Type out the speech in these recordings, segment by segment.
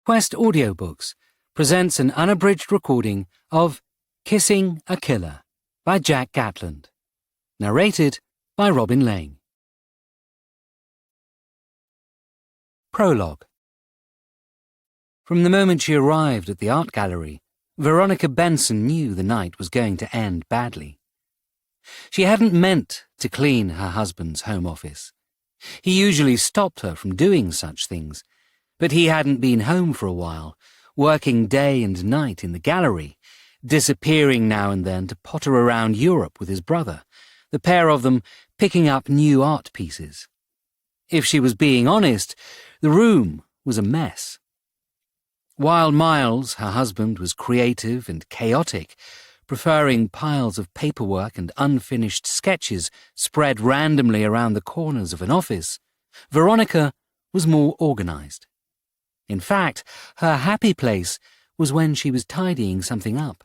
Quest Audiobooks presents an unabridged recording of Kissing a Killer by Jack Gatland, narrated by Robin Lane. Prologue. From the moment she arrived at the art gallery, Veronica Benson knew the night was going to end badly. She hadn't meant to clean her husband's home office. He usually stopped her from doing such things, but he hadn't been home for a while, working day and night in the gallery, disappearing now and then to potter around Europe with his brother, the pair of them picking up new art pieces. If she was being honest, the room was a mess. While Miles, her husband, was creative and chaotic, preferring piles of paperwork and unfinished sketches spread randomly around the corners of an office, Veronica was more organized. In fact, her happy place was when she was tidying something up,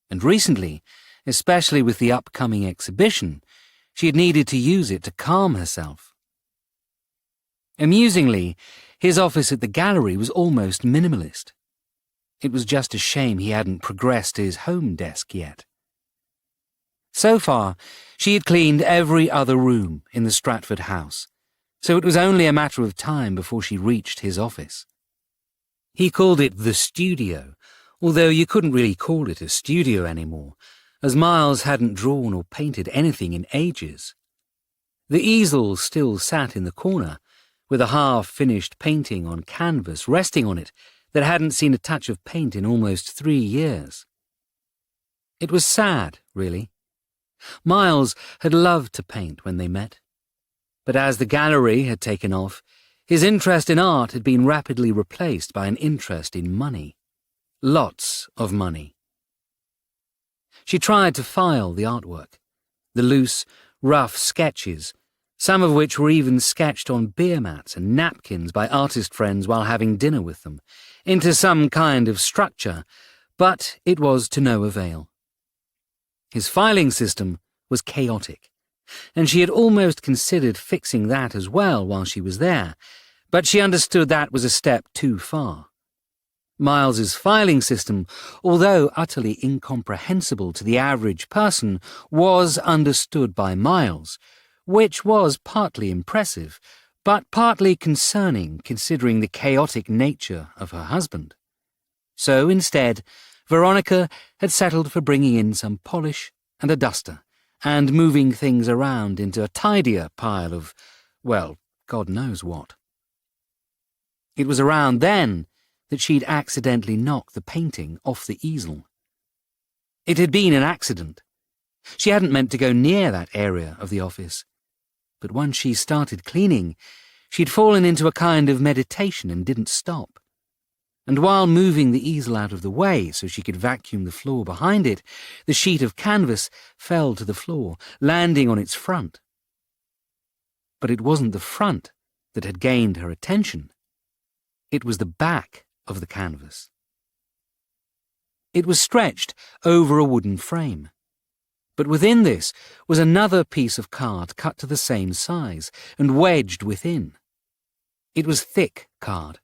and recently, especially with the upcoming exhibition, she had needed to use it to calm herself. Amusingly, his office at the gallery was almost minimalist. It was just a shame he hadn't progressed his home desk yet. So far, she had cleaned every other room in the Stratford house, so it was only a matter of time before she reached his office. He called it the studio, although you couldn't really call it a studio anymore, as Miles hadn't drawn or painted anything in ages. The easel still sat in the corner, with a half-finished painting on canvas resting on it that hadn't seen a touch of paint in almost 3 years. It was sad, really. Miles had loved to paint when they met, but as the gallery had taken off, his interest in art had been rapidly replaced by an interest in money. Lots of money. She tried to file the artwork, the loose, rough sketches, some of which were even sketched on beer mats and napkins by artist friends while having dinner with them, into some kind of structure, but it was to no avail. His filing system was chaotic, and she had almost considered fixing that as well while she was there, but she understood that was a step too far. Miles's filing system, although utterly incomprehensible to the average person, was understood by Miles, which was partly impressive, but partly concerning considering the chaotic nature of her husband. So instead, Veronica had settled for bringing in some polish and a duster, and moving things around into a tidier pile of, well, God knows what. It was around then that she'd accidentally knocked the painting off the easel. It had been an accident. She hadn't meant to go near that area of the office, but once she started cleaning, she'd fallen into a kind of meditation and didn't stop. And while moving the easel out of the way so she could vacuum the floor behind it, the sheet of canvas fell to the floor, landing on its front. But it wasn't the front that had gained her attention. It was the back of the canvas. It was stretched over a wooden frame, but within this was another piece of card cut to the same size and wedged within. It was thick card,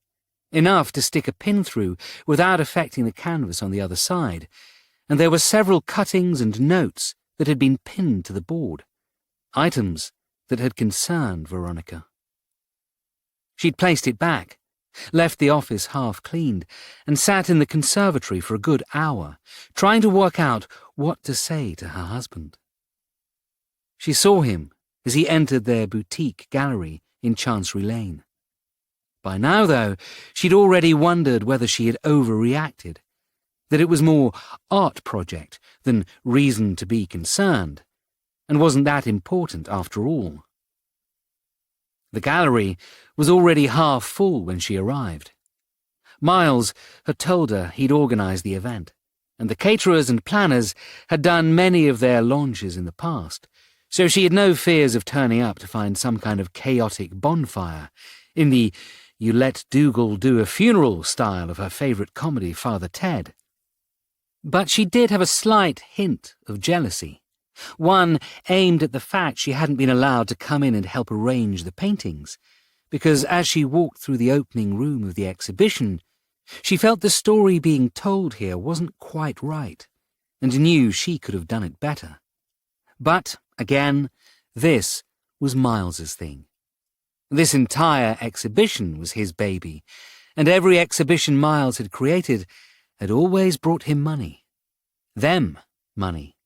enough to stick a pin through without affecting the canvas on the other side, and there were several cuttings and notes that had been pinned to the board, items that had concerned Veronica. She'd placed it back, left the office half-cleaned, and sat in the conservatory for a good hour, trying to work out what to say to her husband. She saw him as he entered their boutique gallery in Chancery Lane. By now, though, she'd already wondered whether she had overreacted, that it was more art project than reason to be concerned, and wasn't that important after all. The gallery was already half full when she arrived. Miles had told her he'd organised the event, and the caterers and planners had done many of their launches in the past, so she had no fears of turning up to find some kind of chaotic bonfire, in the "you let Dougal do a funeral" style of her favourite comedy Father Ted. But she did have a slight hint of jealousy. One aimed at the fact she hadn't been allowed to come in and help arrange the paintings, because as she walked through the opening room of the exhibition, She felt the story being told here wasn't quite right, and knew she could have done it better. But, again, this was Miles's thing. This entire exhibition was his baby, and every exhibition Miles had created had always brought him money. Them money.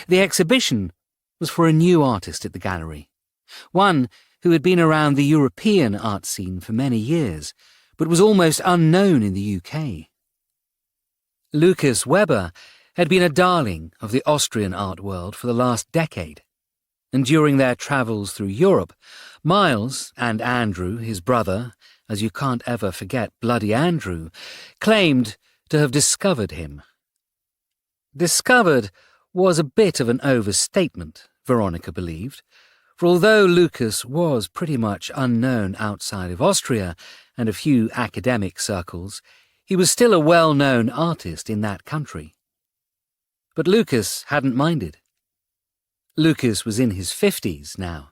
The exhibition was for a new artist at the gallery, one who had been around the European art scene for many years, but was almost unknown in the UK. Lucas Weber had been a darling of the Austrian art world for the last decade, and during their travels through Europe, Miles and Andrew, his brother, as you can't ever forget Bloody Andrew, claimed to have discovered him. Discovered was a bit of an overstatement, Veronica believed, for although Lucas was pretty much unknown outside of Austria and a few academic circles, he was still a well-known artist in that country. But Lucas hadn't minded. Lucas was in his 50s now,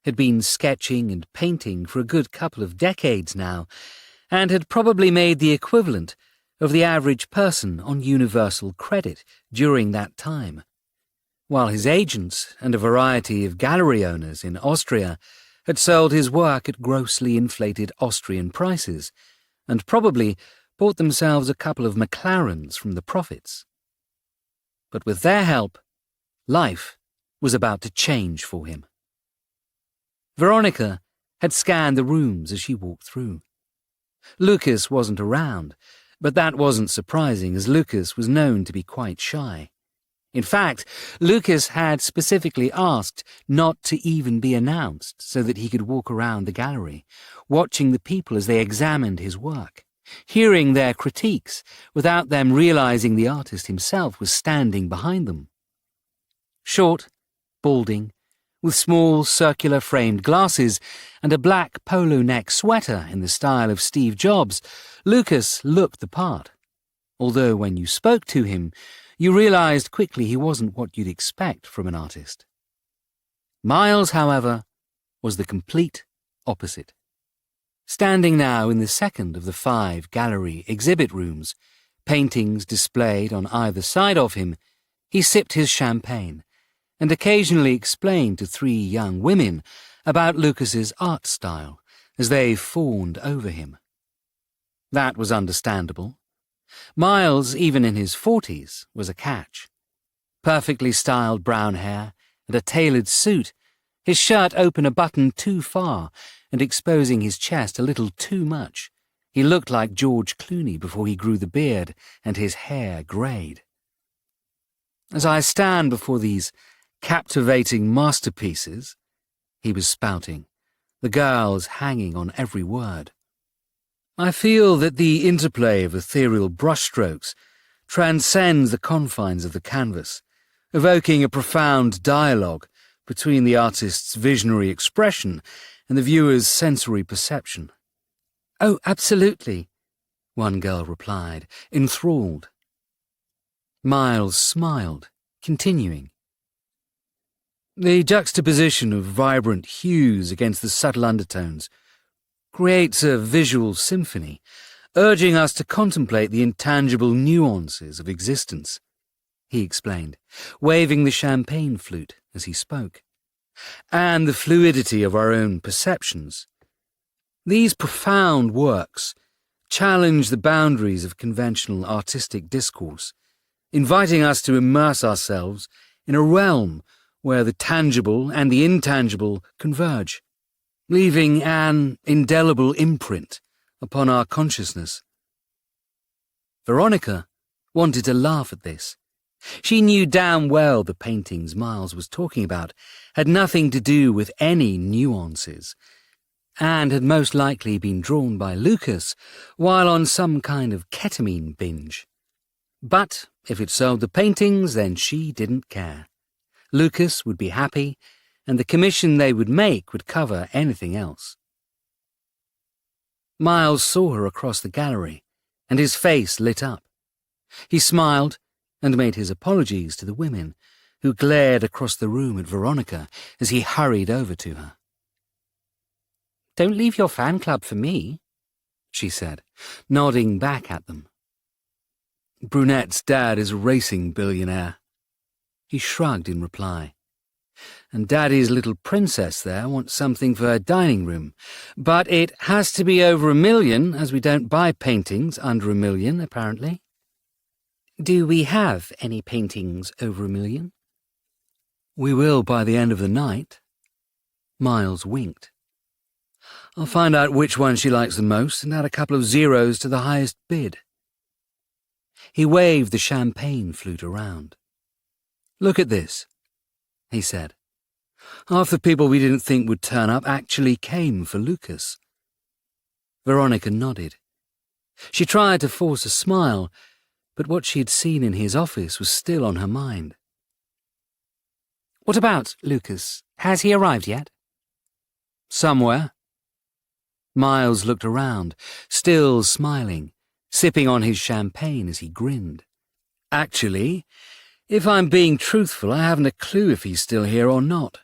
had been sketching and painting for a good couple of decades now, and had probably made the equivalent of the average person on universal credit during that time, while his agents and a variety of gallery owners in Austria had sold his work at grossly inflated Austrian prices, and probably bought themselves a couple of McLarens from the profits. But with their help, life was about to change for him. Veronica had scanned the rooms as she walked through. Lucas wasn't around, but that wasn't surprising, as Lucas was known to be quite shy. In fact, Lucas had specifically asked not to even be announced so that he could walk around the gallery, watching the people as they examined his work, hearing their critiques without them realizing the artist himself was standing behind them. Short, balding, with small circular framed glasses and a black polo neck sweater in the style of Steve Jobs, Lucas looked the part, although when you spoke to him, you realized quickly he wasn't what you'd expect from an artist. Miles, however, was the complete opposite. Standing now in the second of the 5 gallery exhibit rooms, paintings displayed on either side of him, he sipped his champagne and occasionally explained to 3 young women about Lucas's art style as they fawned over him. That was understandable. Miles, even in his 40s, was a catch. Perfectly styled brown hair and a tailored suit, his shirt open a button too far and exposing his chest a little too much. He looked like George Clooney before he grew the beard and his hair greyed. As I stand before these captivating masterpieces, he was spouting, the girls hanging on every word, I feel that the interplay of ethereal brushstrokes transcends the confines of the canvas, evoking a profound dialogue between the artist's visionary expression and the viewer's sensory perception. Oh, absolutely, one girl replied, enthralled. Miles smiled, continuing. The juxtaposition of vibrant hues against the subtle undertones creates a visual symphony, urging us to contemplate the intangible nuances of existence, he explained, waving the champagne flute as he spoke, and the fluidity of our own perceptions. These profound works challenge the boundaries of conventional artistic discourse, inviting us to immerse ourselves in a realm where the tangible and the intangible converge, leaving an indelible imprint upon our consciousness. Veronica wanted to laugh at this. She knew damn well the paintings Miles was talking about had nothing to do with any nuances, and had most likely been drawn by Lucas while on some kind of ketamine binge. But if it sold the paintings, then she didn't care. Lucas would be happy, and the commission they would make would cover anything else. Miles saw her across the gallery, and his face lit up. He smiled and made his apologies to the women, who glared across the room at Veronica as he hurried over to her. "Don't leave your fan club for me," she said, nodding back at them. Brunette's dad is a racing billionaire. He shrugged in reply. And Daddy's little princess there wants something for her dining room. But it has to be over $1 million, as we don't buy paintings under $1 million, apparently. Do we have any paintings over $1 million? We will by the end of the night. Miles winked. I'll find out which one she likes the most and add a couple of zeros to the highest bid. He waved the champagne flute around. Look at this, he said. Half the people we didn't think would turn up actually came for Lucas. Veronica nodded. She tried to force a smile, but what she had seen in his office was still on her mind. What about Lucas? Has he arrived yet? Somewhere. Miles looked around, still smiling, sipping on his champagne as he grinned. Actually, if I'm being truthful, I haven't a clue if he's still here or not.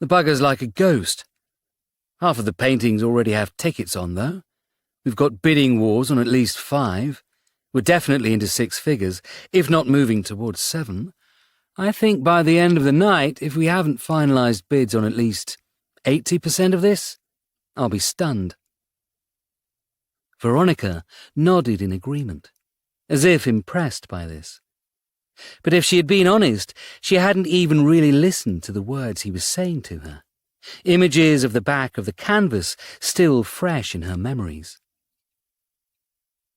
The bugger's like a ghost. Half of the paintings already have tickets on, though. We've got bidding wars on at least 5. We're definitely into 6 figures, if not moving towards 7. I think by the end of the night, if we haven't finalised bids on at least 80% of this, I'll be stunned. Veronica nodded in agreement, as if impressed by this. But if she had been honest, she hadn't even really listened to the words he was saying to her, images of the back of the canvas still fresh in her memories.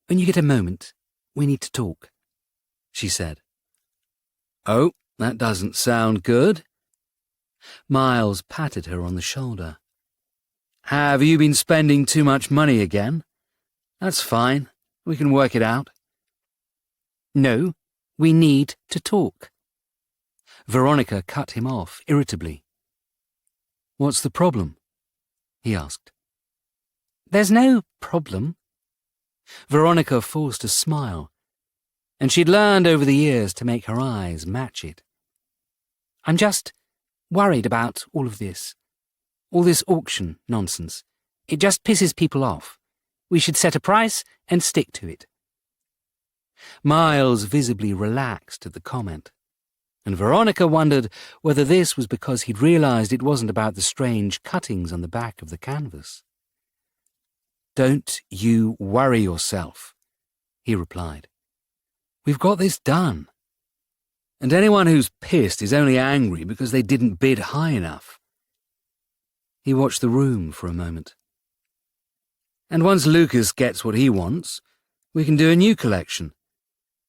When you get a moment, we need to talk, she said. Oh, that doesn't sound good. Miles patted her on the shoulder. Have you been spending too much money again? That's fine. We can work it out. No, we need to talk. Veronica cut him off irritably. What's the problem? He asked. There's no problem. Veronica forced a smile, and she'd learned over the years to make her eyes match it. I'm just worried about all of this. All this auction nonsense. It just pisses people off. We should set a price and stick to it. Miles visibly relaxed at the comment, and Veronica wondered whether this was because he'd realised it wasn't about the strange cuttings on the back of the canvas. Don't you worry yourself, he replied. We've got this done. And anyone who's pissed is only angry because they didn't bid high enough. He watched the room for a moment. And once Lucas gets what he wants, we can do a new collection.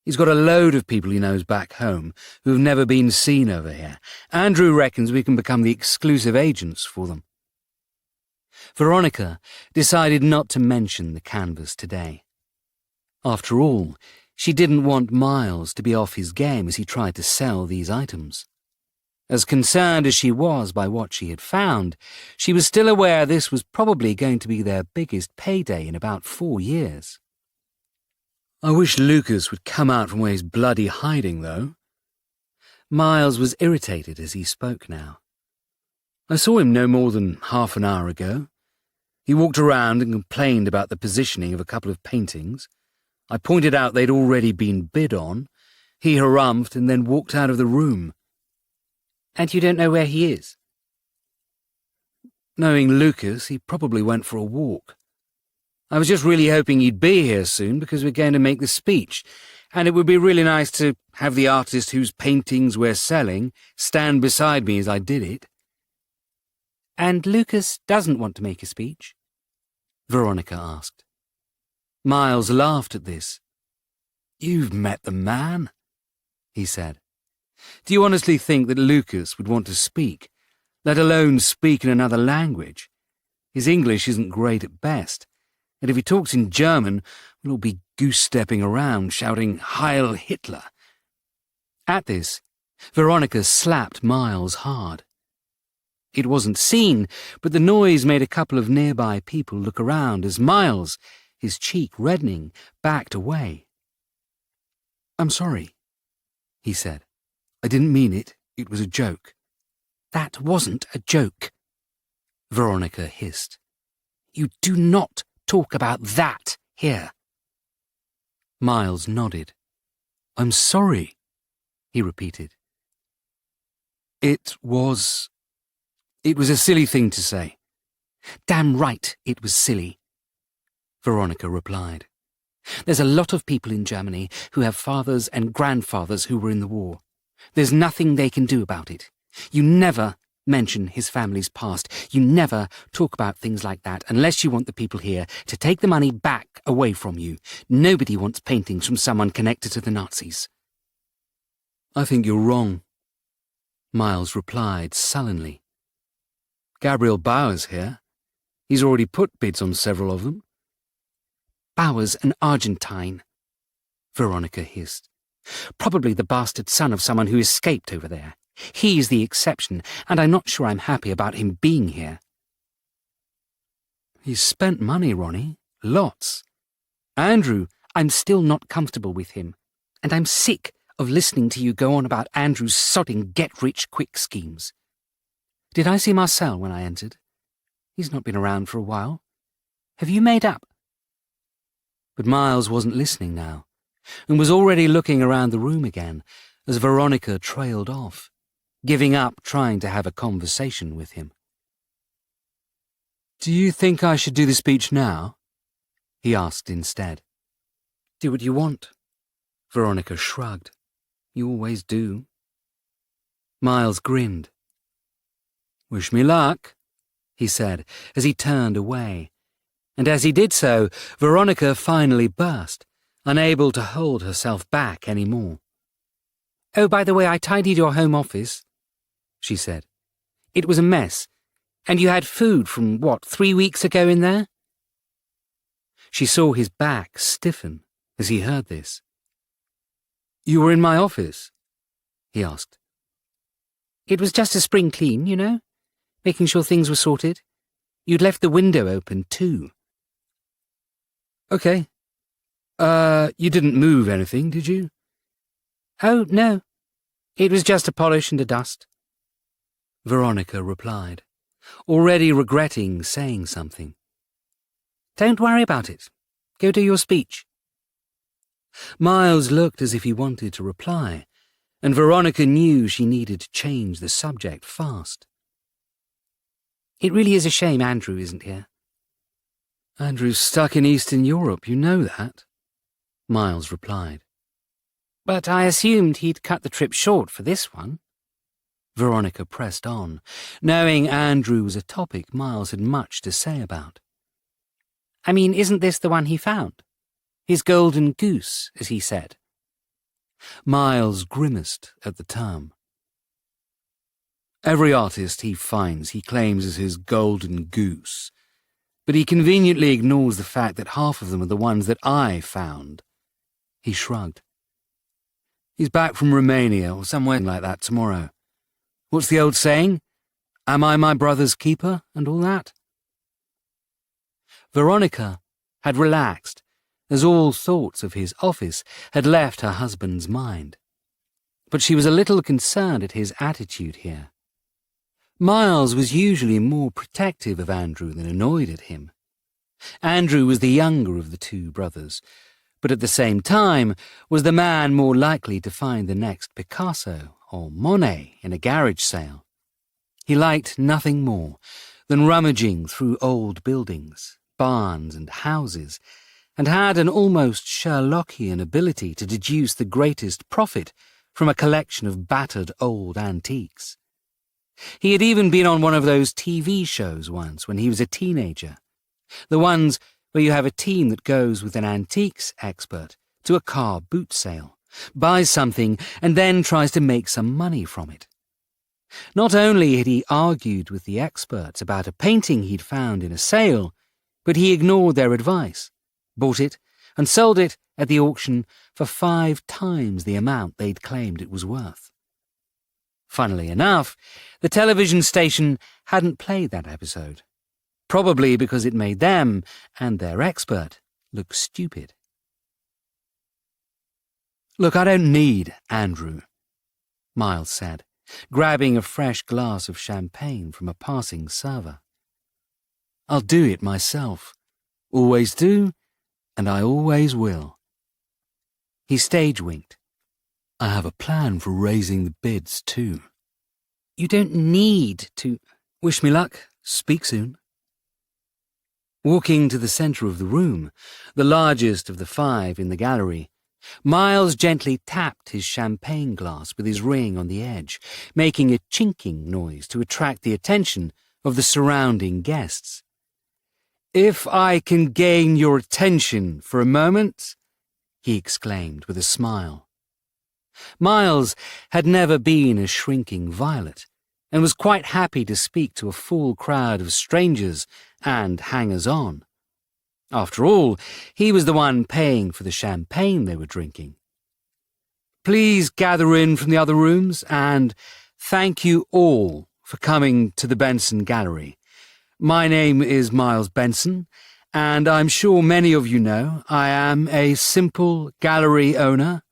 He's got a load of people he knows back home who've never been seen over here. Andrew reckons we can become the exclusive agents for them. Veronica decided not to mention the canvas today. After all, she didn't want Miles to be off his game as he tried to sell these items. As concerned as she was by what she had found, she was still aware this was probably going to be their biggest payday in about 4 years. I wish Lucas would come out from where he's bloody hiding, though. Miles was irritated as he spoke now. I saw him no more than half an hour ago. He walked around and complained about the positioning of a couple of paintings. I pointed out they'd already been bid on. He harumphed and then walked out of the room. And you don't know where he is? Knowing Lucas, he probably went for a walk. I was just really hoping he'd be here soon because we're going to make the speech, and it would be really nice to have the artist whose paintings we're selling stand beside me as I did it. And Lucas doesn't want to make a speech? Veronica asked. Miles laughed at this. You've met the man, he said. Do you honestly think that Lucas would want to speak, let alone speak in another language? His English isn't great at best, and if he talks in German, we'll all be goose-stepping around, shouting Heil Hitler. At this, Veronica slapped Miles hard. It wasn't seen, but the noise made a couple of nearby people look around as Miles, his cheek reddening, backed away. I'm sorry, he said. I didn't mean it. It was a joke. That wasn't a joke, Veronica hissed. You do not talk about that here." Miles nodded. "I'm sorry," he repeated. It was a silly thing to say." "Damn right it was silly," Veronica replied. "There's a lot of people in Germany who have fathers and grandfathers who were in the war. There's nothing they can do about it. You never mention his family's past. You never talk about things like that unless you want the people here to take the money back away from you. Nobody wants paintings from someone connected to the Nazis." "I think you're wrong," Miles replied sullenly. "Gabriel Bauer's here. He's already put bids on several of them." "Bauer's an Argentine," Veronica hissed. "Probably the bastard son of someone who escaped over there. He's the exception, and I'm not sure I'm happy about him being here." "He's spent money, Ronnie. Lots. Andrew, I'm still not comfortable with him, and I'm sick of listening to you go on about Andrew's sodding get-rich-quick schemes. Did I see Marcel when I entered? He's not been around for a while. Have you made up?" But Miles wasn't listening now, and was already looking around the room again as Veronica trailed off, giving up trying to have a conversation with him. "Do you think I should do the speech now?" he asked instead. "Do what you want." Veronica shrugged. "You always do." Miles grinned. "Wish me luck," he said as he turned away, and as he did so, Veronica finally burst, unable to hold herself back any more. "Oh, by the way, I tidied your home office," she said. "It was a mess, and you had food from, 3 weeks ago in there?" She saw his back stiffen as he heard this. "You were in my office?" he asked. "It was just a spring clean, you know, making sure things were sorted. You'd left the window open, too." "Okay. You didn't move anything, did you?" "Oh, no. It was just a polish and a dust," Veronica replied, already regretting saying something. "Don't worry about it. Go do your speech." Miles looked as if he wanted to reply, and Veronica knew she needed to change the subject fast. "It really is a shame Andrew isn't here." "Andrew's stuck in Eastern Europe, you know that," Miles replied. "But I assumed he'd cut the trip short for this one." Veronica pressed on, knowing Andrew was a topic Miles had much to say about. "I mean, isn't this the one he found? His golden goose, as he said." Miles grimaced at the term. "Every artist he finds he claims as his golden goose, but he conveniently ignores the fact that half of them are the ones that I found." He shrugged. "He's back from Romania or somewhere like that tomorrow. What's the old saying? Am I my brother's keeper and all that?" Veronica had relaxed, as all thoughts of his office had left her husband's mind. But she was a little concerned at his attitude here. Miles was usually more protective of Andrew than annoyed at him. Andrew was the younger of the two brothers, but at the same time was the man more likely to find the next Picasso or Monet in a garage sale. He liked nothing more than rummaging through old buildings, barns and houses, and had an almost Sherlockian ability to deduce the greatest profit from a collection of battered old antiques. He had even been on one of those TV shows once when he was a teenager, the ones where you have a team that goes with an antiques expert to a car boot sale, buys something, and then tries to make some money from it. Not only had he argued with the experts about a painting he'd found in a sale, but he ignored their advice, bought it, and sold it at the auction for 5 times the amount they'd claimed it was worth. Funnily enough, the television station hadn't played that episode, probably because it made them and their expert look stupid. "Look, I don't need Andrew," Miles said, grabbing a fresh glass of champagne from a passing server. "I'll do it myself. Always do, and I always will." He stage-winked. "I have a plan for raising the bids, too." "You don't need to—" "Wish me luck. Speak soon." Walking to the centre of the room, the largest of the 5 in the gallery, Miles gently tapped his champagne glass with his ring on the edge, making a chinking noise to attract the attention of the surrounding guests. "If I can gain your attention for a moment," he exclaimed with a smile. Miles had never been a shrinking violet, and was quite happy to speak to a full crowd of strangers and hangers-on. After all, he was the one paying for the champagne they were drinking. "Please gather in from the other rooms, and thank you all for coming to the Benson Gallery. My name is Miles Benson, and I'm sure many of you know I am a simple gallery owner."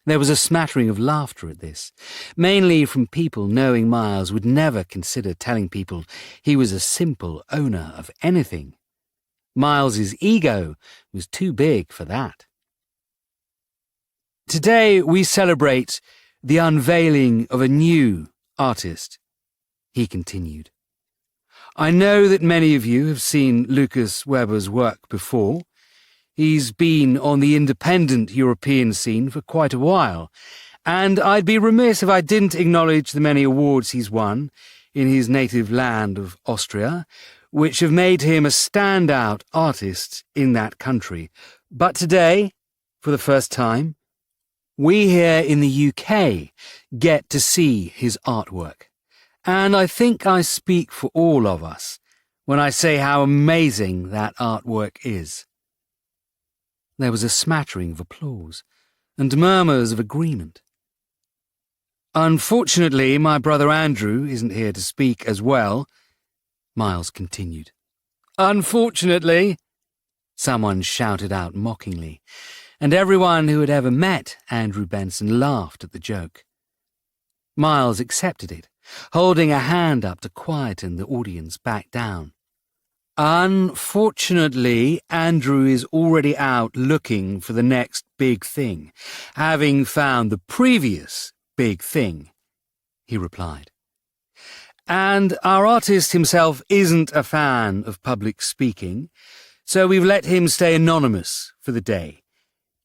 There was a smattering of laughter at this, mainly from people knowing Miles would never consider telling people he was a simple owner of anything. Miles's ego was too big for that. "Today we celebrate the unveiling of a new artist," he continued. "I know that many of you have seen Lucas Weber's work before. He's been on the independent European scene for quite a while, and I'd be remiss if I didn't acknowledge the many awards he's won in his native land of Austria, which have made him a standout artist in that country. But today, for the first time, we here in the UK get to see his artwork, and I think I speak for all of us when I say how amazing that artwork is." There was a smattering of applause and murmurs of agreement. "Unfortunately, my brother Andrew isn't here to speak as well," Miles continued. "Unfortunately," someone shouted out mockingly, and everyone who had ever met Andrew Benson laughed at the joke. Miles accepted it, holding a hand up to quieten the audience back down. "Unfortunately, Andrew is already out looking for the next big thing, having found the previous big thing," he replied. "And our artist himself isn't a fan of public speaking, so we've let him stay anonymous for the day.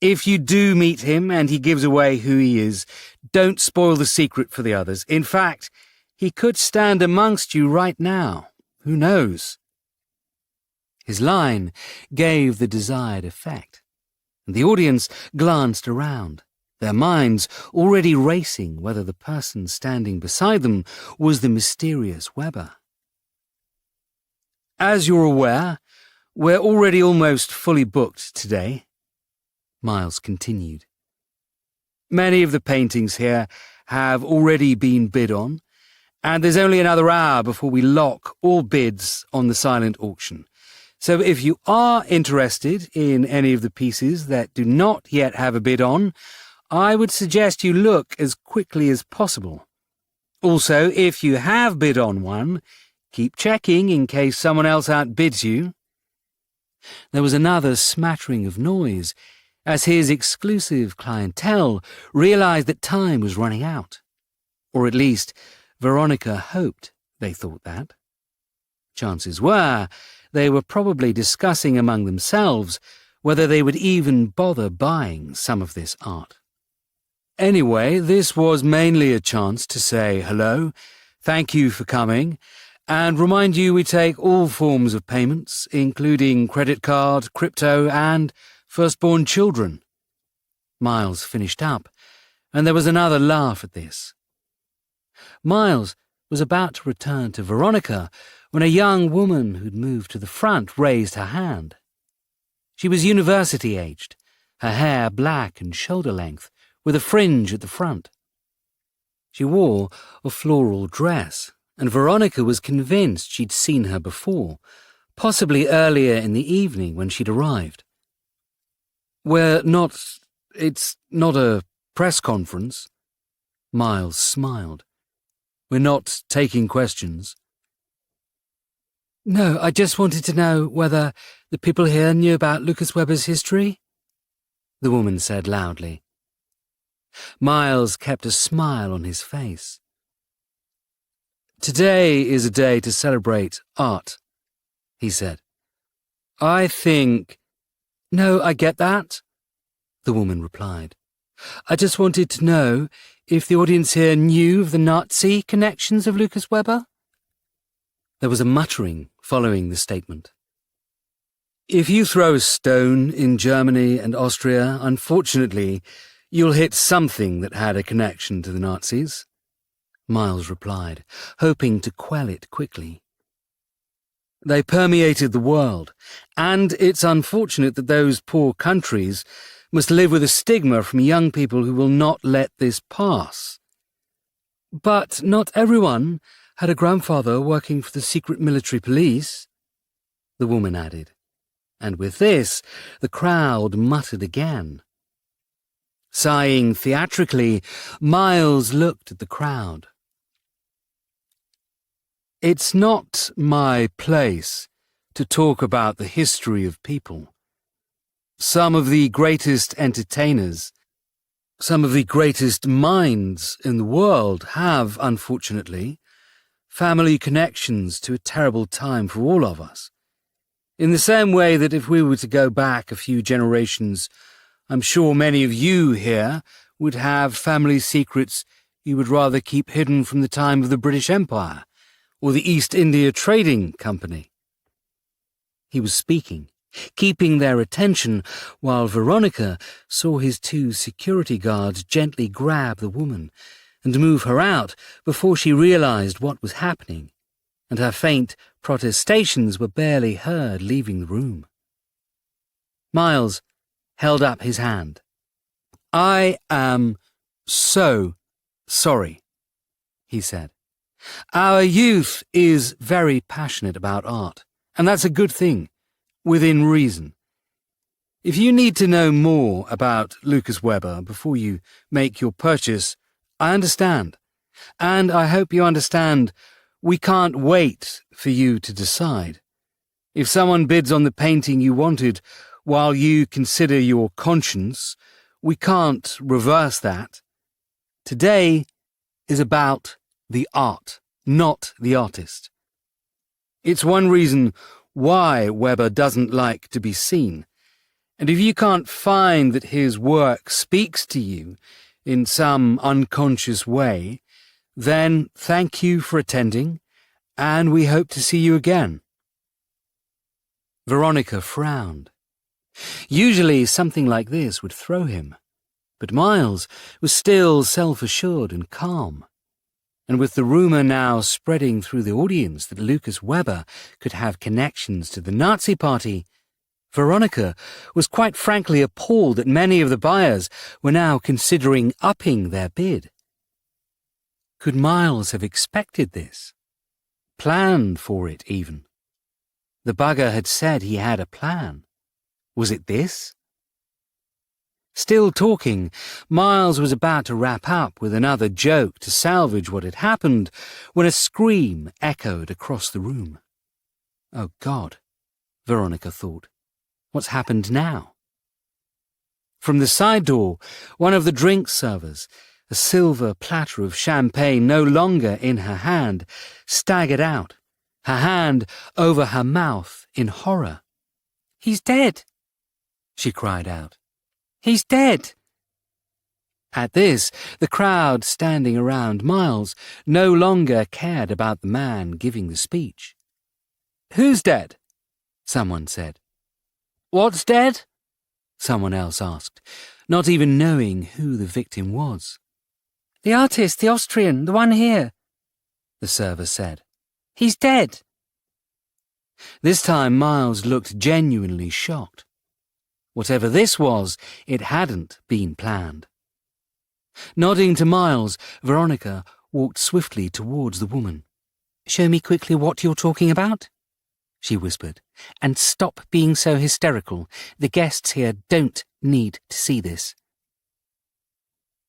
If you do meet him and he gives away who he is, don't spoil the secret for the others. In fact, he could stand amongst you right now. Who knows?" His line gave the desired effect, and the audience glanced around, their minds already racing whether the person standing beside them was the mysterious Weber. "As you're aware, we're already almost fully booked today," Miles continued. "Many of the paintings here have already been bid on, and there's only another hour before we lock all bids on the silent auction. So if you are interested in any of the pieces that do not yet have a bid on, I would suggest you look as quickly as possible. Also, if you have bid on one, keep checking in case someone else outbids you." There was another smattering of noise as his exclusive clientele realized that time was running out. Or at least, Veronica hoped they thought that. Chances were they were probably discussing among themselves whether they would even bother buying some of this art. Anyway, this was mainly a chance to say hello, thank you for coming, and remind you we take all forms of payments, including credit card, crypto, and firstborn children. Miles finished up, and there was another laugh at this. Miles was about to return to Veronica when a young woman who'd moved to the front raised her hand. She was university-aged, her hair black and shoulder-length, with a fringe at the front. She wore a floral dress, and Veronica was convinced she'd seen her before, possibly earlier in the evening when she'd arrived. It's not a press conference." Miles smiled. "We're not taking questions." No, I just wanted to know whether the people here knew about Lucas Webber's history, the woman said loudly. Miles kept a smile on his face. Today is a day to celebrate art, he said. I think... No, I get that, the woman replied. I just wanted to know if the audience here knew of the Nazi connections of Lucas Webber. There was a muttering following the statement. If you throw a stone in Germany and Austria, unfortunately, you'll hit something that had a connection to the Nazis, Miles replied, hoping to quell it quickly. They permeated the world, and it's unfortunate that those poor countries must live with a stigma from young people who will not let this pass. But not everyone had a grandfather working for the secret military police, the woman added, and with this the crowd muttered again. Sighing theatrically, Miles looked at the crowd. It's not my place to talk about the history of people. Some of the greatest entertainers, some of the greatest minds in the world have, unfortunately, family connections to a terrible time for all of us. In the same way that if we were to go back a few generations, I'm sure many of you here would have family secrets you would rather keep hidden from the time of the British Empire or the East India Trading Company. He was speaking, keeping their attention, while Veronica saw his two security guards gently grab the woman and move her out before she realized what was happening, and her faint protestations were barely heard leaving the room. Miles held up his hand. I am so sorry, he said. Our youth is very passionate about art, and that's a good thing, within reason. If you need to know more about Lucas Webber before you make your purchase, I understand, and I hope you understand we can't wait for you to decide. If someone bids on the painting you wanted while you consider your conscience, we can't reverse that. Today is about the art, not the artist. It's one reason why Webber doesn't like to be seen, and if you can't find that his work speaks to you in some unconscious way, then thank you for attending, and we hope to see you again. Veronica frowned. Usually something like this would throw him, but Miles was still self-assured and calm. And with the rumour now spreading through the audience that Lucas Webber could have connections to the Nazi Party, Veronica was quite frankly appalled that many of the buyers were now considering upping their bid. Could Miles have expected this? Planned for it, even? The bugger had said he had a plan. Was it this? Still talking, Miles was about to wrap up with another joke to salvage what had happened when a scream echoed across the room. Oh, God, Veronica thought. What's happened now? From the side door, one of the drink servers, a silver platter of champagne no longer in her hand, staggered out, her hand over her mouth in horror. "He's dead," she cried out. "He's dead." At this, the crowd standing around Miles no longer cared about the man giving the speech. "Who's dead?" someone said. "What's dead?" someone else asked, not even knowing who the victim was. "The artist, the Austrian, the one here," the server said. "He's dead." This time Miles looked genuinely shocked. Whatever this was, it hadn't been planned. Nodding to Miles, Veronica walked swiftly towards the woman. "Show me quickly what you're talking about," she whispered, "and stop being so hysterical. The guests here don't need to see this."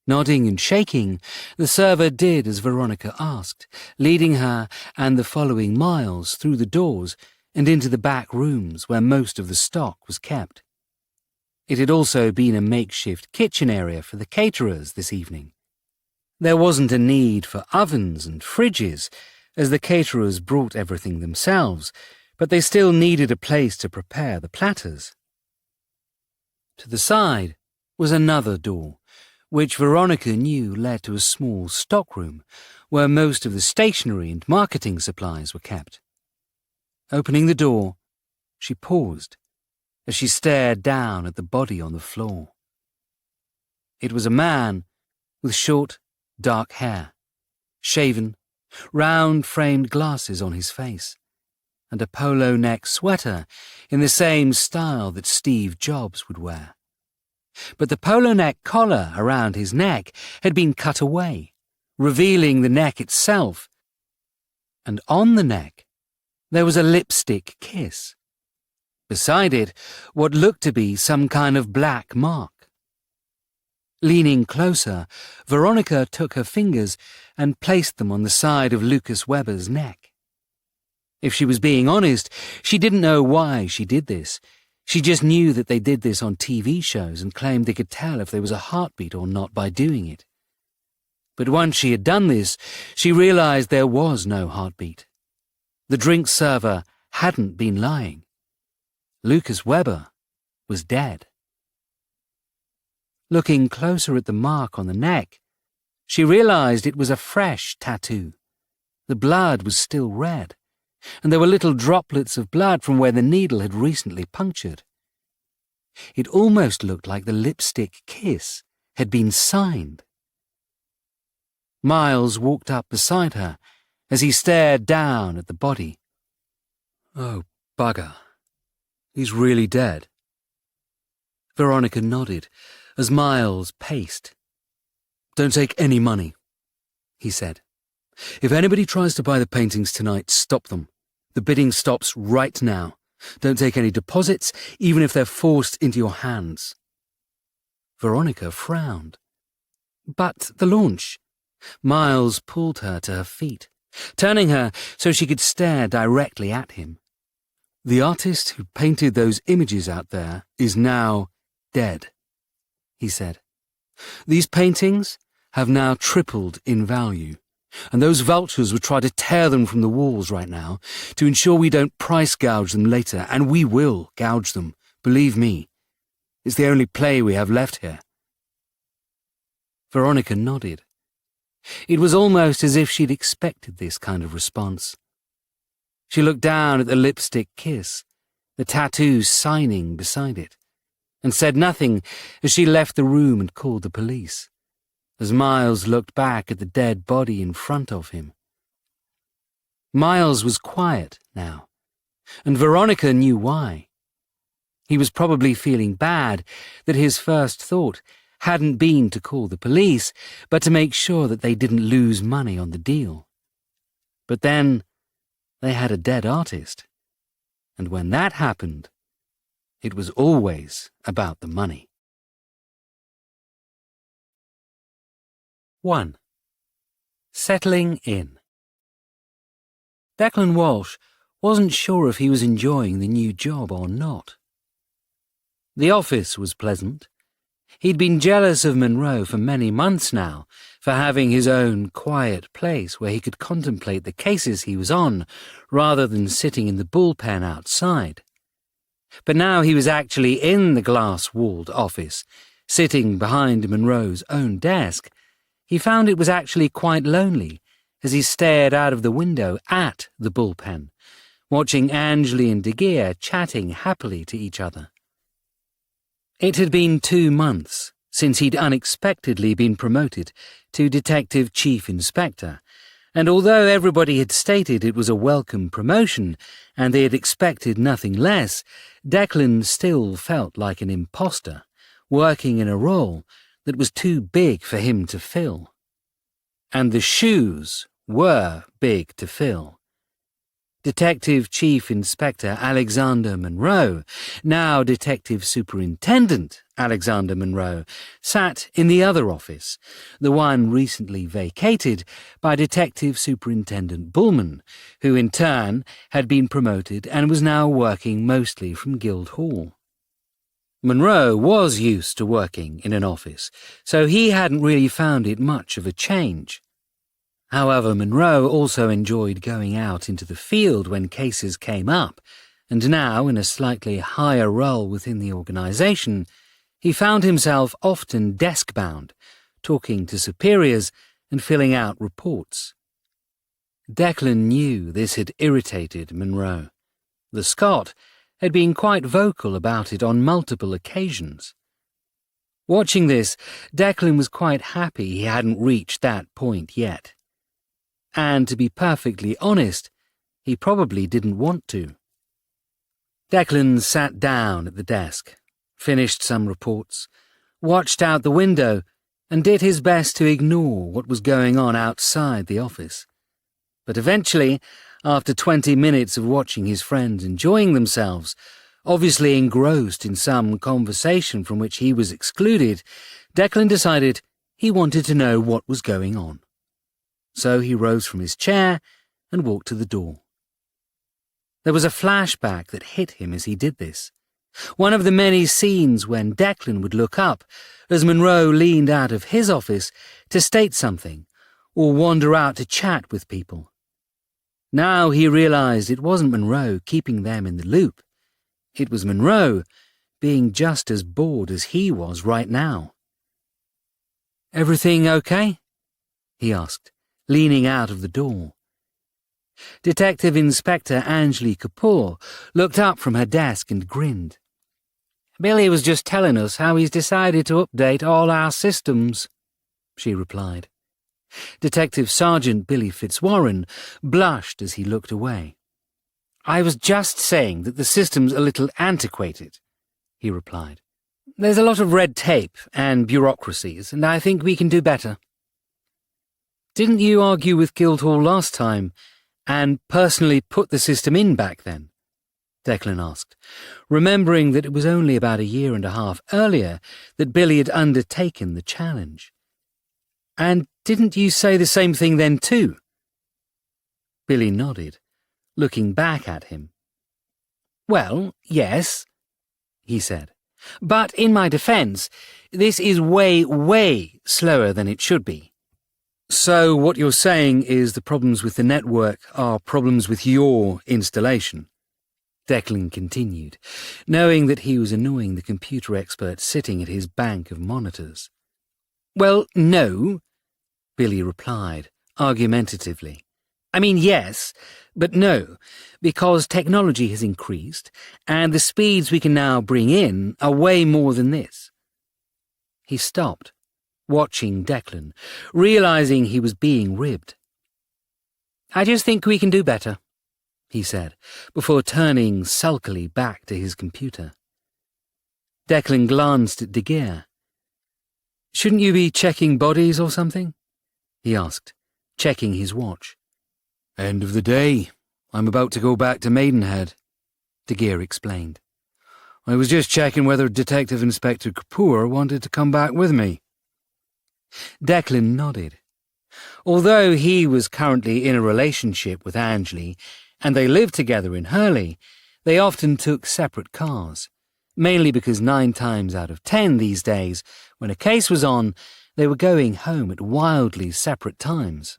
Nodding and shaking, the server did as Veronica asked, leading her and the following Miles through the doors and into the back rooms where most of the stock was kept. It had also been a makeshift kitchen area for the caterers this evening. There wasn't a need for ovens and fridges, as the caterers brought everything themselves, but they still needed a place to prepare the platters. To the side was another door, which Veronica knew led to a small stockroom where most of the stationery and marketing supplies were kept. Opening the door, she paused as she stared down at the body on the floor. It was a man with short, dark hair, shaven, round-framed glasses on his face, and a polo-neck sweater in the same style that Steve Jobs would wear. But the polo-neck collar around his neck had been cut away, revealing the neck itself, and on the neck there was a lipstick kiss. Beside it, what looked to be some kind of black mark. Leaning closer, Veronica took her fingers and placed them on the side of Lucas Webber's neck. If she was being honest, she didn't know why she did this. She just knew that they did this on TV shows and claimed they could tell if there was a heartbeat or not by doing it. But once she had done this, she realized there was no heartbeat. The drink server hadn't been lying. Lucas Webber was dead. Looking closer at the mark on the neck, she realized it was a fresh tattoo. The blood was still red, and there were little droplets of blood from where the needle had recently punctured. It almost looked like the lipstick kiss had been signed. Miles walked up beside her as he stared down at the body. "Oh, bugger. He's really dead." Veronica nodded as Miles paced. "Don't take any money," he said. "If anybody tries to buy the paintings tonight, stop them. The bidding stops right now. Don't take any deposits, even if they're forced into your hands." Veronica frowned. "But the launch." Miles pulled her to her feet, turning her so she could stare directly at him. "The artist who painted those images out there is now dead," he said. "These paintings have now tripled in value, and those vultures would try to tear them from the walls right now to ensure we don't price gouge them later, and we will gouge them, believe me. It's the only play we have left here." Veronica nodded. It was almost as if she'd expected this kind of response. She looked down at the lipstick kiss, the tattoo signing beside it, and said nothing as she left the room and called the police, as Miles looked back at the dead body in front of him. Miles was quiet now, and Veronica knew why. He was probably feeling bad that his first thought hadn't been to call the police, but to make sure that they didn't lose money on the deal. But then they had a dead artist, and when that happened, it was always about the money. 1. Settling in. Declan Walsh wasn't sure if he was enjoying the new job or not. The office was pleasant. He'd been jealous of Monroe for many months now, for having his own quiet place where he could contemplate the cases he was on, rather than sitting in the bullpen outside. But now he was actually in the glass-walled office, sitting behind Monroe's own desk. He found it was actually quite lonely as he stared out of the window at the bullpen, watching Angley and De Geer chatting happily to each other. It had been 2 months since he'd unexpectedly been promoted to Detective Chief Inspector, and although everybody had stated it was a welcome promotion and they had expected nothing less, Declan still felt like an imposter, working in a role that was too big for him to fill. And the shoes were big to fill. Detective Chief Inspector Alexander Monroe, now Detective Superintendent Alexander Monroe, sat in the other office, the one recently vacated by Detective Superintendent Bullman, who in turn had been promoted and was now working mostly from Guildhall. Monroe was used to working in an office, so he hadn't really found it much of a change. However, Monroe also enjoyed going out into the field when cases came up, and now, in a slightly higher role within the organisation, he found himself often desk-bound, talking to superiors and filling out reports. Declan knew this had irritated Monroe. The Scot had been quite vocal about it on multiple occasions. Watching this, Declan was quite happy he hadn't reached that point yet. And to be perfectly honest, he probably didn't want to. Declan sat down at the desk, finished some reports, watched out the window, and did his best to ignore what was going on outside the office. But eventually, after 20 minutes of watching his friends enjoying themselves, obviously engrossed in some conversation from which he was excluded, Declan decided he wanted to know what was going on. So he rose from his chair and walked to the door. There was a flashback that hit him as he did this. One of the many scenes when Declan would look up as Monroe leaned out of his office to state something or wander out to chat with people. Now he realised it wasn't Monroe keeping them in the loop. It was Monroe being just as bored as he was right now. "Everything okay?" he asked, leaning out of the door. Detective Inspector Anjali Kapoor looked up from her desk and grinned. "Billy was just telling us how he's decided to update all our systems," she replied. Detective Sergeant Billy Fitzwarren blushed as he looked away. "I was just saying that the system's a little antiquated," he replied. "There's a lot of red tape and bureaucracies, and I think we can do better." "Didn't you argue with Guildhall last time and personally put the system in back then?" Declan asked, remembering that it was only about a year and a half earlier that Billy had undertaken the challenge. "And didn't you say the same thing then too?" Billy nodded, looking back at him. "Well, yes," he said. "But in my defence, this is way, way slower than it should be." "So what you're saying is the problems with the network are problems with your installation?" Declan continued, knowing that he was annoying the computer expert sitting at his bank of monitors. "Well, no," Billy replied, argumentatively. "I mean, yes, but no, because technology has increased, and the speeds we can now bring in are way more than this." He stopped, watching Declan, realising he was being ribbed. "I just think we can do better," he said, before turning sulkily back to his computer. Declan glanced at De Geer. "Shouldn't you be checking bodies or something?" he asked, checking his watch. "End of the day. I'm about to go back to Maidenhead," De Geer explained. "I was just checking whether Detective Inspector Kapoor wanted to come back with me." Declan nodded. Although he was currently in a relationship with Anjali, and they lived together in Hurley, they often took separate cars, mainly because 9 times out of 10 these days, when a case was on, they were going home at wildly separate times.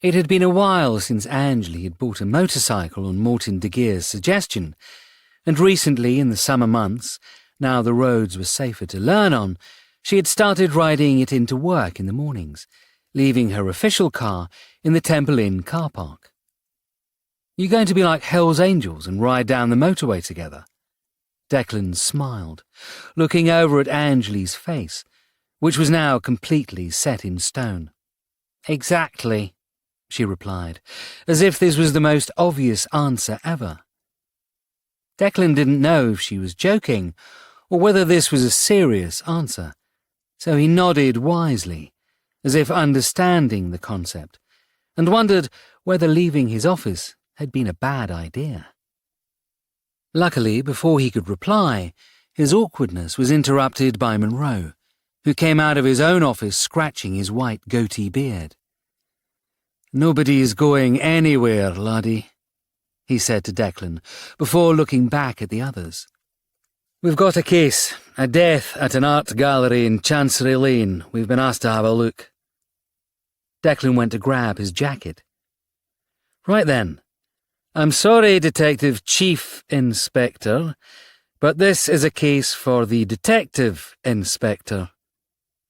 It had been a while since Anjali had bought a motorcycle on Morton De Geer's suggestion, and recently in the summer months, now the roads were safer to learn on, she had started riding it into work in the mornings, leaving her official car in the Temple Inn car park. "You going to be like Hell's Angels and ride down the motorway together?" Declan smiled, looking over at Anjali's face, which was now completely set in stone. "Exactly," she replied, as if this was the most obvious answer ever. Declan didn't know if she was joking or whether this was a serious answer, so he nodded wisely, as if understanding the concept, and wondered whether leaving his office had been a bad idea. Luckily, before he could reply, his awkwardness was interrupted by Monroe, who came out of his own office scratching his white goatee beard. "Nobody is going anywhere, laddie," he said to Declan, before looking back at the others. "We've got a case, a death at an art gallery in Chancery Lane. We've been asked to have a look." Declan went to grab his jacket. "Right then. I'm sorry, Detective Chief Inspector, but this is a case for the Detective Inspector."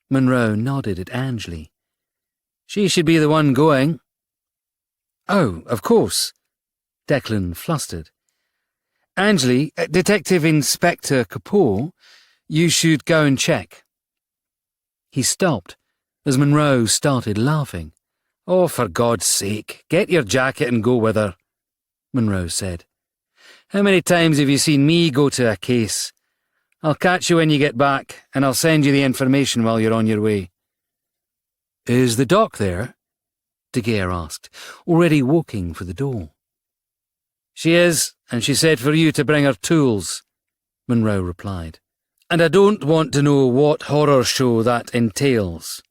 Monroe nodded at Angley. "She should be the one going." "Oh, of course." Declan flustered. "Angley, Detective Inspector Kapoor, you should go and check." He stopped as Monroe started laughing. "Oh, for God's sake, get your jacket and go with her," Monroe said. "How many times have you seen me go to a case? I'll catch you when you get back, and I'll send you the information while you're on your way." "Is the doc there?" De Geer asked, already walking for the door. "She is, and she said for you to bring her tools," Monroe replied. "And I don't want to know what horror show that entails."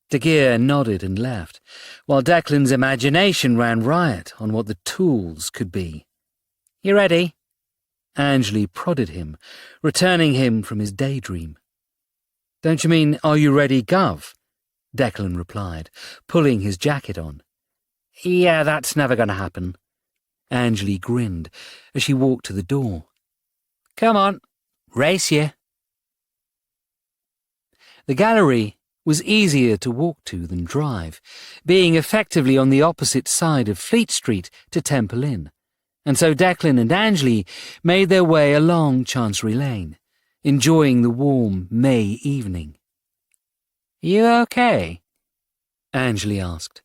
De Geer nodded and left, while Declan's imagination ran riot on what the tools could be. "You ready?" Angley prodded him, returning him from his daydream. "Don't you mean, are you ready, Gov?" Declan replied, pulling his jacket on. "Yeah, that's never going to happen." Angley grinned as she walked to the door. "Come on, race you." The gallery was easier to walk to than drive, being effectively on the opposite side of Fleet Street to Temple Inn, and so Declan and Angley made their way along Chancery Lane, enjoying the warm May evening. "You okay?" Angley asked,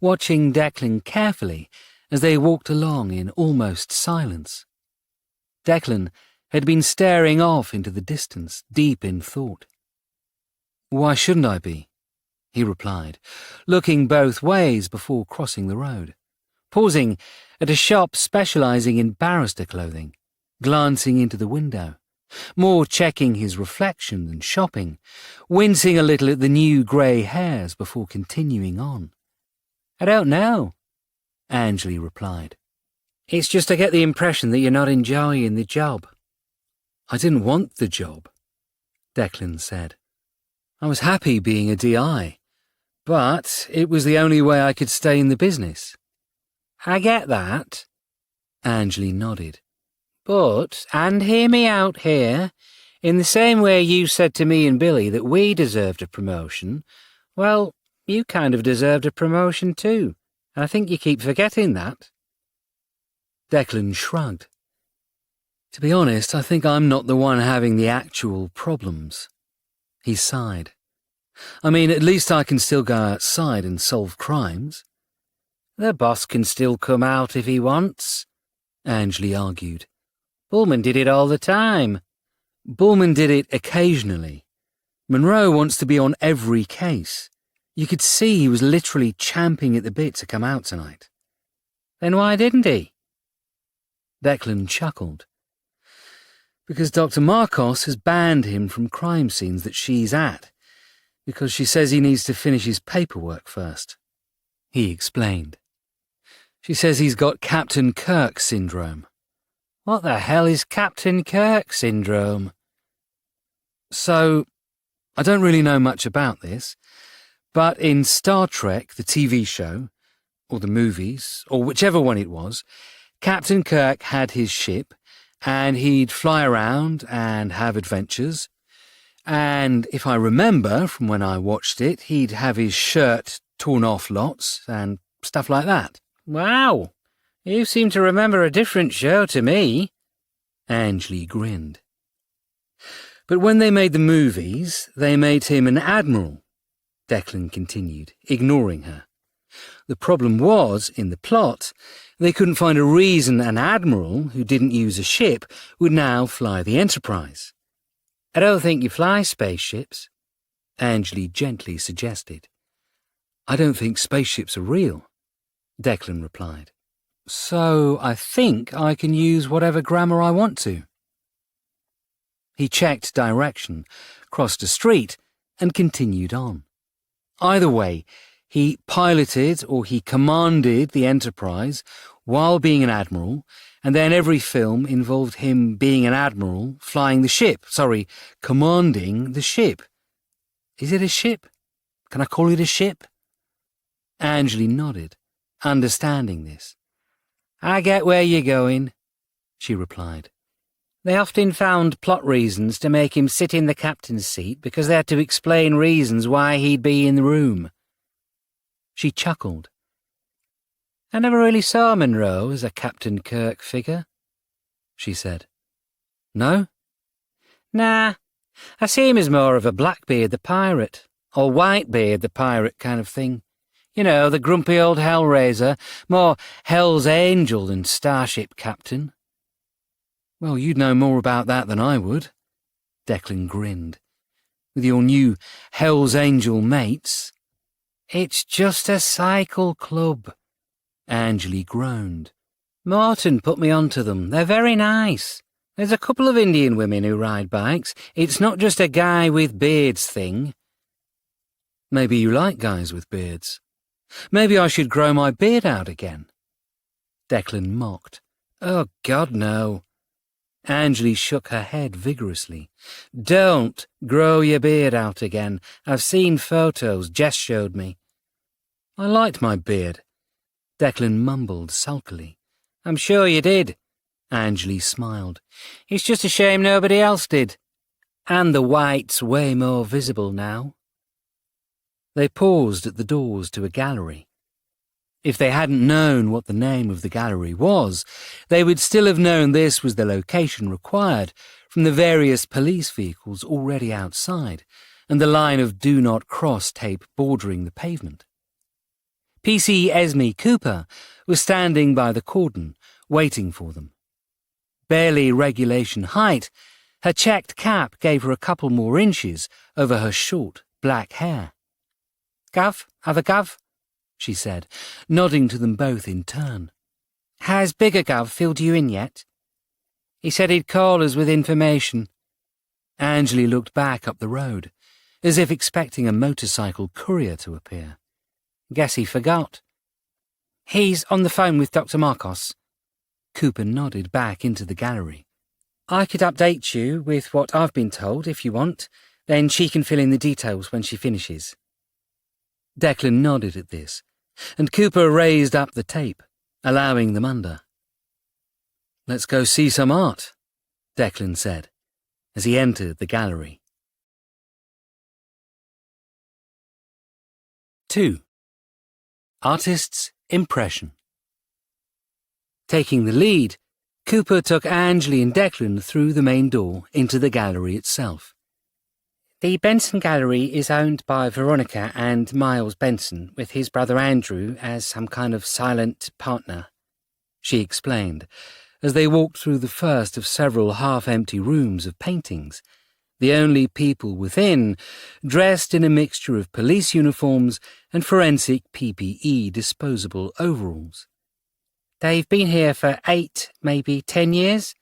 watching Declan carefully as they walked along in almost silence. Declan had been staring off into the distance, deep in thought. "Why shouldn't I be?" he replied, looking both ways before crossing the road, pausing at a shop specializing in barrister clothing, glancing into the window, more checking his reflection than shopping, wincing a little at the new grey hairs before continuing on. "I don't know," Angley replied. "It's just I get the impression that you're not enjoying the job." "I didn't want the job," Declan said. "I was happy being a DI, but it was the only way I could stay in the business." "I get that," Angley nodded. "But, and hear me out here, in the same way you said to me and Billy that we deserved a promotion, well, you kind of deserved a promotion too. I think you keep forgetting that." Declan shrugged. "To be honest, I think I'm not the one having the actual problems." He sighed. "I mean, at least I can still go outside and solve crimes." "The boss can still come out if he wants," Angley argued. "Bullman did it all the time." "Bullman did it occasionally. Monroe wants to be on every case. You could see he was literally champing at the bit to come out tonight." "Then why didn't he?" Declan chuckled. "Because Dr. Marcos has banned him from crime scenes that she's at, because she says he needs to finish his paperwork first," he explained. "She says he's got Captain Kirk syndrome." "What the hell is Captain Kirk syndrome?" "So, I don't really know much about this, but in Star Trek, the TV show, or the movies, or whichever one it was, Captain Kirk had his ship, and he'd fly around and have adventures, and if I remember from when I watched it, he'd have his shirt torn off lots and stuff like that." "Wow, you seem to remember a different show to me." Angley grinned. "But when they made the movies, they made him an admiral," Declan continued, ignoring her. "The problem was, in the plot, they couldn't find a reason an admiral who didn't use a ship would now fly the Enterprise." "I don't think you fly spaceships," Angley gently suggested. "I don't think spaceships are real," Declan replied. So I think I can use whatever grammar I want to. He checked direction, crossed a street, and continued on. Either way, he piloted or he commanded the Enterprise while being an admiral, and then every film involved him being an admiral, commanding the ship. Is it a ship? Can I call it a ship? Anjali nodded, understanding this. I get where you're going, she replied. They often found plot reasons to make him sit in the captain's seat because they had to explain reasons why he'd be in the room. She chuckled. I never really saw Monroe as a Captain Kirk figure, she said. No? Nah, I see him as more of a Blackbeard the pirate, or Whitebeard the pirate kind of thing. You know, the grumpy old Hellraiser, more Hell's Angel than Starship Captain. Well, you'd know more about that than I would, Declan grinned. With your new Hell's Angel mates. It's just a cycle club, Anjali groaned. Morton put me onto them. They're very nice. There's a couple of Indian women who ride bikes. It's not just a guy with beards thing. Maybe you like guys with beards. Maybe I should grow my beard out again. Declan mocked. Oh, God, no. Anjali shook her head vigorously. Don't grow your beard out again. I've seen photos Jess showed me. I liked my beard. Declan mumbled sulkily. I'm sure you did. Anjali smiled. It's just a shame nobody else did. And the white's way more visible now. They paused at the doors to a gallery. If they hadn't known what the name of the gallery was, they would still have known this was the location required from the various police vehicles already outside and the line of do not cross tape bordering the pavement. PC Esme Cooper was standing by the cordon, waiting for them. Barely regulation height, her checked cap gave her a couple more inches over her short black hair. Gav, have a gav? She said, nodding to them both in turn. Has Bigger Gav filled you in yet? He said he'd call us with information. Anjali looked back up the road, as if expecting a motorcycle courier to appear. Guess he forgot. He's on the phone with Dr. Marcos. Cooper nodded back into the gallery. I could update you with what I've been told if you want, then she can fill in the details when she finishes. Declan nodded at this, and Cooper raised up the tape, allowing them under. Let's go see some art, Declan said, as he entered the gallery. 2. Artist's Impression. Taking the lead, Cooper took Anjali and Declan through the main door into the gallery itself. The Benson Gallery is owned by Veronica and Miles Benson, with his brother Andrew as some kind of silent partner, she explained, as they walked through the first of several half-empty rooms of paintings, the only people within dressed in a mixture of police uniforms and forensic PPE disposable overalls. They've been here for 8, maybe 10 years.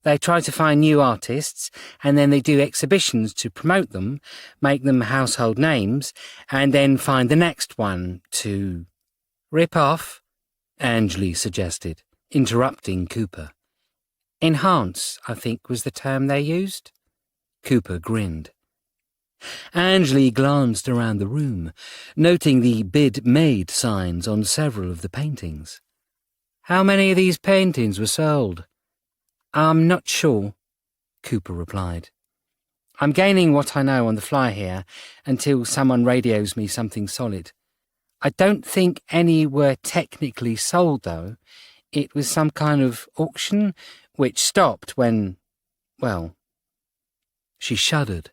They try to find new artists, and then they do exhibitions to promote them, make them household names, and then find the next one to rip off, Anjali suggested, interrupting Cooper. Enhance, I think, was the term they used. Cooper grinned. Anjali glanced around the room, noting the bid made signs on several of the paintings. How many of these paintings were sold? I'm not sure, Cooper replied. I'm gaining what I know on the fly here until someone radios me something solid. I don't think any were technically sold, though. It was some kind of auction, which stopped when, well... She shuddered.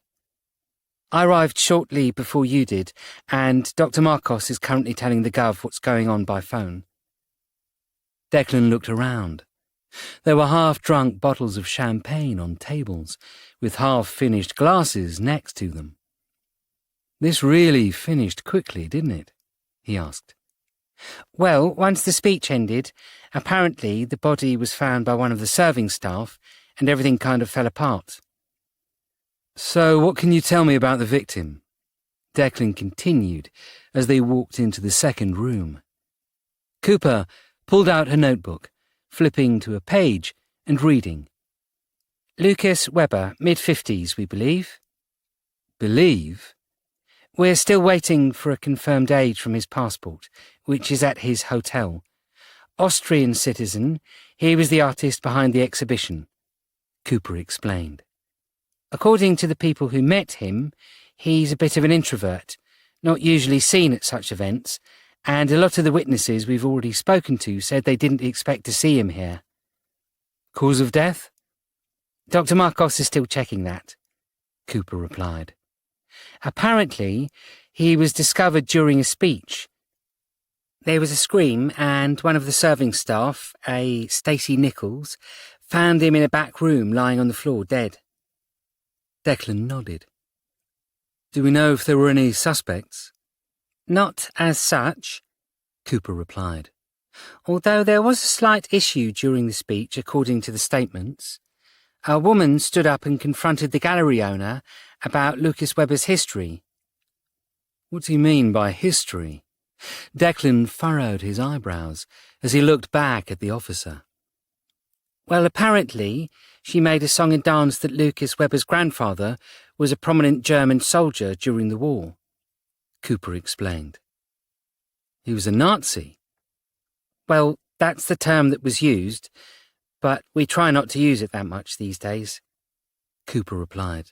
I arrived shortly before you did, and Dr. Marcos is currently telling the Gov what's going on by phone. Declan looked around. There were half-drunk bottles of champagne on tables, with half-finished glasses next to them. This really finished quickly, didn't it? He asked. Well, once the speech ended, apparently the body was found by one of the serving staff and everything kind of fell apart. So what can you tell me about the victim? Declan continued as they walked into the second room. Cooper pulled out her notebook, flipping to a page and reading. Lucas Webber, mid-50s, we believe. Believe? We're still waiting for a confirmed age from his passport, which is at his hotel. Austrian citizen, he was the artist behind the exhibition, Cooper explained. According to the people who met him, he's a bit of an introvert, not usually seen at such events, and a lot of the witnesses we've already spoken to said they didn't expect to see him here. Cause of death? Dr. Marcos is still checking that, Cooper replied. Apparently, he was discovered during a speech. There was a scream, and one of the serving staff, a Stacey Nichols, found him in a back room lying on the floor dead. Declan nodded. Do we know if there were any suspects? Not as such, Cooper replied. Although there was a slight issue during the speech, according to the statements. A woman stood up and confronted the gallery owner about Lucas Webber's history. What do you mean by history? Declan furrowed his eyebrows as he looked back at the officer. Well, apparently, she made a song and dance that Lucas Webber's grandfather was a prominent German soldier during the war, Cooper explained. He was a Nazi? Well, that's the term that was used, but we try not to use it that much these days, Cooper replied.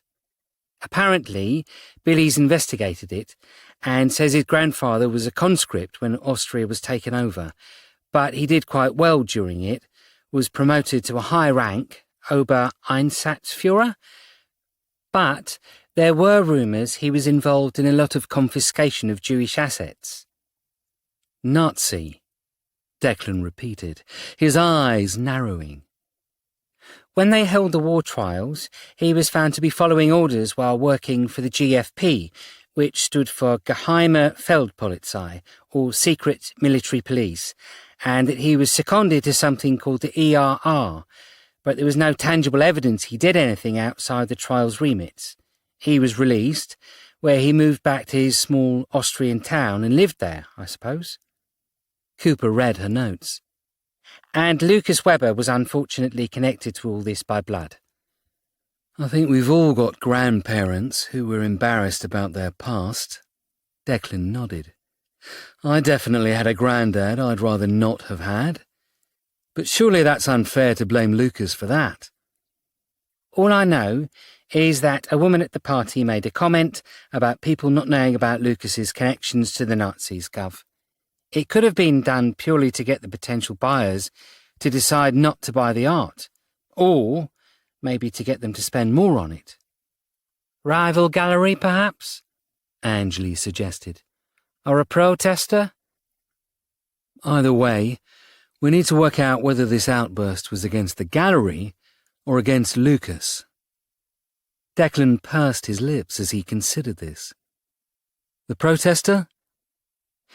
Apparently, Billy's investigated it and says his grandfather was a conscript when Austria was taken over, but he did quite well during it, was promoted to a high rank, Ober-Einsatzführer, but there were rumours he was involved in a lot of confiscation of Jewish assets. Nazi, Declan repeated, his eyes narrowing. When they held the war trials, he was found to be following orders while working for the GFP, which stood for Geheime Feldpolizei, or Secret Military Police, and that he was seconded to something called the ERR, but there was no tangible evidence he did anything outside the trial's remits. He was released, where he moved back to his small Austrian town and lived there, I suppose. Cooper read her notes. And Lucas Webber was unfortunately connected to all this by blood. I think we've all got grandparents who were embarrassed about their past. Declan nodded. I definitely had a granddad I'd rather not have had. But surely that's unfair to blame Lucas for that. All I know is that a woman at the party made a comment about people not knowing about Lucas's connections to the Nazis, Gov. It could have been done purely to get the potential buyers to decide not to buy the art, or maybe to get them to spend more on it. Rival gallery, perhaps? Angeli suggested. Or a protester? Either way, we need to work out whether this outburst was against the gallery or against Lucas. Declan pursed his lips as he considered this. The protester?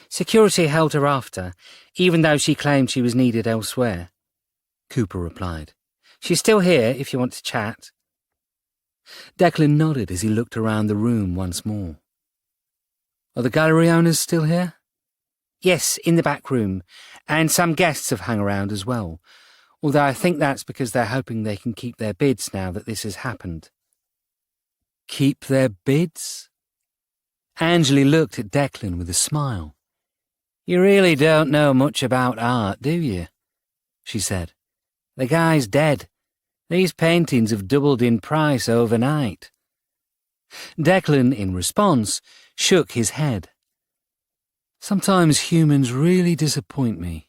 Security held her after, even though she claimed she was needed elsewhere, Cooper replied. She's still here if you want to chat. Declan nodded as he looked around the room once more. Are the gallery owners still here? Yes, in the back room, and some guests have hung around as well, although I think that's because they're hoping they can keep their bids now that this has happened. Keep their bids? Angeli looked at Declan with a smile. You really don't know much about art, do you? She said. The guy's dead. These paintings have doubled in price overnight. Declan, in response, shook his head. Sometimes humans really disappoint me,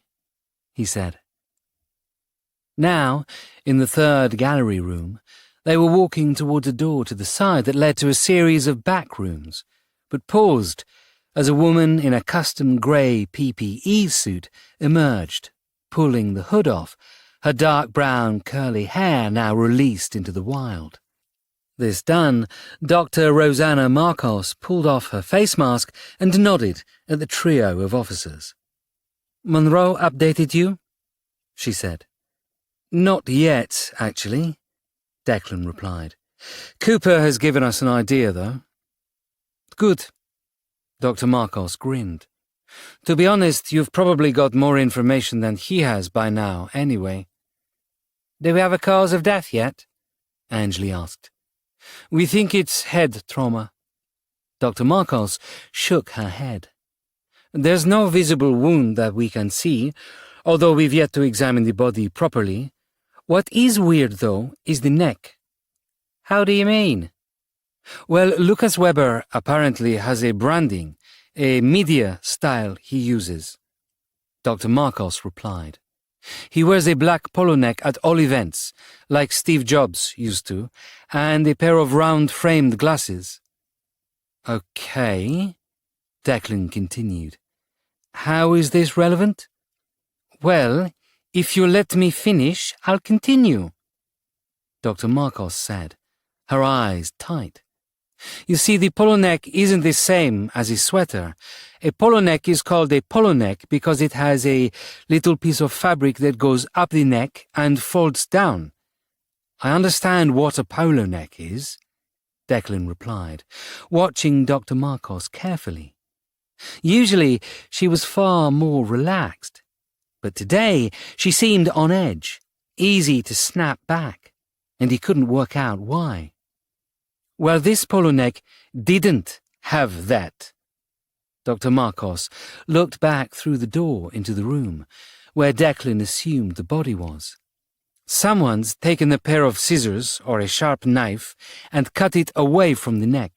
he said. Now, in the third gallery room, they were walking towards a door to the side that led to a series of back rooms, but paused as a woman in a custom grey PPE suit emerged, pulling the hood off, her dark brown curly hair now released into the wild. This done, Dr. Rosanna Marcos pulled off her face mask and nodded at the trio of officers. Monroe updated you? She said. Not yet, actually, Declan replied. Cooper has given us an idea, though. Good. Dr. Marcos grinned. To be honest, you've probably got more information than he has by now, anyway. Do we have a cause of death yet? Angley asked. We think it's head trauma. Dr. Marcos shook her head. There's no visible wound that we can see, although we've yet to examine the body properly. What is weird, though, is the neck. How do you mean? Well, Lucas Weber apparently has a branding, a media style he uses. Dr. Marcos replied. He wears a black polo neck at all events, like Steve Jobs used to, and a pair of round-framed glasses. Okay, Declan continued. How is this relevant? Well, if you let me finish, I'll continue, Dr. Marcos said, her eyes tight. You see, the polo neck isn't the same as a sweater. A polo neck is called a polo neck because it has a little piece of fabric that goes up the neck and folds down. I understand what a polo neck is, Declan replied, watching Dr. Marcos carefully. Usually she was far more relaxed, but today she seemed on edge, easy to snap back, and he couldn't work out why. Well, this polo neck didn't have that. Dr. Marcos looked back through the door into the room, where Declan assumed the body was. Someone's taken a pair of scissors or a sharp knife and cut it away from the neck.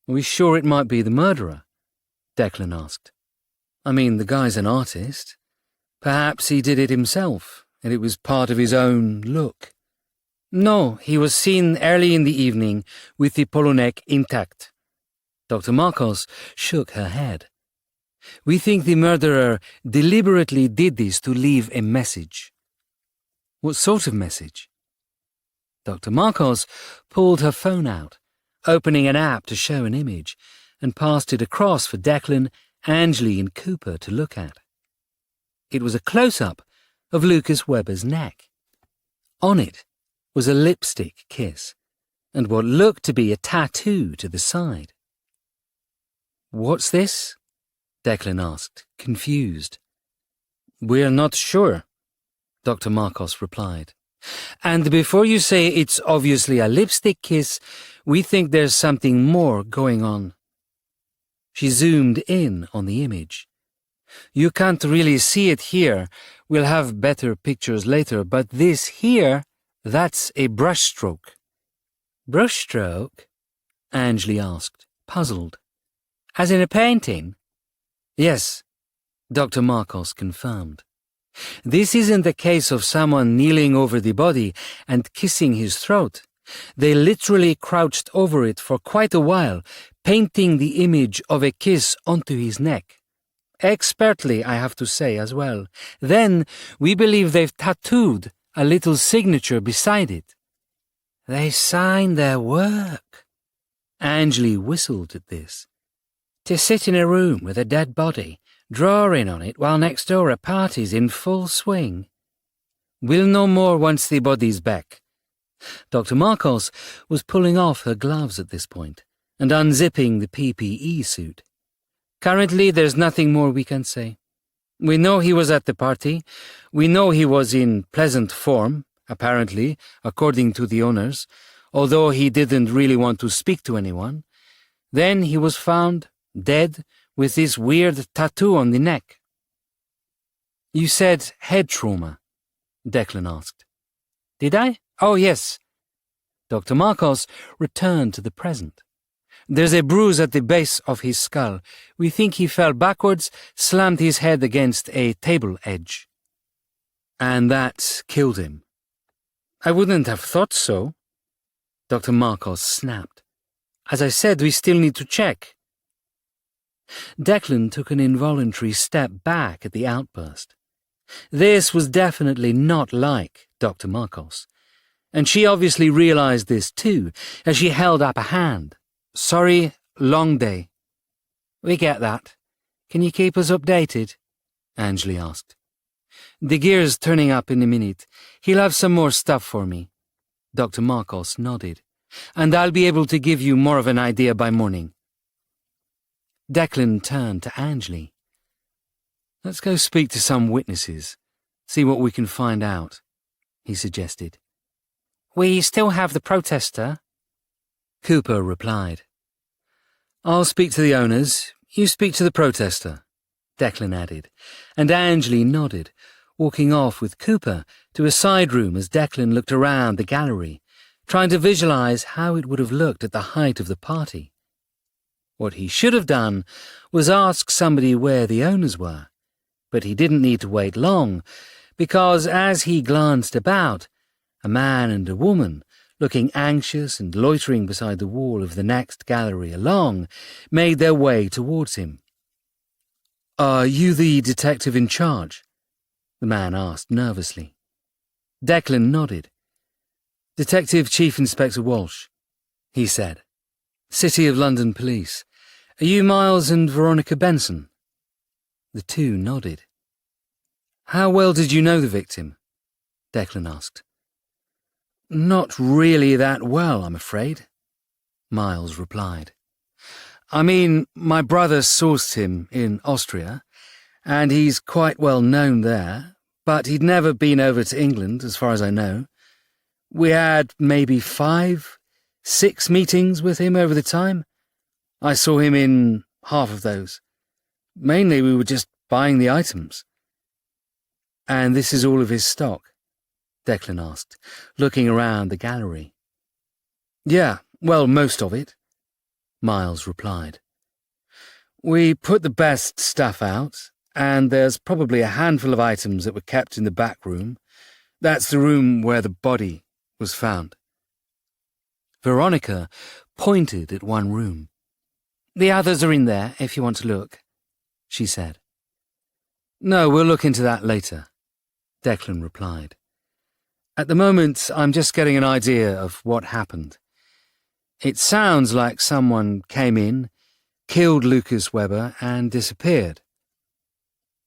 Are we sure it might be the murderer? Declan asked. I mean, the guy's an artist. Perhaps he did it himself, and it was part of his own look. No, he was seen early in the evening with the polo neck intact. Dr. Marcos shook her head. We think the murderer deliberately did this to leave a message. What sort of message? Dr. Marcos pulled her phone out, opening an app to show an image, and passed it across for Declan, Angley, and Cooper to look at. It was a close-up of Lucas Weber's neck. On it was a lipstick kiss, and what looked to be a tattoo to the side. What's this? Declan asked, confused. We're not sure, Dr. Marcos replied. And before you say it's obviously a lipstick kiss, we think there's something more going on. She zoomed in on the image. You can't really see it here. We'll have better pictures later, but this here, that's a brushstroke. Brushstroke? Angley asked, puzzled. As in a painting? Yes, Dr. Marcos confirmed. This isn't the case of someone kneeling over the body and kissing his throat. They literally crouched over it for quite a while, painting the image of a kiss onto his neck. Expertly, I have to say, as well. Then, we believe they've tattooed a little signature beside it. They signed their work. Angley whistled at this. To sit in a room with a dead body, drawing on it while next door a party's in full swing. We'll know more once the body's back. Dr. Marcos was pulling off her gloves at this point and unzipping the PPE suit. Currently, there's nothing more we can say. We know he was at the party. We know he was in pleasant form, apparently, according to the owners, although he didn't really want to speak to anyone. Then he was found, dead, with this weird tattoo on the neck. You said head trauma, Declan asked. Did I? Oh, yes. Dr. Marcos returned to the present. There's a bruise at the base of his skull. We think he fell backwards, slammed his head against a table edge. And that killed him. I wouldn't have thought so. Dr. Marcos snapped. As I said, we still need to check. Declan took an involuntary step back at the outburst. This was definitely not like Dr. Marcos, and she obviously realized this too as she held up a hand. Sorry, long day. We get that. Can you keep us updated? Anjali asked. The gear's turning up in a minute. He'll have some more stuff for me. Dr. Marcos nodded. And I'll be able to give you more of an idea by morning. Declan turned to Anjali. Let's go speak to some witnesses, see what we can find out, he suggested. We still have the protester, Cooper replied. I'll speak to the owners, you speak to the protester, Declan added, and Anjali nodded, walking off with Cooper to a side room as Declan looked around the gallery, trying to visualize how it would have looked at the height of the party. What he should have done was ask somebody where the owners were, but he didn't need to wait long, because as he glanced about, a man and a woman, looking anxious and loitering beside the wall of the next gallery along, made their way towards him. Are you the detective in charge? The man asked nervously. Declan nodded. Detective Chief Inspector Walsh, he said. City of London Police. Are you Miles and Veronica Benson? The two nodded. How well did you know the victim? Declan asked. Not really that well, I'm afraid, Miles replied. I mean, my brother sourced him in Austria, and he's quite well known there, but he'd never been over to England, as far as I know. We had maybe 5, 6 meetings with him over the time. I saw him in half of those. Mainly we were just buying the items. And this is all of his stock? Declan asked, looking around the gallery. Yeah, well, most of it, Miles replied. We put the best stuff out, and there's probably a handful of items that were kept in the back room. That's the room where the body was found. Veronica pointed at one room. The others are in there, if you want to look, she said. No, we'll look into that later, Declan replied. At the moment, I'm just getting an idea of what happened. It sounds like someone came in, killed Lucas Weber, and disappeared.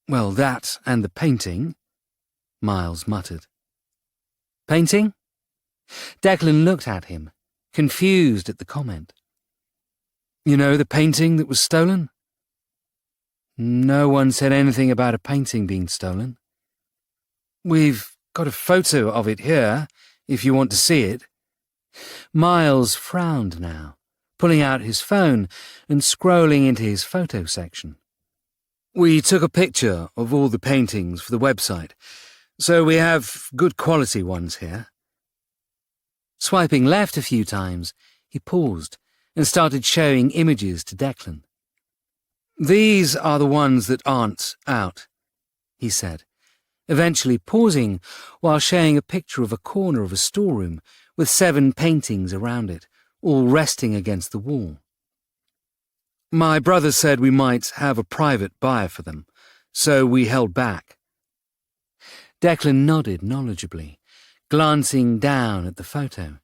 Well, that and the painting, Miles muttered. Painting? Declan looked at him, confused at the comment. You know the painting that was stolen? No one said anything about a painting being stolen. We've got a photo of it here, if you want to see it. Miles frowned now, pulling out his phone and scrolling into his photo section. We took a picture of all the paintings for the website, so we have good quality ones here. Swiping left a few times, he paused and started showing images to Declan. These are the ones that aren't out, he said, eventually pausing while showing a picture of a corner of a storeroom with 7 paintings around it, all resting against the wall. My brother said we might have a private buyer for them, so we held back. Declan nodded knowledgeably, glancing down at the photo.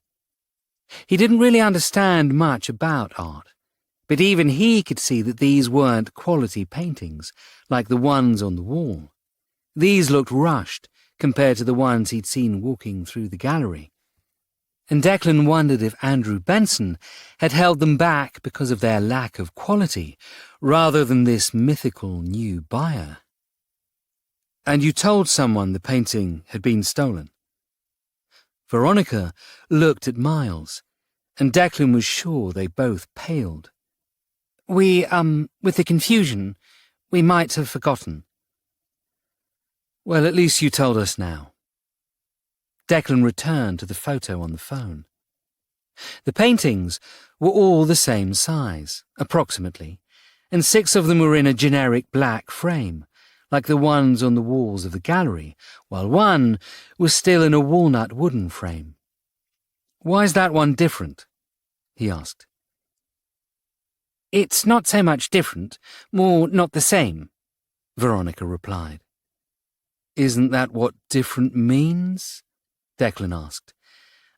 He didn't really understand much about art, but even he could see that these weren't quality paintings, like the ones on the wall. These looked rushed compared to the ones he'd seen walking through the gallery. And Declan wondered if Andrew Benson had held them back because of their lack of quality, rather than this mythical new buyer. And you told someone the painting had been stolen? Veronica looked at Miles, and Declan was sure they both paled. With the confusion, we might have forgotten. Well, at least you told us now. Declan returned to the photo on the phone. The paintings were all the same size, approximately, and 6 of them were in a generic black frame, like the ones on the walls of the gallery, while one was still in a walnut wooden frame. Why is that one different? He asked. It's not so much different, more not the same, Veronica replied. Isn't that what different means? Declan asked,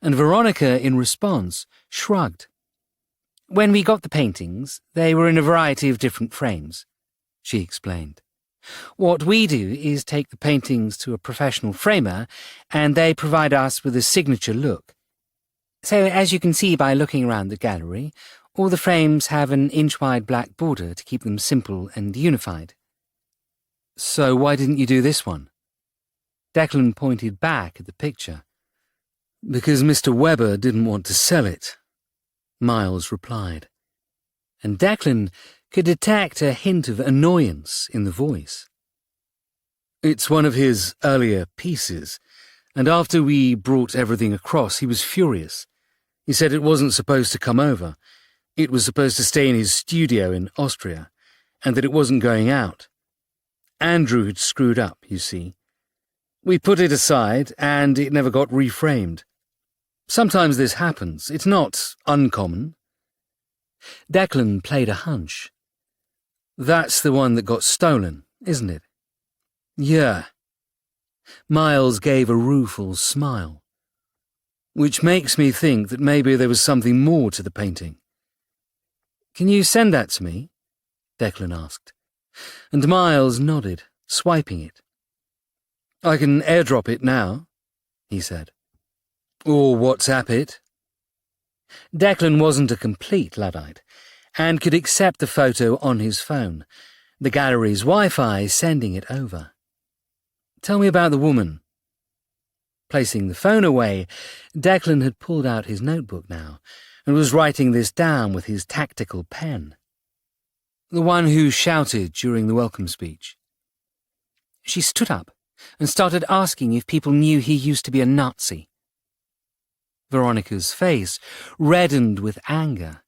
and Veronica, in response, shrugged. When we got the paintings, they were in a variety of different frames, she explained. What we do is take the paintings to a professional framer, and they provide us with a signature look. So, as you can see by looking around the gallery, all the frames have an inch-wide black border to keep them simple and unified. So why didn't you do this one? Declan pointed back at the picture. Because Mr. Webber didn't want to sell it, Miles replied. And Declan could detect a hint of annoyance in the voice. It's one of his earlier pieces, and after we brought everything across, he was furious. He said it wasn't supposed to come over. It was supposed to stay in his studio in Austria, and that it wasn't going out. Andrew had screwed up, you see. We put it aside, and it never got reframed. Sometimes this happens. It's not uncommon. Declan played a hunch. That's the one that got stolen, isn't it? Yeah. Miles gave a rueful smile. Which makes me think that maybe there was something more to the painting. Can you send that to me? Declan asked. And Miles nodded, swiping it. I can airdrop it now, he said. Or WhatsApp it. Declan wasn't a complete Luddite, and could accept the photo on his phone, the gallery's Wi-Fi sending it over. Tell me about the woman. Placing the phone away, Declan had pulled out his notebook now, and was writing this down with his tactical pen. The one who shouted during the welcome speech. She stood up and started asking if people knew he used to be a Nazi. Veronica's face reddened with anger.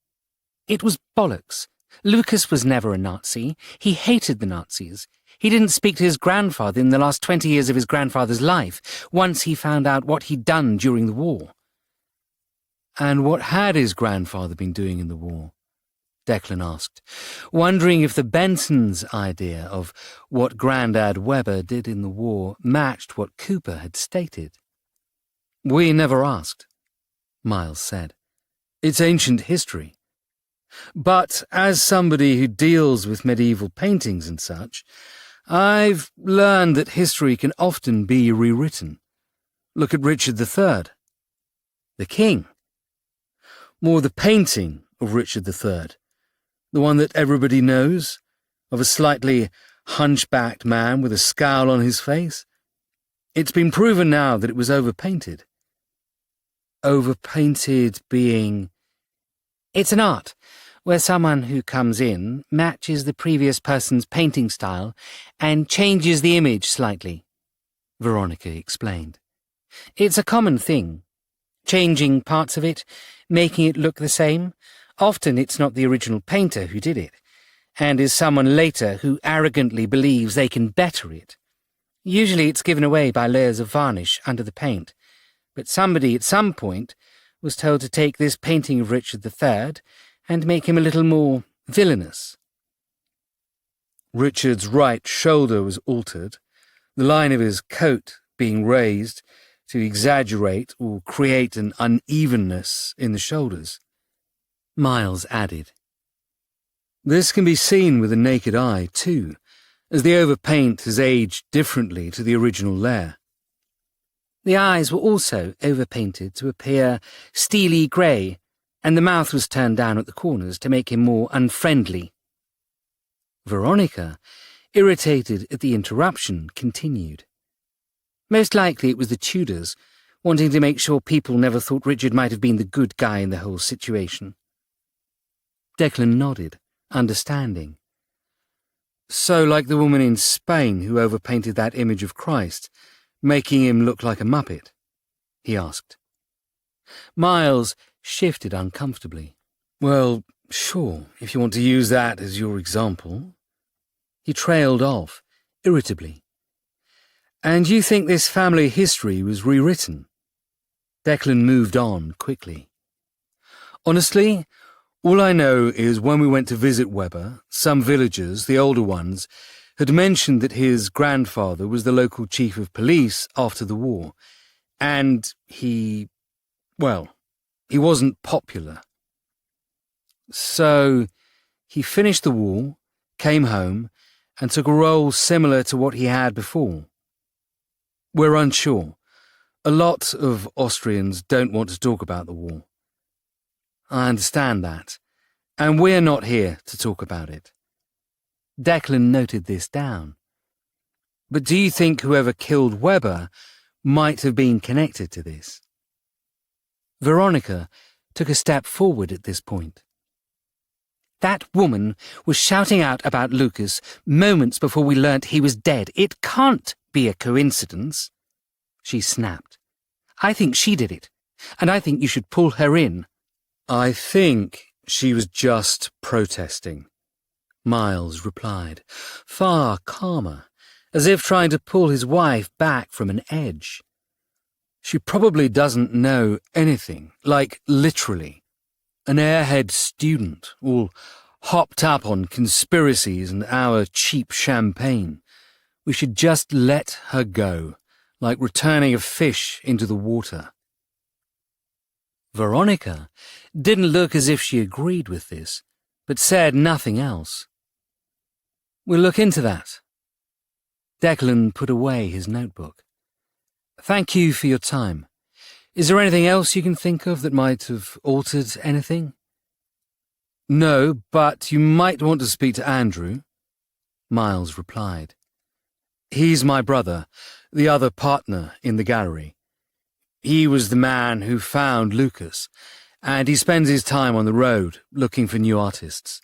It was bollocks. Lucas was never a Nazi. He hated the Nazis. He didn't speak to his grandfather in the last 20 years of his grandfather's life, once he found out what he'd done during the war. And what had his grandfather been doing in the war? Declan asked, wondering if the Bensons' idea of what Grandad Webber did in the war matched what Cooper had stated. We never asked, Miles said. It's ancient history. But as somebody who deals with medieval paintings and such, I've learned that history can often be rewritten. Look at Richard III. The king. More the painting of Richard III. The one that everybody knows, of a slightly hunchbacked man with a scowl on his face. It's been proven now that it was overpainted. Overpainted being... It's an art, where someone who comes in matches the previous person's painting style and changes the image slightly, Veronica explained. It's a common thing, changing parts of it, making it look the same. Often it's not the original painter who did it, and is someone later who arrogantly believes they can better it. Usually it's given away by layers of varnish under the paint, but somebody at some point was told to take this painting of Richard III and make him a little more villainous. Richard's right shoulder was altered, the line of his coat being raised to exaggerate or create an unevenness in the shoulders. Miles added. This can be seen with the naked eye, too, as the overpaint has aged differently to the original layer. The eyes were also overpainted to appear steely grey, and the mouth was turned down at the corners to make him more unfriendly. Veronica, irritated at the interruption, continued. Most likely it was the Tudors, wanting to make sure people never thought Richard might have been the good guy in the whole situation. Declan nodded, understanding. So like the woman in Spain who overpainted that image of Christ, making him look like a muppet? He asked. Miles shifted uncomfortably. Well, sure, if you want to use that as your example. He trailed off, irritably. And you think this family history was rewritten? Declan moved on quickly. Honestly, all I know is when we went to visit Webber, some villagers, the older ones, had mentioned that his grandfather was the local chief of police after the war, and he wasn't popular. So he finished the war, came home, and took a role similar to what he had before? We're unsure. A lot of Austrians don't want to talk about the war. I understand that, and we're not here to talk about it. Declan noted this down. But do you think whoever killed Weber might have been connected to this? Veronica took a step forward at this point. That woman was shouting out about Lucas moments before we learnt he was dead. It can't be a coincidence, she snapped. I think she did it, and I think you should pull her in. I think she was just protesting, Miles replied, far calmer, as if trying to pull his wife back from an edge. She probably doesn't know anything, like literally. An airhead student, all hopped up on conspiracies and our cheap champagne. We should just let her go, like returning a fish into the water. Veronica didn't look as if she agreed with this, but said nothing else. We'll look into that. Declan put away his notebook. Thank you for your time. Is there anything else you can think of that might have altered anything? No, but you might want to speak to Andrew, Miles replied. He's my brother, the other partner in the gallery. He was the man who found Lucas, and he spends his time on the road looking for new artists.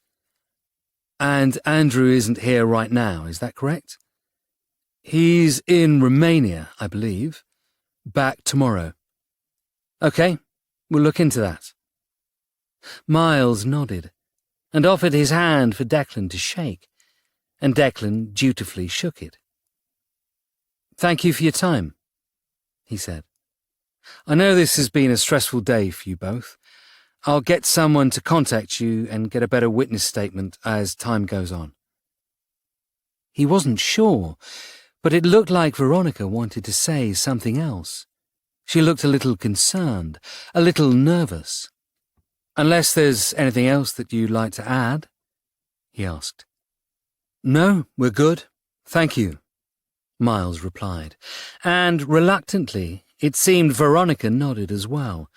And Andrew isn't here right now, is that correct? He's in Romania, I believe. Back tomorrow. Okay, we'll look into that. Miles nodded and offered his hand for Declan to shake, and Declan dutifully shook it. Thank you for your time, he said. I know this has been a stressful day for you both. I'll get someone to contact you and get a better witness statement as time goes on. He wasn't sure, but it looked like Veronica wanted to say something else. She looked a little concerned, a little nervous. Unless there's anything else that you'd like to add? He asked. No, we're good. Thank you, Miles replied, and reluctantly it seemed Veronica nodded as well,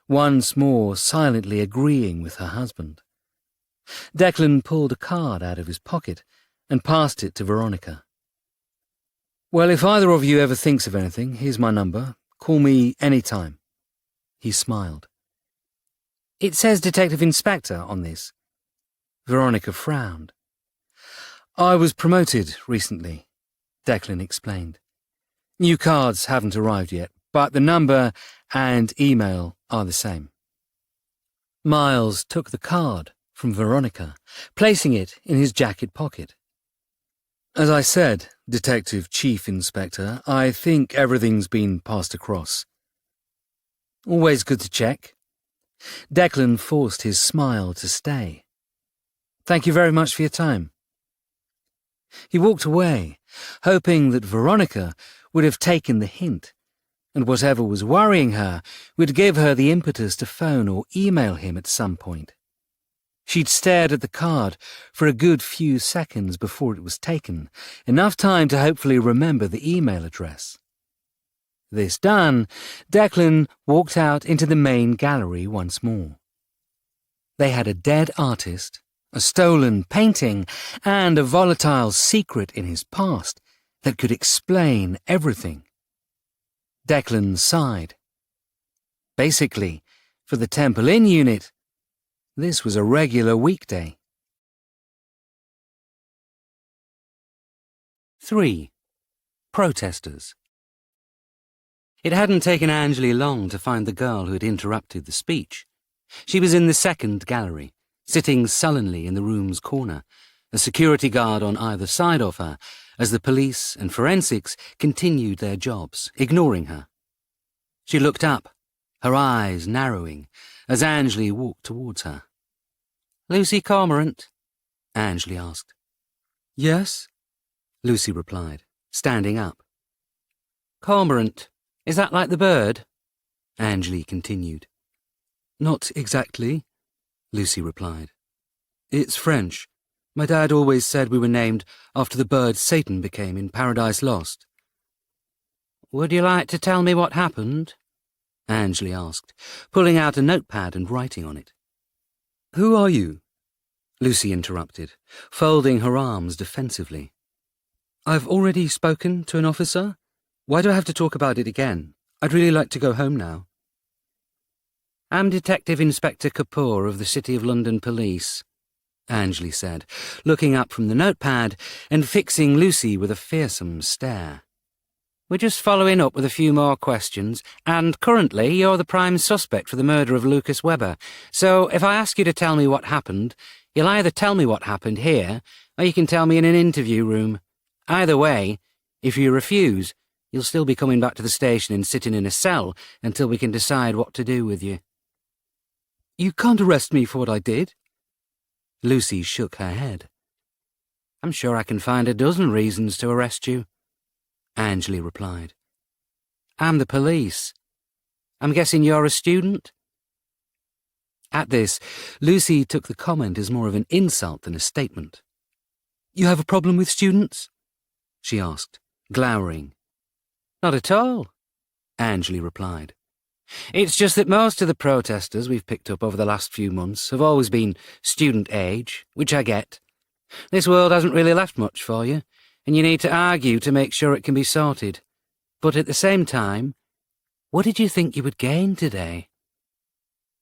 once more silently agreeing with her husband. Declan pulled a card out of his pocket and passed it to Veronica. Well, if either of you ever thinks of anything, here's my number. Call me any time. He smiled. It says Detective Inspector on this. Veronica frowned. I was promoted recently, Declan explained. New cards haven't arrived yet, but the number and email are the same. Miles took the card from Veronica, placing it in his jacket pocket. As I said, Detective Chief Inspector, I think everything's been passed across. Always good to check. Declan forced his smile to stay. Thank you very much for your time. He walked away, hoping that Veronica would have taken the hint, and whatever was worrying her would give her the impetus to phone or email him at some point. She'd stared at the card for a good few seconds before it was taken, enough time to hopefully remember the email address. This done, Declan walked out into the main gallery once more. They had a dead artist, a stolen painting, and a volatile secret in his past that could explain everything. Declan sighed. Basically, for the Temple Inn unit, this was a regular weekday. 3. Protesters. It hadn't taken Angeli long to find the girl who had interrupted the speech. She was in the second gallery, sitting sullenly in the room's corner, a security guard on either side of her, as the police and forensics continued their jobs, ignoring her. She looked up, her eyes narrowing, as Angeli walked towards her. Lucy Cormorant? Angeli asked. Yes, Lucy replied, standing up. Cormorant, is that like the bird? Angeli continued. Not exactly, Lucy replied. It's French, My dad always said we were named after the bird Satan became in Paradise Lost. Would you like to tell me what happened? Angley asked, pulling out a notepad and writing on it. Who are you? Lucy interrupted, folding her arms defensively. I've already spoken to an officer. Why do I have to talk about it again? I'd really like to go home now. I'm Detective Inspector Kapoor of the City of London Police, Angley said, looking up from the notepad and fixing Lucy with a fearsome stare. We're just following up with a few more questions, and currently you're the prime suspect for the murder of Lucas Webber, so if I ask you to tell me what happened, you'll either tell me what happened here, or you can tell me in an interview room. Either way, if you refuse, you'll still be coming back to the station and sitting in a cell until we can decide what to do with you. You can't arrest me for what I did. Lucy shook her head. I'm sure I can find a dozen reasons to arrest you, Angley replied. I'm the police. I'm guessing you're a student? At this, Lucy took the comment as more of an insult than a statement. You have a problem with students? She asked, glowering. Not at all, Angley replied. It's just that most of the protesters we've picked up over the last few months have always been student age, which I get. This world hasn't really left much for you, and you need to argue to make sure it can be sorted. But at the same time, what did you think you would gain today?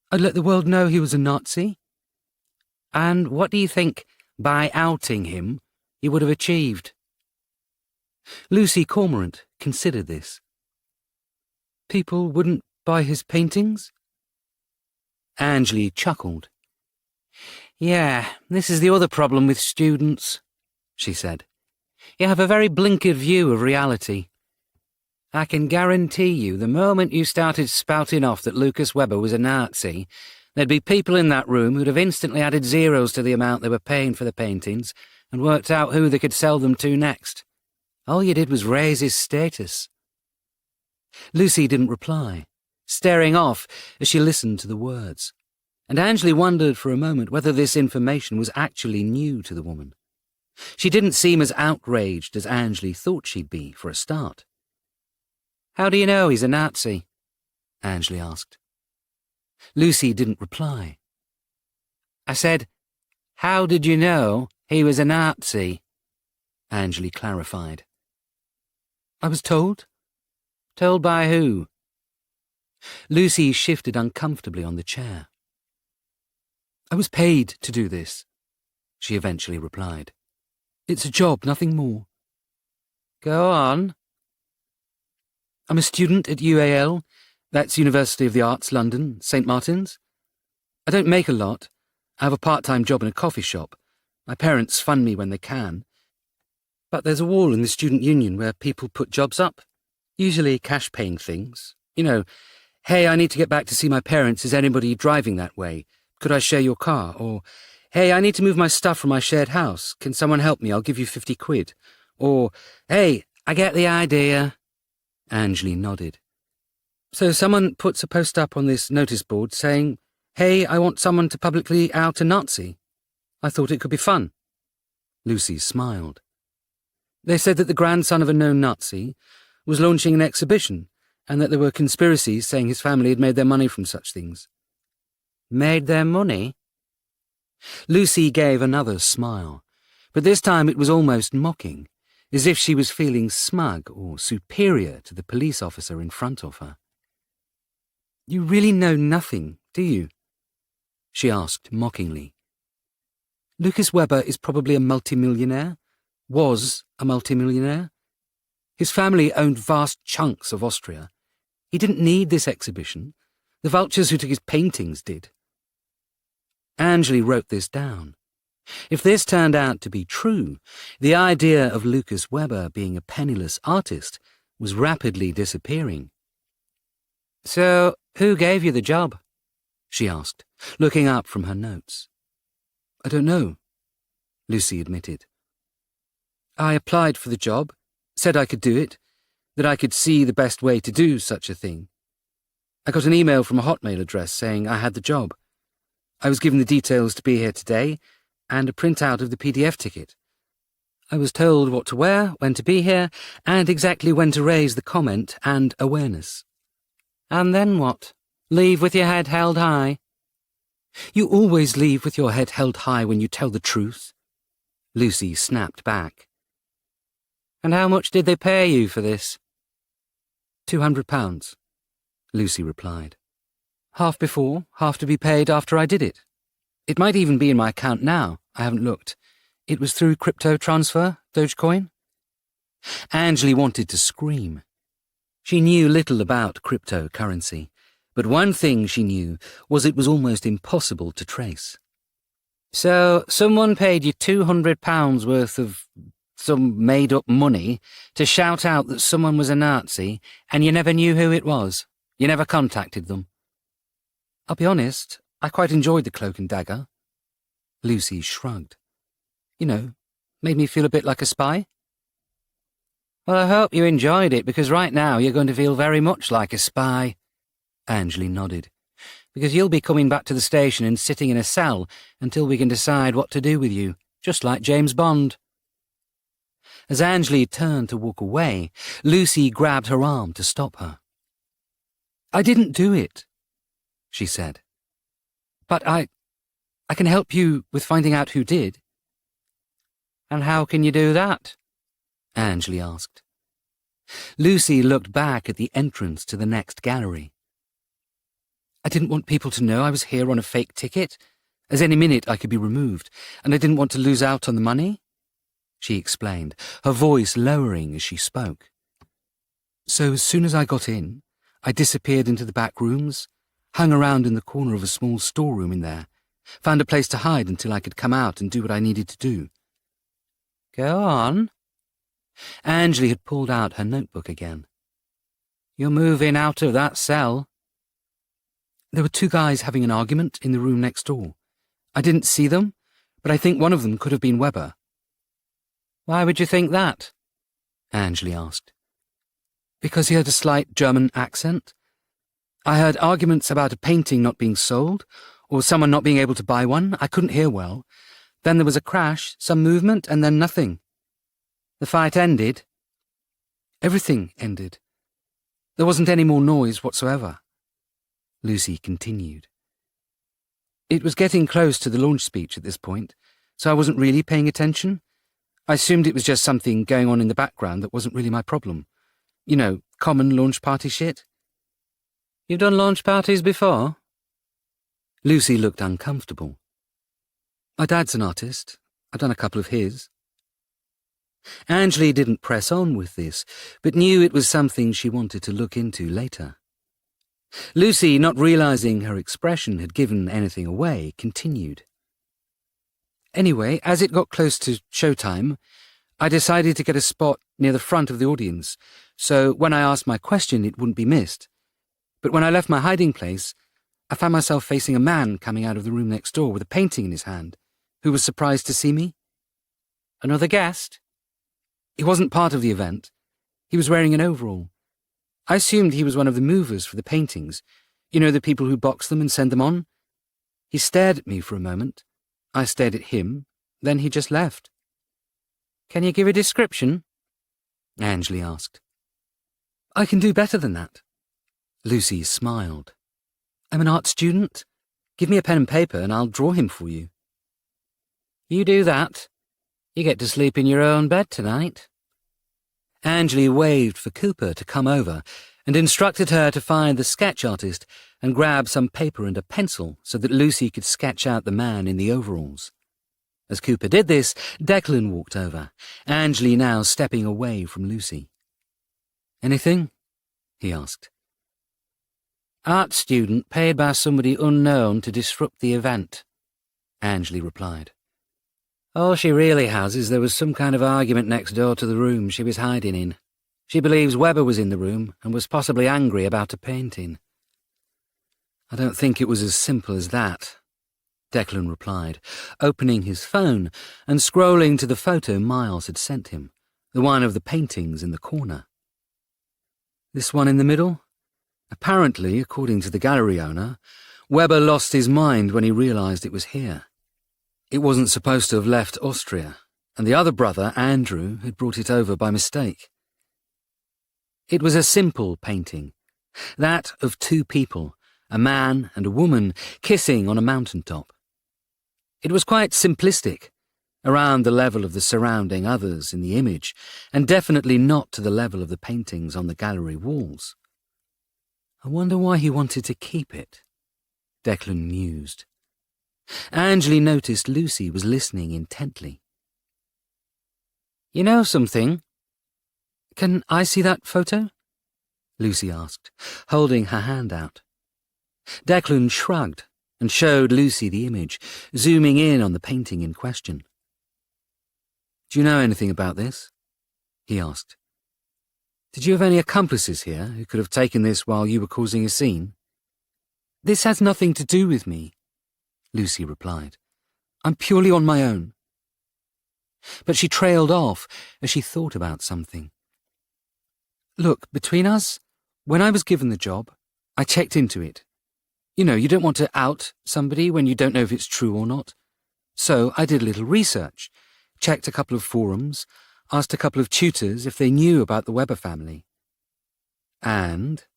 I'd let the world know he was a Nazi. And what do you think, by outing him, you would have achieved? Lucy Cormorant considered this. People wouldn't buy his paintings? Angley chuckled. Yeah, this is the other problem with students, she said. You have a very blinkered view of reality. I can guarantee you the moment you started spouting off that Lucas Webber was a Nazi, there'd be people in that room who'd have instantly added zeros to the amount they were paying for the paintings and worked out who they could sell them to next. All you did was raise his status. Lucy didn't reply, staring off as she listened to the words, and Angley wondered for a moment whether this information was actually new to the woman. She didn't seem as outraged as Angley thought she'd be for a start. How do you know he's a Nazi? Angley asked. Lucy didn't reply. I said, how did you know he was a Nazi? Angley clarified. I was told. Told by who? Lucy shifted uncomfortably on the chair. I was paid to do this, she eventually replied. It's a job, nothing more. Go on. I'm a student at UAL, that's University of the Arts, London, St. Martin's. I don't make a lot. I have a part-time job in a coffee shop. My parents fund me when they can. But there's a wall in the student union where people put jobs up. Usually cash-paying things. You know, hey, I need to get back to see my parents. Is anybody driving that way? Could I share your car? Or, hey, I need to move my stuff from my shared house. Can someone help me? I'll give you 50 quid. Or, hey, I get the idea. Angley nodded. So someone puts a post up on this notice board saying, hey, I want someone to publicly out a Nazi. I thought it could be fun. Lucy smiled. They said that the grandson of a known Nazi was launching an exhibition and that there were conspiracies saying his family had made their money from such things. Made their money? Lucy gave another smile, but this time it was almost mocking, as if she was feeling smug or superior to the police officer in front of her. You really know nothing, do you? She asked mockingly. Lucas Webber is probably a multimillionaire, was a multimillionaire. His family owned vast chunks of Austria. He didn't need this exhibition. The vultures who took his paintings did. Angley wrote this down. If this turned out to be true, the idea of Lucas Webber being a penniless artist was rapidly disappearing. So, who gave you the job? She asked, looking up from her notes. I don't know, Lucy admitted. I applied for the job, said I could do it, that I could see the best way to do such a thing. I got an email from a Hotmail address saying I had the job. I was given the details to be here today, and a printout of the PDF ticket. I was told what to wear, when to be here, and exactly when to raise the comment and awareness. And then what? Leave with your head held high? You always leave with your head held high when you tell the truth, Lucy snapped back. And how much did they pay you for this? £200, Lucy replied. Half before, half to be paid after I did it. It might even be in my account now. I haven't looked. It was through crypto transfer, Dogecoin. Angeli wanted to scream. She knew little about cryptocurrency, but one thing she knew was it was almost impossible to trace. So someone paid you £200 worth of some made-up money to shout out that someone was a Nazi, and you never knew who it was? You never contacted them? I'll be honest, I quite enjoyed the cloak and dagger. Lucy shrugged. You know, made me feel a bit like a spy. Well, I hope you enjoyed it, because right now you're going to feel very much like a spy. Angeli nodded. Because you'll be coming back to the station and sitting in a cell until we can decide what to do with you, just like James Bond. As Angeli turned to walk away, Lucy grabbed her arm to stop her. I didn't do it, she said. But I can help you with finding out who did. And how can you do that? Angeli asked. Lucy looked back at the entrance to the next gallery. I didn't want people to know I was here on a fake ticket, as any minute I could be removed, and I didn't want to lose out on the money, she explained, her voice lowering as she spoke. So as soon as I got in, I disappeared into the back rooms, hung around in the corner of a small storeroom in there, found a place to hide until I could come out and do what I needed to do. Go on. Angeli had pulled out her notebook again. You're moving out of that cell. There were two guys having an argument in the room next door. I didn't see them, but I think one of them could have been Weber. Why would you think that? Angeli asked. Because he had a slight German accent. I heard arguments about a painting not being sold, or someone not being able to buy one. I couldn't hear well. Then there was a crash, some movement, and then nothing. The fight ended. Everything ended. There wasn't any more noise whatsoever. Lucy continued. It was getting close to the launch speech at this point, so I wasn't really paying attention. I assumed it was just something going on in the background that wasn't really my problem. You know, common launch party shit. You've done launch parties before? Lucy looked uncomfortable. My dad's an artist. I've done a couple of his. Angeli didn't press on with this, but knew it was something she wanted to look into later. Lucy, not realizing her expression had given anything away, continued. Anyway, as it got close to showtime, I decided to get a spot near the front of the audience, so when I asked my question it wouldn't be missed. But when I left my hiding place, I found myself facing a man coming out of the room next door with a painting in his hand, who was surprised to see me. Another guest? He wasn't part of the event. He was wearing an overall. I assumed he was one of the movers for the paintings, you know, the people who box them and send them on. He stared at me for a moment. I stared at him, then he just left. Can you give a description? Angeli asked. I can do better than that. Lucy smiled. I'm an art student. Give me a pen and paper and I'll draw him for you. You do that? You get to sleep in your own bed tonight. Angeli waved for Cooper to come over and instructed her to find the sketch artist and grab some paper and a pencil so that Lucy could sketch out the man in the overalls. As Cooper did this, Declan walked over, Angeli now stepping away from Lucy. Anything? He asked. Art student paid by somebody unknown to disrupt the event, Angeli replied. All she really has is there was some kind of argument next door to the room she was hiding in. She believes Weber was in the room and was possibly angry about a painting. I don't think it was as simple as that, Declan replied, opening his phone and scrolling to the photo Miles had sent him, the one of the paintings in the corner. This one in the middle? Apparently, according to the gallery owner, Weber lost his mind when he realized it was here. It wasn't supposed to have left Austria, and the other brother, Andrew, had brought it over by mistake. It was a simple painting, that of two people, a man and a woman, kissing on a mountaintop. It was quite simplistic, around the level of the surrounding others in the image, and definitely not to the level of the paintings on the gallery walls. I wonder why he wanted to keep it, Declan mused. Angley noticed Lucy was listening intently. "You know something? Can I see that photo?" Lucy asked, holding her hand out. Declan shrugged and showed Lucy the image, zooming in on the painting in question. "Do you know anything about this?" he asked. "Did you have any accomplices here who could have taken this while you were causing a scene?" "This has nothing to do with me," Lucy replied. "I'm purely on my own." But she trailed off as she thought about something. "Look, between us, when I was given the job, I checked into it. You know, you don't want to out somebody when you don't know if it's true or not. So I did a little research, checked a couple of forums, asked a couple of tutors if they knew about the Weber family." "And?"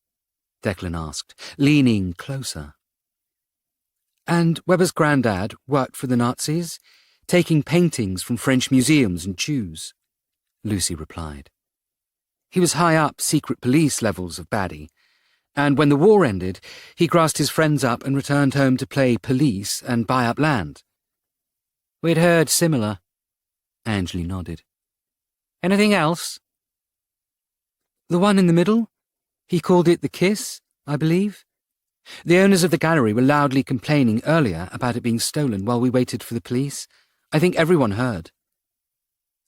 Declan asked, leaning closer. "And Weber's granddad worked for the Nazis, taking paintings from French museums and Jews," Lucy replied. "He was high up secret police levels of baddie, and when the war ended, he grassed his friends up and returned home to play police and buy up land." "We'd heard similar," Angley nodded. "Anything else?" "The one in the middle? He called it the Kiss, I believe. The owners of the gallery were loudly complaining earlier about it being stolen while we waited for the police. I think everyone heard."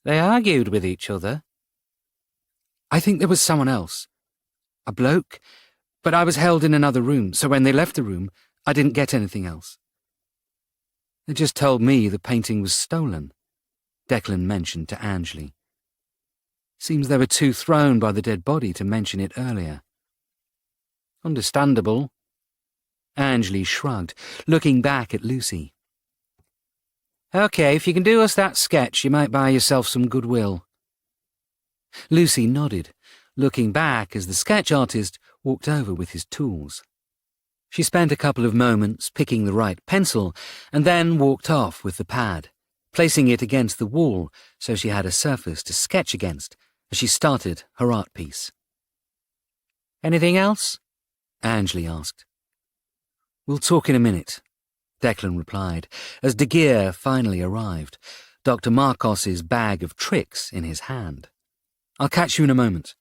"They argued with each other?" "I think there was someone else. A bloke, but I was held in another room, so when they left the room, I didn't get anything else." "They just told me the painting was stolen," Declan mentioned to Angley. "Seems they were too thrown by the dead body to mention it earlier." "Understandable." Angley shrugged, looking back at Lucy. "OK, if you can do us that sketch, you might buy yourself some goodwill." Lucy nodded, looking back as the sketch artist walked over with his tools. She spent a couple of moments picking the right pencil and then walked off with the pad, placing it against the wall so she had a surface to sketch against as she started her art piece. "Anything else?" Angley asked. "We'll talk in a minute," Declan replied, as De Geer finally arrived, Dr. Marcos's bag of tricks in his hand. "I'll catch you in a moment."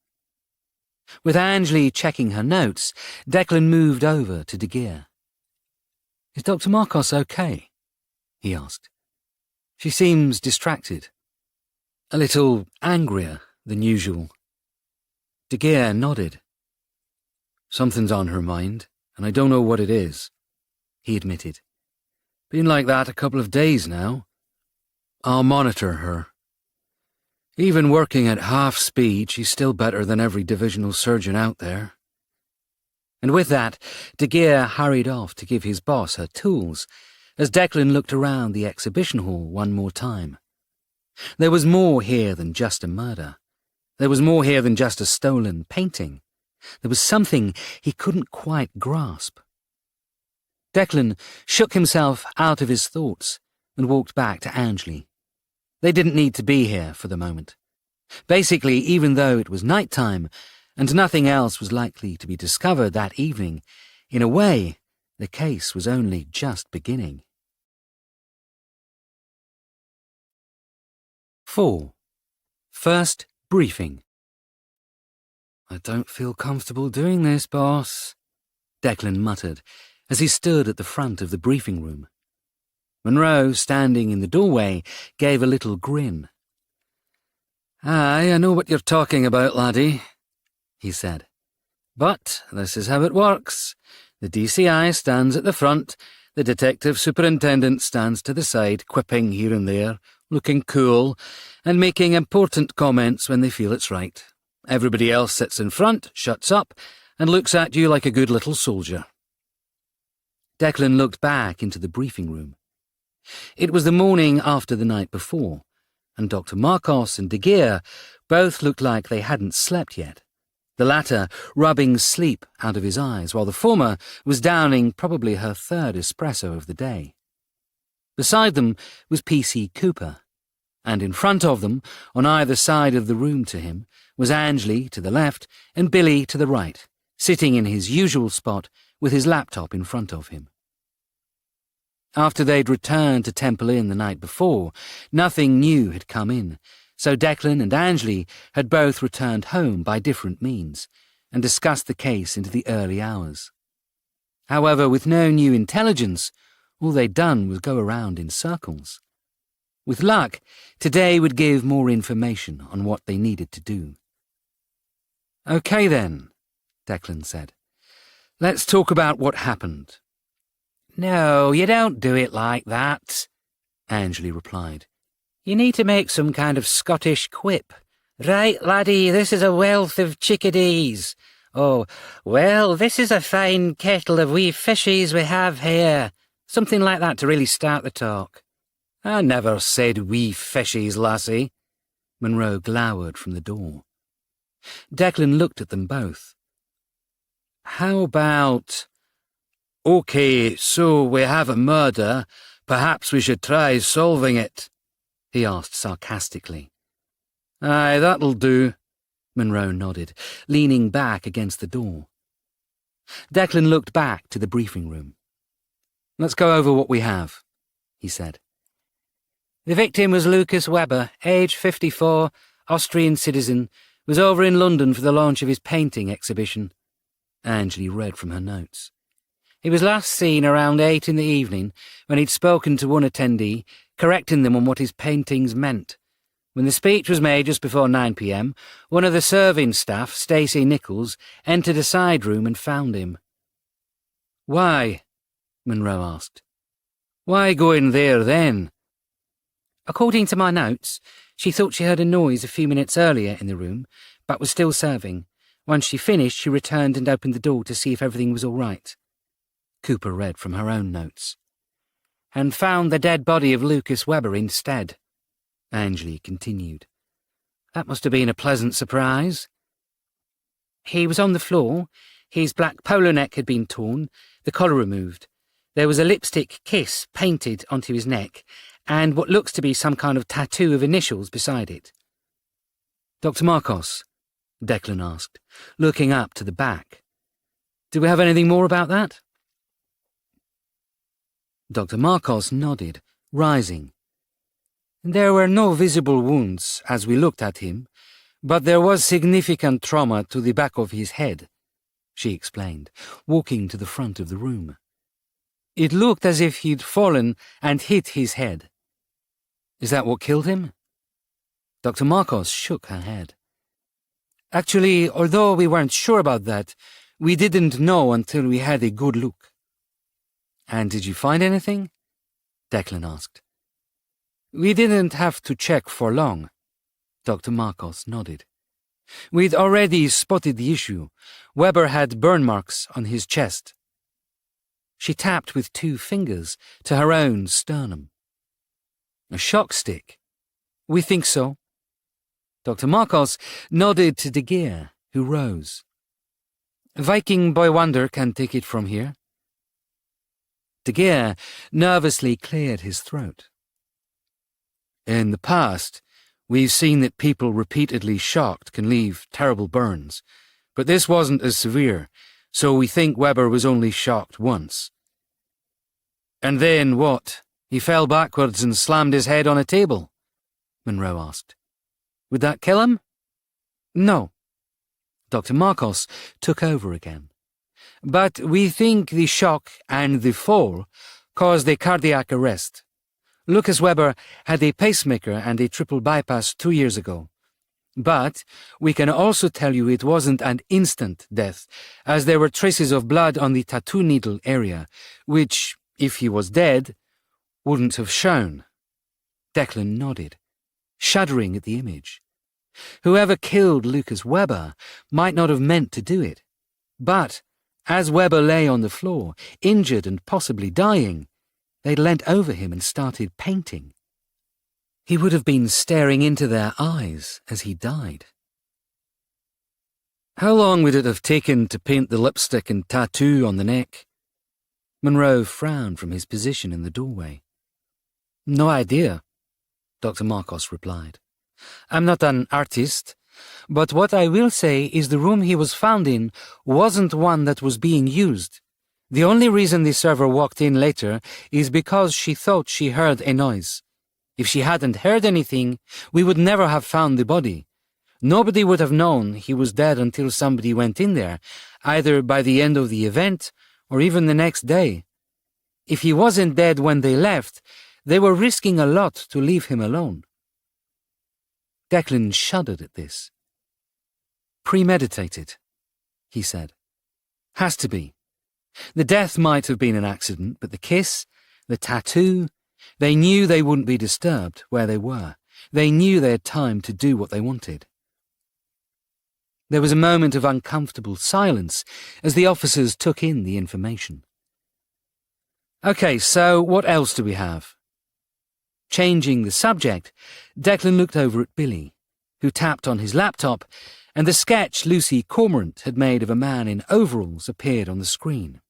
With Angley checking her notes, Declan moved over to De Geer. "Is Dr. Marcos okay?" he asked. "She seems distracted. A little angrier than usual." De Geer nodded. "Something's on her mind, and I don't know what it is," he admitted. "Been like that a couple of days now. I'll monitor her. Even working at half speed, she's still better than every divisional surgeon out there." And with that, De Geer hurried off to give his boss her tools, as Declan looked around the exhibition hall one more time. There was more here than just a murder. There was more here than just a stolen painting. There was something he couldn't quite grasp. Declan shook himself out of his thoughts and walked back to Angley. They didn't need to be here for the moment. Basically, even though it was night time and nothing else was likely to be discovered that evening, in a way, the case was only just beginning. 4. First briefing. "I don't feel comfortable doing this, boss," Declan muttered as he stood at the front of the briefing room. Monroe, standing in the doorway, gave a little grin. "Aye, I know what you're talking about, laddie," he said. "But this is how it works. The DCI stands at the front, the detective superintendent stands to the side, quipping here and there, looking cool, and making important comments when they feel it's right. Everybody else sits in front, shuts up, and looks at you like a good little soldier." Declan looked back into the briefing room. It was the morning after the night before, and Dr. Marcos and De Geer both looked like they hadn't slept yet, the latter rubbing sleep out of his eyes, while the former was downing probably her third espresso of the day. Beside them was P.C. Cooper, and in front of them, on either side of the room to him, was Angley to the left and Billy to the right, sitting in his usual spot with his laptop in front of him. After they'd returned to Temple Inn the night before, nothing new had come in, so Declan and Angley had both returned home by different means and discussed the case into the early hours. However, with no new intelligence, all they'd done was go around in circles. With luck, today would give more information on what they needed to do. "Okay then," Declan said. "Let's talk about what happened." "No, you don't do it like that," Angley replied. "You need to make some kind of Scottish quip. Right, laddie, this is a wealth of chickadees. Oh, well, this is a fine kettle of wee fishies we have here. Something like that to really start the talk." "I never said wee fishies, lassie." Monroe glowered from the door. Declan looked at them both. "How about—" "OK, so we have a murder. Perhaps we should try solving it," he asked sarcastically. "Aye, that'll do," Monroe nodded, leaning back against the door. Declan looked back to the briefing room. "Let's go over what we have," he said. "The victim was Lucas Weber, age 54, Austrian citizen, was over in London for the launch of his painting exhibition," Angley read from her notes. "He was last seen around 8 in the evening when he'd spoken to one attendee, correcting them on what his paintings meant. When the speech was made just before 9 p.m, one of the serving staff, Stacey Nichols, entered a side room and found him." "Why?" Monroe asked. "Why go in there then?" "According to my notes, she thought she heard a noise a few minutes earlier in the room, but was still serving. Once she finished, she returned and opened the door to see if everything was all right." Cooper read from her own notes. "And found the dead body of Lucas Weber instead," Angley continued. "That must have been a pleasant surprise. He was on the floor. His black polo neck had been torn, the collar removed. There was a lipstick kiss painted onto his neck, and what looks to be some kind of tattoo of initials beside it." "Dr. Marcos," Declan asked, looking up to the back. "Do we have anything more about that?" Dr. Marcos nodded, rising. "There were no visible wounds as we looked at him, but there was significant trauma to the back of his head," she explained, walking to the front of the room. "It looked as if he'd fallen and hit his head." "Is that what killed him?" Dr. Marcos shook her head. "Actually, although we weren't sure about that, we didn't know until we had a good look." "And did you find anything?" Declan asked. "We didn't have to check for long," Dr. Marcos nodded. "We'd already spotted the issue. Weber had burn marks on his chest." She tapped with 2 fingers to her own sternum. "A shock stick?" "We think so." Dr. Marcos nodded to De Geer, who rose. "Viking Boy Wonder can take it from here." De Geer nervously cleared his throat. "In the past, we've seen that people repeatedly shocked can leave terrible burns, but this wasn't as severe, so we think Weber was only shocked once." "And then what? He fell backwards and slammed his head on a table?" Monroe asked. "Would that kill him?" "No." Dr. Marcos took over again. "But we think the shock and the fall caused a cardiac arrest. Lucas Weber had a pacemaker and a triple bypass 2 years ago. But we can also tell you it wasn't an instant death, as there were traces of blood on the tattoo needle area, which, if he was dead, wouldn't have shown." Declan nodded, shuddering at the image. Whoever killed Lucas Weber might not have meant to do it, but as Weber lay on the floor, injured and possibly dying, they'd leant over him and started painting. He would have been staring into their eyes as he died. How long would it have taken to paint the lipstick and tattoo on the neck? Monroe frowned from his position in the doorway. No idea, Dr. Marcos replied. I'm not an artist, but what I will say is the room he was found in wasn't one that was being used. The only reason the server walked in later is because she thought she heard a noise. If she hadn't heard anything, we would never have found the body. Nobody would have known he was dead until somebody went in there, either by the end of the event or even the next day. If he wasn't dead when they left, they were risking a lot to leave him alone. Declan shuddered at this. Premeditated, he said. Has to be. The death might have been an accident, but the kiss, the tattoo, they knew they wouldn't be disturbed where they were. They knew they had time to do what they wanted. There was a moment of uncomfortable silence as the officers took in the information. Okay, so what else do we have? Changing the subject, Declan looked over at Billy, who tapped on his laptop, and the sketch Lucy Cormorant had made of a man in overalls appeared on the screen.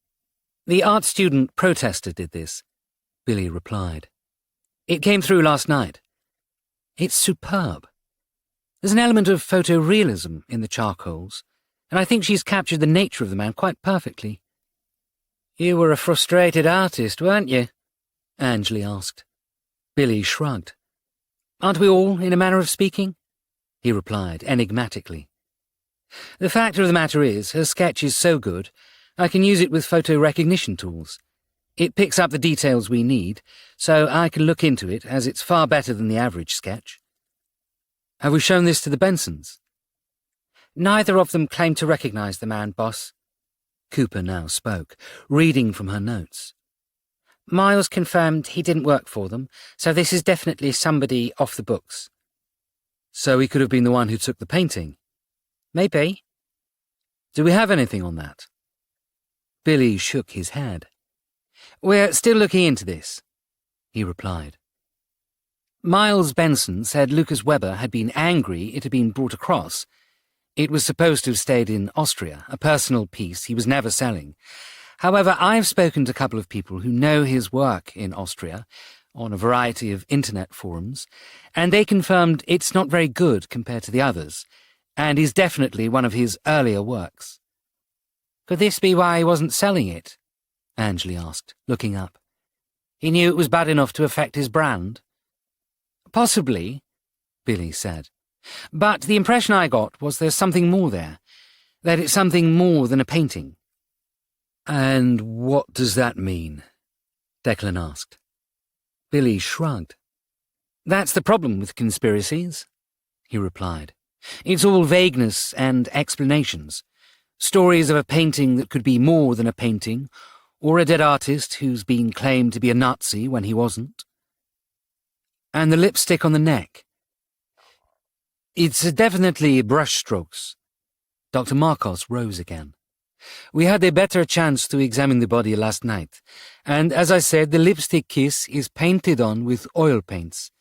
The art student protester did this, Billy replied. It came through last night. It's superb. There's an element of photorealism in the charcoals, and I think she's captured the nature of the man quite perfectly. You were a frustrated artist, weren't you? Angley asked. Billy shrugged. Aren't we all, in a manner of speaking? He replied enigmatically. The fact of the matter is, her sketch is so good, I can use it with photo recognition tools. It picks up the details we need, so I can look into it, as it's far better than the average sketch. Have we shown this to the Bensons? Neither of them claimed to recognize the man, boss. Cooper now spoke, reading from her notes. Miles confirmed he didn't work for them, so this is definitely somebody off the books. So he could have been the one who took the painting? Maybe. Do we have anything on that? Billy shook his head. We're still looking into this, he replied. Miles Benson said Lucas Weber had been angry it had been brought across. It was supposed to have stayed in Austria, a personal piece he was never selling. However, I've spoken to a couple of people who know his work in Austria, on a variety of internet forums, and they confirmed it's not very good compared to the others, and is definitely one of his earlier works. Could this be why he wasn't selling it? Angley asked, looking up. He knew it was bad enough to affect his brand? Possibly, Billy said. But the impression I got was there's something more there, that it's something more than a painting. And what does that mean? Declan asked. Billy shrugged. That's the problem with conspiracies, he replied. It's all vagueness and explanations. Stories of a painting that could be more than a painting, or a dead artist who's been claimed to be a Nazi when he wasn't. And the lipstick on the neck? It's definitely brushstrokes. Dr. Marcos rose again. We had a better chance to examine the body last night, and as I said, the lipstick kiss is painted on with oil paints.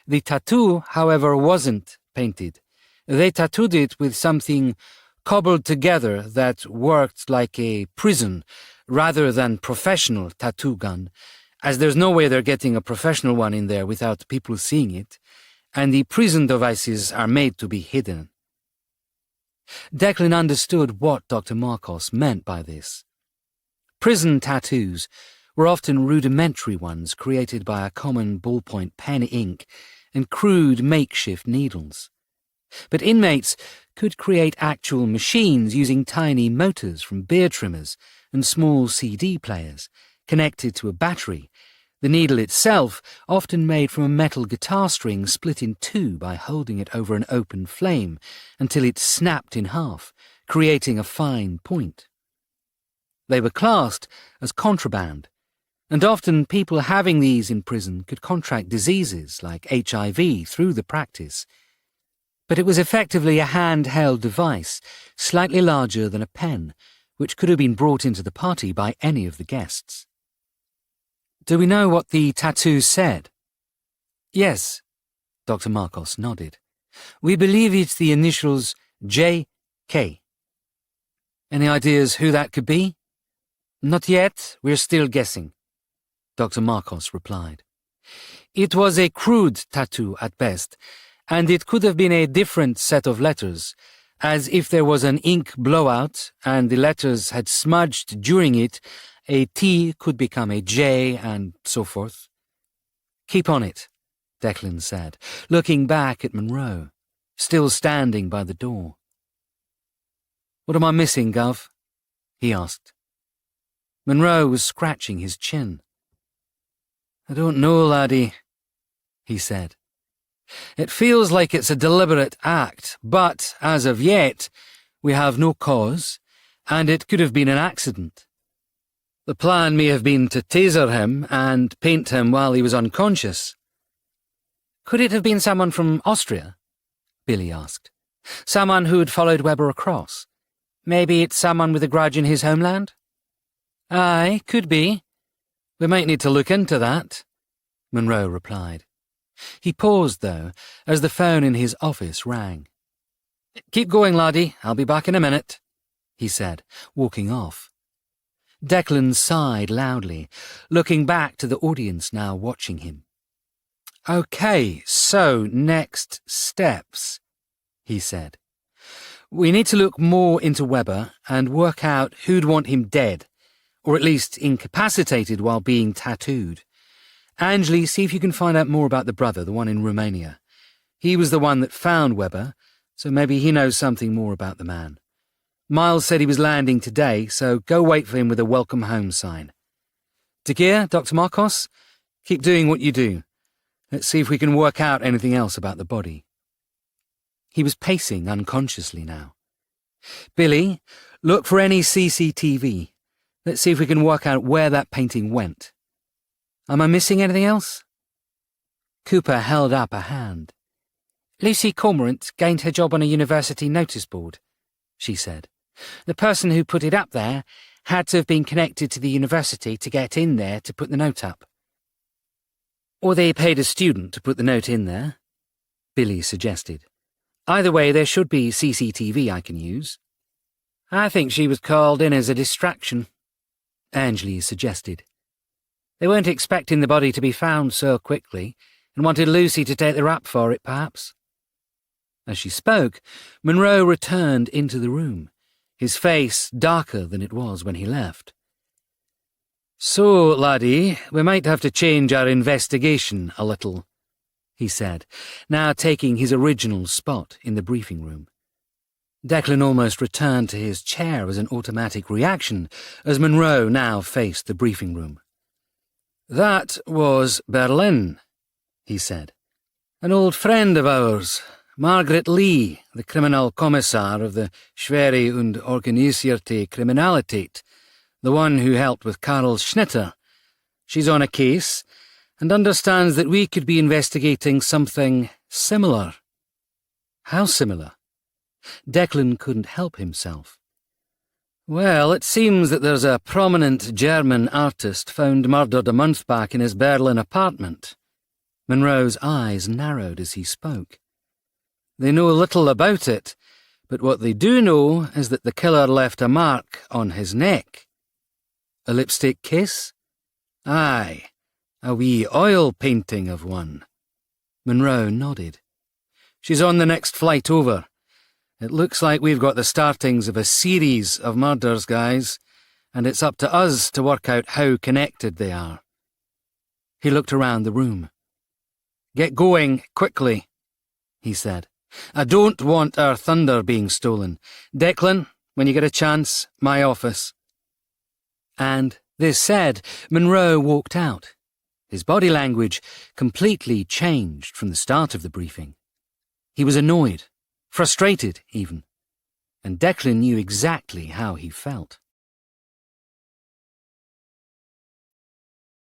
The tattoo, however, wasn't painted. They tattooed it with something cobbled together that worked like a prison rather than professional tattoo gun, as there's no way they're getting a professional one in there without people seeing it, and the prison devices are made to be hidden. Declan understood what Dr. Marcos meant by this. Prison tattoos were often rudimentary ones created by a common ballpoint pen ink and crude makeshift needles. But inmates could create actual machines using tiny motors from beard trimmers and small CD players connected to a battery, the needle itself often made from a metal guitar string split in two by holding it over an open flame until it snapped in half, creating a fine point. They were classed as contraband, and often people having these in prison could contract diseases like HIV through the practice. But it was effectively a handheld device, slightly larger than a pen, which could have been brought into the party by any of the guests. Do we know what the tattoo said? Yes, Dr. Marcos nodded. We believe it's the initials J.K. Any ideas who that could be? Not yet, we're still guessing, Dr. Marcos replied. It was a crude tattoo at best, and it could have been a different set of letters, as if there was an ink blowout and the letters had smudged during it, a T could become a J and so forth. Keep on it, Declan said, looking back at Monroe, still standing by the door. What am I missing, Gov? He asked. Monroe was scratching his chin. I don't know, laddie, he said. It feels like it's a deliberate act, but, as of yet, we have no cause, and it could have been an accident. The plan may have been to taser him and paint him while he was unconscious. Could it have been someone from Austria? Billy asked. Someone who had followed Weber across. Maybe it's someone with a grudge in his homeland? Aye, could be. We might need to look into that, Monroe replied. He paused, though, as the phone in his office rang. Keep going, laddie. I'll be back in a minute, he said, walking off. Declan sighed loudly, looking back to the audience now watching him. Okay, so next steps, he said. We need to look more into Weber and work out who'd want him dead, or at least incapacitated while being tattooed. Anjali, see if you can find out more about the brother, the one in Romania. He was the one that found Weber, so maybe he knows something more about the man. Miles said he was landing today, so go wait for him with a welcome home sign. De Geer, Dr. Marcos, keep doing what you do. Let's see if we can work out anything else about the body. He was pacing unconsciously now. Billy, look for any CCTV. Let's see if we can work out where that painting went. Am I missing anything else? Cooper held up a hand. Lucy Cormorant gained her job on a university notice board, she said. The person who put it up there had to have been connected to the university to get in there to put the note up. Or they paid a student to put the note in there, Billy suggested. Either way, there should be CCTV I can use. I think she was called in as a distraction, Anjali suggested. They weren't expecting the body to be found so quickly and wanted Lucy to take the rap for it, perhaps. As she spoke, Monroe returned into the room, his face darker than it was when he left. So, laddie, we might have to change our investigation a little, he said, now taking his original spot in the briefing room. Declan almost returned to his chair as an automatic reaction as Monroe now faced the briefing room. That was Berlin, he said. An old friend of ours, Margaret Lee, the criminal commissar of the Schwere und Organisierte Kriminalität, the one who helped with Karl Schnitter. She's on a case and understands that we could be investigating something similar. How similar? Declan couldn't help himself. Well, it seems that there's a prominent German artist found murdered a month back in his Berlin apartment. Monroe's eyes narrowed as he spoke. They know little about it, but what they do know is that the killer left a mark on his neck. A lipstick kiss? Aye, a wee oil painting of one. Monroe nodded. She's on the next flight over. It looks like we've got the startings of a series of murders, guys, and it's up to us to work out how connected they are. He looked around the room. Get going, quickly, he said. I don't want our thunder being stolen. Declan, when you get a chance, my office. And, this said, Monroe walked out. His body language completely changed from the start of the briefing. He was annoyed. Frustrated, even. And Declan knew exactly how he felt.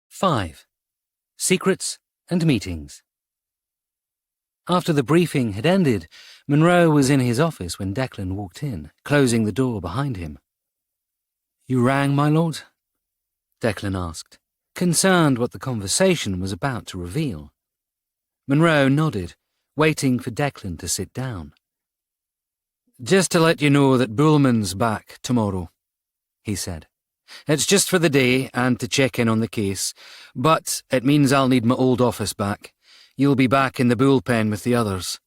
5. Secrets and Meetings. After the briefing had ended, Monroe was in his office when Declan walked in, closing the door behind him. You rang, my lord? Declan asked. concerned what the conversation was about to reveal. Monroe nodded, waiting for Declan to sit down. "Just to let you know that Bullman's back tomorrow," he said. "It's just for the day and to check in on the case, but it means I'll need my old office back. You'll be back in the bullpen with the others."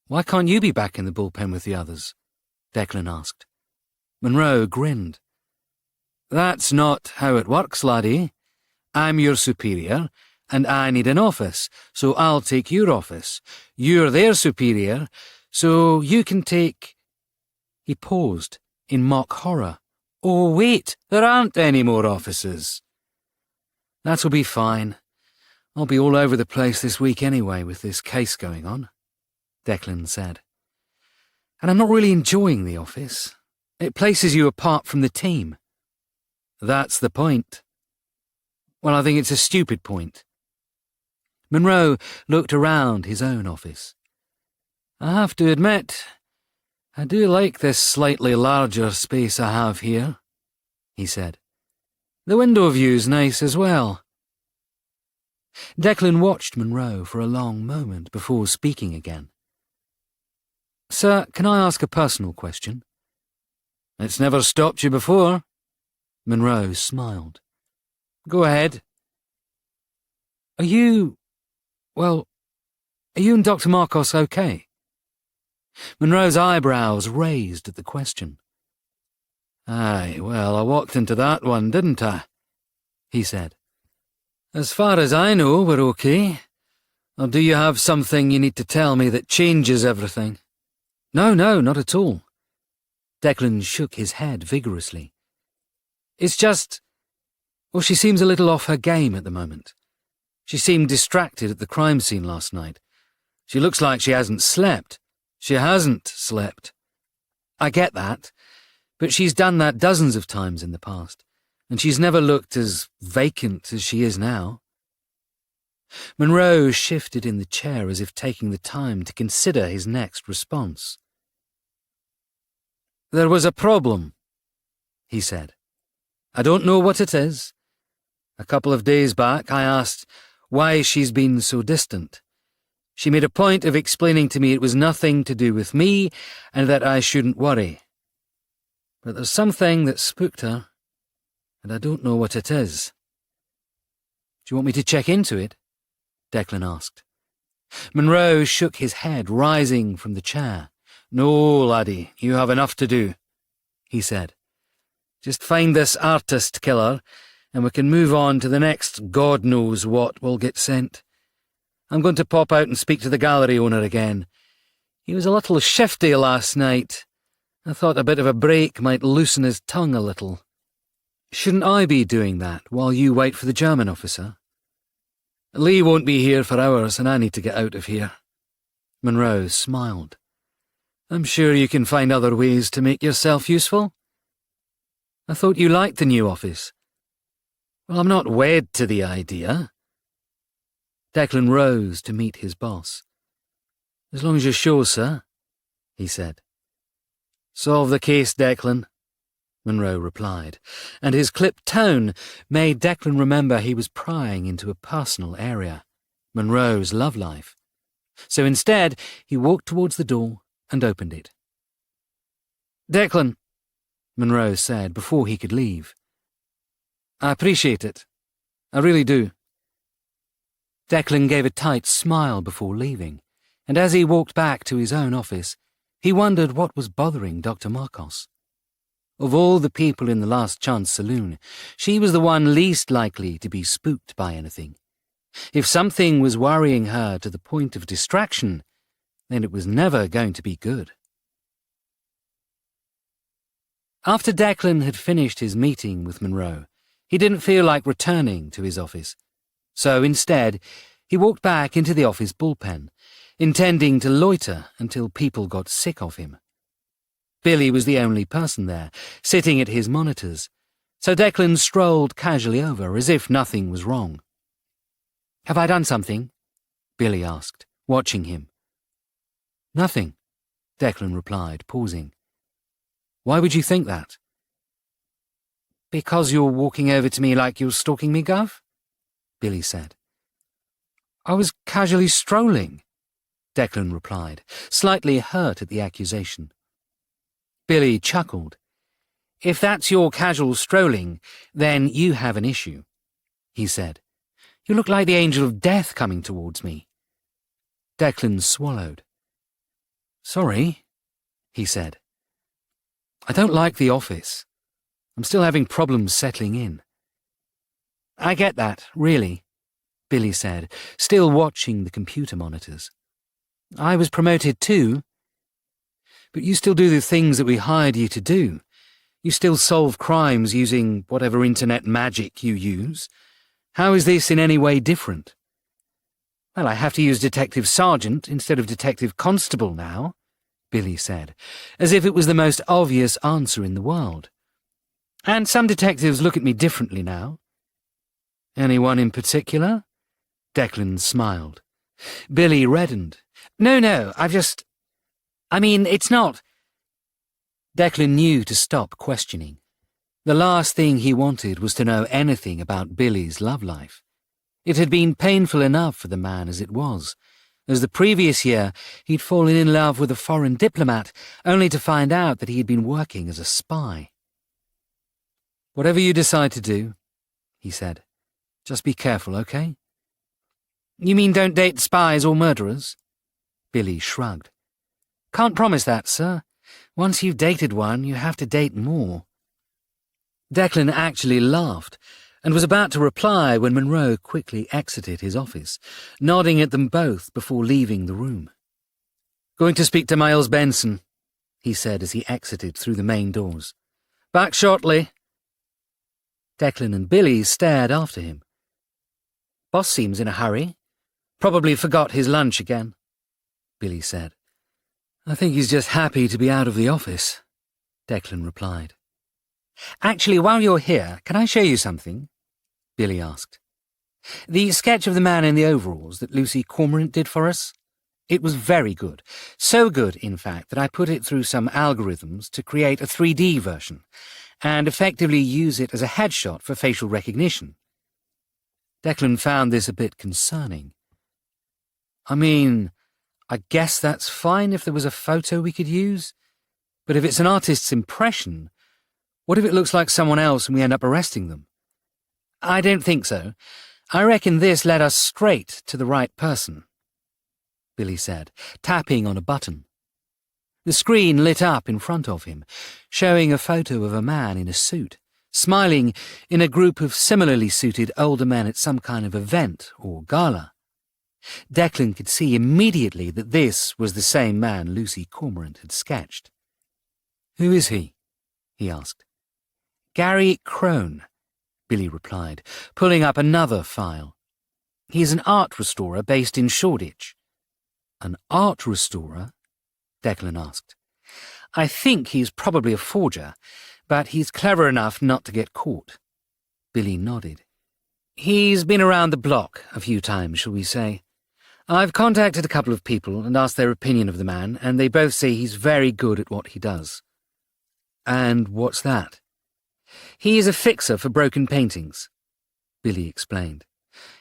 "Why can't you be back in the bullpen with the others?" Declan asked. Monroe grinned. "That's not how it works, laddie. I'm your superior, and I need an office, so I'll take your office. You're their superior, so you can take—" He paused in mock horror. "Oh, wait, there aren't any more offices." "That'll be fine. I'll be all over the place this week anyway with this case going on," Declan said. "And I'm not really enjoying the office. It places you apart from the team." "That's the point." "Well, I think it's a stupid point." Monroe looked around his own office. "I have to admit, I do like this slightly larger space I have here," he said. "The window view's nice as well." Declan watched Monroe for a long moment before speaking again. "Sir, can I ask a personal question?" "It's never stopped you before." Monroe smiled. "Go ahead." Are you and Dr. Marcos okay?" Monroe's eyebrows raised at the question. "Aye, well, I walked into that one, didn't I?" he said. "As far as I know, we're okay. Or do you have something you need to tell me that changes everything?" No, not at all." Declan shook his head vigorously. "It's just, well, she seems a little off her game at the moment. She seemed distracted at the crime scene last night. She looks like she hasn't slept." "She hasn't slept." "I get that, but she's done that dozens of times in the past, and she's never looked as vacant as she is now." Monroe shifted in the chair as if taking the time to consider his next response. "There was a problem," he said. "I don't know what it is. A couple of days back I asked why she's been so distant. She made a point of explaining to me it was nothing to do with me and that I shouldn't worry. But there's something that spooked her, and I don't know what it is." "Do you want me to check into it?" Declan asked. Monroe shook his head, rising from the chair. "No, laddie, you have enough to do," he said. "Just find this artist killer, and we can move on to the next God knows what will get sent. I'm going to pop out and speak to the gallery owner again. He was a little shifty last night. I thought a bit of a break might loosen his tongue a little." "Shouldn't I be doing that while you wait for the German officer?" "Lee won't be here for hours, and I need to get out of here." Monroe smiled. "I'm sure you can find other ways to make yourself useful." "I thought you liked the new office." "Well, I'm not wed to the idea." Declan rose to meet his boss. "As long as you're sure, sir," he said. "Solve the case, Declan," Monroe replied, and his clipped tone made Declan remember he was prying into a personal area, Monroe's love life. So instead, he walked towards the door and opened it. "Declan," Monroe said before he could leave. "I appreciate it. I really do." Declan gave a tight smile before leaving, and as he walked back to his own office, he wondered what was bothering Dr. Marcos. Of all the people in the Last Chance saloon, she was the one least likely to be spooked by anything. If something was worrying her to the point of distraction, then it was never going to be good. After Declan had finished his meeting with Monroe, he didn't feel like returning to his office. So instead, he walked back into the office bullpen, intending to loiter until people got sick of him. Billy was the only person there, sitting at his monitors, so Declan strolled casually over as if nothing was wrong. "Have I done something?" Billy asked, watching him. "Nothing," Declan replied, pausing. "Why would you think that?" Because you're walking over to me like you're stalking me, Gov? Billy said. I was casually strolling, Declan replied, slightly hurt at the accusation. Billy chuckled. If that's your casual strolling, then you have an issue, he said. You look like the angel of death coming towards me. Declan swallowed. Sorry, he said. I don't like the office. I'm still having problems settling in. I get that, really, Billy said, still watching the computer monitors. I was promoted too. But you still do the things that we hired you to do. You still solve crimes using whatever internet magic you use. How is this in any way different? Well, I have to use Detective Sergeant instead of Detective Constable now, Billy said, as if it was the most obvious answer in the world. And some detectives look at me differently now. Anyone in particular? Declan smiled. Billy reddened. No, it's not. Declan knew to stop questioning. The last thing he wanted was to know anything about Billy's love life. It had been painful enough for the man as it was. As the previous year, he'd fallen in love with a foreign diplomat, only to find out that he had been working as a spy. Whatever you decide to do, he said, just be careful, okay? You mean don't date spies or murderers? Billy shrugged. Can't promise that, sir. Once you've dated one, you have to date more. Declan actually laughed, and was about to reply when Monroe quickly exited his office, nodding at them both before leaving the room. Going to speak to Miles Benson, he said as he exited through the main doors. Back shortly. Declan and Billy stared after him. Boss seems in a hurry. Probably forgot his lunch again, Billy said. I think he's just happy to be out of the office, Declan replied. Actually, while you're here, can I show you something? Billy asked. The sketch of the man in the overalls that Lucy Cormorant did for us? It was very good. So good, in fact, that I put it through some algorithms to create a 3D version and effectively use it as a headshot for facial recognition. Declan found this a bit concerning. I guess that's fine if there was a photo we could use, but if it's an artist's impression, what if it looks like someone else and we end up arresting them? I don't think so. I reckon this led us straight to the right person, Billy said, tapping on a button. The screen lit up in front of him, showing a photo of a man in a suit, smiling in a group of similarly suited older men at some kind of event or gala. Declan could see immediately that this was the same man Lucy Cormorant had sketched. Who is he? He asked. Gary Crone, Billy replied, pulling up another file. He's an art restorer based in Shoreditch. An art restorer? Declan asked. I think he's probably a forger, but he's clever enough not to get caught. Billy nodded. He's been around the block a few times, shall we say. I've contacted a couple of people and asked their opinion of the man, and they both say he's very good at what he does. And what's that? He is a fixer for broken paintings, Billy explained.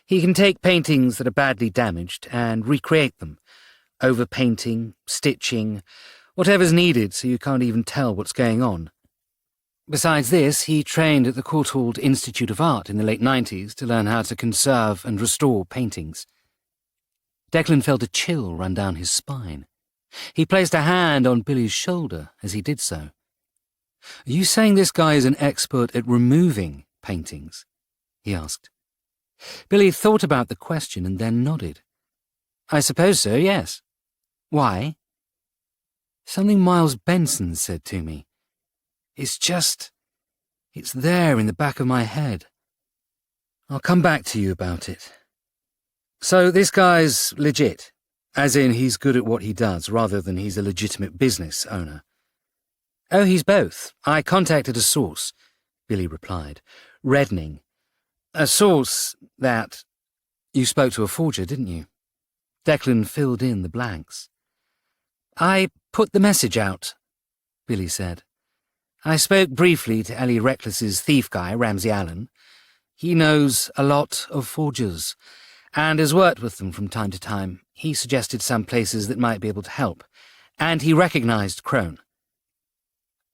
He can take paintings that are badly damaged and recreate them, overpainting, stitching, whatever's needed so you can't even tell what's going on. Besides this, he trained at the Courtauld Institute of Art in the late 90s to learn how to conserve and restore paintings. Declan felt a chill run down his spine. He placed a hand on Billy's shoulder as he did so. Are you saying this guy is an expert at removing paintings? He asked. Billy thought about the question and then nodded. I suppose so, yes. Why? Something Miles Benson said to me. It's there in the back of my head. I'll come back to you about it. So this guy's legit, as in he's good at what he does rather than he's a legitimate business owner. Oh, he's both. I contacted a source, Billy replied, reddening. A source that... You spoke to a forger, didn't you? Declan filled in the blanks. I put the message out, Billy said. I spoke briefly to Ellie Reckless's thief guy, Ramsay Allen. He knows a lot of forgers, and has worked with them from time to time. He suggested some places that might be able to help, and he recognized Crone.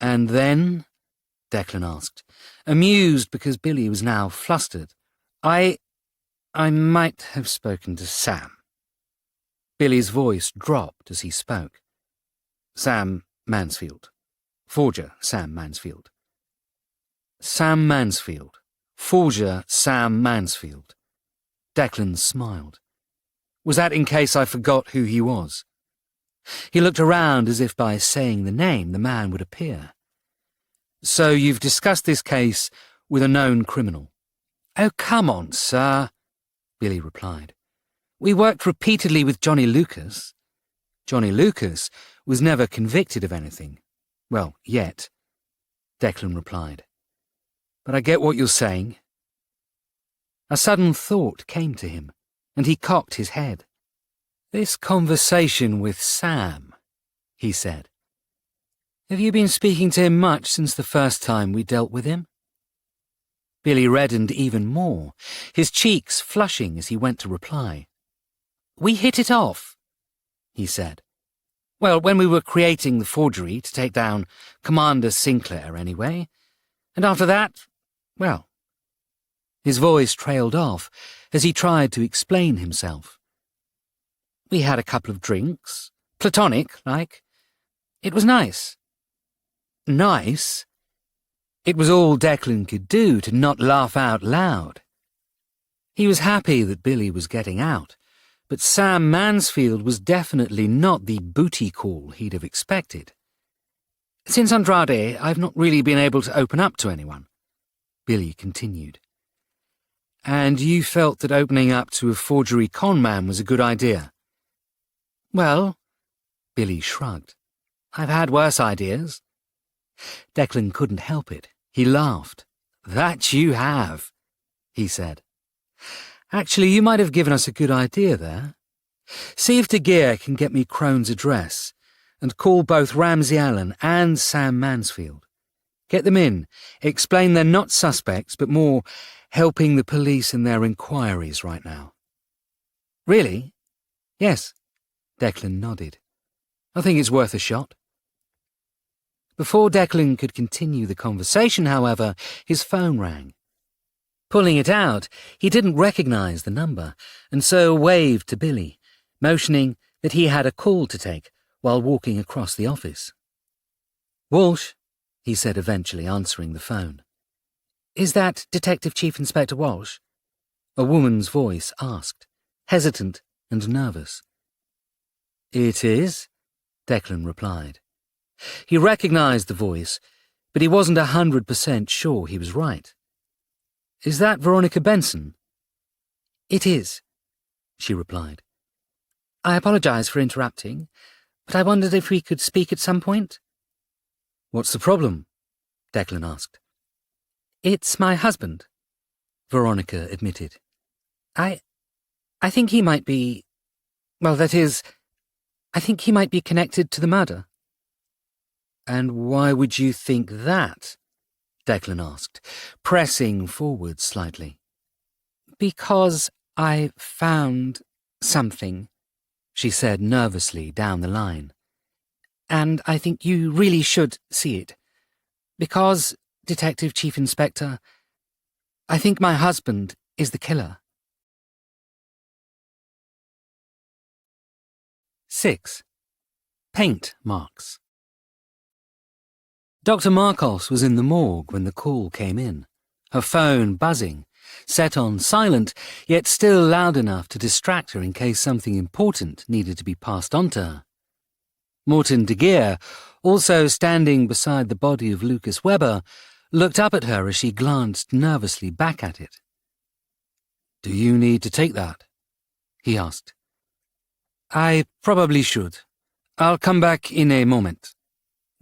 And then? Declan asked, amused because Billy was now flustered. I might have spoken to Sam. Billy's voice dropped as he spoke. Sam Mansfield. Forger Sam Mansfield. Sam Mansfield. Forger Sam Mansfield. Declan smiled. Was that in case I forgot who he was? He looked around as if by saying the name the man would appear. So you've discussed this case with a known criminal? Oh, come on, sir, Billy replied. We worked repeatedly with Johnny Lucas. Johnny Lucas was never convicted of anything. Well, yet, Declan replied. But I get what you're saying. A sudden thought came to him, and he cocked his head. This conversation with Sam, he said. Have you been speaking to him much since the first time we dealt with him? Billy reddened even more, his cheeks flushing as he went to reply. We hit it off, he said. Well, when we were creating the forgery to take down Commander Sinclair, anyway. And after that, well... His voice trailed off as he tried to explain himself. We had a couple of drinks, platonic, like. It was nice. Nice? It was all Declan could do to not laugh out loud. He was happy that Billy was getting out, but Sam Mansfield was definitely not the booty call he'd have expected. Since Andrade, I've not really been able to open up to anyone, Billy continued. And you felt that opening up to a forgery con man was a good idea? Well, Billy shrugged. I've had worse ideas. Declan couldn't help it. He laughed. That you have, he said. Actually, you might have given us a good idea there. See if De Geer can get me Crone's address, and call both Ramsay Allen and Sam Mansfield. Get them in, explain they're not suspects, but more helping the police in their inquiries right now. Really? Yes, Declan nodded. I think it's worth a shot. Before Declan could continue the conversation, however, his phone rang. Pulling it out, he didn't recognize the number, and so waved to Billy, motioning that he had a call to take while walking across the office. Walsh, he said eventually, answering the phone. Is that Detective Chief Inspector Walsh? A woman's voice asked, hesitant and nervous. It is, Declan replied. He recognized the voice, but he wasn't 100% sure he was right. Is that Veronica Benson? It is, she replied. I apologize for interrupting, but I wondered if we could speak at some point. What's the problem? Declan asked. It's my husband, Veronica admitted. I think he might be... Well, that is, I think he might be connected to the murder. And why would you think that? Declan asked, pressing forward slightly. Because I found something, she said nervously down the line. And I think you really should see it. Because, Detective Chief Inspector, I think my husband is the killer. 6. Paint marks. Dr. Marcos was in the morgue when the call came in, her phone buzzing, set on silent, yet still loud enough to distract her in case something important needed to be passed on to her. Morton De Geer, also standing beside the body of Lucas Webber, looked up at her as she glanced nervously back at it. Do you need to take that? He asked. I probably should. I'll come back in a moment,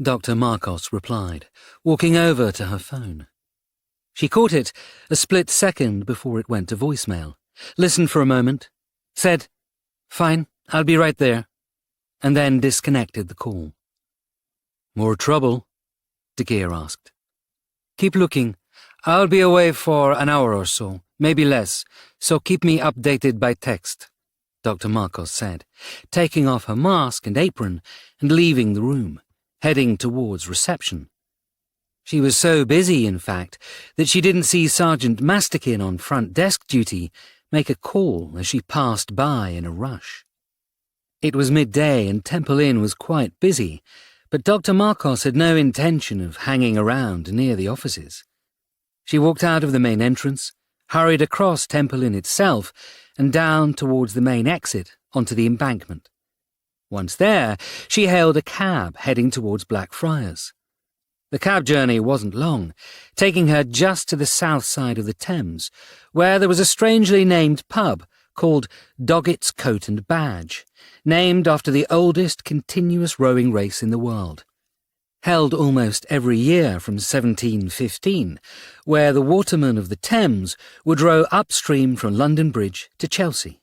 Dr. Marcos replied, walking over to her phone. She caught it a split second before it went to voicemail, listened for a moment, said, Fine, I'll be right there, and then disconnected the call. More trouble? De Geer asked. Keep looking. I'll be away for an hour or so, maybe less, so keep me updated by text, Dr. Marcos said, taking off her mask and apron and leaving the room, heading towards reception. She was so busy, in fact, that she didn't see Sergeant Mastikin on front desk duty make a call as she passed by in a rush. It was midday and Temple Inn was quite busy, but Dr. Marcos had no intention of hanging around near the offices. She walked out of the main entrance, hurried across Temple Inn itself, and down towards the main exit onto the embankment. Once there, she hailed a cab heading towards Blackfriars. The cab journey wasn't long, taking her just to the south side of the Thames, where there was a strangely named pub called Doggett's Coat and Badge, named after the oldest continuous rowing race in the world. Held almost every year from 1715, where the watermen of the Thames would row upstream from London Bridge to Chelsea.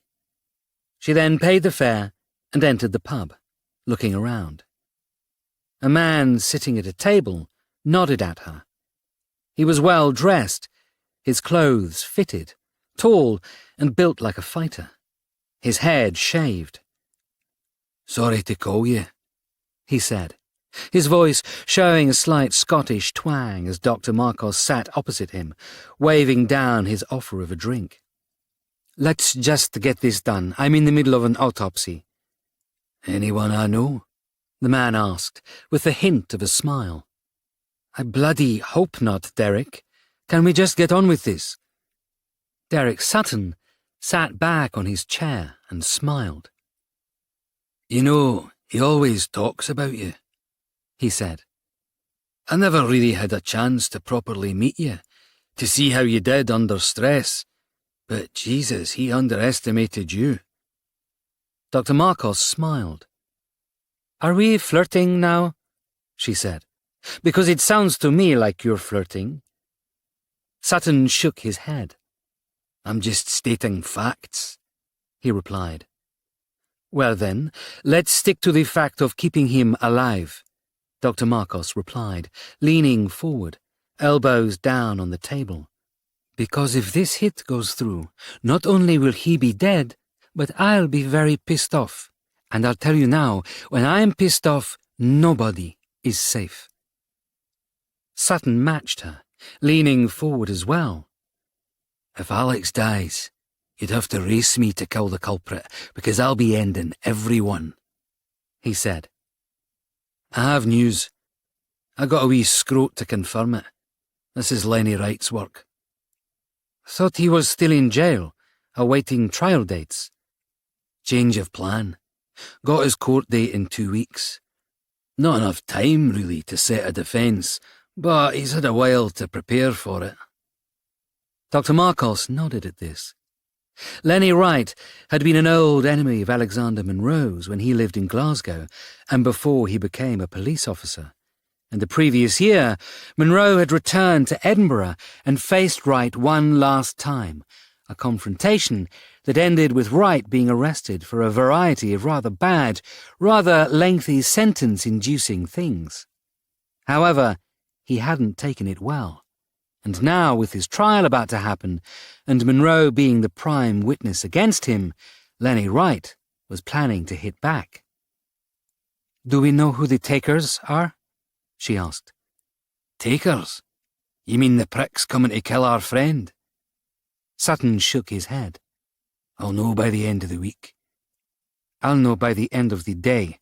She then paid the fare and entered the pub, looking around. A man sitting at a table nodded at her. He was well dressed, his clothes fitted, tall and built like a fighter, his head shaved. "Sorry to call you," he said, his voice showing a slight Scottish twang as Dr. Marcos sat opposite him, waving down his offer of a drink. "Let's just get this done. I'm in the middle of an autopsy." "Anyone I know?" the man asked, with the hint of a smile. "I bloody hope not, Derek. Can we just get on with this?" Derek Sutton sat back on his chair and smiled. "You know, he always talks about you," he said. "I never really had a chance to properly meet you, to see how you did under stress, but Jesus, he underestimated you." Dr. Marcos smiled. "Are we flirting now?" she said. "Because it sounds to me like you're flirting." Sutton shook his head. "I'm just stating facts," he replied. "Well then, let's stick to the fact of keeping him alive," Dr. Marcos replied, leaning forward, elbows down on the table. "Because if this hit goes through, not only will he be dead, but I'll be very pissed off. And I'll tell you now, when I'm pissed off, nobody is safe." Sutton matched her, leaning forward as well. "If Alex dies, you'd have to race me to kill the culprit, because I'll be ending every one," he said. "I have news. I got a wee scrote to confirm it. This is Lenny Wright's work." "Thought he was still in jail, awaiting trial dates." "Change of plan. Got his court date in 2 weeks. Not enough time, really, to set a defence, but he's had a while to prepare for it." Dr. Marcos nodded at this. Lenny Wright had been an old enemy of Alexander Monroe's when he lived in Glasgow and before he became a police officer. And the previous year, Monroe had returned to Edinburgh and faced Wright one last time, a confrontation that ended with Wright being arrested for a variety of rather bad, rather lengthy sentence-inducing things. However, he hadn't taken it well. And now, with his trial about to happen, and Monroe being the prime witness against him, Lenny Wright was planning to hit back. "Do we know who the takers are?" she asked. "Takers? You mean the pricks coming to kill our friend?" Sutton shook his head. "I'll know by the end of the week." "I'll know by the end of the day,"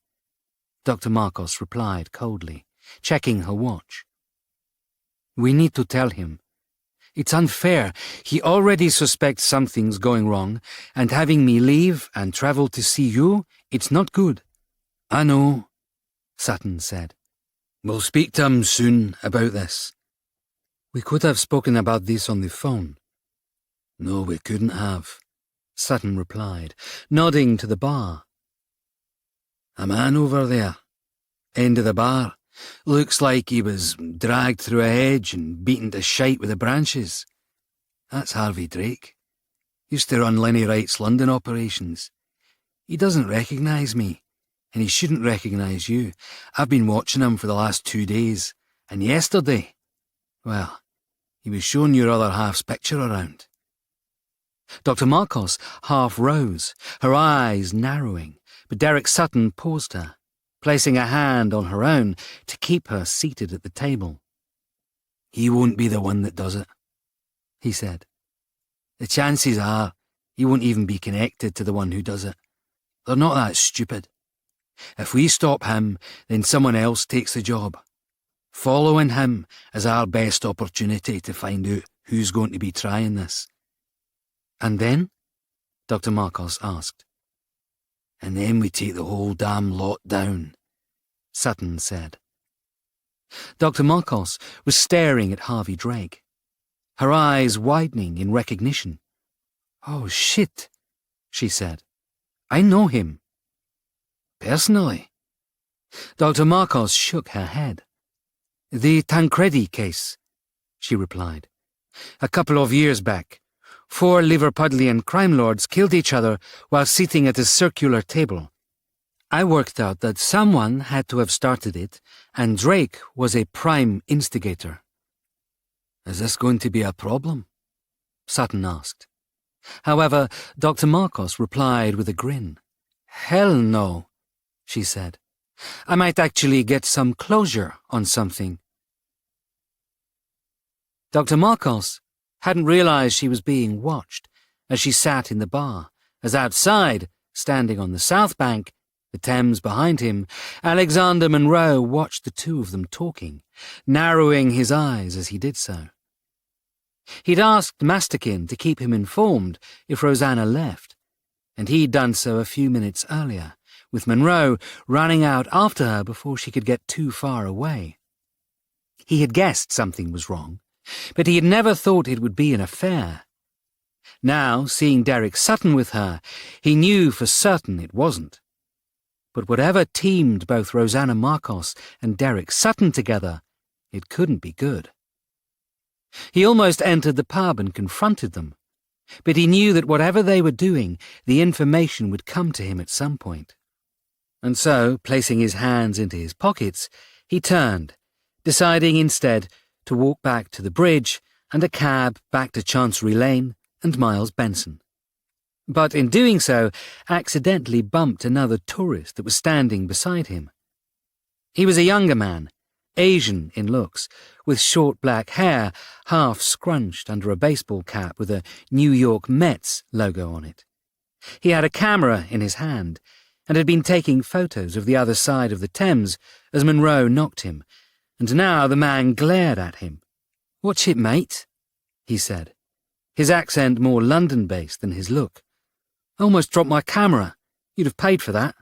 Dr. Marcos replied coldly, checking her watch. "We need to tell him. It's unfair. He already suspects something's going wrong, and having me leave and travel to see you, it's not good." "I know," Sutton said. "We'll speak to him soon about this." "We could have spoken about this on the phone." "No, we couldn't have," Sutton replied, nodding to the bar. "A man over there, end of the bar. Looks like he was dragged through a hedge and beaten to shite with the branches. That's Harvey Drake. Used to run Lenny Wright's London operations. He doesn't recognise me, and he shouldn't recognise you. I've been watching him for the last 2 days, And yesterday, well, he was showing your other half's picture around. Dr. Marcos half rose, her eyes narrowing, but Derek Sutton paused her, placing a hand on her own to keep her seated at the table. He won't be the one that does it, he said. The chances are he won't even be connected to the one who does it. They're not that stupid. If we stop him, then someone else takes the job. Following him is our best opportunity to find out who's going to be trying this. And then? Dr. Marcos asked. And then we take the whole damn lot down, Sutton said. Dr. Marcos was staring at Harvey Drake, her eyes widening in recognition. "Oh, shit," she said. "I know him." "Personally?" Dr. Marcos shook her head. "The Tancredi case," she replied. "A couple of years back, 4 Liverpudlian crime lords killed each other while sitting at a circular table. I worked out that someone had to have started it, and Drake was a prime instigator." "Is this going to be a problem?" Sutton asked. However, Dr. Marcos replied with a grin. "Hell no," she said. "I might actually get some closure on something." Dr. Marcos hadn't realized she was being watched as she sat in the bar, as outside, standing on the south bank, the Thames behind him, Alexander Monroe watched the two of them talking, narrowing his eyes as he did so. He'd asked Masterkin to keep him informed if Rosanna left, and he'd done so a few minutes earlier, with Monroe running out after her before she could get too far away. He had guessed something was wrong, but he had never thought it would be an affair. Now, seeing Derek Sutton with her, he knew for certain it wasn't. But whatever teamed both Rosanna Marcos and Derek Sutton together, it couldn't be good. He almost entered the pub and confronted them, but he knew that whatever they were doing, the information would come to him at some point. And so, placing his hands into his pockets, he turned, deciding instead to walk back to the bridge and a cab back to Chancery Lane and Miles Benson. But in doing so, accidentally bumped another tourist that was standing beside him. He was a younger man, Asian in looks, with short black hair half scrunched under a baseball cap with a New York Mets logo on it. He had a camera in his hand and had been taking photos of the other side of the Thames as Monroe knocked him, and now the man glared at him. "Watch it, mate," he said, his accent more London-based than his look. "I almost dropped my camera. You'd have paid for that."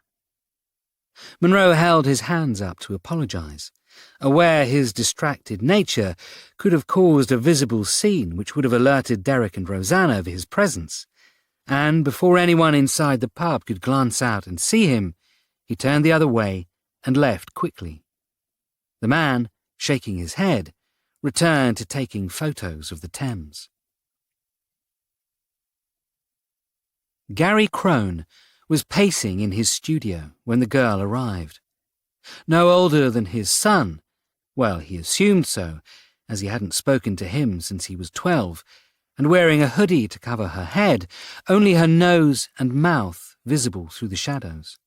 Monroe held his hands up to apologize, aware his distracted nature could have caused a visible scene which would have alerted Derek and Rosanna of his presence, and before anyone inside the pub could glance out and see him, he turned the other way and left quickly. The man, shaking his head, returned to taking photos of the Thames. Gary Crone was pacing in his studio when the girl arrived. No older than his son, well, he assumed so, as he hadn't spoken to him since he was 12, and wearing a hoodie to cover her head, only her nose and mouth visible through the shadows.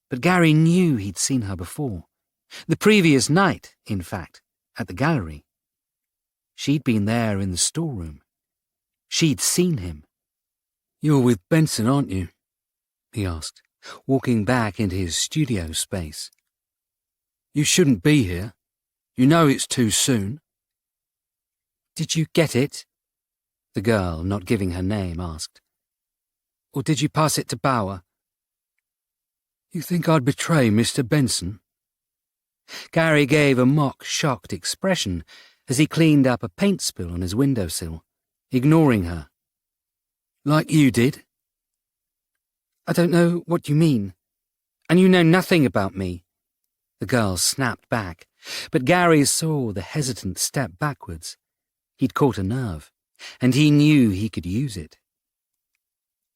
But Gary knew he'd seen her before. The previous night, in fact, at the gallery. She'd been there in the storeroom. She'd seen him. "You're with Benson, aren't you?" he asked, walking back into his studio space. "You shouldn't be here. You know it's too soon." "Did you get it?" the girl, not giving her name, asked. "Or did you pass it to Bauer?" "You think I'd betray Mr. Benson?" Gary gave a mock-shocked expression as he cleaned up a paint spill on his windowsill, ignoring her. "Like you did?" "I don't know what you mean. And you know nothing about me," the girl snapped back, but Gary saw the hesitant step backwards. He'd caught a nerve, and he knew he could use it.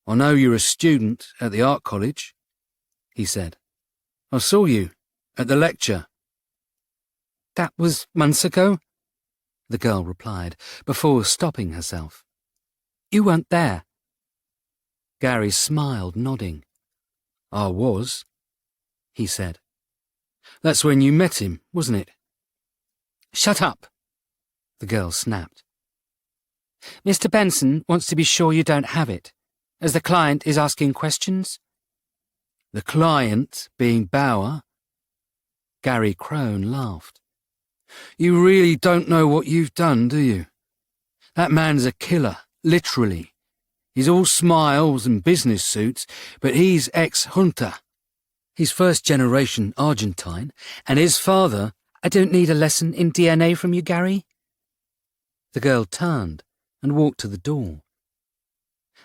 "I know you're a student at the art college," he said. "I saw you at the lecture." That was months ago, the girl replied, before stopping herself. You weren't there. Gary smiled, nodding. I was, he said. That's when you met him, wasn't it? Shut up, the girl snapped. Mr. Benson wants to be sure you don't have it, as the client is asking questions. The client being Bauer? Gary Crone laughed. You really don't know what you've done, do you? That man's a killer, literally. He's all smiles and business suits, but he's ex-hunter. He's first-generation Argentine, and his father— I don't need a lesson in DNA from you, Gary. The girl turned and walked to the door.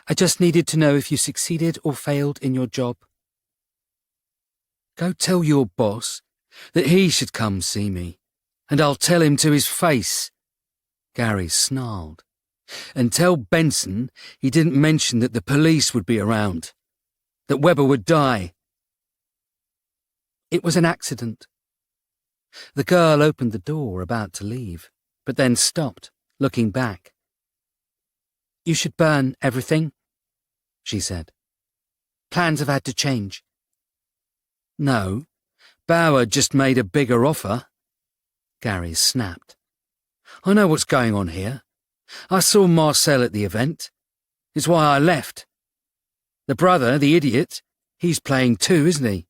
I just needed to know if you succeeded or failed in your job. Go tell your boss that he should come see me, and I'll tell him to his face, Gary snarled. And tell Benson he didn't mention that the police would be around, that Webber would die. It was an accident. The girl opened the door, about to leave, but then stopped, looking back. You should burn everything, she said. Plans have had to change. No, Bauer just made a bigger offer, Gary snapped. I know what's going on here. I saw Marcel at the event. It's why I left. The brother, the idiot, he's playing too, isn't he?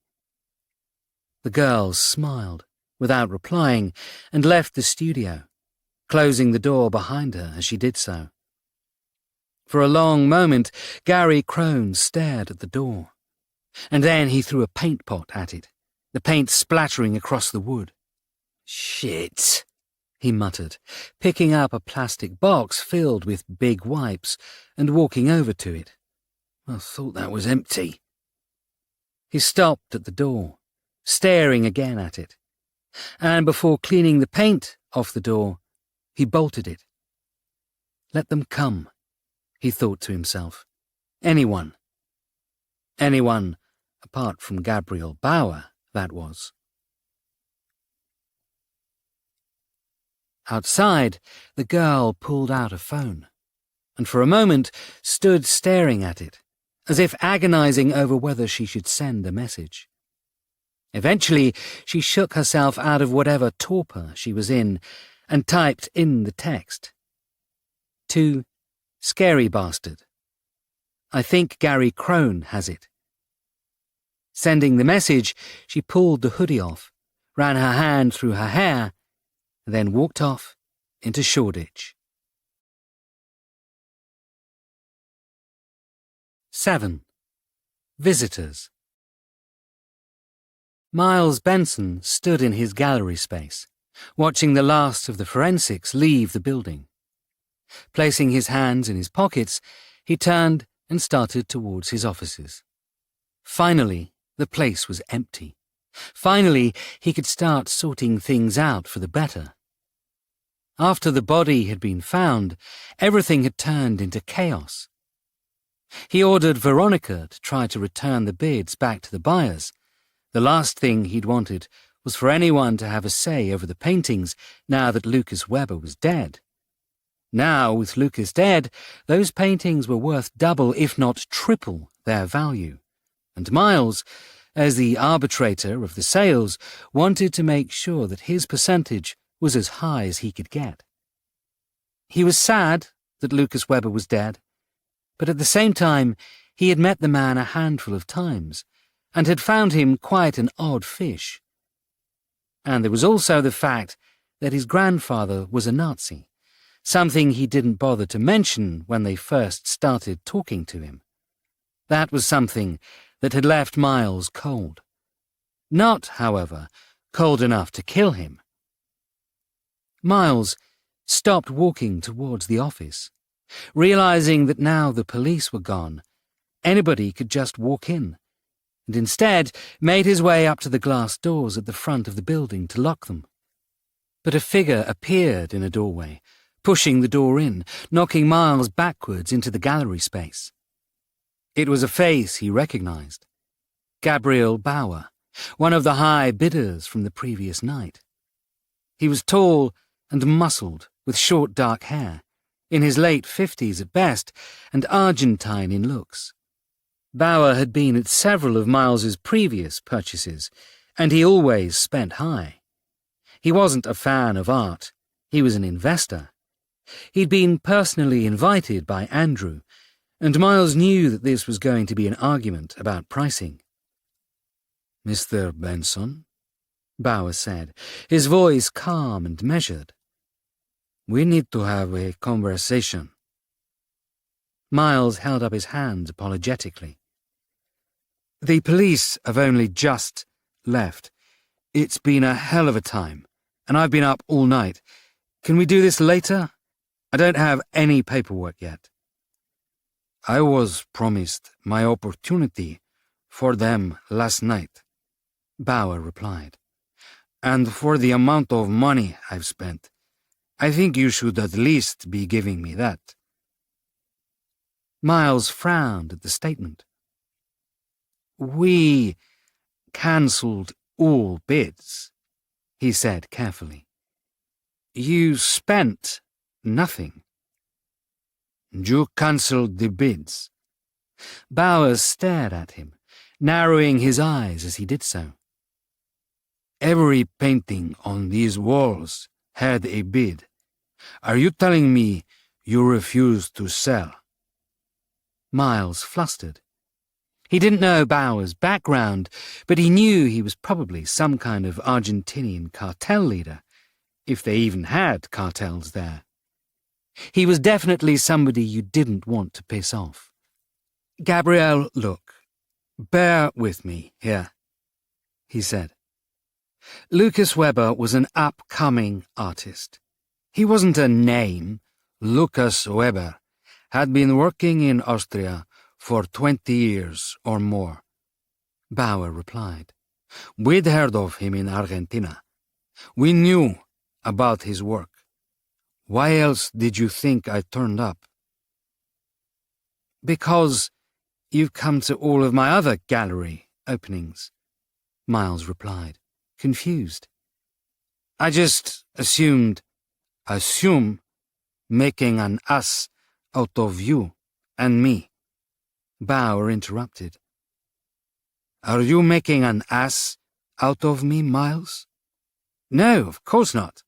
The girl smiled, without replying, and left the studio, closing the door behind her as she did so. For a long moment, Gary Crone stared at the door, and then he threw a paint pot at it, the paint splattering across the wood. Shit, he muttered, picking up a plastic box filled with big wipes and walking over to it. I thought that was empty. He stopped at the door, staring again at it, and before cleaning the paint off the door, he bolted it. Let them come, he thought to himself. Anyone. Anyone apart from Gabriel Bauer, that was. Outside, the girl pulled out a phone, and for a moment stood staring at it, as if agonizing over whether she should send a message. Eventually, she shook herself out of whatever torpor she was in and typed in the text. To Scary Bastard. I think Gary Crone has it. Sending the message, she pulled the hoodie off, ran her hand through her hair, then walked off into Shoreditch. 7. Visitors. Miles Benson stood in his gallery space, watching the last of the forensics leave the building. Placing his hands in his pockets, he turned and started towards his offices. Finally, the place was empty. Finally, he could start sorting things out for the better. After the body had been found, everything had turned into chaos. He ordered Veronica to try to return the bids back to the buyers. The last thing he'd wanted was for anyone to have a say over the paintings now that Lucas Webber was dead. Now, with Lucas dead, those paintings were worth double, if not triple, their value. And Miles, as the arbitrator of the sales, wanted to make sure that his percentage was as high as he could get. He was sad that Lucas Webber was dead, but at the same time he had met the man a handful of times and had found him quite an odd fish. And there was also the fact that his grandfather was a Nazi, something he didn't bother to mention when they first started talking to him. That was something that had left Miles cold. Not, however, cold enough to kill him. Miles stopped walking towards the office, realizing that now the police were gone, anybody could just walk in, and instead made his way up to the glass doors at the front of the building to lock them. But a figure appeared in a doorway, pushing the door in, knocking Miles backwards into the gallery space. It was a face he recognized. Gabriel Bauer, one of the high bidders from the previous night. He was tall and muscled, with short dark hair, in his late 50s at best, and Argentine in looks. Bauer had been at several of Miles's previous purchases, and he always spent high. He wasn't a fan of art. He was an investor. He'd been personally invited by Andrew, and Miles knew that this was going to be an argument about pricing. Mr. Benson, Bauer said, his voice calm and measured. We need to have a conversation. Miles held up his hand apologetically. The police have only just left. It's been a hell of a time, and I've been up all night. Can we do this later? I don't have any paperwork yet. I was promised my opportunity for them last night, Bauer replied. And for the amount of money I've spent, I think you should at least be giving me that. Miles frowned at the statement. We cancelled all bids, he said carefully. You spent nothing. You cancelled the bids. Bauer stared at him, narrowing his eyes as he did so. Every painting on these walls had a bid. Are you telling me you refused to sell? Miles flustered. He didn't know Bauer's background, but he knew he was probably some kind of Argentinian cartel leader, if they even had cartels there. He was definitely somebody you didn't want to piss off. Gabrielle, look, bear with me here, he said. Lucas Weber was an upcoming artist. He wasn't a name. Lucas Weber had been working in Austria for 20 years or more, Bauer replied. We'd heard of him in Argentina. We knew about his work. Why else did you think I turned up? Because you've come to all of my other gallery openings, Miles replied, confused. I just assumed. Assume making an ass out of you and me, Bauer interrupted. Are you making an ass out of me, Miles? No, of course not.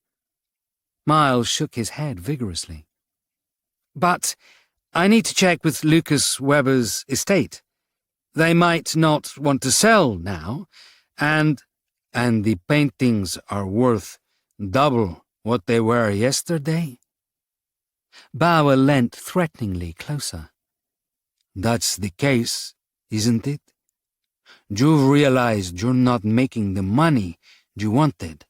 Miles shook his head vigorously. But I need to check with Lucas Weber's estate. They might not want to sell now, and the paintings are worth double what they were yesterday? Bauer leant threateningly closer. That's the case, isn't it? You've realized you're not making the money you wanted.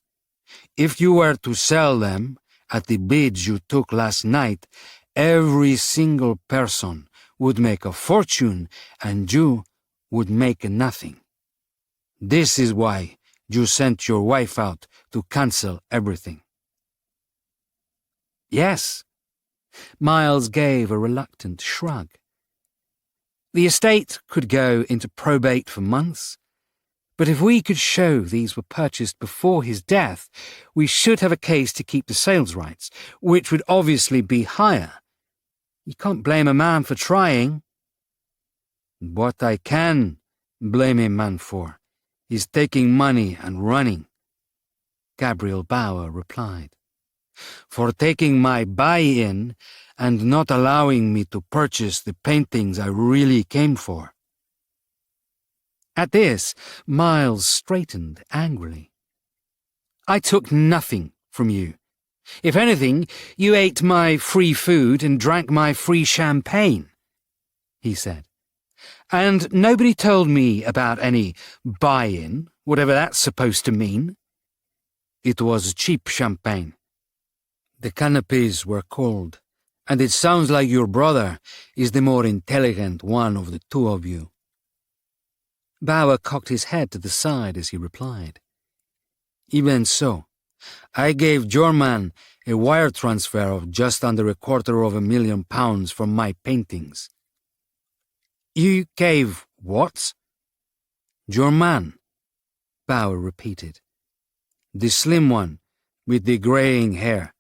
If you were to sell them at the bids you took last night, every single person would make a fortune and you would make nothing. This is why you sent your wife out to cancel everything. Yes. Miles gave a reluctant shrug. The estate could go into probate for months, but if we could show these were purchased before his death, we should have a case to keep the sales rights, which would obviously be higher. You can't blame a man for trying. What I can blame a man for is taking money and running, Gabriel Bauer replied. For taking my buy-in and not allowing me to purchase the paintings I really came for. At this, Miles straightened angrily. I took nothing from you. If anything, you ate my free food and drank my free champagne, he said. And nobody told me about any buy-in, whatever that's supposed to mean. It was cheap champagne. The canapes were cold, and it sounds like your brother is the more intelligent one of the two of you. Bauer cocked his head to the side as he replied. Even so, I gave your man a wire transfer of just under £250,000 for my paintings. You gave what? Your man, Bauer repeated. The slim one, with the greying hair.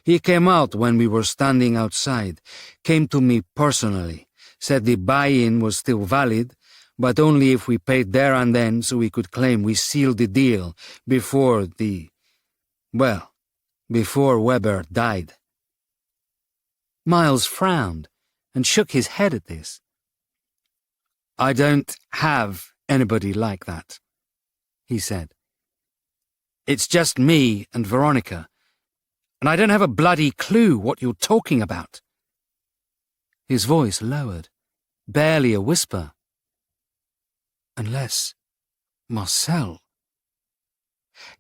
He came out when we were standing outside, came to me personally, said the buy-in was still valid, but only if we paid there and then so we could claim we sealed the deal before Weber died. Miles frowned and shook his head at this. I don't have anybody like that, he said. It's just me and Veronica, and I don't have a bloody clue what you're talking about. His voice lowered, barely a whisper. Unless Marcel.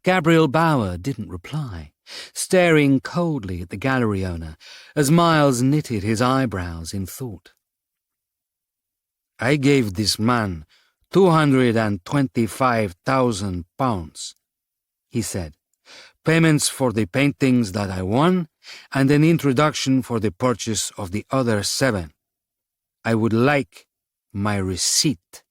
Gabriel Bauer didn't reply, staring coldly at the gallery owner as Miles knitted his eyebrows in thought. I gave this man £225,000, he said, payments for the paintings that I won and an introduction for the purchase of the other 7. I would like my receipt.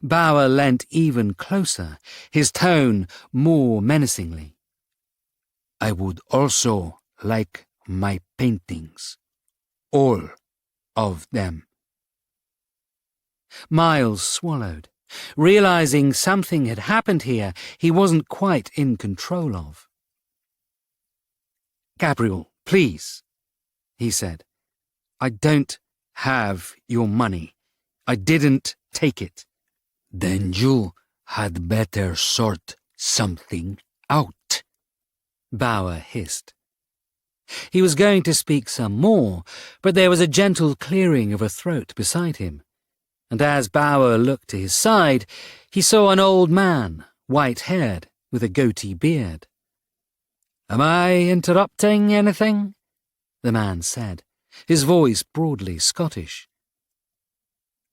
Bauer leant even closer, his tone more menacingly. I would also like my paintings. All of them. Miles swallowed, realizing something had happened here he wasn't quite in control of. Gabriel, please, he said. I don't have your money. I didn't take it. Then you had better sort something out, Bauer hissed. He was going to speak some more, but there was a gentle clearing of a throat beside him, and as Bauer looked to his side, he saw an old man, white-haired, with a goatee beard. "Am I interrupting anything?" the man said, his voice broadly Scottish.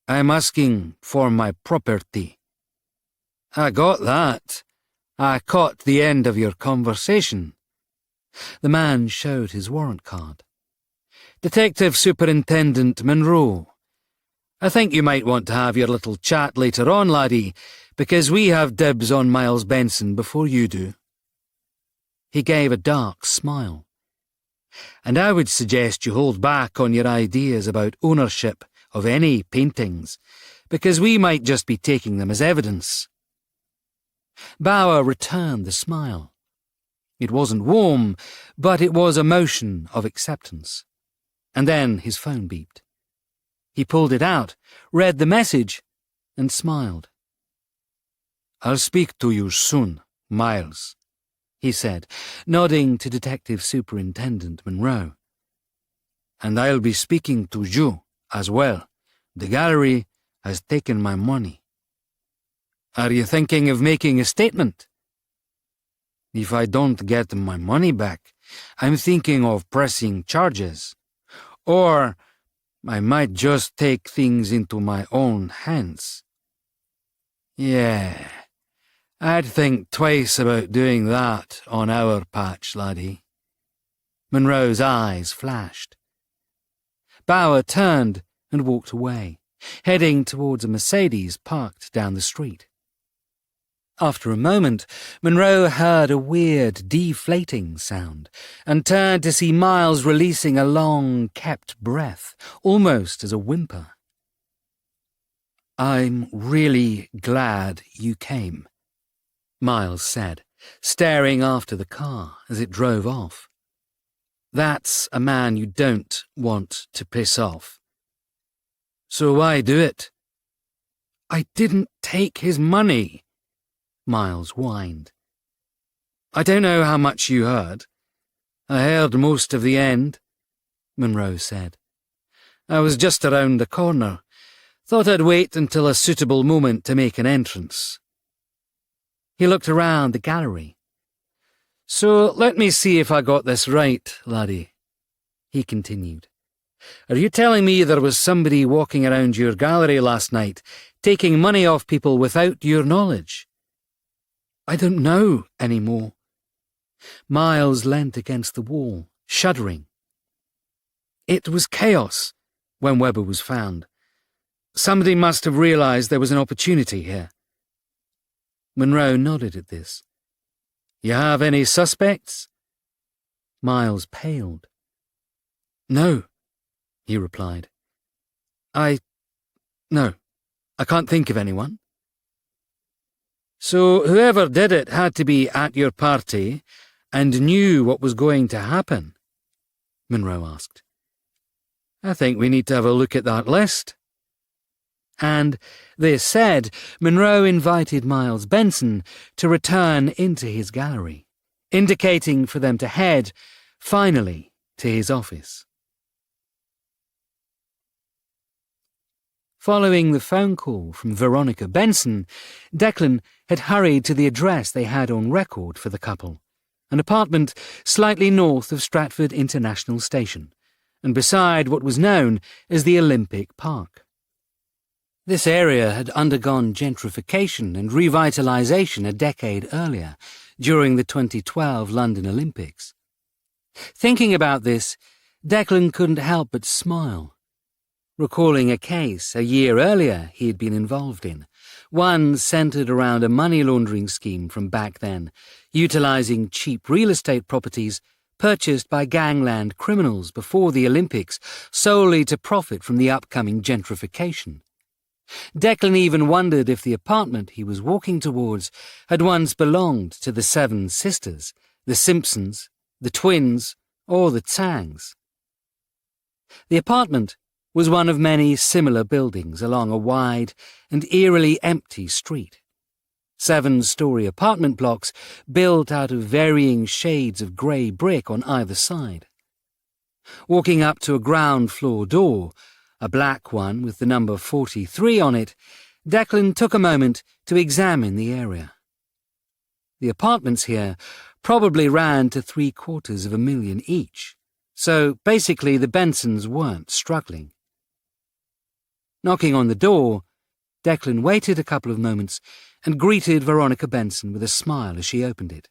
I'm asking for my property. I got that. I caught the end of your conversation. The man showed his warrant card. Detective Superintendent Monroe. I think you might want to have your little chat later on, laddie, because we have dibs on Miles Benson before you do. He gave a dark smile. And I would suggest you hold back on your ideas about ownership of any paintings, because we might just be taking them as evidence. Bauer returned the smile. It wasn't warm, but it was a motion of acceptance. And then his phone beeped. He pulled it out, read the message, and smiled. I'll speak to you soon, Miles, he said, nodding to Detective Superintendent Monroe. And I'll be speaking to you as well. The gallery has taken my money. Are you thinking of making a statement? If I don't get my money back, I'm thinking of pressing charges. Or I might just take things into my own hands. Yeah, I'd think twice about doing that on our patch, laddie. Monroe's eyes flashed. Bauer turned and walked away, heading towards a Mercedes parked down the street. After a moment, Monroe heard a weird, deflating sound and turned to see Miles releasing a long, kept breath, almost as a whimper. I'm really glad you came, Miles said, staring after the car as it drove off. That's a man you don't want to piss off. So why do it? I didn't take his money, Miles whined. I don't know how much you heard. I heard most of the end, Monroe said. I was just around the corner. Thought I'd wait until a suitable moment to make an entrance. He looked around the gallery. So let me see if I got this right, laddie, he continued. Are you telling me there was somebody walking around your gallery last night, taking money off people without your knowledge? I don't know anymore. Miles leant against the wall, shuddering. It was chaos when Weber was found. Somebody must have realized there was an opportunity here. Monroe nodded at this. You have any suspects? Miles paled. No, he replied. No, I can't think of anyone. So whoever did it had to be at your party and knew what was going to happen? Monroe asked. I think we need to have a look at that list. And, this said, Monroe invited Miles Benson to return into his gallery, indicating for them to head, finally, to his office. Following the phone call from Veronica Benson, Declan had hurried to the address they had on record for the couple, an apartment slightly north of Stratford International Station, and beside what was known as the Olympic Park. This area had undergone gentrification and revitalisation a decade earlier, during the 2012 London Olympics. Thinking about this, Declan couldn't help but smile, recalling a case a year earlier he had been involved in, one centred around a money laundering scheme from back then, utilising cheap real estate properties purchased by gangland criminals before the Olympics solely to profit from the upcoming gentrification. Declan even wondered if the apartment he was walking towards had once belonged to the Seven Sisters, the Simpsons, the Twins, or the Tangs. The apartment was one of many similar buildings along a wide and eerily empty street. 7-story apartment blocks built out of varying shades of grey brick on either side. Walking up to a ground floor door, a black one with the number 43 on it, Declan took a moment to examine the area. The apartments here probably ran to $750,000 each, so basically the Bensons weren't struggling. Knocking on the door, Declan waited a couple of moments and greeted Veronica Benson with a smile as she opened it.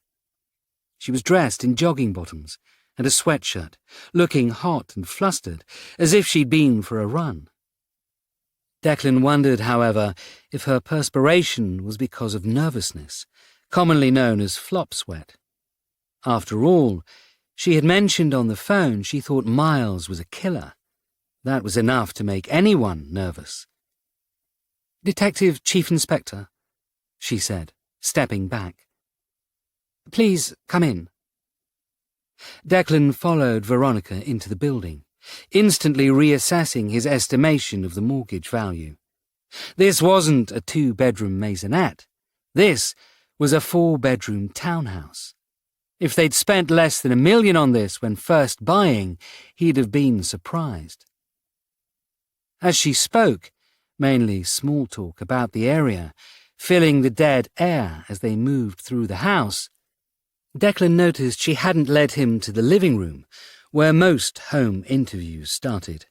She was dressed in jogging bottoms and a sweatshirt, looking hot and flustered, as if she'd been for a run. Declan wondered, however, if her perspiration was because of nervousness, commonly known as flop sweat. After all, she had mentioned on the phone she thought Miles was a killer. That was enough to make anyone nervous. "Detective Chief Inspector," she said, stepping back. "Please come in." Declan followed Veronica into the building, instantly reassessing his estimation of the mortgage value. This wasn't a 2-bedroom maisonette. This was a 4-bedroom townhouse. If they'd spent less than $1 million on this when first buying, he'd have been surprised. As she spoke, mainly small talk about the area, filling the dead air as they moved through the house, Declan noticed she hadn't led him to the living room, where most home interviews started.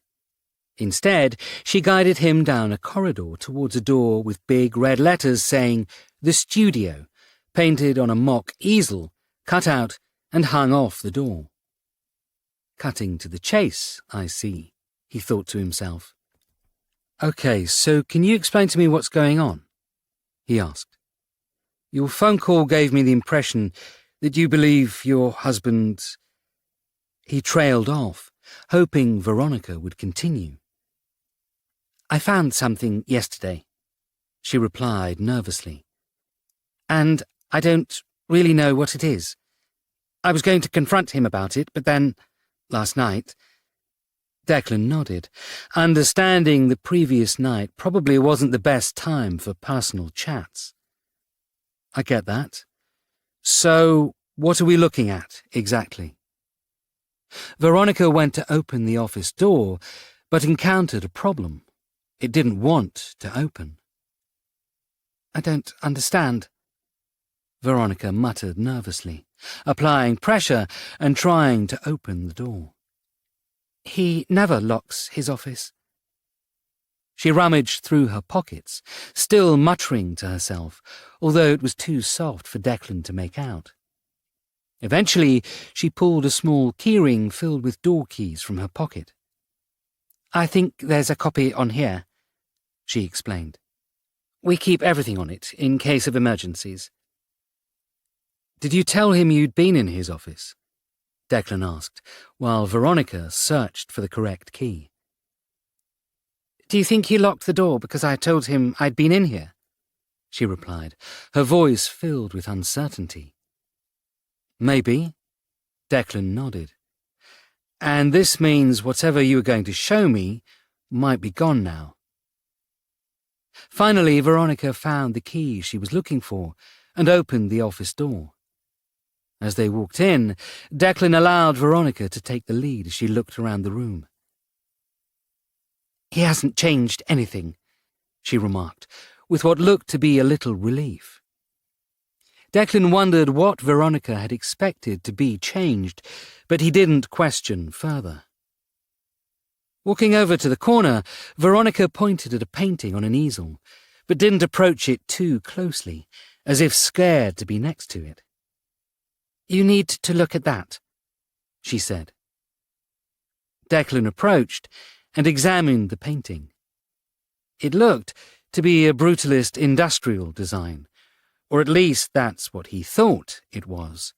Instead, she guided him down a corridor towards a door with big red letters saying "The Studio," painted on a mock easel, cut out and hung off the door. Cutting to the chase, I see, he thought to himself. "Okay, so can you explain to me what's going on?" he asked. "Your phone call gave me the impression that you believe your husband—" He trailed off, hoping Veronica would continue. "I found something yesterday," she replied nervously. "And I don't really know what it is. I was going to confront him about it, but then, last night—" Declan nodded, understanding the previous night probably wasn't the best time for personal chats. "I get that. So, what are we looking at, exactly?" Veronica went to open the office door, but encountered a problem. It didn't want to open. "I don't understand," Veronica muttered nervously, applying pressure and trying to open the door. "He never locks his office." She rummaged through her pockets, still muttering to herself, although it was too soft for Declan to make out. Eventually, she pulled a small keyring filled with door keys from her pocket. "I think there's a copy on here," she explained. "We keep everything on it in case of emergencies." Did you tell him you'd been in his office? Declan asked, while Veronica searched for the correct key. Do you think he locked the door because I told him I'd been in here? She replied, her voice filled with uncertainty. Maybe. Declan nodded. And this means whatever you were going to show me might be gone now. Finally, Veronica found the key she was looking for and opened the office door. As they walked in, Declan allowed Veronica to take the lead as she looked around the room. He hasn't changed anything, she remarked, with what looked to be a little relief. Declan wondered what Veronica had expected to be changed, but he didn't question further. Walking over to the corner, Veronica pointed at a painting on an easel, but didn't approach it too closely, as if scared to be next to it. You need to look at that, she said. Declan approached and examined the painting. It looked to be a brutalist industrial design, or at least that's what he thought it was.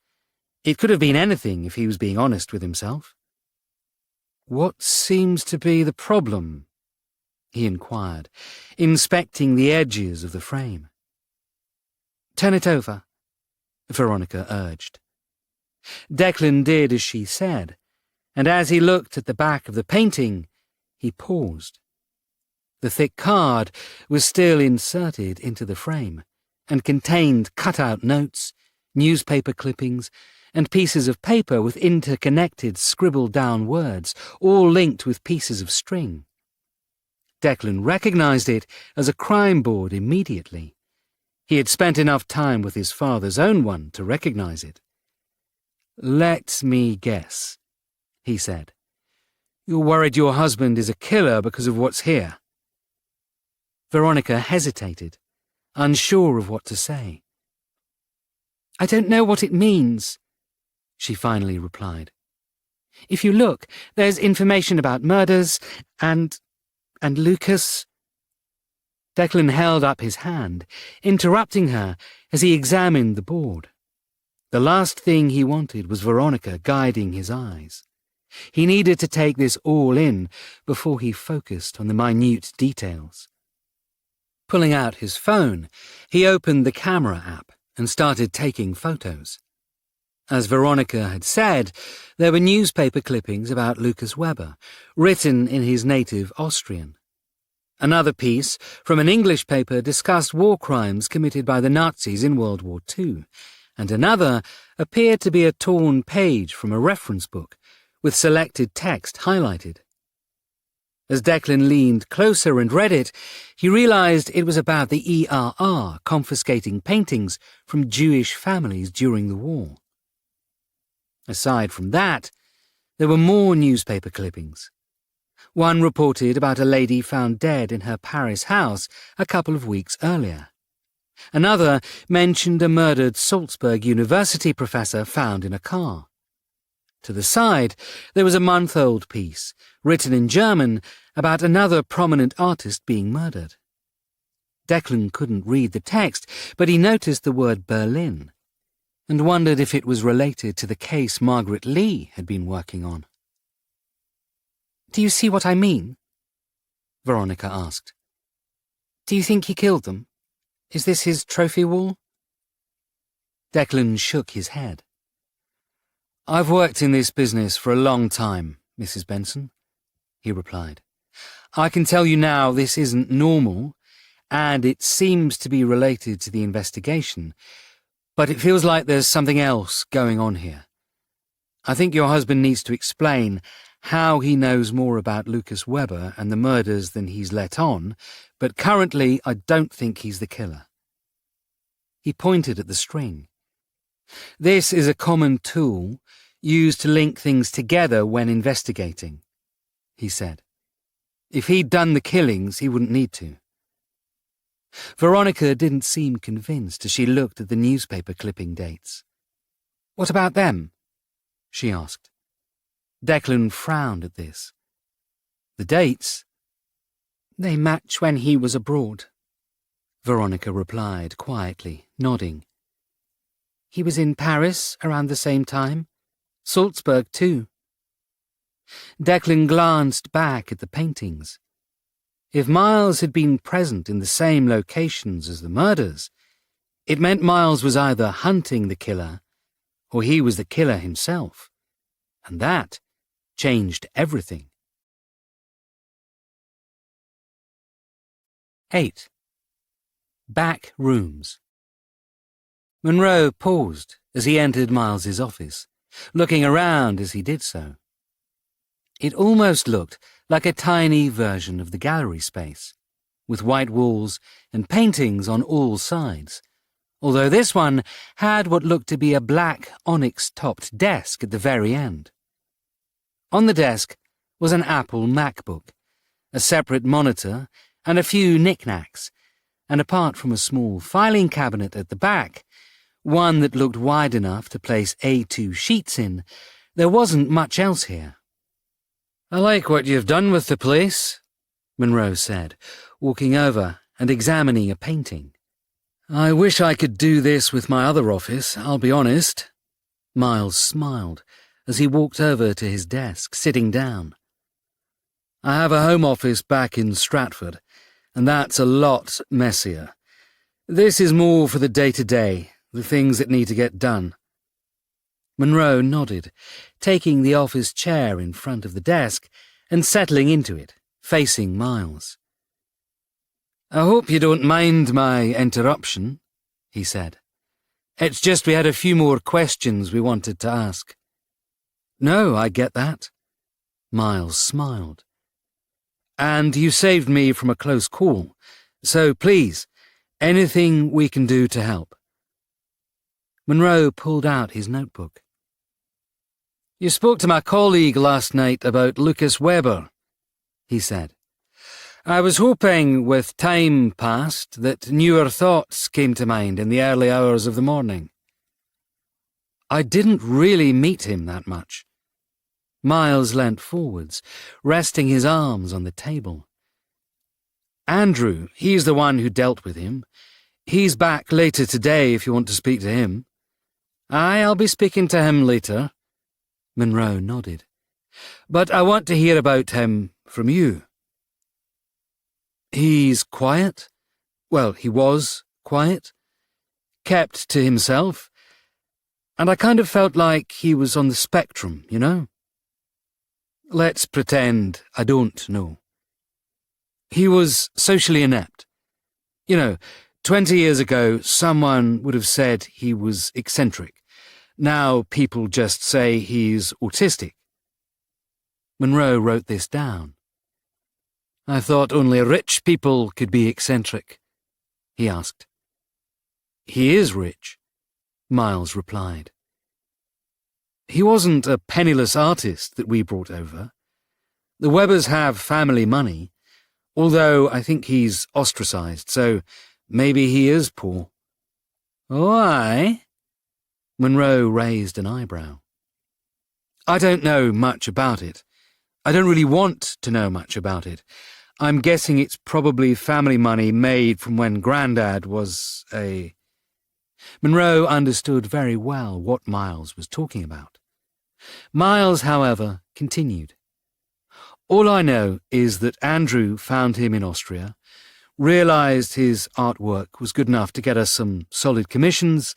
It could have been anything if he was being honest with himself. What seems to be the problem? He inquired, inspecting the edges of the frame. Turn it over, Veronica urged. Declan did as she said, and as he looked at the back of the painting, he paused. The thick card was still inserted into the frame and contained cut-out notes, newspaper clippings, and pieces of paper with interconnected scribbled-down words, all linked with pieces of string. Declan recognized it as a crime board immediately. He had spent enough time with his father's own one to recognize it. Let me guess, he said. You're worried your husband is a killer because of what's here. Veronica hesitated, unsure of what to say. I don't know what it means, she finally replied. If you look, there's information about murders and Lucas. Declan held up his hand, interrupting her as he examined the board. The last thing he wanted was Veronica guiding his eyes. He needed to take this all in before he focused on the minute details. Pulling out his phone, he opened the camera app and started taking photos. As Veronica had said, there were newspaper clippings about Lucas Weber, written in his native Austrian. Another piece from an English paper discussed war crimes committed by the Nazis in World War II, and another appeared to be a torn page from a reference book, with selected text highlighted. As Declan leaned closer and read it, he realized it was about the ERR confiscating paintings from Jewish families during the war. Aside from that, there were more newspaper clippings. One reported about a lady found dead in her Paris house a couple of weeks earlier. Another mentioned a murdered Salzburg University professor found in a car. To the side, there was a month-old piece, written in German, about another prominent artist being murdered. Declan couldn't read the text, but he noticed the word Berlin, and wondered if it was related to the case Margaret Lee had been working on. Do you see what I mean? Veronica asked. Do you think he killed them? Is this his trophy wall? Declan shook his head. I've worked in this business for a long time, Mrs. Benson, he replied. I can tell you now this isn't normal, and it seems to be related to the investigation, but it feels like there's something else going on here. I think your husband needs to explain how he knows more about Lucas Weber and the murders than he's let on, but currently I don't think he's the killer. He pointed at the string. This is a common tool used to link things together when investigating, he said. If he'd done the killings, he wouldn't need to. Veronica didn't seem convinced as she looked at the newspaper clipping dates. What about them? She asked. Declan frowned at this. The dates? They match when he was abroad, Veronica replied quietly, nodding. He was in Paris around the same time. Salzburg, too. Declan glanced back at the paintings. If Miles had been present in the same locations as the murders, it meant Miles was either hunting the killer or he was the killer himself. And that changed everything. 8. Back rooms. Monroe paused as he entered Miles's office, looking around as he did so. It almost looked like a tiny version of the gallery space, with white walls and paintings on all sides, although this one had what looked to be a black onyx-topped desk at the very end. On the desk was an Apple MacBook, a separate monitor, and a few knickknacks, and apart from a small filing cabinet at the back, one that looked wide enough to place A2 sheets in, there wasn't much else here. I like what you've done with the place, Monroe said, walking over and examining a painting. I wish I could do this with my other office, I'll be honest. Miles smiled as he walked over to his desk, sitting down. I have a home office back in Stratford, and that's a lot messier. This is more for the day-to-day, the things that need to get done. Monroe nodded, taking the office chair in front of the desk and settling into it, facing Miles. I hope you don't mind my interruption, he said. It's just we had a few more questions we wanted to ask. No, I get that. Miles smiled. And you saved me from a close call, so please, anything we can do to help. Monroe pulled out his notebook. You spoke to my colleague last night about Lucas Weber, he said. I was hoping, with time past, that newer thoughts came to mind in the early hours of the morning. I didn't really meet him that much. Miles leant forwards, resting his arms on the table. Andrew, he's the one who dealt with him. He's back later today if you want to speak to him. Aye, I'll be speaking to him later. Monroe nodded. But I want to hear about him from you. He's quiet. Well, he was quiet. Kept to himself. And I kind of felt like he was on the spectrum, you know? Let's pretend I don't know. He was socially inept. 20 years ago, someone would have said he was eccentric. Now people just say he's autistic. Monroe wrote this down. I thought only rich people could be eccentric, he asked. He is rich, Miles replied. He wasn't a penniless artist that we brought over. The Webers have family money, although I think he's ostracized, so maybe he is poor. Oh, aye? Monroe raised an eyebrow. I don't know much about it. I don't really want to know much about it. I'm guessing it's probably family money made from when Grandad was a... Monroe understood very well what Miles was talking about. Miles, however, continued. All I know is that Andrew found him in Austria, realized his artwork was good enough to get us some solid commissions,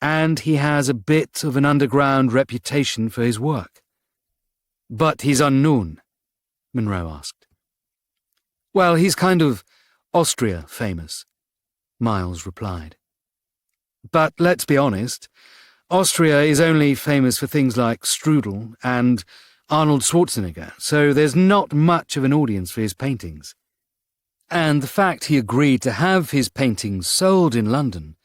and he has a bit of an underground reputation for his work. But he's unknown, Monroe asked. Well, he's kind of Austria famous, Miles replied. But let's be honest, Austria is only famous for things like strudel and Arnold Schwarzenegger, so there's not much of an audience for his paintings. And the fact he agreed to have his paintings sold in London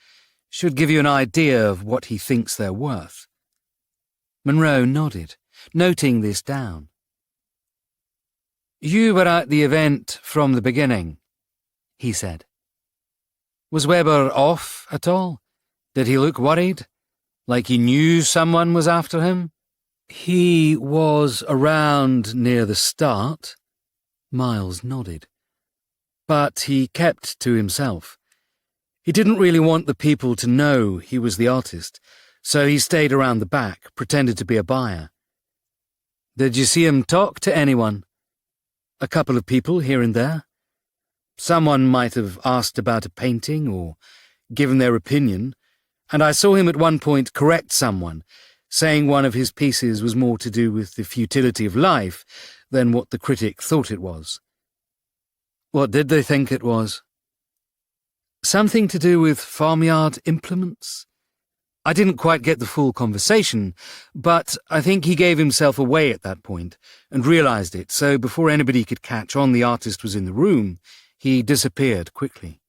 should give you an idea of what he thinks they're worth. Monroe nodded, noting this down. You were at the event from the beginning, he said. Was Weber off at all? Did he look worried? Like he knew someone was after him? He was around near the start, Miles nodded. But he kept to himself. He didn't really want the people to know he was the artist, so he stayed around the back, pretended to be a buyer. Did you see him talk to anyone? A couple of people here and there. Someone might have asked about a painting or given their opinion, and I saw him at one point correct someone, saying one of his pieces was more to do with the futility of life than what the critic thought it was. What did they think it was? Something to do with farmyard implements? I didn't quite get the full conversation, but I think he gave himself away at that point and realized it, so before anybody could catch on the artist was in the room, he disappeared quickly.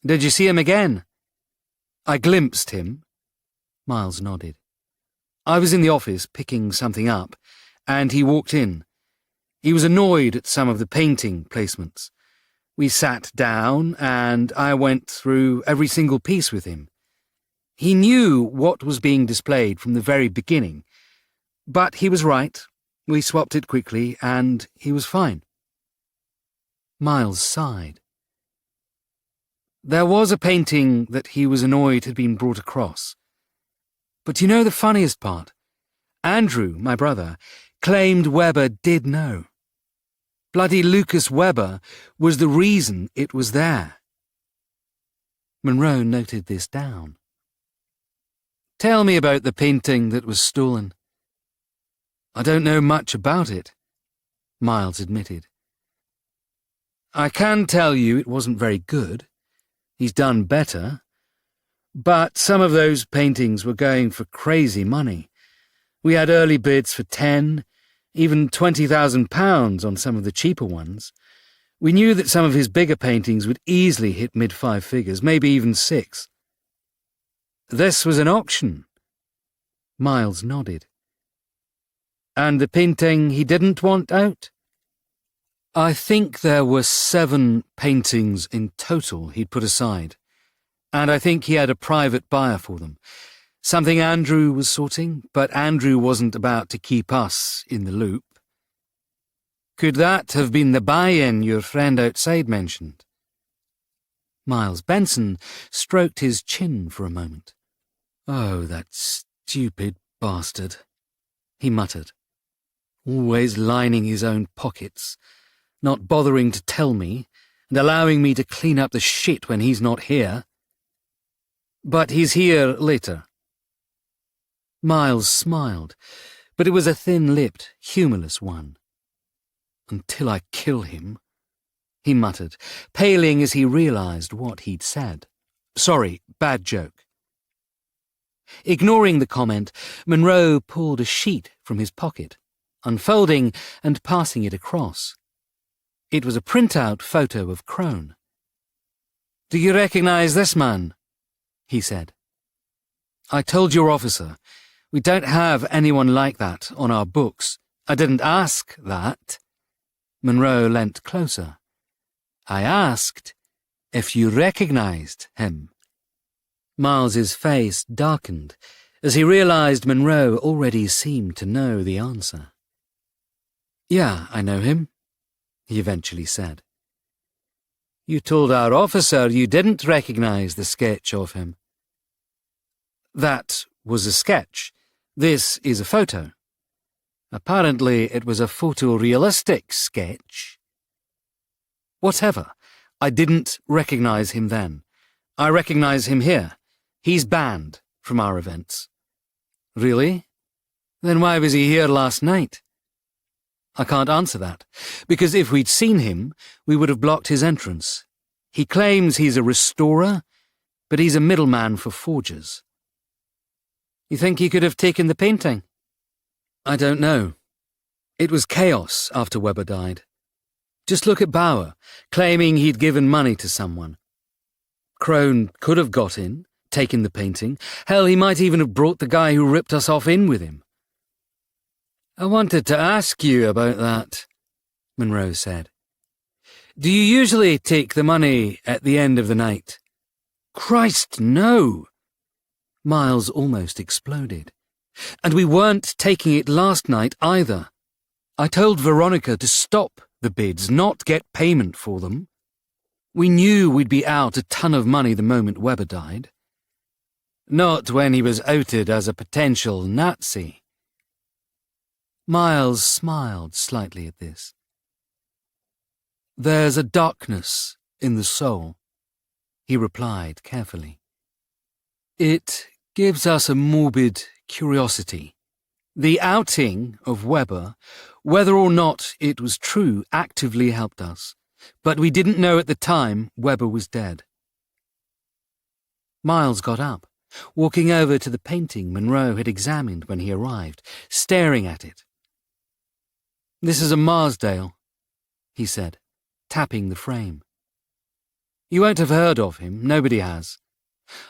Did you see him again? I glimpsed him. Miles nodded. I was in the office picking something up, and he walked in. He was annoyed at some of the painting placements. We sat down, and I went through every single piece with him. He knew what was being displayed from the very beginning, but he was right. We swapped it quickly, and he was fine. Miles sighed. There was a painting that he was annoyed had been brought across. But you know the funniest part? Andrew, my brother, claimed Webber did know. Bloody Lucas Webber was the reason it was there. Monroe noted this down. Tell me about the painting that was stolen. I don't know much about it, Miles admitted. I can tell you it wasn't very good. He's done better. But some of those paintings were going for crazy money. We had early bids for 10, even £20,000 on some of the cheaper ones. We knew that some of his bigger paintings would easily hit mid-five figures, maybe even 6. This was an auction. Miles nodded. And the painting he didn't want out? I think there were 7 paintings in total he'd put aside, and I think he had a private buyer for them. Something Andrew was sorting, but Andrew wasn't about to keep us in the loop. Could that have been the buy-in your friend outside mentioned? Miles Benson stroked his chin for a moment. Oh, that stupid bastard, he muttered. Always lining his own pockets, not bothering to tell me, and allowing me to clean up the shit when he's not here. But he's here later. Miles smiled, but it was a thin-lipped, humourless one. Until I kill him, he muttered, paling as he realised what he'd said. Sorry, bad joke. Ignoring the comment, Monroe pulled a sheet from his pocket, unfolding and passing it across. It was a printout photo of Crone. "Do you recognise this man?" he said. "I told your officer, we don't have anyone like that on our books. I didn't ask that." Monroe leant closer. "I asked if you recognised him." Miles's face darkened as he realised Monroe already seemed to know the answer. "Yeah, I know him," he eventually said. "You told our officer you didn't recognise the sketch of him." "That was a sketch. This is a photo. Apparently it was a photorealistic sketch." "Whatever. I didn't recognise him then. I recognise him here. He's banned from our events." "Really? Then why was he here last night?" "I can't answer that, because if we'd seen him, we would have blocked his entrance. He claims he's a restorer, but he's a middleman for forgers." "You think he could have taken the painting?" "I don't know. It was chaos after Webber died. Just look at Bauer, claiming he'd given money to someone. Crone could have got in, taken the painting. Hell, he might even have brought the guy who ripped us off in with him." "I wanted to ask you about that," Monroe said. "Do you usually take the money at the end of the night?" "Christ, no!" Miles almost exploded. "And we weren't taking it last night either. I told Veronica to stop the bids, not get payment for them." We knew we'd be out a ton of money the moment Weber died. Not when he was outed as a potential Nazi. Miles smiled slightly at this. There's a darkness in the soul, he replied carefully. It gives us a morbid curiosity. The outing of Weber, whether or not it was true, actively helped us, but we didn't know at the time Weber was dead. Miles got up, walking over to the painting Monroe had examined when he arrived, staring at it. This is a Marsdale, he said, tapping the frame. You won't have heard of him, nobody has.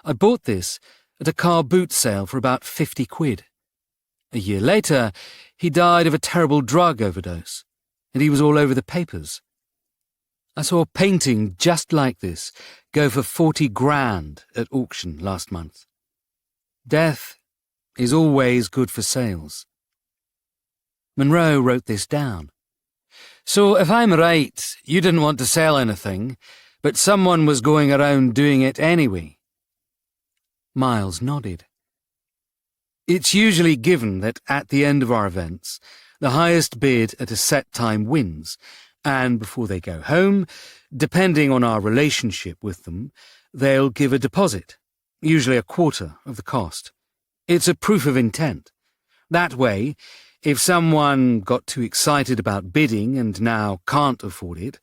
I bought this at a car boot sale for about 50 quid. A year later, he died of a terrible drug overdose, and he was all over the papers. I saw a painting just like this go for 40 grand at auction last month. Death is always good for sales. Monroe wrote this down. So if I'm right, you didn't want to sell anything, but someone was going around doing it anyway. Miles nodded. It's usually given that at the end of our events, the highest bid at a set time wins, and before they go home, depending on our relationship with them, they'll give a deposit, usually a quarter of the cost. It's a proof of intent. That way, if someone got too excited about bidding and now can't afford it,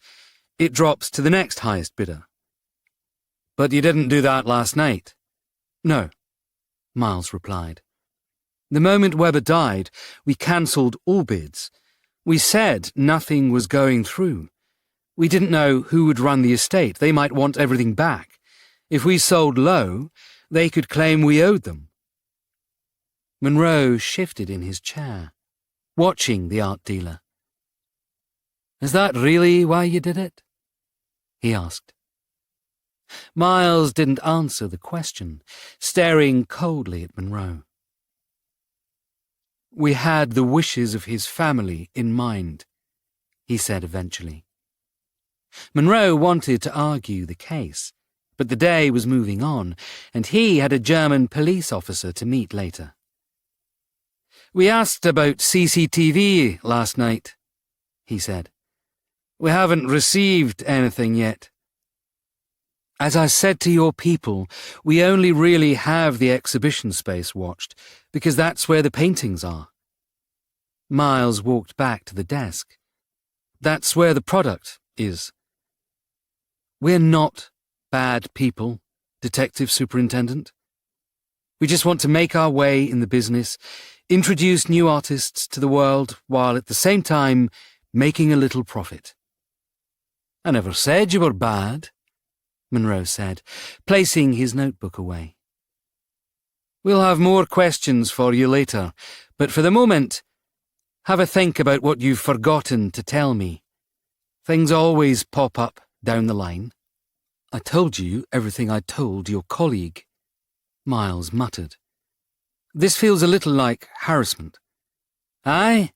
it drops to the next highest bidder. But you didn't do that last night. No, Miles replied. The moment Weber died, we cancelled all bids. We said nothing was going through. We didn't know who would run the estate. They might want everything back. If we sold low, they could claim we owed them. Monroe shifted in his chair, watching the art dealer. Is that really why you did it? He asked. Miles didn't answer the question, staring coldly at Monroe. We had the wishes of his family in mind, he said eventually. Monroe wanted to argue the case, but the day was moving on, and he had a German police officer to meet later. We asked about CCTV last night, he said. We haven't received anything yet. As I said to your people, we only really have the exhibition space watched, because that's where the paintings are. Miles walked back to the desk. That's where the product is. We're not bad people, Detective Superintendent. We just want to make our way in the business, introduce new artists to the world, while at the same time making a little profit. I never said you were bad, Monroe said, placing his notebook away. We'll have more questions for you later, but for the moment, have a think about what you've forgotten to tell me. Things always pop up down the line. I told you everything I told your colleague, Miles muttered. This feels a little like harassment. Aye?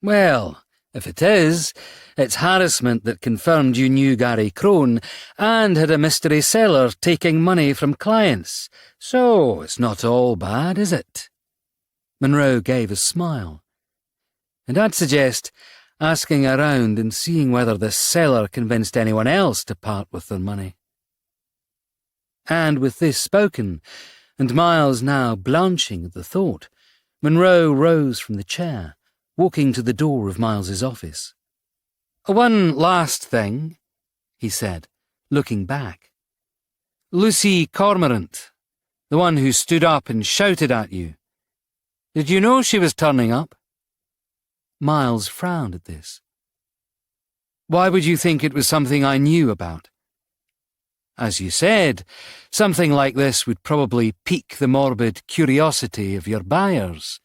Well, if it is, it's harassment that confirmed you knew Gary Crone and had a mystery seller taking money from clients. So it's not all bad, is it? Monroe gave a smile. And I'd suggest asking around and seeing whether the seller convinced anyone else to part with their money. And with this spoken, and Miles now blanching at the thought, Monroe rose from the chair, walking to the door of Miles's office. One last thing, he said, looking back. Lucy Cormorant, the one who stood up and shouted at you. Did you know she was turning up? Miles frowned at this. Why would you think it was something I knew about? As you said, something like this would probably pique the morbid curiosity of your buyers.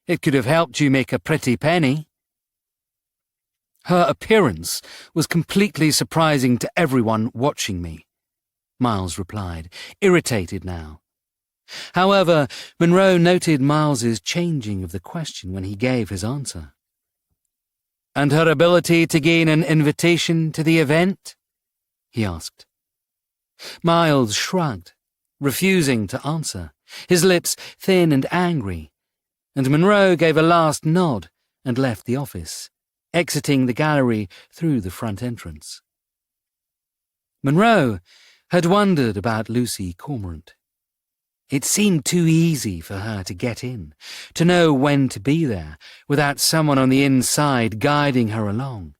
It could have helped you make a pretty penny. Her appearance was completely surprising to everyone watching me, Miles replied, irritated now. However, Monroe noted Miles's changing of the question when he gave his answer. And her ability to gain an invitation to the event? he asked. Miles shrugged, refusing to answer, his lips thin and angry, and Monroe gave a last nod and left the office, exiting the gallery through the front entrance. Monroe had wondered about Lucy Cormorant. It seemed too easy for her to get in, to know when to be there, without someone on the inside guiding her along.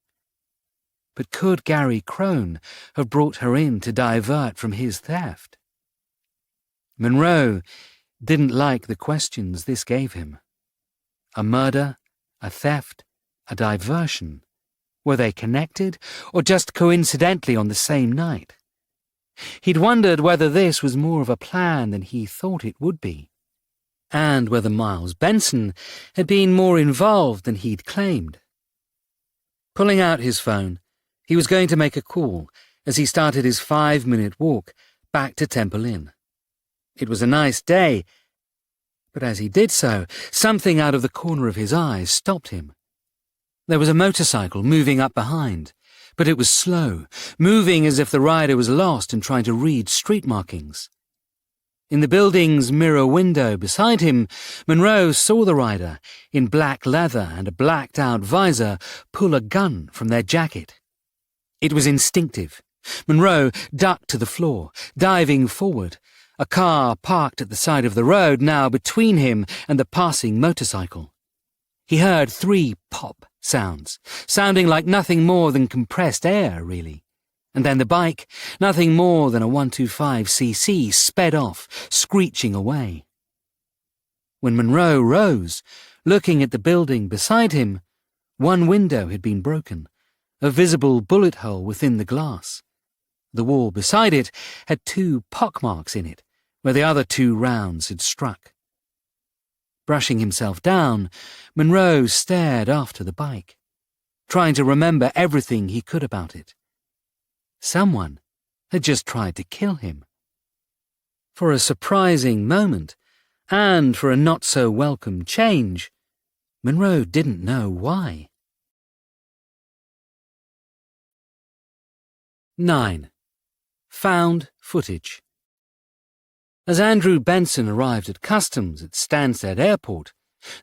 But could Gary Crone have brought her in to divert from his theft? Monroe didn't like the questions this gave him. A murder, a theft, a diversion. Were they connected, or just coincidentally on the same night? He'd wondered whether this was more of a plan than he thought it would be, and whether Miles Benson had been more involved than he'd claimed. Pulling out his phone, he was going to make a call as he started his 5-minute walk back to Temple Inn. It was a nice day, but as he did so, something out of the corner of his eyes stopped him. There was a motorcycle moving up behind, but it was slow, moving as if the rider was lost and trying to read street markings. In the building's mirror window beside him, Monroe saw the rider, in black leather and a blacked-out visor, pull a gun from their jacket. It was instinctive. Monroe ducked to the floor, diving forward, a car parked at the side of the road now between him and the passing motorcycle. He heard 3 pop sounds, sounding like nothing more than compressed air, really. And then the bike, nothing more than a 125cc, sped off, screeching away. When Monroe rose, looking at the building beside him, one window had been broken, a visible bullet hole within the glass. The wall beside it had 2 pockmarks in it, where the other 2 rounds had struck. Brushing himself down, Monroe stared after the bike, trying to remember everything he could about it. Someone had just tried to kill him. For a surprising moment, and for a not-so-welcome change, Monroe didn't know why. 9. Found footage. As Andrew Benson arrived at customs at Stansted Airport,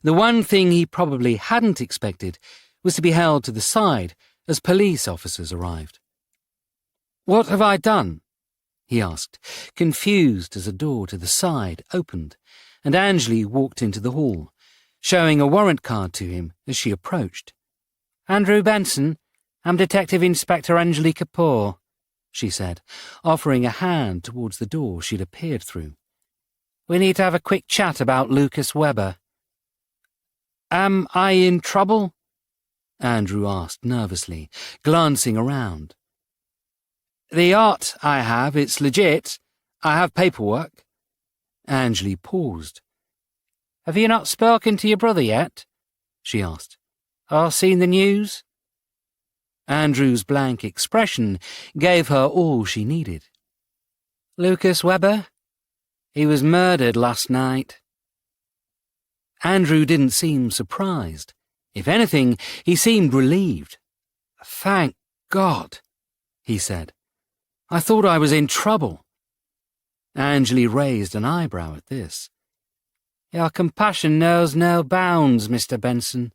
the one thing he probably hadn't expected was to be held to the side as police officers arrived. "What have I done?" he asked, confused as a door to the side opened, and Angley walked into the hall, showing a warrant card to him as she approached. "Andrew Benson, I'm Detective Inspector Anjali Kapoor," she said, offering a hand towards the door she'd appeared through. "We need to have a quick chat about Lucas Webber." "Am I in trouble?" Andrew asked nervously, glancing around. "The yacht I have, it's legit. I have paperwork." Anjali paused. "Have you not spoken to your brother yet?" she asked. "Or seen the news?" Andrew's blank expression gave her all she needed. "Lucas Webber? He was murdered last night." Andrew didn't seem surprised. If anything, he seemed relieved. "Thank God," he said. "I thought I was in trouble." Anjali raised an eyebrow at this. "Your compassion knows no bounds, Mr. Benson."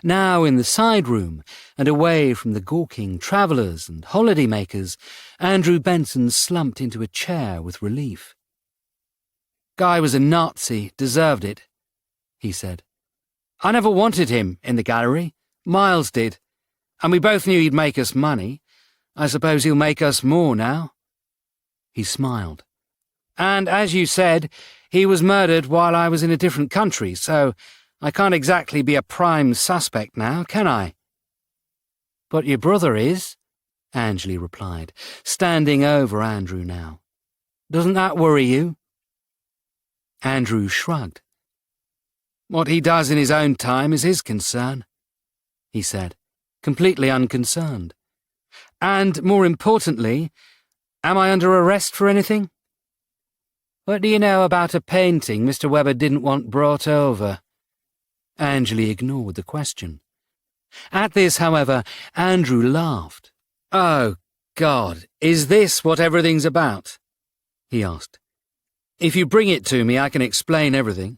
Now in the side room, and away from the gawking travellers and holiday-makers, Andrew Benson slumped into a chair with relief. "Guy was a Nazi, deserved it," he said. "I never wanted him in the gallery. Miles did, and we both knew he'd make us money. I suppose he'll make us more now." He smiled. "And as you said, he was murdered while I was in a different country, so I can't exactly be a prime suspect now, can I?" "But your brother is," Anjali replied, standing over Andrew now. "Doesn't that worry you?" Andrew shrugged. "What he does in his own time is his concern," he said, completely unconcerned. "And more importantly, am I under arrest for anything?" "What do you know about a painting Mr. Webber didn't want brought over?" Anjali ignored the question. At this, however, Andrew laughed. "Oh, God, is this what everything's about? He asked. If you bring it to me, I can explain everything.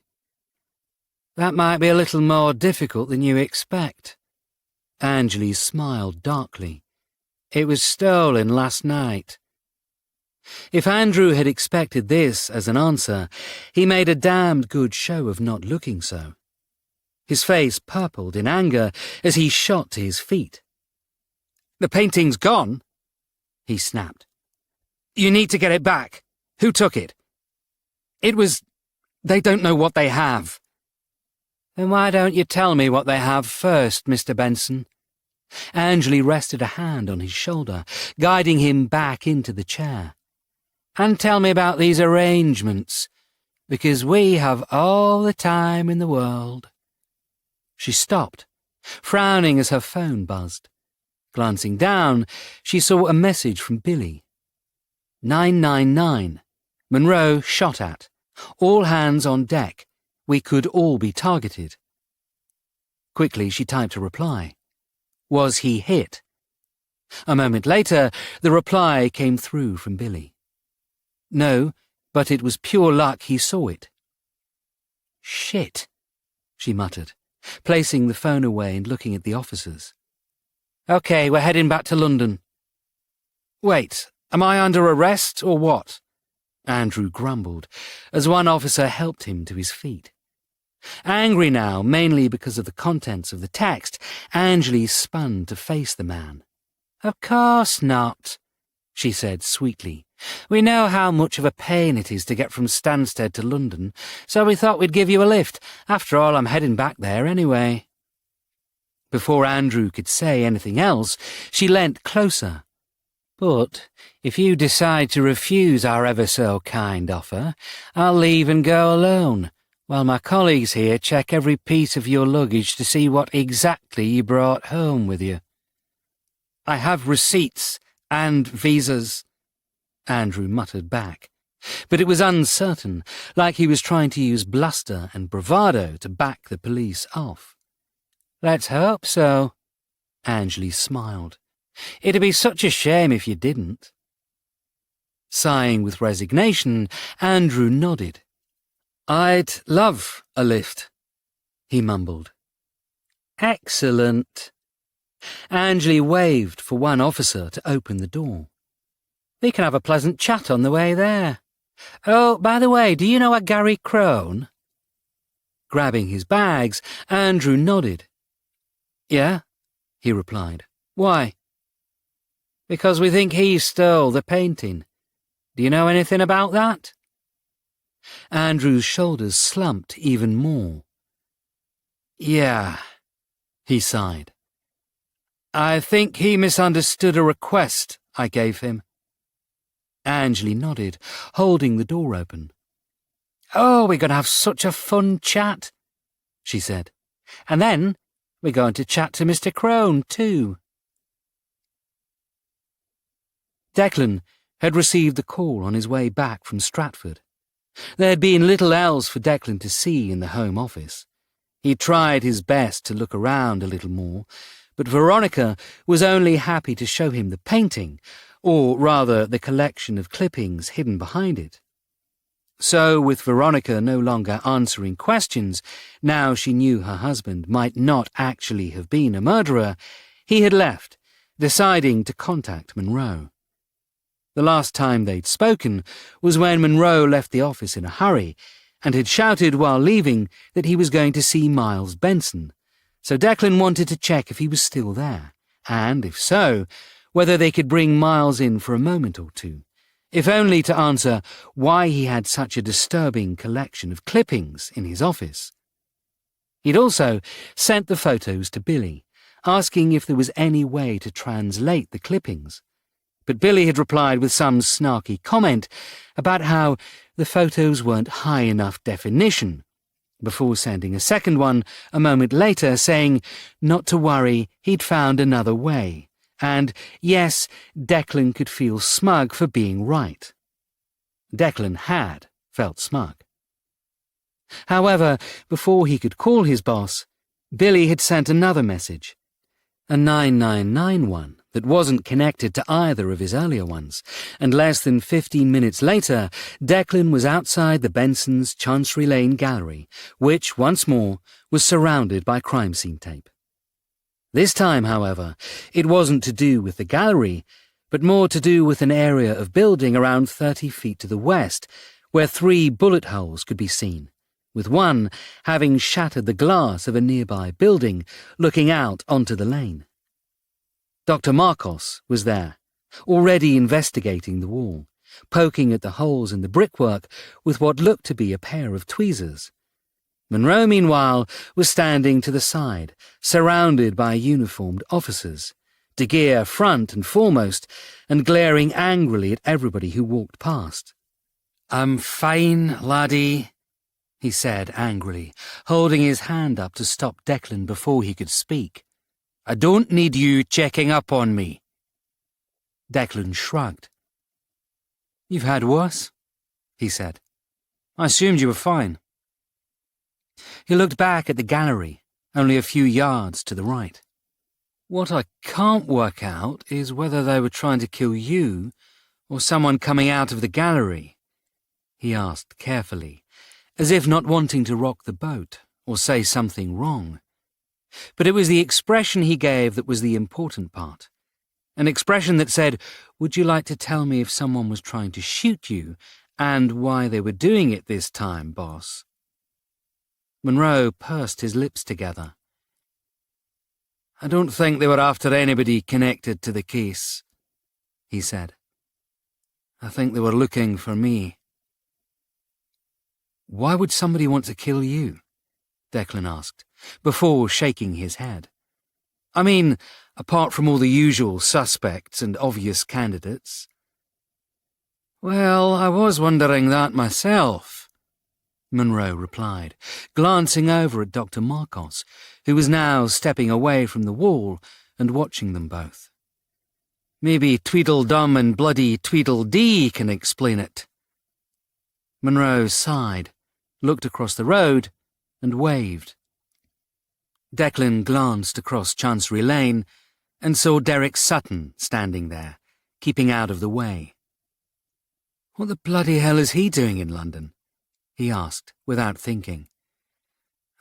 That might be a little more difficult than you expect. Anjali smiled darkly. It was stolen last night. If Andrew had expected this as an answer, he made a damned good show of not looking so. His face purpled in anger as he shot to his feet. The painting's gone, he snapped. You need to get it back. Who took it? They don't know what they have. Then why don't you tell me what they have first, Mr. Benson? Anjali rested a hand on his shoulder, guiding him back into the chair. And tell me about these arrangements, because we have all the time in the world. She stopped, frowning as her phone buzzed. Glancing down, she saw a message from Billy. 999. Monroe shot at. All hands on deck. We could all be targeted. Quickly she typed a reply. Was he hit? A moment later, the reply came through from Billy. No, but it was pure luck he saw it. Shit, she muttered, placing the phone away and looking at the officers. Okay, we're heading back to London. Wait, am I under arrest or what? Andrew grumbled, as one officer helped him to his feet. Angry now, mainly because of the contents of the text, Anjali spun to face the man. Of course not, she said sweetly. We know how much of a pain it is to get from Stansted to London, so we thought we'd give you a lift. After all, I'm heading back there anyway. Before Andrew could say anything else, she leant closer. But if you decide to refuse our ever-so-kind offer, I'll leave and go alone, while my colleagues here check every piece of your luggage to see what exactly you brought home with you. I have receipts and visas, Andrew muttered back. But it was uncertain, like he was trying to use bluster and bravado to back the police off. Let's hope so, Anjali smiled. It'd be such a shame if you didn't. Sighing with resignation, Andrew nodded. I'd love a lift, he mumbled. Excellent. Anjali waved for one officer to open the door. We can have a pleasant chat on the way there. Oh, by the way, do you know a Gary Crone? Grabbing his bags, Andrew nodded. Yeah, he replied. Why? Because we think he stole the painting. Do you know anything about that? Andrew's shoulders slumped even more. Yeah, he sighed. I think he misunderstood a request I gave him. Anjali nodded, holding the door open. Oh, we're going to have such a fun chat, she said. And then we're going to chat to Mr. Crone, too. Declan had received a call on his way back from Stratford. There had been little else for Declan to see in the Home Office. He tried his best to look around a little more, but Veronica was only happy to show him the painting, or rather the collection of clippings hidden behind it. So, with Veronica no longer answering questions, now she knew her husband might not actually have been a murderer, he had left, deciding to contact Monroe. The last time they'd spoken was when Monroe left the office in a hurry and had shouted while leaving that he was going to see Miles Benson, so Declan wanted to check if he was still there, and, if so, whether they could bring Miles in for a moment or two, if only to answer why he had such a disturbing collection of clippings in his office. He'd also sent the photos to Billy, asking if there was any way to translate the clippings. But Billy had replied with some snarky comment about how the photos weren't high enough definition, before sending a second one a moment later saying not to worry, he'd found another way, and yes, Declan could feel smug for being right. Declan had felt smug. However, before he could call his boss, Billy had sent another message, a 999 one that wasn't connected to either of his earlier ones, and less than 15 minutes later, Declan was outside the Bensons' Chancery Lane gallery, which, once more, was surrounded by crime scene tape. This time, however, it wasn't to do with the gallery, but more to do with an area of building around 30 feet to the west, where 3 bullet holes could be seen, with one having shattered the glass of a nearby building looking out onto the lane. Dr. Marcos was there, already investigating the wall, poking at the holes in the brickwork with what looked to be a pair of tweezers. Monroe, meanwhile, was standing to the side, surrounded by uniformed officers, De Geer front and foremost, and glaring angrily at everybody who walked past. "I'm fine, laddie," he said angrily, holding his hand up to stop Declan before he could speak. "I don't need you checking up on me." Declan shrugged. "You've had worse," he said. "I assumed you were fine." He looked back at the gallery, only a few yards to the right. "What I can't work out is whether they were trying to kill you or someone coming out of the gallery," he asked carefully, as if not wanting to rock the boat or say something wrong. But it was the expression he gave that was the important part. An expression that said, "Would you like to tell me if someone was trying to shoot you and why they were doing it this time, boss?" Monroe pursed his lips together. "I don't think they were after anybody connected to the case," he said. "I think they were looking for me." "Why would somebody want to kill you?" Declan asked, before shaking his head. "I mean, apart from all the usual suspects and obvious candidates." "Well, I was wondering that myself," Monroe replied, glancing over at Dr. Marcos, who was now stepping away from the wall and watching them both. "Maybe Tweedledum and bloody Tweedledee can explain it." Monroe sighed, looked across the road, and waved. Declan glanced across Chancery Lane and saw Derek Sutton standing there, keeping out of the way. "What the bloody hell is he doing in London?" he asked, without thinking.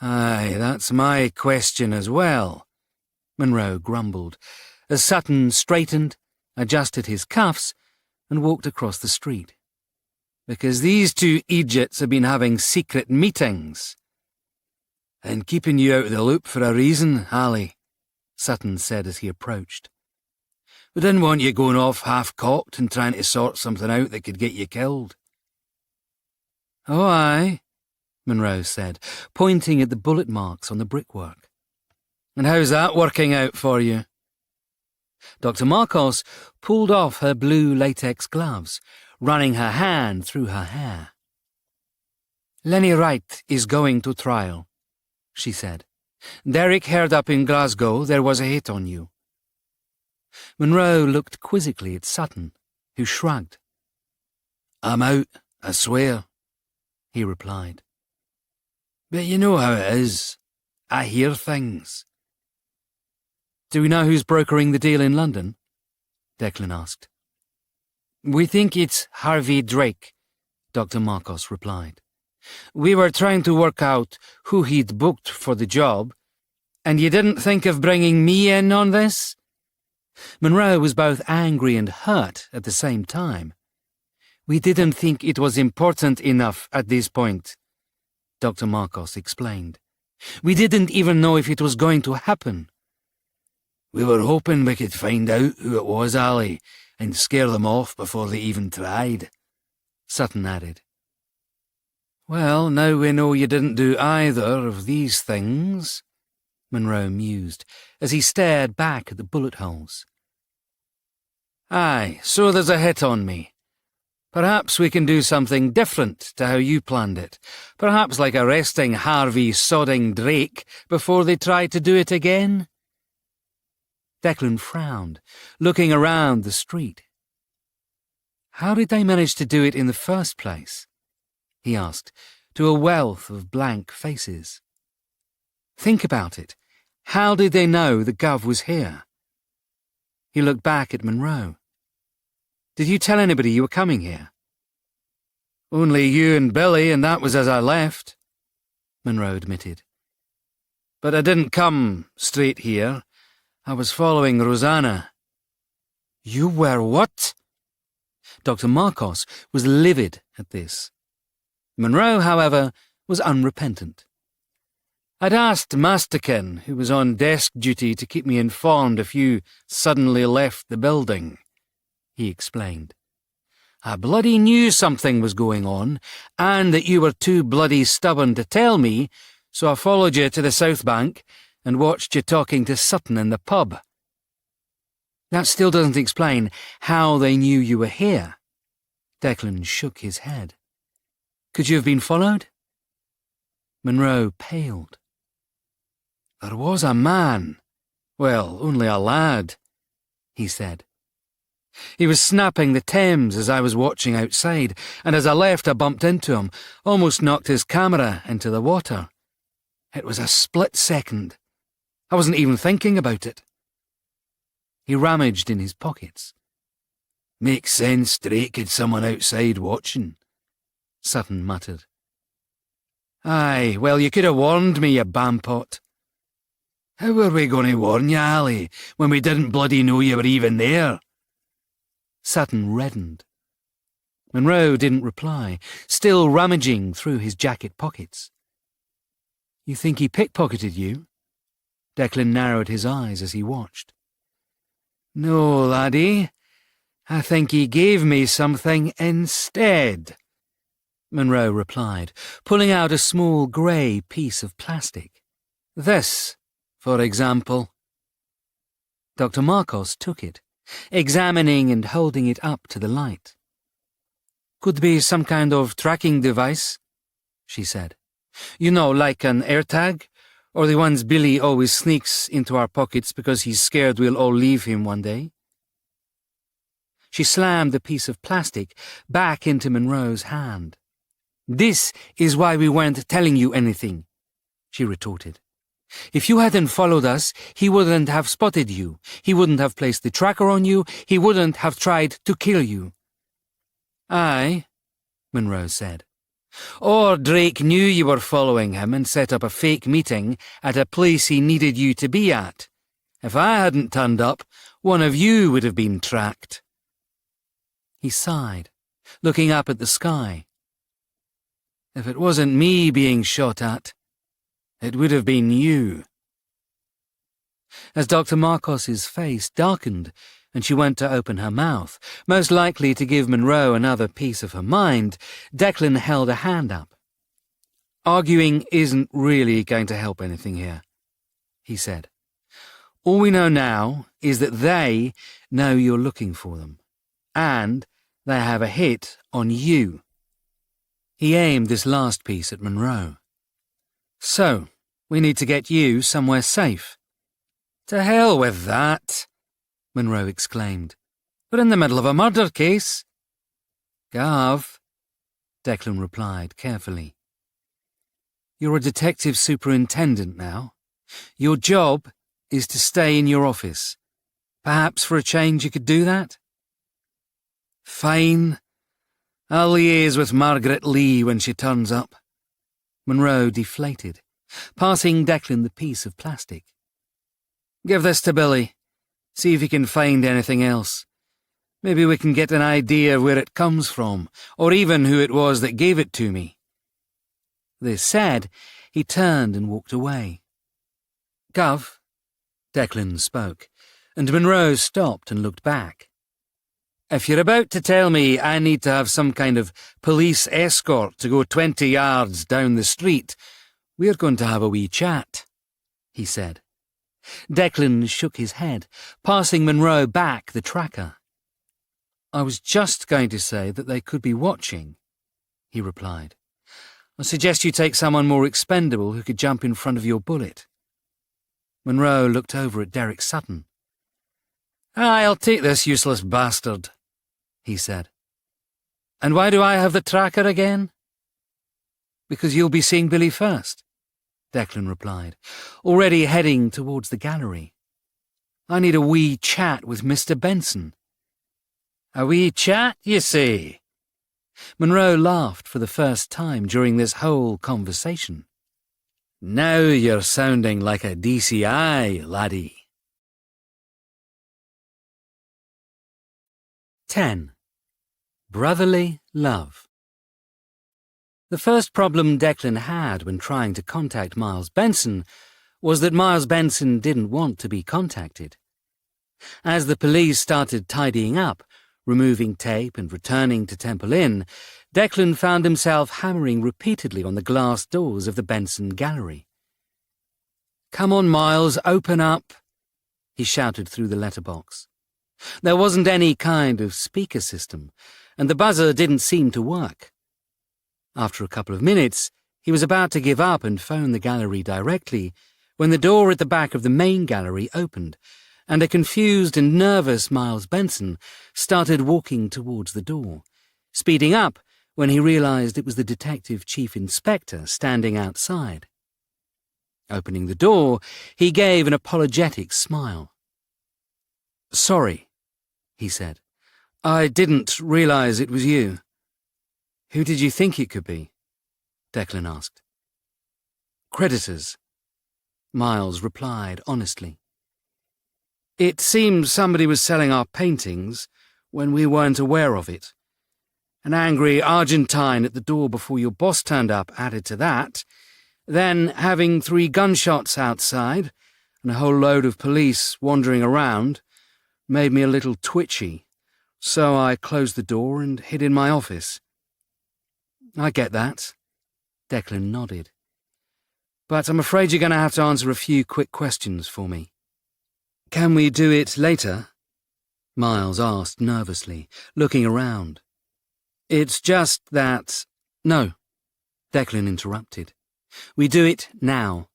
"Aye, that's my question as well," Monroe grumbled, as Sutton straightened, adjusted his cuffs, and walked across the street. "Because these 2 idiots have been having secret meetings." "And keeping you out of the loop for a reason, Allie," Sutton said as he approached. "We didn't want you going off half-cocked and trying to sort something out that could get you killed." "Oh, aye," Monroe said, pointing at the bullet marks on the brickwork. "And how's that working out for you?" Dr. Marcos pulled off her blue latex gloves, running her hand through her hair. "Lenny Wright is going to trial," she said. "Derek heard up in Glasgow there was a hit on you." Monroe looked quizzically at Sutton, who shrugged. "I'm out, I swear," he replied. "But you know how it is. I hear things." "Do we know who's brokering the deal in London?" Declan asked. "We think it's Harvey Drake," Dr. Marcos replied. "We were trying to work out who he'd booked for the job, and you didn't think of bringing me in on this?" Monroe was both angry and hurt at the same time. "We didn't think it was important enough at this point," Dr. Marcos explained. "We didn't even know if it was going to happen." "We were hoping we could find out who it was, Allie, and scare them off before they even tried," Sutton added. "Well, now we know you didn't do either of these things," Monroe mused, as he stared back at the bullet holes. "Aye, so there's a hit on me. Perhaps we can do something different to how you planned it. Perhaps like arresting Harvey sodding Drake before they try to do it again?" Declan frowned, looking around the street. "How did they manage to do it in the first place?" he asked, to a wealth of blank faces. "Think about it. How did they know the Gov was here?" He looked back at Monroe. "Did you tell anybody you were coming here?" "Only you and Billy, and that was as I left," Monroe admitted. "But I didn't come straight here. I was following Rosanna." "You were what?" Dr. Marcos was livid at this. Monroe, however, was unrepentant. "I'd asked Masterkin, who was on desk duty, to keep me informed if you suddenly left the building," he explained. "I bloody knew something was going on, and that you were too bloody stubborn to tell me, so I followed you to the South Bank and watched you talking to Sutton in the pub." "That still doesn't explain how they knew you were here." Declan shook his head. "Could you have been followed?" Monroe paled. "There was a man. Well, only a lad," he said. "He was snapping the Thames as I was watching outside, and as I left I bumped into him, almost knocked his camera into the water. It was a split second. I wasn't even thinking about it." He rummaged in his pockets. "Makes sense, Drake had someone outside watching," Sutton muttered. "Aye, well, you could have warned me, you bampot." "How were we going to warn you, Ally, when we didn't bloody know you were even there?" Sutton reddened. Monroe didn't reply, still rummaging through his jacket pockets. "You think he pickpocketed you?" Declan narrowed his eyes as he watched. "No, laddie. I think he gave me something instead," Monroe replied, pulling out a small grey piece of plastic. "This, for example." Dr. Marcos took it, examining and holding it up to the light. "Could be some kind of tracking device," she said. "You know, like an AirTag, or the ones Billy always sneaks into our pockets because he's scared we'll all leave him one day." She slammed the piece of plastic back into Monroe's hand. "This is why we weren't telling you anything," she retorted. "If you hadn't followed us, he wouldn't have spotted you. He wouldn't have placed the tracker on you. He wouldn't have tried to kill you." "Aye," Monroe said. "Or Drake knew you were following him and set up a fake meeting at a place he needed you to be at. If I hadn't turned up, one of you would have been tracked." He sighed, looking up at the sky. "If it wasn't me being shot at, it would have been you." As Dr. Marcos's face darkened and she went to open her mouth, most likely to give Monroe another piece of her mind, Declan held a hand up. "Arguing isn't really going to help anything here," he said. "All we know now is that they know you're looking for them, and they have a hit on you." He aimed this last piece at Monroe. "So, we need to get you somewhere safe." "To hell with that," Monroe exclaimed. "We're in the middle of a murder case." "Gav," Declan replied carefully. "You're a detective superintendent now. Your job is to stay in your office. Perhaps for a change you could do that?" "Fine. I'll liaise with Margaret Lee when she turns up." Monroe deflated, passing Declan the piece of plastic. "Give this to Billy. See if he can find anything else. Maybe we can get an idea of where it comes from, or even who it was that gave it to me." This said, he turned and walked away. "Gov," Declan spoke, and Monroe stopped and looked back. "If you're about to tell me I need to have some kind of police escort to go 20 yards down the street, we're going to have a wee chat," he said. Declan shook his head, passing Monroe back the tracker. "I was just going to say that they could be watching," he replied. "I suggest you take someone more expendable who could jump in front of your bullet." Monroe looked over at Derek Sutton. "I'll take this useless bastard," he said. "And why do I have the tracker again?" "Because you'll be seeing Billy first," Declan replied, already heading towards the gallery. I need a wee chat with Mr. Benson." "A wee chat, you say?" Monroe laughed for the first time during this whole conversation. "Now you're sounding like a DCI, laddie." 10. Brotherly Love. The first problem Declan had when trying to contact Miles Benson was that Miles Benson didn't want to be contacted. As the police started tidying up, removing tape and returning to Temple Inn, Declan found himself hammering repeatedly on the glass doors of the Benson gallery. "Come on, Miles, open up," he shouted through the letterbox. There wasn't any kind of speaker system, and the buzzer didn't seem to work. After a couple of minutes, he was about to give up and phone the gallery directly when the door at the back of the main gallery opened, and a confused and nervous Miles Benson started walking towards the door, speeding up when he realized it was the Detective Chief Inspector standing outside. Opening the door, he gave an apologetic smile. "Sorry," he said. "I didn't realize it was you." "Who did you think it could be?" Declan asked. "Creditors," Miles replied honestly. "It seems somebody was selling our paintings when we weren't aware of it. An angry Argentine at the door before your boss turned up added to that. Then having 3 gunshots outside and a whole load of police wandering around made me a little twitchy, so I closed the door and hid in my office." "I get that," Declan nodded. "But I'm afraid you're going to have to answer a few quick questions for me." "Can we do it later?" Miles asked nervously, looking around. "It's just that—" "No," Declan interrupted. "We do it now.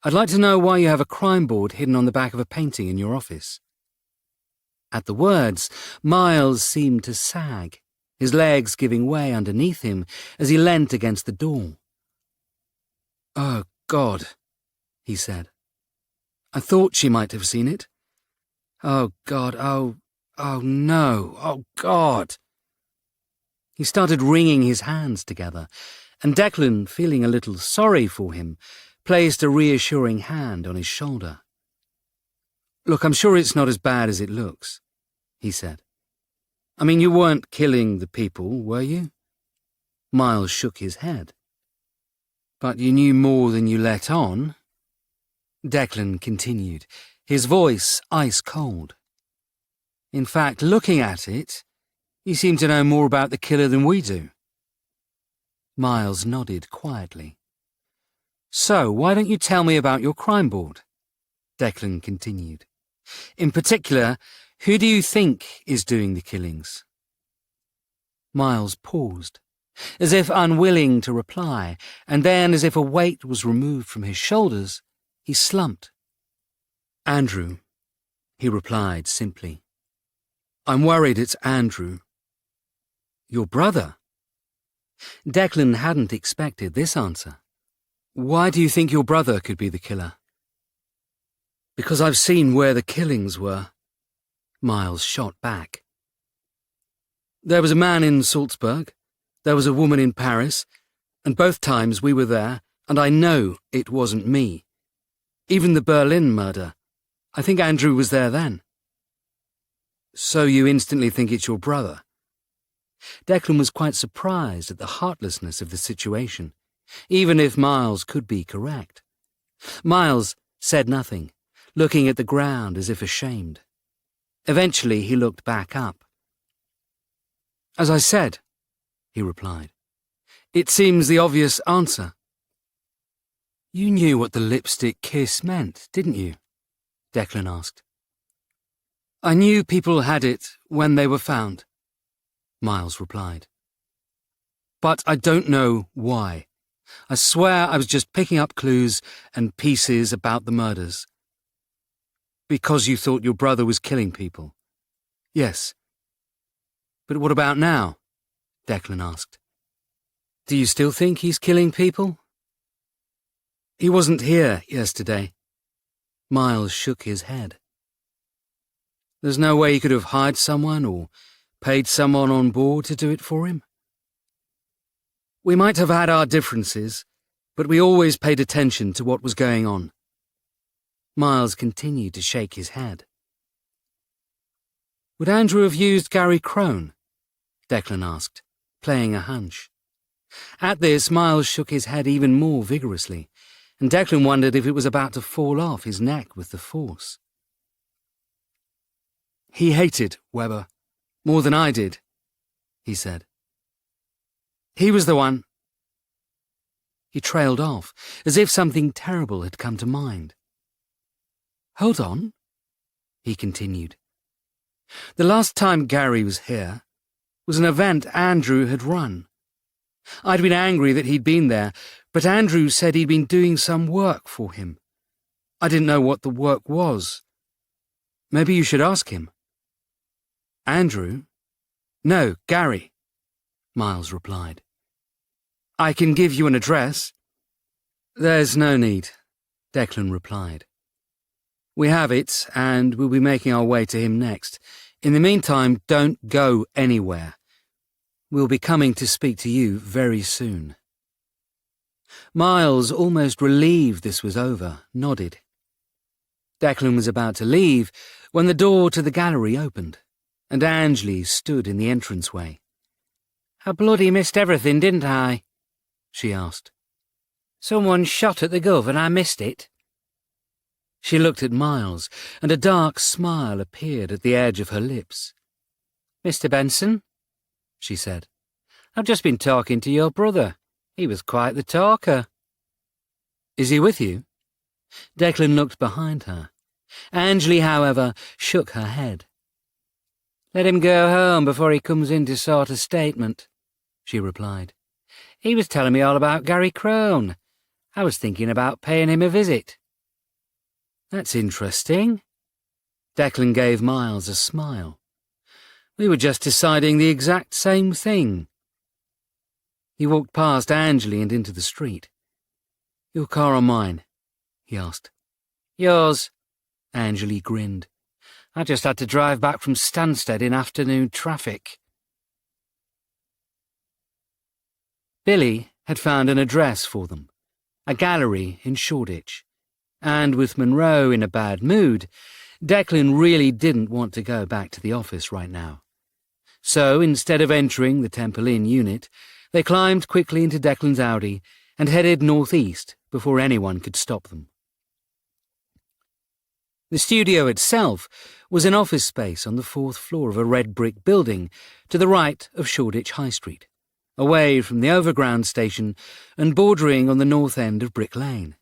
I'd like to know why you have a crime board hidden on the back of a painting in your office." At the words, Miles seemed to sag, his legs giving way underneath him as he leant against the door. "Oh, God," he said. "I thought she might have seen it. Oh, God, oh no, oh, God." He started wringing his hands together, and Declan, feeling a little sorry for him, placed a reassuring hand on his shoulder. "Look, I'm sure it's not as bad as it looks," he said. "I mean, you weren't killing the people, were you?" Miles shook his head. "But you knew more than you let on," Declan continued, his voice ice-cold. "In fact, looking at it, you seem to know more about the killer than we do." Miles nodded quietly. "So, why don't you tell me about your crime board?" Declan continued. "In particular, who do you think is doing the killings?" Miles paused, as if unwilling to reply, and then, as if a weight was removed from his shoulders, he slumped. "Andrew," he replied simply. "I'm worried it's Andrew." "Your brother?" Declan hadn't expected this answer. "Why do you think your brother could be the killer?" "Because I've seen where the killings were," Miles shot back. "There was a man in Salzburg, there was a woman in Paris, and both times we were there, and I know it wasn't me. Even the Berlin murder, I think Andrew was there then." "So you instantly think it's your brother?" Declan was quite surprised at the heartlessness of the situation, even if Miles could be correct. Miles said nothing, looking at the ground as if ashamed. Eventually he looked back up. "As I said," he replied, "it seems the obvious answer." "You knew what the lipstick kiss meant, didn't you?" Declan asked. "I knew people had it when they were found," Miles replied. "But I don't know why. I swear I was just picking up clues and pieces about the murders." "Because you thought your brother was killing people?" "Yes." "But what about now?" Declan asked. "Do you still think he's killing people?" "He wasn't here yesterday." Miles shook his head. There's no way he could have hired someone or paid someone on board to do it for him? We might have had our differences, but we always paid attention to what was going on. Miles continued to shake his head. Would Andrew have used Gary Crone? Declan asked, playing a hunch. At this, Miles shook his head even more vigorously, and Declan wondered if it was about to fall off his neck with the force. He hated Webber, more than I did, he said. He was the one. He trailed off, as if something terrible had come to mind. Hold on, he continued. The last time Gary was here was an event Andrew had run. I'd been angry that he'd been there, but Andrew said he'd been doing some work for him. I didn't know what the work was. Maybe you should ask him. Andrew? No, Gary, Miles replied. I can give you an address. There's no need, Declan replied. We have it, and we'll be making our way to him next. In the meantime, don't go anywhere. We'll be coming to speak to you very soon. Miles, almost relieved this was over, nodded. Declan was about to leave when the door to the gallery opened, and Angley stood in the entranceway. I bloody missed everything, didn't I? She asked. Someone shot at the Gov and I missed it. She looked at Miles, and a dark smile appeared at the edge of her lips. Mr. Benson, she said, I've just been talking to your brother. He was quite the talker. Is he with you? Declan looked behind her. Angley, however, shook her head. Let him go home before he comes in to sort a statement, she replied. He was telling me all about Gary Crone. I was thinking about paying him a visit. That's interesting. Declan gave Miles a smile. We were just deciding the exact same thing. He walked past Angley and into the street. Your car or mine? He asked. Yours, Angley grinned. I just had to drive back from Stansted in afternoon traffic. Billy had found an address for them, a gallery in Shoreditch, and with Monroe in a bad mood, Declan really didn't want to go back to the office right now. So instead of entering the Temple Inn unit, they climbed quickly into Declan's Audi and headed northeast before anyone could stop them. The studio itself was an office space on the 4th floor of a red brick building to the right of Shoreditch High Street, away from the overground station and bordering on the north end of Brick Lane.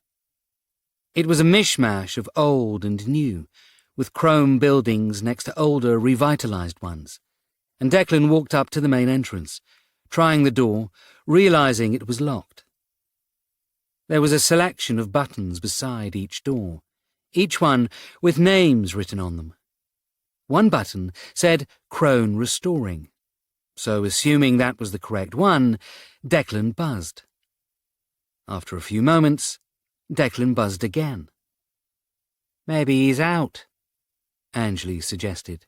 It was a mishmash of old and new, with chrome buildings next to older, revitalised ones, and Declan walked up to the main entrance, trying the door, realising it was locked. There was a selection of buttons beside each door, each one with names written on them. One button said Crone Restoring, so assuming that was the correct one, Declan buzzed. After a few moments, Declan buzzed again. Maybe he's out, Angley suggested.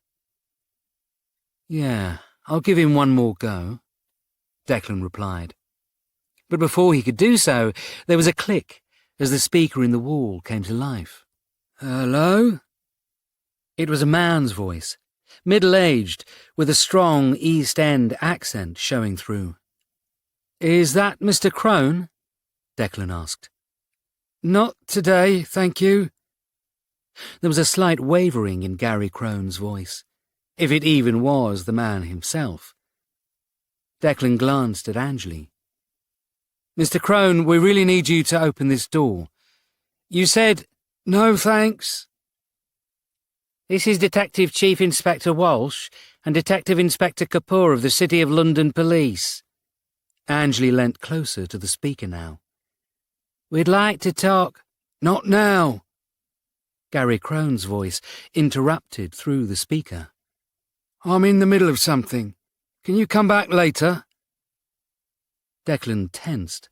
Yeah, I'll give him one more go, Declan replied. But before he could do so, there was a click as the speaker in the wall came to life. Hello? It was a man's voice, middle-aged, with a strong East End accent showing through. Is that Mr. Crone? Declan asked. Not today, thank you. There was a slight wavering in Gary Crone's voice, if it even was the man himself. Declan glanced at Angley. Mr. Crone, we really need you to open this door. You said, no thanks. This is Detective Chief Inspector Walsh and Detective Inspector Kapoor of the City of London Police. Angley leant closer to the speaker now. We'd like to talk. Not now. Gary Crone's voice interrupted through the speaker. I'm in the middle of something. Can you come back later? Declan tensed.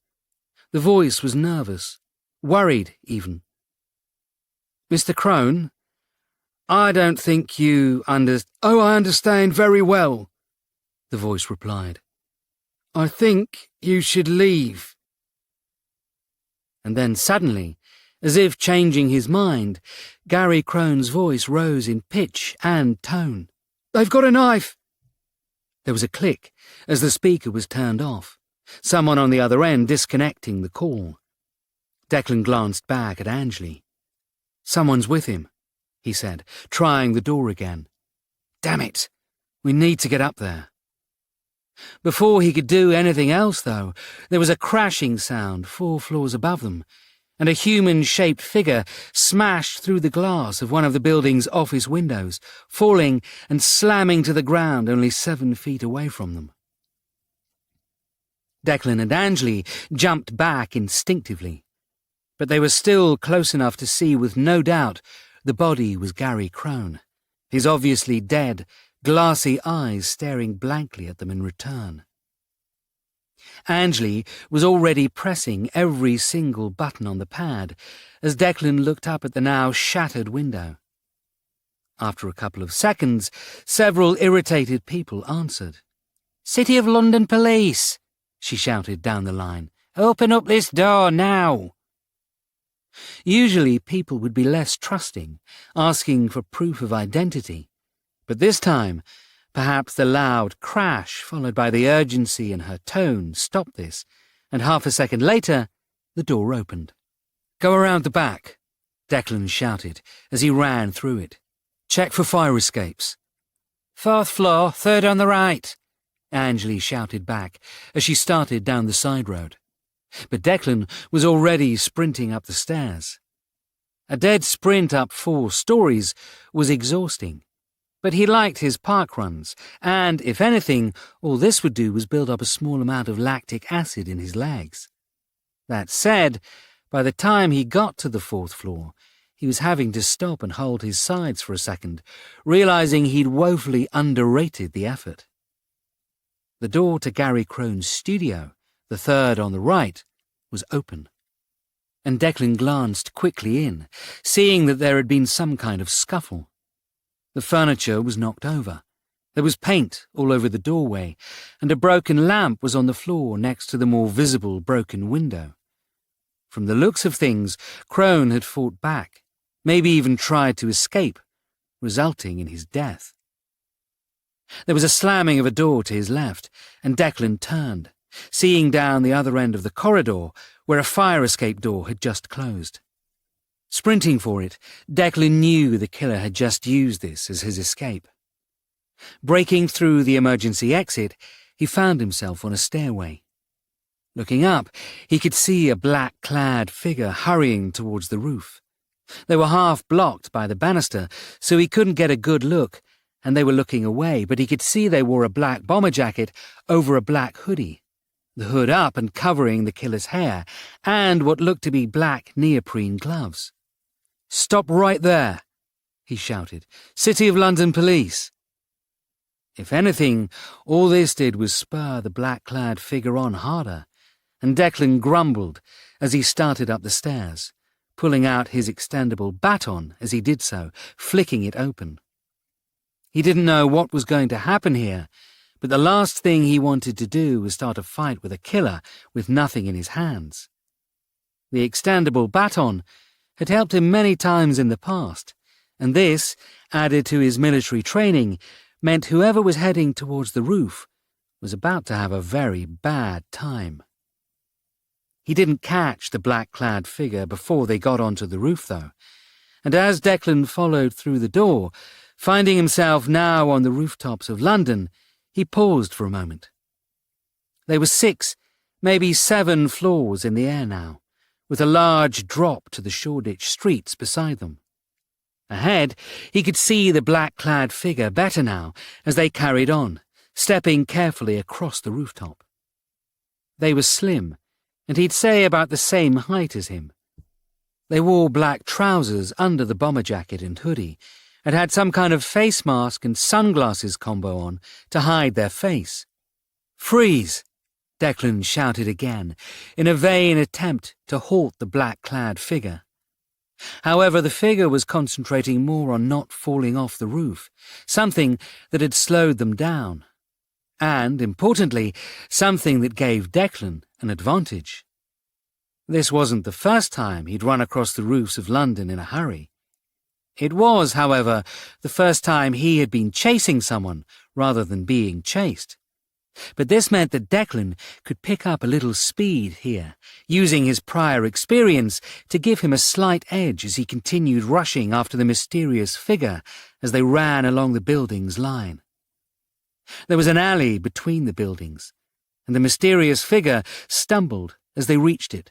The voice was nervous, worried even. Mr. Crone, I don't think you Oh, I understand very well, the voice replied. I think you should leave. And then suddenly, as if changing his mind, Gary Crone's voice rose in pitch and tone. They've got a knife! There was a click as the speaker was turned off, someone on the other end disconnecting the call. Declan glanced back at Angley. Someone's with him, he said, trying the door again. Damn it! We need to get up there. Before he could do anything else, though, there was a crashing sound 4 floors above them, and a human-shaped figure smashed through the glass of one of the building's office windows, falling and slamming to the ground only 7 feet away from them. Declan and Angley jumped back instinctively, but they were still close enough to see with no doubt the body was Gary Crone, his obviously dead, glassy eyes staring blankly at them in return. Angley was already pressing every single button on the pad as Declan looked up at the now shattered window. After a couple of seconds, several irritated people answered. "City of London Police!" she shouted down the line. "Open up this door now!" Usually people would be less trusting, asking for proof of identity, but this time, perhaps the loud crash followed by the urgency in her tone stopped this, and half a second later, the door opened. "Go around the back," Declan shouted as he ran through it. "Check for fire escapes." "4th floor, 3rd on the right," Angley shouted back as she started down the side road. But Declan was already sprinting up the stairs. A dead sprint up 4 stories was exhausting, but he liked his park runs, and, if anything, all this would do was build up a small amount of lactic acid in his legs. That said, by the time he got to the 4th floor, he was having to stop and hold his sides for a second, realizing he'd woefully underrated the effort. The door to Gary Crone's studio, the 3rd on the right, was open, and Declan glanced quickly in, seeing that there had been some kind of scuffle. The furniture was knocked over. There was paint all over the doorway, and a broken lamp was on the floor next to the more visible broken window. From the looks of things, Crone had fought back, maybe even tried to escape, resulting in his death. There was a slamming of a door to his left, and Declan turned, seeing down the other end of the corridor where a fire escape door had just closed. Sprinting for it, Declan knew the killer had just used this as his escape. Breaking through the emergency exit, he found himself on a stairway. Looking up, he could see a black-clad figure hurrying towards the roof. They were half blocked by the banister, so he couldn't get a good look, and they were looking away, but he could see they wore a black bomber jacket over a black hoodie, the hood up and covering the killer's hair, and what looked to be black neoprene gloves. "Stop right there," he shouted. "City of London Police." If anything, all this did was spur the black-clad figure on harder, and Declan grumbled as he started up the stairs, pulling out his extendable baton as he did so, flicking it open. He didn't know what was going to happen here, but the last thing he wanted to do was start a fight with a killer with nothing in his hands. The extendable baton had helped him many times in the past, and this, added to his military training, meant whoever was heading towards the roof was about to have a very bad time. He didn't catch the black-clad figure before they got onto the roof, though, and as Declan followed through the door, finding himself now on the rooftops of London, he paused for a moment. There were 6, maybe 7 floors in the air now, with a large drop to the Shoreditch streets beside them. Ahead, he could see the black-clad figure better now as they carried on, stepping carefully across the rooftop. They were slim, and he'd say about the same height as him. They wore black trousers under the bomber jacket and hoodie, and had some kind of face mask and sunglasses combo on to hide their face. "Freeze!" Declan shouted again, in a vain attempt to halt the black-clad figure. However, the figure was concentrating more on not falling off the roof, something that had slowed them down. And, importantly, something that gave Declan an advantage. This wasn't the first time he'd run across the roofs of London in a hurry. It was, however, the first time he had been chasing someone rather than being chased. But this meant that Declan could pick up a little speed here, using his prior experience to give him a slight edge as he continued rushing after the mysterious figure as they ran along the building's line. There was an alley between the buildings, and the mysterious figure stumbled as they reached it,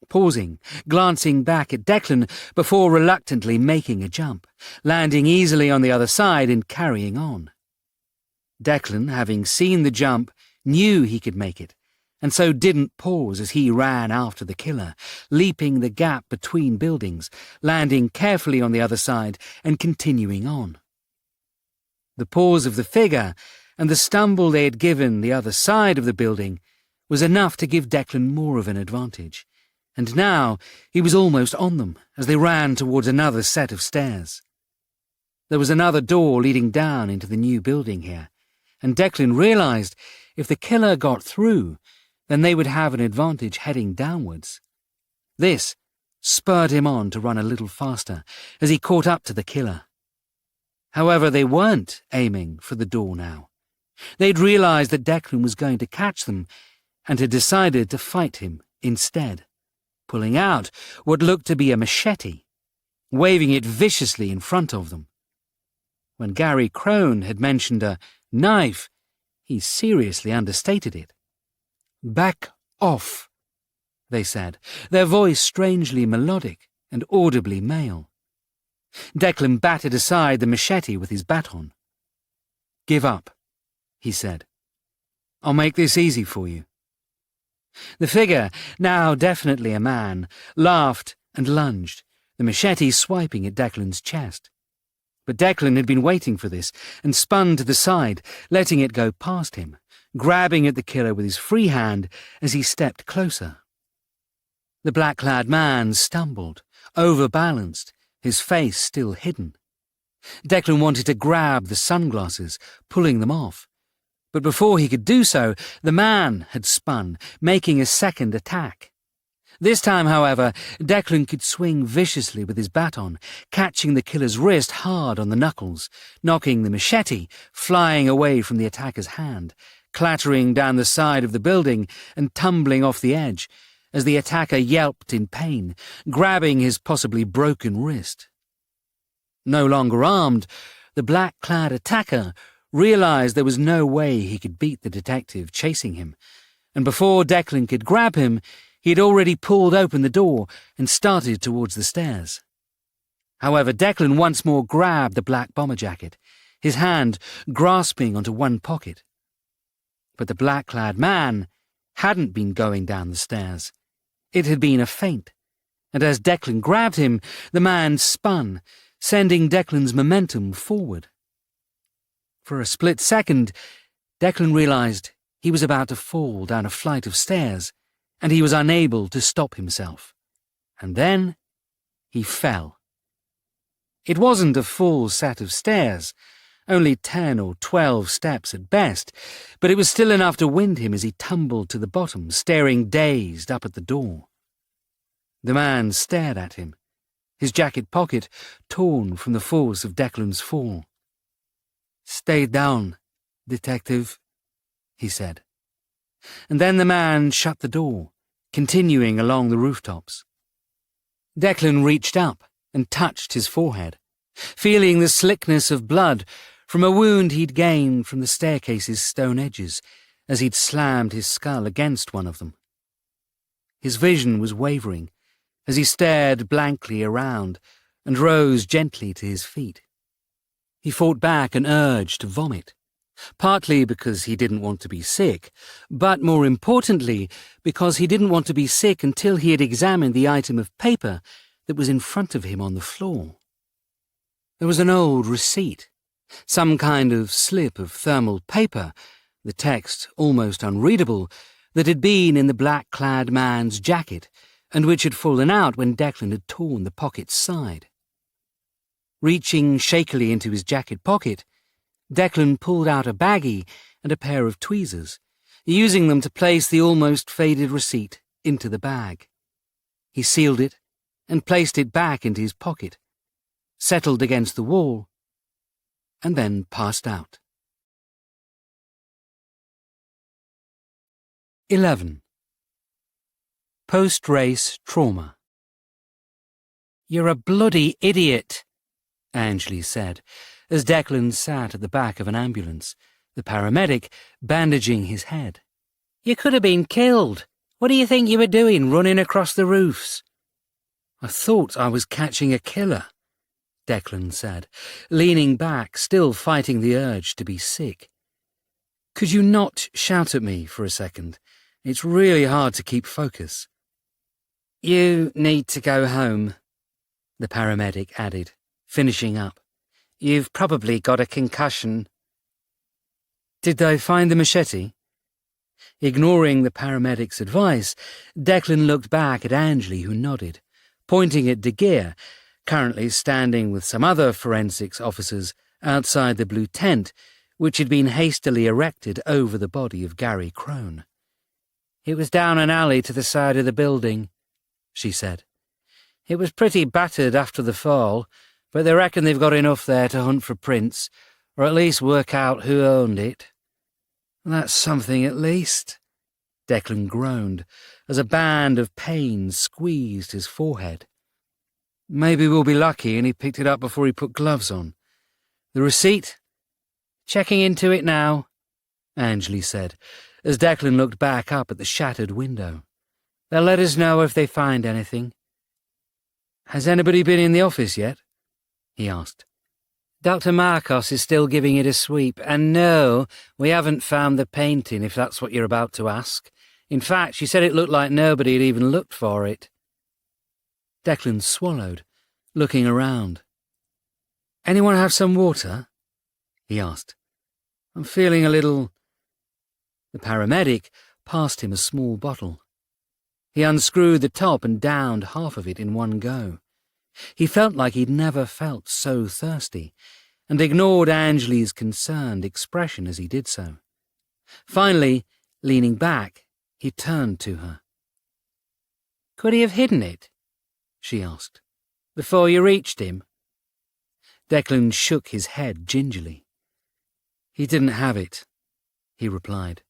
pausing, glancing back at Declan before reluctantly making a jump, landing easily on the other side and carrying on. Declan, having seen the jump, knew he could make it, and so didn't pause as he ran after the killer, leaping the gap between buildings, landing carefully on the other side and continuing on. The pause of the figure and the stumble they had given the other side of the building was enough to give Declan more of an advantage, and now he was almost on them as they ran towards another set of stairs. There was another door leading down into the new building here, and Declan realised if the killer got through, then they would have an advantage heading downwards. This spurred him on to run a little faster as he caught up to the killer. However, they weren't aiming for the door now. They'd realised that Declan was going to catch them and had decided to fight him instead, pulling out what looked to be a machete, waving it viciously in front of them. When Gary Crone had mentioned a knife, he seriously understated it. "Back off," they said, their voice strangely melodic and audibly male. Declan batted aside the machete with his baton. "Give up," he said. "I'll make this easy for you." The figure, now definitely a man, laughed and lunged, the machete swiping at Declan's chest. But Declan had been waiting for this and spun to the side, letting it go past him, grabbing at the killer with his free hand as he stepped closer. The black-clad man stumbled, overbalanced, his face still hidden. Declan wanted to grab the sunglasses, pulling them off. But before he could do so, the man had spun, making a second attack. This time, however, Declan could swing viciously with his baton, catching the killer's wrist hard on the knuckles, knocking the machete flying away from the attacker's hand, clattering down the side of the building and tumbling off the edge, as the attacker yelped in pain, grabbing his possibly broken wrist. No longer armed, the black-clad attacker realised there was no way he could beat the detective chasing him, and before Declan could grab him, he had already pulled open the door and started towards the stairs. However, Declan once more grabbed the black bomber jacket, his hand grasping onto one pocket. But the black-clad man hadn't been going down the stairs. It had been a feint, and as Declan grabbed him, the man spun, sending Declan's momentum forward. For a split second, Declan realised he was about to fall down a flight of stairs, and he was unable to stop himself. And then he fell. It wasn't a full set of stairs, only 10 or 12 steps at best, but it was still enough to wind him as he tumbled to the bottom, staring dazed up at the door. The man stared at him, his jacket pocket torn from the force of Declan's fall. "Stay down, detective," he said. And then the man shut the door, continuing along the rooftops. Declan reached up and touched his forehead, feeling the slickness of blood from a wound he'd gained from the staircase's stone edges as he'd slammed his skull against one of them. His vision was wavering as he stared blankly around and rose gently to his feet. He fought back an urge to vomit, partly because he didn't want to be sick, but more importantly because he didn't want to be sick until he had examined the item of paper that was in front of him on the floor. There was an old receipt, some kind of slip of thermal paper, the text almost unreadable, that had been in the black-clad man's jacket and which had fallen out when Declan had torn the pocket's side. Reaching shakily into his jacket pocket, Declan pulled out a baggie and a pair of tweezers, using them to place the almost faded receipt into the bag. He sealed it and placed it back into his pocket, settled against the wall, and then passed out. 11. Post-race trauma. "You're a bloody idiot," Angley said, as Declan sat at the back of an ambulance, the paramedic bandaging his head. "You could have been killed. What do you think you were doing, running across the roofs?" "I thought I was catching a killer," Declan said, leaning back, still fighting the urge to be sick. "Could you not shout at me for a second? It's really hard to keep focus." "You need to go home," the paramedic added, finishing up. "You've probably got a concussion." "Did they find the machete?" Ignoring the paramedic's advice, Declan looked back at Angley, who nodded, pointing at De Geer, currently standing with some other forensics officers outside the blue tent, which had been hastily erected over the body of Gary Crone. "It was down an alley to the side of the building," she said. "It was pretty battered after the fall, but they reckon they've got enough there to hunt for prints, or at least work out who owned it." "That's something at least," Declan groaned, as a band of pain squeezed his forehead. "Maybe we'll be lucky and he picked it up before he put gloves on. The receipt?" "Checking into it now," Angley said, as Declan looked back up at the shattered window. "They'll let us know if they find anything." "Has anybody been in the office yet?" he asked. "Dr. Marcos is still giving it a sweep, and no, we haven't found the painting, if that's what you're about to ask. In fact, she said it looked like nobody had even looked for it." Declan swallowed, looking around. "Anyone have some water?" he asked. "I'm feeling a little—" The paramedic passed him a small bottle. He unscrewed the top and downed half of it in one go. He felt like he'd never felt so thirsty, and ignored Angley's concerned expression as he did so. Finally, leaning back, he turned to her. "Could he have hidden it?" she asked. "Before you reached him?" Declan shook his head gingerly. "He didn't have it," he replied.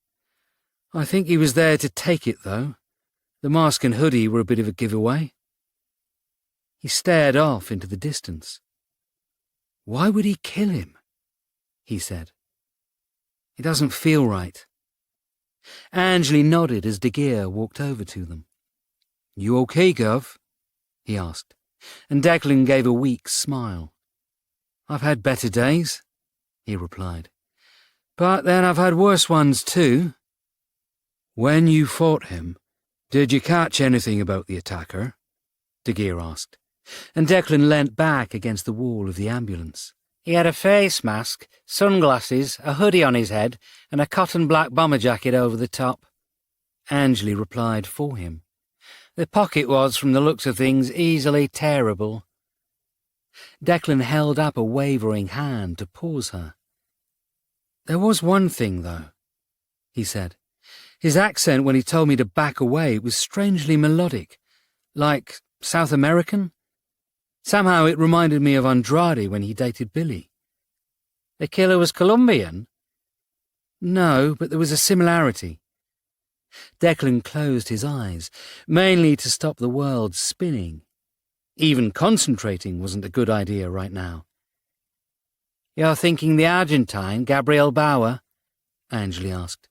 "I think he was there to take it, though. The mask and hoodie were a bit of a giveaway." He stared off into the distance. "Why would he kill him?" he said. "It doesn't feel right." Angley nodded as De Geer walked over to them. "You okay, Gov?" he asked, and Declan gave a weak smile. "I've had better days," he replied. "But then I've had worse ones too." "When you fought him, did you catch anything about the attacker?" De Geer asked, and Declan leant back against the wall of the ambulance. "He had a face mask, sunglasses, a hoodie on his head, and a cotton black bomber jacket over the top," Angley replied for him. "The pocket was, from the looks of things, easily tearable." Declan held up a wavering hand to pause her. "There was one thing, though," he said. "His accent when he told me to back away was strangely melodic, like South American. Somehow it reminded me of Andrade when he dated Billy." "The killer was Colombian?" "No, but there was a similarity." Declan closed his eyes, mainly to stop the world spinning. Even concentrating wasn't a good idea right now. "You're thinking the Argentine, Gabriel Bauer?" Angley asked.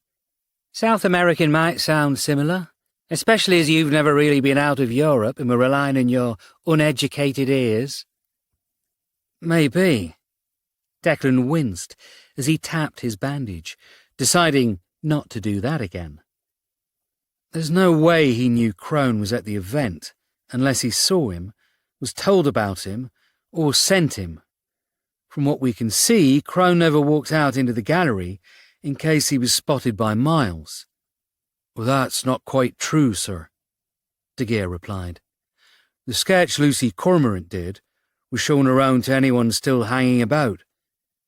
"South American might sound similar, especially as you've never really been out of Europe and were relying on your uneducated ears." "Maybe." Declan winced as he tapped his bandage, deciding not to do that again. There's no way he knew Crone was at the event, unless he saw him, was told about him, or sent him. From what we can see, Crone never walked out into the gallery in case he was spotted by Miles. "Well, that's not quite true, sir," De Geer replied. The sketch Lucy Cormorant did was shown around to anyone still hanging about.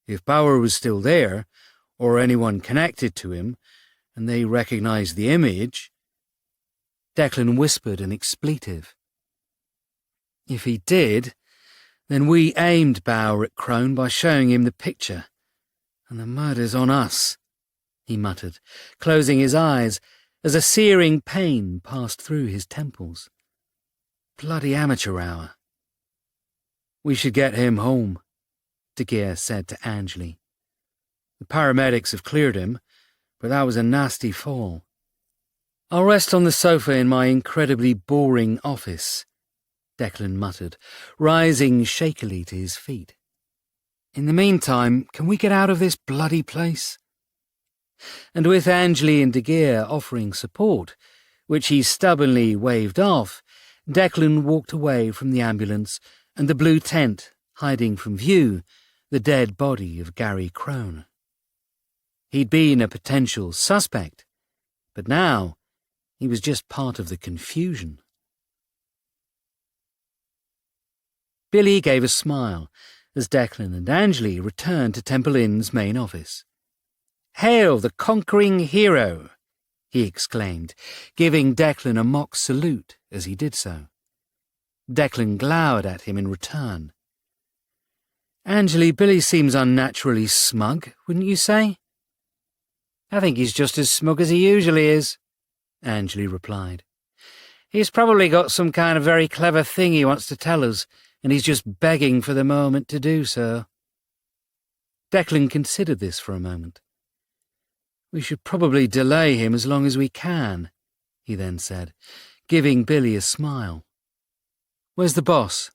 If Bauer was still there, or anyone connected to him, and they recognised the image... Declan whispered an expletive. If he did, then we aimed Bauer at Crone by showing him the picture. And the murder's on us, he muttered, closing his eyes as a searing pain passed through his temples. Bloody amateur hour. We should get him home, De Geer said to Angeli. The paramedics have cleared him, but that was a nasty fall. I'll rest on the sofa in my incredibly boring office, Declan muttered, rising shakily to his feet. In the meantime, can we get out of this bloody place? And with Angeli and De Geer offering support, which he stubbornly waved off, Declan walked away from the ambulance and the blue tent, hiding from view the dead body of Gary Crone. He'd been a potential suspect, but now he was just part of the confusion. Billy gave a smile as Declan and Angeli returned to Temple Inn's main office. "Hail the conquering hero!" he exclaimed, giving Declan a mock salute as he did so. Declan glowered at him in return. "Angeli, Billy seems unnaturally smug, wouldn't you say?" "I think he's just as smug as he usually is," Angeli replied. "He's probably got some kind of very clever thing he wants to tell us, and he's just begging for the moment to do so." Declan considered this for a moment. "We should probably delay him as long as we can," he then said, giving Billy a smile. "Where's the boss?"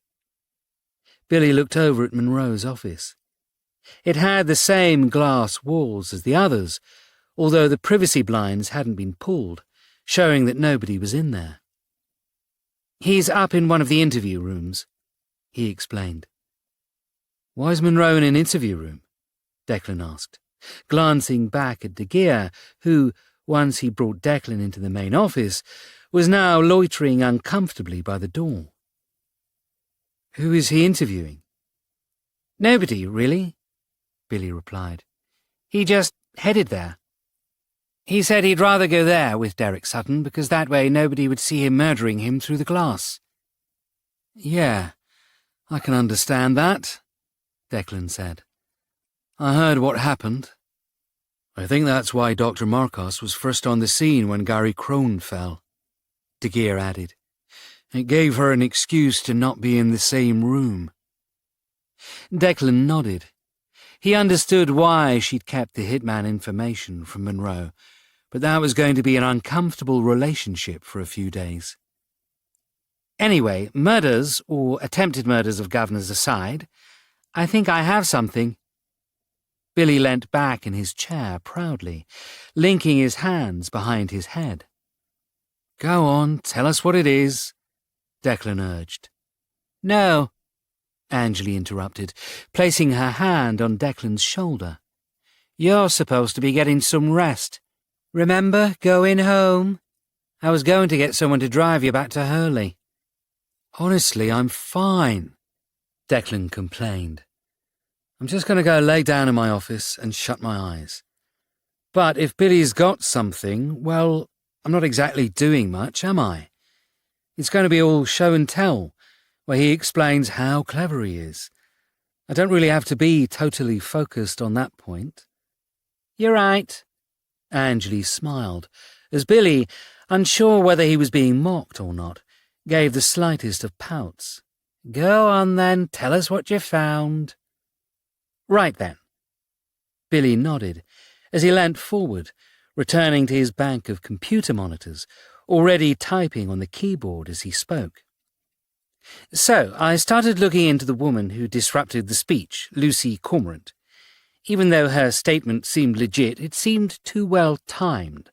Billy looked over at Monroe's office. It had the same glass walls as the others, although the privacy blinds hadn't been pulled, showing that nobody was in there. "He's up in one of the interview rooms," he explained. "Why is Monroe in an interview room?" Declan asked, glancing back at De Geer, who, once he brought Declan into the main office, was now loitering uncomfortably by the door. "Who is he interviewing?" "Nobody, really," Billy replied. "He just headed there. He said he'd rather go there with Derek Sutton because that way nobody would see him murdering him through the glass." "Yeah, I can understand that," Declan said. "I heard what happened. I think that's why Dr. Marcos was first on the scene when Gary Crone fell," De Geer added. "It gave her an excuse to not be in the same room." Declan nodded. He understood why she'd kept the hitman information from Monroe, but that was going to be an uncomfortable relationship for a few days. "Anyway, murders, or attempted murders of governors aside, I think I have something." Billy leant back in his chair proudly, linking his hands behind his head. "Go on, tell us what it is," Declan urged. "No," Angeli interrupted, placing her hand on Declan's shoulder. "You're supposed to be getting some rest. Remember going home? I was going to get someone to drive you back to Hurley." "Honestly, I'm fine," Declan complained. "I'm just going to go lay down in my office and shut my eyes. But if Billy's got something, well, I'm not exactly doing much, am I? It's going to be all show and tell, where he explains how clever he is. I don't really have to be totally focused on that point." "You're right," Angeli smiled, as Billy, unsure whether he was being mocked or not, gave the slightest of pouts. "Go on then, tell us what you found." "Right then." Billy nodded as he leant forward, returning to his bank of computer monitors, already typing on the keyboard as he spoke. "So, I started looking into the woman who disrupted the speech, Lucy Cormorant. Even though her statement seemed legit, it seemed too well timed,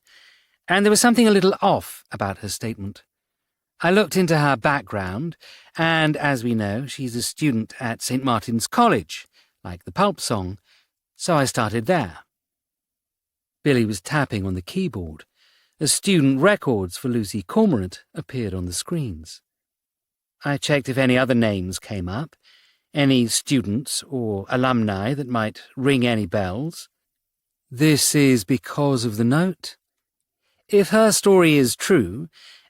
and there was something a little off about her statement. I looked into her background, and as we know, she's a student at St. Martin's College, like the Pulp song, so I started there." Billy was tapping on the keyboard as student records for Lucy Cormorant appeared on the screens. I checked if any other names came up, any students or alumni that might ring any bells. This is because of the note? If her story is true,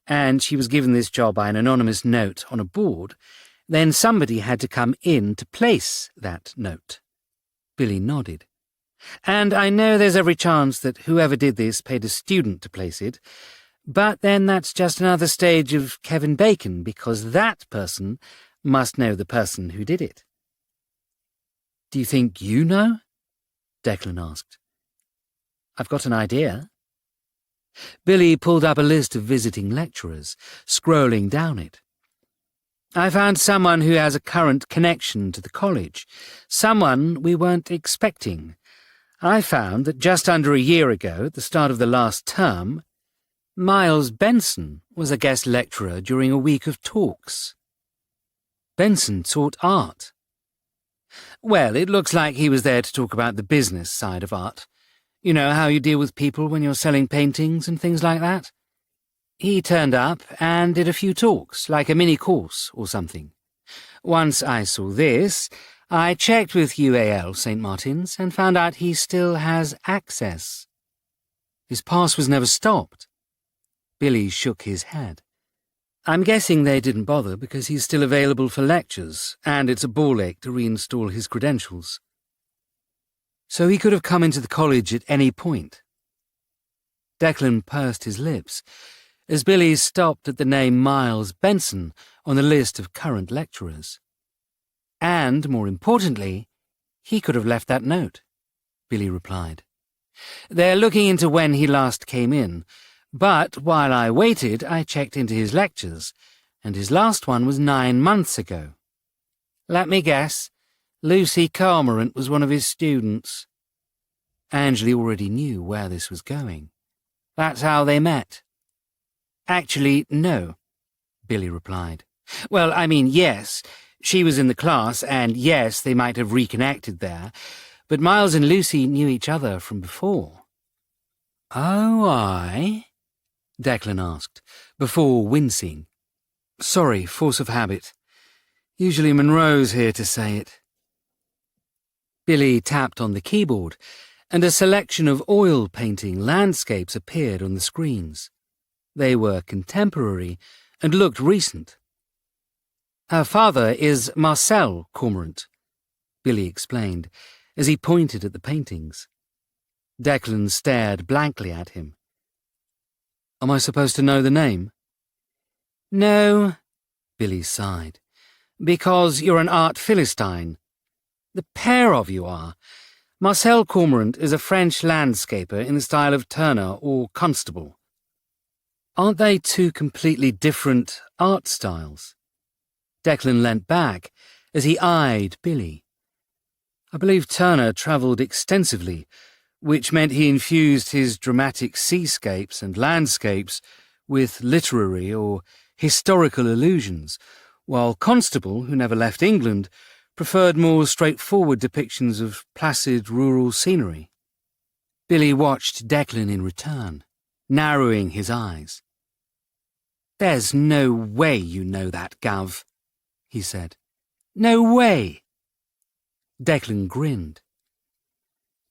and she was given this job by an anonymous note on a board, then somebody had to come in to place that note. Billy nodded. And I know there's every chance that whoever did this paid a student to place it, but then that's just another stage of Kevin Bacon, because that person must know the person who did it. Do you think you know? Declan asked. I've got an idea. Billy pulled up a list of visiting lecturers, scrolling down it. I found someone who has a current connection to the college, someone we weren't expecting. I found that just under a year ago, at the start of the last term, Miles Benson was a guest lecturer during a week of talks. Benson taught art. Well, it looks like he was there to talk about the business side of art. You know how you deal with people when you're selling paintings and things like that? He turned up and did a few talks, like a mini course or something. Once I saw this, I checked with UAL St. Martin's and found out he still has access. His pass was never stopped. Billy shook his head. I'm guessing they didn't bother because he's still available for lectures, and it's a ball ache to reinstall his credentials. So he could have come into the college at any point. Declan pursed his lips as Billy stopped at the name Miles Benson on the list of current lecturers. And, more importantly, he could have left that note, Billy replied. They're looking into when he last came in, but while I waited, I checked into his lectures, and his last one was 9 months ago. Let me guess, Lucy Cormorant was one of his students. Angley already knew where this was going. That's how they met. Actually, no, Billy replied. Well, I mean, yes, she was in the class, and yes, they might have reconnected there, but Miles and Lucy knew each other from before. Oh, aye? Declan asked, before wincing. Sorry, force of habit. Usually Monroe's here to say it. Billy tapped on the keyboard, and a selection of oil painting landscapes appeared on the screens. They were contemporary and looked recent. Her father is Marcel Cormorant, Billy explained, as he pointed at the paintings. Declan stared blankly at him. Am I supposed to know the name? No, Billy sighed, because you're an art Philistine. The pair of you are. Marcel Cormorant is a French landscaper in the style of Turner or Constable. Aren't they two completely different art styles? Declan leant back as he eyed Billy. I believe Turner travelled extensively, which meant he infused his dramatic seascapes and landscapes with literary or historical allusions, while Constable, who never left England, preferred more straightforward depictions of placid rural scenery. Billy watched Declan in return, narrowing his eyes. There's no way you know that, Gav, he said. No way. Declan grinned.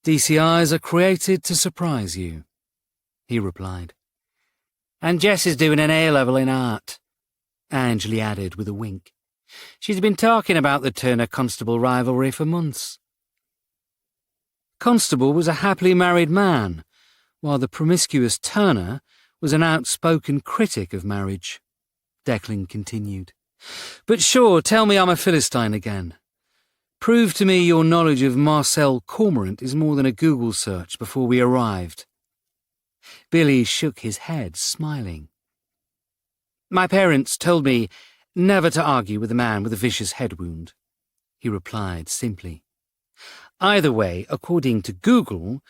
DCIs are created to surprise you, he replied. And Jess is doing an A-level in art, Angley added with a wink. She's been talking about the Turner-Constable rivalry for months. Constable was a happily married man, while the promiscuous Turner was an outspoken critic of marriage, Declan continued. But sure, tell me I'm a Philistine again. Prove to me your knowledge of Marcel Cormorant is more than a Google search before we arrived. Billy shook his head, smiling. My parents told me never to argue with a man with a vicious head wound, he replied simply. Either way, according to Google,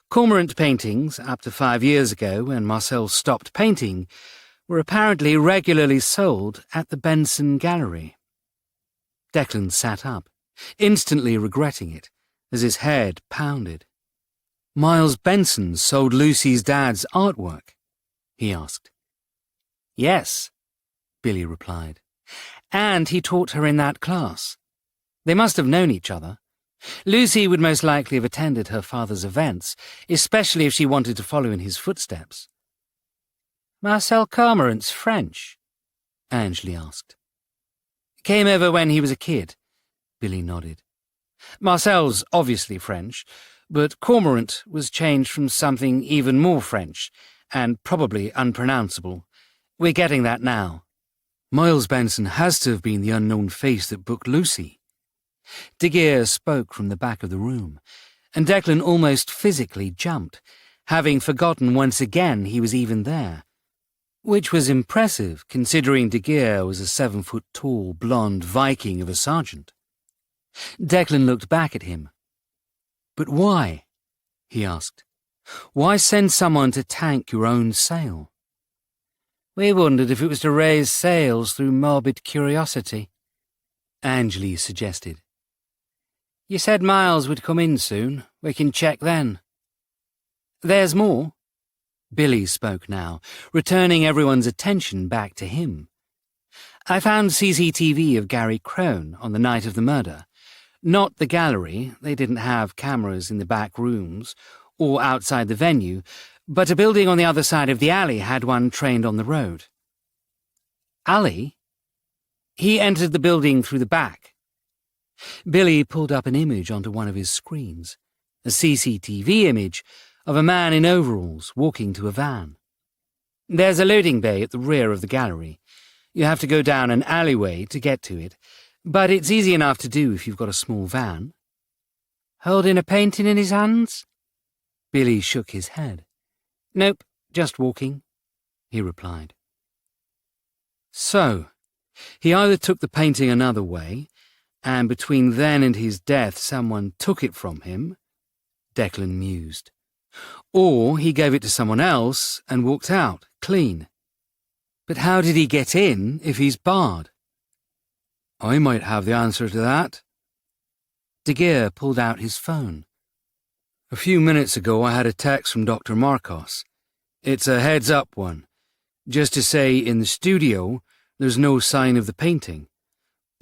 Cormorant paintings, up to 5 years ago when Marcel stopped painting, were apparently regularly sold at the Benson Gallery. Declan sat up, instantly regretting it, as his head pounded. Miles Benson sold Lucy's dad's artwork, he asked. Yes, Billy replied. And he taught her in that class. They must have known each other. Lucy would most likely have attended her father's events, especially if she wanted to follow in his footsteps. Marcel Cormorant's French? Angley asked. Came over when he was a kid, Billy nodded. Marcel's obviously French, but Cormorant was changed from something even more French, and probably unpronounceable. We're getting that now. Miles Benson has to have been the unknown face that booked Lucy. De Geer spoke from the back of the room, and Declan almost physically jumped, having forgotten once again he was even there, which was impressive considering De Geer was a 7-foot-tall, blonde Viking of a sergeant. Declan looked back at him. But why? He asked. Why send someone to tank your own sail? We wondered if it was to raise sails through morbid curiosity, Angley suggested. You said Miles would come in soon. We can check then. There's more. Billy spoke now, returning everyone's attention back to him. I found CCTV of Gary Crone on the night of the murder. Not the gallery, they didn't have cameras in the back rooms or outside the venue, but a building on the other side of the alley had one trained on the road. Alley? He entered the building through the back. Billy pulled up an image onto one of his screens, a CCTV image of a man in overalls walking to a van. There's a loading bay at the rear of the gallery. You have to go down an alleyway to get to it, but it's easy enough to do if you've got a small van. Holding a painting in his hands? Billy shook his head. Nope, just walking, he replied. So, he either took the painting another way, and between then and his death someone took it from him, Declan mused, or he gave it to someone else and walked out, clean. But how did he get in if he's barred? I might have the answer to that. De Geer pulled out his phone. A few minutes ago I had a text from Dr. Marcos. It's a heads-up one, just to say in the studio there's no sign of the painting.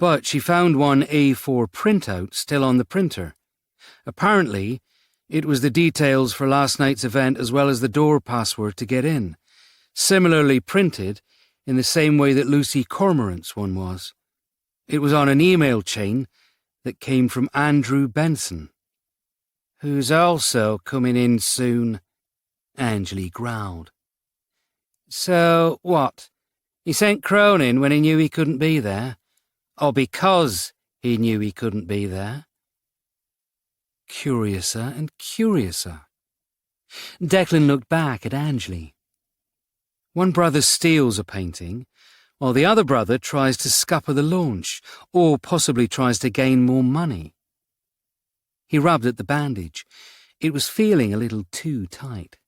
But she found one A4 printout still on the printer. Apparently, it was the details for last night's event as well as the door password to get in, similarly printed in the same way that Lucy Cormorant's one was. It was on an email chain that came from Andrew Benson. Who's also coming in soon, Angley growled. So, what? He sent Crone in when he knew he couldn't be there? Or because he knew he couldn't be there? Curiouser and curiouser. Declan looked back at Angley. One brother steals a painting, while the other brother tries to scupper the launch, or possibly tries to gain more money. He rubbed at the bandage. It was feeling a little too tight.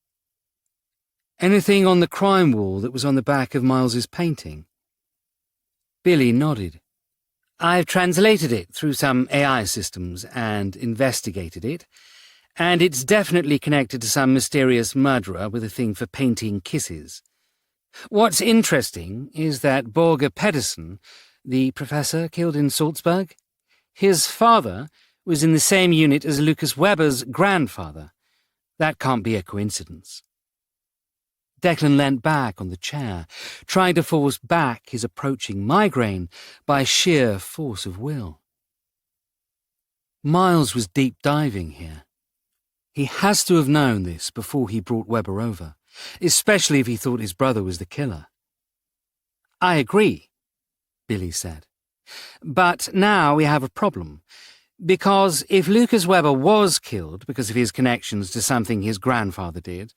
Anything on the crime wall that was on the back of Miles's painting? Billy nodded. I've translated it through some AI systems and investigated it, and it's definitely connected to some mysterious murderer with a thing for painting kisses. What's interesting is that Borger Pedersen, the professor killed in Salzburg, his father was in the same unit as Lucas Weber's grandfather. That can't be a coincidence. Declan leant back on the chair, trying to force back his approaching migraine by sheer force of will. Miles was deep diving here. He has to have known this before he brought Weber over, especially if he thought his brother was the killer. I agree, Billy said. But now we have a problem, because if Lucas Weber was killed because of his connections to something his grandfather did,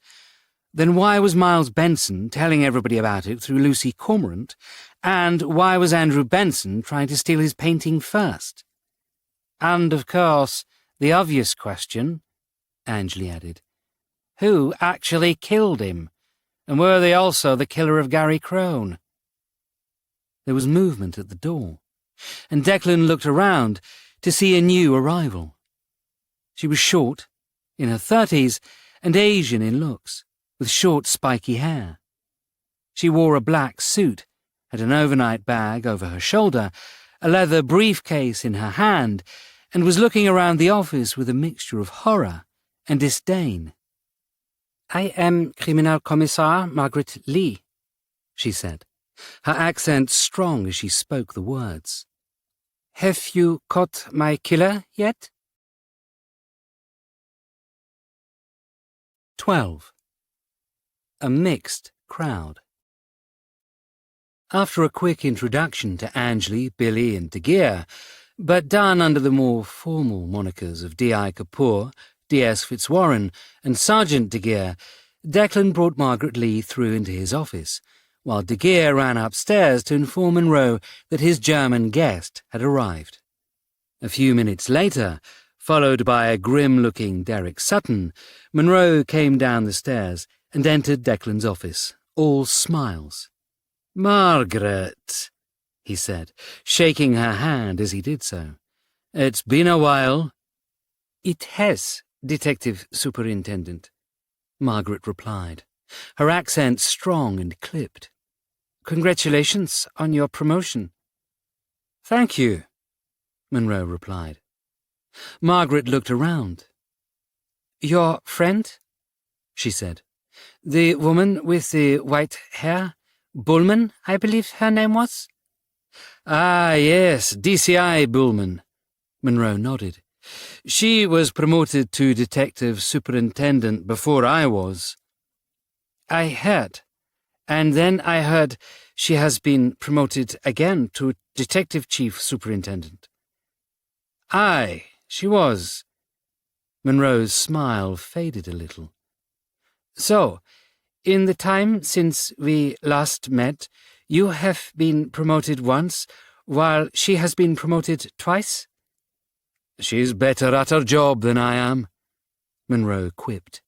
then why was Miles Benson telling everybody about it through Lucy Cormorant, and why was Andrew Benson trying to steal his painting first? And, of course, the obvious question, Angley added, who actually killed him, and were they also the killer of Gary Crone? There was movement at the door, and Declan looked around to see a new arrival. She was short, in her 30s, and Asian in looks, with short spiky hair. She wore a black suit, had an overnight bag over her shoulder, a leather briefcase in her hand, and was looking around the office with a mixture of horror and disdain. "I am Kriminalkommissar Margaret Lee," she said, her accent strong as she spoke the words. "Have you caught my killer yet?" 12. A mixed crowd. After a quick introduction to Angley, Billy and De Geer, but done under the more formal monikers of D.I. Kapoor, D.S. Fitzwarren and Sergeant De Geer, Declan brought Margaret Lee through into his office, while De Geer ran upstairs to inform Monroe that his German guest had arrived. A few minutes later, followed by a grim-looking Derek Sutton, Monroe came down the stairs and entered Declan's office, all smiles. "Margaret," he said, shaking her hand as he did so. "It's been a while." "It has, Detective Superintendent," Margaret replied, her accent strong and clipped. "Congratulations on your promotion." "Thank you," Monroe replied. Margaret looked around. "Your friend?" she said. "The woman with the white hair? Bullman, I believe her name was?" "Ah, yes, DCI Bullman," Monroe nodded. "She was promoted to Detective Superintendent before I was." "I heard. And then I heard she has been promoted again to Detective Chief Superintendent." "Aye, she was." Monroe's smile faded a little. "So, in the time since we last met, you have been promoted once, while she has been promoted twice?" "She's better at her job than I am," Monroe quipped.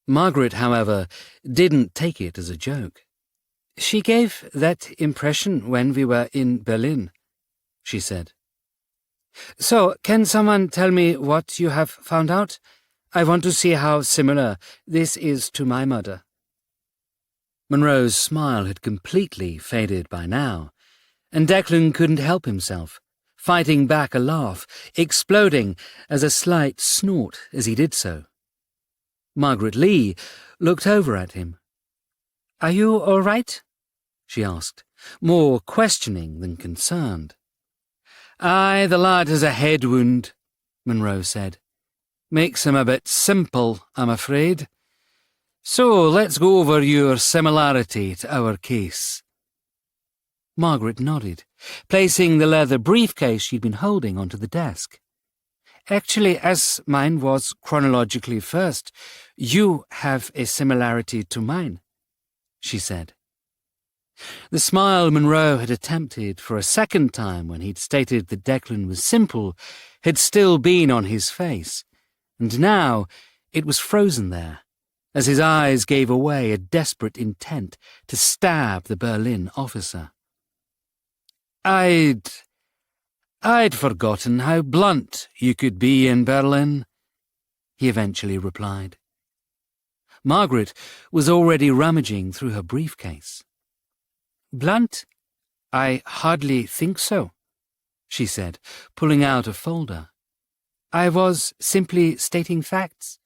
Margaret, however, didn't take it as a joke. "She gave that impression when we were in Berlin," she said. "So, can someone tell me what you have found out? I want to see how similar this is to my murder." Monroe's smile had completely faded by now, and Declan couldn't help himself, fighting back a laugh, exploding as a slight snort as he did so. Margaret Lee looked over at him. "Are you all right?" she asked, more questioning than concerned. "Aye, the lad has a head wound," Monroe said. "Makes him a bit simple, I'm afraid. So let's go over your similarity to our case." Margaret nodded, placing the leather briefcase she'd been holding onto the desk. "Actually, as mine was chronologically first, you have a similarity to mine," she said. The smile Monroe had attempted for a second time when he'd stated that Declan was simple had still been on his face, and now it was frozen there, as his eyes gave away a desperate intent to stab the Berlin officer. I'd forgotten how blunt you could be in Berlin," he eventually replied. Margaret was already rummaging through her briefcase. "Blunt? I hardly think so," she said, pulling out a folder. "I was simply stating facts.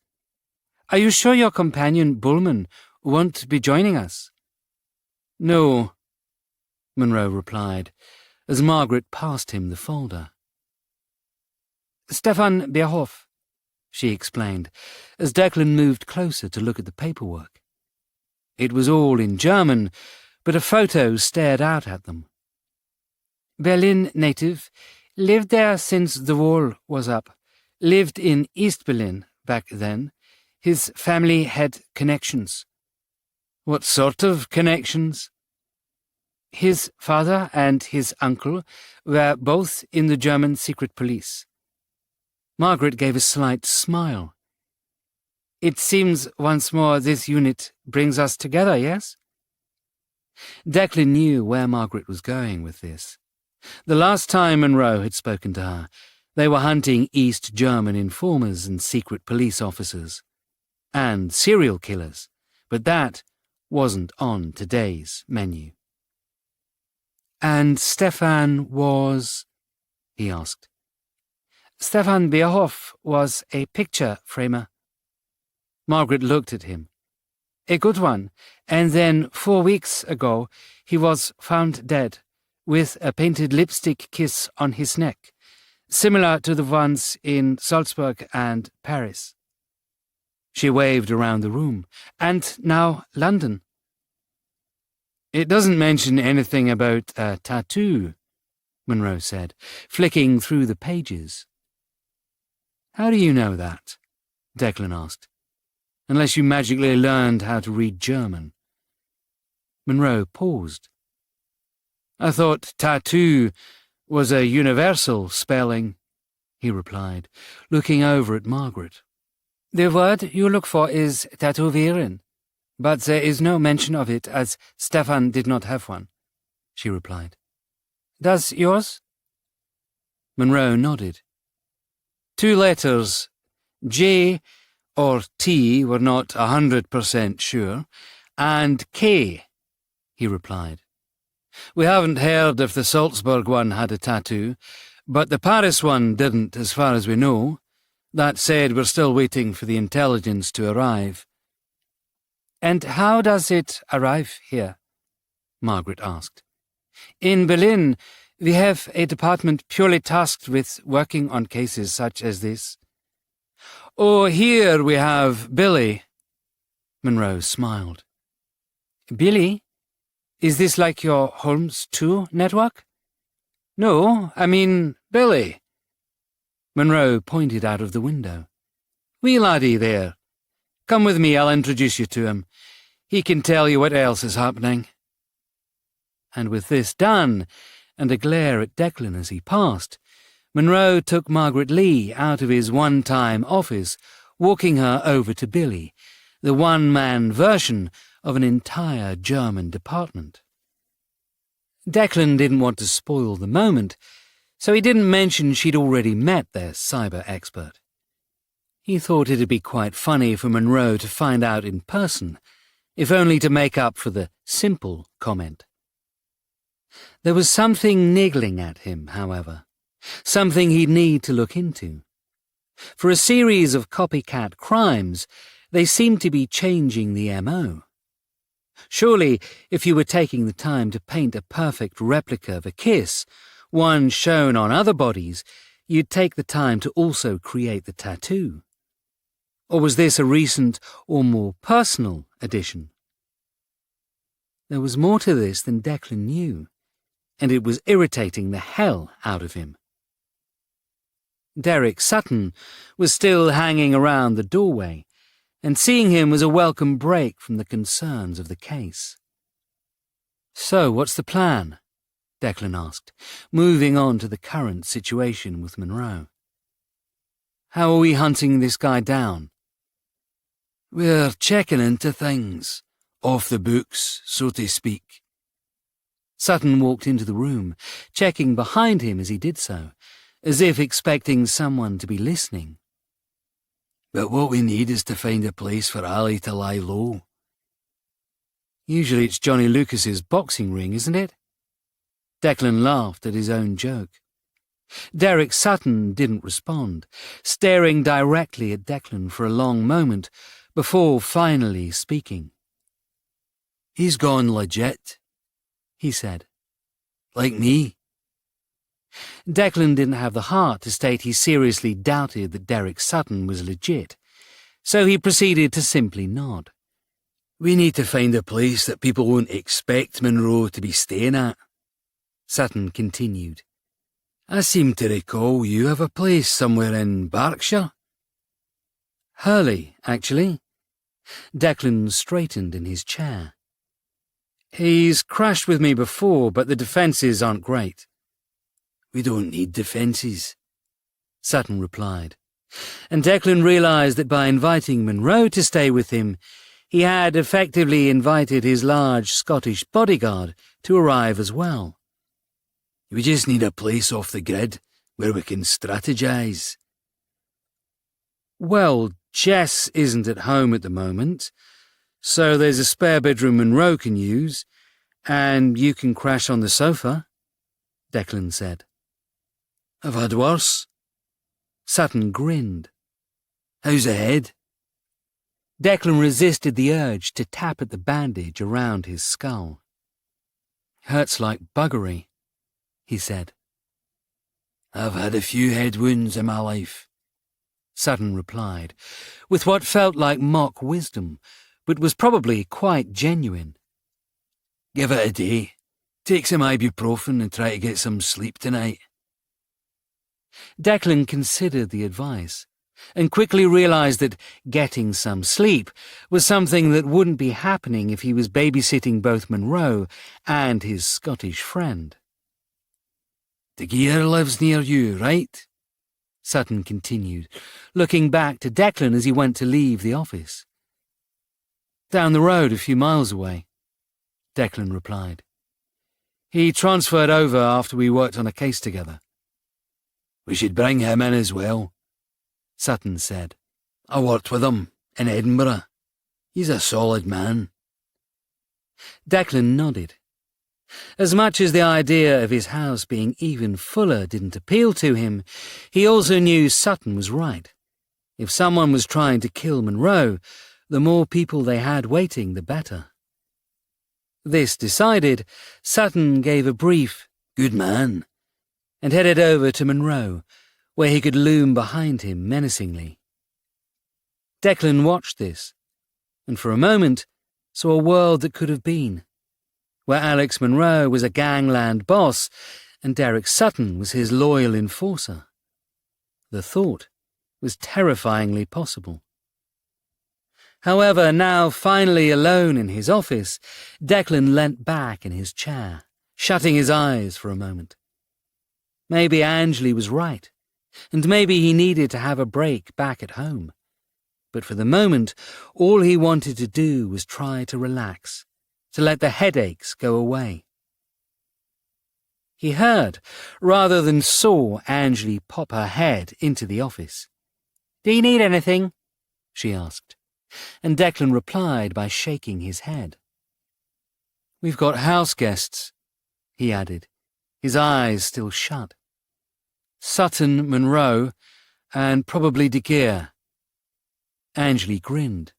Are you sure your companion, Bullman, won't be joining us?" "No," Monroe replied, as Margaret passed him the folder. "Stefan Bierhoff," she explained, as Declan moved closer to look at the paperwork. It was all in German, but a photo stared out at them. "Berlin native, lived there since the wall was up, lived in East Berlin back then. His family had connections." "What sort of connections?" "His father and his uncle were both in the German secret police." Margaret gave a slight smile. "It seems once more this unit brings us together, yes?" Declan knew where Margaret was going with this. The last time Monroe had spoken to her, they were hunting East German informers and secret police officers. And serial killers, but that wasn't on today's menu. "And Stefan was?" he asked. "Stefan Bierhoff was a picture framer." Margaret looked at him. "A good one, and then 4 weeks ago he was found dead, with a painted lipstick kiss on his neck, similar to the ones in Salzburg and Paris." She waved around the room. "And now London." "It doesn't mention anything about a tattoo," Monroe said, flicking through the pages. "How do you know that?" Declan asked. "Unless you magically learned how to read German." Monroe paused. "I thought tattoo was a universal spelling," he replied, looking over at Margaret. "The word you look for is tätowieren, but there is no mention of it as Stefan did not have one," she replied. "Does yours?" Monroe nodded. 2 letters, J or T were not 100% sure, and K, he replied. "We haven't heard if the Salzburg one had a tattoo, but the Paris one didn't as far as we know. That said, we're still waiting for the intelligence to arrive." "And how does it arrive here?" Margaret asked. "In Berlin, we have a department purely tasked with working on cases such as this." "Oh, here we have Billy." Monroe smiled. "Billy? Is this like your Holmes 2 network?" "No, I mean Billy." Monroe pointed out of the window. "Wee laddie there. Come with me, I'll introduce you to him. He can tell you what else is happening." And with this done, and a glare at Declan as he passed, Monroe took Margaret Lee out of his one-time office, walking her over to Billy, the one-man version of an entire German department. Declan didn't want to spoil the moment, so he didn't mention she'd already met their cyber expert. He thought it'd be quite funny for Monroe to find out in person, if only to make up for the simple comment. There was something niggling at him, however, something he'd need to look into. For a series of copycat crimes, they seemed to be changing the MO. Surely, if you were taking the time to paint a perfect replica of a kiss, one shown on other bodies, you'd take the time to also create the tattoo. Or was this a recent or more personal addition? There was more to this than Declan knew, and it was irritating the hell out of him. Derek Sutton was still hanging around the doorway, and seeing him was a welcome break from the concerns of the case. "So, what's the plan?" Declan asked, moving on to the current situation with Monroe. "How are we hunting this guy down?" "We're checking into things, off the books, so to speak." Sutton walked into the room, checking behind him as he did so, as if expecting someone to be listening. "But what we need is to find a place for Ali to lie low." "Usually it's Johnny Lucas's boxing ring, isn't it?" Declan laughed at his own joke. Derek Sutton didn't respond, staring directly at Declan for a long moment before finally speaking. "He's gone legit," he said. "Like me." Declan didn't have the heart to state he seriously doubted that Derek Sutton was legit, so he proceeded to simply nod. "We need to find a place that people won't expect Monroe to be staying at," Sutton continued. "I seem to recall you have a place somewhere in Berkshire." "Hurley, actually." Declan straightened in his chair. "He's crashed with me before, but the defences aren't great." "We don't need defences," Sutton replied, and Declan realised that by inviting Monroe to stay with him, he had effectively invited his large Scottish bodyguard to arrive as well. "We just need a place off the grid where we can strategise." "Well, Jess isn't at home at the moment, So there's a spare bedroom Monroe can use, and you can crash on the sofa, Declan said. I've had worse. Sutton grinned. How's the head? Declan resisted the urge to tap at the bandage around his skull. Hurts like buggery, he said. I've had a few head wounds in my life, Sutton replied, with what felt like mock wisdom, but was probably quite genuine. Give it a day. Take some ibuprofen and try to get some sleep tonight. Declan considered the advice, and quickly realised that getting some sleep was something that wouldn't be happening if he was babysitting both Monroe and his Scottish friend. The gear lives near you, right? Sutton continued, looking back to Declan as he went to leave the office. Down the road a few miles away, Declan replied. He transferred over after we worked on a case together. We should bring him in as well, Sutton said. I worked with him in Edinburgh. He's a solid man. Declan nodded. As much as the idea of his house being even fuller didn't appeal to him, he also knew Sutton was right. If someone was trying to kill Monroe, the more people they had waiting, the better. This decided, Sutton gave a brief, "Good man," and headed over to Monroe, where he could loom behind him menacingly. Declan watched this, and for a moment saw a world that could have been, where Alex Monroe was a gangland boss and Derek Sutton was his loyal enforcer. The thought was terrifyingly possible. However, now finally alone in his office, Declan leant back in his chair, shutting his eyes for a moment. Maybe Angley was right, and maybe he needed to have a break back at home. But for the moment, all he wanted to do was try to relax, to let the headaches go away. He heard, rather than saw, Angley pop her head into the office. "Do you need anything?" she asked, and Declan replied by shaking his head. "We've got house guests," he added, his eyes still shut. "Sutton, Monroe, and probably De Geer." Angley grinned.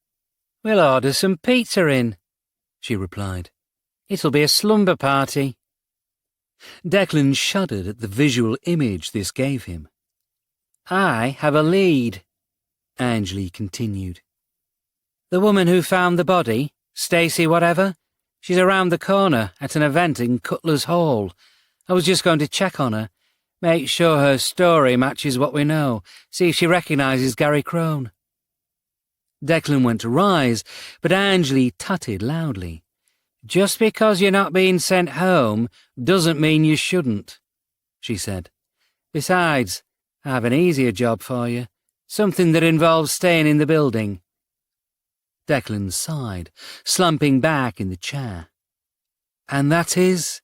"We'll order some pizza in," she replied. "It'll be a slumber party." Declan shuddered at the visual image this gave him. "I have a lead," Angley continued. "The woman who found the body, Stacey whatever, she's around the corner at an event in Cutler's Hall. I was just going to check on her, make sure her story matches what we know, see if she recognises Gary Crone." Declan went to rise, but Angley tutted loudly. "Just because you're not being sent home doesn't mean you shouldn't," she said. "Besides, I have an easier job for you, something that involves staying in the building." Declan sighed, slumping back in the chair. "And that is?"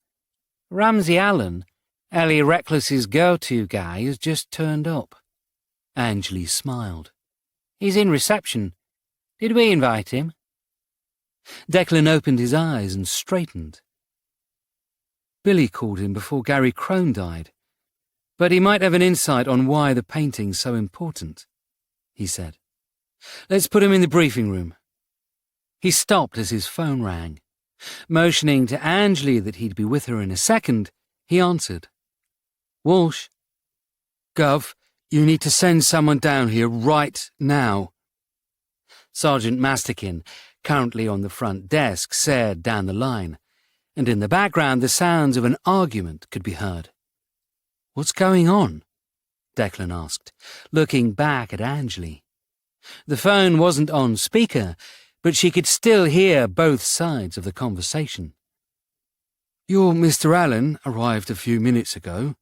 "Ramsay Allen, Ellie Reckless's go-to guy, has just turned up." Angley smiled. "He's in reception. Did we invite him?" Declan opened his eyes and straightened. "Billy called him before Gary Crone died, but he might have an insight on why the painting's so important," he said. "Let's put him in the briefing room." He stopped as his phone rang. Motioning to Angley that he'd be with her in a second, he answered. "Walsh? Gov, you need to send someone down here right now." Sergeant Masterkin, currently on the front desk, said down the line, and in the background the sounds of an argument could be heard. "What's going on?" Declan asked, looking back at Angley. The phone wasn't on speaker, but she could still hear both sides of the conversation. "Your Mr. Allen arrived a few minutes ago,"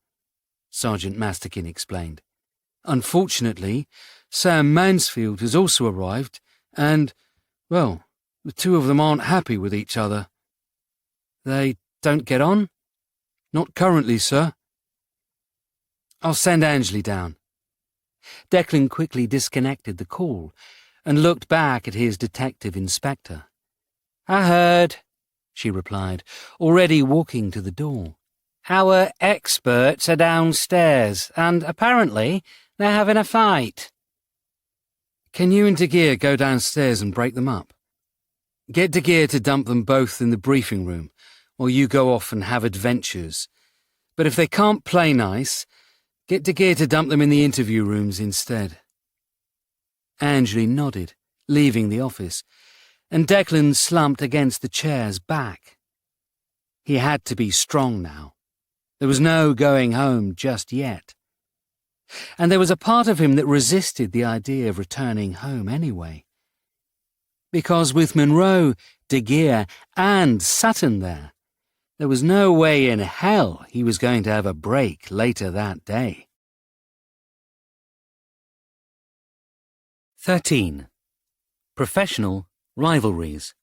Sergeant Masterkin explained. "Unfortunately, Sam Mansfield has also arrived, and, well, the two of them aren't happy with each other." "They don't get on?" "Not currently, sir." "I'll send Angley down." Declan quickly disconnected the call and looked back at his detective inspector, I heard, she replied, already walking to the door. Our experts are downstairs, and apparently they're having a fight. Can you and De Geer go downstairs and break them up? Get De Geer to dump them both in the briefing room, or you go off and have adventures. But if they can't play nice, get De Geer to dump them in the interview rooms instead. Angeline nodded, leaving the office, and Declan slumped against the chair's back. He had to be strong now. There was no going home just yet. And there was a part of him that resisted the idea of returning home anyway. Because with Monroe, De Geer, and Sutton there was no way in hell he was going to have a break later that day. 13. Professional Rivalries.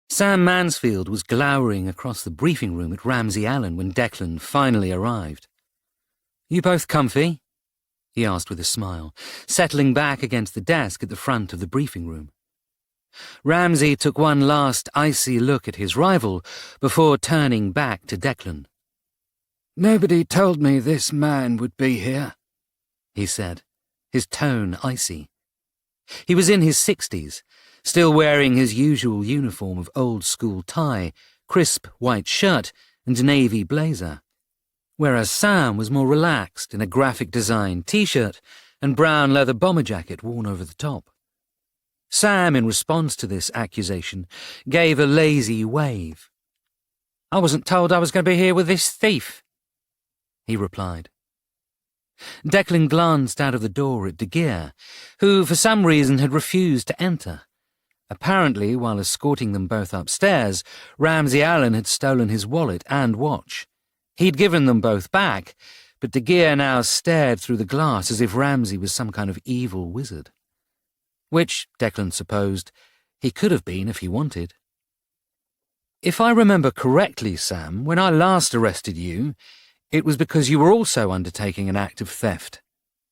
Sam Mansfield was glowering across the briefing room at Ramsay Allen when Declan finally arrived. "You both comfy?" he asked with a smile, settling back against the desk at the front of the briefing room. Ramsay took one last icy look at his rival before turning back to Declan. "Nobody told me this man would be here," he said, his tone icy. He was in his 60s, still wearing his usual uniform of old-school tie, crisp white shirt, and navy blazer, whereas Sam was more relaxed in a graphic design T-shirt and brown leather bomber jacket worn over the top. Sam, in response to this accusation, gave a lazy wave. "I wasn't told I was going to be here with this thief," he replied. Declan glanced out of the door at De Geer, who for some reason had refused to enter. Apparently, while escorting them both upstairs, Ramsay Allen had stolen his wallet and watch. He'd given them both back, but De Geer now stared through the glass as if Ramsay was some kind of evil wizard. Which, Declan supposed, he could have been if he wanted. "If I remember correctly, Sam, when I last arrested you, it was because you were also undertaking an act of theft,"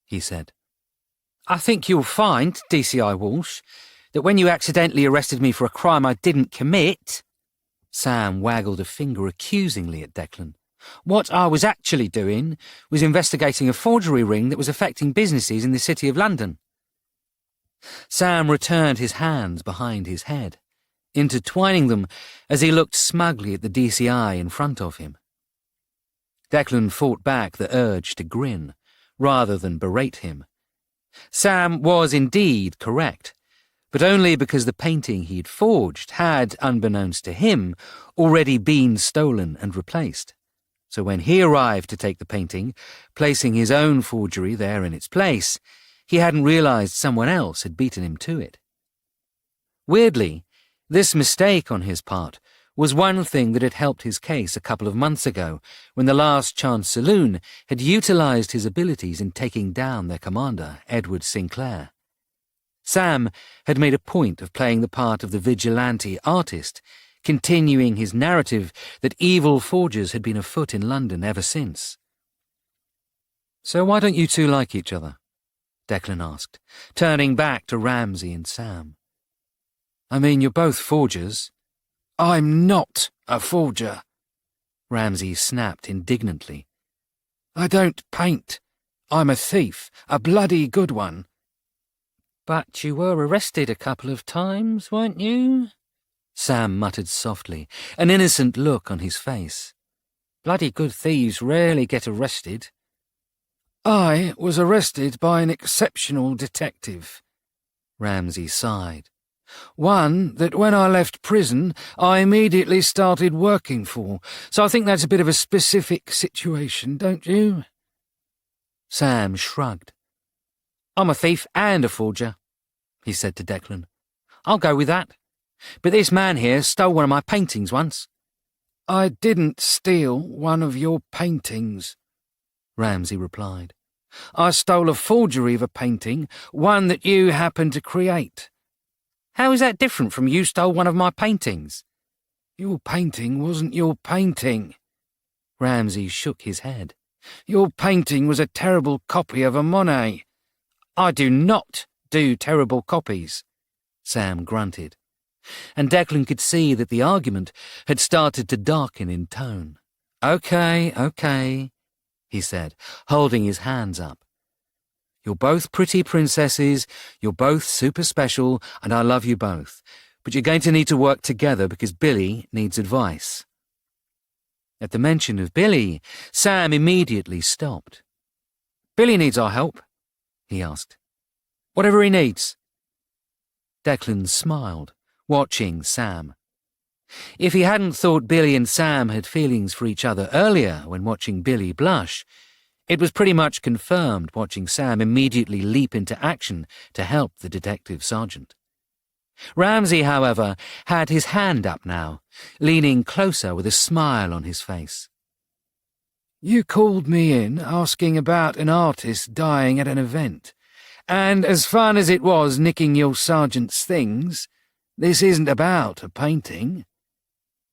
he said. "I think you'll find, DCI Walsh, that when you accidentally arrested me for a crime I didn't commit," Sam waggled a finger accusingly at Declan, "what I was actually doing was investigating a forgery ring that was affecting businesses in the City of London." Sam returned his hands behind his head, intertwining them as he looked smugly at the DCI in front of him. Declan fought back the urge to grin, rather than berate him. Sam was indeed correct, but only because the painting he'd forged had, unbeknownst to him, already been stolen and replaced. So when he arrived to take the painting, placing his own forgery there in its place, he hadn't realized someone else had beaten him to it. Weirdly, this mistake on his part was one thing that had helped his case a couple of months ago, when the Last Chance Saloon had utilized his abilities in taking down their commander, Edward Sinclair. Sam had made a point of playing the part of the vigilante artist, continuing his narrative that evil forgers had been afoot in London ever since. "So why don't you two like each other?" Declan asked, turning back to Ramsay and Sam. "I mean, you're both forgers." "I'm not a forger," Ramsay snapped indignantly. "I don't paint. I'm a thief, a bloody good one." "But you were arrested a couple of times, weren't you?" Sam muttered softly, an innocent look on his face. "Bloody good thieves rarely get arrested." "I was arrested by an exceptional detective," Ramsay sighed. "One that when I left prison I immediately started working for, so I think that's a bit of a specific situation, don't you?" Sam shrugged. "I'm a thief and a forger," he said to Declan. "I'll go with that. But this man here stole one of my paintings once." "I didn't steal one of your paintings," Ramsay replied. "I stole a forgery of a painting, one that you happened to create." "How is that different from you stole one of my paintings?" "Your painting wasn't your painting." Ramsay shook his head. "Your painting was a terrible copy of a Monet." "I do not do terrible copies," Sam grunted. and Declan could see that the argument had started to darken in tone. Okay, he said, holding his hands up. You're both pretty princesses, you're both super special, and I love you both. But you're going to need to work together because Billy needs advice. At the mention of Billy, Sam immediately stopped. Billy needs our help, he asked. Whatever he needs. Declan smiled, watching Sam. If he hadn't thought Billy and Sam had feelings for each other earlier when watching Billy blush, it was pretty much confirmed watching Sam immediately leap into action to help the detective sergeant. Ramsay, however, had his hand up now, leaning closer with a smile on his face. You called me in asking about an artist dying at an event, and as fun as it was nicking your sergeant's things, this isn't about a painting.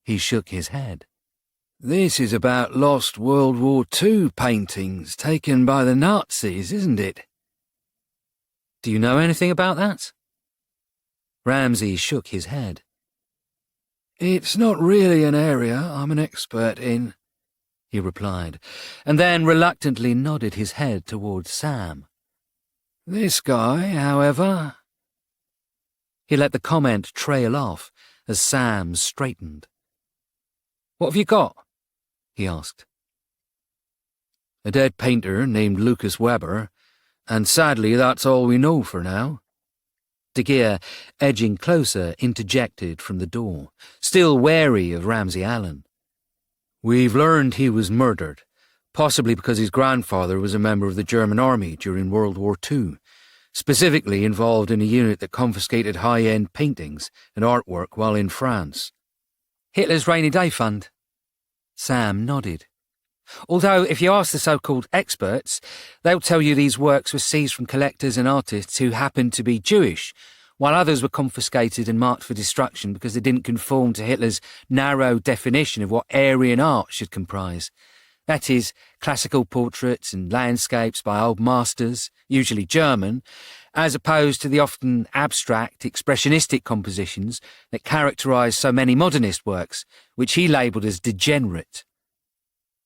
He shook his head. This is about lost World War II paintings taken by the Nazis, isn't it? Do you know anything about that? Ramsay shook his head. It's not really an area I'm an expert in, he replied, and then reluctantly nodded his head towards Sam. This guy, however... He let the comment trail off as Sam straightened. What have you got? He asked. A dead painter named Lucas Weber, and sadly that's all we know for now. De Geer, edging closer, interjected from the door, still wary of Ramsay Allen. We've learned he was murdered, possibly because his grandfather was a member of the German army during World War II, specifically involved in a unit that confiscated high-end paintings and artwork while in France. Hitler's rainy day fund. Sam nodded. Although, if you ask the so-called experts, they'll tell you these works were seized from collectors and artists who happened to be Jewish, while others were confiscated and marked for destruction because they didn't conform to Hitler's narrow definition of what Aryan art should comprise. That is, classical portraits and landscapes by old masters, usually German, as opposed to the often abstract, expressionistic compositions that characterise so many modernist works, which he labelled as degenerate.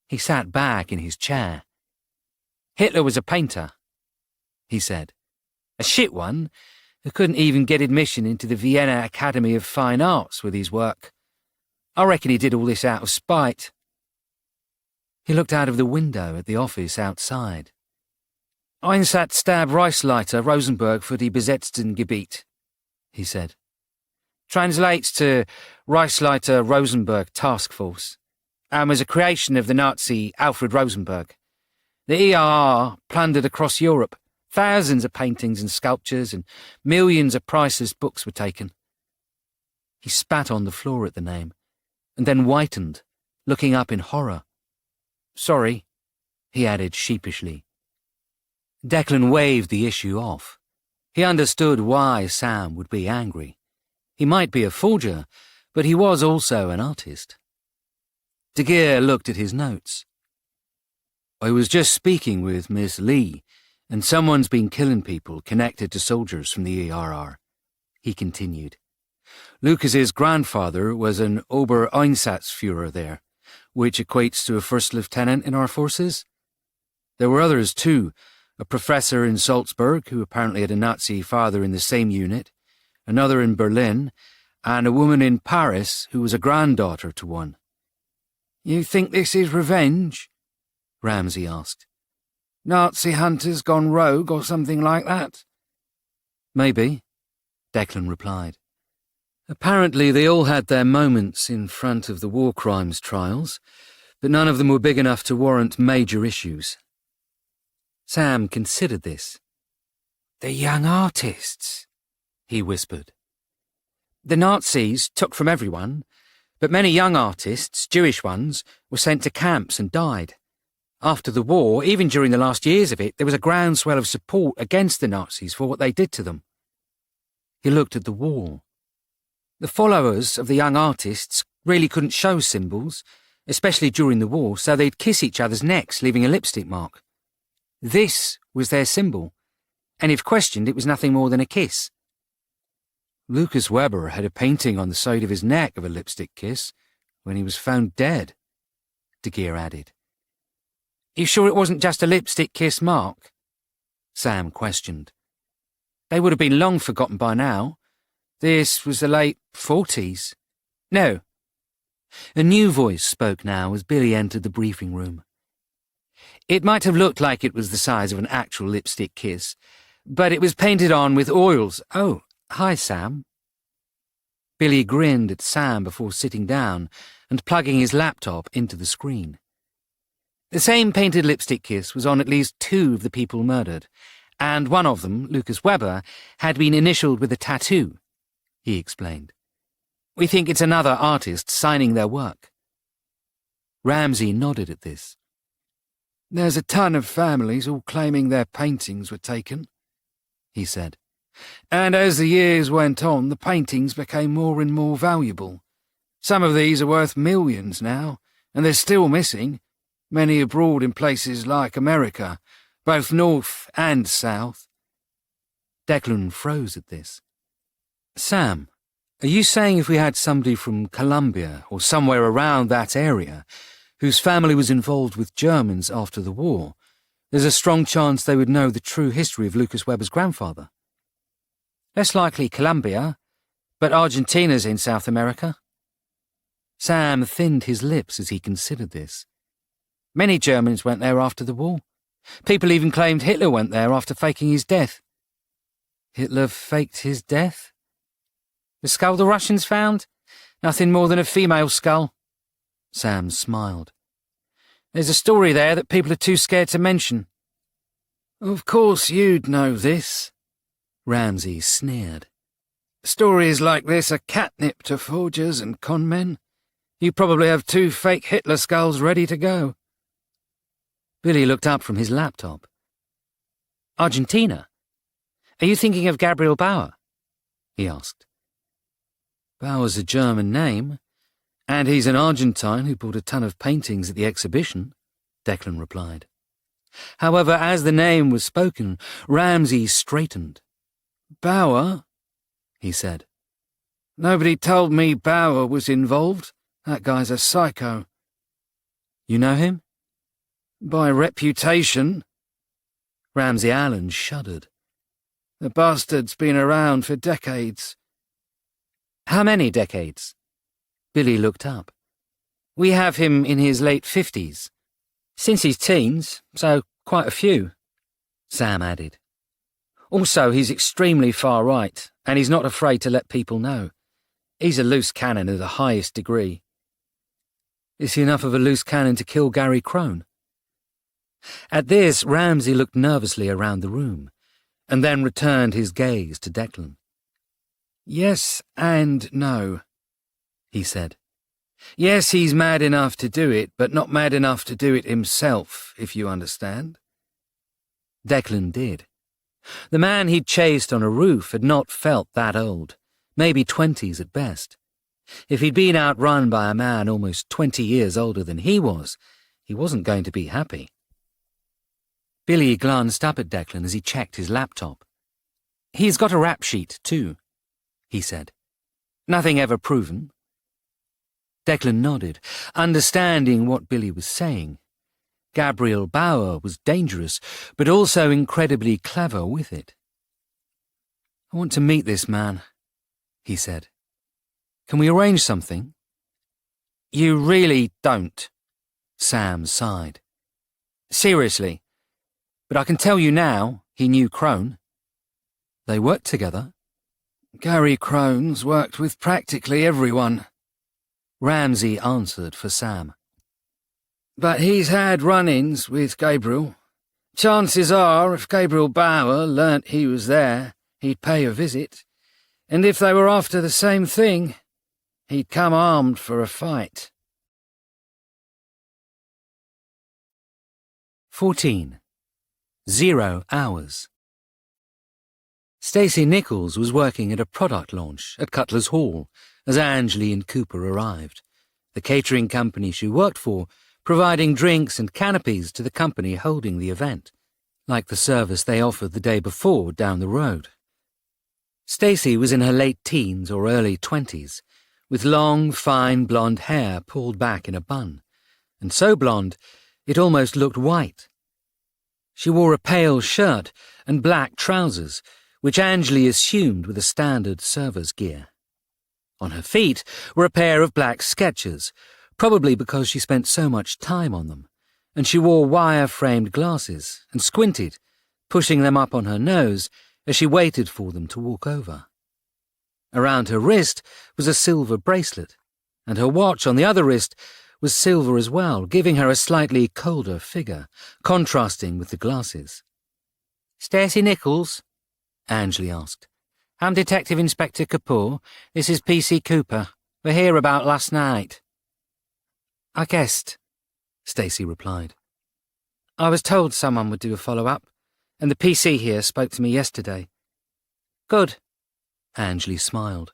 He sat back in his chair. Hitler was a painter, he said. A shit one, who couldn't even get admission into the Vienna Academy of Fine Arts with his work. I reckon he did all this out of spite. He looked out of the window at the office outside. Einsatzstab Reichsleiter Rosenberg für die besetzten Gebiet, he said. Translates to Reichsleiter Rosenberg Task Force, and was a creation of the Nazi Alfred Rosenberg. The ERR plundered across Europe. Thousands of paintings and sculptures and millions of priceless books were taken. He spat on the floor at the name, and then whitened, looking up in horror. Sorry, he added sheepishly. Declan waved the issue off. He understood why Sam would be angry. He might be a forger, but he was also an artist. De Geer looked at his notes. I was just speaking with Miss Lee, and someone's been killing people connected to soldiers from the ERR, he continued. Lucas's grandfather was an Ober-Einsatzführer there, which equates to a first lieutenant in our forces. There were others too, a professor in Salzburg who apparently had a Nazi father in the same unit, another in Berlin, and a woman in Paris who was a granddaughter to one. You think this is revenge? Ramsay asked. Nazi hunters gone rogue or something like that? Maybe, Declan replied. Apparently they all had their moments in front of the war crimes trials, but none of them were big enough to warrant major issues. Sam considered this. The young artists, he whispered. The Nazis took from everyone, but many young artists, Jewish ones, were sent to camps and died. After the war, even during the last years of it, there was a groundswell of support against the Nazis for what they did to them. He looked at the wall. The followers of the young artists really couldn't show symbols, especially during the war, so they'd kiss each other's necks, leaving a lipstick mark. This was their symbol, and if questioned, it was nothing more than a kiss. Lucas Webber had a painting on the side of his neck of a lipstick kiss when he was found dead, De Geer added. You sure it wasn't just a lipstick kiss, Mark? Sam questioned. They would have been long forgotten by now. This was the late 40s. No. A new voice spoke now as Billy entered the briefing room. It might have looked like it was the size of an actual lipstick kiss, but it was painted on with oils. Oh, hi, Sam. Billy grinned at Sam before sitting down and plugging his laptop into the screen. The same painted lipstick kiss was on at least 2 of the people murdered, and one of them, Lucas Webber, had been initialed with a tattoo, he explained. We think it's another artist signing their work. Ramsay nodded at this. There's a ton of families all claiming their paintings were taken, he said. And as the years went on, the paintings became more and more valuable. Some of these are worth millions now, and they're still missing, many abroad in places like America, both north and south. Declan froze at this. Sam, are you saying if we had somebody from Colombia or somewhere around that area whose family was involved with Germans after the war, there's a strong chance they would know the true history of Lucas Webber's grandfather? Less likely Colombia, but Argentina's in South America. Sam thinned his lips as he considered this. Many Germans went there after the war. People even claimed Hitler went there after faking his death. Hitler faked his death? The skull the Russians found? Nothing more than a female skull. Sam smiled. There's a story there that people are too scared to mention. Of course you'd know this, Ramsay sneered. Stories like this are catnip to forgers and conmen. You probably have 2 fake Hitler skulls ready to go. Billy looked up from his laptop. Argentina? Are you thinking of Gabriel Bauer? He asked. Bauer's a German name, and he's an Argentine who bought a ton of paintings at the exhibition, Declan replied. However, as the name was spoken, Ramsay straightened. Bauer? He said. Nobody told me Bauer was involved. That guy's a psycho. You know him? By reputation. Ramsay Allen shuddered. The bastard's been around for decades. How many decades? Billy looked up. We have him in his late 50s. Since his teens, so quite a few, Sam added. Also, he's extremely far right, and he's not afraid to let people know. He's a loose cannon of the highest degree. Is he enough of a loose cannon to kill Gary Crone? At this, Ramsay looked nervously around the room, and then returned his gaze to Declan. Yes and no, he said. Yes, he's mad enough to do it, but not mad enough to do it himself, if you understand. Declan did. The man he'd chased on a roof had not felt that old, maybe 20s at best. If he'd been outrun by a man almost 20 years older than he wasn't going to be happy. Billy glanced up at Declan as he checked his laptop. He's got a rap sheet, too, he said. Nothing ever proven. Declan nodded, understanding what Billy was saying. Gabriel Bauer was dangerous, but also incredibly clever with it. I want to meet this man, he said. Can we arrange something? You really don't, Sam sighed. Seriously. But I can tell you now, he knew Crone. They worked together. Gary Crone's worked with practically everyone, Ramsay answered for Sam. But he's had run-ins with Gabriel. Chances are, if Gabriel Bauer learnt he was there, he'd pay a visit. And if they were after the same thing, he'd come armed for a fight. 14. 0 hours. Stacey Nichols was working at a product launch at Cutler's Hall as Angley and Cooper arrived, the catering company she worked for, providing drinks and canopies to the company holding the event, like the service they offered the day before down the road. Stacey was in her late teens or early 20s, with long, fine blonde hair pulled back in a bun, and so blonde it almost looked white. She wore a pale shirt and black trousers, which Angley assumed were the standard server's gear. On her feet were a pair of black Skechers, probably because she spent so much time on them, and she wore wire-framed glasses and squinted, pushing them up on her nose as she waited for them to walk over. Around her wrist was a silver bracelet, and her watch on the other wrist was silver as well, giving her a slightly colder figure, contrasting with the glasses. "Stacey Nichols?" Angley asked. "I'm Detective Inspector Kapoor. This is PC Cooper. We're here about last night." "I guessed," Stacey replied. "I was told someone would do a follow-up, and the PC here spoke to me yesterday." "Good," Angley smiled.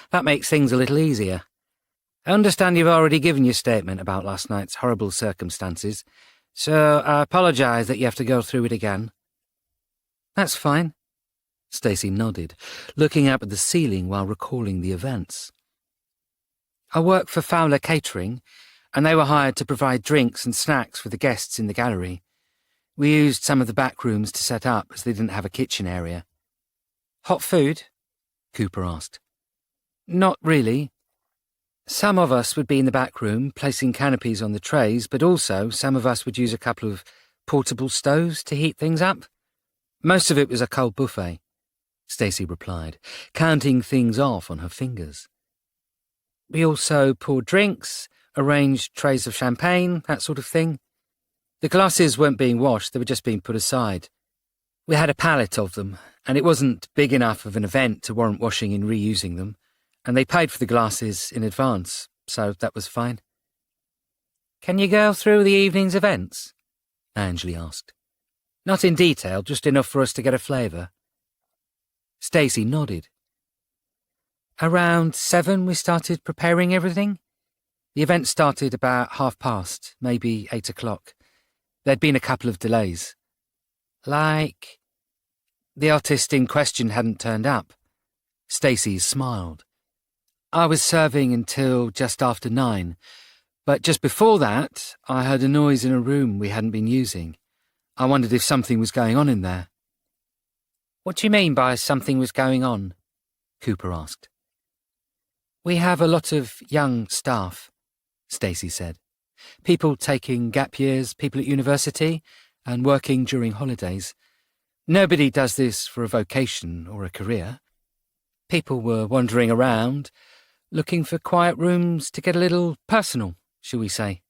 "That makes things a little easier. I understand you've already given your statement about last night's horrible circumstances, so I apologise that you have to go through it again." "That's fine," Stacey nodded, looking up at the ceiling while recalling the events. "I work for Fowler Catering, and they were hired to provide drinks and snacks for the guests in the gallery. We used some of the back rooms to set up as they didn't have a kitchen area." "Hot food?" Cooper asked. "Not really. Some of us would be in the back room, placing canopies on the trays, but also some of us would use a couple of portable stoves to heat things up. Most of it was a cold buffet," Stacey replied, counting things off on her fingers. "We also poured drinks, arranged trays of champagne, that sort of thing. The glasses weren't being washed, they were just being put aside. We had a pallet of them, and it wasn't big enough of an event to warrant washing and reusing them, and they paid for the glasses in advance, so that was fine." "Can you go through the evening's events?" Angley asked. "Not in detail, just enough for us to get a flavour." Stacey nodded. "Around 7 we started preparing everything. The event started about past, maybe 8 o'clock. There'd been a couple of delays." "Like?" "The artist in question hadn't turned up." Stacey smiled. "I was serving until just after 9, but just before that, I heard a noise in a room we hadn't been using. I wondered if something was going on in there." "What do you mean by something was going on?" Cooper asked. "We have a lot of young staff," Stacey said. "People taking gap years, people at university, and working during holidays. Nobody does this for a vocation or a career. People were wandering around, looking for quiet rooms to get a little personal, shall we say."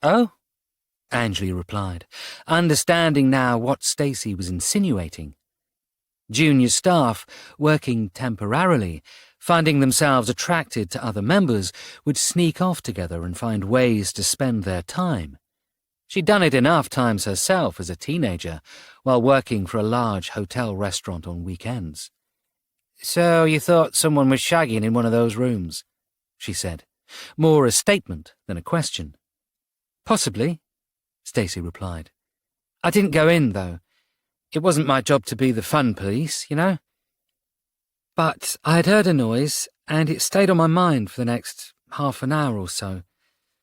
"Oh?" Angley replied, understanding now what Stacey was insinuating. Junior staff, working temporarily, finding themselves attracted to other members, would sneak off together and find ways to spend their time. She'd done it enough times herself as a teenager, while working for a large hotel restaurant on weekends. "So you thought someone was shagging in one of those rooms?" she said, more a statement than a question. "Possibly," Stacey replied. "I didn't go in, though. It wasn't my job to be the fun police, you know. But I had heard a noise, and it stayed on my mind for the next half an hour or so.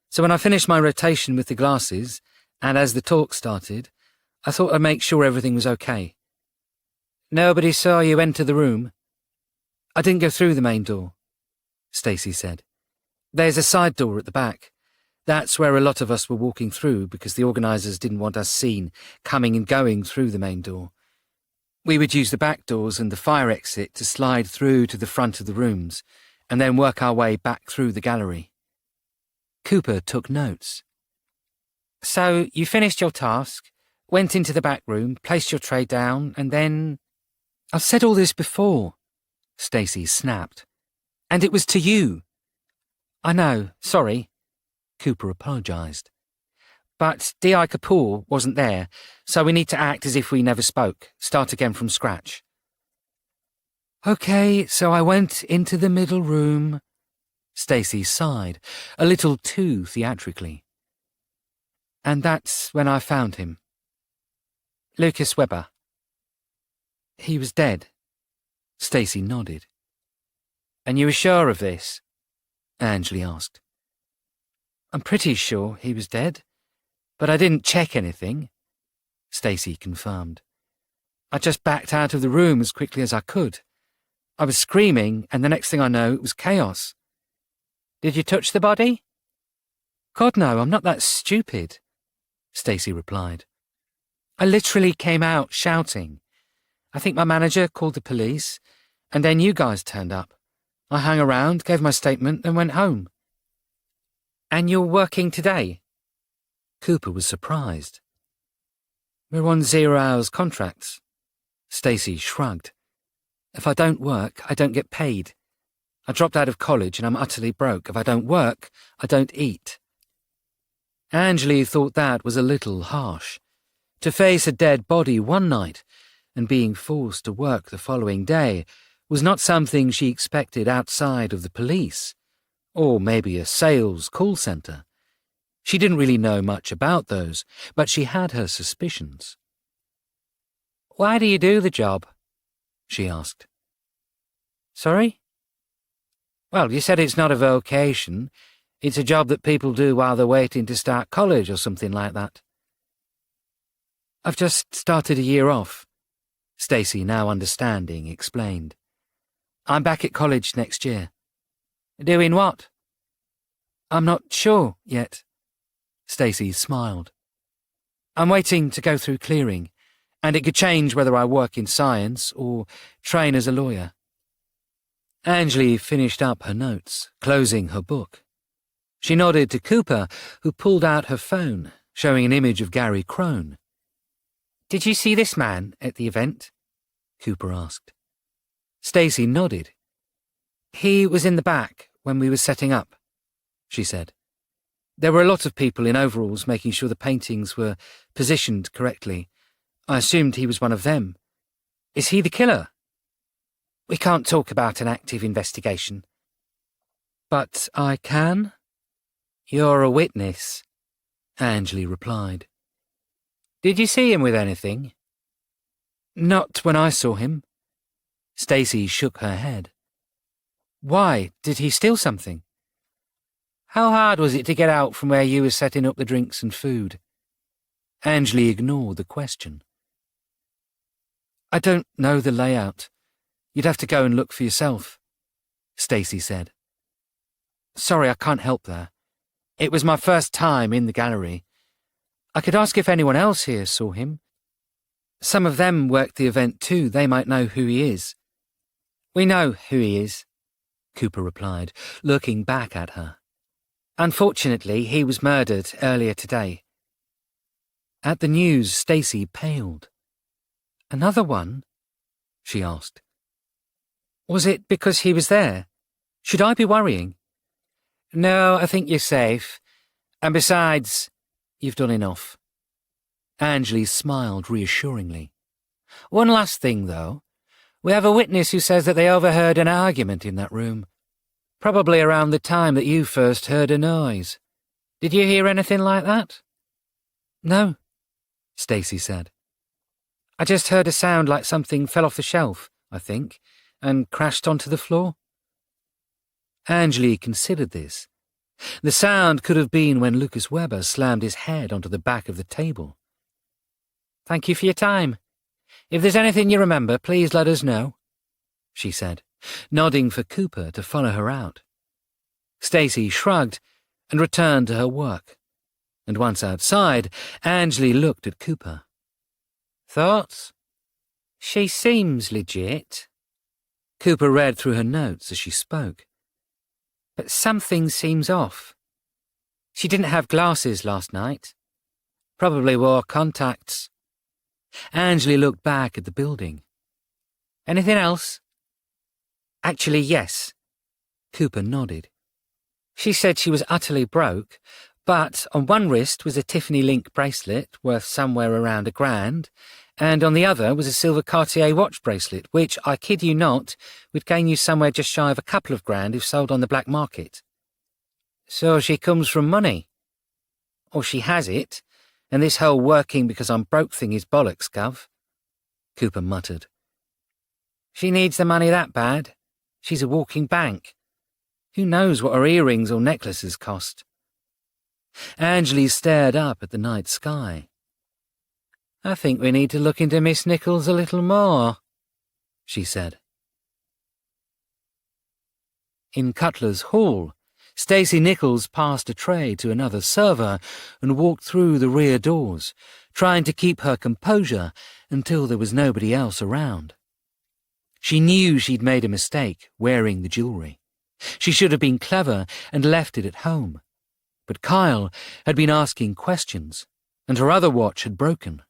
So when I finished my rotation with the glasses, and as the talk started, I thought I'd make sure everything was okay." "Nobody saw you enter the room?" "I didn't go through the main door," Stacey said. "There's a side door at the back. That's where a lot of us were walking through because the organisers didn't want us seen coming and going through the main door. We would use the back doors and the fire exit to slide through to the front of the rooms, and then work our way back through the gallery." Cooper took notes. "So you finished your task, went into the back room, placed your tray down, and then—" "I've said all this before," Stacey snapped. "And it was to you." "I know, sorry," Cooper apologised. "But D.I. Kapoor wasn't there, so we need to act as if we never spoke, start again from scratch." "Okay, so I went into the middle room," Stacey sighed, a little too theatrically. "And that's when I found him. Lucas Webber. He was dead," Stacey nodded. And you were sure of this? Angley asked. I'm pretty sure he was dead, but I didn't check anything, Stacey confirmed. I just backed out of the room as quickly as I could. I was screaming, and the next thing I know, it was chaos. Did you touch the body? God, no, I'm not that stupid, Stacey replied. I literally came out shouting. I think my manager called the police, and then you guys turned up. I hung around, gave my statement, and went home. And you're working today? Cooper was surprised. We're on 0 hours contracts. Stacey shrugged. If I don't work, I don't get paid. I dropped out of college and I'm utterly broke. If I don't work, I don't eat. Angley thought that was a little harsh. To face a dead body one night and being forced to work the following day was not something she expected outside of the police, or maybe a sales call centre. She didn't really know much about those, but she had her suspicions. Why do you do the job? She asked. Sorry? Well, you said it's not a vocation. It's a job that people do while they're waiting to start college or something like that. I've just started a year off, Stacey, now understanding, explained. I'm back at college next year. Doing what? I'm not sure yet. Stacey smiled. I'm waiting to go through clearing, and it could change whether I work in science or train as a lawyer. Angley finished up her notes, closing her book. She nodded to Cooper, who pulled out her phone, showing an image of Gary Crone. Did you see this man at the event? Cooper asked. Stacey nodded. He was in the back when we were setting up, she said. There were a lot of people in overalls making sure the paintings were positioned correctly. I assumed he was one of them. Is he the killer? We can't talk about an active investigation. But I can? You're a witness, Angley replied. Did you see him with anything? Not when I saw him. Stacey shook her head. Why? Did he steal something? How hard was it to get out from where you were setting up the drinks and food? Angley ignored the question. I don't know the layout. You'd have to go and look for yourself, Stacey said. Sorry, I can't help there. It was my first time in the gallery. I could ask if anyone else here saw him. Some of them worked the event too. They might know who he is. We know who he is, Cooper replied, looking back at her. Unfortunately, he was murdered earlier today. At the news, Stacey paled. Another one? She asked. Was it because he was there? Should I be worrying? No, I think you're safe. And besides, you've done enough. Angley smiled reassuringly. One last thing, though. We have a witness who says that they overheard an argument in that room, probably around the time that you first heard a noise. Did you hear anything like that? No, Stacey said. I just heard a sound like something fell off the shelf, I think, and crashed onto the floor. Angley considered this. The sound could have been when Lucas Weber slammed his head onto the back of the table. Thank you for your time. If there's anything you remember, please let us know, she said, nodding for Cooper to follow her out. Stacey shrugged and returned to her work, and once outside, Angley looked at Cooper. Thoughts? She seems legit. Cooper read through her notes as she spoke. But something seems off. She didn't have glasses last night. Probably wore contacts. Angley looked back at the building. Anything else? Actually, yes. Cooper nodded. She said she was utterly broke, but on one wrist was a Tiffany link bracelet worth somewhere around $1,000, and on the other was a silver Cartier watch bracelet, which, I kid you not, would gain you somewhere just shy of $2,000 if sold on the black market. So she comes from money. Or she has it, and this whole working because I'm broke thing is bollocks, Gov, Cooper muttered. She needs the money that bad. She's a walking bank. Who knows what her earrings or necklaces cost? Angelie stared up at the night sky. I think we need to look into Miss Nichols a little more, she said. In Cutler's Hall, Stacey Nichols passed a tray to another server and walked through the rear doors, trying to keep her composure until there was nobody else around. She knew she'd made a mistake wearing the jewellery. She should have been clever and left it at home. But Kyle had been asking questions, and her other watch had broken.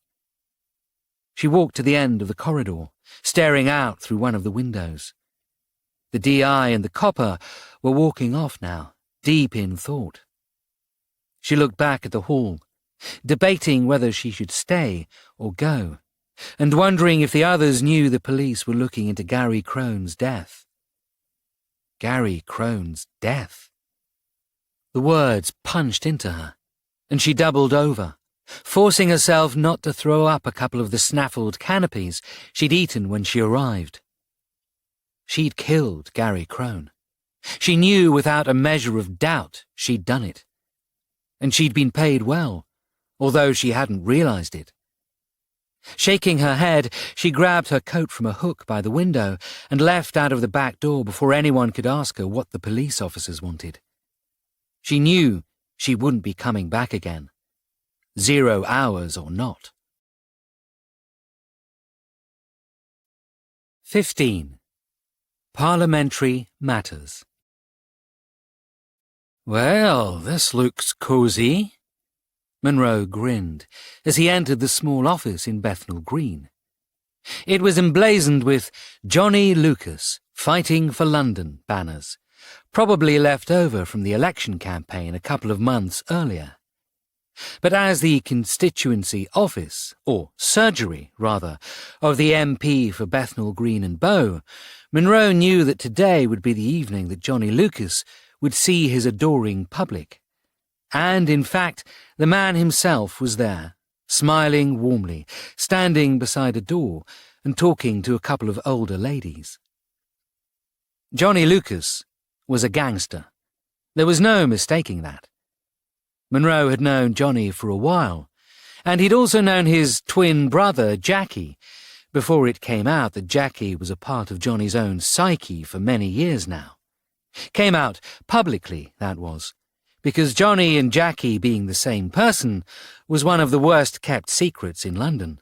She walked to the end of the corridor, staring out through one of the windows. The DI and the copper were walking off now, deep in thought. She looked back at the hall, debating whether she should stay or go, and wondering if the others knew the police were looking into Gary Crone's death. Gary Crone's death. The words punched into her, and she doubled over, forcing herself not to throw up a couple of the snaffled canopies she'd eaten when she arrived. She'd killed Gary Crone. She knew without a measure of doubt she'd done it. And she'd been paid well, although she hadn't realised it. Shaking her head, she grabbed her coat from a hook by the window and left out of the back door before anyone could ask her what the police officers wanted. She knew she wouldn't be coming back again. 0 hours or not. 15. Parliamentary Matters. Well, this looks cosy. Monroe grinned as he entered the small office in Bethnal Green. It was emblazoned with Johnny Lucas, Fighting for London banners, probably left over from the election campaign a couple of months earlier. But as the constituency office, or surgery, rather, of the MP for Bethnal Green and Bow, Monroe knew that today would be the evening that Johnny Lucas would see his adoring public. And, in fact, the man himself was there, smiling warmly, standing beside a door and talking to a couple of older ladies. Johnny Lucas was a gangster. There was no mistaking that. Monroe had known Johnny for a while, and he'd also known his twin brother, Jackie, before it came out that Jackie was a part of Johnny's own psyche for many years now. Came out publicly, that was, because Johnny and Jackie being the same person was one of the worst-kept secrets in London.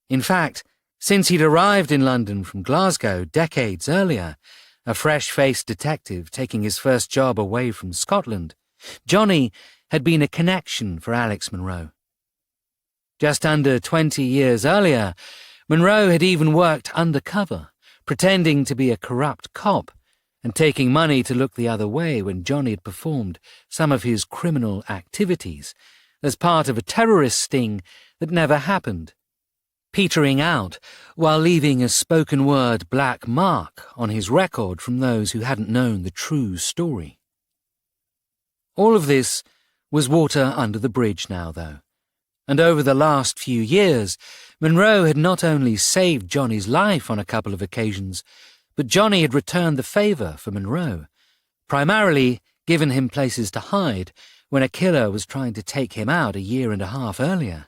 In fact, since he'd arrived in London from Glasgow decades earlier, a fresh-faced detective taking his first job away from Scotland, Johnny had been a connection for Alex Monroe. Just under 20 years earlier, Monroe had even worked undercover, pretending to be a corrupt cop and taking money to look the other way when Johnny had performed some of his criminal activities as part of a terrorist sting that never happened, petering out while leaving a spoken-word black mark on his record from those who hadn't known the true story. All of this was water under the bridge now, though, and over the last few years, Monroe had not only saved Johnny's life on a couple of occasions, but Johnny had returned the favour for Monroe, primarily given him places to hide when a killer was trying to take him out a year and a half earlier.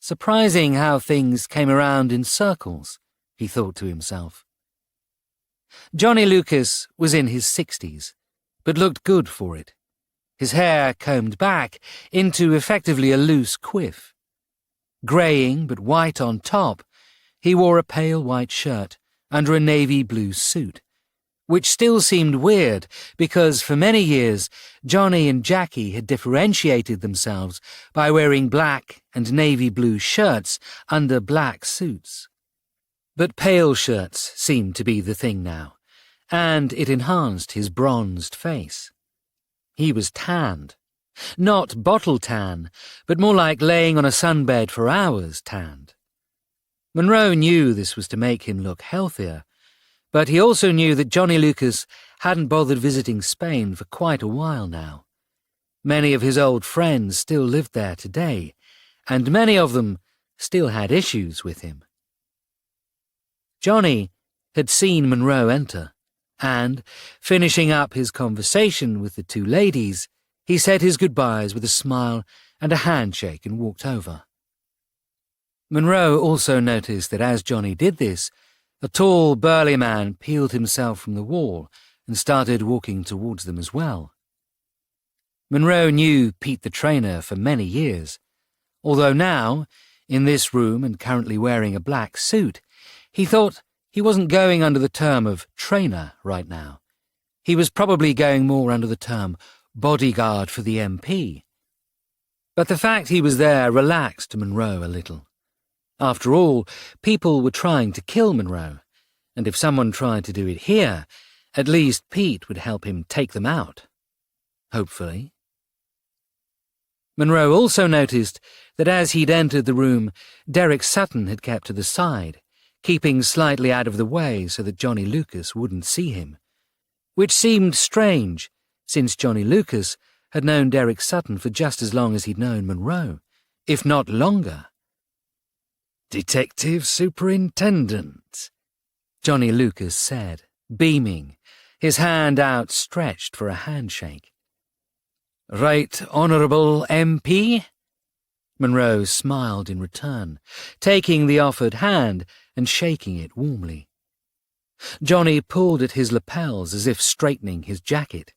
Surprising how things came around in circles, he thought to himself. Johnny Lucas was in his 60s, but looked good for it. His hair combed back into effectively a loose quiff. Greying but white on top, he wore a pale white shirt under a navy blue suit, which still seemed weird because for many years Johnny and Jackie had differentiated themselves by wearing black and navy blue shirts under black suits. But pale shirts seemed to be the thing now, and it enhanced his bronzed face. He was tanned. Not bottle tan, but more like laying on a sunbed for hours tanned. Monroe knew this was to make him look healthier, but he also knew that Johnny Lucas hadn't bothered visiting Spain for quite a while now. Many of his old friends still lived there today, and many of them still had issues with him. Johnny had seen Monroe enter, and, finishing up his conversation with the two ladies, he said his goodbyes with a smile and a handshake and walked over. Monroe also noticed that as Johnny did this, a tall, burly man peeled himself from the wall and started walking towards them as well. Monroe knew Pete the trainer for many years, although now, in this room and currently wearing a black suit, he thought he wasn't going under the term of trainer right now. He was probably going more under the term bodyguard for the MP. But the fact he was there relaxed Monroe a little. After all, people were trying to kill Monroe, and if someone tried to do it here, at least Pete would help him take them out. Hopefully. Monroe also noticed that as he'd entered the room, Derek Sutton had kept to the side, keeping slightly out of the way so that Johnny Lucas wouldn't see him, which seemed strange, since Johnny Lucas had known Derek Sutton for just as long as he'd known Monroe, if not longer. "Detective Superintendent," Johnny Lucas said, beaming, his hand outstretched for a handshake. "Right Honourable MP?" Monroe smiled in return, taking the offered hand and shaking it warmly. Johnny pulled at his lapels as if straightening his jacket.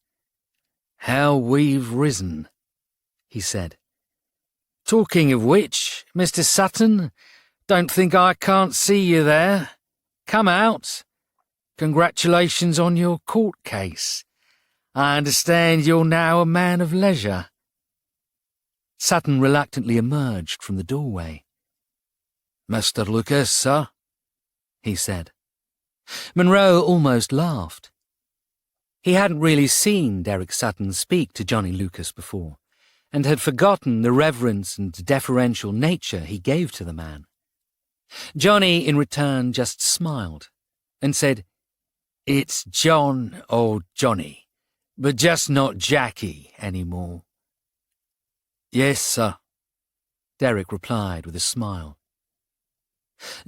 "How we've risen," he said. "Talking of which, Mr. Sutton, don't think I can't see you there. Come out. Congratulations on your court case. I understand you're now a man of leisure." Sutton reluctantly emerged from the doorway. "Mr. Lucas, sir," he said. Monroe almost laughed. He hadn't really seen Derek Sutton speak to Johnny Lucas before, and had forgotten the reverence and deferential nature he gave to the man. Johnny, in return, just smiled and said, "It's John or Johnny, but just not Jackie anymore." "Yes, sir," Derek replied with a smile.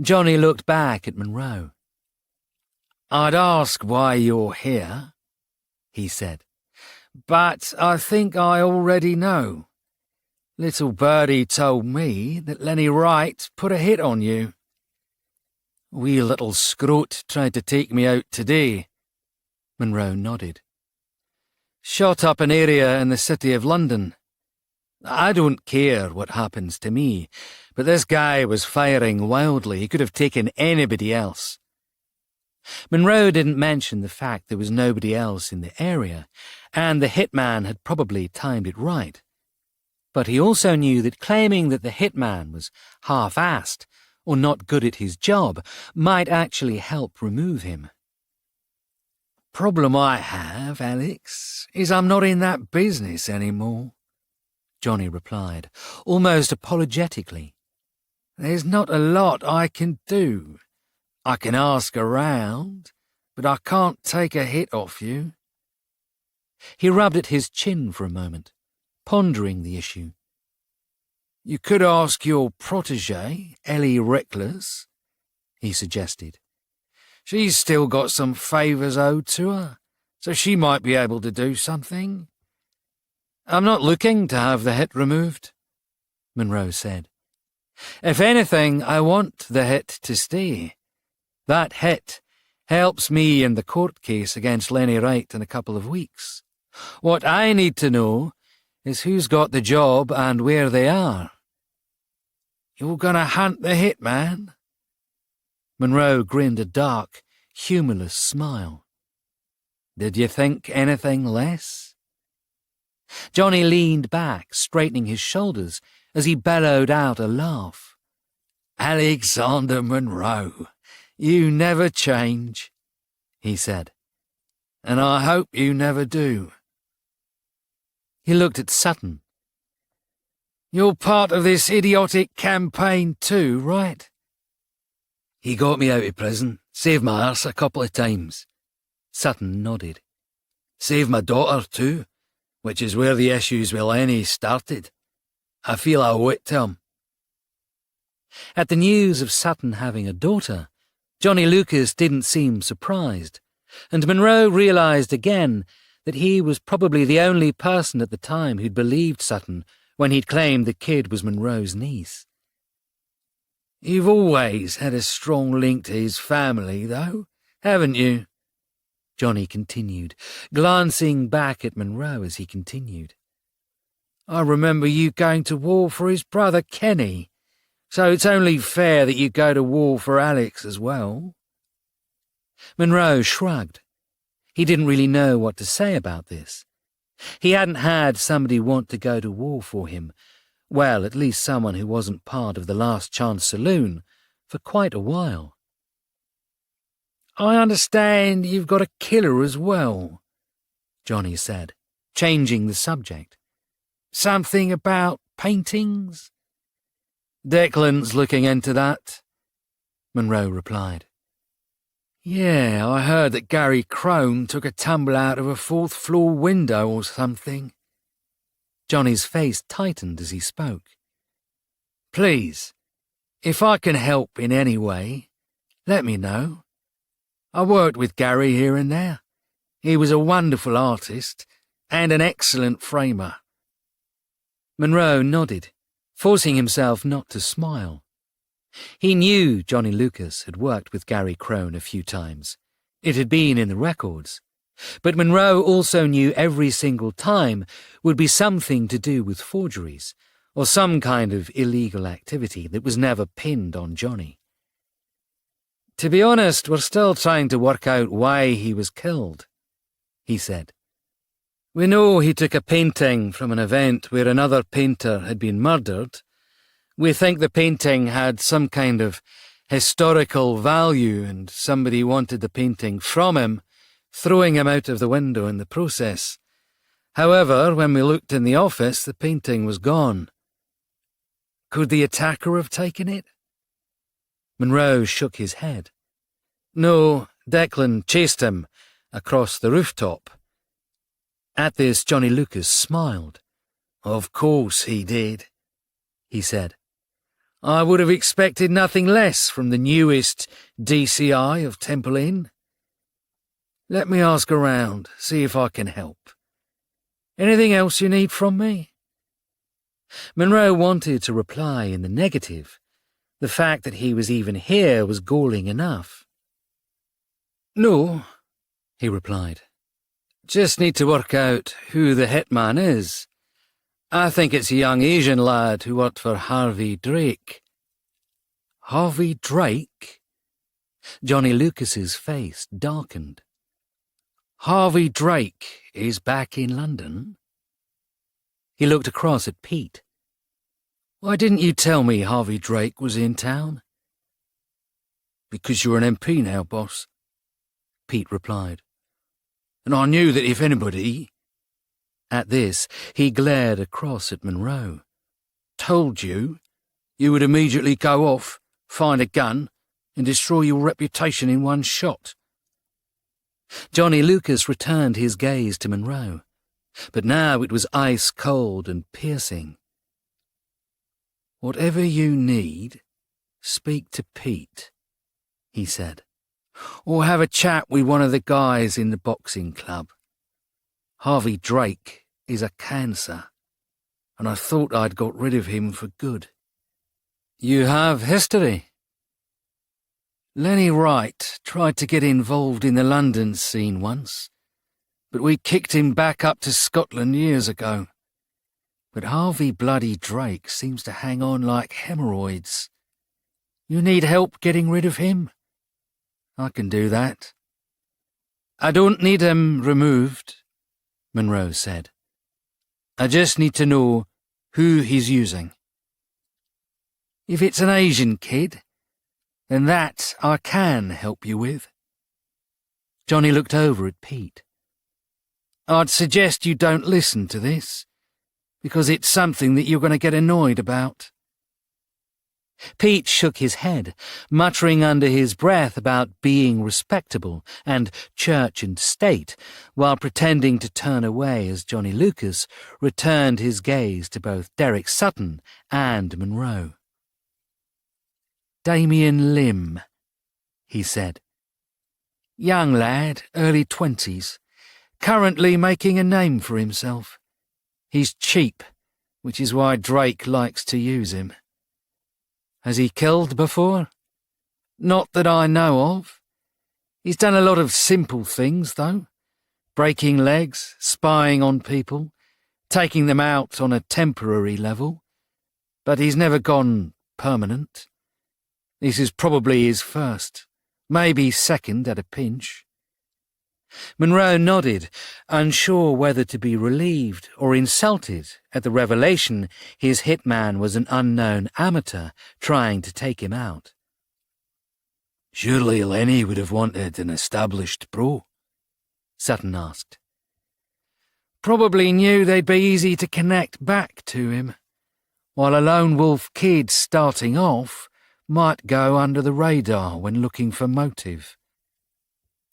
Johnny looked back at Monroe. "I'd ask why you're here," he said, "but I think I already know. Little Birdie told me that Lenny Wright put a hit on you." "Wee little scroat tried to take me out today," Monroe nodded. "Shot up an area in the city of London. I don't care what happens to me, but this guy was firing wildly. He could have taken anybody else." Monroe didn't mention the fact there was nobody else in the area, and the hitman had probably timed it right. But he also knew that claiming that the hitman was half-assed or not good at his job might actually help remove him. "Problem I have, Alex, is I'm not in that business anymore," Johnny replied, almost apologetically. "There's not a lot I can do. I can ask around, but I can't take a hit off you." He rubbed at his chin for a moment, pondering the issue. "You could ask your protégée, Ellie Reckless," he suggested. "She's still got some favours owed to her, so she might be able to do something." "I'm not looking to have the hit removed," Monroe said. "If anything, I want the hit to stay. That hit helps me in the court case against Lenny Wright in a couple of weeks. What I need to know is who's got the job and where they are." "You're gonna hunt the hitman?" Monroe grinned a dark, humourless smile. "Did you think anything less?" Johnny leaned back, straightening his shoulders as he bellowed out a laugh. "Alexander Monroe, you never change," he said. "And I hope you never do." He looked at Sutton. "You're part of this idiotic campaign too, right?" "He got me out of prison, saved my arse a couple of times." Sutton nodded. "Saved my daughter too, which is where the issues with Lenny started. I feel I owe it to him." At the news of Sutton having a daughter, Johnny Lucas didn't seem surprised, and Monroe realised again that he was probably the only person at the time who'd believed Sutton when he'd claimed the kid was Monroe's niece. You've always had a strong link to his family, though, haven't you? Johnny continued, glancing back at Monroe as he continued. I remember you going to war for his brother Kenny, so it's only fair that you go to war for Alex as well. Monroe shrugged. He didn't really know what to say about this. He hadn't had somebody want to go to war for him, well, at least someone who wasn't part of the Last Chance Saloon, for quite a while. I understand you've got a killer as well, Johnny said, changing the subject. Something about paintings? Declan's looking into that, Monroe replied. Yeah, I heard that Gary Crone took a tumble out of a fourth-floor window or something. Johnny's face tightened as he spoke. Please, if I can help in any way, let me know. I worked with Gary here and there. He was a wonderful artist and an excellent framer. Monroe nodded, forcing himself not to smile. He knew Johnny Lucas had worked with Gary Crone a few times. It had been in the records. But Monroe also knew every single time would be something to do with forgeries, or some kind of illegal activity that was never pinned on Johnny. To be honest, we're still trying to work out why he was killed, he said. We know he took a painting from an event where another painter had been murdered. We think the painting had some kind of historical value and somebody wanted the painting from him, throwing him out of the window in the process. However, when we looked in the office, the painting was gone. Could the attacker have taken it? Monroe shook his head. No, Declan chased him across the rooftop. At this, Johnny Lucas smiled. Of course he did, he said. I would have expected nothing less from the newest DCI of Temple Inn. Let me ask around, see if I can help. Anything else you need from me? Monroe wanted to reply in the negative. The fact that he was even here was galling enough. No, he replied. Just need to work out who the hitman is. I think it's a young Asian lad who worked for Harvey Drake. Harvey Drake? Johnny Lucas's face darkened. Harvey Drake is back in London? He looked across at Pete. Why didn't you tell me Harvey Drake was in town? Because you're an MP now, boss, Pete replied. And I knew that if anybody... At this, he glared across at Monroe. Told you, you would immediately go off, find a gun, and destroy your reputation in one shot. Johnny Lucas returned his gaze to Monroe, but now it was ice-cold and piercing. Whatever you need, speak to Pete, he said, or have a chat with one of the guys in the boxing club. Harvey Drake is a cancer, and I thought I'd got rid of him for good. You have history. Lenny Wright tried to get involved in the London scene once, but we kicked him back up to Scotland years ago. But Harvey bloody Drake seems to hang on like hemorrhoids. You need help getting rid of him? I can do that. I don't need him removed, Monroe said. I just need to know who he's using. If it's an Asian kid, then that I can help you with. Johnny looked over at Pete. I'd suggest you don't listen to this, because it's something that you're going to get annoyed about. Pete shook his head, muttering under his breath about being respectable and church and state, while pretending to turn away as Johnny Lucas returned his gaze to both Derek Sutton and Monroe. Damien Lim, he said. Young lad, early 20s, currently making a name for himself. He's cheap, which is why Drake likes to use him. Has he killed before? Not that I know of. He's done a lot of simple things, though. Breaking legs, spying on people, taking them out on a temporary level. But he's never gone permanent. This is probably his first, maybe second at a pinch. Monroe nodded, unsure whether to be relieved or insulted at the revelation his hitman was an unknown amateur trying to take him out. Surely Lenny would have wanted an established pro? Sutton asked. Probably knew they'd be easy to connect back to him, while a lone wolf kid starting off might go under the radar when looking for motive.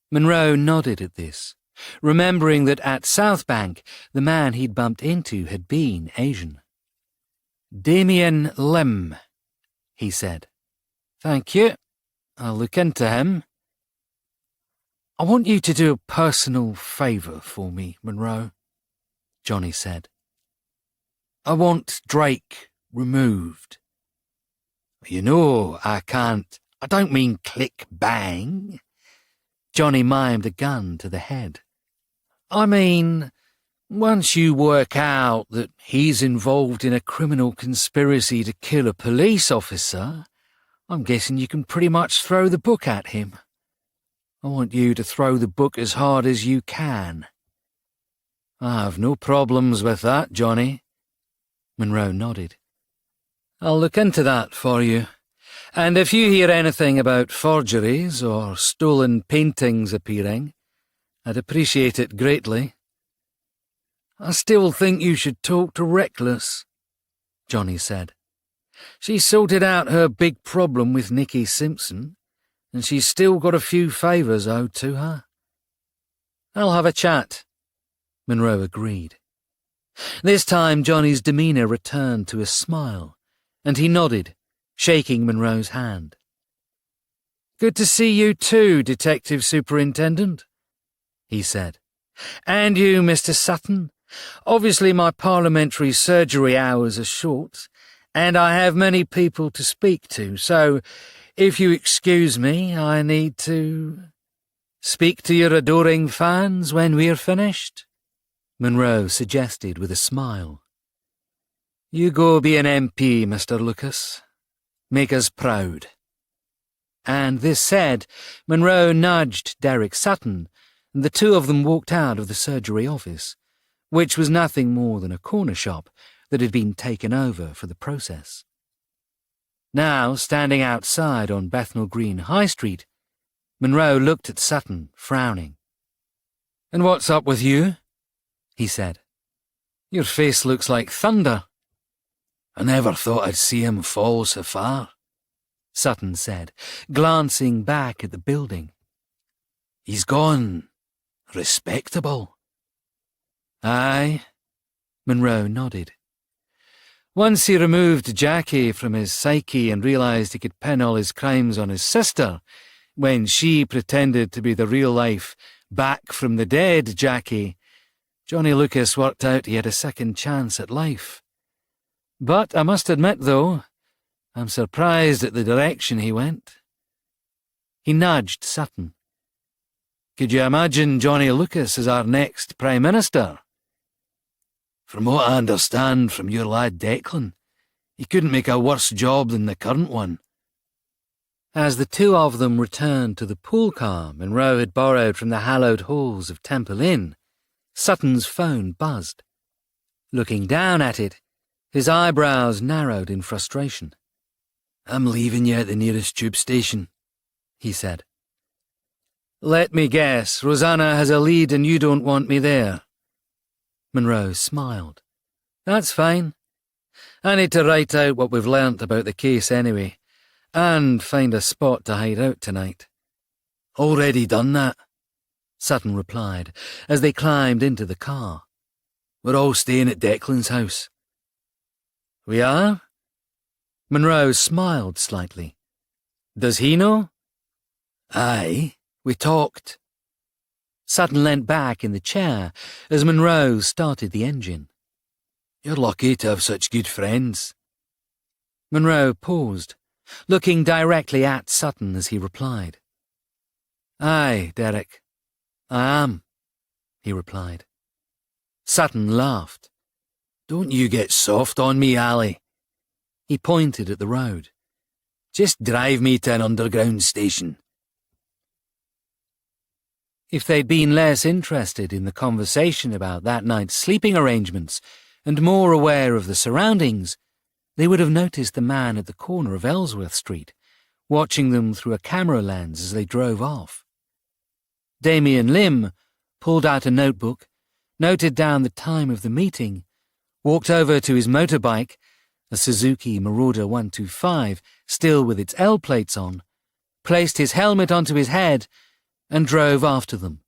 Monroe nodded at this, remembering that at South Bank the man he'd bumped into had been Asian. Damien Lim, he said. Thank you. I'll look into him. I want you to do a personal favour for me, Monroe, Johnny said. I want Drake removed. You know, I don't mean click bang. Johnny mimed a gun to the head. I mean, once you work out that he's involved in a criminal conspiracy to kill a police officer, I'm guessing you can pretty much throw the book at him. I want you to throw the book as hard as you can. I have no problems with that, Johnny. Monroe nodded. I'll look into that for you. And if you hear anything about forgeries or stolen paintings appearing, I'd appreciate it greatly. I still think you should talk to Reckless, Johnny said. She sorted out her big problem with Nicky Simpson, and she's still got a few favours owed to her. I'll have a chat, Monroe agreed. This time Johnny's demeanour returned to a smile, and he nodded, shaking Monroe's hand. Good to see you too, Detective Superintendent, he said. And you, Mr. Sutton. Obviously my parliamentary surgery hours are short, and I have many people to speak to, so if you excuse me, I need to speak to your adoring fans when we're finished, Monroe suggested with a smile. You go be an MP, Mr. Lucas. Make us proud. And this said, Monroe nudged Derek Sutton, and the two of them walked out of the surgery office, which was nothing more than a corner shop that had been taken over for the process. Now, standing outside on Bethnal Green High Street, Monroe looked at Sutton, frowning. And what's up with you? He said. Your face looks like thunder. I never thought I'd see him fall so far, Sutton said, glancing back at the building. He's gone respectable. Aye, Monroe nodded. Once he removed Jackie from his psyche and realised he could pin all his crimes on his sister, when she pretended to be the real-life, back-from-the-dead Jackie, Johnny Lucas worked out he had a second chance at life. But I must admit, though, I'm surprised at the direction he went. He nudged Sutton. Could you imagine Johnny Lucas as our next Prime Minister? From what I understand from your lad Declan, he couldn't make a worse job than the current one. As the two of them returned to the pool car Monroe had borrowed from the hallowed halls of Temple Inn, Sutton's phone buzzed. Looking down at it, his eyebrows narrowed in frustration. I'm leaving you at the nearest tube station, he said. Let me guess, Rosanna has a lead and you don't want me there. Monroe smiled. That's fine. I need to write out what we've learnt about the case anyway, and find a spot to hide out tonight. Already done that, Sutton replied, as they climbed into the car. We're all staying at Declan's house. We are? Monroe smiled slightly. Does he know? Aye, we talked. Sutton leant back in the chair as Monroe started the engine. You're lucky to have such good friends. Monroe paused, looking directly at Sutton as he replied. Aye, Derek, I am, he replied. Sutton laughed. Don't you get soft on me, Ally. He pointed at the road. Just drive me to an underground station. If they'd been less interested in the conversation about that night's sleeping arrangements and more aware of the surroundings, they would have noticed the man at the corner of Ellsworth Street, watching them through a camera lens as they drove off. Damien Lim pulled out a notebook, noted down the time of the meeting, walked over to his motorbike, a Suzuki Marauder 125 still with its L plates on, placed his helmet onto his head and drove after them,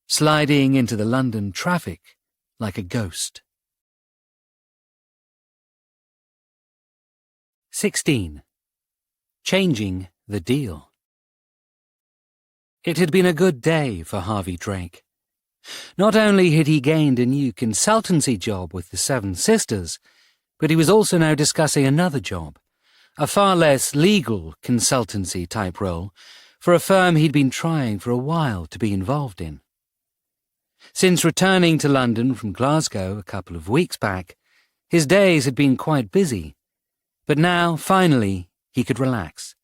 sliding into the London traffic like a ghost. 16. Changing the deal. It had been a good day for Harvey Drake. Not only had he gained a new consultancy job with the Seven Sisters, but he was also now discussing another job, a far less legal consultancy-type role for a firm he'd been trying for a while to be involved in. Since returning to London from Glasgow a couple of weeks back, his days had been quite busy, but now, finally, he could relax,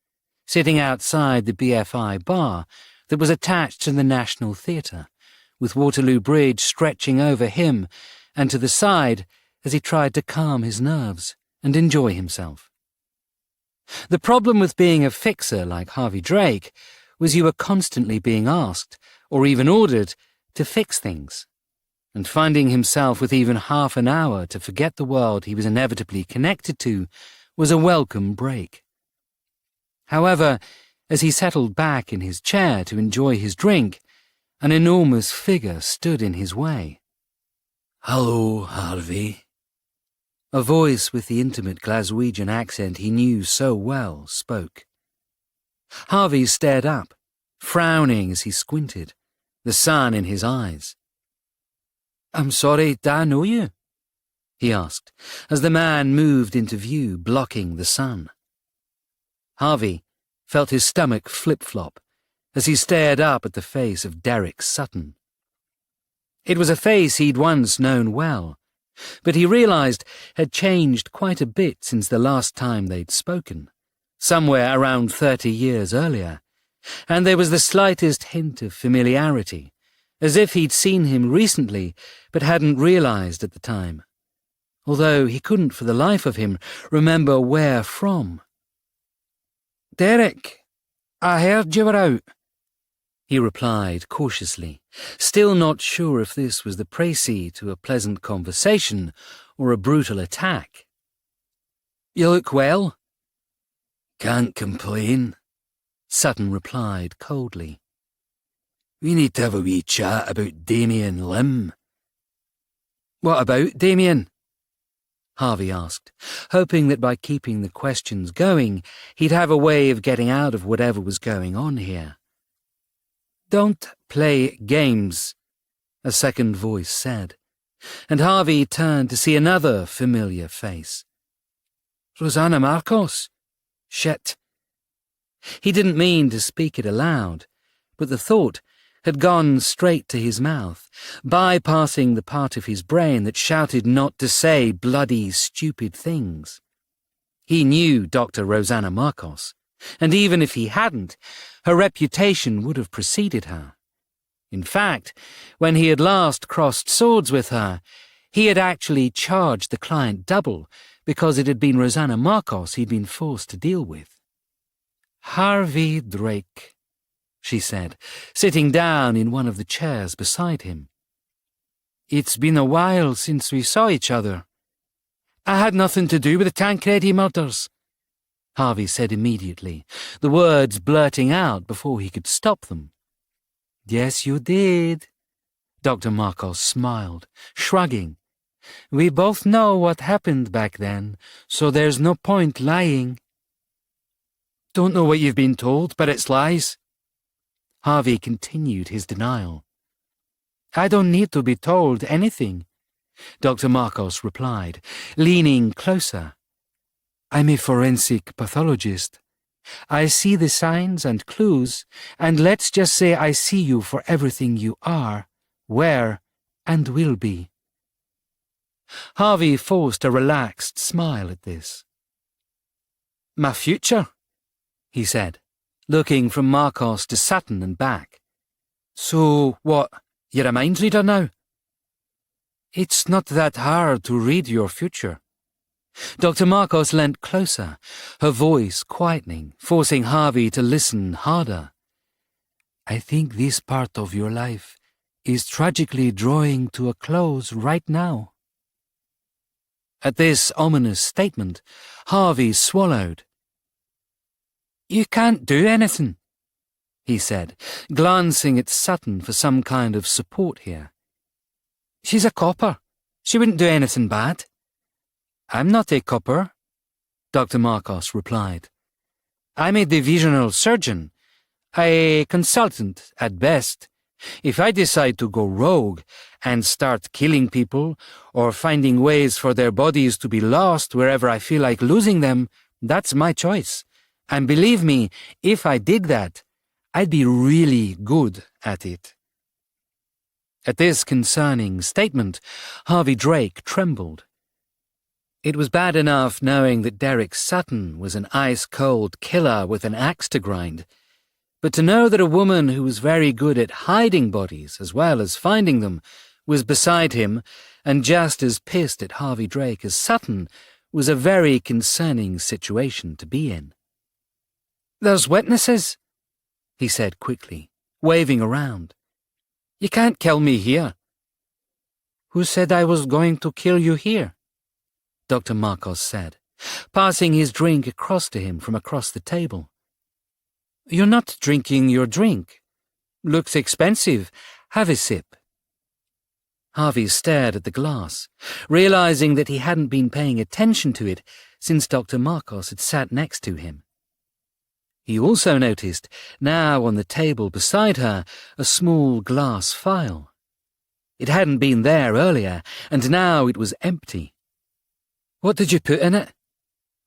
sitting outside the BFI bar that was attached to the National Theatre, with Waterloo Bridge stretching over him and to the side as he tried to calm his nerves and enjoy himself. The problem with being a fixer like Harvey Drake was you were constantly being asked, or even ordered, to fix things, and finding himself with even half an hour to forget the world he was inevitably connected to was a welcome break. However, as he settled back in his chair to enjoy his drink, an enormous figure stood in his way. Hello, Harvey. A voice with the intimate Glaswegian accent he knew so well spoke. Harvey stared up, frowning as he squinted, the sun in his eyes. I'm sorry, do I know you? He asked, as the man moved into view, blocking the sun. Harvey felt his stomach flip-flop as he stared up at the face of Derek Sutton. It was a face he'd once known well, but he realized had changed quite a bit since the last time they'd spoken, somewhere around 30 years earlier, and there was the slightest hint of familiarity, as if he'd seen him recently but hadn't realized at the time, although he couldn't for the life of him remember where from. Derek, I heard you were out, he replied cautiously, still not sure if this was the précis to a pleasant conversation or a brutal attack. You look well. Can't complain, Sutton replied coldly. We need to have a wee chat about Damien Lim. What about Damien? Harvey asked, hoping that by keeping the questions going, he'd have a way of getting out of whatever was going on here. Don't play games, a second voice said, and Harvey turned to see another familiar face. Rosanna Marcos? Shit. He didn't mean to speak it aloud, but the thought had gone straight to his mouth, bypassing the part of his brain that shouted not to say bloody, stupid things. He knew Dr. Rosanna Marcos, and even if he hadn't, her reputation would have preceded her. In fact, when he had last crossed swords with her, he had actually charged the client double because it had been Rosanna Marcos he'd been forced to deal with. Harvey Drake, she said, sitting down in one of the chairs beside him. It's been a while since we saw each other. I had nothing to do with the Tancredi murders, Harvey said immediately, the words blurting out before he could stop them. Yes, you did, Dr. Marcos smiled, shrugging. We both know what happened back then, so there's no point lying. Don't know what you've been told, but it's lies. Harvey continued his denial. I don't need to be told anything, Dr. Marcos replied, leaning closer. I'm a forensic pathologist. I see the signs and clues, and let's just say I see you for everything you are, were, and will be. Harvey forced a relaxed smile at this. My future, he said, looking from Marcos to Sutton and back. So, what, you're a mind reader now? It's not that hard to read your future. Dr. Marcos leant closer, her voice quietening, forcing Harvey to listen harder. I think this part of your life is tragically drawing to a close right now. At this ominous statement, Harvey swallowed. You can't do anything, he said, glancing at Sutton for some kind of support here. She's a copper. She wouldn't do anything bad. I'm not a copper, Dr. Marcos replied. I'm a divisional surgeon, a consultant at best. If I decide to go rogue and start killing people or finding ways for their bodies to be lost wherever I feel like losing them, that's my choice. And believe me, if I did that, I'd be really good at it. At this concerning statement, Harvey Drake trembled. It was bad enough knowing that Derek Sutton was an ice-cold killer with an axe to grind, but to know that a woman who was very good at hiding bodies as well as finding them was beside him and just as pissed at Harvey Drake as Sutton was a very concerning situation to be in. There's witnesses, he said quickly, waving around. You can't kill me here. Who said I was going to kill you here? Dr. Marcos said, passing his drink across to him from across the table. You're not drinking your drink. Looks expensive. Have a sip. Harvey stared at the glass, realizing that he hadn't been paying attention to it since Dr. Marcos had sat next to him. He also noticed, now on the table beside her, a small glass phial. It hadn't been there earlier, and now it was empty. What did you put in it?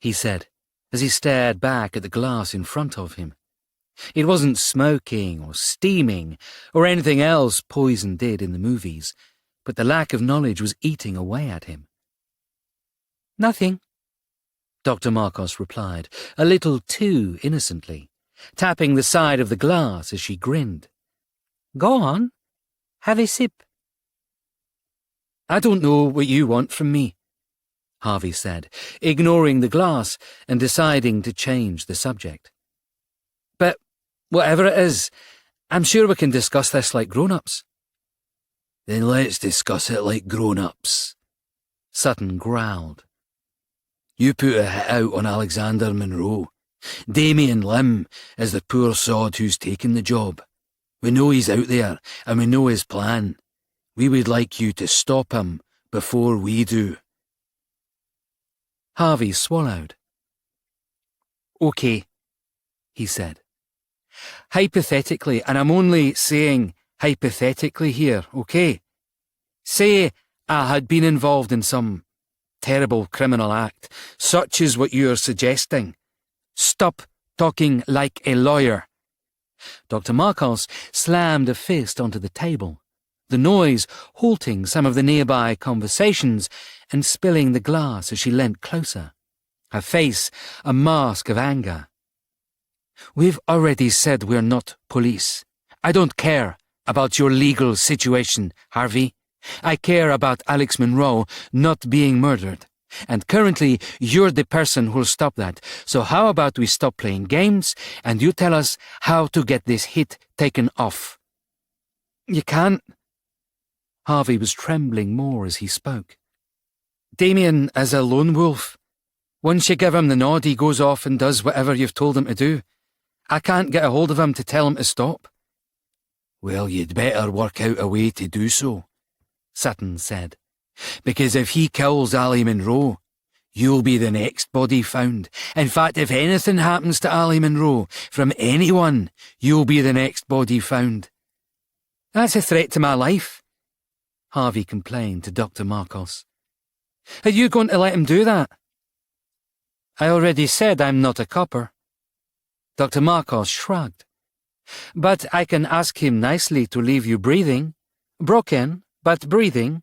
He said, as he stared back at the glass in front of him. It wasn't smoking or steaming or anything else poison did in the movies, but the lack of knowledge was eating away at him. Nothing, Dr. Marcos replied, a little too innocently, tapping the side of the glass as she grinned. Go on, have a sip. I don't know what you want from me, Harvey said, ignoring the glass and deciding to change the subject. But whatever it is, I'm sure we can discuss this like grown-ups. Then let's discuss it like grown-ups, Sutton growled. You put a hit out on Alexander Monroe. Damien Lim is the poor sod who's taken the job. We know he's out there, and we know his plan. We would like you to stop him before we do. Harvey swallowed. Okay, he said. Hypothetically, and I'm only saying hypothetically here, okay? Say I had been involved in some terrible criminal act, such as what you're suggesting. Stop talking like a lawyer. Dr. Marcos slammed a fist onto the table, the noise halting some of the nearby conversations and spilling the glass as she leant closer, her face a mask of anger. We've already said we're not police. I don't care about your legal situation, Harvey. I care about Alex Monroe not being murdered. And currently, you're the person who'll stop that. So how about we stop playing games and you tell us how to get this hit taken off? You can't. Harvey was trembling more as he spoke. Damien is a lone wolf. Once you give him the nod, he goes off and does whatever you've told him to do. I can't get a hold of him to tell him to stop. Well, you'd better work out a way to do so, Sutton said. Because if he kills Ali Monroe, you'll be the next body found. In fact, if anything happens to Ali Munro, from anyone, you'll be the next body found. That's a threat to my life, Harvey complained to Dr. Marcos. Are you going to let him do that? I already said I'm not a copper. Dr. Marcos shrugged. But I can ask him nicely to leave you breathing. Broken, but breathing.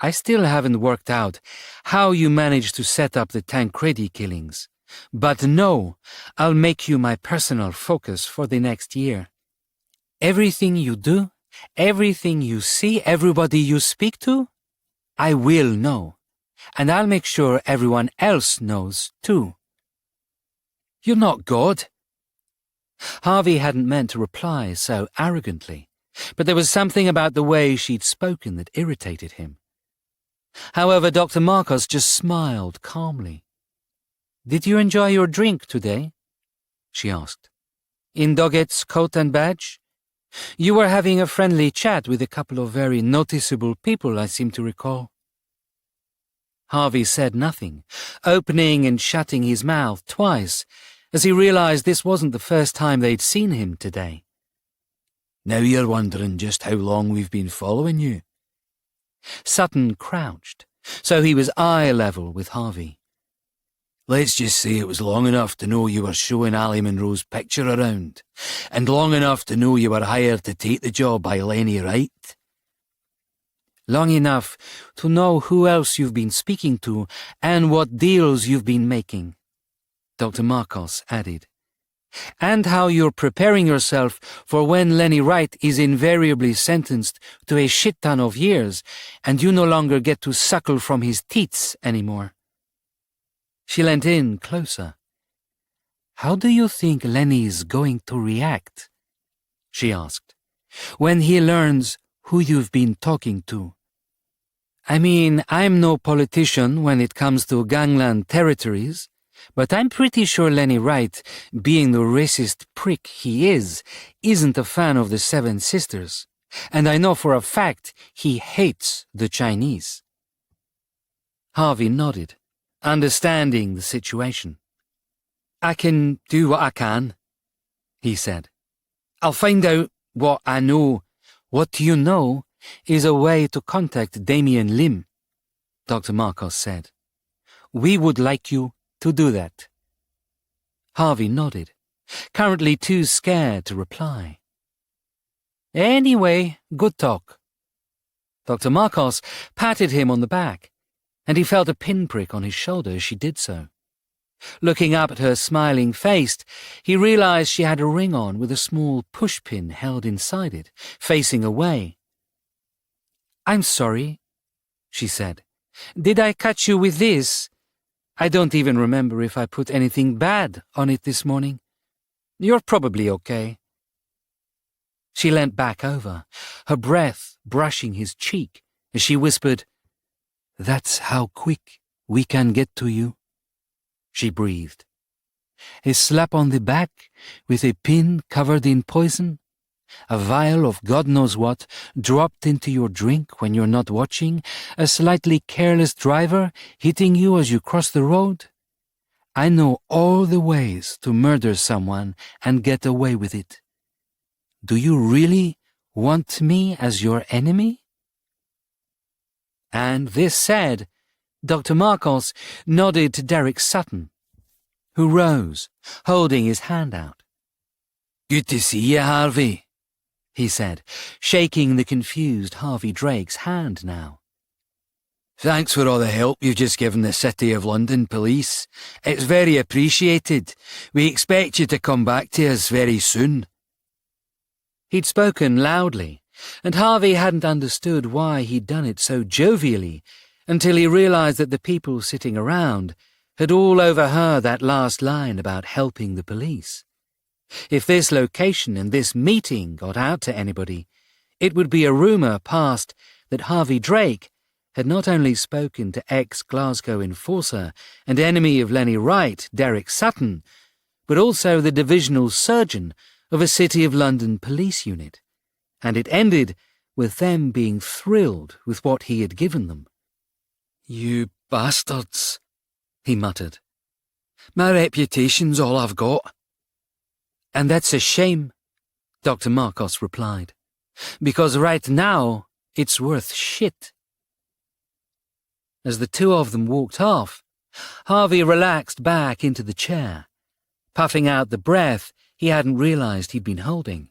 I still haven't worked out how you managed to set up the Tancredi killings. But no, I'll make you my personal focus for the next year. Everything you do, everything you see, everybody you speak to, I will know. And I'll make sure everyone else knows, too. You're not God. Harvey hadn't meant to reply so arrogantly, but there was something about the way she'd spoken that irritated him. However, Dr. Marcos just smiled calmly. Did you enjoy your drink today? She asked. In Doggett's coat and badge? You were having a friendly chat with a couple of very noticeable people, I seem to recall. Harvey said nothing, opening and shutting his mouth twice, as he realized this wasn't the first time they'd seen him today. Now you're wondering just how long we've been following you. Sutton crouched, so he was eye level with Harvey. Let's just say it was long enough to know you were showing Ali Munro's picture around, and long enough to know you were hired to take the job by Lenny Wright. Long enough to know who else you've been speaking to and what deals you've been making, Dr. Marcos added. And how you're preparing yourself for when Lenny Wright is invariably sentenced to a shit ton of years and you no longer get to suckle from his teats anymore. She leant in closer. How do you think Lenny's going to react? She asked. When he learns who you've been talking to. I mean, I'm no politician when it comes to gangland territories, but I'm pretty sure Lenny Wright, being the racist prick he is, isn't a fan of the Seven Sisters, and I know for a fact he hates the Chinese. Harvey nodded, understanding the situation. I can do what I can, he said. I'll find out what I know. What you know is a way to contact Damien Lim, Dr. Marcos said. We would like you to do that. Harvey nodded, currently too scared to reply. Anyway, good talk. Dr. Marcos patted him on the back, and he felt a pinprick on his shoulder as she did so. Looking up at her smiling face, he realized she had a ring on with a small pushpin held inside it, facing away. I'm sorry, she said. Did I catch you with this? I don't even remember if I put anything bad on it this morning. You're probably okay. She leant back over, her breath brushing his cheek, as she whispered, That's how quick we can get to you. She breathed. A slap on the back with a pin covered in poison, a vial of God knows what dropped into your drink when you're not watching, a slightly careless driver hitting you as you cross the road. I know all the ways to murder someone and get away with it. Do you really want me as your enemy? And this said, Dr. Marcos nodded to Derek Sutton, who rose, holding his hand out. Good to see you, Harvey, he said, shaking the confused Harvey Drake's hand now. Thanks for all the help you've just given the City of London police. It's very appreciated. We expect you to come back to us very soon. He'd spoken loudly, and Harvey hadn't understood why he'd done it so jovially until he realized that the people sitting around had all overheard that last line about helping the police. If this location and this meeting got out to anybody, it would be a rumour passed that Harvey Drake had not only spoken to ex-Glasgow enforcer and enemy of Lenny Wright, Derek Sutton, but also the divisional surgeon of a City of London police unit, and it ended with them being thrilled with what he had given them. You Bastards, he muttered. My reputation's all I've got. And that's a shame, Dr. Marcos replied, because right now it's worth shit. As the two of them walked off, Harvey relaxed back into the chair, puffing out the breath he hadn't realized he'd been holding.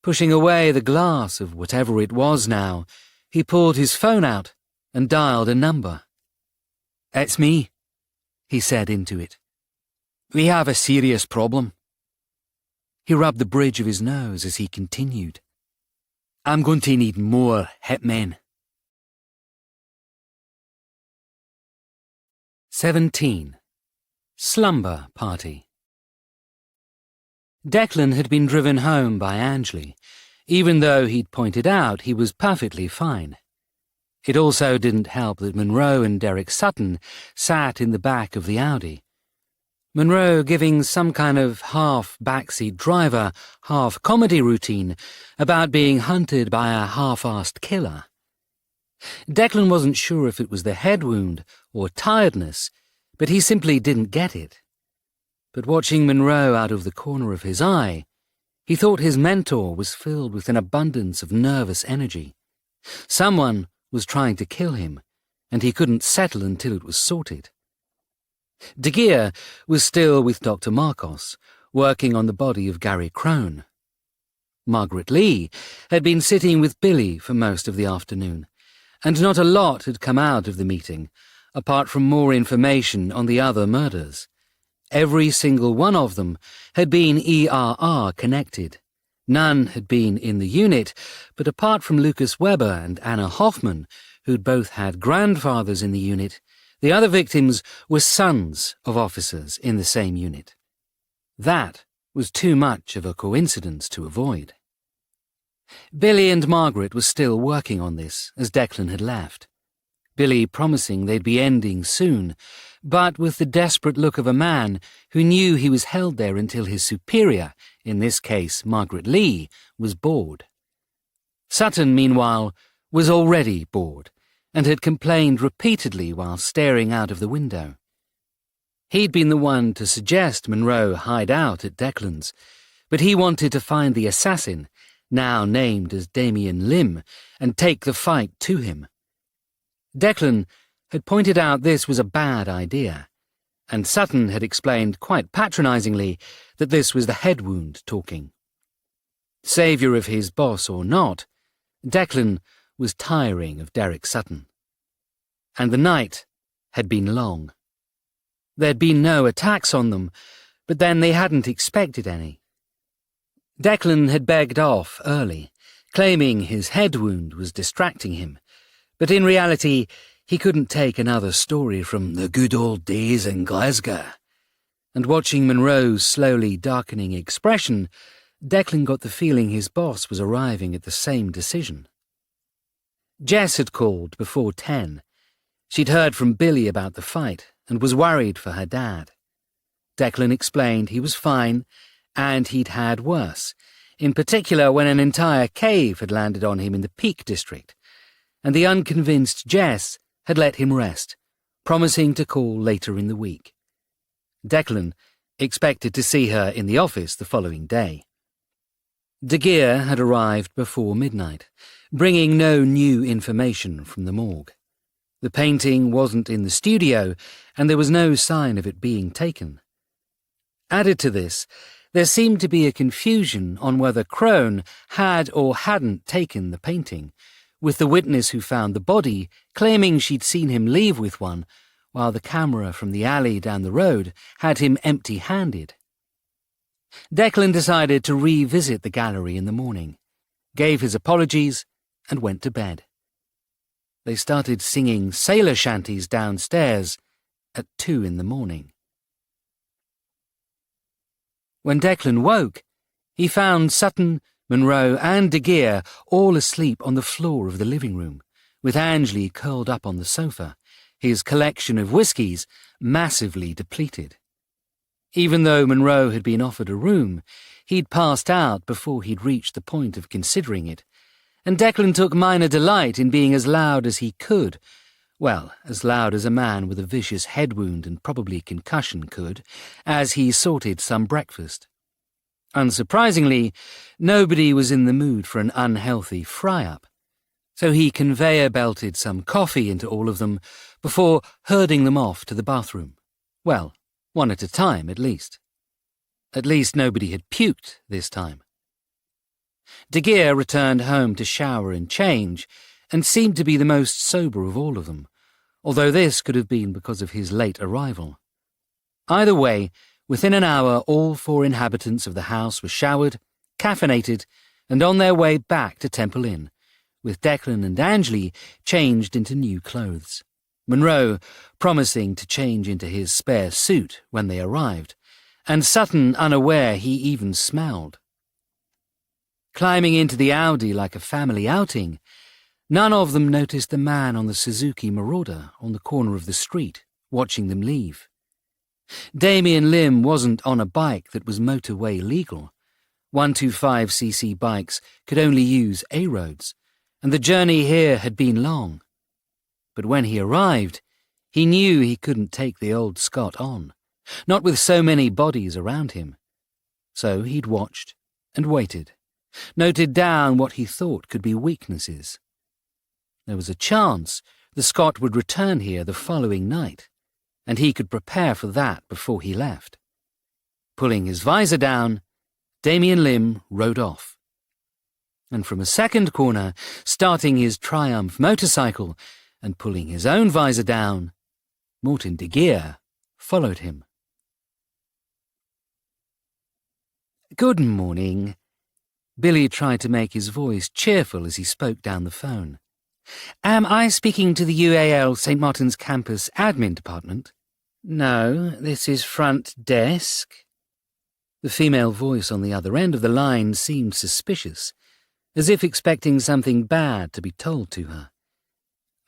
Pushing away the glass of whatever it was now, he pulled his phone out and dialed a number. "It's me," he said into it. "We have a serious problem." He rubbed the bridge of his nose as he continued. "I'm going to need more hitmen." 17. Slumber Party. Declan had been driven home by Angley, even though he'd pointed out he was perfectly fine. It also didn't help that Monroe and Derek Sutton sat in the back of the Audi. Monroe giving some kind of half-backseat driver, half-comedy routine about being hunted by a half-assed killer. Declan wasn't sure if it was the head wound or tiredness, but he simply didn't get it. But watching Monroe out of the corner of his eye, he thought his mentor was filled with an abundance of nervous energy. Someone was trying to kill him, and he couldn't settle until it was sorted. De Geer was still with Dr. Marcos, working on the body of Gary Crone. Margaret Lee had been sitting with Billy for most of the afternoon, and not a lot had come out of the meeting, apart from more information on the other murders. Every single one of them had been ERR connected. None had been in the unit, but apart from Lucas Weber and Anna Hoffman, who'd both had grandfathers in the unit, the other victims were sons of officers in the same unit. That was too much of a coincidence to avoid. Billy and Margaret were still working on this as Declan had left. Billy promising they'd be ending soon, but with the desperate look of a man who knew he was held there until his superior, in this case Margaret Lee, was bored. Sutton, meanwhile, was already bored, and had complained repeatedly while staring out of the window. He'd been the one to suggest Monroe hide out at Declan's, but he wanted to find the assassin, now named as Damien Lim, and take the fight to him. Declan had pointed out this was a bad idea, and Sutton had explained quite patronizingly that this was the head wound talking. Saviour of his boss or not, Declan was tiring of Derek Sutton. And the night had been long. There'd been no attacks on them, but then they hadn't expected any. Declan had begged off early, claiming his head wound was distracting him, but in reality he couldn't take another story from the good old days in Glasgow. And watching Monroe's slowly darkening expression, Declan got the feeling his boss was arriving at the same decision. Jess had called before 10. She'd heard from Billy about the fight and was worried for her dad. Declan explained he was fine and he'd had worse, in particular when an entire cave had landed on him in the Peak District, and the unconvinced Jess had let him rest, promising to call later in the week. Declan expected to see her in the office the following day. De Geer had arrived before midnight, bringing no new information from the morgue. The painting wasn't in the studio, and there was no sign of it being taken. Added to this, there seemed to be a confusion on whether Crone had or hadn't taken the painting, with the witness who found the body claiming she'd seen him leave with one, while the camera from the alley down the road had him empty-handed. Declan decided to revisit the gallery in the morning, gave his apologies, and went to bed. They started singing sailor shanties downstairs at 2 a.m. When Declan woke, he found Sutton, Monroe and De Geer all asleep on the floor of the living room, with Angley curled up on the sofa, his collection of whiskies massively depleted. Even though Monroe had been offered a room, he'd passed out before he'd reached the point of considering it, and Declan took minor delight in being as loud as he could, Well, as loud as a man with a vicious head wound and probably concussion could, as he sorted some breakfast. Unsurprisingly, nobody was in the mood for an unhealthy fry-up, so he conveyor-belted some coffee into all of them before herding them off to the bathroom. Well, one at a time, at least. At least nobody had puked this time. De Geer returned home to shower and change, and seemed to be the most sober of all of them, although this could have been because of his late arrival. Either way, within an hour all 4 inhabitants of the house were showered, caffeinated, and on their way back to Temple Inn, with Declan and Angeli changed into new clothes, Monroe promising to change into his spare suit when they arrived, and Sutton unaware he even smelled. Climbing into the Audi like a family outing, none of them noticed the man on the Suzuki Marauder on the corner of the street, watching them leave. Damien Lim wasn't on a bike that was motorway legal. 125cc bikes could only use A roads, and the journey here had been long. But when he arrived, he knew he couldn't take the old Scot on, not with so many bodies around him. So he'd watched and waited, noted down what he thought could be weaknesses. There was a chance the Scot would return here the following night, and he could prepare for that before he left. Pulling his visor down, Damien Lim rode off. And from a second corner, starting his Triumph motorcycle and pulling his own visor down, Morten de Geer followed him. "Good morning." Billy tried to make his voice cheerful as he spoke down the phone. "Am I speaking to the UAL St. Martin's Campus Admin Department?" "No, this is front desk." The female voice on the other end of the line seemed suspicious, as if expecting something bad to be told to her.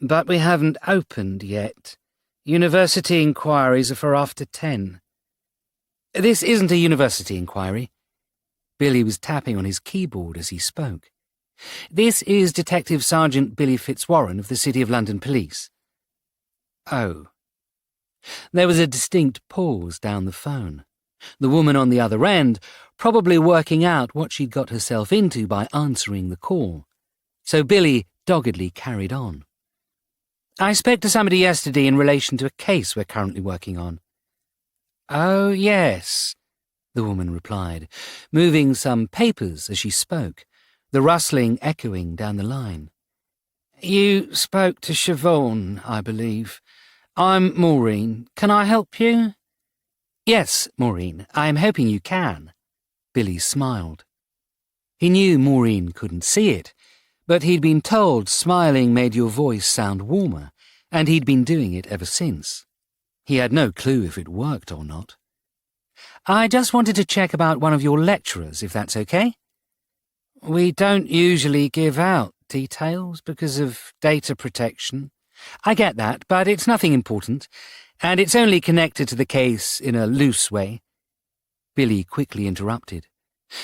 "But we haven't opened yet. University inquiries are for after 10. "This isn't a university inquiry." Billy was tapping on his keyboard as he spoke. "This is Detective Sergeant Billy Fitzwarren of the City of London Police." "Oh." There was a distinct pause down the phone, the woman on the other end probably working out what she'd got herself into by answering the call. So Billy doggedly carried on. "I spoke to somebody yesterday in relation to a case we're currently working on." "Oh, yes," the woman replied, moving some papers as she spoke, the rustling echoing down the line. "You spoke to Siobhan, I believe. I'm Maureen. Can I help you?" "Yes, Maureen, I'm hoping you can." Billy smiled. He knew Maureen couldn't see it, but he'd been told smiling made your voice sound warmer, and he'd been doing it ever since. He had no clue if it worked or not. "I just wanted to check about one of your lecturers, if that's okay." "We don't usually give out details because of data protection." "I get that, but it's nothing important, and it's only connected to the case in a loose way." Billy quickly interrupted.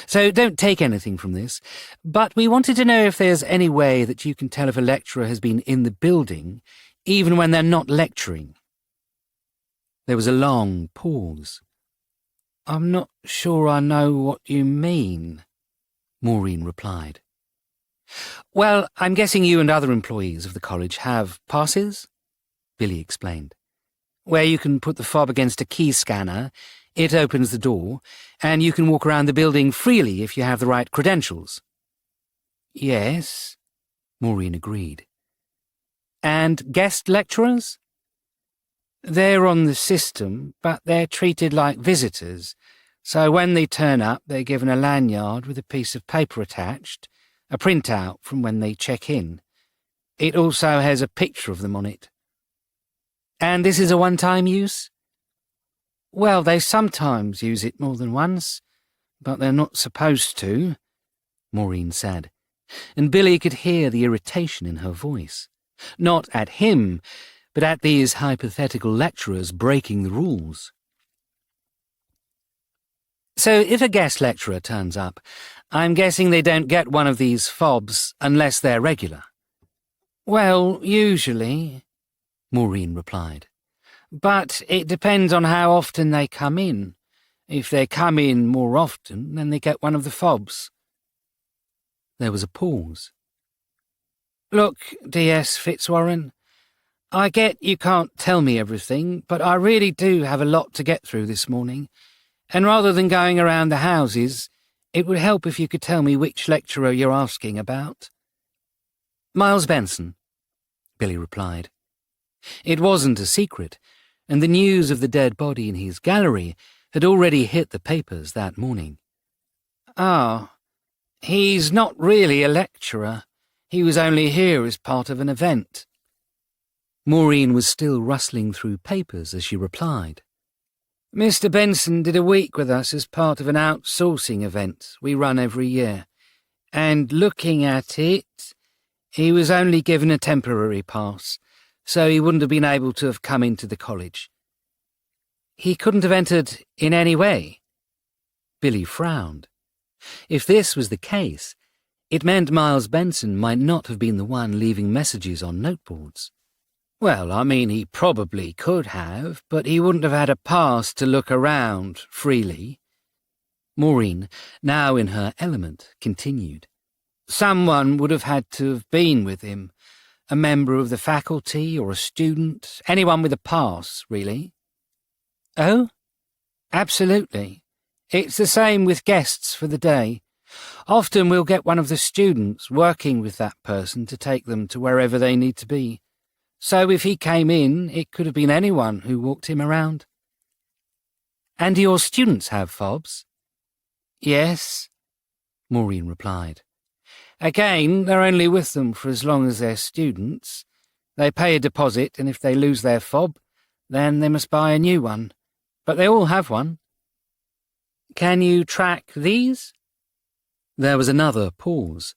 "So don't take anything from this, but we wanted to know if there's any way that you can tell if a lecturer has been in the building, even when they're not lecturing." There was a long pause. "I'm not sure I know what you mean," Maureen replied. "Well, I'm guessing you and other employees of the college have passes," Billy explained, "where you can put the fob against a key scanner, it opens the door, and you can walk around the building freely if you have the right credentials." "Yes," Maureen agreed. "And guest lecturers?" "They're on the system, but they're treated like visitors, so when they turn up they're given a lanyard with a piece of paper attached, a printout from when they check in. It also has a picture of them on it." "And this is a one-time use?" "Well, they sometimes use it more than once, but they're not supposed to," Maureen said, and Billy could hear the irritation in her voice. Not at him, but at these hypothetical lecturers breaking the rules. "So if a guest lecturer turns up, I'm guessing they don't get one of these fobs unless they're regular." "Well, usually." Maureen replied. But it depends on how often they come in. If they come in more often, then they get one of the fobs. There was a pause. Look, D.S. Fitzwarren, I get you can't tell me everything, but I really do have a lot to get through this morning, and rather than going around the houses, it would help if you could tell me which lecturer you're asking about. Miles Benson, Billy replied. It wasn't a secret, and the news of the dead body in his gallery had already hit the papers that morning. Ah, he's not really a lecturer. He was only here as part of an event. Maureen was still rustling through papers as she replied. Mr. Benson did a week with us as part of an outsourcing event we run every year, and looking at it, he was only given a temporary pass, so he wouldn't have been able to have come into the college. He couldn't have entered in any way. Billy frowned. If this was the case, it meant Miles Benson might not have been the one leaving messages on noteboards. Well, I mean, he probably could have, but he wouldn't have had a pass to look around freely. Maureen, now in her element, continued. Someone would have had to have been with him, a member of the faculty or a student, anyone with a pass, really. Oh? Absolutely. It's the same with guests for the day. Often we'll get one of the students working with that person to take them to wherever they need to be. So if he came in, it could have been anyone who walked him around. And do your students have fobs? Yes, Maureen replied. Again, they're only with them for as long as they're students. They pay a deposit, and if they lose their fob, then they must buy a new one. But they all have one. Can you track these? There was another pause,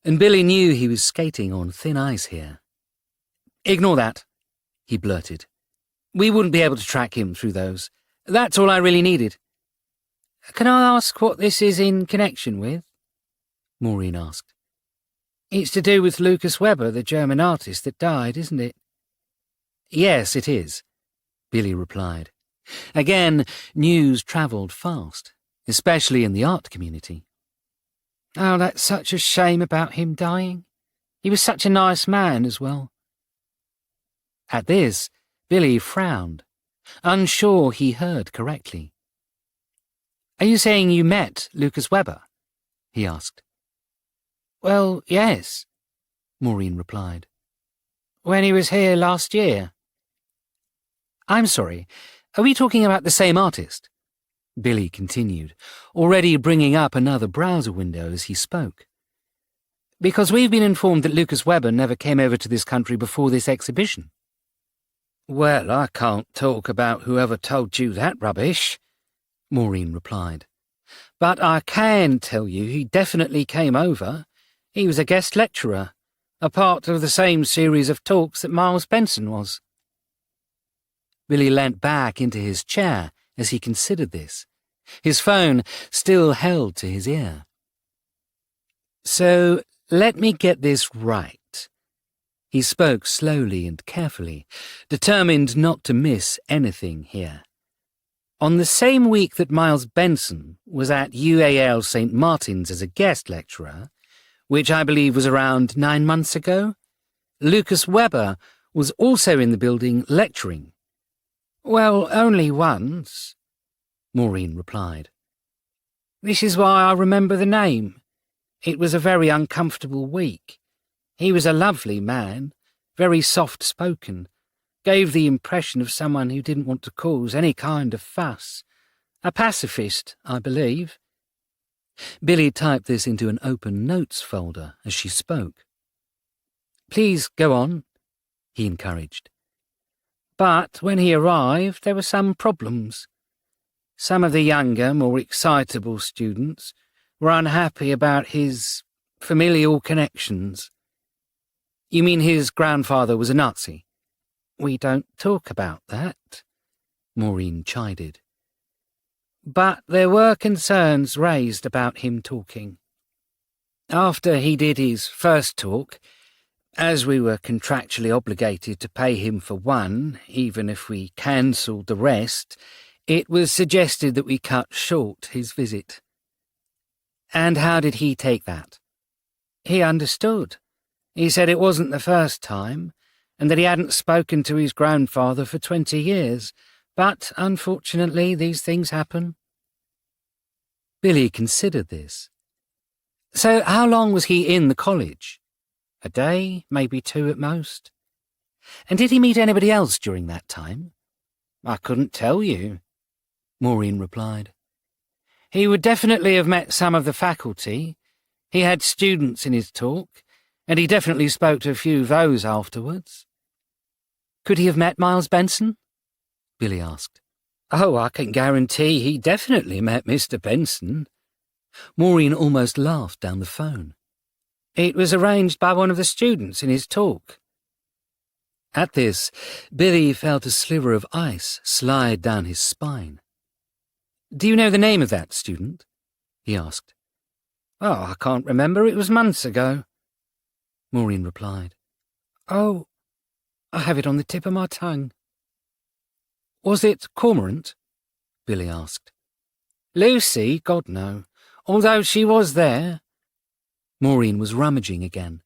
and Billy knew he was skating on thin ice here. Ignore that, he blurted. We wouldn't be able to track him through those. That's all I really needed. Can I ask what this is in connection with? Maureen asked. It's to do with Lucas Weber, the German artist that died, isn't it? Yes, it is, Billy replied. Again, news travelled fast, especially in the art community. Oh, that's such a shame about him dying. He was such a nice man as well. At this, Billy frowned, unsure he heard correctly. Are you saying you met Lucas Weber? He asked. Well, yes, Maureen replied. When he was here last year. I'm sorry, are we talking about the same artist? Billy continued, already bringing up another browser window as he spoke. Because we've been informed that Lucas Weber never came over to this country before this exhibition. Well, I can't talk about whoever told you that rubbish, Maureen replied. But I can tell you he definitely came over. He was a guest lecturer, a part of the same series of talks that Miles Benson was. Billy leant back into his chair as he considered this, his phone still held to his ear. So, let me get this right. He spoke slowly and carefully, determined not to miss anything here. On the same week that Miles Benson was at UAL St. Martin's as a guest lecturer, which I believe was around 9 months ago, Lucas Weber was also in the building lecturing. Well, only once, Maureen replied. This is why I remember the name. It was a very uncomfortable week. He was a lovely man, very soft-spoken, gave the impression of someone who didn't want to cause any kind of fuss. A pacifist, I believe. Billy typed this into an open notes folder as she spoke. Please go on, he encouraged. But when he arrived, there were some problems. Some of the younger, more excitable students were unhappy about his familial connections. You mean his grandfather was a Nazi? We don't talk about that, Maureen chided. But there were concerns raised about him talking. After he did his first talk, As we were contractually obligated to pay him for one, even if we cancelled the rest, it was suggested that we cut short his visit. And how did he take that? He understood. He said it wasn't the first time, and that he hadn't spoken to his grandfather for 20 years, but unfortunately these things happen. Billy considered this. So how long was he in the college? A day, maybe 2 at most? And did he meet anybody else during that time? I couldn't tell you, Maureen replied. He would definitely have met some of the faculty. He had students in his talk, and he definitely spoke to a few of those afterwards. Could he have met Miles Benson? Billy asked. Oh, I can guarantee he definitely met Mr. Benson. Maureen almost laughed down the phone. It was arranged by one of the students in his talk. At this, Billy felt a sliver of ice slide down his spine. Do you know the name of that student? He asked. Oh, I can't remember. It was months ago. Maureen replied. Oh, I have it on the tip of my tongue. Was it Cormorant? Billy asked. Lucy? God, no. Although she was there. Maureen was rummaging again.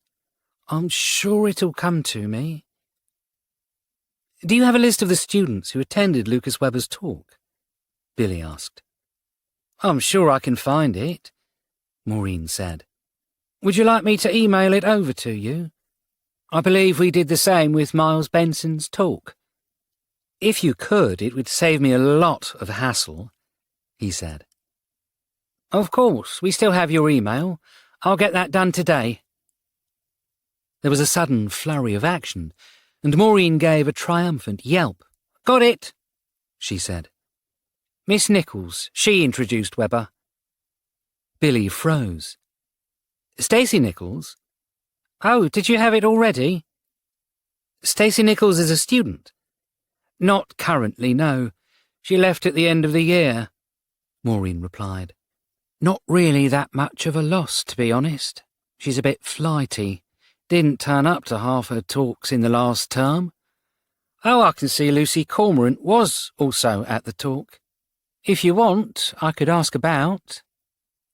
I'm sure it'll come to me. Do you have a list of the students who attended Lucas Webber's talk? Billy asked. I'm sure I can find it, Maureen said. Would you like me to email it over to you? I believe we did the same with Miles Benson's talk. If you could, it would save me a lot of hassle, he said. Of course, we still have your email. I'll get that done today. There was a sudden flurry of action, and Maureen gave a triumphant yelp. Got it, she said. Miss Nichols, she introduced Webber. Billy froze. Stacey Nichols? Oh, did you have it already? Stacey Nichols is a student. Not currently, no. She left at the end of the year, Maureen replied. Not really that much of a loss, to be honest. She's a bit flighty. Didn't turn up to half her talks in the last term. Oh, I can see Lucy Cormorant was also at the talk. If you want, I could ask about.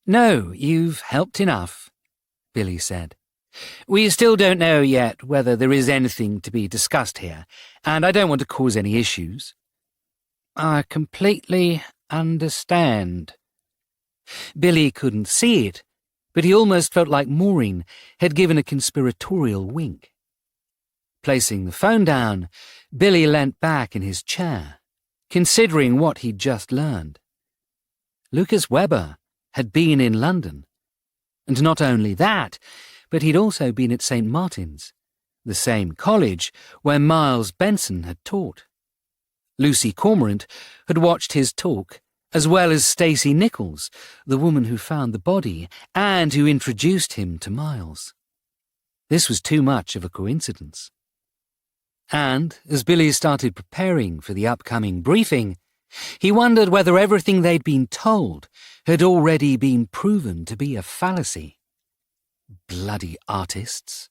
No, you've helped enough, Billy said. We still don't know yet whether there is anything to be discussed here, and I don't want to cause any issues. I completely understand. Billy couldn't see it, but he almost felt like Maureen had given a conspiratorial wink. Placing the phone down, Billy leant back in his chair, considering what he'd just learned. Lucas Webber had been in London, and not only that, but he'd also been at St. Martin's, the same college where Miles Benson had taught. Lucy Cormorant had watched his talk, as well as Stacey Nichols, the woman who found the body and who introduced him to Miles. This was too much of a coincidence. And, as Billy started preparing for the upcoming briefing, he wondered whether everything they'd been told had already been proven to be a fallacy. Bloody artists.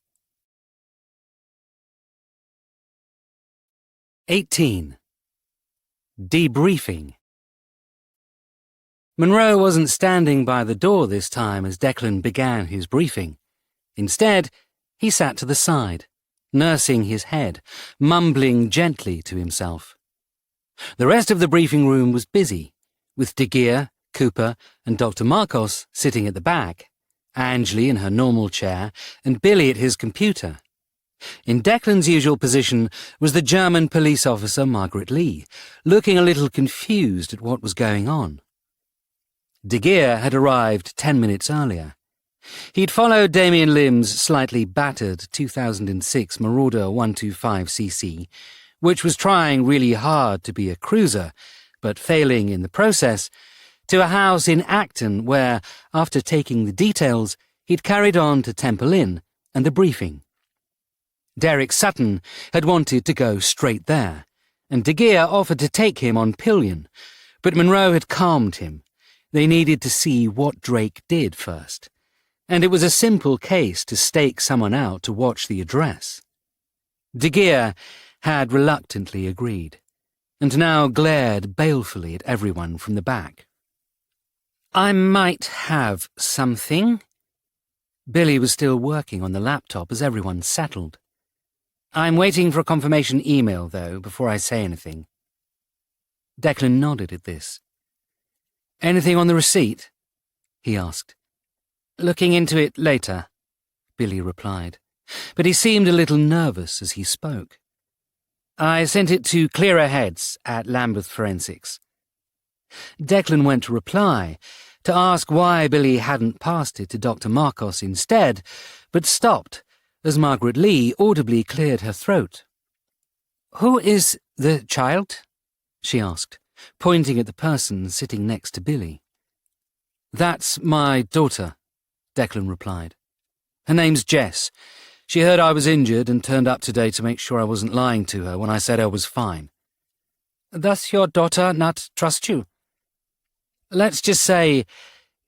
18. Debriefing. Monroe wasn't standing by the door this time as Declan began his briefing. Instead, he sat to the side, nursing his head, mumbling gently to himself. The rest of the briefing room was busy, with De Geer, Cooper, and Dr. Marcos sitting at the back, Angley in her normal chair, and Billy at his computer. In Declan's usual position was the German police officer Margaret Lee, looking a little confused at what was going on. De Geer had arrived 10 minutes earlier. He'd followed Damien Lim's slightly battered 2006 Marauder 125cc, which was trying really hard to be a cruiser, but failing in the process, to a house in Acton where, after taking the details, he'd carried on to Temple Inn and the briefing. Derek Sutton had wanted to go straight there, and De Geer offered to take him on pillion, but Monroe had calmed him. They needed to see what Drake did first, and it was a simple case to stake someone out to watch the address. De Geer had reluctantly agreed, and now glared balefully at everyone from the back. "I might have something." Billy was still working on the laptop as everyone settled. "I'm waiting for a confirmation email, though, before I say anything." Declan nodded at this. "Anything on the receipt?" he asked. "Looking into it later," Billy replied, but he seemed a little nervous as he spoke. "I sent it to Clearer Heads at Lambeth Forensics." Declan went to reply, to ask why Billy hadn't passed it to Dr. Marcos instead, but stopped as Margaret Lee audibly cleared her throat. "Who is the child?" she asked, pointing at the person sitting next to Billy. "That's my daughter," Declan replied. "Her name's Jess. She heard I was injured and turned up today to make sure I wasn't lying to her when I said I was fine." "Does your daughter not trust you?" "Let's just say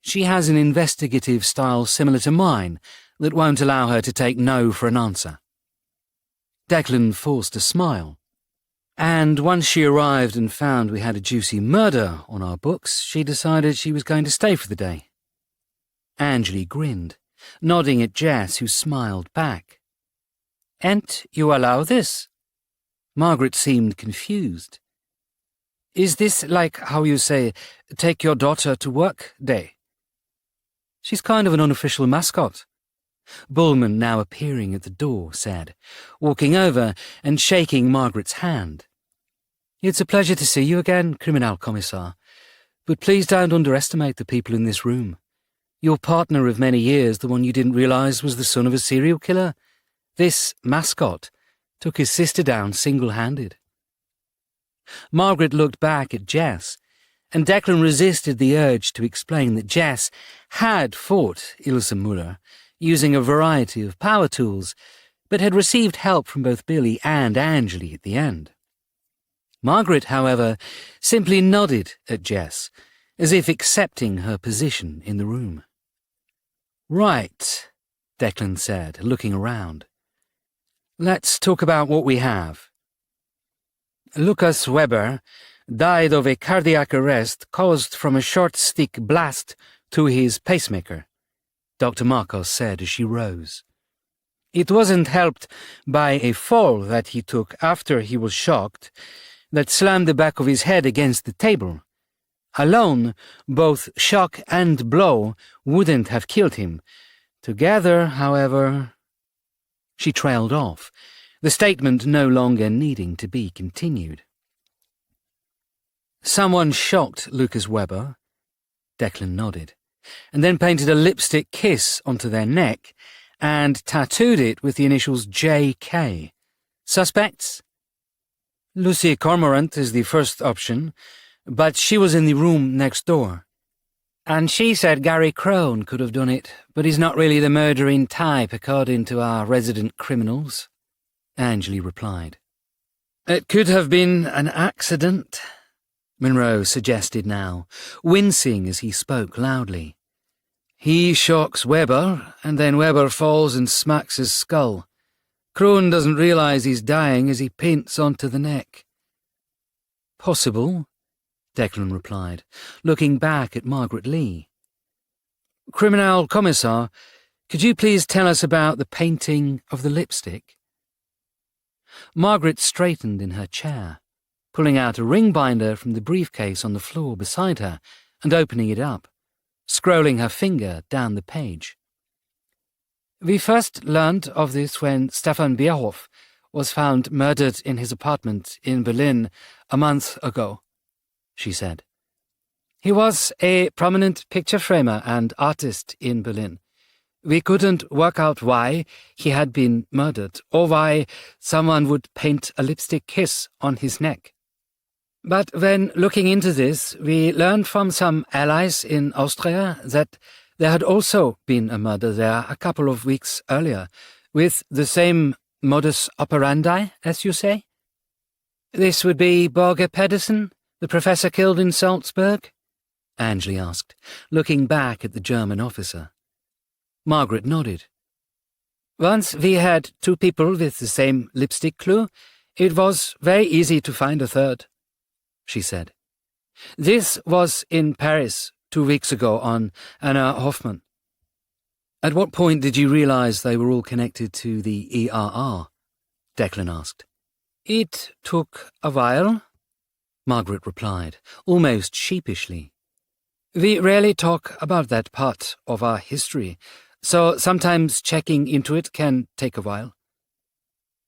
she has an investigative style similar to mine that won't allow her to take no for an answer." Declan forced a smile. "And once she arrived and found we had a juicy murder on our books, she decided she was going to stay for the day." Anjali grinned, nodding at Jess, who smiled back. "And you allow this?" Margaret seemed confused. "Is this like how you say, take your daughter to work day?" "She's kind of an unofficial mascot," Bullman, now appearing at the door, said, walking over and shaking Margaret's hand. "It's a pleasure to see you again, Kriminalkommissar, but please don't underestimate the people in this room. Your partner of many years, the one you didn't realize was the son of a serial killer, this mascot, took his sister down single-handed." Margaret looked back at Jess, and Declan resisted the urge to explain that Jess had fought Ilse Muller using a variety of power tools, but had received help from both Billy and Anjali at the end. Margaret, however, simply nodded at Jess, as if accepting her position in the room. "Right," Declan said, looking around. "Let's talk about what we have. Lucas Weber died of a cardiac arrest caused from a short-stick blast to his pacemaker," Dr. Marcos said as she rose. "It wasn't helped by a fall that he took after he was shocked that slammed the back of his head against the table. Alone, both shock and blow wouldn't have killed him. Together, however—" She trailed off, the statement no longer needing to be continued. "Someone shocked Lucas Weber," Declan nodded, "and then painted a lipstick kiss onto their neck and tattooed it with the initials J.K. Suspects? Lucy Cormorant is the first option, but she was in the room next door. And she said Gary Crone could have done it, but he's not really the murdering type according to our resident criminals," Anjali replied. "It could have been an accident," Monroe suggested now, wincing as he spoke loudly. "He shocks Weber, and then Weber falls and smacks his skull. Crone doesn't realize he's dying as he paints onto the neck." "Possible," Declan replied, looking back at Margaret Lee. "Kriminalkommissar, could you please tell us about the painting of the lipstick?" Margaret straightened in her chair, pulling out a ring binder from the briefcase on the floor beside her and opening it up, scrolling her finger down the page. "We first learned of this when Stefan Bierhoff was found murdered in his apartment in Berlin a month ago," she said. "He was a prominent picture framer and artist in Berlin. We couldn't work out why he had been murdered or why someone would paint a lipstick kiss on his neck. But when looking into this, we learned from some allies in Austria that there had also been a murder there a couple of weeks earlier, with the same modus operandi, as you say. This would be Borge Pedersen, the professor killed in Salzburg?" Anjali asked, looking back at the German officer. Margaret nodded. Once we had 2 people with the same lipstick clue, it was very easy to find a third, she said. This was in Paris 2 weeks ago on Anna Hoffman. At what point did you realise they were all connected to the ERR? Declan asked. It took a while, Margaret replied, almost sheepishly. We rarely talk about that part of our history, so sometimes checking into it can take a while.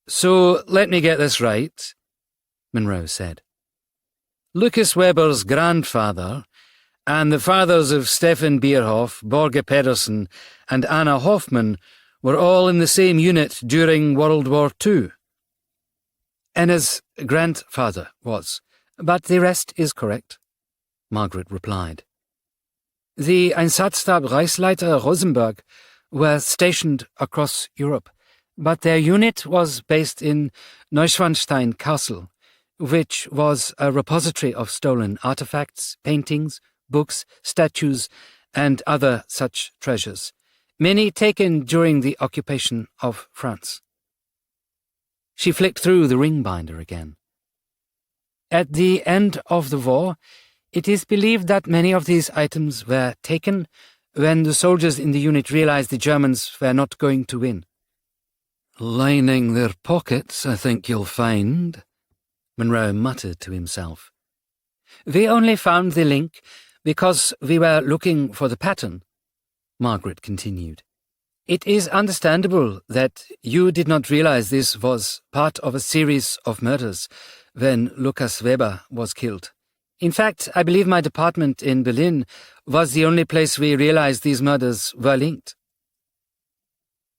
So let me get this right, Monroe said. Lucas Weber's grandfather and the fathers of Stefan Bierhoff, Borge Pedersen, and Anna Hoffman were all in the same unit during World War II. Anna's grandfather was, but the rest is correct, Margaret replied. The Einsatzstab Reichsleiter Rosenberg were stationed across Europe, but their unit was based in Neuschwanstein Castle, which was a repository of stolen artifacts, paintings, books, statues, and other such treasures, many taken during the occupation of France. She flicked through the ring binder again. At the end of the war, it is believed that many of these items were taken when the soldiers in the unit realized the Germans were not going to win. Lining their pockets, I think you'll find, Monroe muttered to himself. We only found the link because we were looking for the pattern, Margaret continued. It is understandable that you did not realize this was part of a series of murders when Lucas Weber was killed. In fact, I believe my department in Berlin was the only place we realized these murders were linked.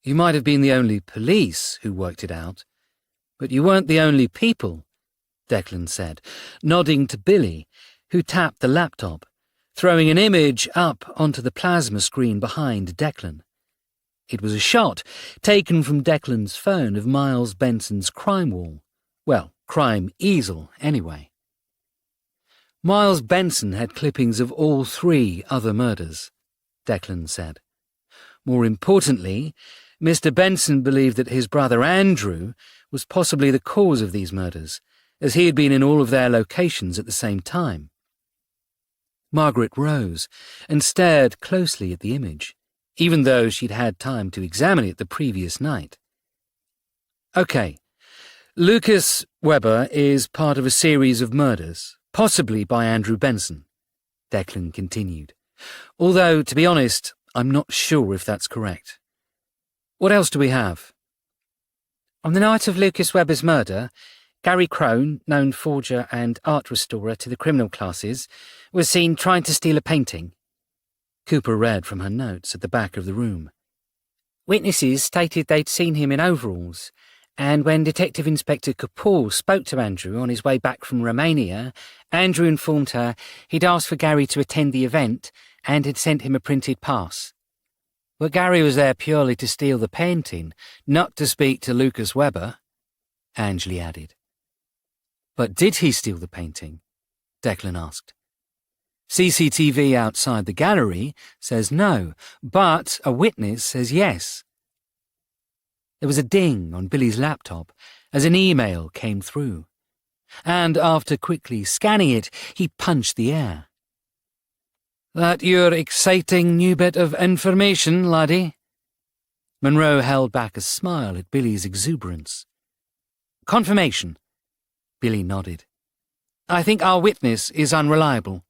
You might have been the only police who worked it out, but you weren't the only people, Declan said, nodding to Billy, who tapped the laptop, throwing an image up onto the plasma screen behind Declan. It was a shot taken from Declan's phone of Miles Benson's crime wall. Well, crime easel, anyway. Miles Benson had clippings of all 3 other murders, Declan said. More importantly, Mr. Benson believed that his brother Andrew was possibly the cause of these murders, as he had been in all of their locations at the same time. Margaret rose and stared closely at the image, even though she'd had time to examine it the previous night. Okay, Lucas Weber is part of a series of murders, possibly by Andrew Benson, Declan continued. Although, to be honest, I'm not sure if that's correct. What else do we have? On the night of Lucas Weber's murder, Gary Crone, known forger and art restorer to the criminal classes, was seen trying to steal a painting. Cooper read from her notes at the back of the room. Witnesses stated they'd seen him in overalls, and when Detective Inspector Kapoor spoke to Andrew on his way back from Romania, Andrew informed her he'd asked for Gary to attend the event and had sent him a printed pass. But Gary was there purely to steal the painting, not to speak to Lucas Weber, Angley added. But did he steal the painting? Declan asked. CCTV outside the gallery says no, but a witness says yes. There was a ding on Billy's laptop as an email came through, and after quickly scanning it, he punched the air. That your exciting new bit of information, laddie? Monroe held back a smile at Billy's exuberance. Confirmation, Billy nodded. I think our witness is unreliable.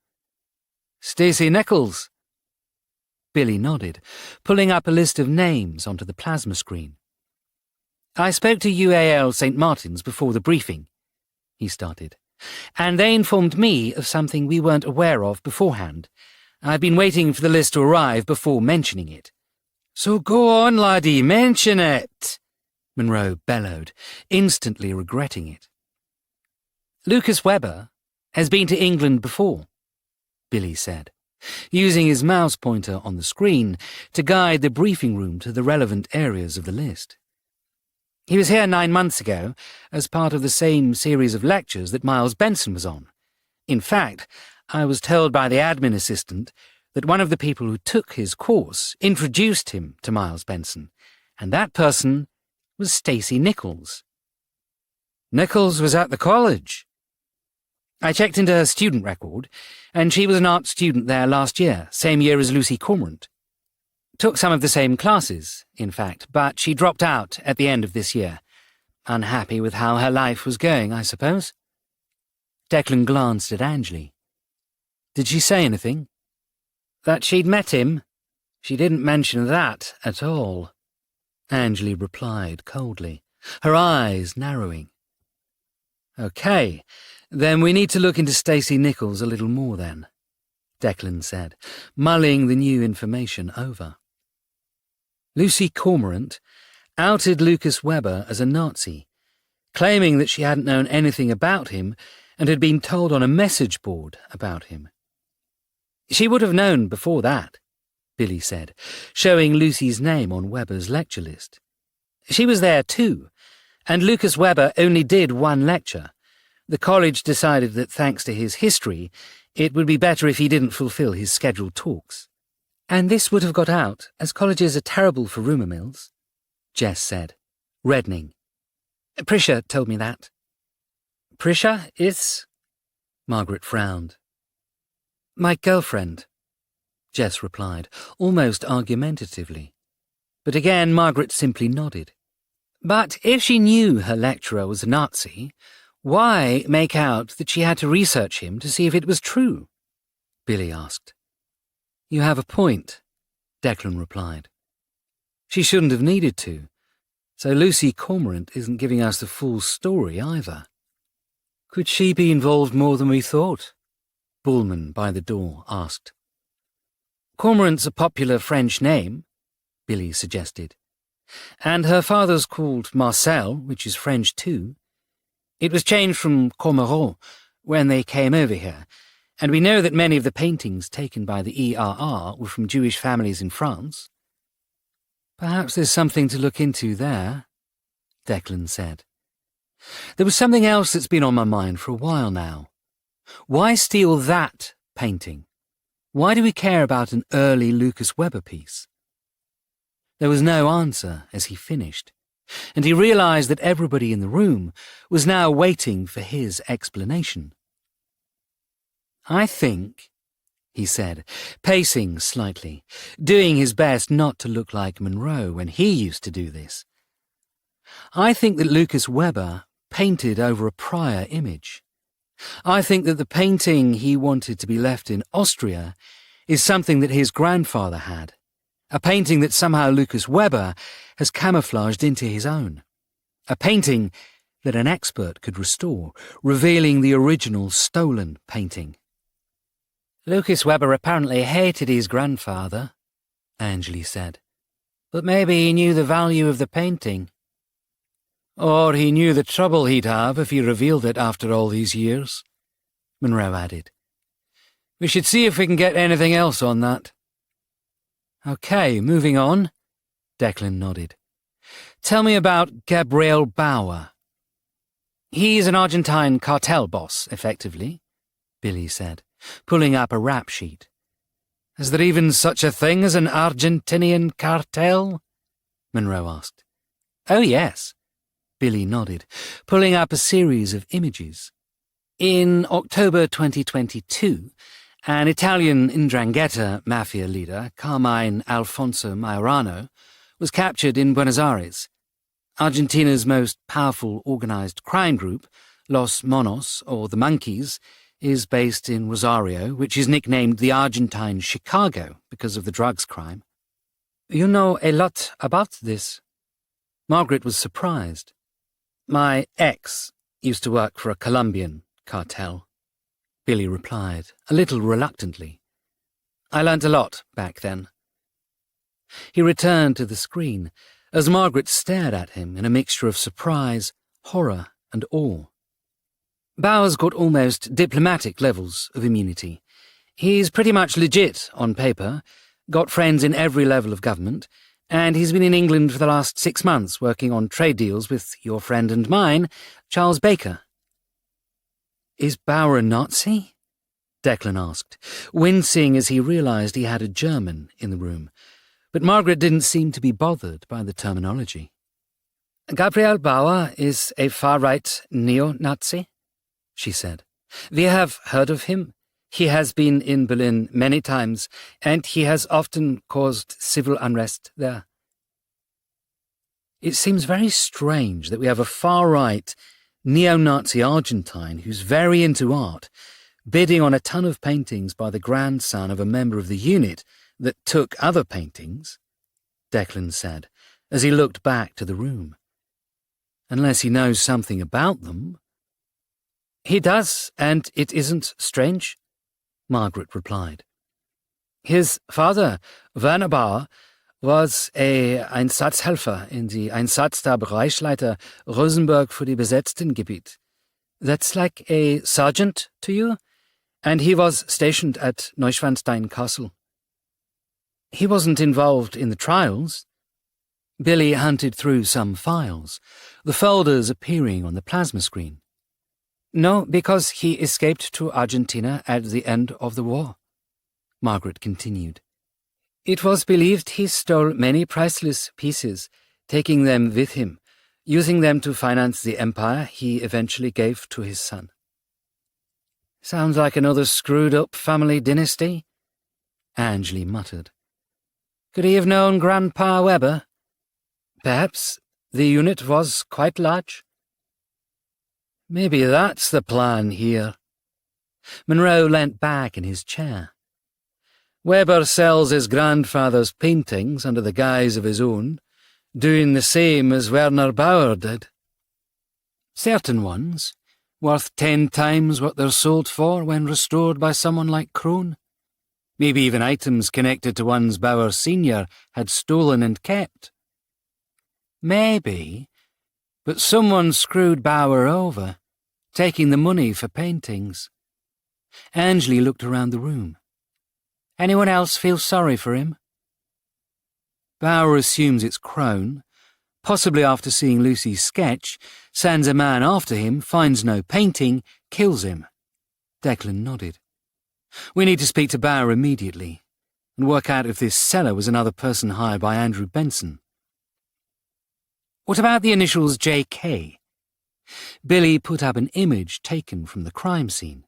Stacey Nichols? Billy nodded, pulling up a list of names onto the plasma screen. I spoke to UAL St. Martin's before the briefing, he started, and they informed me of something we weren't aware of beforehand. I've been waiting for the list to arrive before mentioning it. So go on, laddie, mention it, Monroe bellowed, instantly regretting it. Lucas Weber has been to England before, Billy said, using his mouse pointer on the screen to guide the briefing room to the relevant areas of the list. He was here 9 months ago as part of the same series of lectures that Miles Benson was on. In fact, I was told by the admin assistant that one of the people who took his course introduced him to Miles Benson, and that person was Stacey Nichols. Nichols was at the college. I checked into her student record, and she was an art student there last year, same year as Lucy Cormorant. Took some of the same classes, in fact, but she dropped out at the end of this year. Unhappy with how her life was going, I suppose. Declan glanced at Anjali. Did she say anything? That she'd met him? She didn't mention that at all. Anjali replied coldly, her eyes narrowing. OK, then we need to look into Stacey Nichols a little more then, Declan said, mulling the new information over. Lucy Cormorant outed Lucas Webber as a Nazi, claiming that she hadn't known anything about him and had been told on a message board about him. She would have known before that, Billy said, showing Lucy's name on Webber's lecture list. She was there too, and Lucas Webber only did one lecture. The college decided that thanks to his history, it would be better if he didn't fulfill his scheduled talks. And this would have got out, as colleges are terrible for rumour mills, Jess said, reddening. Prisha told me that. Prisha is? Margaret frowned. My girlfriend, Jess replied, almost argumentatively. But again Margaret simply nodded. But if she knew her lecturer was a Nazi, why make out that she had to research him to see if it was true? Billy asked. You have a point, Declan replied. She shouldn't have needed to, so Lucy Cormorant isn't giving us the full story either. Could she be involved more than we thought? Bullman by the door asked. Cormorant's a popular French name, Billy suggested. And her father's called Marcel, which is French too. It was changed from Cormoran when they came over here, and we know that many of the paintings taken by the ERR were from Jewish families in France. Perhaps there's something to look into there, Declan said. There was something else that's been on my mind for a while now. Why steal that painting? Why do we care about an early Lucas Webber piece? There was no answer as he finished, and he realised that everybody in the room was now waiting for his explanation. I think, he said, pacing slightly, doing his best not to look like Monroe when he used to do this. I think that Lucas Webber painted over a prior image. I think that the painting he wanted to be left in Austria is something that his grandfather had, a painting that somehow Lucas Webber has camouflaged into his own, a painting that an expert could restore, revealing the original stolen painting. Lucas Webber apparently hated his grandfather, Anjali said, but maybe he knew the value of the painting. Or he knew the trouble he'd have if he revealed it after all these years, Monroe added. We should see if we can get anything else on that. OK, moving on, Declan nodded. Tell me about Gabriel Bauer. He's an Argentine cartel boss, effectively, Billy said, pulling up a rap sheet. Is there even such a thing as an Argentinian cartel? Monroe asked. Oh, yes, Billy nodded, pulling up a series of images. In October 2022, an Italian 'Ndrangheta mafia leader, Carmine Alfonso Majorano, was captured in Buenos Aires. Argentina's most powerful organized crime group, Los Monos, or the Monkeys, is based in Rosario, which is nicknamed the Argentine Chicago because of the drugs crime. You know a lot about this. Margaret was surprised. My ex used to work for a Colombian cartel, Billy replied, a little reluctantly. I learnt a lot back then. He returned to the screen as Margaret stared at him in a mixture of surprise, horror, and awe. Bauer's got almost diplomatic levels of immunity. He's pretty much legit on paper, got friends in every level of government, and he's been in England for the last 6 months working on trade deals with your friend and mine, Charles Baker. Is Bauer a Nazi? Declan asked, wincing as he realised he had a German in the room. But Margaret didn't seem to be bothered by the terminology. Gabriel Bauer is a far-right neo-Nazi, she said. We have heard of him. He has been in Berlin many times, and he has often caused civil unrest there. It seems very strange that we have a far-right, neo-Nazi Argentine who's very into art, bidding on a ton of paintings by the grandson of a member of the unit that took other paintings, Declan said, as he looked back to the room. Unless he knows something about them. He does, and it isn't strange, Margaret replied. His father, Werner Bauer, was a Einsatzhelfer in the Einsatzstab-Bereichsleiter Rosenberg für die besetzten Gebiet. That's like a sergeant to you? And he was stationed at Neuschwanstein Castle. He wasn't involved in the trials. Billy hunted through some files, the folders appearing on the plasma screen. No, because he escaped to Argentina at the end of the war, Margaret continued. It was believed he stole many priceless pieces, taking them with him, using them to finance the empire he eventually gave to his son. Sounds like another screwed-up family dynasty, Angeli muttered. Could he have known Grandpa Weber? Perhaps the unit was quite large. Maybe that's the plan here. Monroe leant back in his chair. Weber sells his grandfather's paintings under the guise of his own, doing the same as Werner Bauer did. Certain ones, worth 10 times what they're sold for when restored by someone like Crone. Maybe even items connected to ones Bauer Sr. had stolen and kept. Maybe, but someone screwed Bauer over, taking the money for paintings. Angeli looked around the room. Anyone else feel sorry for him? Bauer assumes it's Crone, possibly after seeing Lucy's sketch, sends a man after him, finds no painting, kills him. Declan nodded. We need to speak to Bauer immediately and work out if this seller was another person hired by Andrew Benson. What about the initials J.K.? Billy put up an image taken from the crime scene.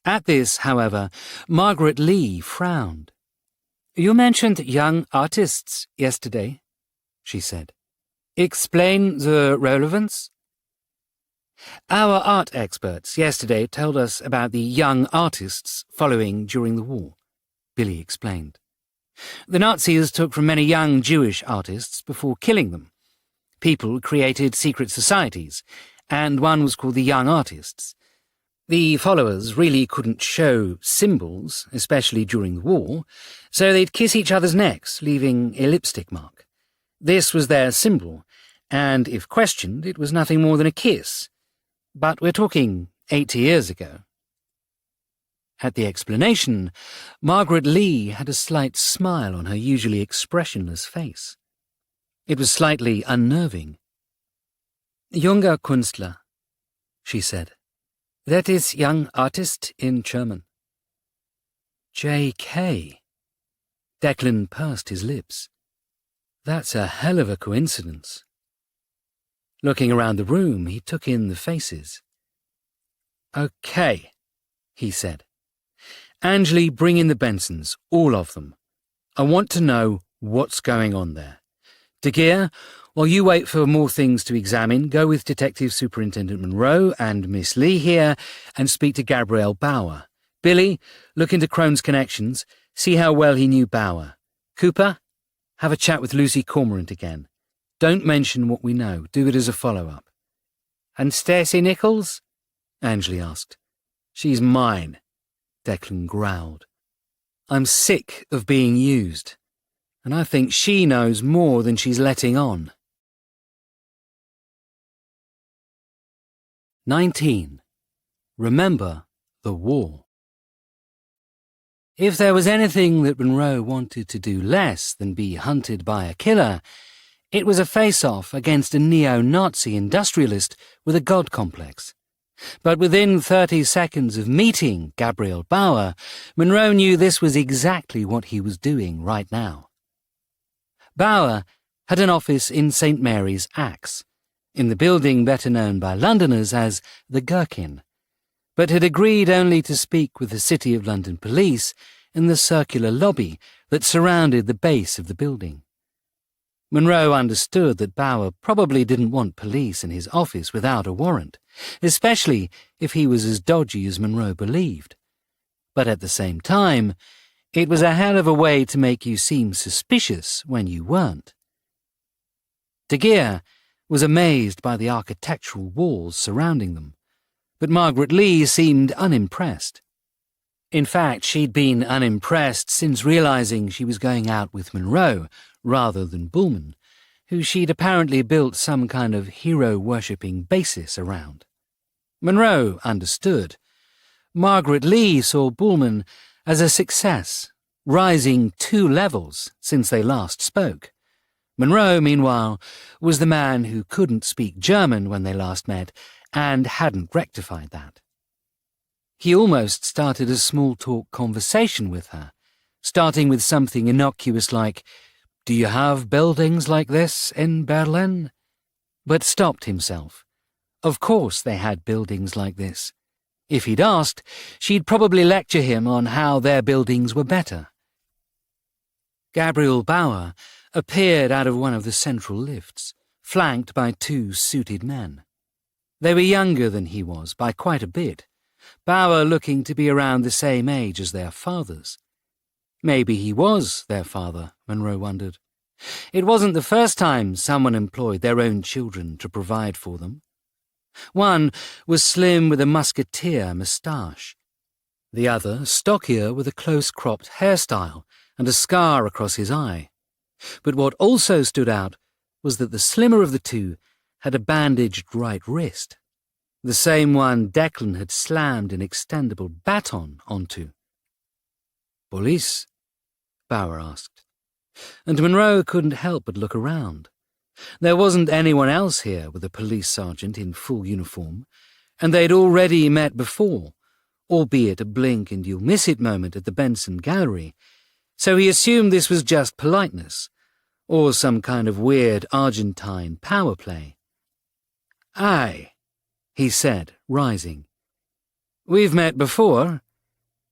At this, however, Margaret Lee frowned. You mentioned young artists yesterday, she said. Explain the relevance? Our art experts yesterday told us about the young artists following during the war, Billy explained. The Nazis took from many young Jewish artists before killing them. People created secret societies, and one was called the Young Artists. The followers really couldn't show symbols, especially during the war, so they'd kiss each other's necks, leaving a lipstick mark. This was their symbol, and if questioned, it was nothing more than a kiss. But we're talking 80 years ago. At the explanation, Margaret Lee had a slight smile on her usually expressionless face. It was slightly unnerving. Junger Künstler, she said. That is young artist in German. J.K. Declan pursed his lips. That's a hell of a coincidence. Looking around the room, he took in the faces. Okay, he said. Angeli, bring in the Bensons, all of them. I want to know what's going on there. De Geer, while you wait for more things to examine, go with Detective Superintendent Monroe and Miss Lee here and speak to Gabriel Bauer. Billy, look into Crone's connections, see how well he knew Bauer. Cooper, have a chat with Lucy Cormorant again. Don't mention what we know, do it as a follow-up. And Stacey Nichols? Angeli asked. She's mine, Declan growled. I'm sick of being used. And I think she knows more than she's letting on. 19. Remember the war. If there was anything that Monroe wanted to do less than be hunted by a killer, it was a face-off against a neo-Nazi industrialist with a god complex. But within 30 seconds of meeting Gabriel Bauer, Monroe knew this was exactly what he was doing right now. Bauer had an office in St. Mary's Axe, in the building better known by Londoners as the Gherkin, but had agreed only to speak with the City of London police in the circular lobby that surrounded the base of the building. Monroe understood that Bauer probably didn't want police in his office without a warrant, especially if he was as dodgy as Monroe believed. But at the same time, it was a hell of a way to make you seem suspicious when you weren't. De Geer was amazed by the architectural walls surrounding them, but Margaret Lee seemed unimpressed. In fact, she'd been unimpressed since realizing she was going out with Monroe rather than Bullman, who she'd apparently built some kind of hero-worshipping basis around. Monroe understood. Margaret Lee saw Bullman as a success, rising 2 levels since they last spoke. Monroe, meanwhile, was the man who couldn't speak German when they last met and hadn't rectified that. He almost started a small-talk conversation with her, starting with something innocuous like, "Do you have buildings like this in Berlin?" But stopped himself. Of course they had buildings like this. If he'd asked, she'd probably lecture him on how their buildings were better. Gabriel Bauer appeared out of one of the central lifts, flanked by 2 suited men. They were younger than he was by quite a bit, Bauer looking to be around the same age as their fathers. Maybe he was their father, Monroe wondered. It wasn't the first time someone employed their own children to provide for them. One was slim with a musketeer moustache. The other stockier with a close-cropped hairstyle and a scar across his eye. But what also stood out was that the slimmer of the 2 had a bandaged right wrist, the same one Declan had slammed an extendable baton onto. "Police?" Bauer asked. And Monroe couldn't help but look around. There wasn't anyone else here with a police sergeant in full uniform, and they'd already met before, albeit a blink-and-you'll-miss-it moment at the Benson Gallery, so he assumed this was just politeness, or some kind of weird Argentine power play. "Aye," he said, rising. "We've met before.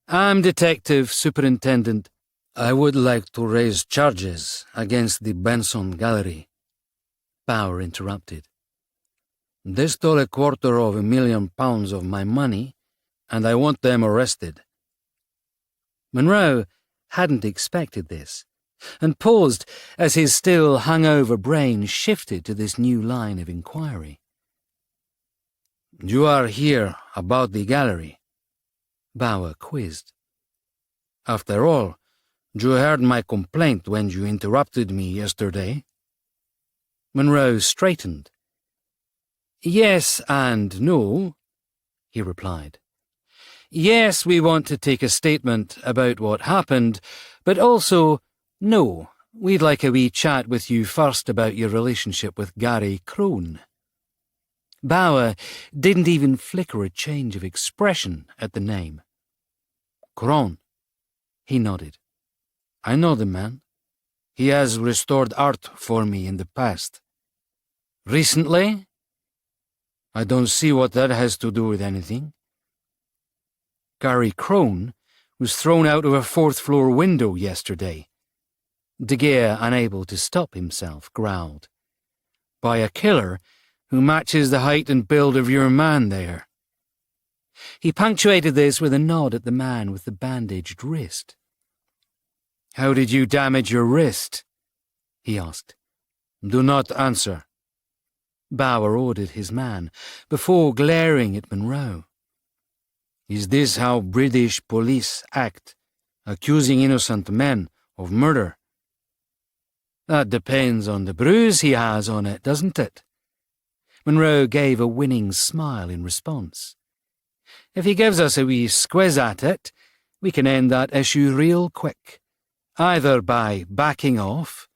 I'm Detective Superintendent. I would like to raise charges against the Benson Gallery." Bauer interrupted. "They stole £250,000 of my money, and I want them arrested." Monroe hadn't expected this, and paused as his still hungover brain shifted to this new line of inquiry. "You are here about the gallery?" Bauer quizzed. "After all, you heard my complaint when you interrupted me yesterday." Monroe straightened. "Yes and no," he replied. "Yes, we want to take a statement about what happened, but also, no, we'd like a wee chat with you first about your relationship with Gary Crone." Bauer didn't even flicker a change of expression at the name. "Crone," he nodded. "I know the man. He has restored art for me in the past." "Recently?" "I don't see what that has to do with anything." "Gary Crone was thrown out of a 4th-floor window yesterday." De Geer, unable to stop himself, growled. "By a killer who matches the height and build of your man there." He punctuated this with a nod at the man with the bandaged wrist. "How did you damage your wrist?" he asked. "Do not answer." Bauer ordered his man, before glaring at Monroe. "Is this how British police act, accusing innocent men of murder?" "That depends on the bruise he has on it, doesn't it?" Monroe gave a winning smile in response. "If he gives us a wee squiz at it, we can end that issue real quick, either by backing off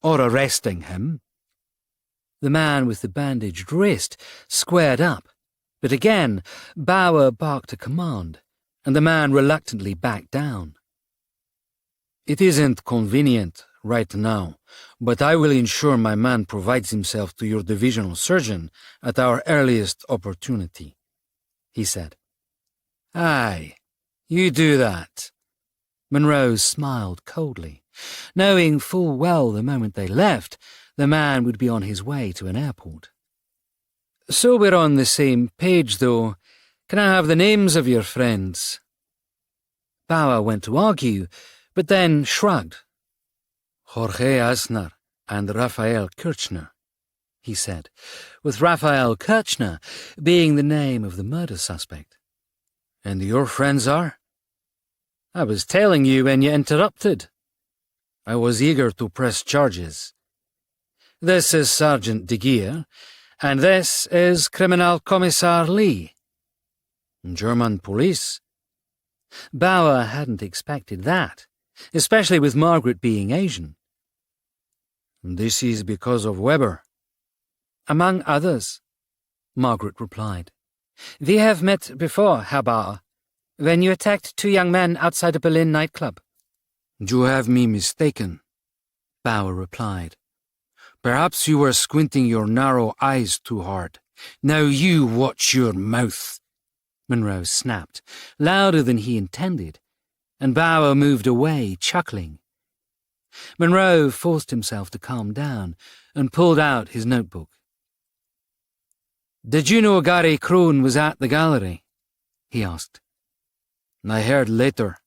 or arresting him." The man with the bandaged wrist squared up, But again, Bauer barked a command, and the man reluctantly backed down. It isn't convenient right now, but I will ensure my man provides himself to your divisional surgeon at our earliest opportunity, he said. Aye, you do that. Monroe smiled coldly, knowing full well the moment they left, the man would be on his way to an airport. So we're on the same page, though. Can I have the names of your friends? Bauer went to argue, but then shrugged. Jorge Asnar and Raphael Kirchner, he said, with Raphael Kirchner being the name of the murder suspect. And your friends are? I was telling you when you interrupted. I was eager to press charges. This is Sergeant de Geer, and this is Criminal Commissar Lee. German police? Bauer hadn't expected that, especially with Margaret being Asian. This is because of Weber. Among others, Margaret replied. We have met before, Herr Bauer, when you attacked 2 young men outside a Berlin nightclub. You have me mistaken, Bauer replied. Perhaps you were squinting your narrow eyes too hard. Now you watch your mouth, Monroe snapped, louder than he intended, and Bauer moved away, chuckling. Monroe forced himself to calm down and pulled out his notebook. Did you know Gary Krohn was at the gallery? He asked. I heard later.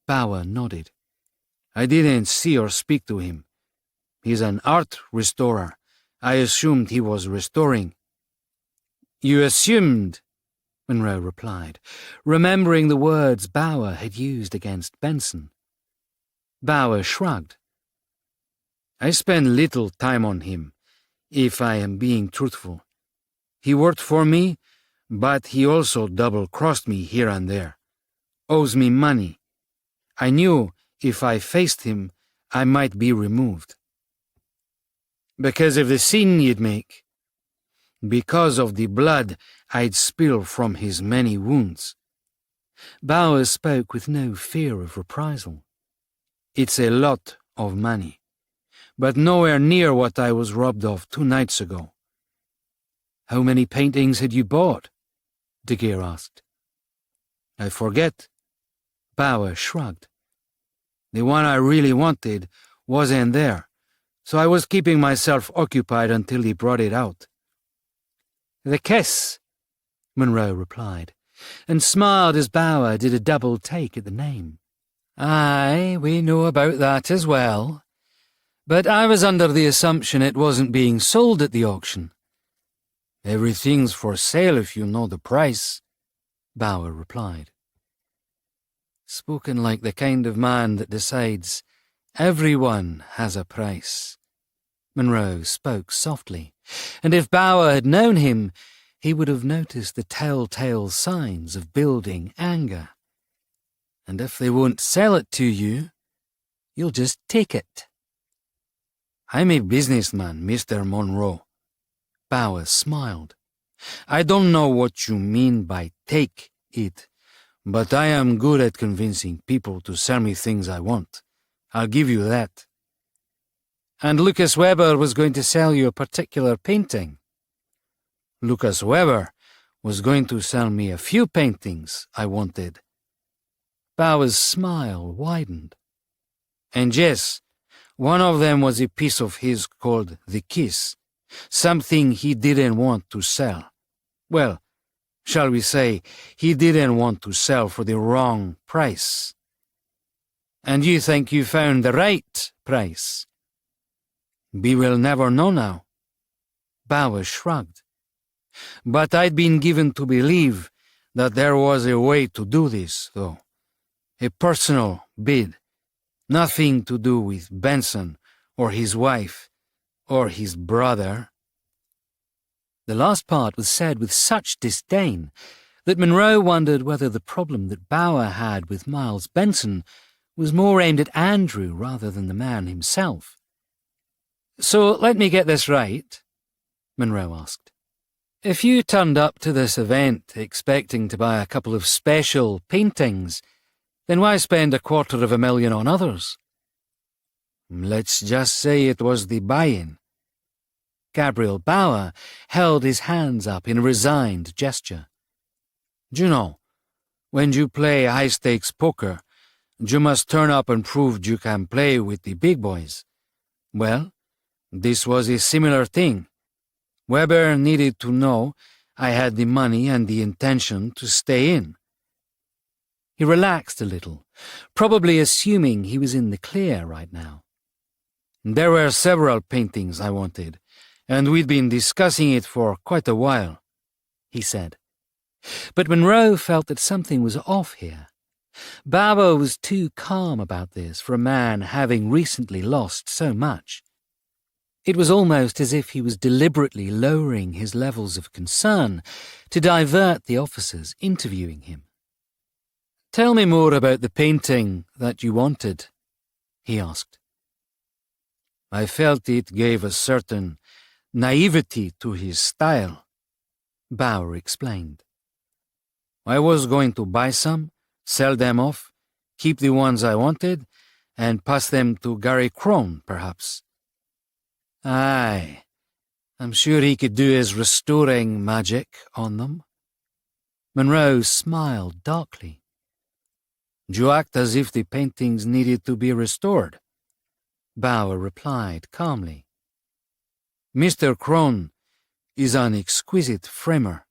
Bauer nodded. I didn't see or speak to him. He's an art restorer. I assumed he was restoring. You assumed, Monroe replied, remembering the words Bauer had used against Benson. Bauer shrugged. I spend little time on him, if I am being truthful. He worked for me, but he also double-crossed me here and there. Owes me money. I knew if I faced him, I might be removed. Because of the scene you'd make? Because of the blood I'd spill from his many wounds. Bauer spoke with no fear of reprisal. It's a lot of money, but nowhere near what I was robbed of 2 nights ago. How many paintings had you bought? De Geer asked. I forget. Bauer shrugged. The one I really wanted wasn't there, so I was keeping myself occupied until he brought it out. The kiss, Monroe replied, and smiled as Bauer did a double take at the name. Aye, we know about that as well. But I was under the assumption it wasn't being sold at the auction. Everything's for sale if you know the price, Bauer replied. Spoken like the kind of man that decides everyone has a price. Monroe spoke softly, and if Bauer had known him, he would have noticed the telltale signs of building anger. And if they won't sell it to you, you'll just take it. I'm a businessman, Mr. Monroe. Bauer smiled. I don't know what you mean by take it, but I am good at convincing people to sell me things I want. I'll give you that. And Lucas Weber was going to sell you a particular painting. Lucas Weber was going to sell me a few paintings I wanted. Bauer's smile widened. And yes, one of them was a piece of his called The Kiss, something he didn't want to sell. Well, shall we say, he didn't want to sell for the wrong price. And you think you found the right price? We will never know now. Bauer shrugged. But I'd been given to believe that there was a way to do this, though. A personal bid. Nothing to do with Benson, or his wife, or his brother. The last part was said with such disdain that Monroe wondered whether the problem that Bauer had with Miles Benson was more aimed at Andrew rather than the man himself. So let me get this right, Monroe asked. If you turned up to this event expecting to buy a couple of special paintings, then why spend $250,000 on others? Let's just say it was the buy-in. Gabriel Bauer held his hands up in a resigned gesture. You know, when you play high-stakes poker, you must turn up and prove you can play with the big boys. Well, this was a similar thing. Weber needed to know I had the money and the intention to stay in. He relaxed a little, probably assuming he was in the clear right now. There were several paintings I wanted, and we'd been discussing it for quite a while, he said. But Monroe felt that something was off here. Bauer was too calm about this for a man having recently lost so much. It was almost as if he was deliberately lowering his levels of concern to divert the officers interviewing him. "Tell me more about the painting that you wanted," he asked. "I felt it gave a certain naivety to his style," Bauer explained. "I was going to buy some, sell them off, keep the ones I wanted, and pass them to Gary Crone, perhaps." "Aye, I'm sure he could do his restoring magic on them." Monroe smiled darkly. "You act as if the paintings needed to be restored," Bauer replied calmly. "Mr. Crone is an exquisite framer."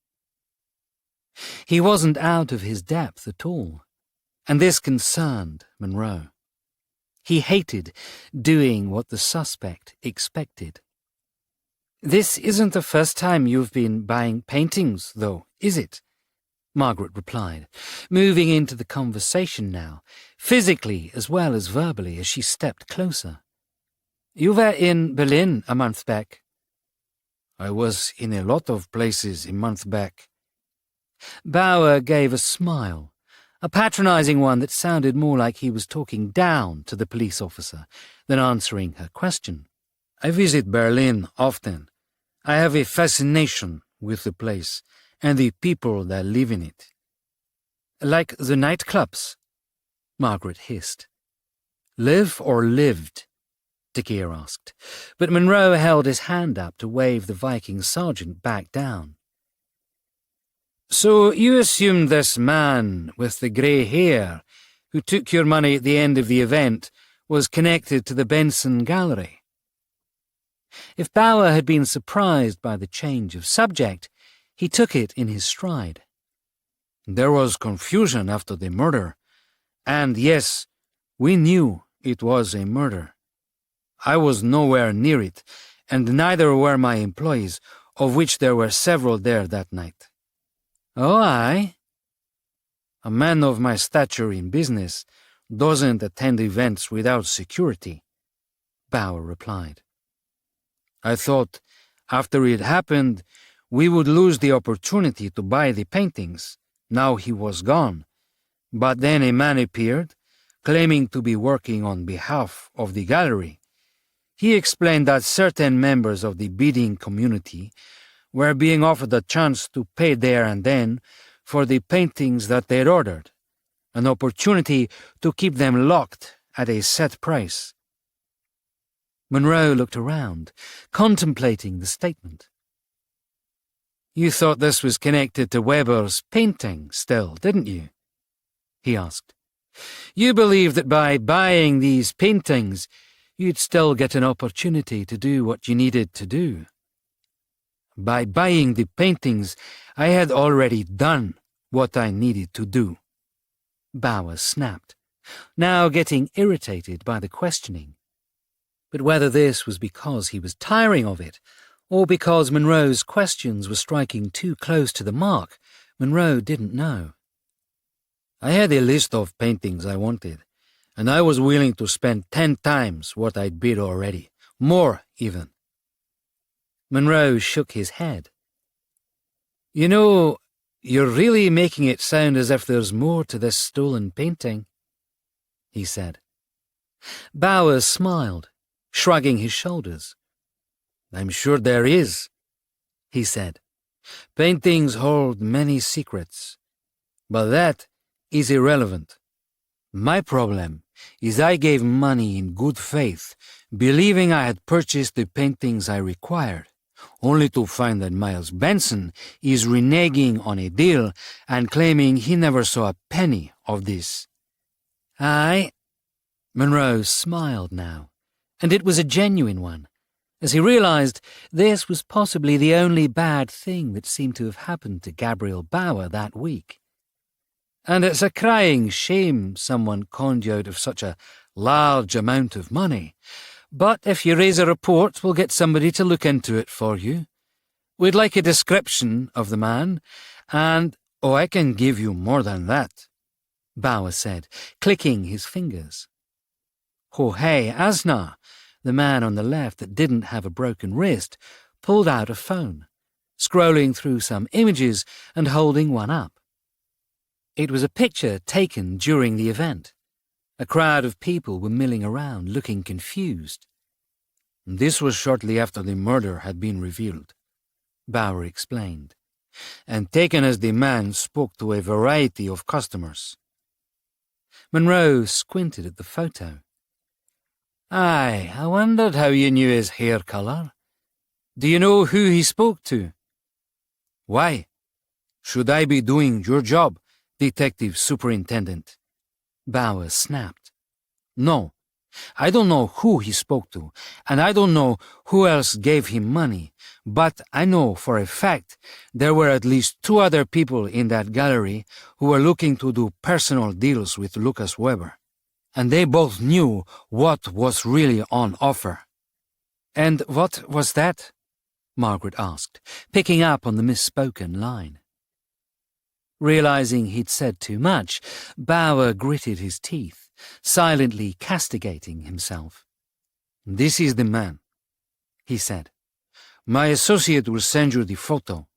He wasn't out of his depth at all, and this concerned Monroe. He hated doing what the suspect expected. "This isn't the first time you've been buying paintings, though, is it?" Margaret replied, moving into the conversation now, physically as well as verbally as she stepped closer. "You were in Berlin a month back." "I was in a lot of places a month back." Bauer gave a smile, a patronizing one that sounded more like he was talking down to the police officer than answering her question. "I visit Berlin often. I have a fascination with the place and the people that live in it." "Like the nightclubs?" Margaret hissed. "Live or lived?" Degear asked, but Monroe held his hand up to wave the Viking sergeant back down. "So you assumed this man with the grey hair, who took your money at the end of the event, was connected to the Benson Gallery?" If Bauer had been surprised by the change of subject, he took it in his stride. "There was confusion after the murder, and yes, we knew it was a murder. I was nowhere near it, and neither were my employees, of which there were several there that night." "Oh, aye?" "A man of my stature in business doesn't attend events without security," Bauer replied. "I thought, after it happened, we would lose the opportunity to buy the paintings. Now he was gone. But then a man appeared, claiming to be working on behalf of the gallery. He explained that certain members of the bidding community were being offered a chance to pay there and then for the paintings that they'd ordered, an opportunity to keep them locked at a set price." Monroe looked around, contemplating the statement. "You thought this was connected to Weber's painting still, didn't you?" he asked. "You believed that by buying these paintings, you'd still get an opportunity to do what you needed to do." "By buying the paintings, I had already done what I needed to do," Bauer snapped, now getting irritated by the questioning. But whether this was because he was tiring of it, or because Monroe's questions were striking too close to the mark, Monroe didn't know. "I had a list of paintings I wanted, and I was willing to spend 10 times what I'd bid already, more even." Monroe shook his head. "You know, you're really making it sound as if there's more to this stolen painting," he said. Bauer smiled, shrugging his shoulders. "I'm sure there is," he said. Paintings hold many secrets, but that is irrelevant. My problem is I gave money in good faith, believing I had purchased the paintings I required, only to find that Miles Benson is reneging on a deal and claiming he never saw a penny of this. Aye. Monroe smiled now, and it was a genuine one, as he realized this was possibly the only bad thing that seemed to have happened to Gabriel Bauer that week. And it's a crying shame someone conned you out of such a large amount of money. But if you raise a report, we'll get somebody to look into it for you. We'd like a description of the man, and— Oh, I can give you more than that, Bauer said, clicking his fingers. Jorge Aznar, the man on the left that didn't have a broken wrist, pulled out a phone, scrolling through some images and holding one up. It was a picture taken during the event. A crowd of people were milling around, looking confused. This was shortly after the murder had been revealed, Bauer explained, and taken as the man spoke to a variety of customers. Monroe squinted at the photo. Aye, I wondered how you knew his hair colour. Do you know who he spoke to? Why? Should I be doing your job, Detective Superintendent? Bauer snapped. No, I don't know who he spoke to, and I don't know who else gave him money, but I know for a fact there were at least 2 other people in that gallery who were looking to do personal deals with Lucas Weber, and they both knew what was really on offer. And what was that? Margaret asked, picking up on the misspoken line. Realizing he'd said too much, Bauer gritted his teeth, silently castigating himself. This is the man, he said. My associate will send you the photo.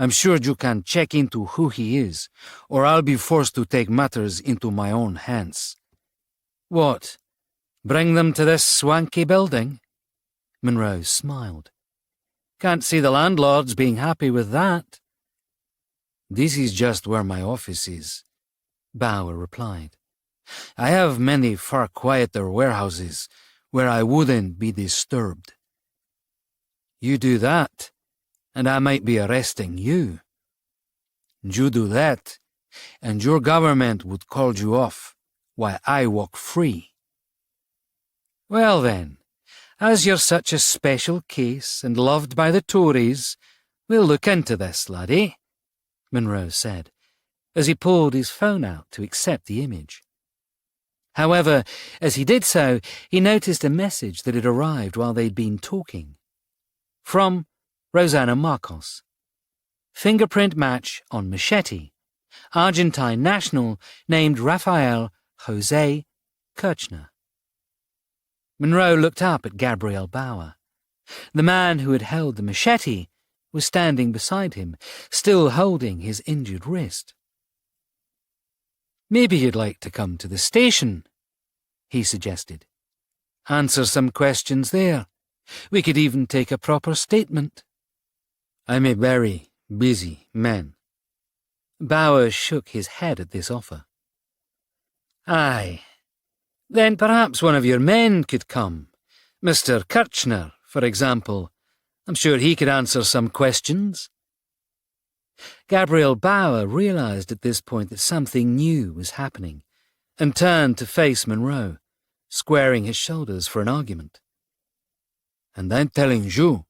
I'm sure you can check into who he is, or I'll be forced to take matters into my own hands. What? Bring them to this swanky building? Monroe smiled. Can't see the landlords being happy with that. This is just where my office is, Bauer replied. I have many far quieter warehouses where I wouldn't be disturbed. You do that, and I might be arresting you. You do that, and your government would call you off while I walk free. Well then, as you're such a special case and loved by the Tories, we'll look into this, laddie, Monroe said, as he pulled his phone out to accept the image. However, as he did so, he noticed a message that had arrived while they'd been talking. From Rosanna Marcos. Fingerprint match on machete. Argentine national named Rafael Jose Kirchner. Monroe looked up at Gabriel Bauer. The man who had held the machete was standing beside him, still holding his injured wrist. Maybe you'd like to come to the station, he suggested. Answer some questions there. We could even take a proper statement. I'm a very busy man. Bauer shook his head at this offer. Aye. Then perhaps one of your men could come. Mr. Kirchner, for example. I'm sure he could answer some questions. Gabriel Bauer realized at this point that something new was happening, and turned to face Monroe, squaring his shoulders for an argument. And I'm telling you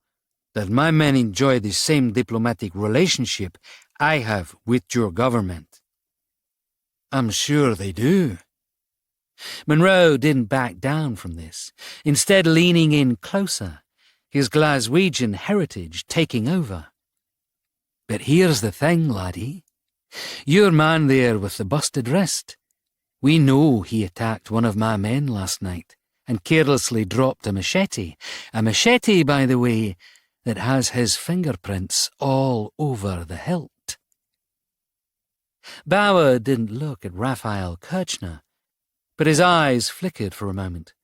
that my men enjoy the same diplomatic relationship I have with your government. I'm sure they do. Monroe didn't back down from this, instead leaning in closer, his Glaswegian heritage taking over. But here's the thing, laddie. Your man there with the busted wrist. We know he attacked one of my men last night and carelessly dropped a machete. A machete, by the way, that has his fingerprints all over the hilt. Bauer didn't look at Rafael Kirchner, but his eyes flickered for a moment,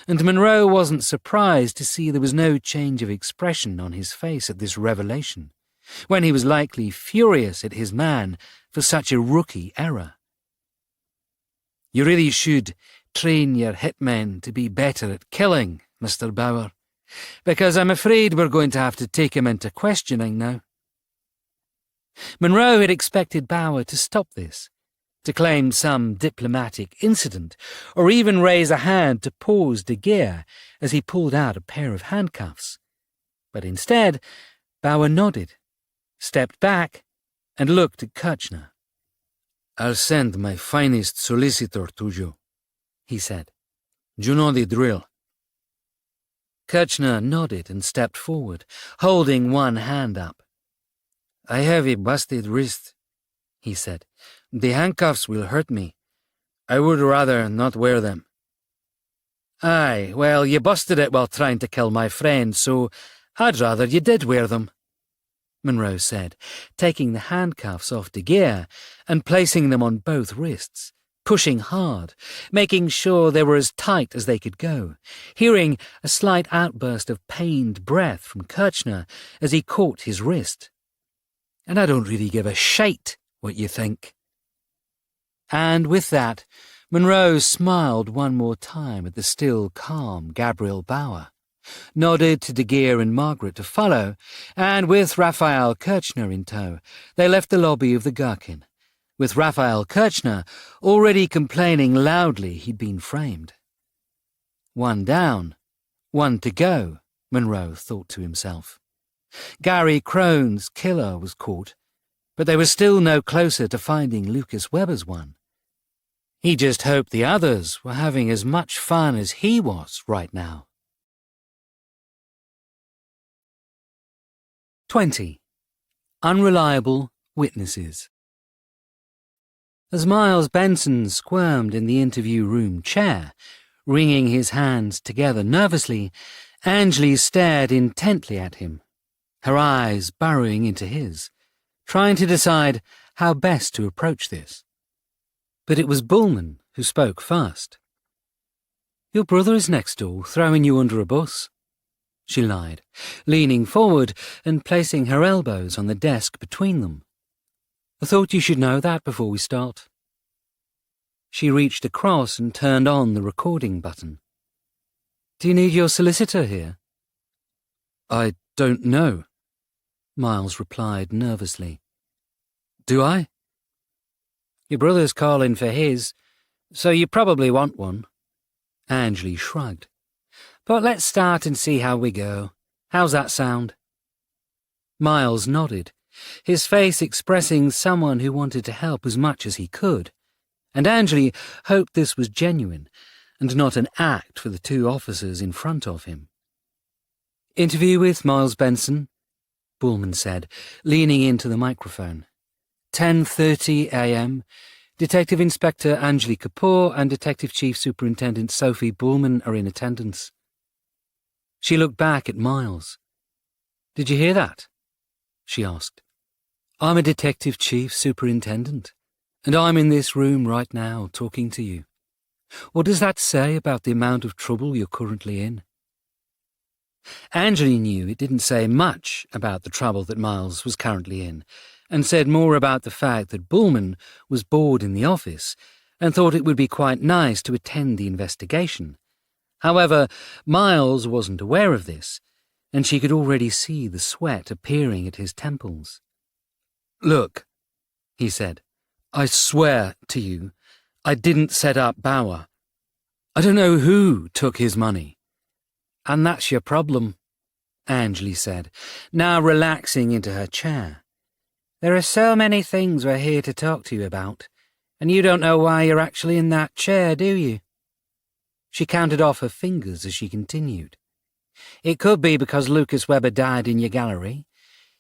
and Monroe wasn't surprised to see there was no change of expression on his face at this revelation, when he was likely furious at his man for such a rookie error. You really should train your hitmen to be better at killing, Mr. Bauer, because I'm afraid we're going to have to take him into questioning now. Monroe had expected Bauer to stop this, to claim some diplomatic incident, or even raise a hand to pause De Geer as he pulled out a pair of handcuffs. But instead, Bauer nodded, stepped back, and looked at Kirchner. I'll send my finest solicitor to you, he said. You know the drill. Kirchner nodded and stepped forward, holding one hand up. I have a busted wrist, he said. The handcuffs will hurt me. I would rather not wear them. Aye, well, you busted it while trying to kill my friend, so I'd rather you did wear them, Monroe said, taking the handcuffs off De Geer and placing them on both wrists, pushing hard, making sure they were as tight as they could go, hearing a slight outburst of pained breath from Kirchner as he caught his wrist. And I don't really give a shite what you think. And with that, Monroe smiled one more time at the still calm Gabriel Bauer, nodded to De Geer and Margaret to follow, and with Raphael Kirchner in tow, they left the lobby of the Gherkin, with Raphael Kirchner already complaining loudly he'd been framed. One down, one to go, Monroe thought to himself. Gary Crone's killer was caught, but they were still no closer to finding Lucas Weber's one. He just hoped the others were having as much fun as he was right now. 20. Unreliable Witnesses. As Miles Benson squirmed in the interview room chair, wringing his hands together nervously, Angelie stared intently at him, her eyes burrowing into his, trying to decide how best to approach this. But it was Bullman who spoke first. "Your brother is next door, throwing you under a bus," she lied, leaning forward and placing her elbows on the desk between them. "I thought you should know that before we start." She reached across and turned on the recording button. "Do you need your solicitor here?" I don't know, Miles replied nervously. Do I? "Your brother's calling for his, so you probably want one." Angelie shrugged. "But let's start and see how we go. How's that sound?" Miles nodded, his face expressing someone who wanted to help as much as he could, and Angelie hoped this was genuine and not an act for the two officers in front of him. "Interview with Miles Benson," Bullman said, leaning into the microphone. 10:30 a.m. Detective Inspector Angelie Kapoor and Detective Chief Superintendent Sophie Bullman are in attendance. She looked back at Miles. "Did you hear that?" she asked. "I'm a Detective Chief Superintendent, and I'm in this room right now talking to you. What does that say about the amount of trouble you're currently in?" Angelie knew it didn't say much about the trouble that Miles was currently in, and said more about the fact that Bullman was bored in the office and thought it would be quite nice to attend the investigation. However, Miles wasn't aware of this, and she could already see the sweat appearing at his temples. "Look," he said, "I swear to you, I didn't set up Bauer. I don't know who took his money." "And that's your problem," Angelie said, now relaxing into her chair. "There are so many things we're here to talk to you about, and you don't know why you're actually in that chair, do you?" She counted off her fingers as she continued. "It could be because Lucas Weber died in your gallery.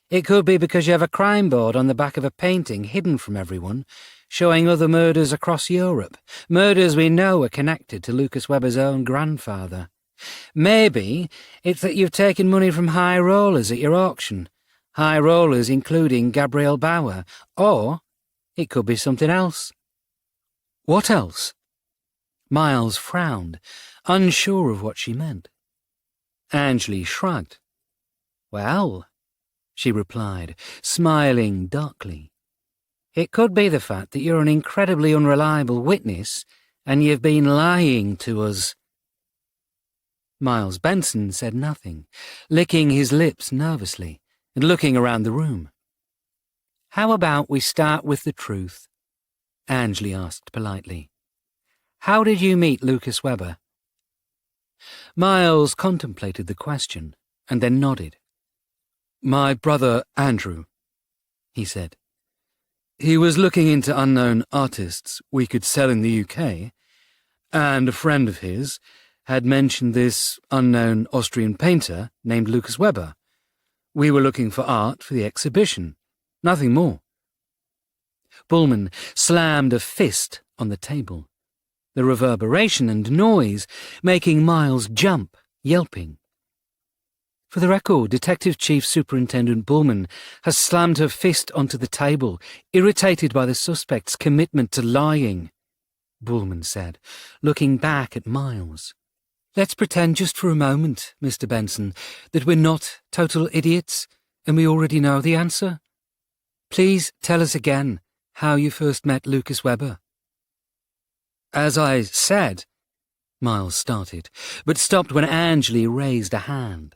It could be because you have a crime board on the back of a painting hidden from everyone, showing other murders across Europe, murders we know are connected to Lucas Weber's own grandfather. Maybe it's that you've taken money from high rollers at your auction, high rollers including Gabriel Bauer, or it could be something else." "What else?" Miles frowned, unsure of what she meant. Angelie shrugged. "Well," she replied, smiling darkly. It could be the fact that you're an incredibly unreliable witness and you've been lying to us. Miles Benson said nothing, licking his lips nervously and looking around the room. How about we start with the truth? Angley asked politely. How did you meet Lucas Webber? Miles contemplated the question and then nodded. My brother Andrew, he said. He was looking into unknown artists we could sell in the UK, and a friend of his had mentioned this unknown Austrian painter named Lucas Webber. We were looking for art for the exhibition, nothing more. Bullman slammed a fist on the table, the reverberation and noise making Miles jump, yelping. For the record, Detective Chief Superintendent Bullman has slammed her fist onto the table, irritated by the suspect's commitment to lying, Bullman said, looking back at Miles. Let's pretend just for a moment, Mr. Benson, that we're not total idiots and we already know the answer. Please tell us again how you first met Lucas Webber. As I said, Miles started, but stopped when Angley raised a hand.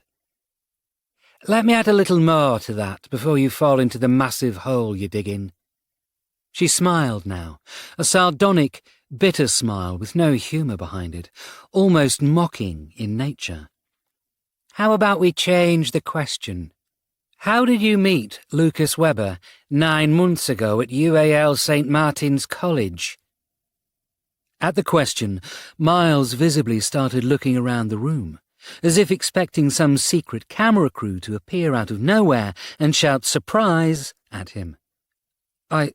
Let me add a little more to that before you fall into the massive hole you dig in. She smiled now, a sardonic, bitter smile with no humour behind it, almost mocking in nature. How about we change the question? How did you meet Lucas Webber 9 months ago at UAL St. Martin's College? At the question, Miles visibly started looking around the room, as if expecting some secret camera crew to appear out of nowhere and shout surprise at him. I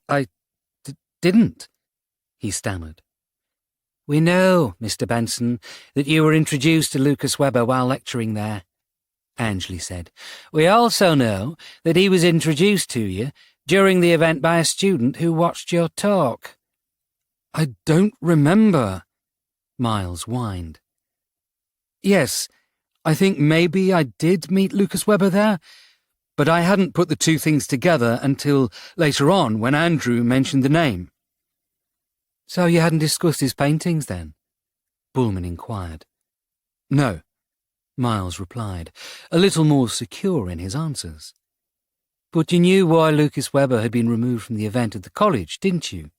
didn't, he stammered. We know, Mr. Benson, that you were introduced to Lucas Webber while lecturing there, Angley said. We also know that he was introduced to you during the event by a student who watched your talk. I don't remember, Miles whined. Yes, I think maybe I did meet Lucas Webber there, but I hadn't put the two things together until later on when Andrew mentioned the name. So you hadn't discussed his paintings then? Bullman inquired. No, Miles replied, a little more secure in his answers. But you knew why Lucas Webber had been removed from the event at the college, didn't you?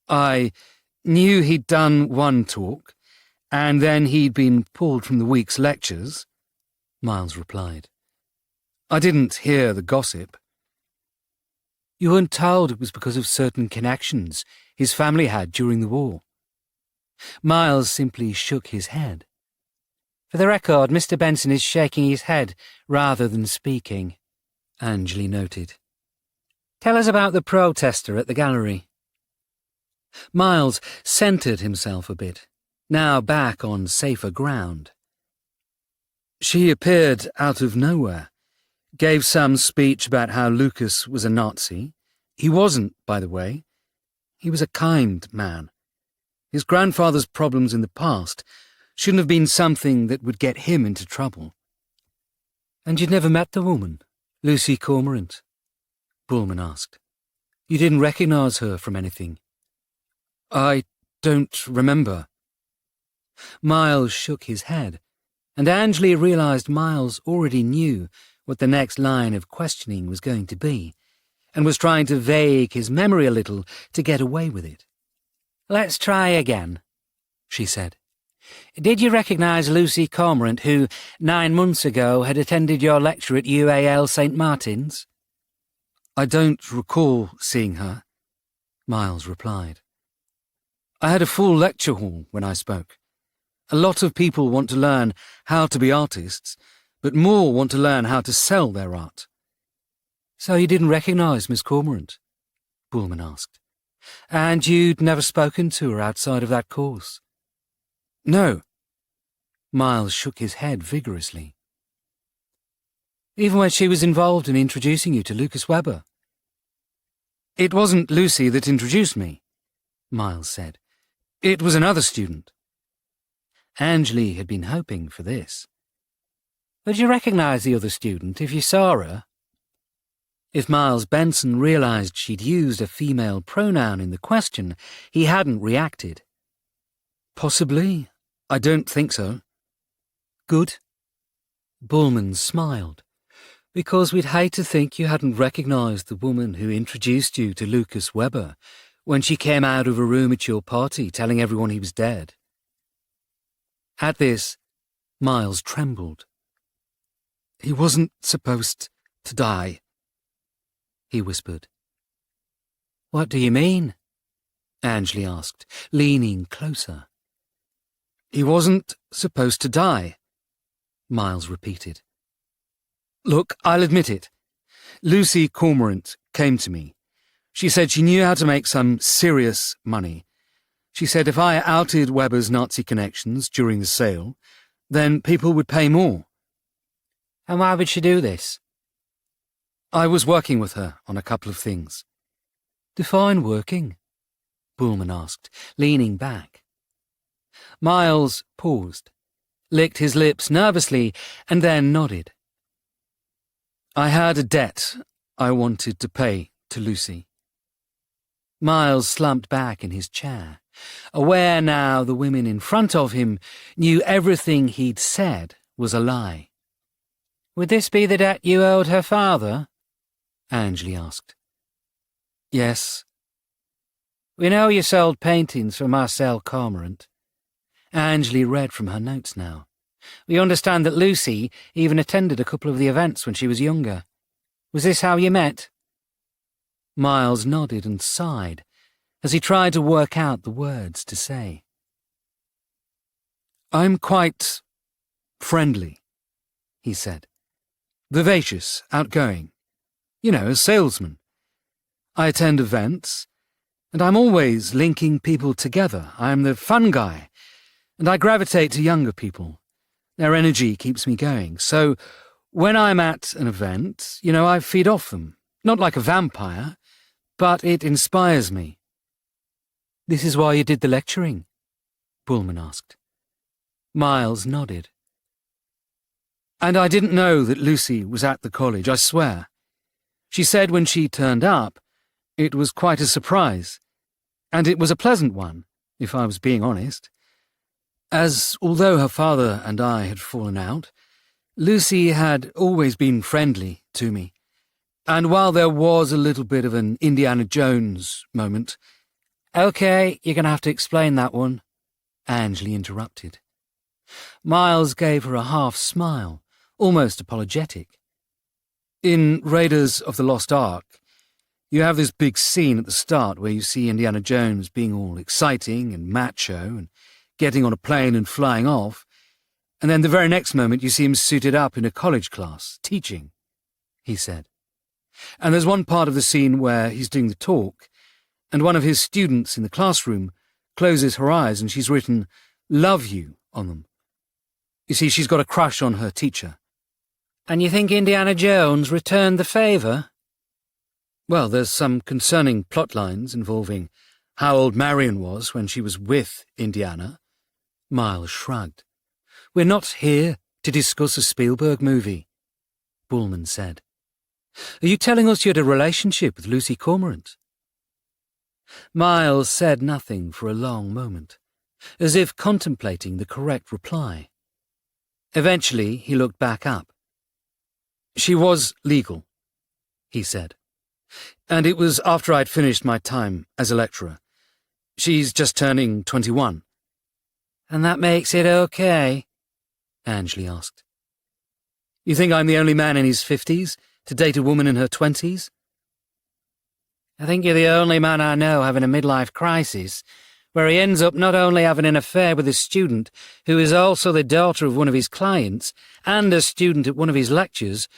I knew he'd done one talk, and then he'd been pulled from the week's lectures, Miles replied. I didn't hear the gossip. You weren't told it was because of certain connections his family had during the war. Miles simply shook his head. For the record, Mr. Benson is shaking his head rather than speaking, Angley noted. Tell us about the protester at the gallery. Miles centred himself a bit, now back on safer ground. She appeared out of nowhere, gave some speech about how Lucas was a Nazi. He wasn't, by the way. He was a kind man. His grandfather's problems in the past shouldn't have been something that would get him into trouble. And you'd never met the woman, Lucy Cormorant? Bullman asked. You didn't recognise her from anything? I don't remember. Miles shook his head, and Angley realised Miles already knew what the next line of questioning was going to be, and was trying to vague his memory a little to get away with it. Let's try again, she said. Did you recognise Lucy Cormorant, who 9 months ago had attended your lecture at UAL St. Martin's? I don't recall seeing her, Miles replied. I had a full lecture hall when I spoke. A lot of people want to learn how to be artists, but more want to learn how to sell their art. So you didn't recognise Miss Cormorant? Bullman asked. And you'd never spoken to her outside of that course? No. Miles shook his head vigorously. Even when she was involved in introducing you to Lucas Webber? It wasn't Lucy that introduced me, Miles said. It was another student. Angley had been hoping for this. Would you recognise the other student if you saw her? If Miles Benson realised she'd used a female pronoun in the question, he hadn't reacted. Possibly. I don't think so. Good. Bullman smiled. Because we'd hate to think you hadn't recognised the woman who introduced you to Lucas Webber when she came out of a room at your party telling everyone he was dead. At this, Miles trembled. He wasn't supposed to die, he whispered. What do you mean? Angley asked, leaning closer. He wasn't supposed to die, Miles repeated. Look, I'll admit it. Lucy Cormorant came to me. She said she knew how to make some serious money. She said if I outed Webber's Nazi connections during the sale, then people would pay more. And why would she do this? I was working with her on a couple of things. Define working, Bullman asked, leaning back. Miles paused, licked his lips nervously, and then nodded. I had a debt I wanted to pay to Lucy. Miles slumped back in his chair, aware now the women in front of him knew everything he'd said was a lie. Would this be the debt you owed her father? Angley asked. Yes. We know you sold paintings for Marcel Cormorant. Angley read from her notes now. We understand that Lucy even attended a couple of the events when she was younger. Was this how you met? Miles nodded and sighed as he tried to work out the words to say. I'm quite friendly, he said. Vivacious, outgoing. You know, a salesman. I attend events, and I'm always linking people together. I'm the fun guy, and I gravitate to younger people. Their energy keeps me going. So when I'm at an event, I feed off them. Not like a vampire, but it inspires me. This is why you did the lecturing? Bullman asked. Miles nodded. And I didn't know that Lucy was at the college, I swear. She said when she turned up, it was quite a surprise. And it was a pleasant one, if I was being honest. As although her father and I had fallen out, Lucy had always been friendly to me. And while there was a little bit of an Indiana Jones moment... OK, you're going to have to explain that one, Angley interrupted. Miles gave her a half smile, almost apologetic. In Raiders of the Lost Ark, you have this big scene at the start where you see Indiana Jones being all exciting and macho and getting on a plane and flying off, and then the very next moment you see him suited up in a college class, teaching, he said. And there's one part of the scene where he's doing the talk, and one of his students in the classroom closes her eyes and she's written, "Love you," on them. You see, she's got a crush on her teacher. And you think Indiana Jones returned the favour? Well, there's some concerning plot lines involving how old Marion was when she was with Indiana. Miles shrugged. We're not here to discuss a Spielberg movie, Bullman said. Are you telling us you had a relationship with Lucy Cormorant? Miles said nothing for a long moment, as if contemplating the correct reply. Eventually, he looked back up. She was legal, he said. And it was after I'd finished my time as a lecturer. She's just turning 21. And that makes it okay? Angley asked. You think I'm the only man in his 50s to date a woman in her 20s? I think you're the only man I know having a midlife crisis, where he ends up not only having an affair with a student who is also the daughter of one of his clients and a student at one of his lectures,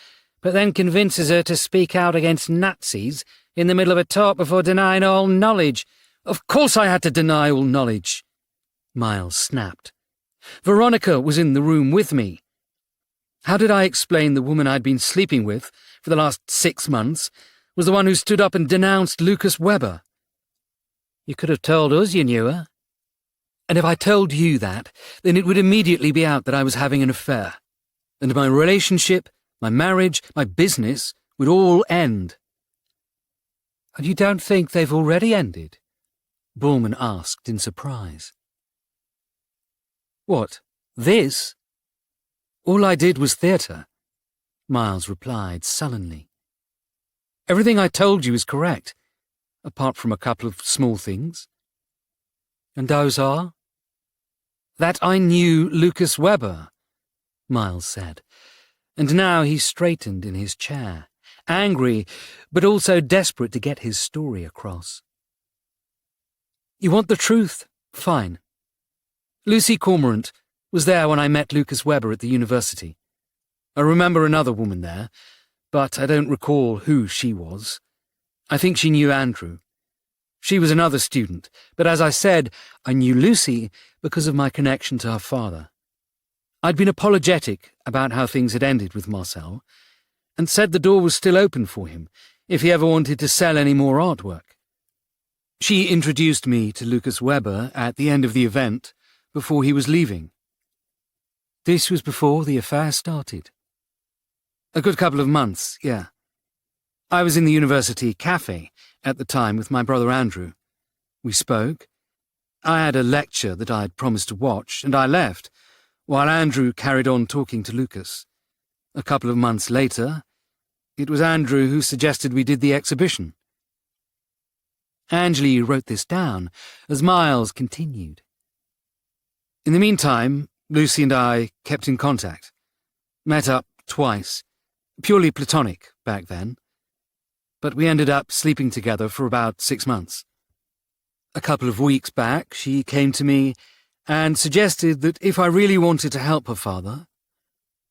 but then convinces her to speak out against Nazis in the middle of a talk before denying all knowledge. Of course I had to deny all knowledge, Miles snapped. Veronica was in the room with me. How did I explain the woman I'd been sleeping with for the last 6 months was the one who stood up and denounced Lucas Webber? You could have told us you knew her. And if I told you that, then it would immediately be out that I was having an affair. And my relationship, my marriage, my business would all end. And you don't think they've already ended? Bullman asked in surprise. What, this? All I did was theatre, Miles replied sullenly. Everything I told you is correct, apart from a couple of small things. And those are? That I knew Lucas Weber, Miles said, and now he straightened in his chair, angry, but also desperate to get his story across. You want the truth? Fine. Lucy Cormorant was there when I met Lucas Weber at the university. I remember another woman there, but I don't recall who she was. I think she knew Andrew. She was another student, but as I said, I knew Lucy because of my connection to her father. I'd been apologetic about how things had ended with Marcel, and said the door was still open for him if he ever wanted to sell any more artwork. She introduced me to Lucas Weber at the end of the event, before he was leaving. This was before the affair started. A good couple of months, yeah. I was in the university cafe at the time with my brother Andrew. We spoke. I had a lecture that I'd promised to watch, and I left, while Andrew carried on talking to Lucas. A couple of months later, it was Andrew who suggested we did the exhibition. Angeli wrote this down as Miles continued. In the meantime, Lucy and I kept in contact. Met up twice, purely platonic back then. But we ended up sleeping together for about 6 months. A couple of weeks back, she came to me and suggested that if I really wanted to help her father,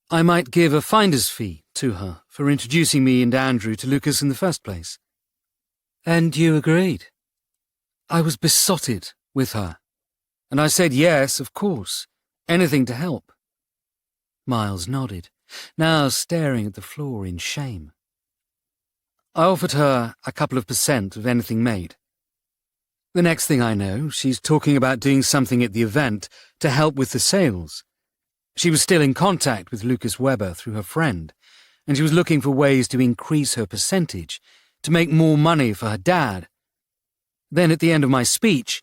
I might give a finder's fee to her for introducing me and Andrew to Lucas in the first place. And you agreed? I was besotted with her, and I said yes, of course, anything to help. Miles nodded, now staring at the floor in shame. I offered her a couple of % of anything made. The next thing I know, she's talking about doing something at the event to help with the sales. She was still in contact with Lucas Weber through her friend, and she was looking for ways to increase her percentage, to make more money for her dad. Then at the end of my speech,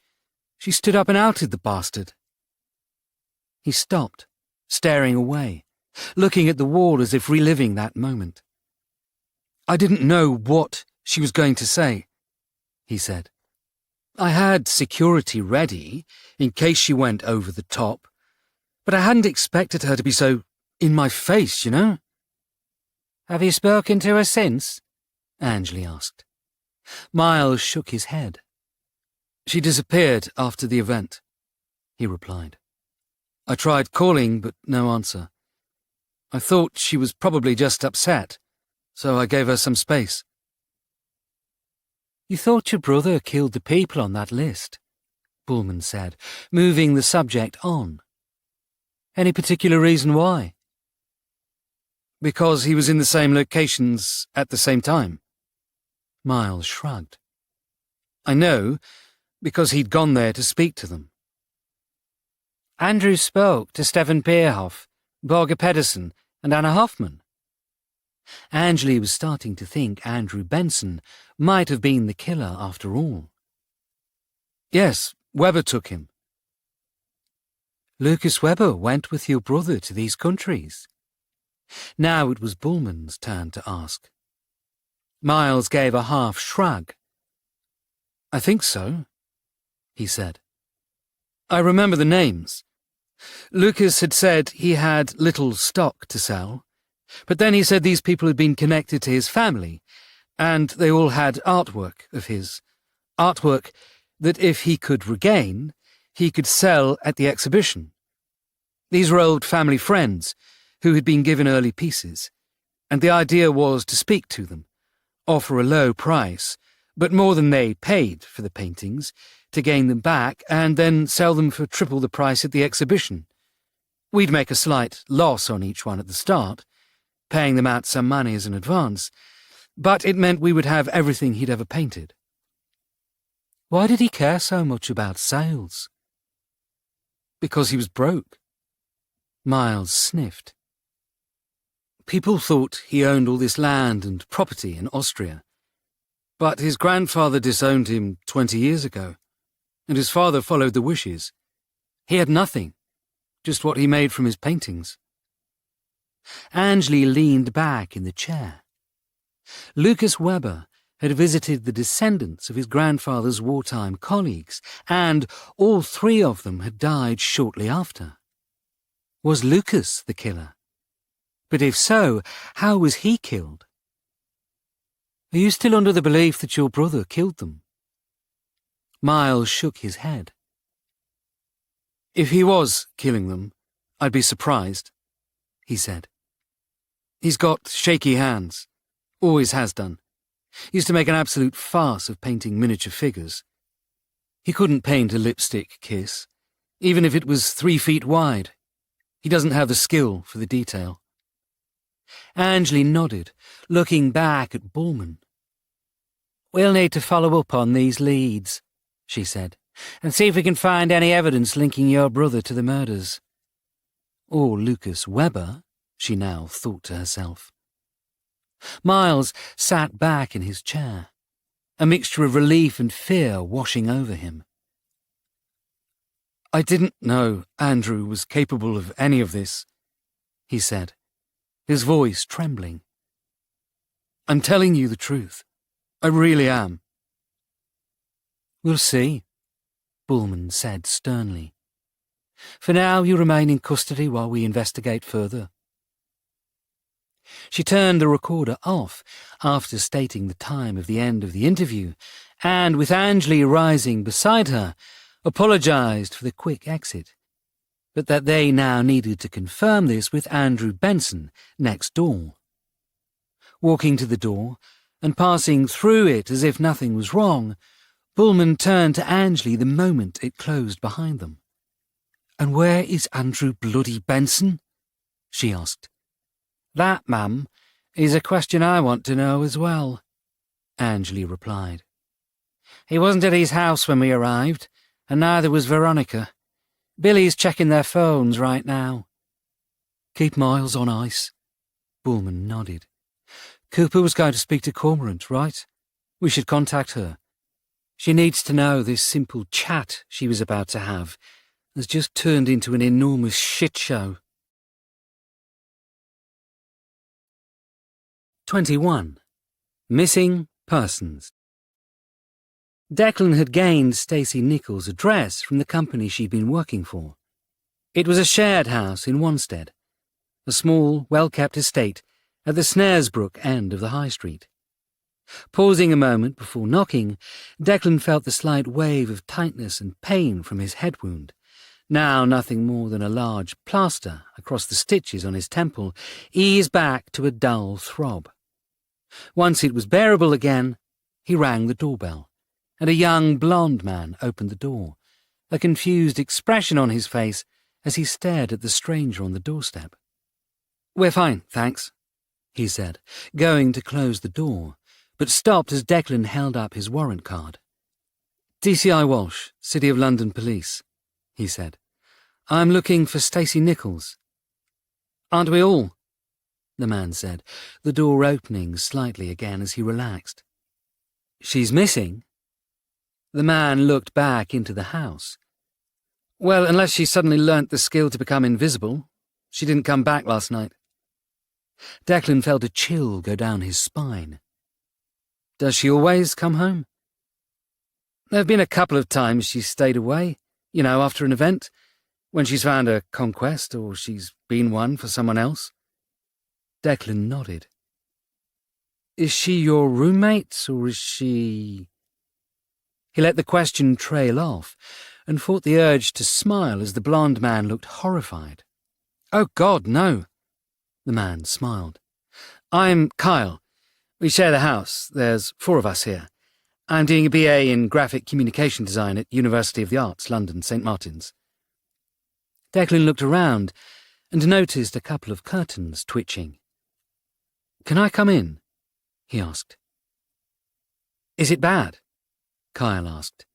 she stood up and outed the bastard. He stopped, staring away, looking at the wall as if reliving that moment. I didn't know what she was going to say, he said. I had security ready, in case she went over the top, but I hadn't expected her to be so in my face, you know? Have you spoken to her since? Angeli asked. Miles shook his head. She disappeared after the event, he replied. I tried calling, but no answer. I thought she was probably just upset, so I gave her some space. You thought your brother killed the people on that list, Bullman said, moving the subject on. Any particular reason why? Because he was in the same locations at the same time. Miles shrugged. I know, because he'd gone there to speak to them. Andrew spoke to Stefan Peerhoff, Borge Pedersen, and Anna Hoffman. Angeli was starting to think Andrew Benson might have been the killer after all. Yes, Weber took him. Lucas Weber went with your brother to these countries. Now it was Bullman's turn to ask. Miles gave a half shrug. I think so, he said. I remember the names. Lucas had said he had little stock to sell, but then he said these people had been connected to his family, and they all had artwork of his. Artwork that if he could regain, he could sell at the exhibition. These were old family friends who had been given early pieces, and the idea was to speak to them, offer a low price, but more than they paid for the paintings, to gain them back, and then sell them for triple the price at the exhibition. We'd make a slight loss on each one at the start, paying them out some money as an advance, but it meant we would have everything he'd ever painted. Why did he care so much about sales? Because he was broke. Miles sniffed. People thought he owned all this land and property in Austria. But his grandfather disowned him 20 years ago, and his father followed the wishes. He had nothing, just what he made from his paintings. Angley leaned back in the chair. Lucas Weber had visited the descendants of his grandfather's wartime colleagues, and all three of them had died shortly after. Was Lucas the killer? But if so, how was he killed? Are you still under the belief that your brother killed them? Miles shook his head. If he was killing them, I'd be surprised, he said. He's got shaky hands, always has done. He used to make an absolute farce of painting miniature figures. He couldn't paint a lipstick kiss, even if it was 3 feet wide. He doesn't have the skill for the detail. Angley nodded, looking back at Bullman. We'll need to follow up on these leads, she said, and see if we can find any evidence linking your brother to the murders. Or Lucas Weber, she now thought to herself. Miles sat back in his chair, a mixture of relief and fear washing over him. I didn't know Andrew was capable of any of this, he said, his voice trembling. I'm telling you the truth. I really am. We'll see, Bullman said sternly. For now, you remain in custody while we investigate further. She turned the recorder off after stating the time of the end of the interview, and with Angley rising beside her, apologised for the quick exit, but that they now needed to confirm this with Andrew Benson next door. Walking to the door, and passing through it as if nothing was wrong, Bullman turned to Angley the moment it closed behind them. "And where is Andrew bloody Benson?" she asked. "That, ma'am, is a question I want to know as well," Angley replied. "He wasn't at his house when we arrived, and neither was Veronica. Billy's checking their phones right now." "Keep Miles on ice," Bullman nodded. "Cooper was going to speak to Cormorant, right? We should contact her. She needs to know this simple chat she was about to have has just turned into an enormous shit show." 21. Missing Persons. Declan had gained Stacey Nichols' address from the company she'd been working for. It was a shared house in Wanstead, a small, well-kept estate at the Snaresbrook end of the High Street. Pausing a moment before knocking, Declan felt the slight wave of tightness and pain from his head wound, now nothing more than a large plaster across the stitches on his temple, ease back to a dull throb. Once it was bearable again, he rang the doorbell, and a young blonde man opened the door, a confused expression on his face as he stared at the stranger on the doorstep. "We're fine, thanks," he said, going to close the door, but stopped as Declan held up his warrant card. "DCI Walsh, City of London Police," he said. "I'm looking for Stacey Nichols." "Aren't we all?" the man said, the door opening slightly again as he relaxed. "She's missing?" The man looked back into the house. "Well, unless she suddenly learnt the skill to become invisible. She didn't come back last night." Declan felt a chill go down his spine. "Does she always come home?" "There have been a couple of times she's stayed away, after an event, when she's found a conquest or she's been one for someone else." Declan nodded. "Is she your roommate, or is she—" He let the question trail off and fought the urge to smile as the blonde man looked horrified. "Oh, God, no," the man smiled. "I'm Kyle. We share the house. There's 4 of us here. I'm doing a BA in Graphic Communication Design at University of the Arts, London, St. Martin's." Declan looked around and noticed a couple of curtains twitching. "Can I come in?" he asked. "Is it bad?" Kyle asked,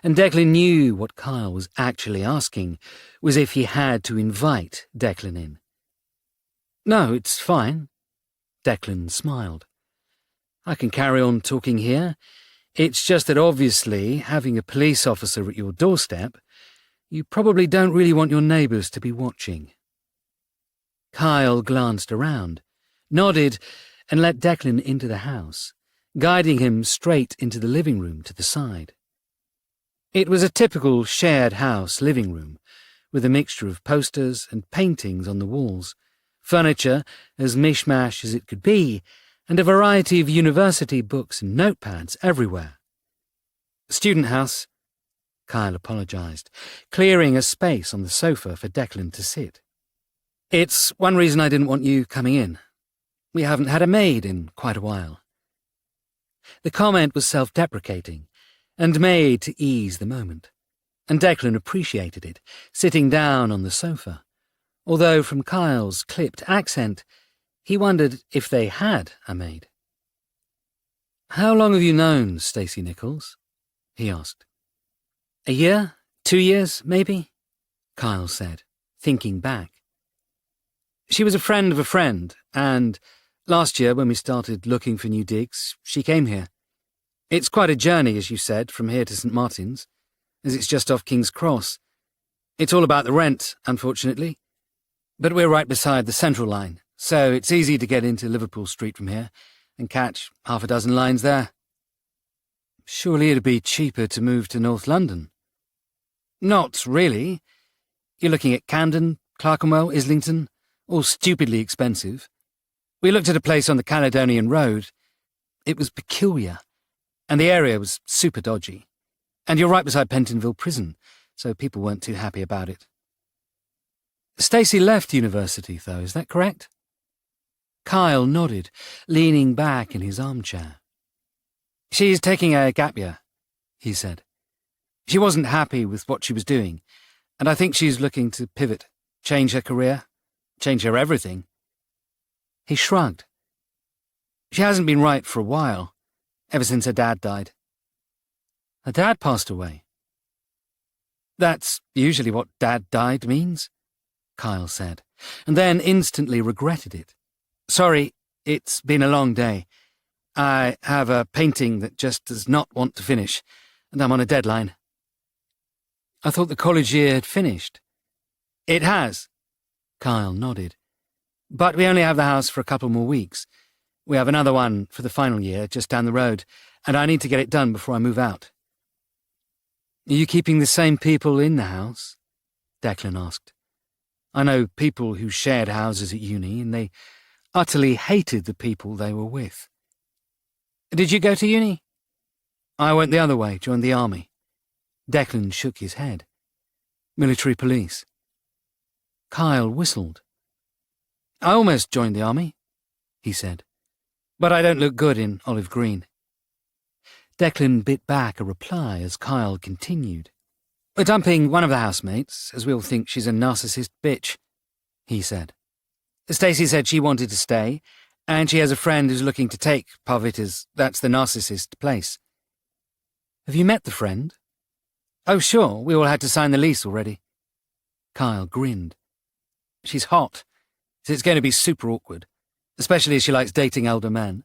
and Declan knew what Kyle was actually asking was if he had to invite Declan in. "No, it's fine," Declan smiled. I can carry on talking here. It's just that obviously, having a police officer at your doorstep, you probably don't really want your neighbours to be watching. Kyle glanced around, nodded, and let Declan into the house, guiding him straight into the living room to the side. It was a typical shared house living room, with a mixture of posters and paintings on the walls, furniture as mishmash as it could be, and a variety of university books and notepads everywhere. Student house, Kyle apologised, clearing a space on the sofa for Declan to sit. It's one reason I didn't want you coming in. We haven't had a maid in quite a while. The comment was self-deprecating, and made to ease the moment, and Declan appreciated it, sitting down on the sofa, although from Kyle's clipped accent, he wondered if they had a maid. "How long have you known Stacey Nichols?" he asked. "A year? 2 years, maybe?" Kyle said, thinking back. "She was a friend of a friend, and last year when we started looking for new digs, she came here. It's quite a journey, as you said, from here to St. Martin's, as it's just off King's Cross. It's all about the rent, unfortunately. But we're right beside the Central line, so it's easy to get into Liverpool Street from here and catch half a dozen lines there." "Surely it'd be cheaper to move to North London." "Not really. You're looking at Camden, Clerkenwell, Islington, all stupidly expensive. We looked at a place on the Caledonian Road. It was peculiar, and the area was super dodgy. And you're right beside Pentonville Prison, so people weren't too happy about it." "Stacey left university, though, is that correct?" Kyle nodded, leaning back in his armchair. "She's taking a gap year," he said. "She wasn't happy with what she was doing, and I think she's looking to pivot, change her career, change her everything." He shrugged. "She hasn't been right for a while, ever since her dad died." "Her dad passed away?" "That's usually what dad died means," Kyle said, and then instantly regretted it. "Sorry, it's been a long day. I have a painting that just does not want to finish, and I'm on a deadline." "I thought the college year had finished." "It has," Kyle nodded. "But we only have the house for a couple more weeks. We have another one for the final year just down the road, and I need to get it done before I move out." "Are you keeping the same people in the house?" Declan asked. "I know people who shared houses at uni, and they utterly hated the people they were with." "Did you go to uni?" "I went the other way, joined the army." Declan shook his head. "Military police." Kyle whistled. "I almost joined the army," he said. "But I don't look good in olive green." Declan bit back a reply as Kyle continued. "We're dumping one of the housemates, as we all think she's a narcissist bitch," he said. "Stacey said she wanted to stay, and she has a friend who's looking to take Parvita's, that's the narcissist, place." "Have you met the friend?" "Oh, sure, we all had to sign the lease already." Kyle grinned. "She's hot, so it's going to be super awkward, especially as she likes dating older men."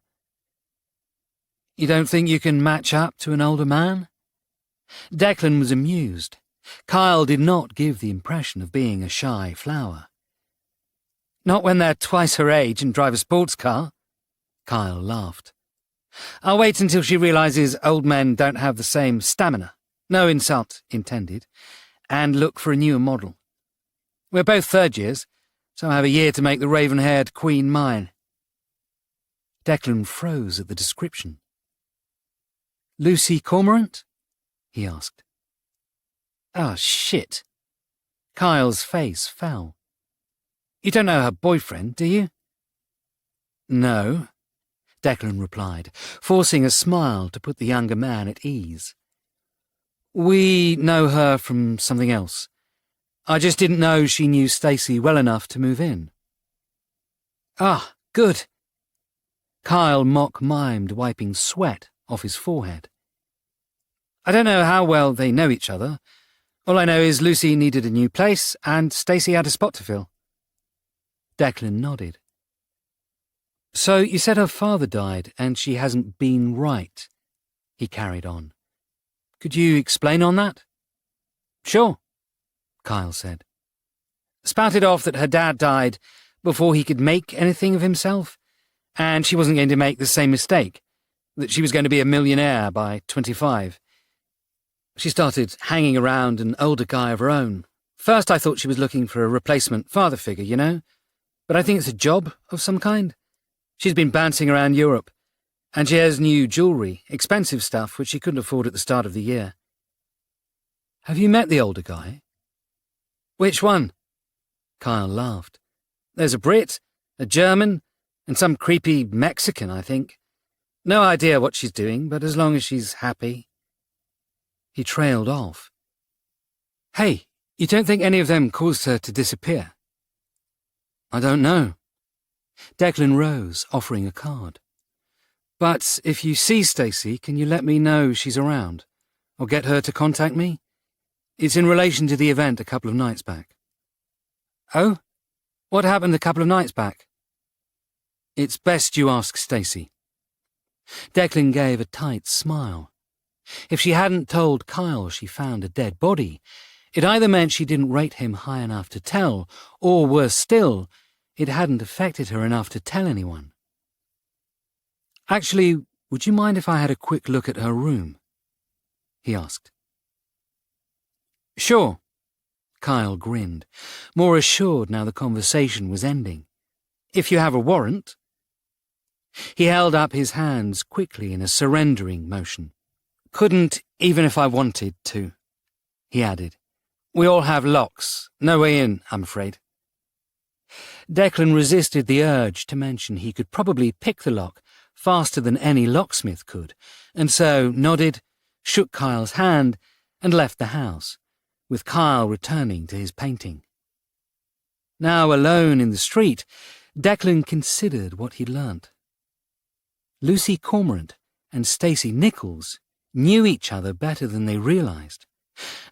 "You don't think you can match up to an older man?" Declan was amused. Kyle did not give the impression of being a shy flower. "Not when they're twice her age and drive a sports car," Kyle laughed. "I'll wait until she realises old men don't have the same stamina, no insult intended, and look for a newer model. We're both third years, so I have a year to make the raven-haired queen mine." Declan froze at the description. "Lucy Cormorant?" he asked. "Oh, shit." Kyle's face fell. "You don't know her boyfriend, do you?" "No," Declan replied, forcing a smile to put the younger man at ease. "We know her from something else. I just didn't know she knew Stacey well enough to move in." "Ah, good." Kyle mock-mimed, wiping sweat off his forehead. "I don't know how well they know each other. All I know is Lucy needed a new place, and Stacey had a spot to fill." Declan nodded. So you said her father died and she hasn't been right, he carried on. Could you explain on that? Sure, Kyle said. Spouted off that her dad died before he could make anything of himself, and she wasn't going to make the same mistake, that she was going to be a millionaire by 25. She started hanging around an older guy of her own. First I thought she was looking for a replacement father figure, you know, but I think it's a job of some kind. She's been bouncing around Europe, and she has new jewellery, expensive stuff which she couldn't afford at the start of the year. Have you met the older guy? Which one? Kyle laughed. There's a Brit, a German, and some creepy Mexican, I think. No idea what she's doing, but as long as she's happy. He trailed off. Hey, you don't think any of them caused her to disappear? I don't know. Declan rose, offering a card. But if you see Stacey, can you let me know she's around? Or get her to contact me? It's in relation to the event a couple of nights back. Oh? What happened a couple of nights back? It's best you ask Stacey. Declan gave a tight smile. If she hadn't told Kyle she found a dead body, it either meant she didn't rate him high enough to tell, or worse still, it hadn't affected her enough to tell anyone. Actually, would you mind if I had a quick look at her room? He asked. Sure. Kyle grinned, more assured now the conversation was ending. If you have a warrant. He held up his hands quickly in a surrendering motion. Couldn't even if I wanted to, he added. We all have locks. No way in, I'm afraid. Declan resisted the urge to mention he could probably pick the lock faster than any locksmith could, and so nodded, shook Kyle's hand, and left the house, with Kyle returning to his painting. Now alone in the street, Declan considered what he'd learnt. Lucy Cormorant and Stacey Nichols knew each other better than they realised,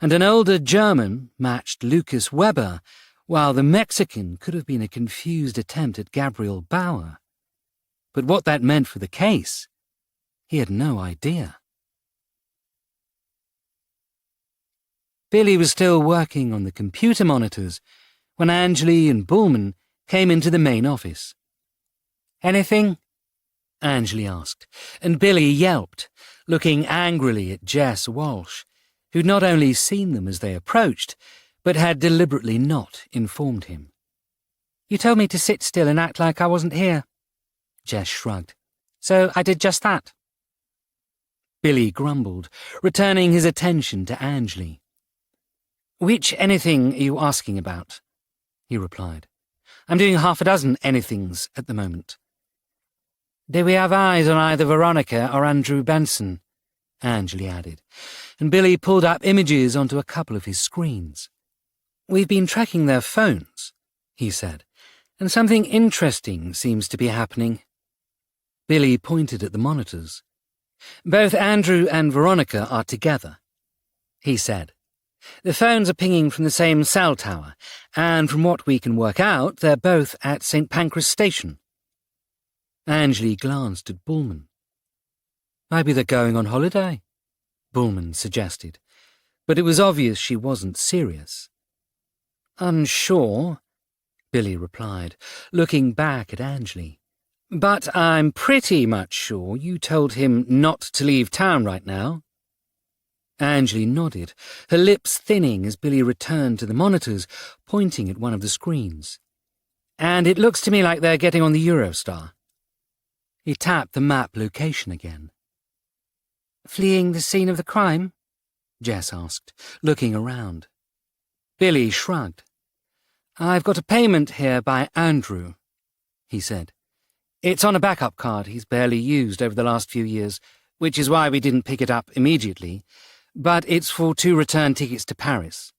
and an older German matched Lucas Weber, while the Mexican could have been a confused attempt at Gabriel Bauer. But what that meant for the case, he had no idea. Billy was still working on the computer monitors when Angley and Bullman came into the main office. Anything? Angley asked, and Billy yelped, looking angrily at Jess Walsh, who'd not only seen them as they approached, but had deliberately not informed him. You told me to sit still and act like I wasn't here. Jess shrugged. So I did just that. Billy grumbled, returning his attention to Angley. Which anything are you asking about? He replied. I'm doing half a dozen anythings at the moment. Do we have eyes on either Veronica or Andrew Benson? Angley added, and Billy pulled up images onto a couple of his screens. We've been tracking their phones, he said, and something interesting seems to be happening. Billy pointed at the monitors. Both Andrew and Veronica are together, he said. The phones are pinging from the same cell tower, and from what we can work out, they're both at St. Pancras Station. Angley glanced at Bullman. Maybe they're going on holiday, Bullman suggested, but it was obvious she wasn't serious. Unsure, Billy replied, looking back at Angley. But I'm pretty much sure you told him not to leave town right now. Angley nodded, her lips thinning as Billy returned to the monitors, pointing at one of the screens. And it looks to me like they're getting on the Eurostar. He tapped the map location again. Fleeing the scene of the crime? Jess asked, looking around. Billy shrugged. I've got a payment here by Andrew, he said. It's on a backup card he's barely used over the last few years, which is why we didn't pick it up immediately, but it's for 2 return tickets to Paris.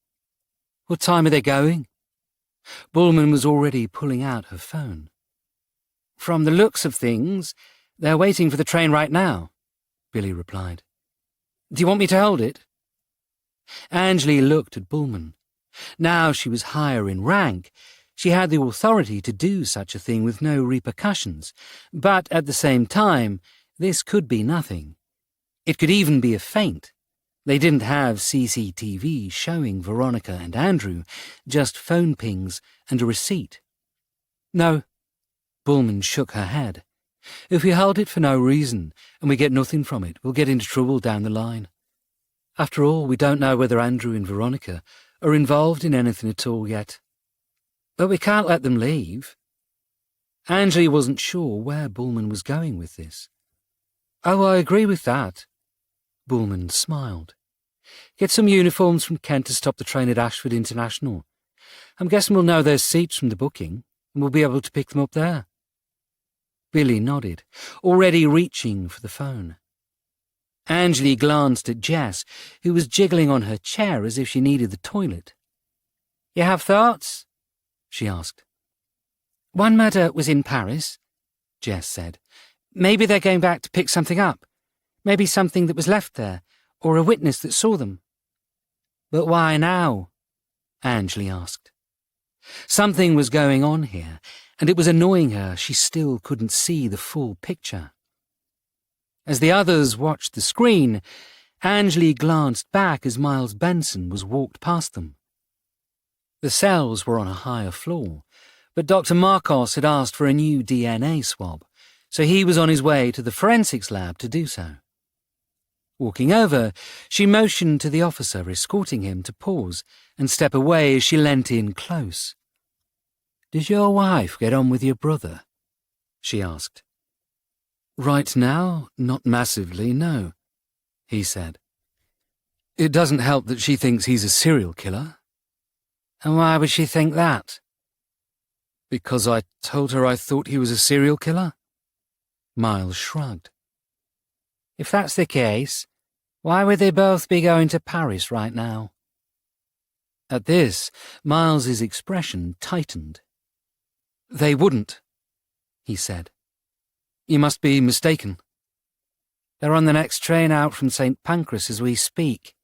What time are they going? Bullman was already pulling out her phone. From the looks of things, they're waiting for the train right now, Billy replied. Do you want me to hold it? Angley looked at Bullman. Now she was higher in rank, She had the authority to do such a thing with no repercussions, but at the same time, this could be nothing. It could even be a feint. They didn't have CCTV showing Veronica and Andrew, just phone pings and a receipt. No. Bullman shook her head. If we hold it for no reason and we get nothing from it, we'll get into trouble down the line. After all, we don't know whether Andrew and Veronica are involved in anything at all yet. But we can't let them leave. Angie wasn't sure where Bullman was going with this. Oh, I agree with that. Bullman smiled. Get some uniforms from Kent to stop the train at Ashford International. I'm guessing we'll know their seats from the booking, and we'll be able to pick them up there. Billy nodded, already reaching for the phone. Angie glanced at Jess, who was jiggling on her chair as if she needed the toilet. You have thoughts? She asked. One murder was in Paris, Jess said. Maybe they're going back to pick something up. Maybe something that was left there, or a witness that saw them. But why now? Angie asked. Something was going on here, and it was annoying her she still couldn't see the full picture. As the others watched the screen, Angie glanced back as Miles Benson was walked past them. The cells were on a higher floor, but Dr. Marcos had asked for a new DNA swab, so he was on his way to the forensics lab to do so. Walking over, she motioned to the officer escorting him to pause and step away as she leant in close. Does your wife get on with your brother? She asked. Right now, not massively, no, he said. It doesn't help that she thinks he's a serial killer. And why would she think that? Because I told her I thought he was a serial killer? Miles shrugged. If that's the case, why would they both be going to Paris right now? At this, Miles's expression tightened. They wouldn't, he said. You must be mistaken. They're on the next train out from St. Pancras as we speak,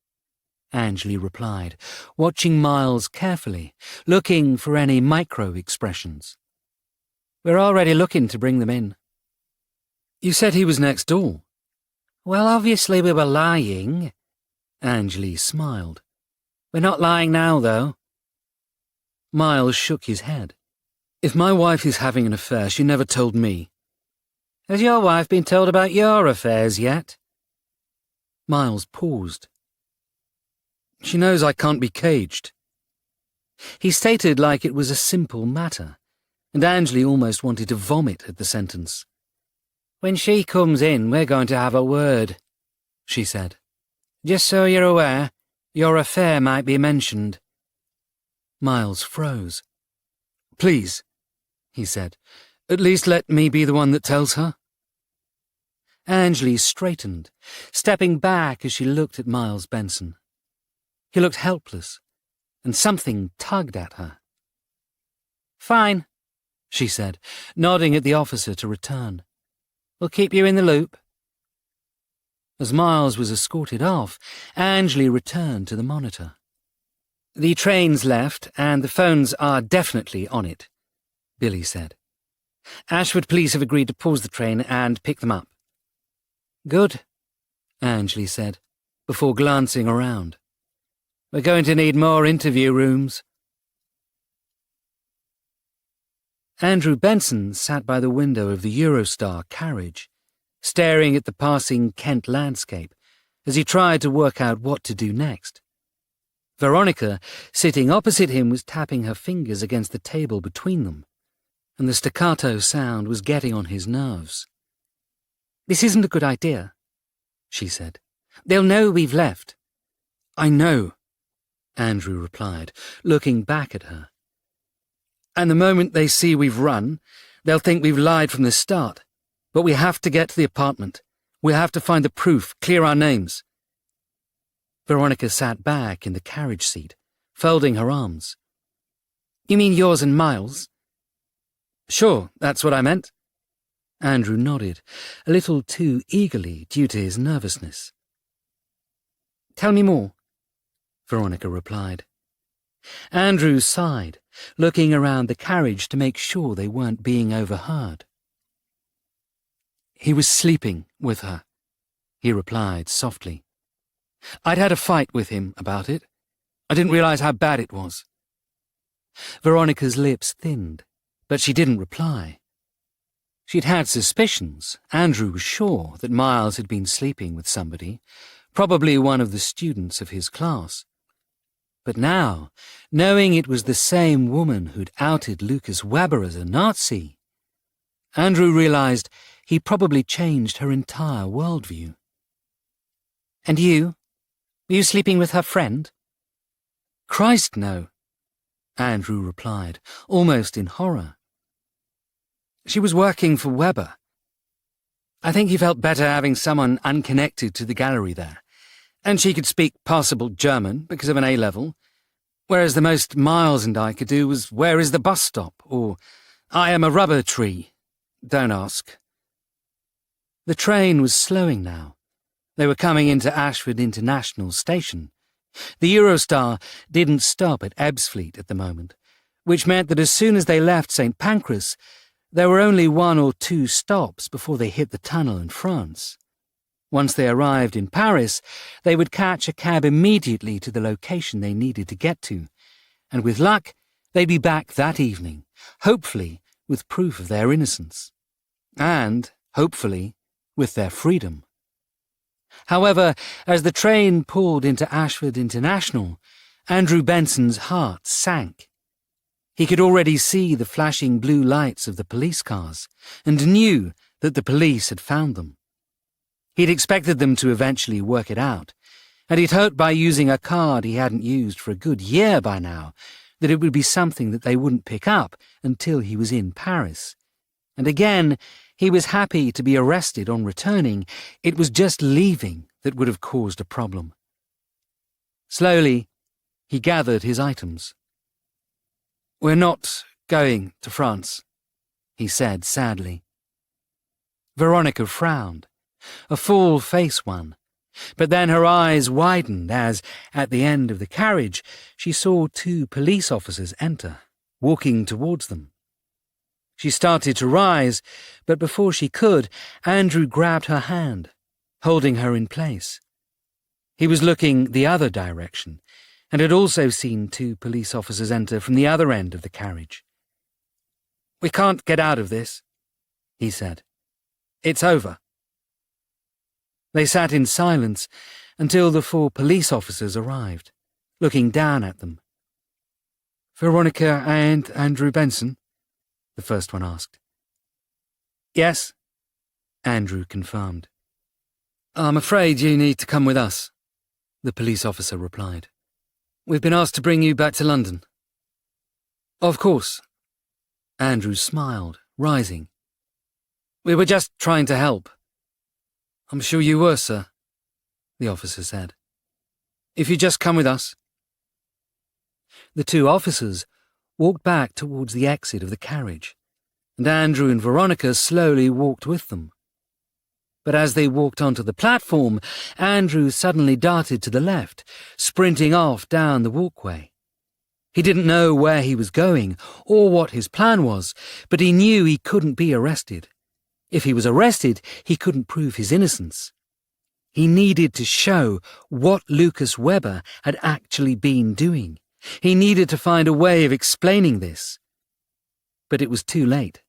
Angie replied, watching Miles carefully, looking for any micro-expressions. We're already looking to bring them in. You said he was next door. Well, obviously we were lying, Angie smiled. We're not lying now, though. Miles shook his head. If my wife is having an affair, she never told me. Has your wife been told about your affairs yet? Miles paused. She knows I can't be caged. He stated like it was a simple matter, and Angie almost wanted to vomit at the sentence. When she comes in, we're going to have a word, she said. Just so you're aware, your affair might be mentioned. Miles froze. Please, he said, at least let me be the one that tells her. Angie straightened, stepping back as she looked at Miles Benson. He looked helpless, and something tugged at her. Fine, she said, nodding at the officer to return. We'll keep you in the loop. As Miles was escorted off, Angie returned to the monitor. The train's left, and the phones are definitely on it, Billy said. Ashford police have agreed to pause the train and pick them up. Good, Angie said, before glancing around. We're going to need more interview rooms. Andrew Benson sat by the window of the Eurostar carriage, staring at the passing Kent landscape as he tried to work out what to do next. Veronica, sitting opposite him, was tapping her fingers against the table between them, and the staccato sound was getting on his nerves. This isn't a good idea, she said. They'll know we've left. I know, Andrew replied, looking back at her. And the moment they see we've run, they'll think we've lied from the start. But we have to get to the apartment. We have to find the proof, clear our names. Veronica sat back in the carriage seat, folding her arms. You mean yours and Miles? Sure, that's what I meant. Andrew nodded, a little too eagerly due to his nervousness. Tell me more, Veronica replied. Andrew sighed, looking around the carriage to make sure they weren't being overheard. "He was sleeping with her," he replied softly. "I'd had a fight with him about it. I didn't realize how bad it was." Veronica's lips thinned, but she didn't reply. She'd had suspicions. Andrew was sure that Miles had been sleeping with somebody, probably one of the students of his class. But now, knowing it was the same woman who'd outed Lucas Weber as a Nazi, Andrew realized he'd probably changed her entire worldview. "And you? Were you sleeping with her friend?" "Christ, no," Andrew replied, almost in horror. "She was working for Weber. I think he felt better having someone unconnected to the gallery there, and she could speak passable German because of an A-level, whereas the most Miles and I could do was 'Where is the bus stop?' or 'I am a rubber tree. Don't ask.'" The train was slowing now. They were coming into Ashford International Station. The Eurostar didn't stop at Ebbsfleet at the moment, which meant that as soon as they left St. Pancras, there were only 1 or 2 stops before they hit the tunnel in France. Once they arrived in Paris, they would catch a cab immediately to the location they needed to get to, and with luck, they'd be back that evening, hopefully with proof of their innocence. And, hopefully, with their freedom. However, as the train pulled into Ashford International, Andrew Benson's heart sank. He could already see the flashing blue lights of the police cars, and knew that the police had found them. He'd expected them to eventually work it out, and he'd hoped by using a card he hadn't used for a good year by now that it would be something that they wouldn't pick up until he was in Paris. And again, he was happy to be arrested on returning. It was just leaving that would have caused a problem. Slowly, he gathered his items. "We're not going to France," he said sadly. Veronica frowned, a full-face one, but then her eyes widened as, at the end of the carriage, she saw 2 police officers enter, walking towards them. She started to rise, but before she could, Andrew grabbed her hand, holding her in place. He was looking the other direction, and had also seen 2 police officers enter from the other end of the carriage. "We can't get out of this," he said. "It's over." They sat in silence until the 4 police officers arrived, looking down at them. "Veronica and Andrew Benson?" the first one asked. "Yes," Andrew confirmed. "I'm afraid you need to come with us," the police officer replied. "We've been asked to bring you back to London." "Of course." Andrew smiled, rising. "We were just trying to help." "I'm sure you were, sir," the officer said. "If you just come with us." The 2 officers walked back towards the exit of the carriage, and Andrew and Veronica slowly walked with them. But as they walked onto the platform, Andrew suddenly darted to the left, sprinting off down the walkway. He didn't know where he was going or what his plan was, but he knew he couldn't be arrested. If he was arrested, he couldn't prove his innocence. He needed to show what Lucas Weber had actually been doing. He needed to find a way of explaining this. But it was too late.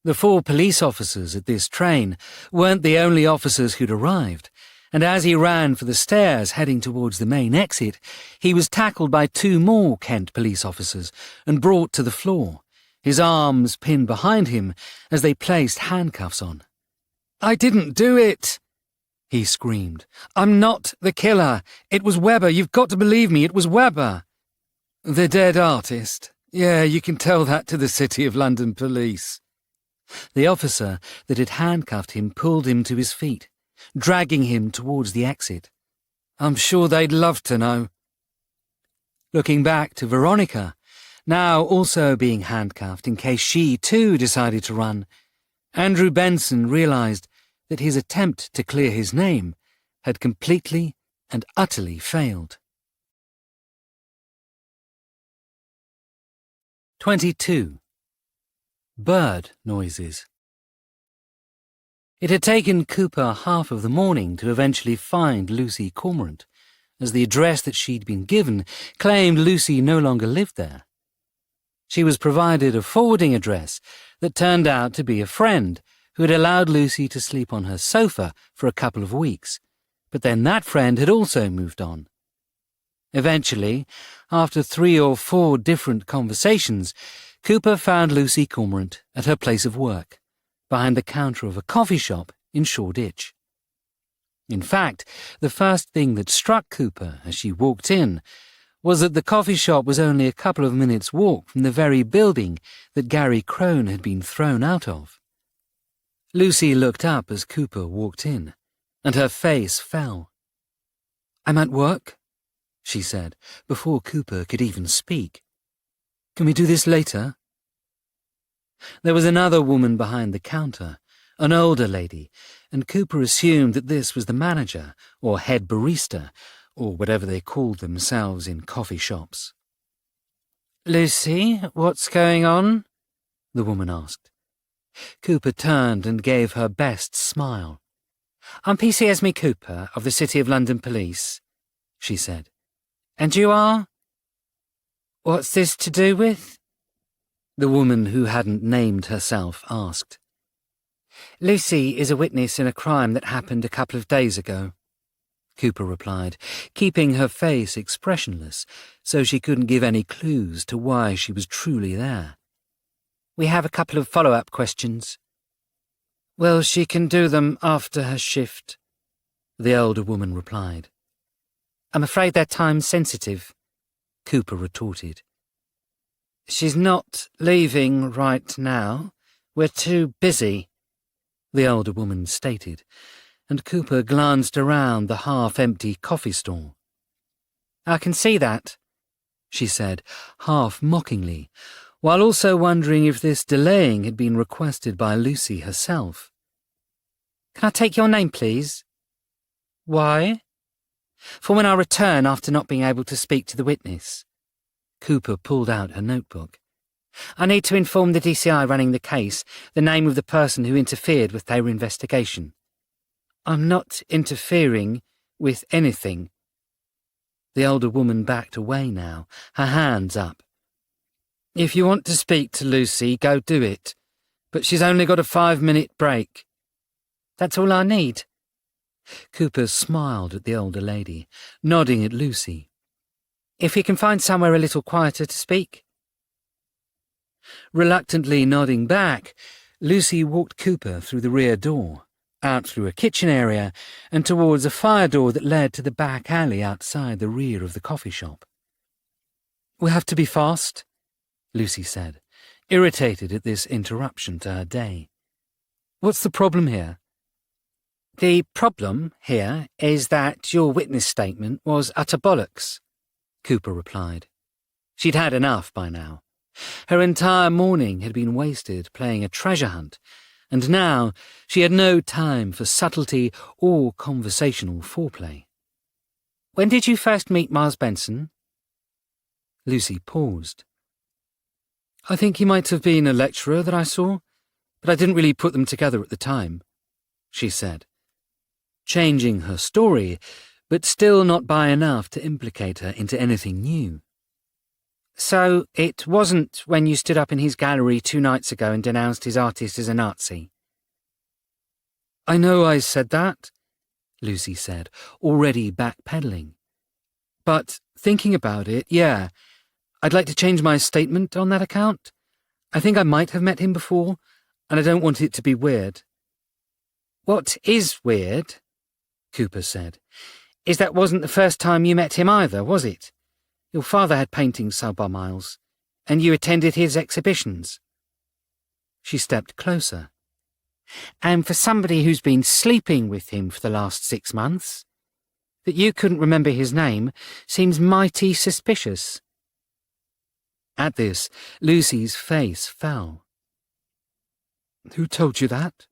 The 4 police officers at this train weren't the only officers who'd arrived, and as he ran for the stairs heading towards the main exit, he was tackled by 2 more Kent police officers and brought to the floor, his arms pinned behind him as they placed handcuffs on. "I didn't do it!" he screamed. "I'm not the killer. It was Weber. You've got to believe me. It was Weber." "The dead artist. Yeah, you can tell that to the City of London police." The officer that had handcuffed him pulled him to his feet, dragging him towards the exit. "I'm sure they'd love to know." Looking back to Veronica, now also being handcuffed in case she too decided to run, Andrew Benson realized that his attempt to clear his name had completely and utterly failed. 22. Bird noises. It had taken Cooper half of the morning to eventually find Lucy Cormorant, as the address that she'd been given claimed Lucy no longer lived there. She was provided a forwarding address that turned out to be a friend who had allowed Lucy to sleep on her sofa for a couple of weeks, but then that friend had also moved on. Eventually, after 3 or 4 different conversations, Cooper found Lucy Cormorant at her place of work, behind the counter of a coffee shop in Shoreditch. In fact, the first thing that struck Cooper as she walked in was that the coffee shop was only a couple of minutes' walk from the very building that Gary Crone had been thrown out of. Lucy looked up as Cooper walked in, and her face fell. "I'm at work," she said, before Cooper could even speak. "Can we do this later?" There was another woman behind the counter, an older lady, and Cooper assumed that this was the manager, or head barista, or whatever they called themselves in coffee shops. "Lucy, what's going on?" the woman asked. Cooper turned and gave her best smile. "I'm PC Esme Cooper of the City of London Police," she said. "And you are?" "What's this to do with?" the woman who hadn't named herself asked. "Lucy is a witness in a crime that happened a couple of days ago," Cooper replied, keeping her face expressionless so she couldn't give any clues to why she was truly there. "We have a couple of follow-up questions." "Well, she can do them after her shift," the older woman replied. "I'm afraid they're time-sensitive," Cooper retorted. "She's not leaving right now. We're too busy," the older woman stated, and Cooper glanced around the half-empty coffee stall. "I can see that," she said, half mockingly, while also wondering if this delaying had been requested by Lucy herself. "Can I take your name, please?" "Why?" "For when I return after not being able to speak to the witness." Cooper pulled out her notebook. "I need to inform the DCI running the case the name of the person who interfered with their investigation." "I'm not interfering with anything." The older woman backed away now, her hands up. "If you want to speak to Lucy, go do it. But she's only got a 5-minute break." "That's all I need." Cooper smiled at the older lady, nodding at Lucy. "If you can find somewhere a little quieter to speak." Reluctantly nodding back, Lucy walked Cooper through the rear door, out through a kitchen area, and towards a fire door that led to the back alley outside the rear of the coffee shop. "We'll have to be fast," Lucy said, irritated at this interruption to her day. "What's the problem here?" "The problem here is that your witness statement was utter bollocks," Cooper replied. She'd had enough by now. Her entire morning had been wasted playing a treasure hunt, and now she had no time for subtlety or conversational foreplay. "When did you first meet Miles Benson?" Lucy paused. "I think he might have been a lecturer that I saw, but I didn't really put them together at the time," she said, changing her story, but still not by enough to implicate her into anything new. "So it wasn't when you stood up in his gallery 2 nights ago and denounced his artist as a Nazi?" "I know I said that," Lucy said, already backpedaling. "But thinking about it, yeah, I'd like to change my statement on that account. I think I might have met him before, and I don't want it to be weird." "What is weird," Cooper said, "is that wasn't the first time you met him either, was it? Your father had paintings sold by Miles, and you attended his exhibitions." She stepped closer. "And for somebody who's been sleeping with him for the last 6 months, that you couldn't remember his name seems mighty suspicious." At this, Lucy's face fell. "Who told you that?"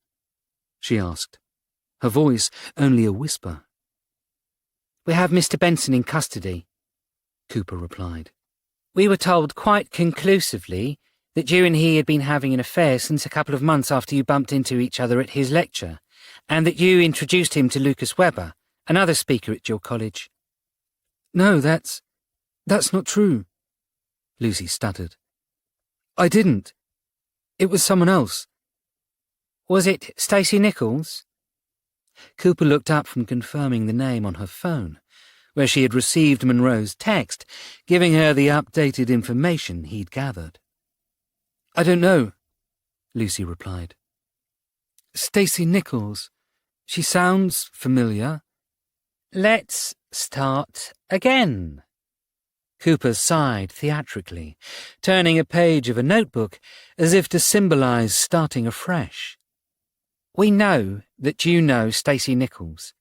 she asked, her voice only a whisper. "We have Mr. Benson in custody," Cooper replied. We were told quite conclusively that you and he had been having an affair since a couple of months after you bumped into each other at his lecture, and that you introduced him to Lucas Webber, another speaker at your college. No, that's not true, Lucy stuttered. I didn't. It was someone else. Was it Stacey Nichols? Cooper looked up from confirming the name on her phone, where she had received Monroe's text, giving her the updated information he'd gathered. I don't know, Lucy replied. Stacey Nichols. She sounds familiar. Let's start again. Cooper sighed theatrically, turning a page of a notebook as if to symbolize starting afresh. We know that you know Stacey Nichols.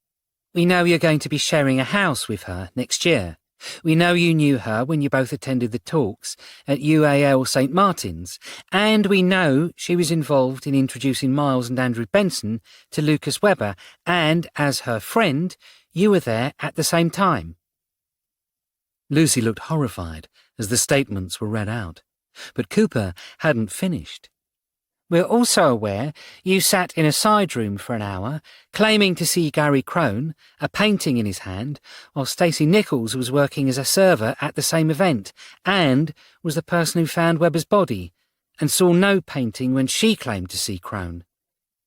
We know you're going to be sharing a house with her next year. We know you knew her when you both attended the talks at UAL St. Martin's, and we know she was involved in introducing Miles and Andrew Benson to Lucas Webber, and as her friend, you were there at the same time. Lucy looked horrified as the statements were read out, but Cooper hadn't finished. We're also aware you sat in a side room for an hour, claiming to see Gary Crone, a painting in his hand, while Stacey Nichols was working as a server at the same event, and was the person who found Webber's body, and saw no painting when she claimed to see Crone.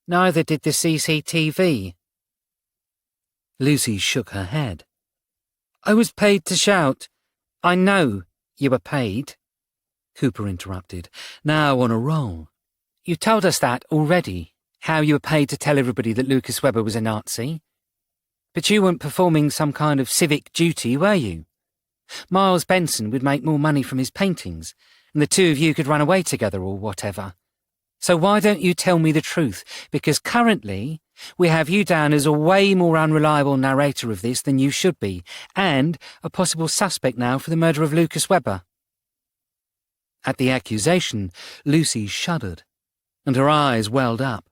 Neither did the CCTV. Lucy shook her head. I was paid to shout. I know you were paid, Cooper interrupted, now on a roll. You told us that already, how you were paid to tell everybody that Lucas Webber was a Nazi. But you weren't performing some kind of civic duty, were you? Miles Benson would make more money from his paintings, and the two of you could run away together or whatever. So why don't you tell me the truth? Because currently, we have you down as a way more unreliable narrator of this than you should be, and a possible suspect now for the murder of Lucas Webber. At the accusation, Lucy shuddered, and her eyes welled up.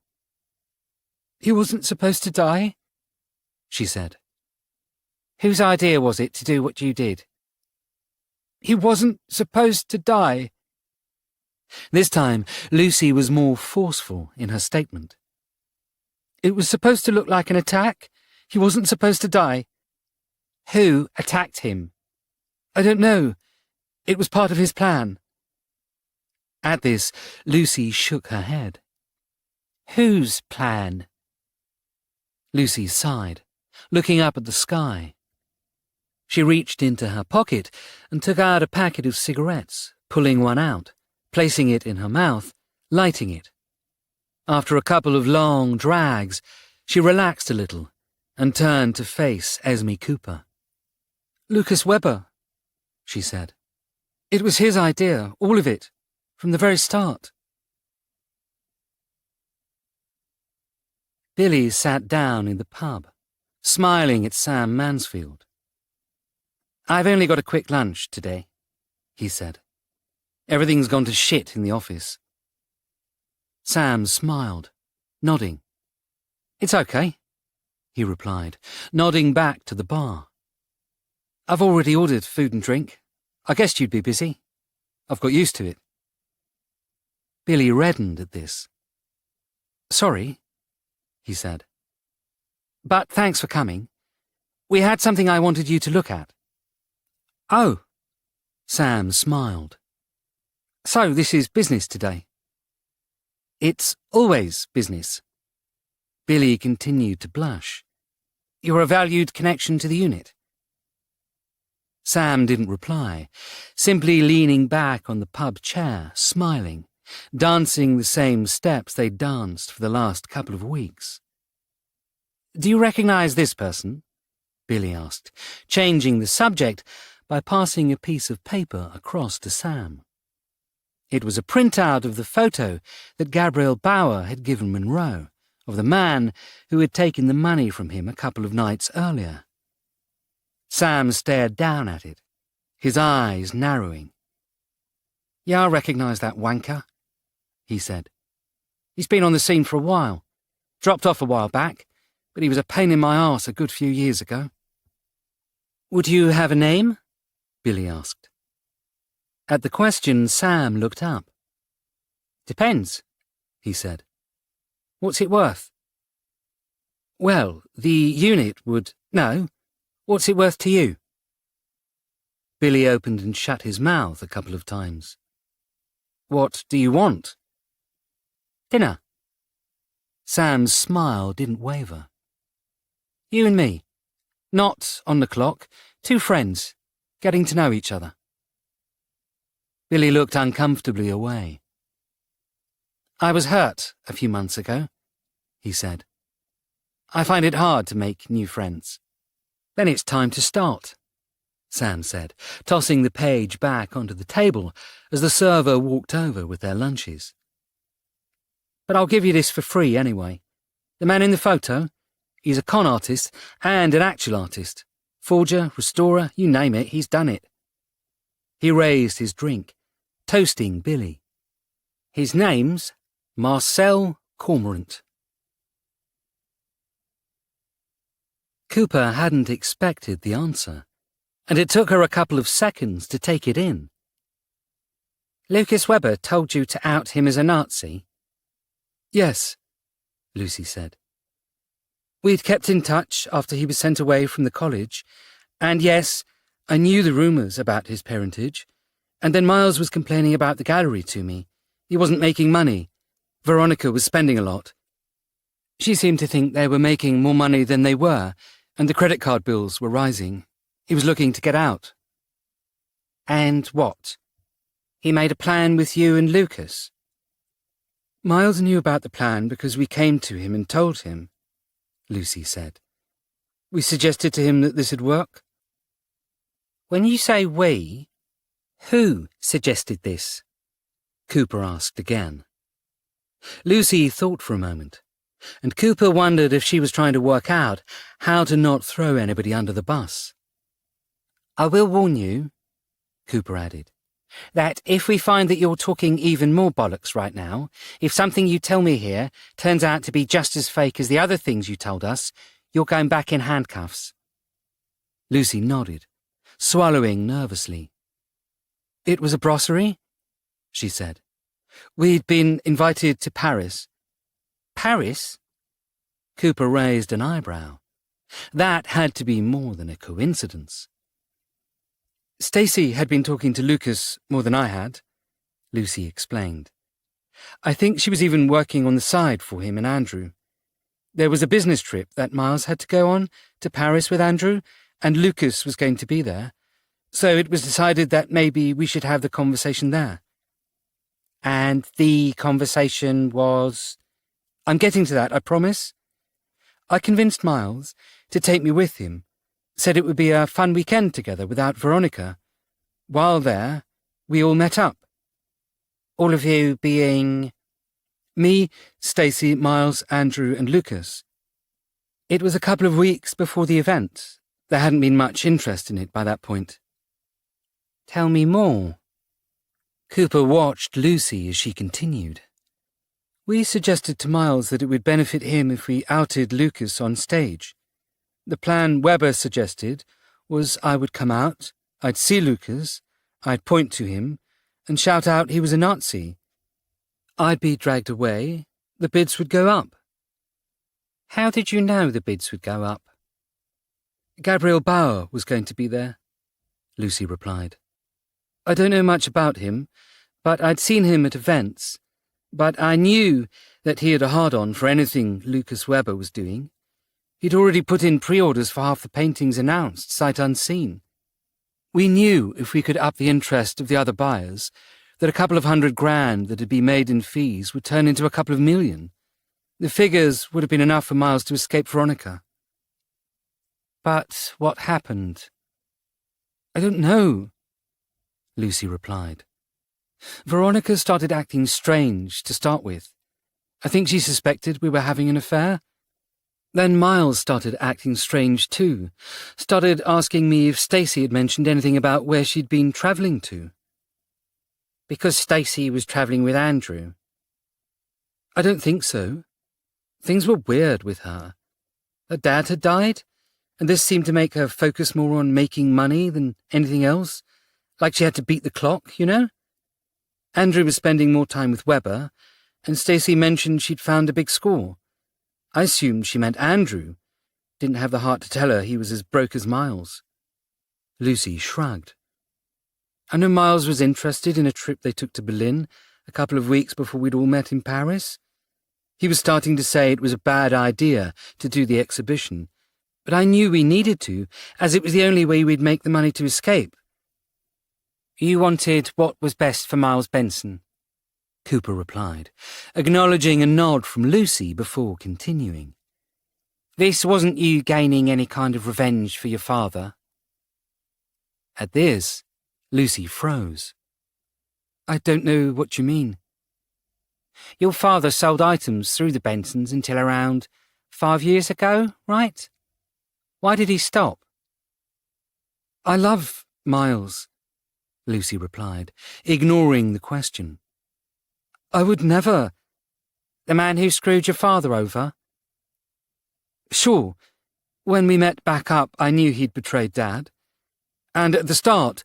He wasn't supposed to die, she said. Whose idea was it to do what you did? He wasn't supposed to die. This time, Lucy was more forceful in her statement. It was supposed to look like an attack. He wasn't supposed to die. Who attacked him? I don't know. It was part of his plan. At this, Lucy shook her head. Whose plan? Lucy sighed, looking up at the sky. She reached into her pocket and took out a packet of cigarettes, pulling one out, placing it in her mouth, lighting it. After a couple of long drags, she relaxed a little and turned to face Esme Cooper. Lucas Webber, she said. It was his idea, all of it. From the very start. Billy sat down in the pub, smiling at Sam Mansfield. I've only got a quick lunch today, he said. Everything's gone to shit in the office. Sam smiled, nodding. It's okay, he replied, nodding back to the bar. I've already ordered food and drink. I guessed you'd be busy. I've got used to it. Billy reddened at this. Sorry, he said. But thanks for coming. We had something I wanted you to look at. Oh, Sam smiled. So this is business today? It's always business. Billy continued to blush. You're a valued connection to the unit. Sam didn't reply, simply leaning back on the pub chair, smiling, dancing the same steps they'd danced for the last couple of weeks. Do you recognize this person? Billy asked, changing the subject by passing a piece of paper across to Sam. It was a printout of the photo that Gabrielle Bauer had given Monroe, of the man who had taken the money from him a couple of nights earlier. Sam stared down at it, his eyes narrowing. Yeah, I recognize that wanker, he said. He's been on the scene for a while. Dropped off a while back, but he was a pain in my arse a good few years ago. Would you have a name? Billy asked. At the question, Sam looked up. "Depends," he said. "What's it worth?" "Well, the unit would—" "No. What's it worth to you?" Billy opened and shut his mouth a couple of times. "What do you want?" "Dinner." Sam's smile didn't waver. "You and me. Not on the clock. Two friends, getting to know each other." Billy looked uncomfortably away. "I was hurt a few months ago," he said. "I find it hard to make new friends." "Then it's time to start," Sam said, tossing the page back onto the table as the server walked over with their lunches. "But I'll give you this for free anyway. The man in the photo, he's a con artist and an actual artist. Forger, restorer, you name it, he's done it." He raised his drink, toasting Billy. "His name's Marcel Cormorant." Cooper hadn't expected the answer, and it took her a couple of seconds to take it in. "Lucas Weber told you to out him as a Nazi?" "Yes," Lucy said. "We'd kept in touch after he was sent away from the college, and yes, I knew the rumours about his parentage, and then Miles was complaining about the gallery to me. He wasn't making money. Veronica was spending a lot. She seemed to think they were making more money than they were, and the credit card bills were rising. He was looking to get out." "And what? He made a plan with you and Lucas?" "Miles knew about the plan because we came to him and told him," Lucy said. "We suggested to him that this would work." "When you say we, who suggested this?" Cooper asked again. Lucy thought for a moment, and Cooper wondered if she was trying to work out how to not throw anybody under the bus. "I will warn you," Cooper added, "that if we find that you're talking even more bollocks right now, if something you tell me here turns out to be just as fake as the other things you told us, you're going back in handcuffs." Lucy nodded, swallowing nervously. "It was a brasserie," she said. "We'd been invited to Paris." "Paris?" Cooper raised an eyebrow. That had to be more than a coincidence. "Stacy had been talking to Lucas more than I had," Lucy explained. "I think she was even working on the side for him and Andrew. There was a business trip that Miles had to go on to Paris with Andrew, and Lucas was going to be there, so it was decided that maybe we should have the conversation there." "And the conversation was—" "I'm getting to that, I promise. I convinced Miles to take me with him, said it would be a fun weekend together without Veronica. While there, we all met up. All of you being—" "Me, Stacy, Miles, Andrew, and Lucas. It was a couple of weeks before the event. There hadn't been much interest in it by that point." "Tell me more." Cooper watched Lucy as she continued. "We suggested to Miles that it would benefit him if we outed Lucas on stage. The plan Weber suggested was I would come out, I'd see Lucas, I'd point to him, and shout out he was a Nazi. I'd be dragged away, the bids would go up." "How did you know the bids would go up?" "Gabriel Bauer was going to be there," Lucy replied. "I don't know much about him, but I'd seen him at events. But I knew that he had a hard-on for anything Lucas Weber was doing. He'd already put in pre-orders for half the paintings announced, sight unseen. We knew if we could up the interest of the other buyers, that a couple of $100,000 that had been made in fees would turn into a couple of million. The figures would have been enough for Miles to escape Veronica." "But what happened?" "I don't know," Lucy replied. "Veronica started acting strange to start with. I think she suspected we were having an affair. Then Miles started acting strange too, started asking me if Stacy had mentioned anything about where she'd been travelling to." "Because Stacy was travelling with Andrew?" "I don't think so. Things were weird with her. Her dad had died, and this seemed to make her focus more on making money than anything else, Like she had to beat the clock, you know? Andrew was spending more time with Webber, and Stacey mentioned she'd found a big score. I assumed she meant Andrew. Didn't have the heart to tell her he was as broke as Miles. Lucy shrugged. I know Miles was interested in a trip they took to Berlin a couple of weeks before we'd all met in Paris. He was starting to say it was a bad idea to do the exhibition, but I knew we needed to, as it was the only way we'd make the money to escape. You wanted what was best for Miles Benson, Cooper replied, acknowledging a nod from Lucy before continuing. This wasn't you gaining any kind of revenge for your father. At this, Lucy froze. I don't know what you mean. Your father sold items through the Bensons until around 5 years ago, right? Why did he stop? I love Miles, Lucy replied, ignoring the question. I would never. The man who screwed your father over? Sure. When we met back up, I knew he'd betrayed Dad. And at the start,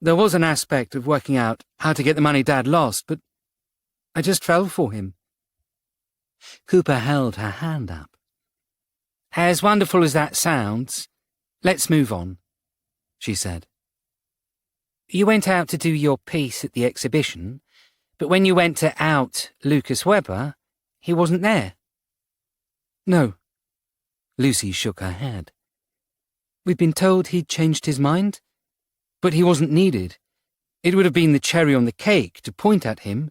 there was an aspect of working out how to get the money Dad lost, but I just fell for him. Cooper held her hand up. As wonderful as that sounds, let's move on, she said. You went out to do your piece at the exhibition, but when you went to out Lucas Webber, he wasn't there. No. Lucy shook her head. We'd been told he'd changed his mind, but he wasn't needed. It would have been the cherry on the cake to point at him,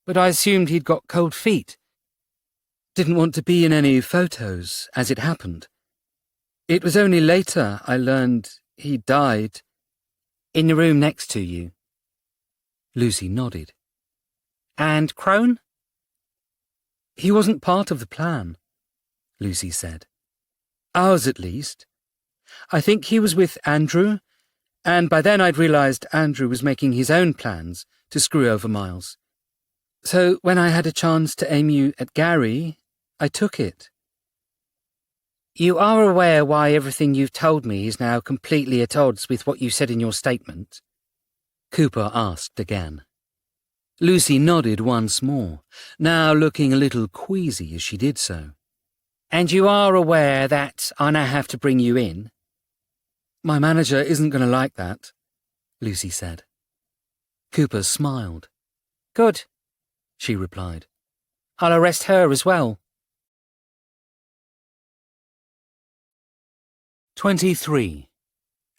but I assumed he'd got cold feet. Didn't want to be in any photos, as it happened. It was only later I learned he died. In the room next to you. Lucy nodded. And Crone? He wasn't part of the plan, Lucy said. Ours, at least. I think he was with Andrew, and by then I'd realised Andrew was making his own plans to screw over Miles. So when I had a chance to aim you at Gary, I took it. You are aware why everything you've told me is now completely at odds with what you said in your statement? Cooper asked again. Lucy nodded once more, now looking a little queasy as she did so. And you are aware that I now have to bring you in? My manager isn't going to like that, Lucy said. Cooper smiled. Good, she replied. I'll arrest her as well. 23.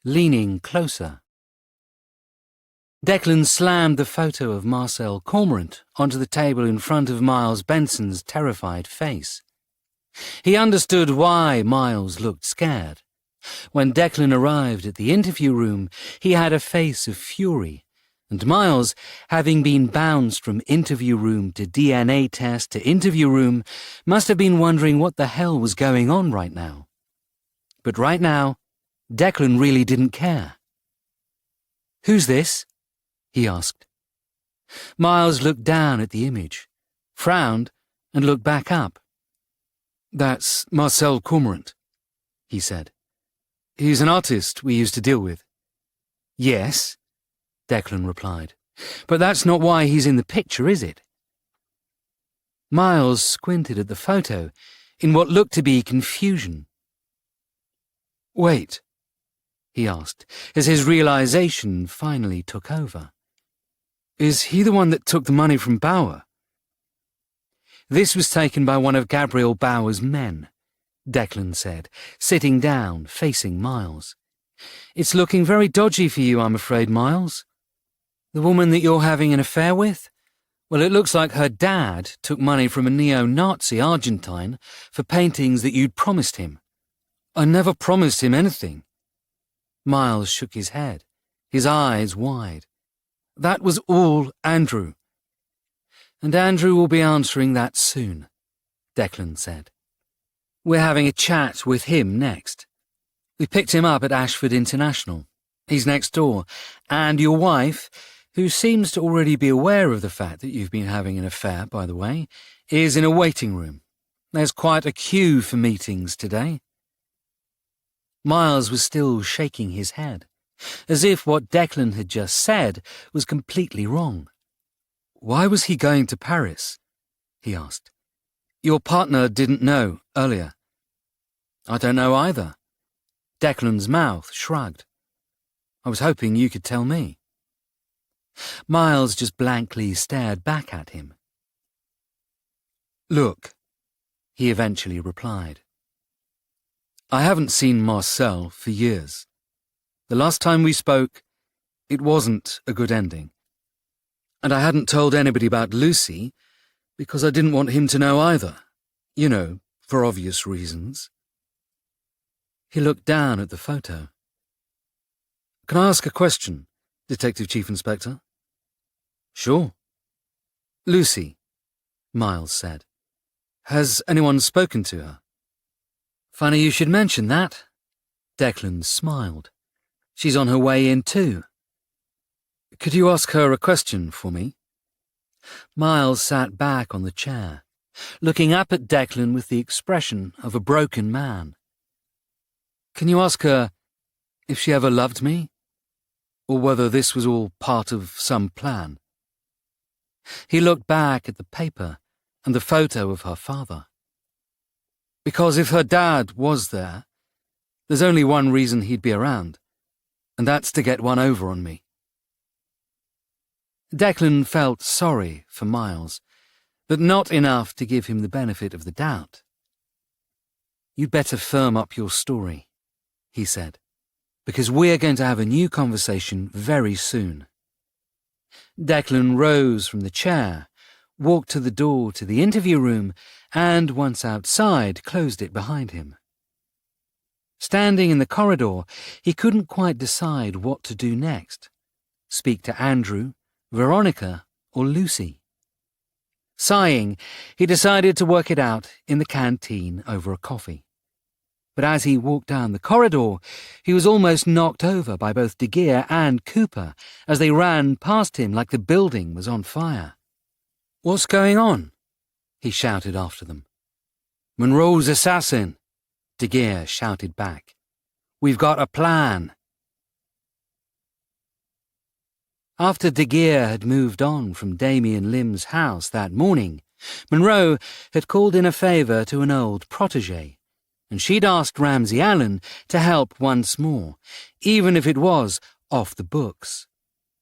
Leaning closer. Declan slammed the photo of Marcel Cormorant onto the table in front of Miles Benson's terrified face. He understood why Miles looked scared. When Declan arrived at the interview room, he had a face of fury, and Miles, having been bounced from interview room to DNA test to interview room, must have been wondering what the hell was going on right now. But right now, Declan really didn't care. Who's this? He asked. Miles looked down at the image, frowned, and looked back up. That's Marcel Cormorant, he said. He's an artist we used to deal with. Yes, Declan replied. But that's not why he's in the picture, is it? Miles squinted at the photo in what looked to be confusion. Wait, he asked, as his realization finally took over. Is he the one that took the money from Bauer? This was taken by one of Gabriel Bauer's men, Declan said, sitting down, facing Miles. It's looking very dodgy for you, I'm afraid, Miles. The woman that you're having an affair with? Well, it looks like her dad took money from a neo-Nazi Argentine for paintings that you'd promised him. I never promised him anything. Miles shook his head, his eyes wide. That was all Andrew. And Andrew will be answering that soon, Declan said. We're having a chat with him next. We picked him up at Ashford International. He's next door. And your wife, who seems to already be aware of the fact that you've been having an affair, by the way, is in a waiting room. There's quite a queue for meetings today. Miles was still shaking his head. as if what Declan had just said was completely wrong. "Why was he going to Paris?" he asked. "Your partner didn't know earlier." "I don't know either." Declan's mouth shrugged. "I was hoping you could tell me." Miles just blankly stared back at him. "Look," he eventually replied. "I haven't seen Marcel for years. The last time we spoke, it wasn't a good ending. And I hadn't told anybody about Lucy because I didn't want him to know either. You know, for obvious reasons." He looked down at the photo. "Can I ask a question, Detective Chief Inspector?" "Sure." "Lucy," Miles said. "Has anyone spoken to her?" "Funny you should mention that." Declan smiled. "She's on her way in too." "Could you ask her a question for me?" Miles sat back on the chair, looking up at Declan with the expression of a broken man. "Can you ask her if she ever loved me? Or whether this was all part of some plan?" He looked back at the paper and the photo of her father. "Because if her dad was there, there's only one reason he'd be around, and that's to get one over on me." Declan felt sorry for Miles, but not enough to give him the benefit of the doubt. "You'd better firm up your story," he said, "because we're going to have a new conversation very soon." Declan rose from the chair, walked to the door to the interview room, and once outside, closed it behind him. Standing in the corridor, he couldn't quite decide what to do next. Speak to Andrew, Veronica, or Lucy. Sighing, he decided to work it out in the canteen over a coffee. But as he walked down the corridor, he was almost knocked over by both De Geer and Cooper as they ran past him like the building was on fire. "What's going on?" he shouted after them. "Monroe's assassin," De Geer shouted back. "We've got a plan." After De Geer had moved on from Damien Lim's house that morning, Monroe had called in a favour to an old protégé, and she'd asked Ramsay Allen to help once more, even if it was off the books.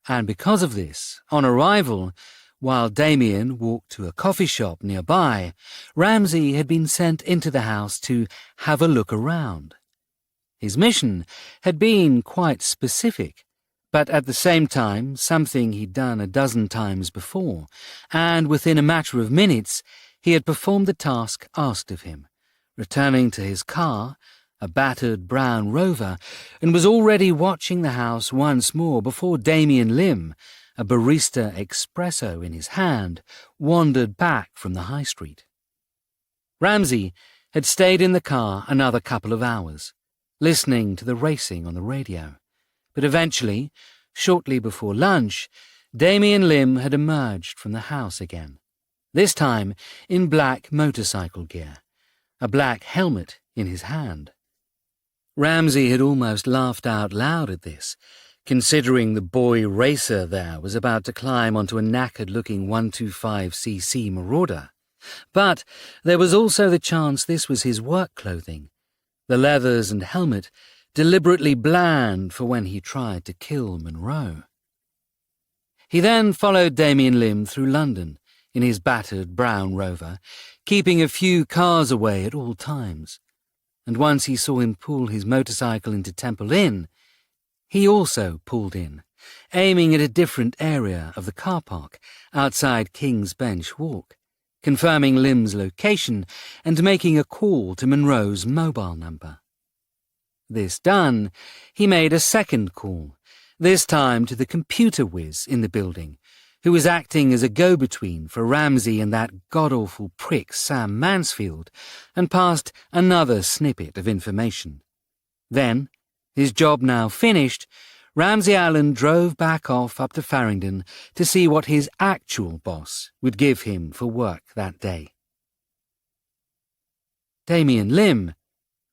And because of this, on arrival, while Damien walked to a coffee shop nearby, Ramsay had been sent into the house to have a look around. His mission had been quite specific, but at the same time something he'd done a dozen times before, and within a matter of minutes he had performed the task asked of him, returning to his car, a battered brown Rover, and was already watching the house once more before Damien Lim, a barista espresso in his hand, wandered back from the high street. Ramsay had stayed in the car another couple of hours, listening to the racing on the radio. But eventually, shortly before lunch, Damien Lim had emerged from the house again, this time in black motorcycle gear, a black helmet in his hand. Ramsay had almost laughed out loud at this, considering the boy racer there was about to climb onto a knackered-looking 125cc Marauder. But there was also the chance this was his work clothing, the leathers and helmet deliberately bland for when he tried to kill Monroe. He then followed Damien Lim through London in his battered brown Rover, keeping a few cars away at all times. And once he saw him pull his motorcycle into Temple Inn, he also pulled in, aiming at a different area of the car park outside King's Bench Walk, confirming Lim's location and making a call to Monroe's mobile number. This done, he made a second call, this time to the computer whiz in the building, who was acting as a go-between for Ramsay and that god-awful prick Sam Mansfield, and passed another snippet of information. Then, his job now finished, Ramsay Allen drove back off up to Farringdon to see what his actual boss would give him for work that day. Damien Lim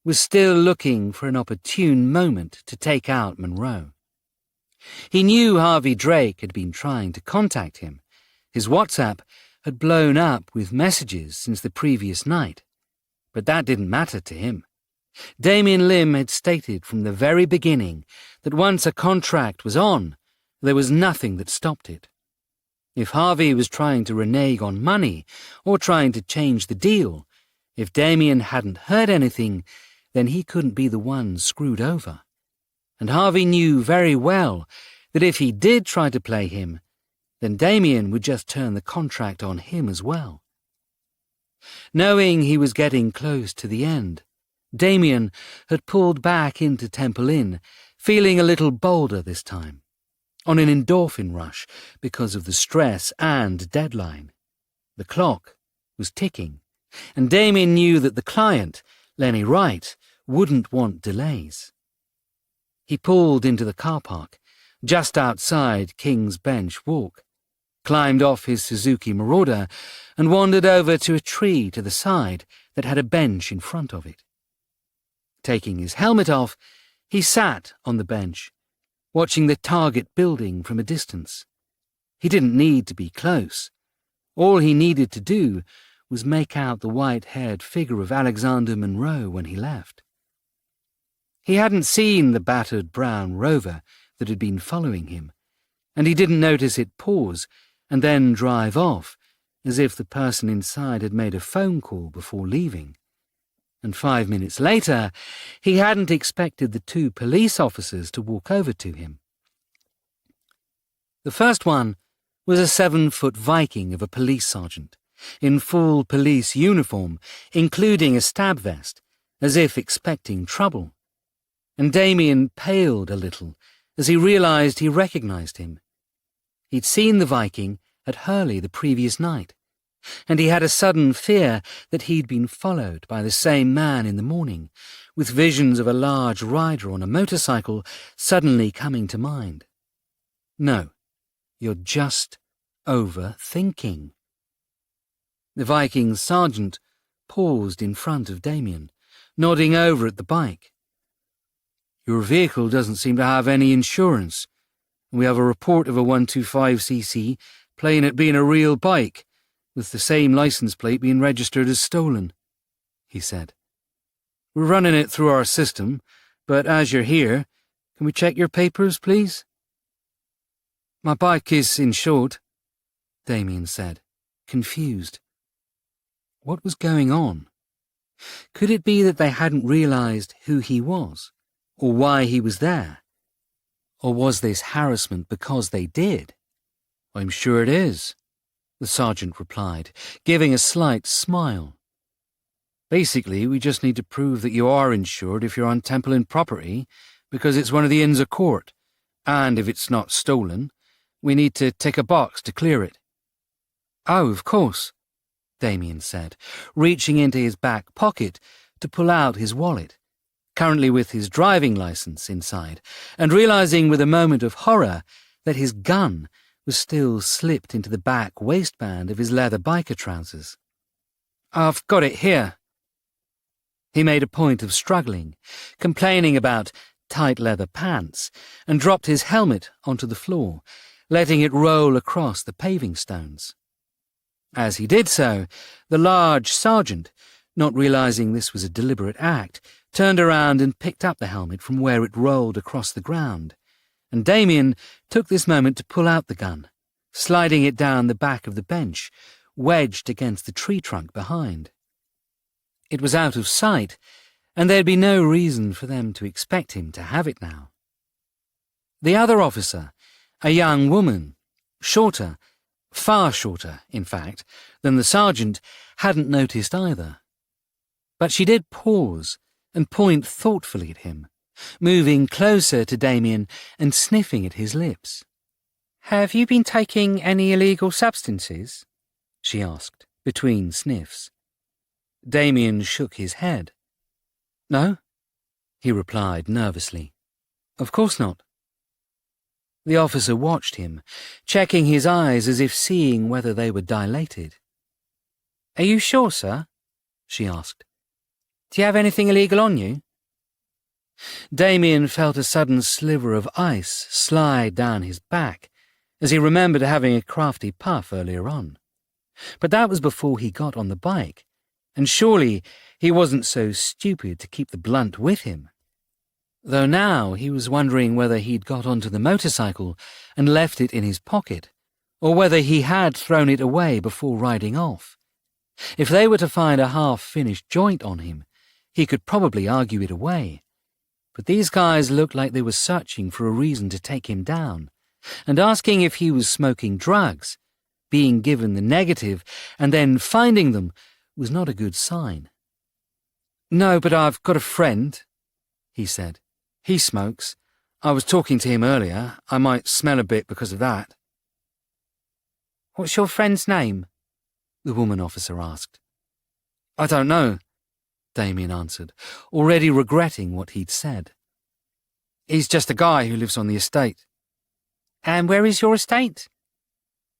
was still looking for an opportune moment to take out Monroe. He knew Harvey Drake had been trying to contact him. His WhatsApp had blown up with messages since the previous night. But that didn't matter to him. Damien Lim had stated from the very beginning that once a contract was on, there was nothing that stopped it. If Harvey was trying to renege on money or trying to change the deal, if Damien hadn't heard anything, then he couldn't be the one screwed over. And Harvey knew very well that if he did try to play him, then Damien would just turn the contract on him as well. Knowing he was getting close to the end, Damien had pulled back into Temple Inn, feeling a little bolder this time, on an endorphin rush because of the stress and deadline. The clock was ticking, and Damien knew that the client, Lenny Wright, wouldn't want delays. He pulled into the car park, just outside King's Bench Walk, climbed off his Suzuki Marauder, and wandered over to a tree to the side that had a bench in front of it. Taking his helmet off, he sat on the bench, watching the target building from a distance. He didn't need to be close. All he needed to do was make out the white-haired figure of Alexander Monroe when he left. He hadn't seen the battered brown Rover that had been following him, and he didn't notice it pause and then drive off, as if the person inside had made a phone call before leaving. And 5 minutes later, he hadn't expected the 2 police officers to walk over to him. The first one was a 7-foot Viking of a police sergeant, in full police uniform, including a stab vest, as if expecting trouble. And Damien paled a little as he realized he recognized him. He'd seen the Viking at Hurley the previous night, and he had a sudden fear that he'd been followed by the same man in the morning, with visions of a large rider on a motorcycle suddenly coming to mind. No, you're just overthinking. The Viking's sergeant paused in front of Damien, nodding over at the bike. Your vehicle doesn't seem to have any insurance. We have a report of a 125cc playing it being a real bike, with the same license plate being registered as stolen, he said. We're running it through our system, but as you're here, can we check your papers, please? My bike is insured, Damien said, confused. What was going on? Could it be that they hadn't realized who he was, or why he was there? Or was this harassment because they did? I'm sure it is, the sergeant replied, giving a slight smile. Basically, we just need to prove that you are insured if you're on Temple Inn property, because it's one of the Inns of Court, and if it's not stolen, we need to tick a box to clear it. Oh, of course, Damien said, reaching into his back pocket to pull out his wallet, currently with his driving license inside, and realizing with a moment of horror that his gun was still slipped into the back waistband of his leather biker trousers. I've got it here. He made a point of struggling, complaining about tight leather pants, and dropped his helmet onto the floor, letting it roll across the paving stones. As he did so, the large sergeant, not realizing this was a deliberate act, turned around and picked up the helmet from where it rolled across the ground, and Damien took this moment to pull out the gun, sliding it down the back of the bench, wedged against the tree trunk behind. It was out of sight, and there'd be no reason for them to expect him to have it now. The other officer, a young woman, shorter, far shorter, in fact, than the sergeant, hadn't noticed either. But she did pause and point thoughtfully at him, moving closer to Damien and sniffing at his lips. Have you been taking any illegal substances? She asked, between sniffs. Damien shook his head. No, he replied nervously. Of course not. The officer watched him, checking his eyes as if seeing whether they were dilated. Are you sure, sir? She asked. Do you have anything illegal on you? Damien felt a sudden sliver of ice slide down his back as he remembered having a crafty puff earlier on. But that was before he got on the bike, and surely he wasn't so stupid to keep the blunt with him. Though now he was wondering whether he'd got onto the motorcycle and left it in his pocket, or whether he had thrown it away before riding off. If they were to find a half-finished joint on him, he could probably argue it away. But these guys looked like they were searching for a reason to take him down, and asking if he was smoking drugs, being given the negative, and then finding them was not a good sign. "No, but I've got a friend," he said. "He smokes. I was talking to him earlier. I might smell a bit because of that." "What's your friend's name?" the woman officer asked. "I don't know," Damien answered, already regretting what he'd said. "He's just a guy who lives on the estate." "And where is your estate?"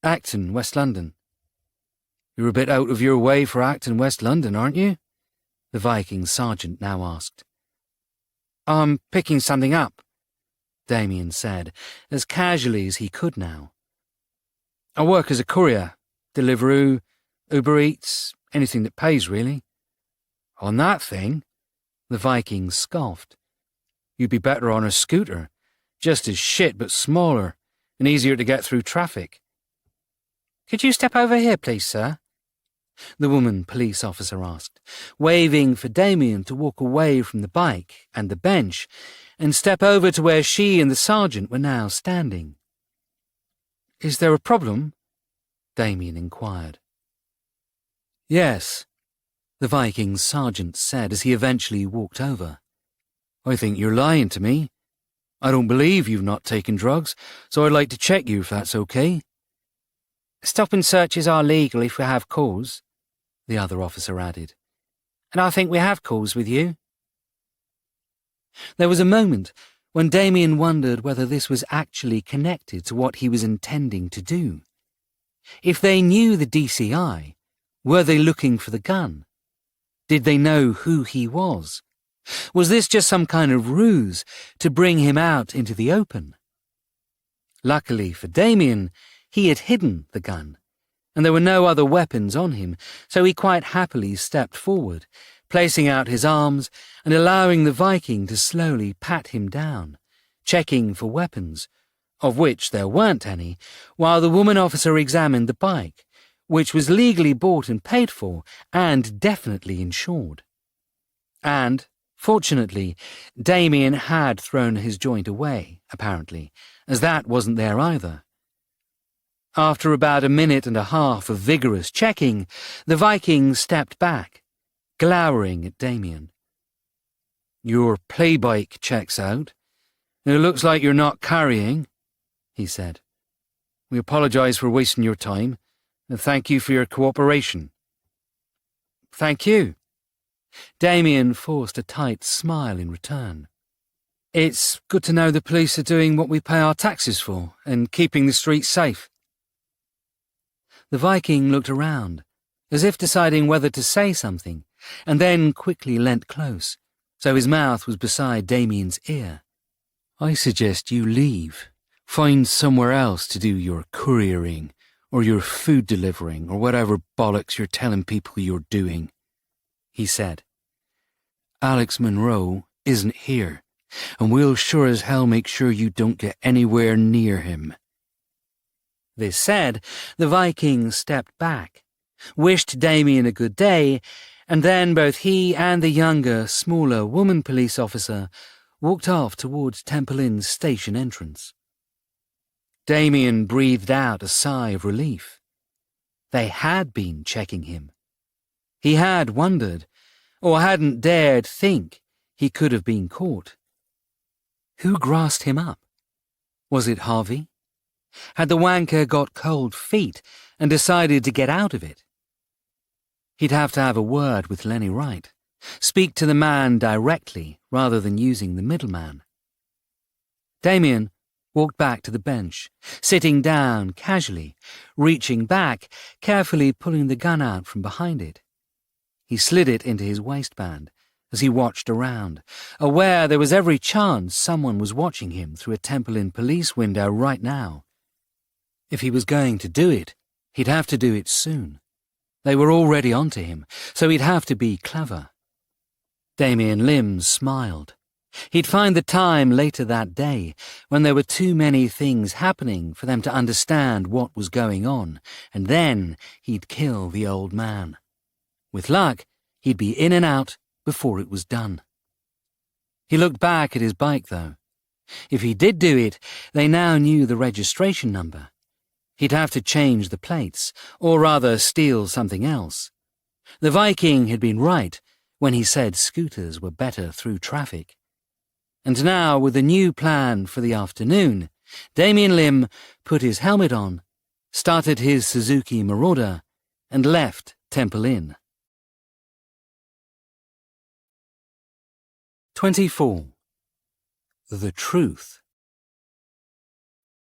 "Acton, West London." "You're a bit out of your way for Acton, West London, aren't you?" the Viking sergeant now asked. "I'm picking something up," Damien said, as casually as he could now. "I work as a courier, Deliveroo, Uber Eats, anything that pays, really." "On that thing?" the Viking scoffed. "You'd be better on a scooter, just as shit but smaller, and easier to get through traffic." "Could you step over here, please, sir?" the woman police officer asked, waving for Damien to walk away from the bike and the bench and step over to where she and the sergeant were now standing. "Is there a problem?" Damien inquired. "Yes," the Viking sergeant said as he eventually walked over. "I think you're lying to me. I don't believe you've not taken drugs, so I'd like to check you if that's okay." "Stop and searches are legal if we have cause," the other officer added. "And I think we have cause with you." There was a moment when Damien wondered whether this was actually connected to what he was intending to do. If they knew the DCI, were they looking for the gun? Did they know who he was? Was this just some kind of ruse to bring him out into the open? Luckily for Damien, he had hidden the gun, and there were no other weapons on him, so he quite happily stepped forward, placing out his arms and allowing the Viking to slowly pat him down, checking for weapons, of which there weren't any, while the woman officer examined the bike, which was legally bought and paid for and definitely insured. And, fortunately, Damien had thrown his joint away, apparently, as that wasn't there either. After about a minute and a half of vigorous checking, the Viking stepped back, glowering at Damien. "Your play bike checks out. It looks like you're not carrying," he said. "We apologize for wasting your time, and thank you for your cooperation." "Thank you." Damien forced a tight smile in return. "It's good to know the police are doing what we pay our taxes for and keeping the streets safe." The Viking looked around, as if deciding whether to say something, and then quickly leant close, so his mouth was beside Damien's ear. "I suggest you leave. Find somewhere else to do your couriering, or your food delivering, or whatever bollocks you're telling people you're doing," he said. "Alex Monroe isn't here, and we'll sure as hell make sure you don't get anywhere near him." This said, the Viking stepped back, wished Damien a good day, and then both he and the younger, smaller woman police officer walked off towards Temple Inn's station entrance. Damien breathed out a sigh of relief. They had been checking him. He had wondered, or hadn't dared think, he could have been caught. Who grassed him up? Was it Harvey? Had the wanker got cold feet and decided to get out of it? He'd have to have a word with Lenny Wright, speak to the man directly rather than using the middleman. Damien walked back to the bench, sitting down casually, reaching back, carefully pulling the gun out from behind it. He slid it into his waistband, as he watched around, aware there was every chance someone was watching him through a Temple Inn police window right now. If he was going to do it, he'd have to do it soon. They were already onto him, so he'd have to be clever. Damien Lim smiled. He'd find the time later that day when there were too many things happening for them to understand what was going on, and then he'd kill the old man. With luck, he'd be in and out before it was done. He looked back at his bike, though. If he did do it, they now knew the registration number. He'd have to change the plates, or rather steal something else. The Viking had been right when he said scooters were better through traffic. And now, with a new plan for the afternoon, Damien Lim put his helmet on, started his Suzuki Marauder, and left Temple Inn. 24. The Truth.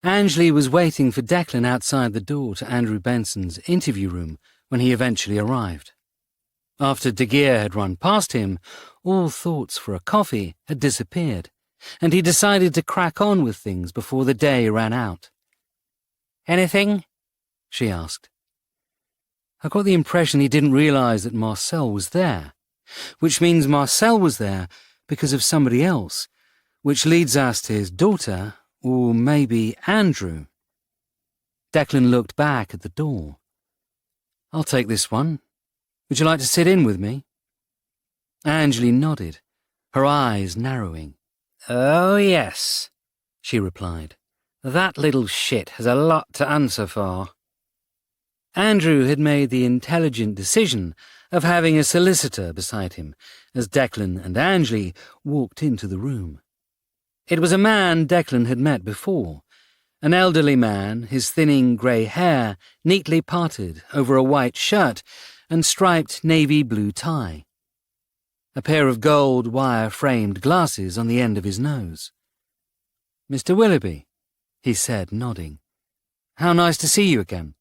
Angley was waiting for Declan outside the door to Andrew Benson's interview room when he eventually arrived. After De Geer had run past him, all thoughts for a coffee had disappeared, and he decided to crack on with things before the day ran out. "Anything?" she asked. I got the impression he didn't realise that Marcel was there, which means Marcel was there because of somebody else, which leads us to his daughter, or maybe Andrew. Declan looked back at the door. "I'll take this one. Would you like to sit in with me?" Angley nodded, her eyes narrowing. "Oh, yes," she replied. "That little shit has a lot to answer for." Andrew had made the intelligent decision of having a solicitor beside him as Declan and Angley walked into the room. It was a man Declan had met before, an elderly man, his thinning grey hair neatly parted over a white shirt and striped navy blue tie. A pair of gold wire-framed glasses on the end of his nose. "Mr. Willoughby," he said, nodding. "How nice to see you again."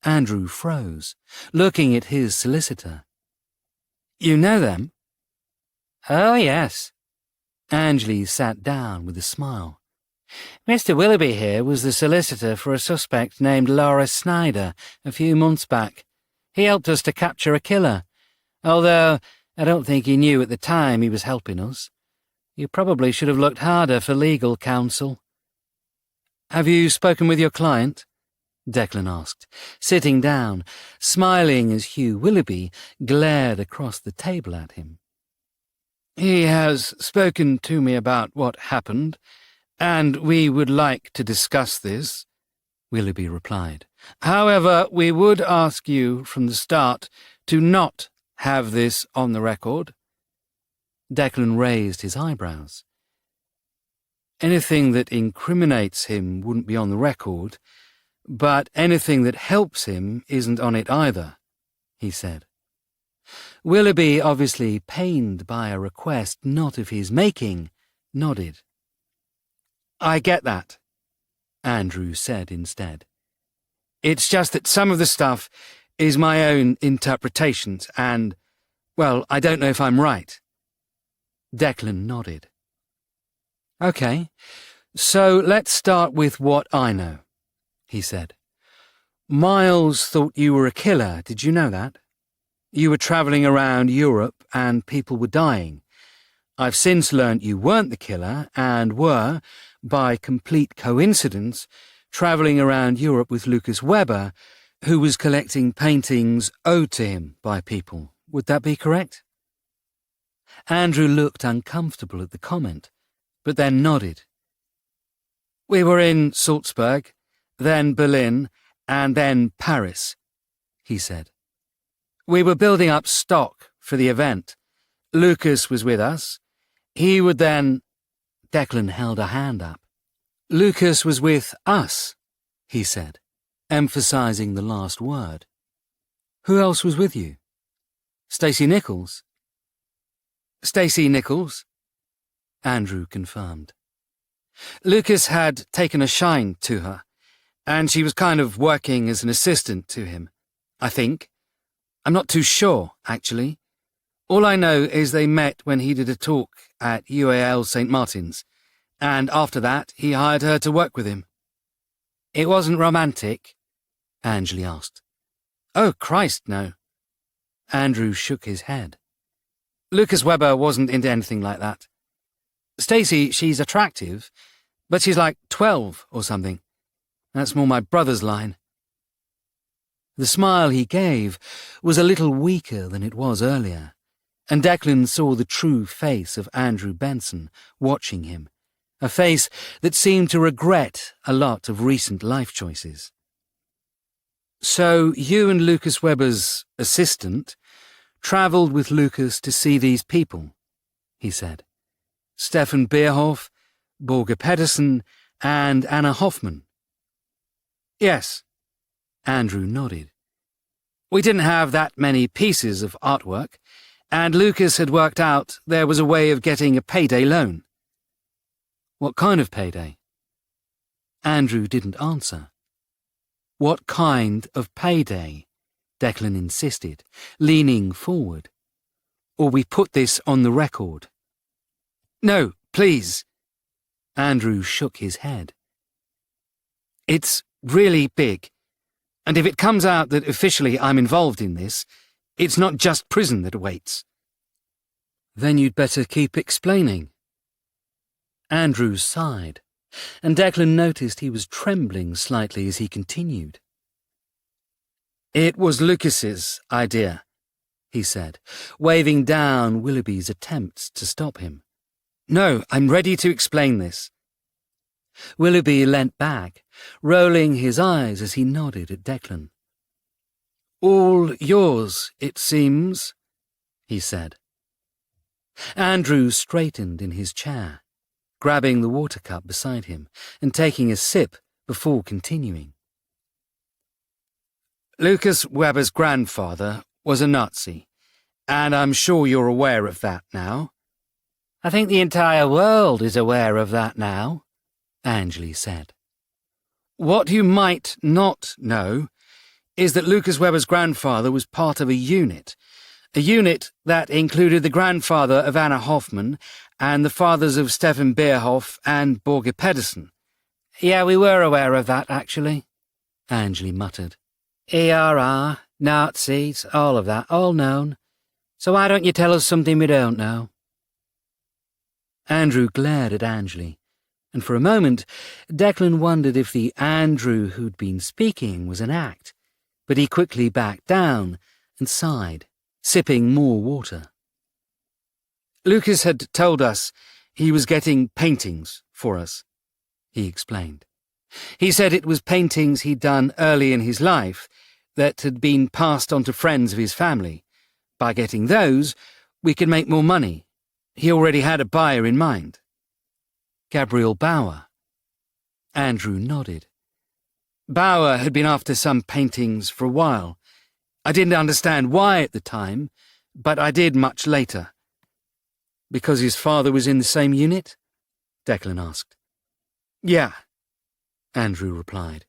Andrew froze, looking at his solicitor. "You know them?" "Oh, yes." Angley sat down with a smile. "Mr. Willoughby here was the solicitor for a suspect named Laura Snyder a few months back. He helped us to capture a killer, although I don't think he knew at the time he was helping us. You probably should have looked harder for legal counsel." "Have you spoken with your client?" Declan asked, sitting down, smiling as Hugh Willoughby glared across the table at him. "He has spoken to me about what happened, and we would like to discuss this," Willoughby replied. "However, we would ask you from the start to not have this on the record." Declan raised his eyebrows. "Anything that incriminates him wouldn't be on the record, but anything that helps him isn't on it either," he said. Willoughby, obviously pained by a request not of his making, nodded. "I get that," Andrew said instead. "It's just that some of the stuff is my own interpretations and, well, I don't know if I'm right." Declan nodded. "Okay, so let's start with what I know," he said. "Miles thought you were a killer, did you know that? You were travelling around Europe and people were dying. I've since learnt you weren't the killer and were, by complete coincidence, travelling around Europe with Lucas Weber, who was collecting paintings owed to him by people. Would that be correct?" Andrew looked uncomfortable at the comment, but then nodded. "We were in Salzburg, then Berlin, and then Paris," he said. "We were building up stock for the event. Lucas was with us. He would then—" Declan held a hand up. "Lucas was with us," he said, emphasising the last word. "Who else was with you? Stacey Nichols?" "Stacey Nichols," Andrew confirmed. "Lucas had taken a shine to her, and she was kind of working as an assistant to him, I think. I'm not too sure, actually. All I know is they met when he did a talk at UAL St. Martin's, and after that he hired her to work with him. It wasn't romantic? Angley asked. Oh, Christ, no. Andrew shook his head. Lucas Webber wasn't into anything like that. Stacey, she's attractive, but she's like 12 or something. That's more my brother's line. The smile he gave was a little weaker than it was earlier, and Declan saw the true face of Andrew Benson watching him, a face that seemed to regret a lot of recent life choices. So you and Lucas Webber's assistant travelled with Lucas to see these people, he said. Stefan Beerhoff, Borge Pedersen, and Anna Hoffman. Yes. Andrew nodded. We didn't have that many pieces of artwork, and Lucas had worked out there was a way of getting a payday loan. What kind of payday? Andrew didn't answer. What kind of payday? Declan insisted, leaning forward. Or we put this on the record. No, please. Andrew shook his head. It's really big, and if it comes out that officially I'm involved in this, it's not just prison that awaits. Then you'd better keep explaining. Andrew sighed, and Declan noticed he was trembling slightly as he continued. It was Lucas's idea, he said, waving down Willoughby's attempts to stop him. No, I'm ready to explain this. Willoughby leant back, rolling his eyes as he nodded at Declan. All yours, it seems, he said. Andrew straightened in his chair, grabbing the water cup beside him and taking a sip before continuing. Lucas Webber's grandfather was a Nazi, and I'm sure you're aware of that now. I think the entire world is aware of that now, Angley said. What you might not know is that Lucas Webber's grandfather was part of a unit that included the grandfather of Anna Hoffman and the fathers of Stefan Beerhoff and Borge Pedersen. Yeah, we were aware of that, actually, Angley muttered. ERR, Nazis, all of that, all known. So why don't you tell us something we don't know? Andrew glared at Angley, and for a moment Declan wondered if the Andrew who'd been speaking was an act, but he quickly backed down and sighed, sipping more water. Lucas had told us he was getting paintings for us, he explained. He said it was paintings he'd done early in his life that had been passed on to friends of his family. By getting those, we could make more money. He already had a buyer in mind. Gabriel Bauer. Andrew nodded. Bauer had been after some paintings for a while. I didn't understand why at the time, but I did much later. Because his father was in the same unit? Declan asked. Yeah, Andrew replied.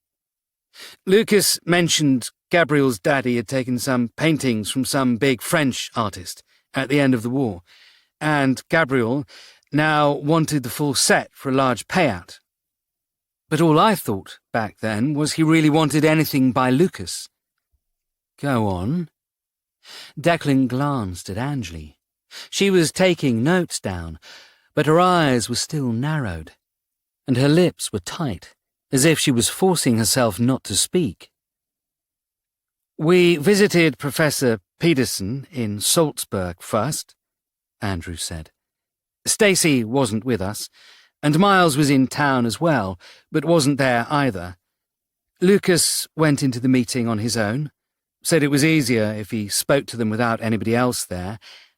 Lucas mentioned Gabriel's daddy had taken some paintings from some big French artist at the end of the war, and Gabriel now wanted the full set for a large payout. But all I thought back then was he really wanted anything by Lucas. Go on. Declan glanced at Angley. She was taking notes down, but her eyes were still narrowed, and her lips were tight, as if she was forcing herself not to speak. We visited Professor Pedersen in Salzburg first, Andrew said. Stacey wasn't with us, and Miles was in town as well, but wasn't there either. Lucas went into the meeting on his own, said it was easier if he spoke to them without anybody else there,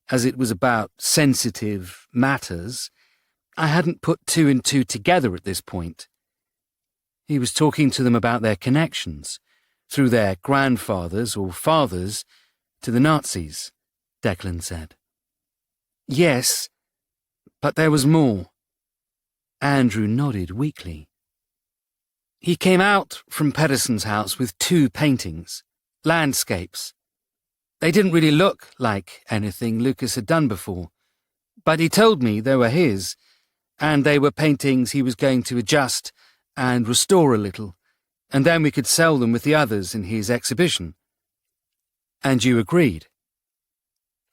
as it was about sensitive matters. I hadn't put two and two together at this point. He was talking to them about their connections, through their grandfathers or fathers, to the Nazis, Declan said. Yes, but there was more. Andrew nodded weakly. He came out from Pedersen's house with two paintings, landscapes. They didn't really look like anything Lucas had done before, but he told me they were his, and they were paintings he was going to adjust and restore a little, and then we could sell them with the others in his exhibition. And you agreed.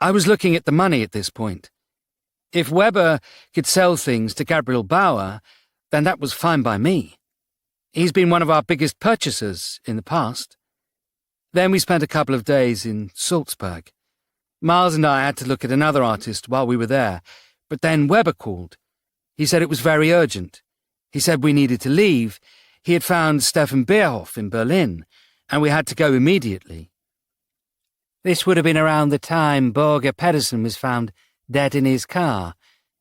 I was looking at the money at this point. If Weber could sell things to Gabriel Bauer, then that was fine by me. He's been one of our biggest purchasers in the past. Then we spent a couple of days in Salzburg. Miles and I had to look at another artist while we were there, but then Weber called. He said it was very urgent. He said we needed to leave. He had found Stefan Bierhoff in Berlin, and we had to go immediately. This would have been around the time Borger Pedersen was found dead in his car,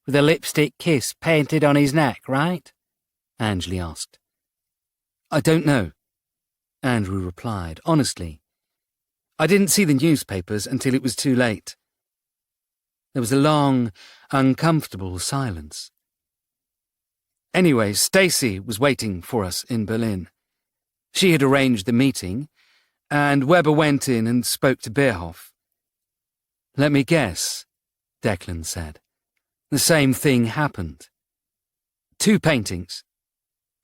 with a lipstick kiss painted on his neck, right? Angley asked. I don't know, Andrew replied, honestly. I didn't see the newspapers until it was too late. There was a long, uncomfortable silence. Anyway, Stacy was waiting for us in Berlin. She had arranged the meeting, and Weber went in and spoke to Bierhoff. Let me guess, Declan said. The same thing happened. 2 paintings.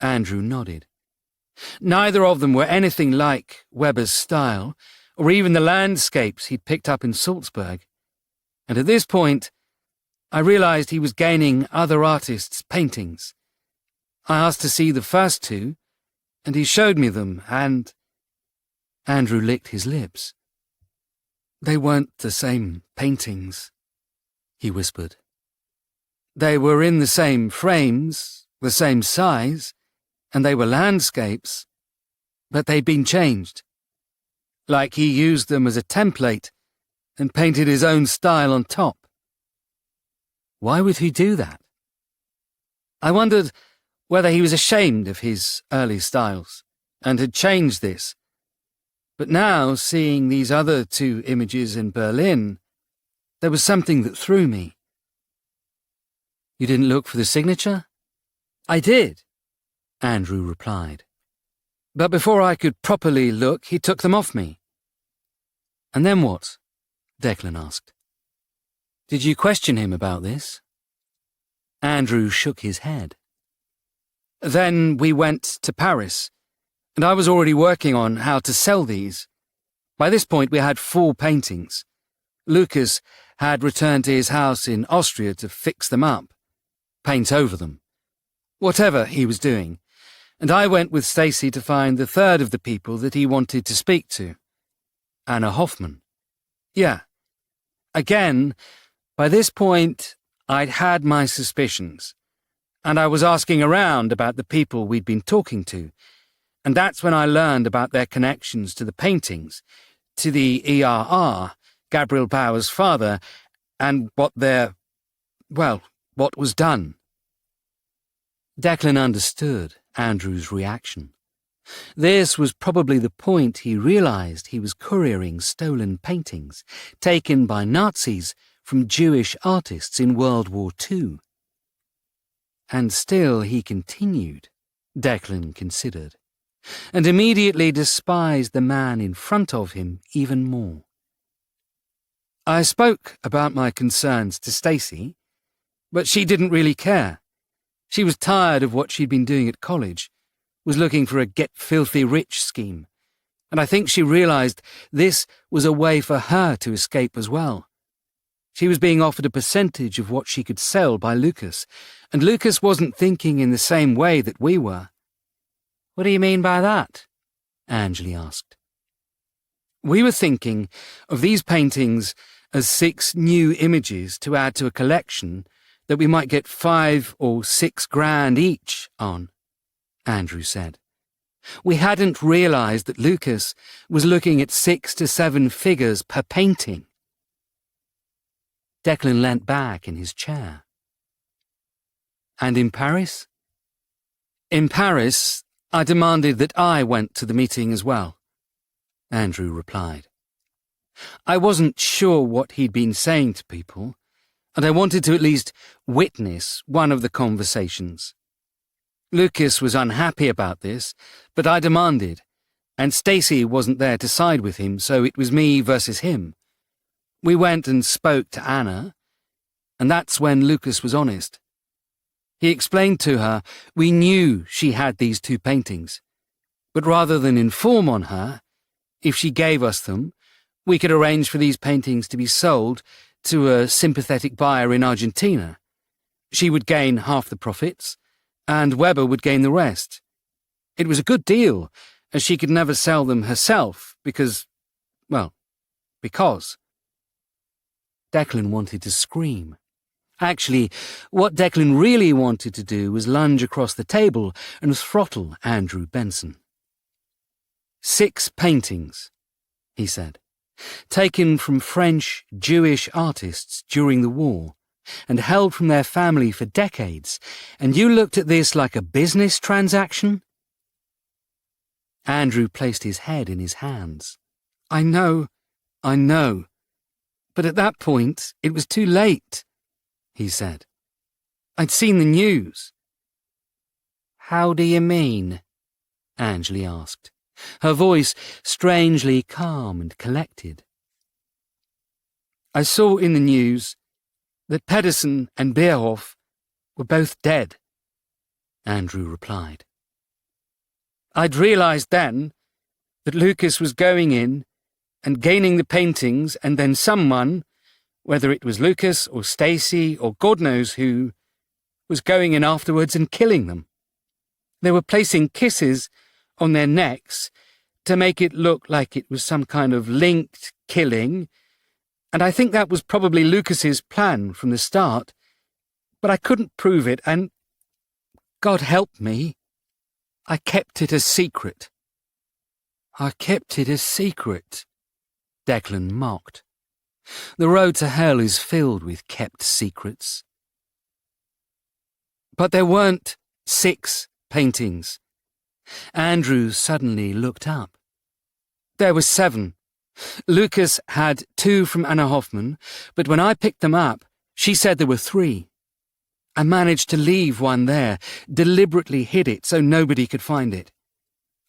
Andrew nodded. Neither of them were anything like Weber's style, or even the landscapes he'd picked up in Salzburg. And at this point, I realized he was gaining other artists' paintings. I asked to see the first 2, and he showed me them, and... Andrew licked his lips. They weren't the same paintings, he whispered. They were in the same frames, the same size, and they were landscapes, but they'd been changed. Like he used them as a template and painted his own style on top. Why would he do that? I wondered whether he was ashamed of his early styles and had changed this. But now, seeing these other 2 images in Berlin, there was something that threw me. You didn't look for the signature? I did, Andrew replied. But before I could properly look, he took them off me. And then what? Declan asked. Did you question him about this? Andrew shook his head. Then we went to Paris, and I was already working on how to sell these. By this point we had 4 paintings. Lucas had returned to his house in Austria to fix them up, paint over them, whatever he was doing, and I went with Stacy to find the 3rd of the people that he wanted to speak to. Anna Hoffman. Yeah. Again, by this point, I'd had my suspicions, and I was asking around about the people we'd been talking to, and that's when I learned about their connections to the paintings, to the ERR, Gabriel Bauer's father, and what was done. Declan understood Andrew's reaction. This was probably the point he realized he was couriering stolen paintings taken by Nazis from Jewish artists in World War II. And still he continued, Declan considered, and immediately despised the man in front of him even more. I spoke about my concerns to Stacy, but she didn't really care. She was tired of what she'd been doing at college, was looking for a get-filthy-rich scheme, and I think she realized this was a way for her to escape as well. She was being offered a percentage of what she could sell by Lucas, and Lucas wasn't thinking in the same way that we were. What do you mean by that? Angley asked. We were thinking of these paintings as 6 new images to add to a collection that we might get 5 or 6 grand each on, Andrew said. We hadn't realized that Lucas was looking at 6 to 7 figures per painting. Declan leant back in his chair. And in Paris? In Paris, I demanded that I went to the meeting as well, Andrew replied. I wasn't sure what he'd been saying to people, and I wanted to at least witness one of the conversations. Lucas was unhappy about this, but I demanded, and Stacy wasn't there to side with him, so it was me versus him. We went and spoke to Anna, and that's when Lucas was honest. He explained to her we knew she had these 2 paintings, but rather than inform on her, if she gave us them, we could arrange for these paintings to be sold to a sympathetic buyer in Argentina. She would gain half the profits, and Weber would gain the rest. It was a good deal, as she could never sell them herself because... Declan wanted to scream. Actually, what Declan really wanted to do was lunge across the table and throttle Andrew Benson. 6 paintings, he said, taken from French Jewish artists during the war, and held from their family for decades, and you looked at this like a business transaction? Andrew placed his head in his hands. I know. But at that point, it was too late, he said. I'd seen the news. How do you mean? Angley asked, her voice strangely calm and collected. I saw in the news that Pedersen and Beerhoff were both dead, Andrew replied. I'd realised then that Lucas was going in and gaining the paintings, and then someone, whether it was Lucas or Stacy or God knows who, was going in afterwards and killing them. They were placing kisses on their necks to make it look like it was some kind of linked killing, and I think that was probably Lucas's plan from the start, but I couldn't prove it, and God help me, I kept it a secret. I kept it a secret, Declan mocked. The road to hell is filled with kept secrets. But there weren't 6 paintings. Andrew suddenly looked up. There were 7. Lucas had 2 from Anna Hoffman, but when I picked them up, she said there were 3. I managed to leave one there, deliberately hid it so nobody could find it.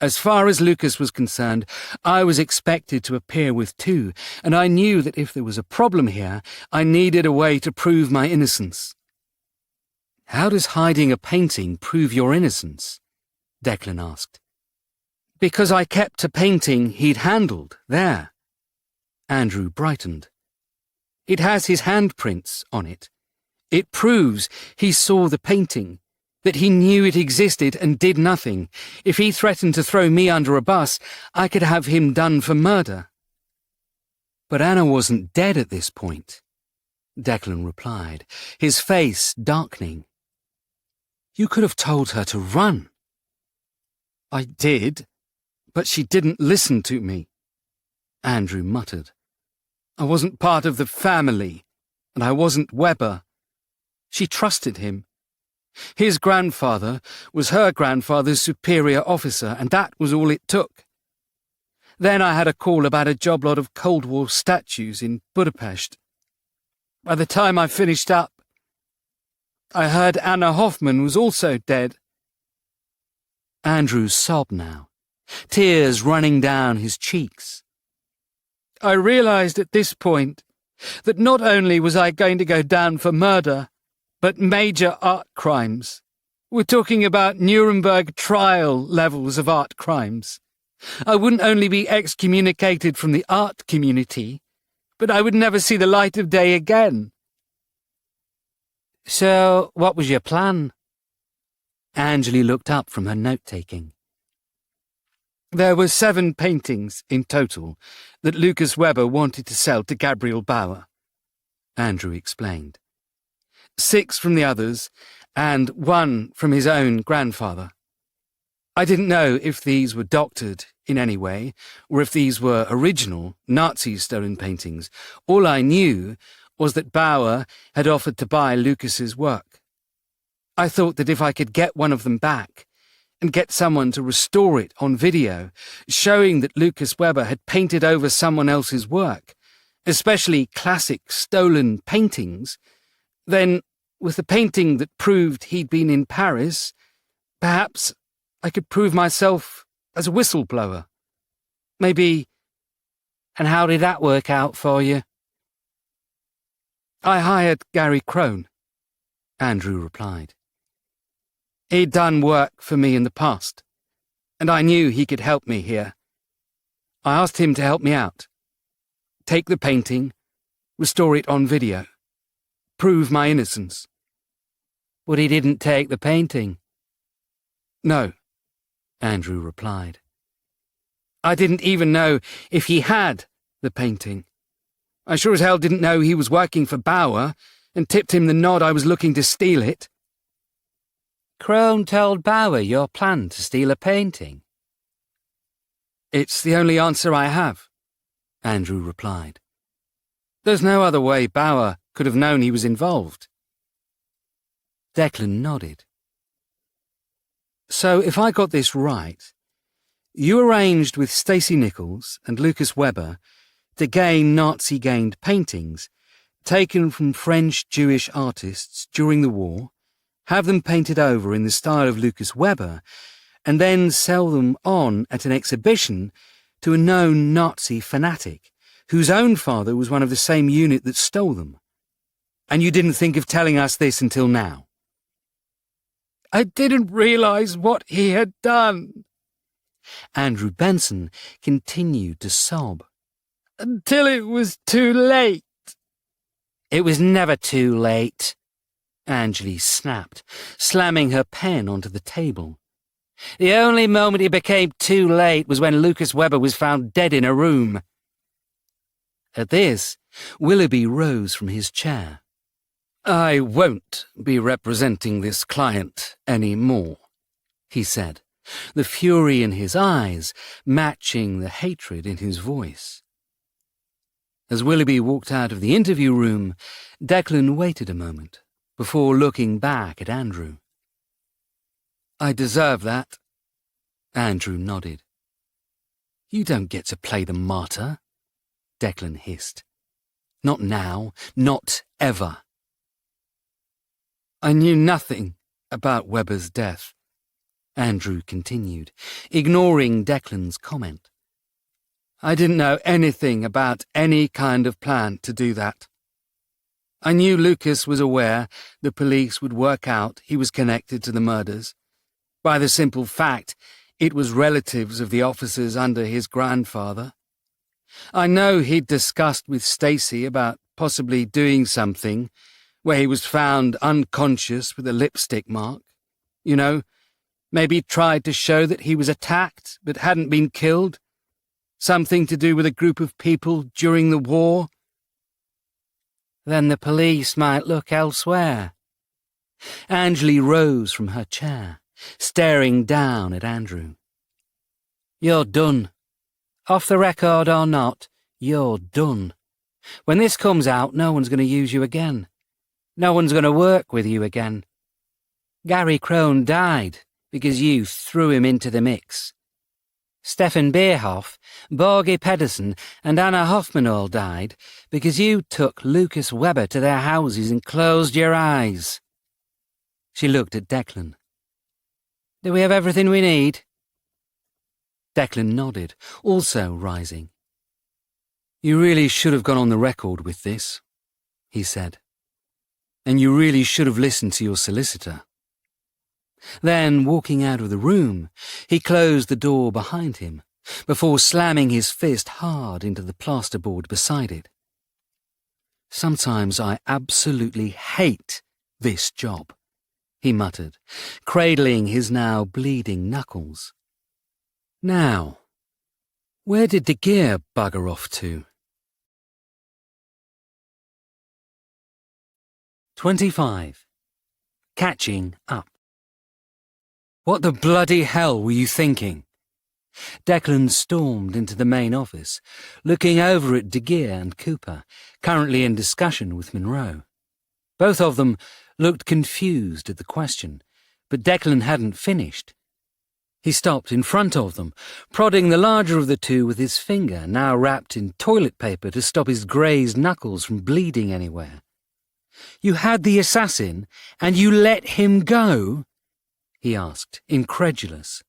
As far as Lucas was concerned, I was expected to appear with 2, and I knew that if there was a problem here, I needed a way to prove my innocence. How does hiding a painting prove your innocence? Declan asked. Because I kept a painting he'd handled, there. Andrew brightened. It has his handprints on it. It proves he saw the painting, that he knew it existed and did nothing. If he threatened to throw me under a bus, I could have him done for murder. But Anna wasn't dead at this point, Declan replied, his face darkening. You could have told her to run. I did, but she didn't listen to me, Andrew muttered. I wasn't part of the family, and I wasn't Weber. She trusted him. His grandfather was her grandfather's superior officer, and that was all it took. Then I had a call about a job lot of Cold War statues in Budapest. By the time I finished up, I heard Anna Hoffman was also dead. Andrew sobbed now, tears running down his cheeks. I realised at this point that not only was I going to go down for murder, but major art crimes. We're talking about Nuremberg trial levels of art crimes. I wouldn't only be excommunicated from the art community, but I would never see the light of day again. So, what was your plan? Anjali looked up from her note-taking. There were 7 paintings in total that Lucas Weber wanted to sell to Gabriel Bauer, Andrew explained. 6 from the others, and 1 from his own grandfather. I didn't know if these were doctored in any way, or if these were original, Nazi-stolen paintings. All I knew was that Bauer had offered to buy Lucas's work. I thought that if I could get one of them back, and get someone to restore it on video, showing that Lucas Weber had painted over someone else's work, especially classic stolen paintings, then, with the painting that proved he'd been in Paris, perhaps I could prove myself as a whistleblower. Maybe... And how did that work out for you? I hired Gary Crone, Andrew replied. He'd done work for me in the past, and I knew he could help me here. I asked him to help me out. Take the painting, restore it on video, prove my innocence. But he didn't take the painting. No, Andrew replied. I didn't even know if he had the painting. I sure as hell didn't know he was working for Bauer and tipped him the nod I was looking to steal it. Crone told Bauer your plan to steal a painting. It's the only answer I have, Andrew replied. There's no other way Bauer could have known he was involved. Declan nodded. So if I got this right, you arranged with Stacey Nichols and Lucas Weber to gain Nazi-gained paintings taken from French Jewish artists during the war, have them painted over in the style of Lucas Weber, and then sell them on at an exhibition to a known Nazi fanatic whose own father was one of the same unit that stole them. And you didn't think of telling us this until now. I didn't realize what he had done, Andrew Benson continued to sob. Until it was too late. It was never too late, Anjali snapped, slamming her pen onto the table. The only moment it became too late was when Lucas Weber was found dead in a room. At this, Willoughby rose from his chair. I won't be representing this client any more, he said, the fury in his eyes matching the hatred in his voice. As Willoughby walked out of the interview room, Declan waited a moment before looking back at Andrew. I deserve that, Andrew nodded. You don't get to play the martyr, Declan hissed. Not now, not ever. I knew nothing about Weber's death, Andrew continued, ignoring Declan's comment. I didn't know anything about any kind of plan to do that. I knew Lucas was aware the police would work out he was connected to the murders, by the simple fact it was relatives of the officers under his grandfather. I know he'd discussed with Stacey about possibly doing something where he was found unconscious with a lipstick mark. You know, maybe tried to show that he was attacked but hadn't been killed. Something to do with a group of people during the war. Then the police might look elsewhere. Anjali rose from her chair, staring down at Andrew. You're done. Off the record or not, you're done. When this comes out, no one's going to use you again. No one's going to work with you again. Gary Crone died because you threw him into the mix. Stefan Beerhoff, Borge Pedersen and Anna Hoffman all died because you took Lucas Weber to their houses and closed your eyes. She looked at Declan. Do we have everything we need? Declan nodded, also rising. You really should have gone on the record with this, he said. And you really should have listened to your solicitor. Then, walking out of the room, he closed the door behind him, before slamming his fist hard into the plasterboard beside it. Sometimes I absolutely hate this job, he muttered, cradling his now bleeding knuckles. Now, where did De Geer bugger off to? 25. Catching up. What the bloody hell were you thinking? Declan stormed into the main office, looking over at De Geer and Cooper, currently in discussion with Monroe. Both of them looked confused at the question, but Declan hadn't finished. He stopped in front of them, prodding the larger of the two with his finger, now wrapped in toilet paper to stop his grazed knuckles from bleeding anywhere. You had the assassin, and you let him go? He asked, incredulous.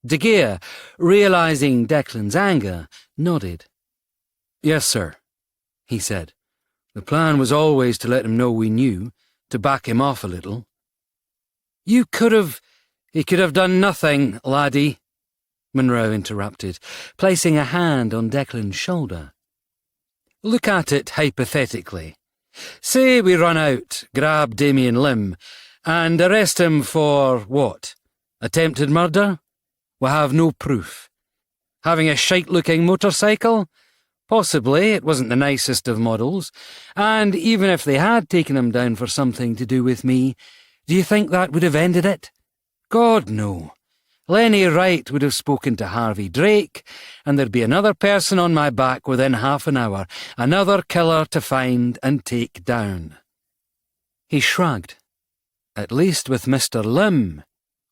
De Geer, realizing Declan's anger, nodded. Yes, sir, he said. The plan was always to let him know we knew, to back him off a little. He could have done nothing, laddie, Monroe interrupted, placing a hand on Declan's shoulder. Look at it hypothetically. Say we run out, grab Damien Lim, and arrest him for what? Attempted murder? We have no proof. Having a shite-looking motorcycle? Possibly, it wasn't the nicest of models, and even if they had taken him down for something to do with me, do you think that would have ended it? God, no. Lenny Wright would have spoken to Harvey Drake, and there'd be another person on my back within half an hour, another killer to find and take down. He shrugged. At least with Mr. Lim,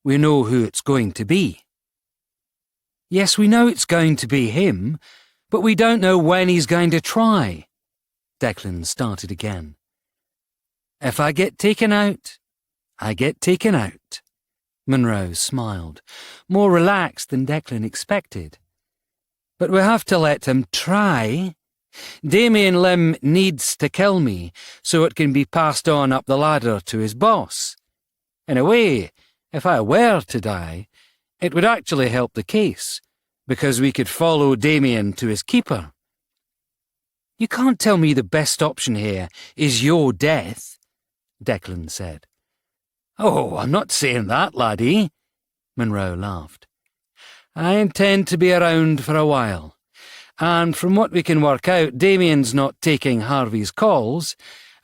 we know who it's going to be. Yes, we know it's going to be him, but we don't know when he's going to try. Declan started again. If I get taken out, I get taken out. Monroe smiled, more relaxed than Declan expected. But we have to let him try. Damien Lim needs to kill me so it can be passed on up the ladder to his boss. In a way, if I were to die, it would actually help the case, because we could follow Damien to his keeper. You can't tell me the best option here is your death, Declan said. Oh, I'm not saying that, laddie, Monroe laughed. I intend to be around for a while, and from what we can work out, Damien's not taking Harvey's calls,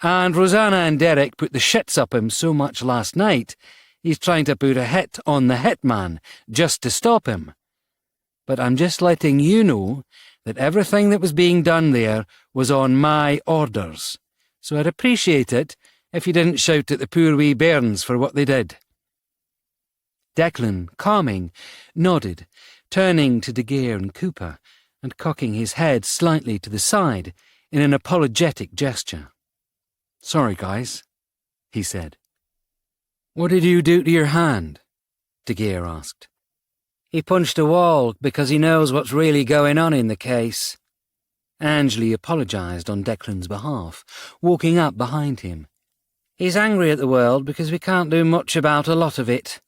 and Rosanna and Derek put the shits up him so much last night, he's trying to put a hit on the hitman just to stop him. But I'm just letting you know that everything that was being done there was on my orders, so I'd appreciate it if you didn't shout at the poor wee bairns for what they did. Declan, calming, nodded, turning to De Geer and Cooper, and cocking his head slightly to the side in an apologetic gesture. Sorry, guys, he said. What did you do to your hand? De Geer asked. He punched a wall because he knows what's really going on in the case. Angley apologised on Declan's behalf, walking up behind him. He's angry at the world because we can't do much about a lot of it.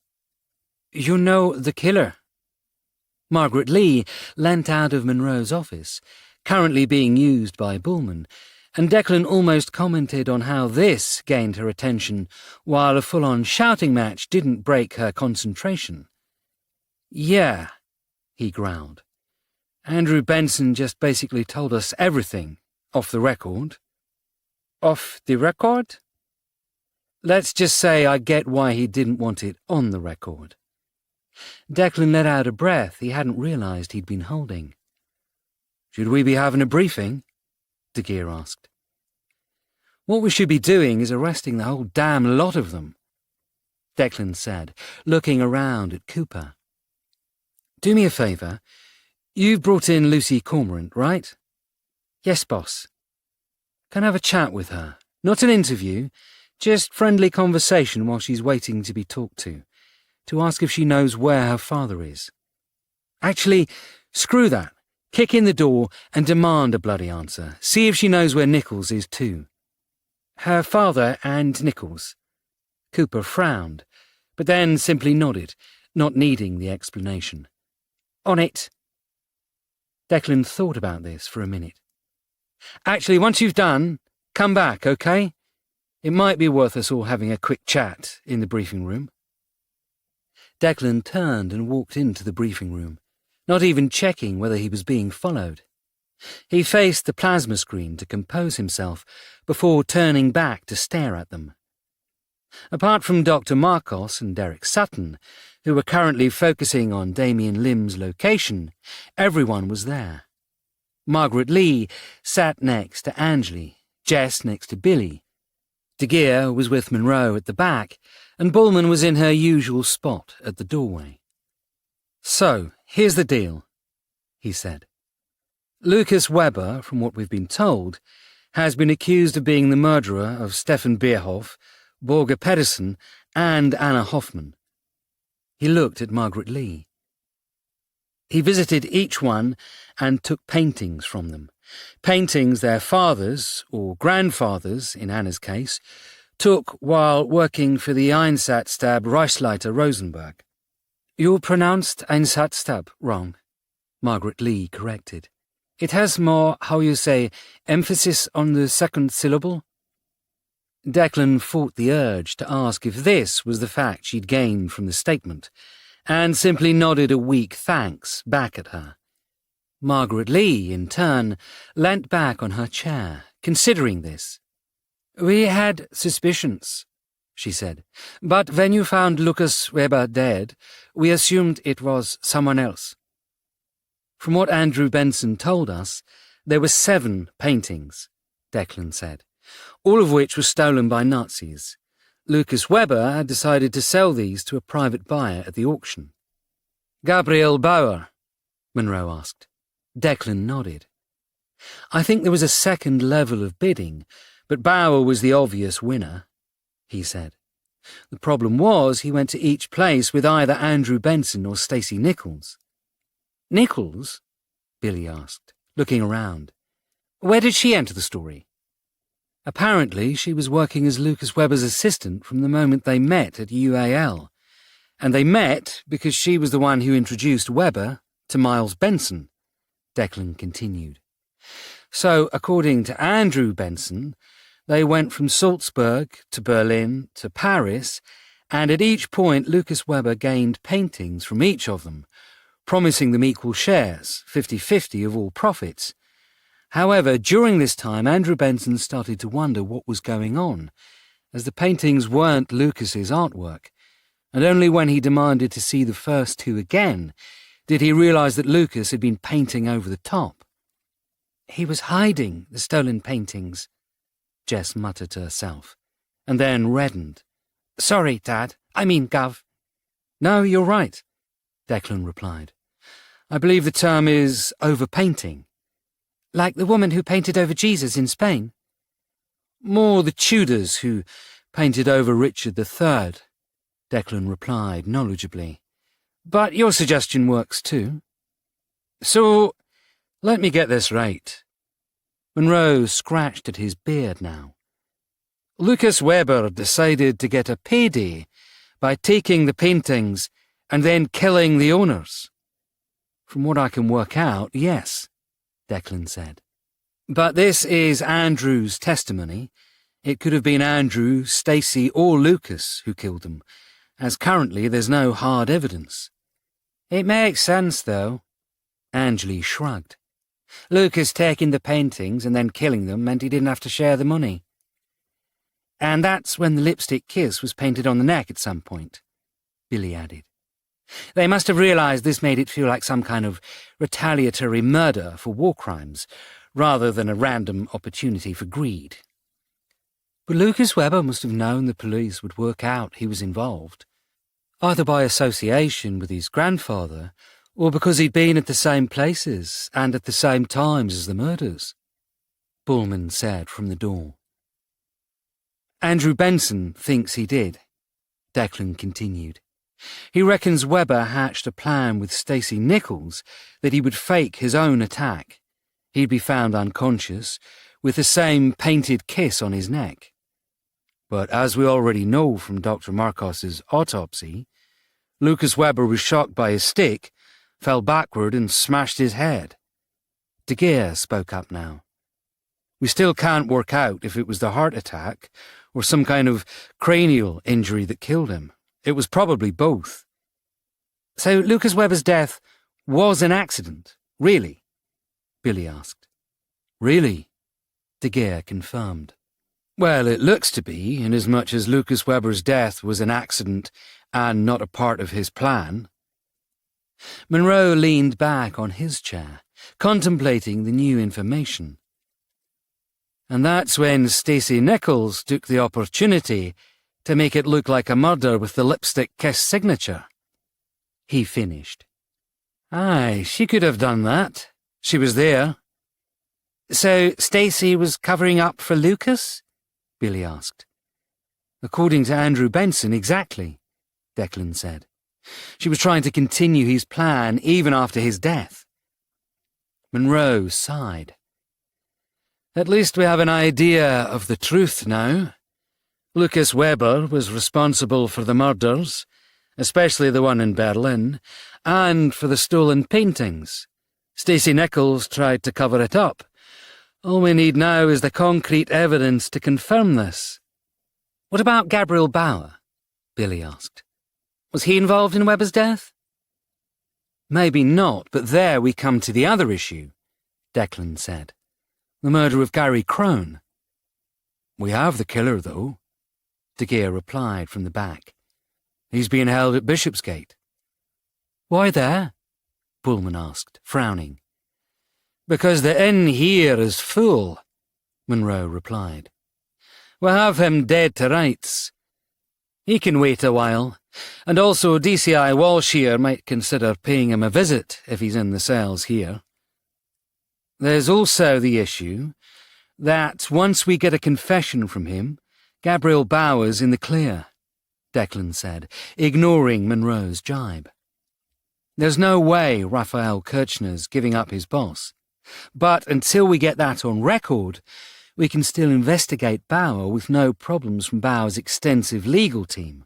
You know the killer? Margaret Lee leant out of Monroe's office, currently being used by Bullman, and Declan almost commented on how this gained her attention, while a full-on shouting match didn't break her concentration. Yeah, he growled. Andrew Benson just basically told us everything, off the record. Off the record? Let's just say I get why he didn't want it on the record. Declan let out a breath he hadn't realised he'd been holding. Should we be having a briefing? De Geer asked. What we should be doing is arresting the whole damn lot of them, Declan said, looking around at Cooper. Do me a favour. You've brought in Lucy Cormorant, right? Yes, boss. Can I have a chat with her? Not an interview. Just friendly conversation while she's waiting to be talked to ask if she knows where her father is. Actually, screw that. Kick in the door and demand a bloody answer. See if she knows where Nichols is too. Her father and Nichols. Cooper frowned, but then simply nodded, not needing the explanation. On it. Declan thought about this for a minute. Actually, once you've done, come back, okay? It might be worth us all having a quick chat in the briefing room. Declan turned and walked into the briefing room, not even checking whether he was being followed. He faced the plasma screen to compose himself before turning back to stare at them. Apart from Dr. Marcos and Derek Sutton, who were currently focusing on Damien Lim's location, everyone was there. Margaret Lee sat next to Angley, Jess next to Billy. De Geer was with Monroe at the back, and Bullman was in her usual spot at the doorway. So, here's the deal, he said. Lucas Weber, from what we've been told, has been accused of being the murderer of Stefan Beerhoff, Borger Pedersen, and Anna Hoffman. He looked at Margaret Lee. He visited each one and took paintings from them, paintings their fathers, or grandfathers in Anna's case, took while working for the Einsatzstab Reichsleiter Rosenberg. You pronounced Einsatzstab wrong, Margaret Lee corrected. It has more, how you say, emphasis on the second syllable. Declan fought the urge to ask if this was the fact she'd gained from the statement, and simply nodded a weak thanks back at her. Margaret Lee, in turn, leant back on her chair, considering this. We had suspicions, she said, but when you found Lucas Weber dead, we assumed it was someone else. From what Andrew Benson told us, there were 7 paintings, Declan said, all of which were stolen by Nazis. Lucas Weber had decided to sell these to a private buyer at the auction. Gabriel Bauer? Monroe asked. Declan nodded. I think there was a second level of bidding, but Bauer was the obvious winner, he said. The problem was he went to each place with either Andrew Benson or Stacey Nichols. Nichols? Billy asked, looking around. Where did she enter the story? Apparently she was working as Lucas Weber's assistant from the moment they met at UAL, and they met because she was the one who introduced Weber to Miles Benson, Declan continued. So, according to Andrew Benson, they went from Salzburg to Berlin to Paris, and at each point Lucas Weber gained paintings from each of them, promising them equal shares, 50-50 of all profits. However, during this time Andrew Benson started to wonder what was going on, as the paintings weren't Lucas's artwork, and only when he demanded to see the first 2 again did he realize that Lucas had been painting over the top. He was hiding the stolen paintings, Jess muttered to herself, and then reddened. Sorry, Dad. I mean, Gov. No, you're right, Declan replied. I believe the term is overpainting. Like the woman who painted over Jesus in Spain? More the Tudors who painted over Richard III, Declan replied knowledgeably. But your suggestion works too. So, let me get this right. Monroe scratched at his beard now. Lucas Weber decided to get a payday by taking the paintings and then killing the owners. From what I can work out, yes, Declan said. But this is Andrew's testimony. It could have been Andrew, Stacey, or Lucas who killed them, as currently there's no hard evidence. It makes sense, though. Angeli shrugged. Lucas taking the paintings and then killing them meant he didn't have to share the money. And that's when the lipstick kiss was painted on the neck at some point, Billy added. They must have realized this made it feel like some kind of retaliatory murder for war crimes, rather than a random opportunity for greed. But Lucas Weber must have known the police would work out he was involved, either by association with his grandfather, or because he'd been at the same places and at the same times as the murders, Bullman said from the door. Andrew Benson thinks he did, Declan continued. He reckons Weber hatched a plan with Stacey Nichols that he would fake his own attack. He'd be found unconscious, with the same painted kiss on his neck. But as we already know from Dr. Marcos's autopsy, Lucas Weber was shocked by his stick, fell backward and smashed his head. De Geer spoke up now. We still can't work out if it was the heart attack or some kind of cranial injury that killed him. It was probably both. So Lucas Weber's death was an accident, really? Billy asked. Really? De Geer confirmed. Well, it looks to be, inasmuch as Lucas Weber's death was an accident and not a part of his plan. Monroe leaned back on his chair, contemplating the new information. And that's when Stacey Nichols took the opportunity to make it look like a murder with the lipstick kiss signature. He finished. Aye, she could have done that. She was there. So Stacey was covering up for Lucas? Billy asked. According to Andrew Benson, exactly, Declan said. She was trying to continue his plan even after his death. Monroe sighed. At least we have an idea of the truth now. Lucas Weber was responsible for the murders, especially the one in Berlin, and for the stolen paintings. Stacey Nichols tried to cover it up. All we need now is the concrete evidence to confirm this. What about Gabriel Bauer? Billy asked. Was he involved in Weber's death? Maybe not, but there we come to the other issue, Declan said. The murder of Gary Crone. We have the killer, though, De Geer replied from the back. He's being held at Bishopsgate. Why there? Pullman asked, frowning. Because the inn here is full, Monroe replied. We'll have him dead to rights. He can wait a while, and also DCI Walsh here might consider paying him a visit if he's in the cells here. There's also the issue that once we get a confession from him, Gabriel Bauer's in the clear, Declan said, ignoring Monroe's jibe. There's no way Raphael Kirchner's giving up his boss. But until we get that on record, we can still investigate Bauer with no problems from Bauer's extensive legal team.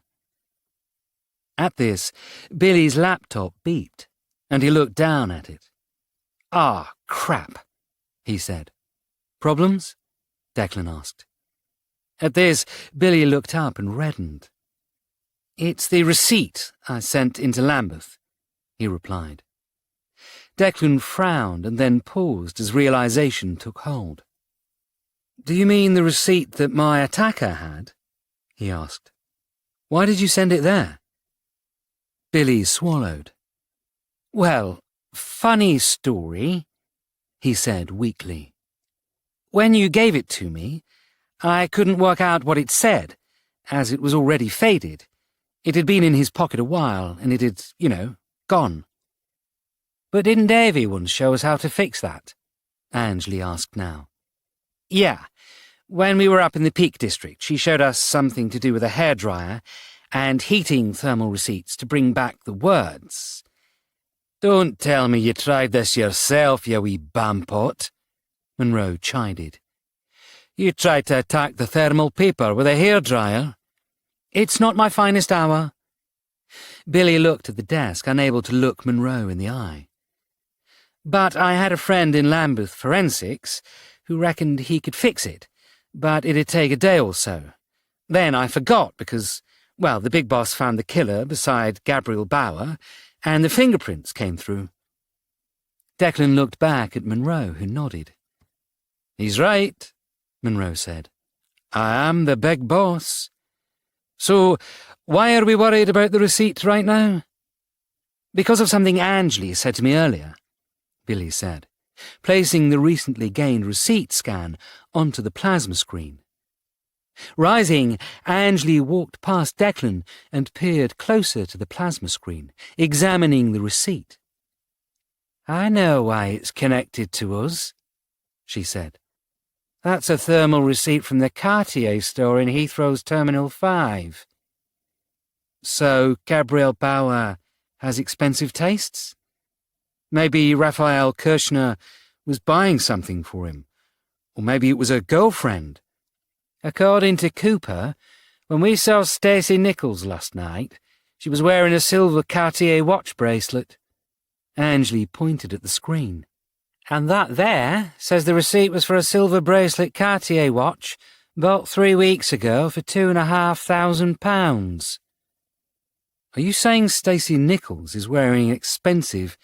At this, Billy's laptop beeped, and he looked down at it. Ah, crap, he said. Problems? Declan asked. At this, Billy looked up and reddened. It's the receipt I sent into Lambeth, he replied. Declan frowned and then paused as realization took hold. Do you mean the receipt that my attacker had? He asked. Why did you send it there? Billy swallowed. Well, funny story, he said weakly. When you gave it to me, I couldn't work out what it said, as it was already faded. It had been in his pocket a while, and it had, gone. But didn't Davy once show us how to fix that? Angley asked now. Yeah, when we were up in the Peak District, she showed us something to do with a hairdryer and heating thermal receipts to bring back the words. Don't tell me you tried this yourself, you wee bampot, Monroe chided. You tried to attack the thermal paper with a hairdryer. It's not my finest hour. Billy looked at the desk, unable to look Monroe in the eye. But I had a friend in Lambeth Forensics who reckoned he could fix it, but it'd take a day or so. Then I forgot because, the big boss found the killer beside Gabriel Bauer, and the fingerprints came through. Declan looked back at Monroe, who nodded. He's right, Monroe said. I am the big boss. So, why are we worried about the receipt right now? Because of something Angley said to me earlier, Billy said, placing the recently gained receipt scan onto the plasma screen. Rising, Angley walked past Declan and peered closer to the plasma screen, examining the receipt. I know why it's connected to us, she said. That's a thermal receipt from the Cartier store in Heathrow's Terminal 5. So Gabriel Bauer has expensive tastes? Maybe Raphael Kirchner was buying something for him. Or maybe it was a girlfriend. According to Cooper, when we saw Stacey Nichols last night, she was wearing a silver Cartier watch bracelet. Angley pointed at the screen. And that there says the receipt was for a silver bracelet Cartier watch bought 3 weeks ago for £2,500. Are you saying Stacey Nichols is wearing an expensive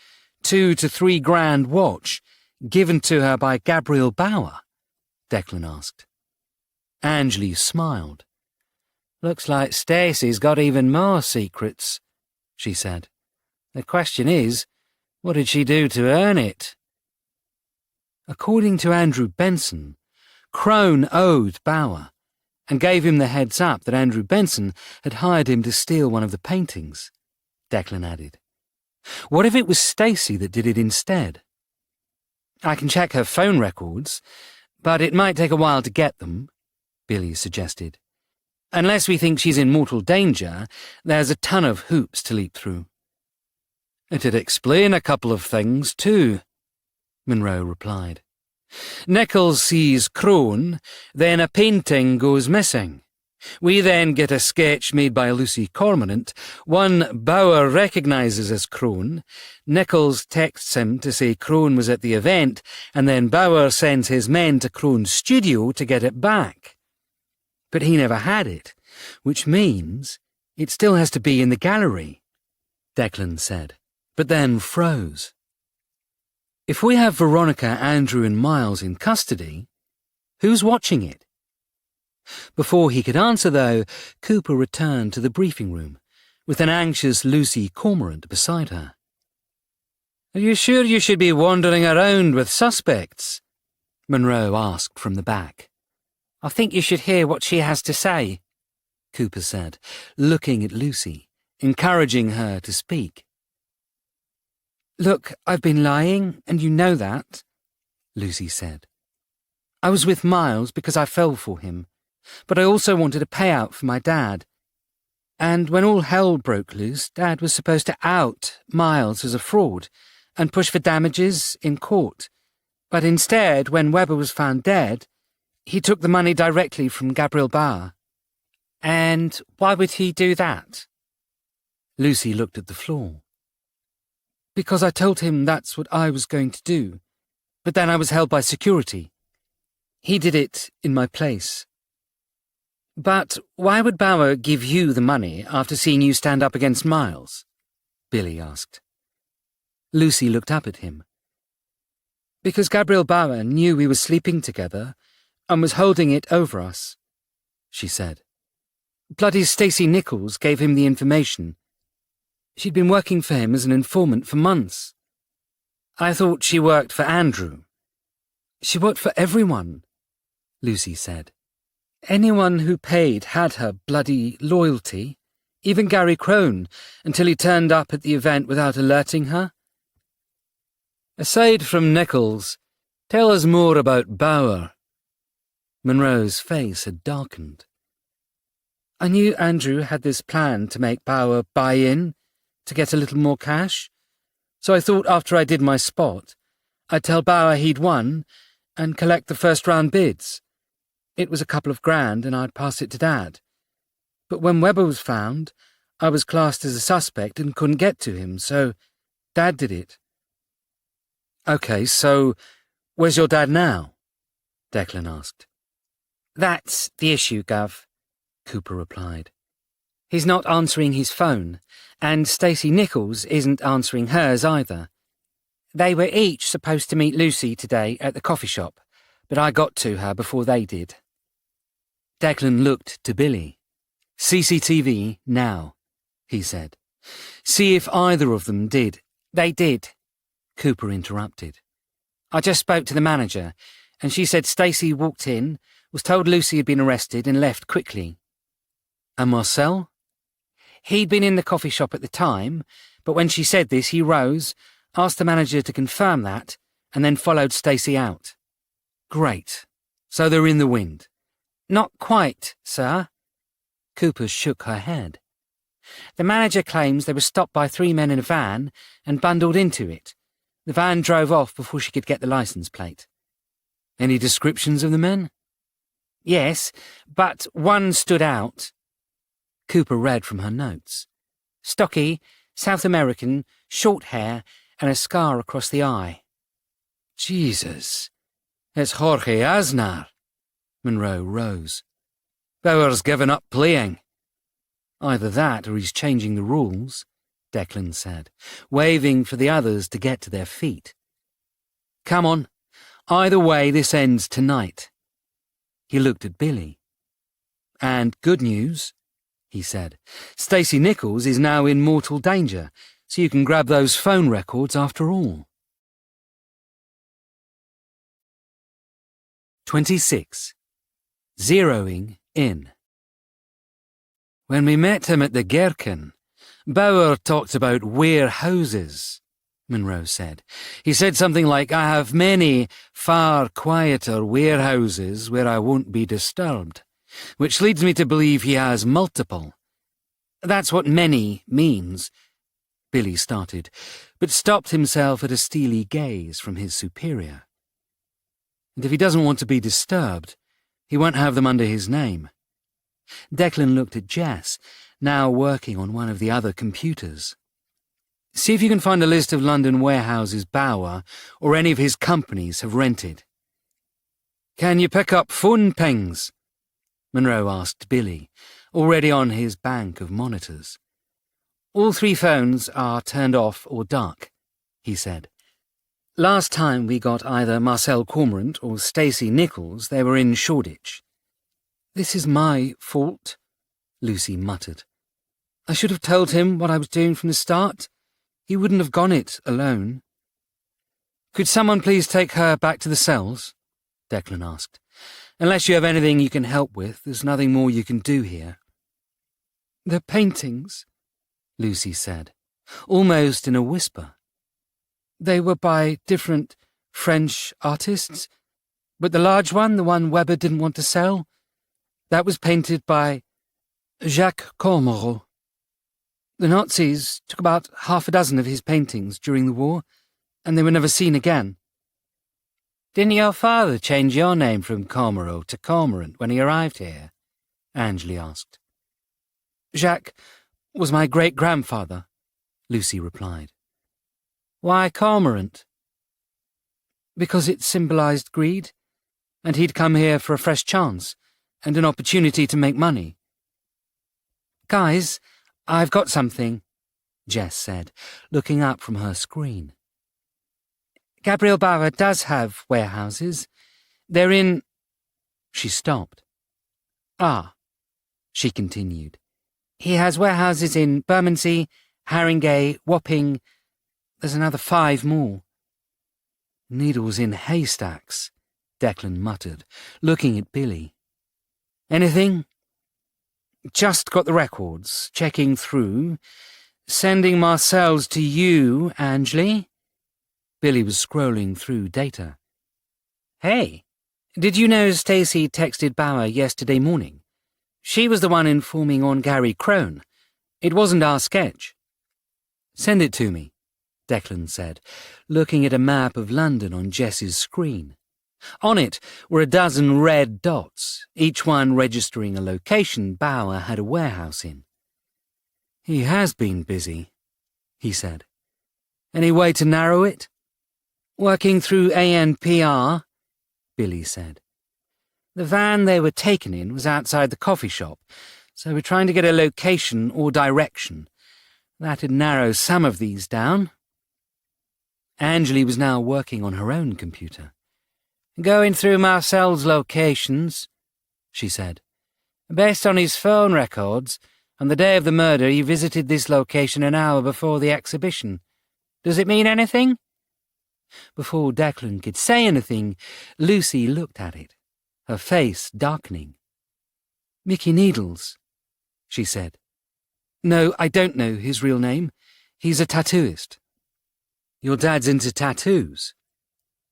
2 to 3 grand watch given to her by Gabriel Bauer? Declan asked. Angley smiled. Looks like Stacey's got even more secrets, she said. The question is, what did she do to earn it? According to Andrew Benson, Crone owed Bauer and gave him the heads up that Andrew Benson had hired him to steal one of the paintings, Declan added. What if it was Stacey that did it instead? I can check her phone records, but it might take a while to get them, Billy suggested. Unless we think she's in mortal danger, there's a ton of hoops to leap through. It'd explain a couple of things, too, Monroe replied. Nichols sees Crone, then a painting goes missing. We then get a sketch made by Lucy Cormorant, one Bauer recognises as Crone. Nichols texts him to say Crone was at the event, and then Bauer sends his men to Crone's studio to get it back. But he never had it, which means it still has to be in the gallery, Declan said, but then froze. If we have Veronica, Andrew and Miles in custody, who's watching it? Before he could answer, though, Cooper returned to the briefing room, with an anxious Lucy Cormorant beside her. "Are you sure you should be wandering around with suspects?" Monroe asked from the back. "I think you should hear what she has to say," Cooper said, looking at Lucy, encouraging her to speak. "Look, I've been lying, and you know that," Lucy said. "I was with Miles because I fell for him, but I also wanted a payout for my dad. And when all hell broke loose, Dad was supposed to out Miles as a fraud and push for damages in court. But instead, when Weber was found dead, he took the money directly from Gabriel Bauer." "And why would he do that?" Lucy looked at the floor. "Because I told him that's what I was going to do, but then I was held by security. He did it in my place." "But why would Bauer give you the money after seeing you stand up against Miles?" Billy asked. Lucy looked up at him. "Because Gabriel Bauer knew we were sleeping together and was holding it over us," she said. "Bloody Stacey Nichols gave him the information. She'd been working for him as an informant for months. I thought she worked for Andrew." "She worked for everyone," Lucy said. "Anyone who paid had her bloody loyalty, even Gary Crone, until he turned up at the event without alerting her." "Aside from Nichols, tell us more about Bauer." Monroe's face had darkened. "I knew Andrew had this plan to make Bauer buy in, to get a little more cash, so I thought after I did my spot, I'd tell Bauer he'd won and collect the first-round bids. It was a couple of grand and I'd pass it to Dad. But when Weber was found, I was classed as a suspect and couldn't get to him, so Dad did it." "Okay, so where's your dad now?" Declan asked. "That's the issue, Gov," Cooper replied. "He's not answering his phone, and Stacey Nichols isn't answering hers either. They were each supposed to meet Lucy today at the coffee shop, but I got to her before they did." Declan looked to Billy. "CCTV now," he said. "See if either of them did." "They did," Cooper interrupted. "I just spoke to the manager, and she said Stacey walked in, was told Lucy had been arrested and left quickly." "And Marcel?" "He'd been in the coffee shop at the time, but when she said this, he rose, asked the manager to confirm that, and then followed Stacey out." "Great. So they're in the wind." "Not quite, sir." Cooper shook her head. "The manager claims they were stopped by 3 men in a van and bundled into it. The van drove off before she could get the license plate." "Any descriptions of the men?" "Yes, but one stood out." Cooper read from her notes. "Stocky, South American, short hair, and a scar across the eye." "Jesus, it's Jorge Aznar." Monroe rose. "Bauer's given up playing." "Either that or he's changing the rules," Declan said, waving for the others to get to their feet. "Come on. Either way, this ends tonight." He looked at Billy. "And good news," he said. "Stacey Nichols is now in mortal danger, so you can grab those phone records after all." 26. Zeroing in. "When we met him at the Gherkin, Bauer talked about warehouses," Monroe said. "He said something like, 'I have many far quieter warehouses where I won't be disturbed,' which leads me to believe he has multiple." "That's what many means," Billy started, but stopped himself at a steely gaze from his superior. And if he doesn't want to be disturbed, he won't have them under his name. Declan looked at Jess, now working on one of the other computers. See if you can find a list of London warehouses Bauer or any of his companies have rented. Can you pick up phone pings? Monroe asked Billy, already on his bank of monitors. All 3 phones are turned off or dark, he said. Last time we got either Marcel Cormorant or Stacey Nichols, they were in Shoreditch. This is my fault, Lucy muttered. I should have told him what I was doing from the start. He wouldn't have gone it alone. Could someone please take her back to the cells? Declan asked. Unless you have anything you can help with, there's nothing more you can do here. The paintings, Lucy said, almost in a whisper. They were by different French artists, but the large one, the one Weber didn't want to sell, that was painted by Jacques Cormoran. The Nazis took about 6 of his paintings during the war, and they were never seen again. Didn't your father change your name from Cormoran to Cormorant when he arrived here? Angley asked. Jacques was my great-grandfather, Lucy replied. Why Cormorant? Because it symbolized greed, and he'd come here for a fresh chance and an opportunity to make money. Guys, I've got something, Jess said, looking up from her screen. Gabriel Bauer does have warehouses. They're in... She stopped. Ah, she continued. He has warehouses in Bermondsey, Haringey, Wapping. There's another 5 more. Needles in haystacks, Declan muttered, looking at Billy. Anything? Just got the records, checking through. Sending Marcel's to you, Angley. Billy was scrolling through data. Hey, did you know Stacey texted Bauer yesterday morning? She was the one informing on Gary Crone. It wasn't our sketch. Send it to me, Declan said, looking at a map of London on Jess's screen. On it were 12 red dots, each one registering a location Bauer had a warehouse in. He has been busy, he said. Any way to narrow it? Working through ANPR, Billy said. The van they were taken in was outside the coffee shop, so we're trying to get a location or direction. That'd narrow some of these down. Angley was now working on her own computer. Going through Marcel's locations, she said. Based on his phone records, on the day of the murder he visited this location an hour before the exhibition. Does it mean anything? Before Declan could say anything, Lucy looked at it, her face darkening. Mickey Needles, she said. No, I don't know his real name. He's a tattooist. Your dad's into tattoos?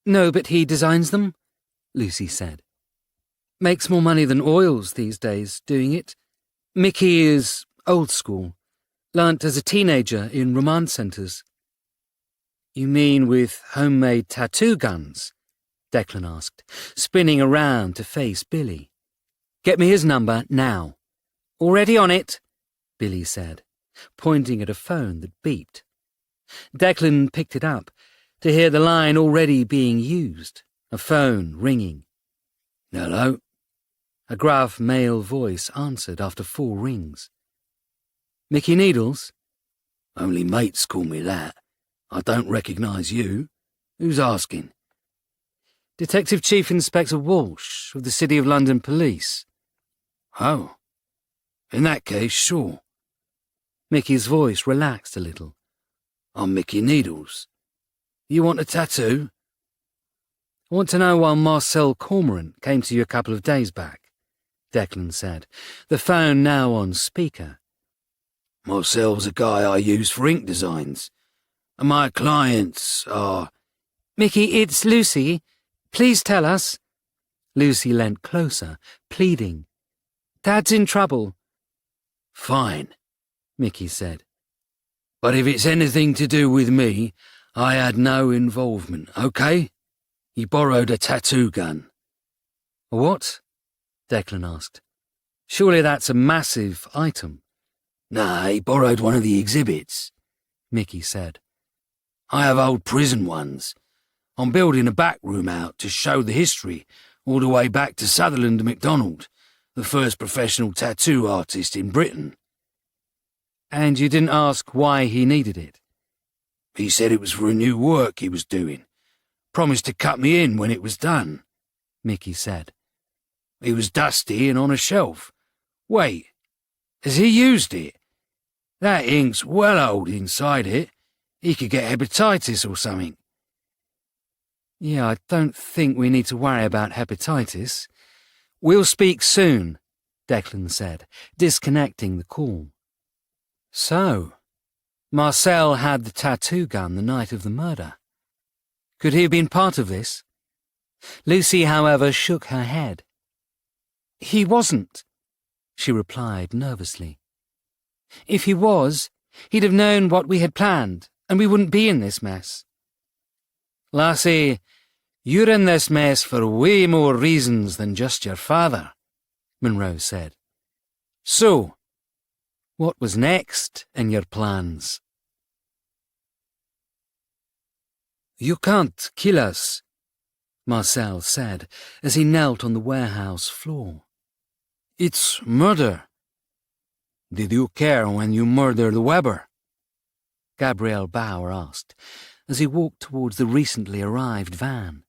No, but he designs them, Lucy said. Makes more money than oils these days doing it. Mickey is old school. Learnt as a teenager in romance centres. You mean with homemade tattoo guns? Declan asked, spinning around to face Billy. Get me his number now. Already on it, Billy said, pointing at a phone that beeped. Declan picked it up to hear the line already being used, a phone ringing. Hello? A gruff male voice answered after 4 rings. Mickey Needles? Only mates call me that. I don't recognise you. Who's asking? Detective Chief Inspector Walsh of the City of London Police. Oh. In that case, sure. Mickey's voice relaxed a little. I'm Mickey Needles. You want a tattoo? I want to know why Marcel Cormorant came to you a couple of days back, Declan said, the phone now on speaker. Marcel's a guy I use for ink designs. And my clients are... Mickey, it's Lucy. Please tell us. Lucy leant closer, pleading. Dad's in trouble. Fine, Mickey said. But if it's anything to do with me, I had no involvement, okay? He borrowed a tattoo gun. What? Declan asked. Surely that's a massive item. Nah, he borrowed one of the exhibits, Mickey said. I have old prison ones. I'm building a back room out to show the history all the way back to Sutherland MacDonald, the first professional tattoo artist in Britain. And you didn't ask why he needed it? He said it was for a new work he was doing. Promised to cut me in when it was done, Mickey said. It was dusty and on a shelf. Wait, has he used it? That ink's well old inside it. He could get hepatitis or something. Yeah, I don't think we need to worry about hepatitis. We'll speak soon, Declan said, disconnecting the call. So, Marcel had the tattoo gun the night of the murder. Could he have been part of this? Lucy, however, shook her head. He wasn't, she replied nervously. If he was, he'd have known what we had planned, and we wouldn't be in this mess. Lassie, you're in this mess for way more reasons than just your father, Monroe said. So, what was next in your plans? You can't kill us, Marcel said as he knelt on the warehouse floor. It's murder. Did you care when you murdered Weber? Gabrielle Bauer asked as he walked towards the recently arrived van.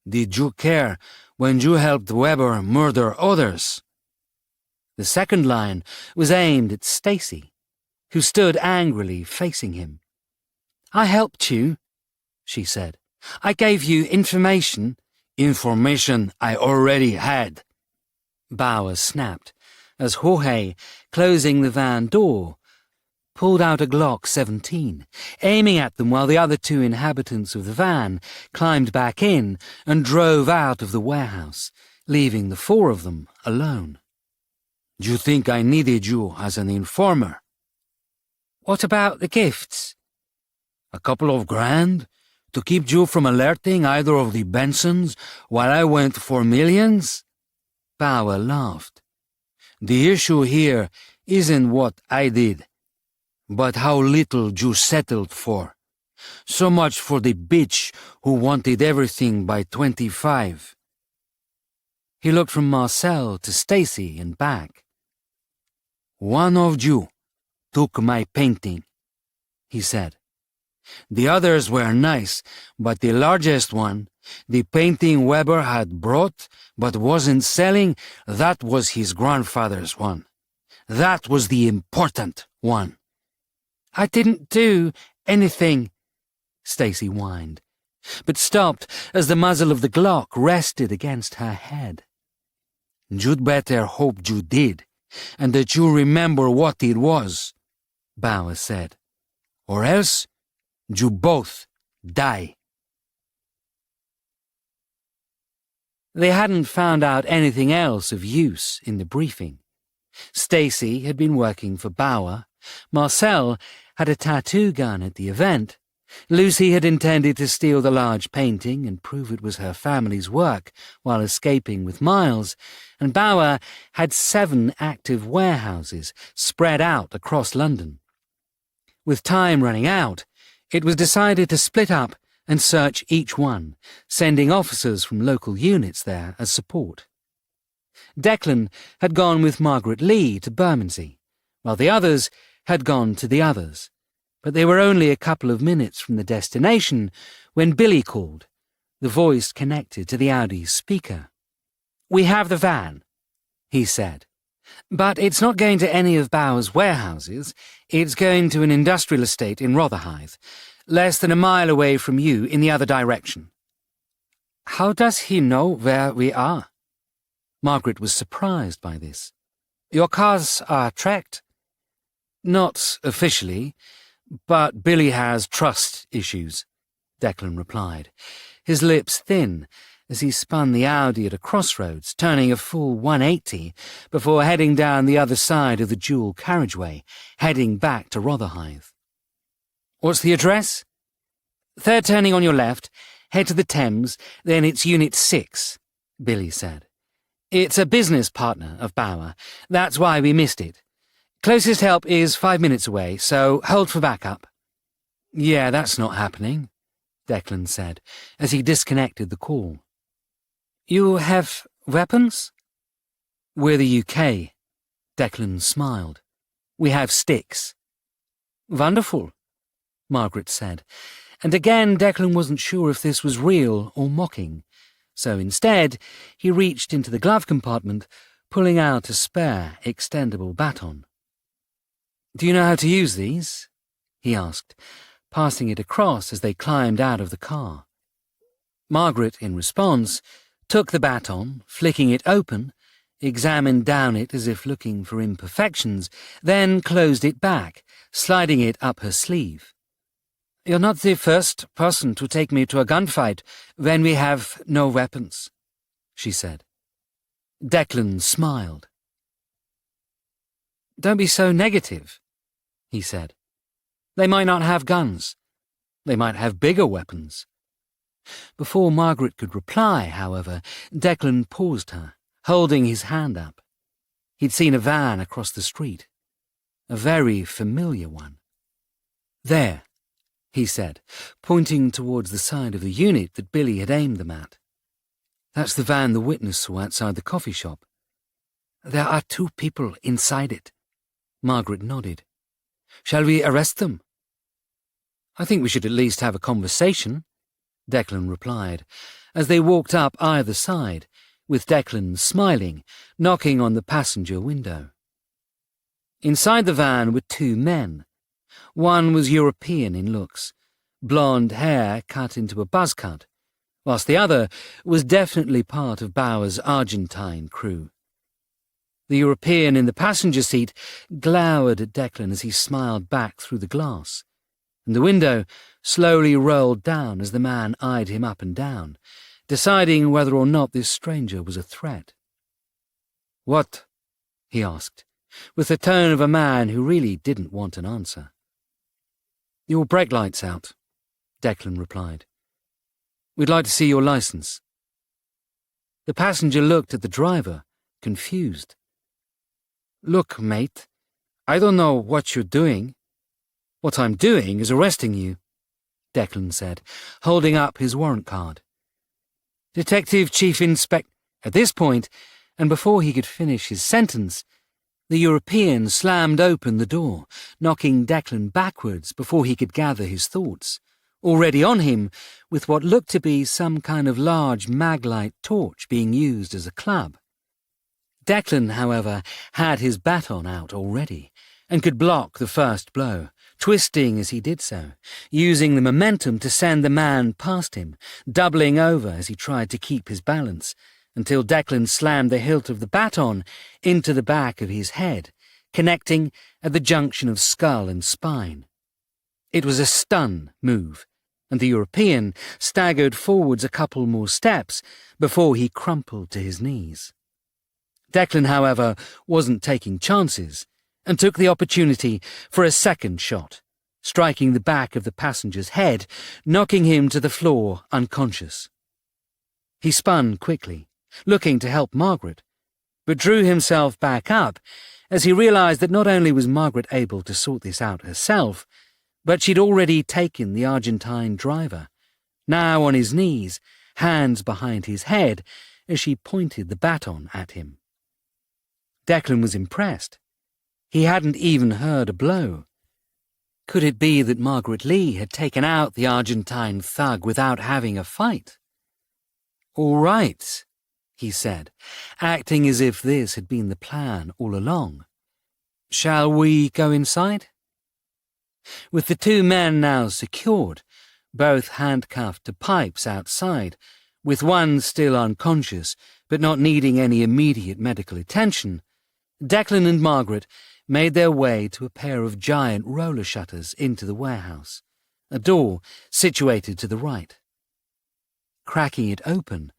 Did you care when you helped Weber murder others? The second line was aimed at Stacy, who stood angrily facing him. I helped you, she said. I gave you information. Information I already had, Bauer snapped, as Jorge, closing the van door, pulled out a Glock 17, aiming at them while the other two inhabitants of the van climbed back in and drove out of the warehouse, leaving the four of them alone. Do you think I needed you as an informer? What about the gifts? A couple of grand? To keep you from alerting either of the Bensons while I went for millions? Bauer laughed. The issue here isn't what I did, but how little you settled for. So much for the bitch who wanted everything by 25. He looked from Marcel to Stacy and back. One of you took my painting, he said. The others were nice, but the largest one, the painting Weber had brought but wasn't selling, that was his grandfather's one. That was the important one. I didn't do anything, Stacy whined, but stopped as the muzzle of the Glock rested against her head. You'd better hope you did, and that you remember what it was, Bauer said. Or else, you both die. They hadn't found out anything else of use in the briefing. Stacy had been working for Bauer, Marcel had a tattoo gun at the event, Lucy had intended to steal the large painting and prove it was her family's work while escaping with Miles, and Bauer had 7 active warehouses spread out across London. With time running out, it was decided to split up and search each one, sending officers from local units there as support. Declan had gone with Margaret Lee to Bermondsey, while the others had gone to the others, but they were only a couple of minutes from the destination when Billy called, the voice connected to the Audi's speaker. "We have the van," he said, "but it's not going to any of Bauer's warehouses. It's going to an industrial estate in Rotherhithe, less than a mile away from you in the other direction." "How does he know where we are?" Margaret was surprised by this. "Your cars are tracked?" "Not officially, but Billy has trust issues," Declan replied, his lips thin as he spun the Audi at a crossroads, turning a full 180 before heading down the other side of the dual carriageway, heading back to Rotherhithe. "What's the address?" "Third turning on your left, Head to the Thames, then it's Unit 6, Billy said. It's a business partner of Bauer. That's why we missed it. Closest help is 5 minutes away, so hold for backup. Yeah, that's not happening, Declan said, as he disconnected the call. You have weapons? We're the UK, Declan smiled. We have sticks. Wonderful, Margaret said, and again Declan wasn't sure if this was real or mocking, so instead he reached into the glove compartment, pulling out a spare, extendable baton. Do you know how to use these? He asked, passing it across as they climbed out of the car. Margaret, in response, took the baton, flicking it open, examined down it as if looking for imperfections, then closed it back, sliding it up her sleeve. You're not the first person to take me to a gunfight when we have no weapons, she said. Declan smiled. Don't be so negative, he said. They might not have guns. They might have bigger weapons. Before Margaret could reply, however, Declan paused her, holding his hand up. He'd seen a van across the street. A very familiar one. There, he said, pointing towards the side of the unit that Billy had aimed them at. That's the van the witness saw outside the coffee shop. There are 2 people inside it. Margaret nodded. Shall we arrest them? I think we should at least have a conversation, Declan replied, as they walked up either side, with Declan smiling, knocking on the passenger window. Inside the van were 2 men. One was European in looks, blonde hair cut into a buzz cut, whilst the other was definitely part of Bauer's Argentine crew. The European in the passenger seat glowered at Declan as he smiled back through the glass, and the window slowly rolled down as the man eyed him up and down, deciding whether or not this stranger was a threat. What? He asked, with the tone of a man who really didn't want an answer. Your brake light's out, Declan replied. We'd like to see your license. The passenger looked at the driver, confused. Look, mate, I don't know what you're doing. What I'm doing is arresting you, Declan said, holding up his warrant card. Detective Chief Inspector. At this point, and before he could finish his sentence, the European slammed open the door, knocking Declan backwards before he could gather his thoughts, already on him with what looked to be some kind of large maglite torch being used as a club. Declan, however, had his baton out already, and could block the first blow, twisting as he did so, using the momentum to send the man past him, doubling over as he tried to keep his balance, until Declan slammed the hilt of the baton into the back of his head, connecting at the junction of skull and spine. It was a stun move, and the European staggered forwards a couple more steps before he crumpled to his knees. Declan, however, wasn't taking chances, and took the opportunity for a second shot, striking the back of the passenger's head, knocking him to the floor unconscious. He spun quickly, looking to help Margaret, but drew himself back up as he realized that not only was Margaret able to sort this out herself, but she'd already taken the Argentine driver, now on his knees, hands behind his head, as she pointed the baton at him. Declan was impressed. He hadn't even heard a blow. Could it be that Margaret Lee had taken out the Argentine thug without having a fight? "All right," he said, acting as if this had been the plan all along. "Shall we go inside?" With the 2 men now secured, both handcuffed to pipes outside, with one still unconscious but not needing any immediate medical attention, Declan and Margaret made their way to a pair of giant roller shutters into the warehouse, a door situated to the right. Cracking it open,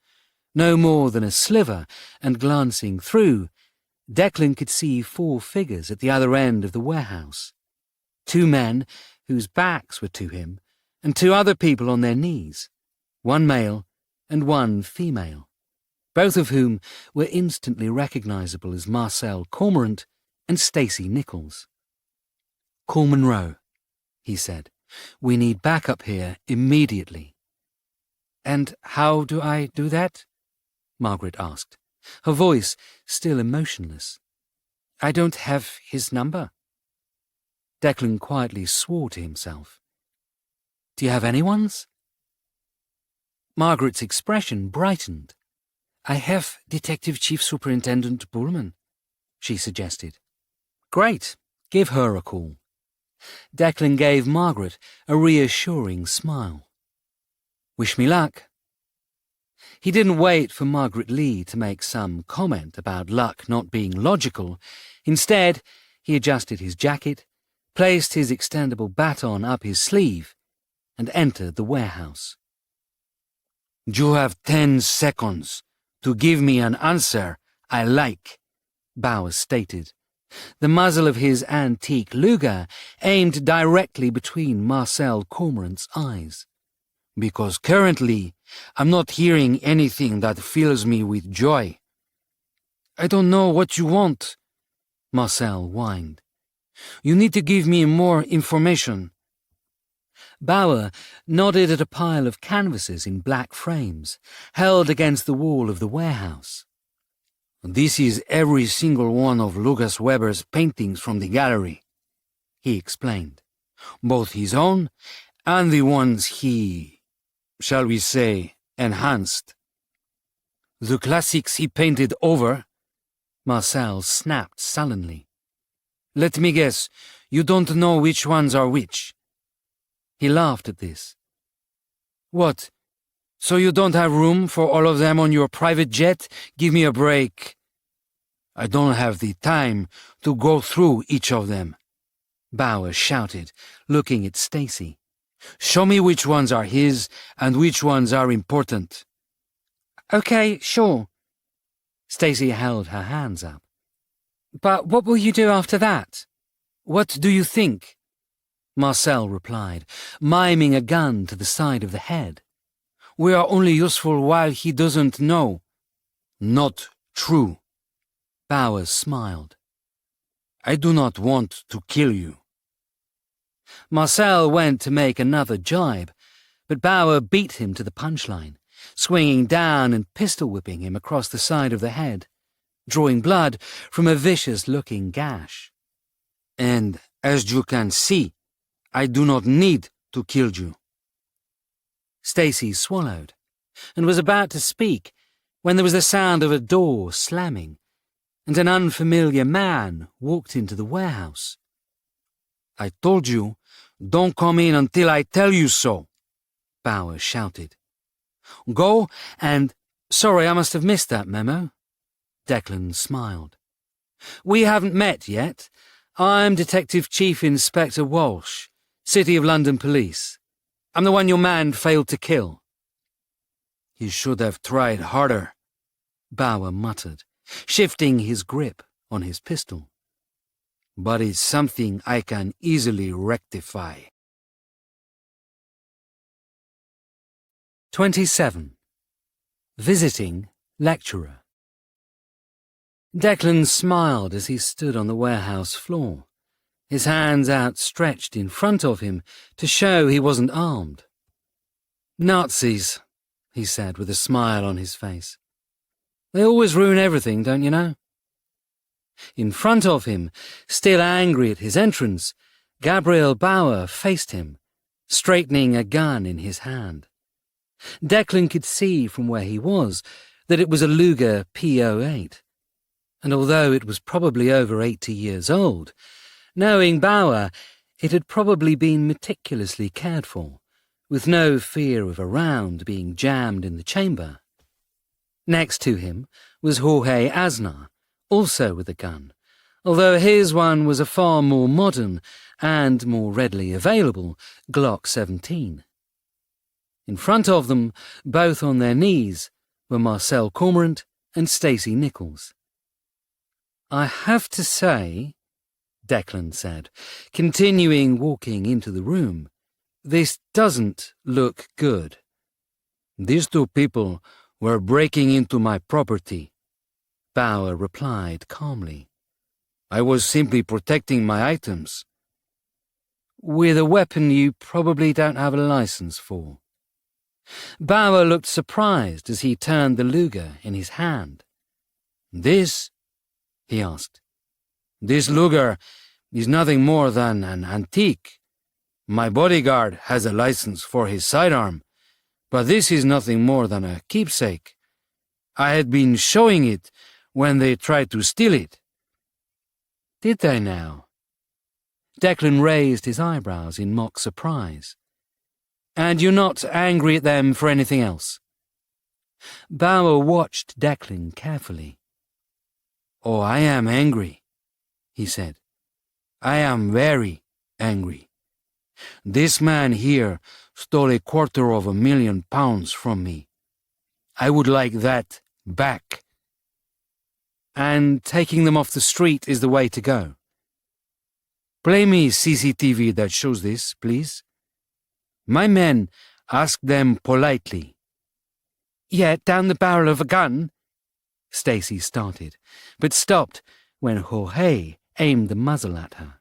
no more than a sliver, and glancing through, Declan could see 4 figures at the other end of the warehouse. 2 men whose backs were to him, and 2 other people on their knees. one male and one female, both of whom were instantly recognizable as Marcel Cormorant and Stacey Nichols. "Call Monroe," he said. "We need backup here immediately." "And how do I do that?" Margaret asked, her voice still emotionless. "I don't have his number." Declan quietly swore to himself. "Do you have anyone's?" Margaret's expression brightened. "I have Detective Chief Superintendent Bullman," she suggested. "Great, give her a call." Declan gave Margaret a reassuring smile. "Wish me luck." He didn't wait for Margaret Lee to make some comment about luck not being logical. Instead, he adjusted his jacket, placed his extendable baton up his sleeve, and entered the warehouse. "You have 10 seconds to give me an answer I like," Bauer stated, the muzzle of his antique Luger aimed directly between Marcel Cormorant's eyes. "Because currently I'm not hearing anything that fills me with joy." "I don't know what you want," Marcel whined. "You need to give me more information." Bauer nodded at a pile of canvases in black frames, held against the wall of the warehouse. "This is every single one of Lucas Weber's paintings from the gallery," he explained. "Both his own and the ones he, shall we say, enhanced. The classics he painted over," Marcel snapped sullenly. "Let me guess, you don't know which ones are which." He laughed at this. "What? So you don't have room for all of them on your private jet? Give me a break." "I don't have the time to go through each of them," Bauer shouted, looking at Stacey. "Show me which ones are his and which ones are important." "Okay, sure." Stacey held her hands up. "But what will you do after that?" "What do you think?" Marcel replied, miming a gun to the side of the head. "We are only useful while he doesn't know." "Not true." Bauer smiled. "I do not want to kill you." Marcel went to make another jibe, but Bauer beat him to the punchline, swinging down and pistol-whipping him across the side of the head, drawing blood from a vicious-looking gash. "And as you can see, I do not need to kill you." Stacey swallowed, and was about to speak when there was the sound of a door slamming, and an unfamiliar man walked into the warehouse. "I told you, don't come in until I tell you so," Bauer shouted. "Go and—" "Sorry, I must have missed that memo." Declan smiled. "We haven't met yet. I'm Detective Chief Inspector Walsh, City of London Police. I'm the one your man failed to kill." "He should have tried harder," Bauer muttered, shifting his grip on his pistol. "But it's something I can easily rectify." 27. Visiting Lecturer. Declan smiled as he stood on the warehouse floor, his hands outstretched in front of him to show he wasn't armed. "Nazis," he said with a smile on his face. "They always ruin everything, don't you know?" In front of him, still angry at his entrance, Gabriel Bauer faced him, straightening a gun in his hand. Declan could see from where he was that it was a Luger P08, and although it was probably over 80 years old, knowing Bauer, it had probably been meticulously cared for, with no fear of a round being jammed in the chamber. Next to him was Jorge Aznar, also with a gun, although his one was a far more modern and more readily available Glock 17. In front of them, both on their knees, were Marcel Cormorant and Stacey Nichols. "I have to say," Declan said, continuing walking into the room, "this doesn't look good." These two people were breaking into my property, Bauer replied calmly. I was simply protecting my items. With a weapon you probably don't have a license for. Bauer looked surprised as he turned the Luger in his hand. This? He asked. This Luger is nothing more than an antique. My bodyguard has a license for his sidearm, but this is nothing more than a keepsake. I had been showing it when they tried to steal it. Did they now? Declan raised his eyebrows in mock surprise. And you're not angry at them for anything else? Bauer watched Declan carefully. Oh, I am angry, he said. I am very angry. This man here stole £250,000 from me. I would like that back. And taking them off the street is the way to go. Play me CCTV that shows this, please. My men asked them politely. Yeah, down the barrel of a gun? Stacy started, but stopped when Jorge aimed the muzzle at her.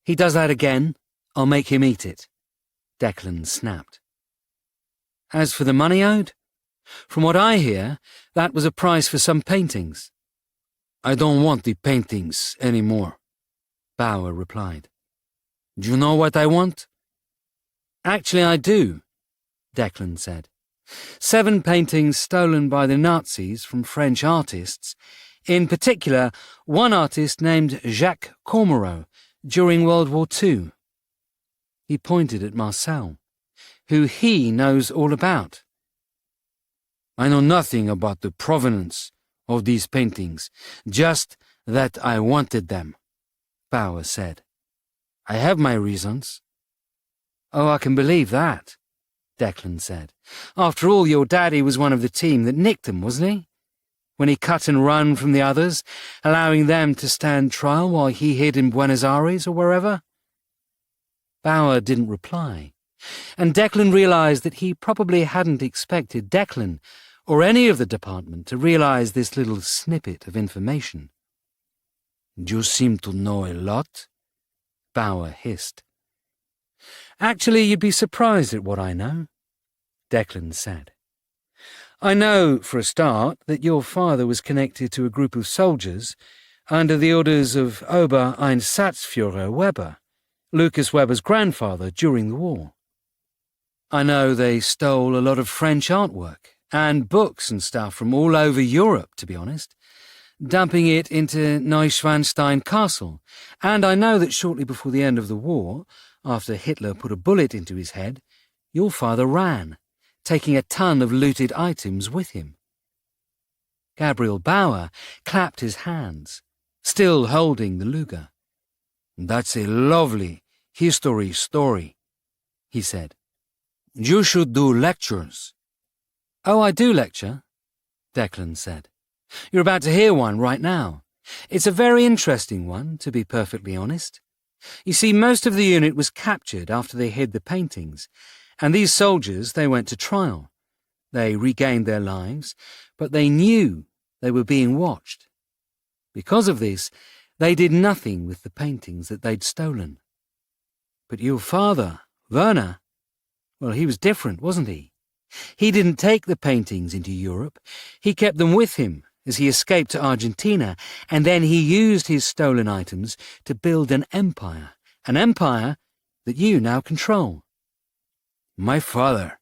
He does that again, I'll make him eat it, Declan snapped. As for the money owed, from what I hear, that was a price for some paintings. I don't want the paintings anymore, Bauer replied. Do you know what I want? Actually, I do, Declan said. 7 paintings stolen by the Nazis from French artists, in particular one artist named Jacques Cormorot during World War II. He pointed at Marcel, who he knows all about. I know nothing about the provenance of these paintings, just that I wanted them, Bauer said. I have my reasons. Oh, I can believe that, Declan said. After all, your daddy was one of the team that nicked them, wasn't he? When he cut and run from the others, allowing them to stand trial while he hid in Buenos Aires or wherever? Bauer didn't reply, and Declan realized that he probably hadn't expected Declan or any of the department to realize this little snippet of information. You seem to know a lot, Bauer hissed. Actually, you'd be surprised at what I know, Declan said. I know, for a start, that your father was connected to a group of soldiers under the orders of Ober-Einsatzführer Weber, Lucas Weber's grandfather during the war. I know they stole a lot of French artwork and books and stuff from all over Europe, to be honest, dumping it into Neuschwanstein Castle, and I know that shortly before the end of the war, after Hitler put a bullet into his head, your father ran, taking a ton of looted items with him. Gabriel Bauer clapped his hands, still holding the Luger. That's a lovely history story, he said. You should do lectures. Oh, I do lecture, Declan said. You're about to hear one right now. It's a very interesting one, to be perfectly honest. You see, most of the unit was captured after they hid the paintings, and these soldiers, they went to trial. They regained their lives, but they knew they were being watched. Because of this, they did nothing with the paintings that they'd stolen. But your father, Werner, well, he was different, wasn't he? He didn't take the paintings into Europe. He kept them with him as he escaped to Argentina, and then he used his stolen items to build an empire that you now control. My father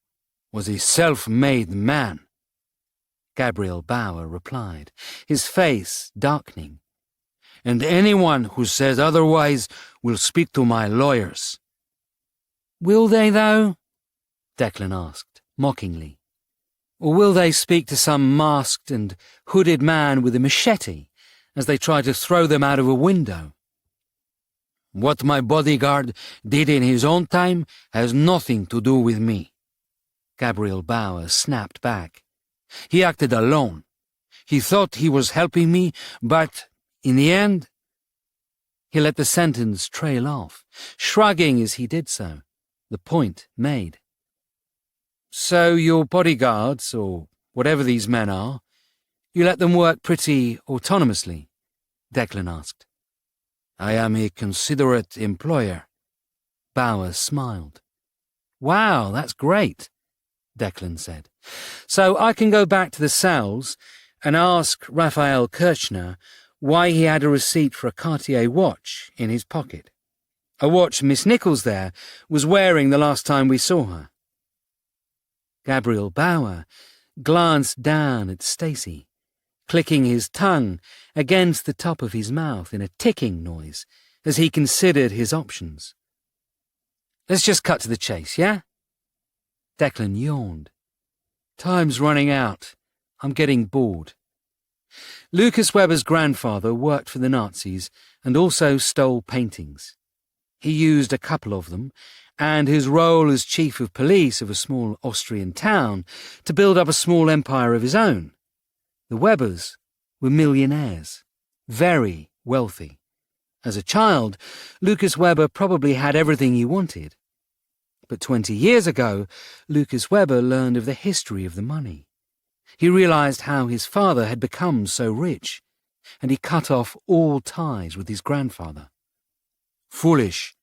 was a self-made man, Gabriel Bauer replied, his face darkening. And anyone who says otherwise will speak to my lawyers. Will they, though? Declan asked, mockingly. Or will they speak to some masked and hooded man with a machete as they try to throw them out of a window? What my bodyguard did in his own time has nothing to do with me, Gabriel Bauer snapped back. He acted alone. He thought he was helping me, but in the end... He let the sentence trail off, shrugging as he did so, the point made. So your bodyguards, or whatever these men are, you let them work pretty autonomously? Declan asked. I am a considerate employer. Bauer smiled. Wow, that's great, Declan said. So I can go back to the cells and ask Raphael Kirchner why he had a receipt for a Cartier watch in his pocket. A watch Miss Nichols there was wearing the last time we saw her. Gabriel Bauer glanced down at Stacy, clicking his tongue against the top of his mouth in a ticking noise as he considered his options. Let's just cut to the chase, yeah? Declan yawned. Time's running out. I'm getting bored. Lucas Weber's grandfather worked for the Nazis and also stole paintings. He used a couple of them, and his role as chief of police of a small Austrian town, to build up a small empire of his own. The Webers were millionaires, very wealthy. As a child, Lucas Weber probably had everything he wanted. But 20 years ago, Lucas Weber learned of the history of the money. He realized how his father had become so rich, and he cut off all ties with his grandfather. Foolish.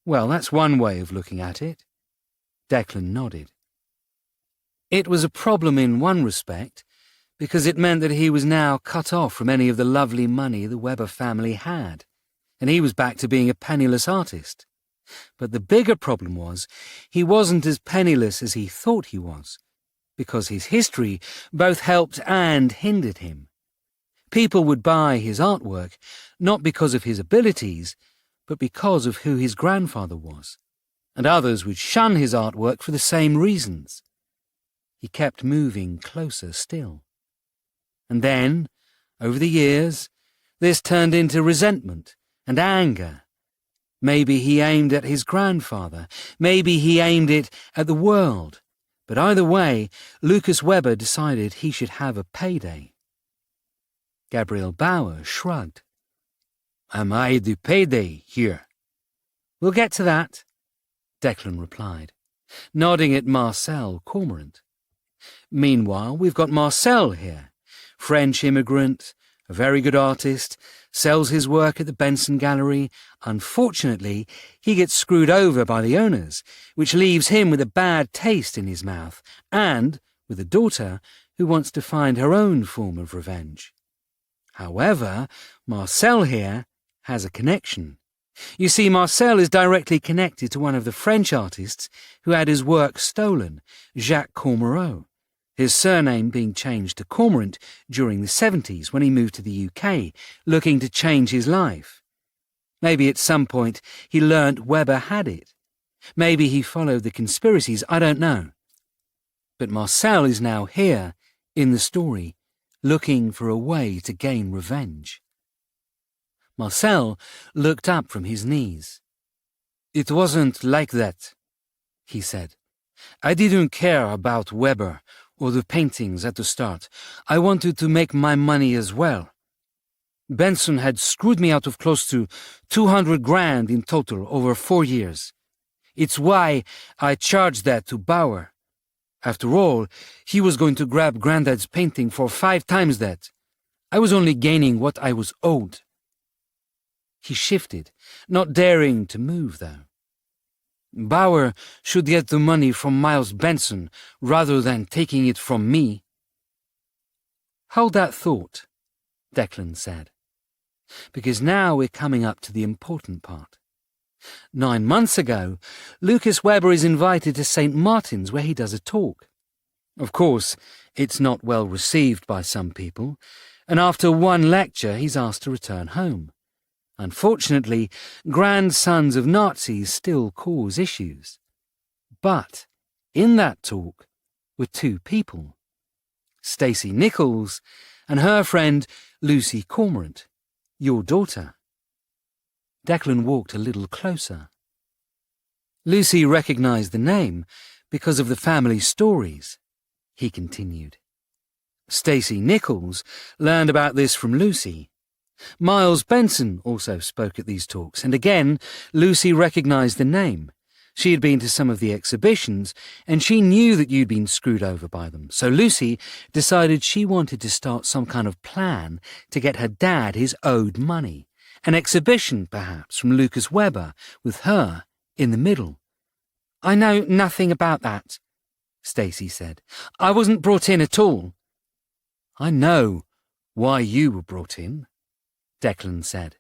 Well, that's one way of looking at it. Declan nodded. It was a problem in one respect, because it meant that he was now cut off from any of the lovely money the Weber family had, and he was back to being a penniless artist. But the bigger problem was he wasn't as penniless as he thought he was, because his history both helped and hindered him. People would buy his artwork not because of his abilities, but because of who his grandfather was, and others would shun his artwork for the same reasons. He kept moving closer still. And then, over the years, this turned into resentment and anger. Maybe he aimed at his grandfather, maybe he aimed it at the world, but either way, Lucas Weber decided he should have a payday. Gabriel Bauer shrugged. Am I the payday here? We'll get to that, Declan replied, nodding at Marcel Cormorant. Meanwhile, we've got Marcel here, French immigrant, a very good artist, sells his work at the Benson Gallery. Unfortunately, he gets screwed over by the owners, which leaves him with a bad taste in his mouth, and with a daughter who wants to find her own form of revenge. However, Marcel here has a connection. You see, Marcel is directly connected to one of the French artists who had his work stolen, Jacques Cormoreau, his surname being changed to Cormorant during the 70s when he moved to the UK, looking to change his life. Maybe at some point he learnt Weber had it. Maybe he followed the conspiracies, I don't know. But Marcel is now here, in the story, looking for a way to gain revenge. Marcel looked up from his knees. It wasn't like that, he said. I didn't care about Weber or the paintings at the start. I wanted to make my money as well. Benson had screwed me out of close to 200 grand in total over 4 years. It's why I charged that to Bauer. After all, he was going to grab Grandad's painting for 5 times that. I was only gaining what I was owed. He shifted, not daring to move, though. Bauer should get the money from Miles Benson rather than taking it from me. Hold that thought, Declan said, because now we're coming up to the important part. 9 months ago, Lucas Weber is invited to St. Martin's where he does a talk. Of course, it's not well received by some people, and after one lecture he's asked to return home. Unfortunately, grandsons of Nazis still cause issues. But in that talk were 2 people, Stacey Nichols and her friend Lucy Cormorant, your daughter. Declan walked a little closer. Lucy recognized the name because of the family stories, he continued. Stacey Nichols learned about this from Lucy. Miles Benson also spoke at these talks, and again Lucy recognized the name, She had been to some of the exhibitions, and she knew that you'd been screwed over by them, so Lucy decided she wanted to start some kind of plan to get her dad his owed money. An exhibition, perhaps, from Lucas Webber, with her in the middle. "I know nothing about that," Stacey said. "I wasn't brought in at all." "I know why you were brought in," Declan said.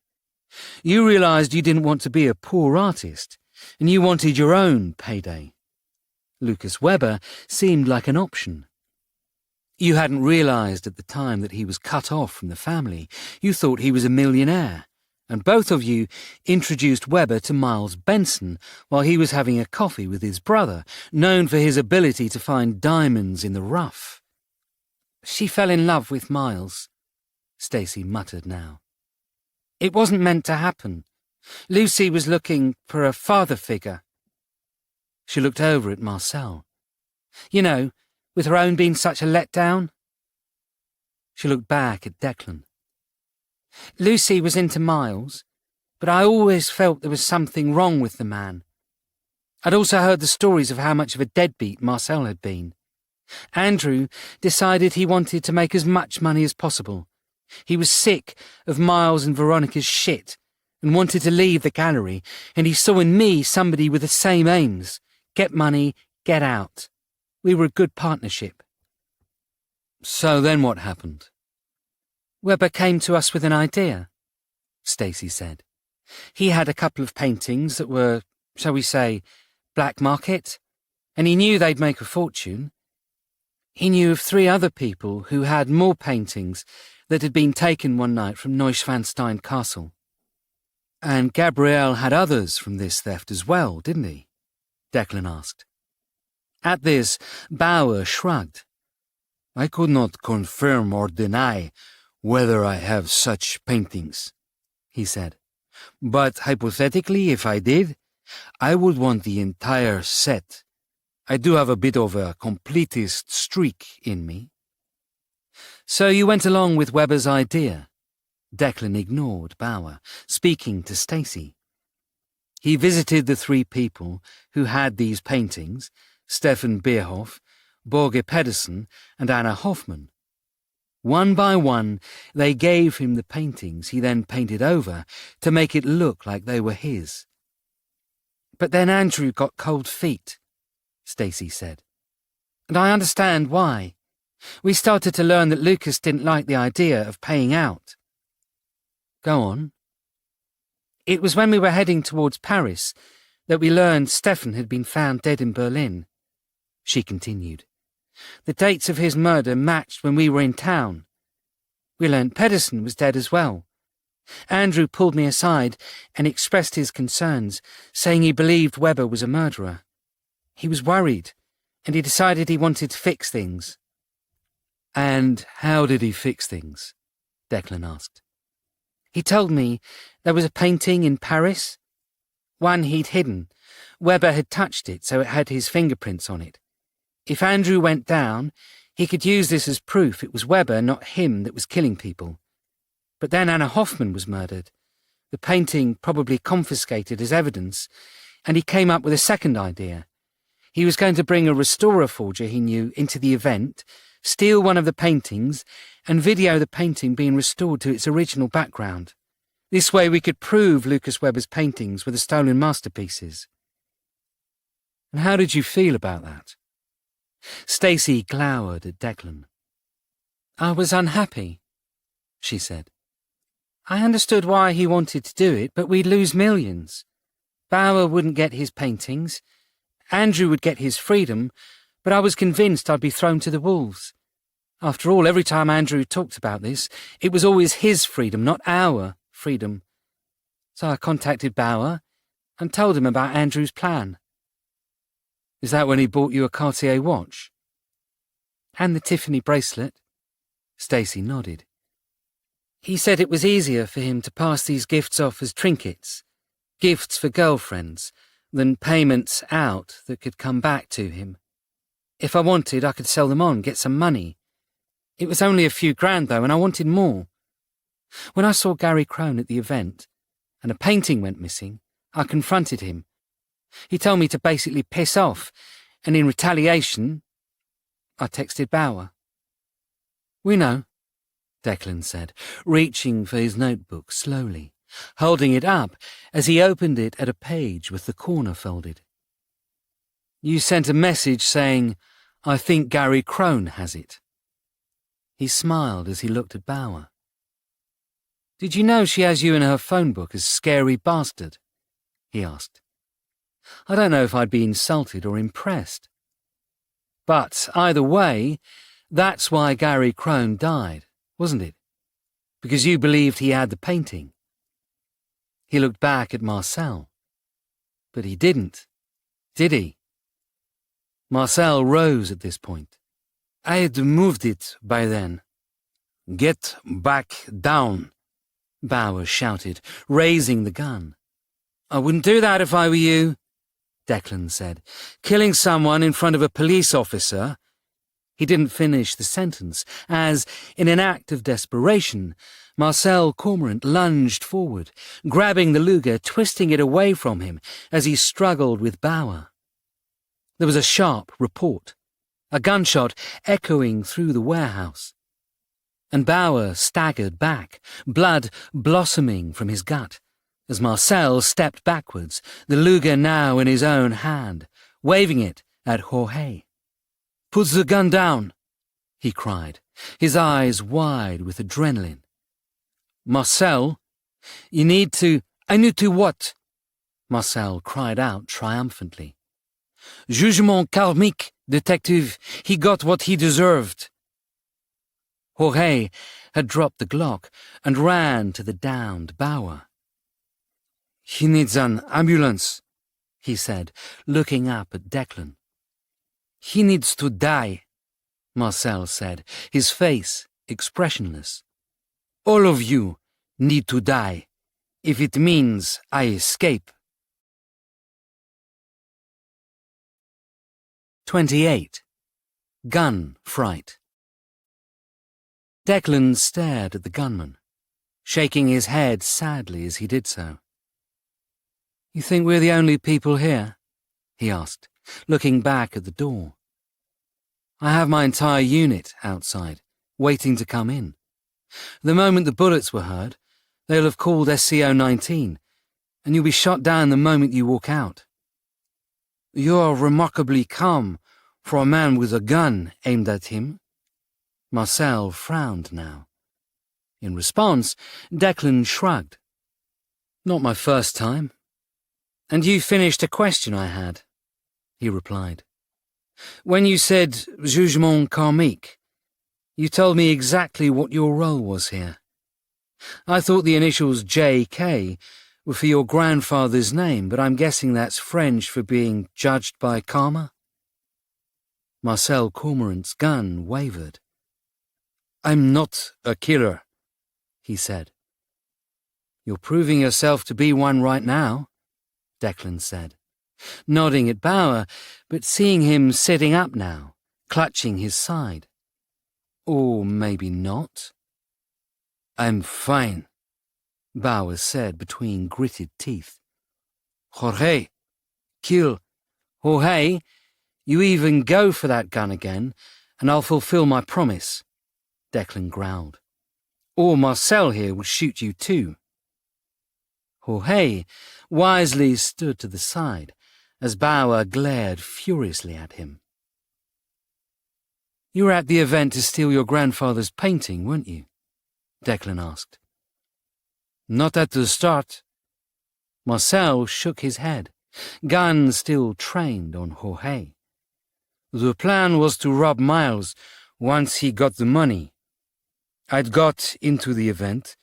"You realised you didn't want to be a poor artist, and you wanted your own payday. Lucas Webber seemed like an option. You hadn't realised at the time that he was cut off from the family. You thought he was a millionaire, and both of you introduced Webber to Miles Benson while he was having a coffee with his brother, known for his ability to find diamonds in the rough." "She fell in love with Miles," Stacey muttered now. "It wasn't meant to happen. Lucy was looking for a father figure." She looked over at Marcel. "You know, with her own being such a letdown." She looked back at Declan. "Lucy was into Miles, but I always felt there was something wrong with the man. I'd also heard the stories of how much of a deadbeat Marcel had been. Andrew decided he wanted to make as much money as possible. He was sick of Miles and Veronica's shit and wanted to leave the gallery, and he saw in me somebody with the same aims. Get money, get out. We were a good partnership." "So then what happened?" "Webber came to us with an idea," Stacey said. "He had a couple of paintings that were, shall we say, black market, and he knew they'd make a fortune. He knew of 3 other people who had more paintings that had been taken one night from Neuschwanstein Castle." "And Gabrielle had others from this theft as well, didn't he?" Declan asked. At this, Bauer shrugged. "I could not confirm or deny whether I have such paintings," he said. "But hypothetically, if I did, I would want the entire set. I do have a bit of a completist streak in me." "So you went along with Webber's idea?" Declan ignored Bauer, speaking to Stacey. He visited the 3 people who had these paintings, Stefan Bierhoff, Borge Pedersen, and Anna Hoffman. One by one, they gave him the paintings he then painted over to make it look like they were his. "But then Andrew got cold feet," Stacey said. "And I understand why. We started to learn that Lucas didn't like the idea of paying out." "Go on." "It was when we were heading towards Paris that we learned Stefan had been found dead in Berlin," she continued. "The dates of his murder matched when we were in town. We learned Pedersen was dead as well. Andrew pulled me aside and expressed his concerns, saying he believed Webber was a murderer. He was worried, and he decided he wanted to fix things." "And how did he fix things?" Declan asked. "He told me there was a painting in Paris. One he'd hidden. Webber had touched it, so it had his fingerprints on it. If Andrew went down, he could use this as proof it was Webber, not him, that was killing people. But then Anna Hoffman was murdered. The painting probably confiscated as evidence, and he came up with a second idea. He was going to bring a restorer forger he knew into the event, steal one of the paintings, and video the painting being restored to its original background. This way we could prove Lucas Webber's paintings were the stolen masterpieces." "And how did you feel about that?" Stacey glowered at Declan. "I was unhappy," she said. "I understood why he wanted to do it, but we'd lose millions. Bauer wouldn't get his paintings. Andrew would get his freedom, but I was convinced I'd be thrown to the wolves. After all, every time Andrew talked about this, it was always his freedom, not our freedom. So I contacted Bauer and told him about Andrew's plan." "Is that when he bought you a Cartier watch?" "And the Tiffany bracelet." Stacey nodded. "He said it was easier for him to pass these gifts off as trinkets, gifts for girlfriends, than payments out that could come back to him. If I wanted, I could sell them on, get some money. It was only a few grand, though, and I wanted more. When I saw Gary Crone at the event, and a painting went missing, I confronted him. He told me to basically piss off, and in retaliation, I texted Bauer. We know, Declan said, reaching for his notebook slowly, holding it up as he opened it at a page with the corner folded. You sent a message saying, I think Gary Crone has it. He smiled as he looked at Bauer. Did you know she has you in her phone book as Scary Bastard? He asked. I don't know if I'd be insulted or impressed. But either way, that's why Gary Crone died, wasn't it? Because you believed he had the painting. He looked back at Marcel. But he didn't, did he? Marcel rose at this point. I had moved it by then. Get back down, Bauer shouted, raising the gun. I wouldn't do that if I were you, Declan said. Killing someone in front of a police officer. He didn't finish the sentence, as, in an act of desperation, Marcel Cormorant lunged forward, grabbing the Luger, twisting it away from him as he struggled with Bauer. There was a sharp report, a gunshot echoing through the warehouse. And Bauer staggered back, blood blossoming from his gut, as Marcel stepped backwards, the Luger now in his own hand, waving it at Jorge. Put the gun down, he cried, his eyes wide with adrenaline. Marcel, I need to what? Marcel cried out triumphantly. Jugement karmique, detective. He got what he deserved. Jorge had dropped the Glock and ran to the downed Bauer. He needs an ambulance, he said, looking up at Declan. He needs to die, Marcel said, his face expressionless. All of you need to die, if it means I escape. 28. Gun Fright. Declan stared at the gunman, shaking his head sadly as he did so. You think we're the only people here? He asked, looking back at the door. I have my entire unit outside, waiting to come in. The moment the bullets were heard, they'll have called SCO-19, and you'll be shot down the moment you walk out. You're remarkably calm for a man with a gun aimed at him. Marcel frowned now. In response, Declan shrugged. Not my first time. And you finished a question I had, he replied. When you said jugement karmique, you told me exactly what your role was here. I thought the initials J.K. were for your grandfather's name, but I'm guessing that's French for being judged by karma? Marcel Cormorant's gun wavered. I'm not a killer, he said. You're proving yourself to be one right now, Declan said, nodding at Bauer, but seeing him sitting up now, clutching his side. Or maybe not. I'm fine, Bauer said between gritted teeth. Jorge, kill. Jorge, you even go for that gun again, and I'll fulfill my promise, Declan growled. Or Marcel here will shoot you too. Jorge wisely stood to the side as Bauer glared furiously at him. You were at the event to steal your grandfather's painting, weren't you? Declan asked. Not at the start. Marcel shook his head, gun still trained on Jorge. The plan was to rob Miles once he got the money. I'd got into the event,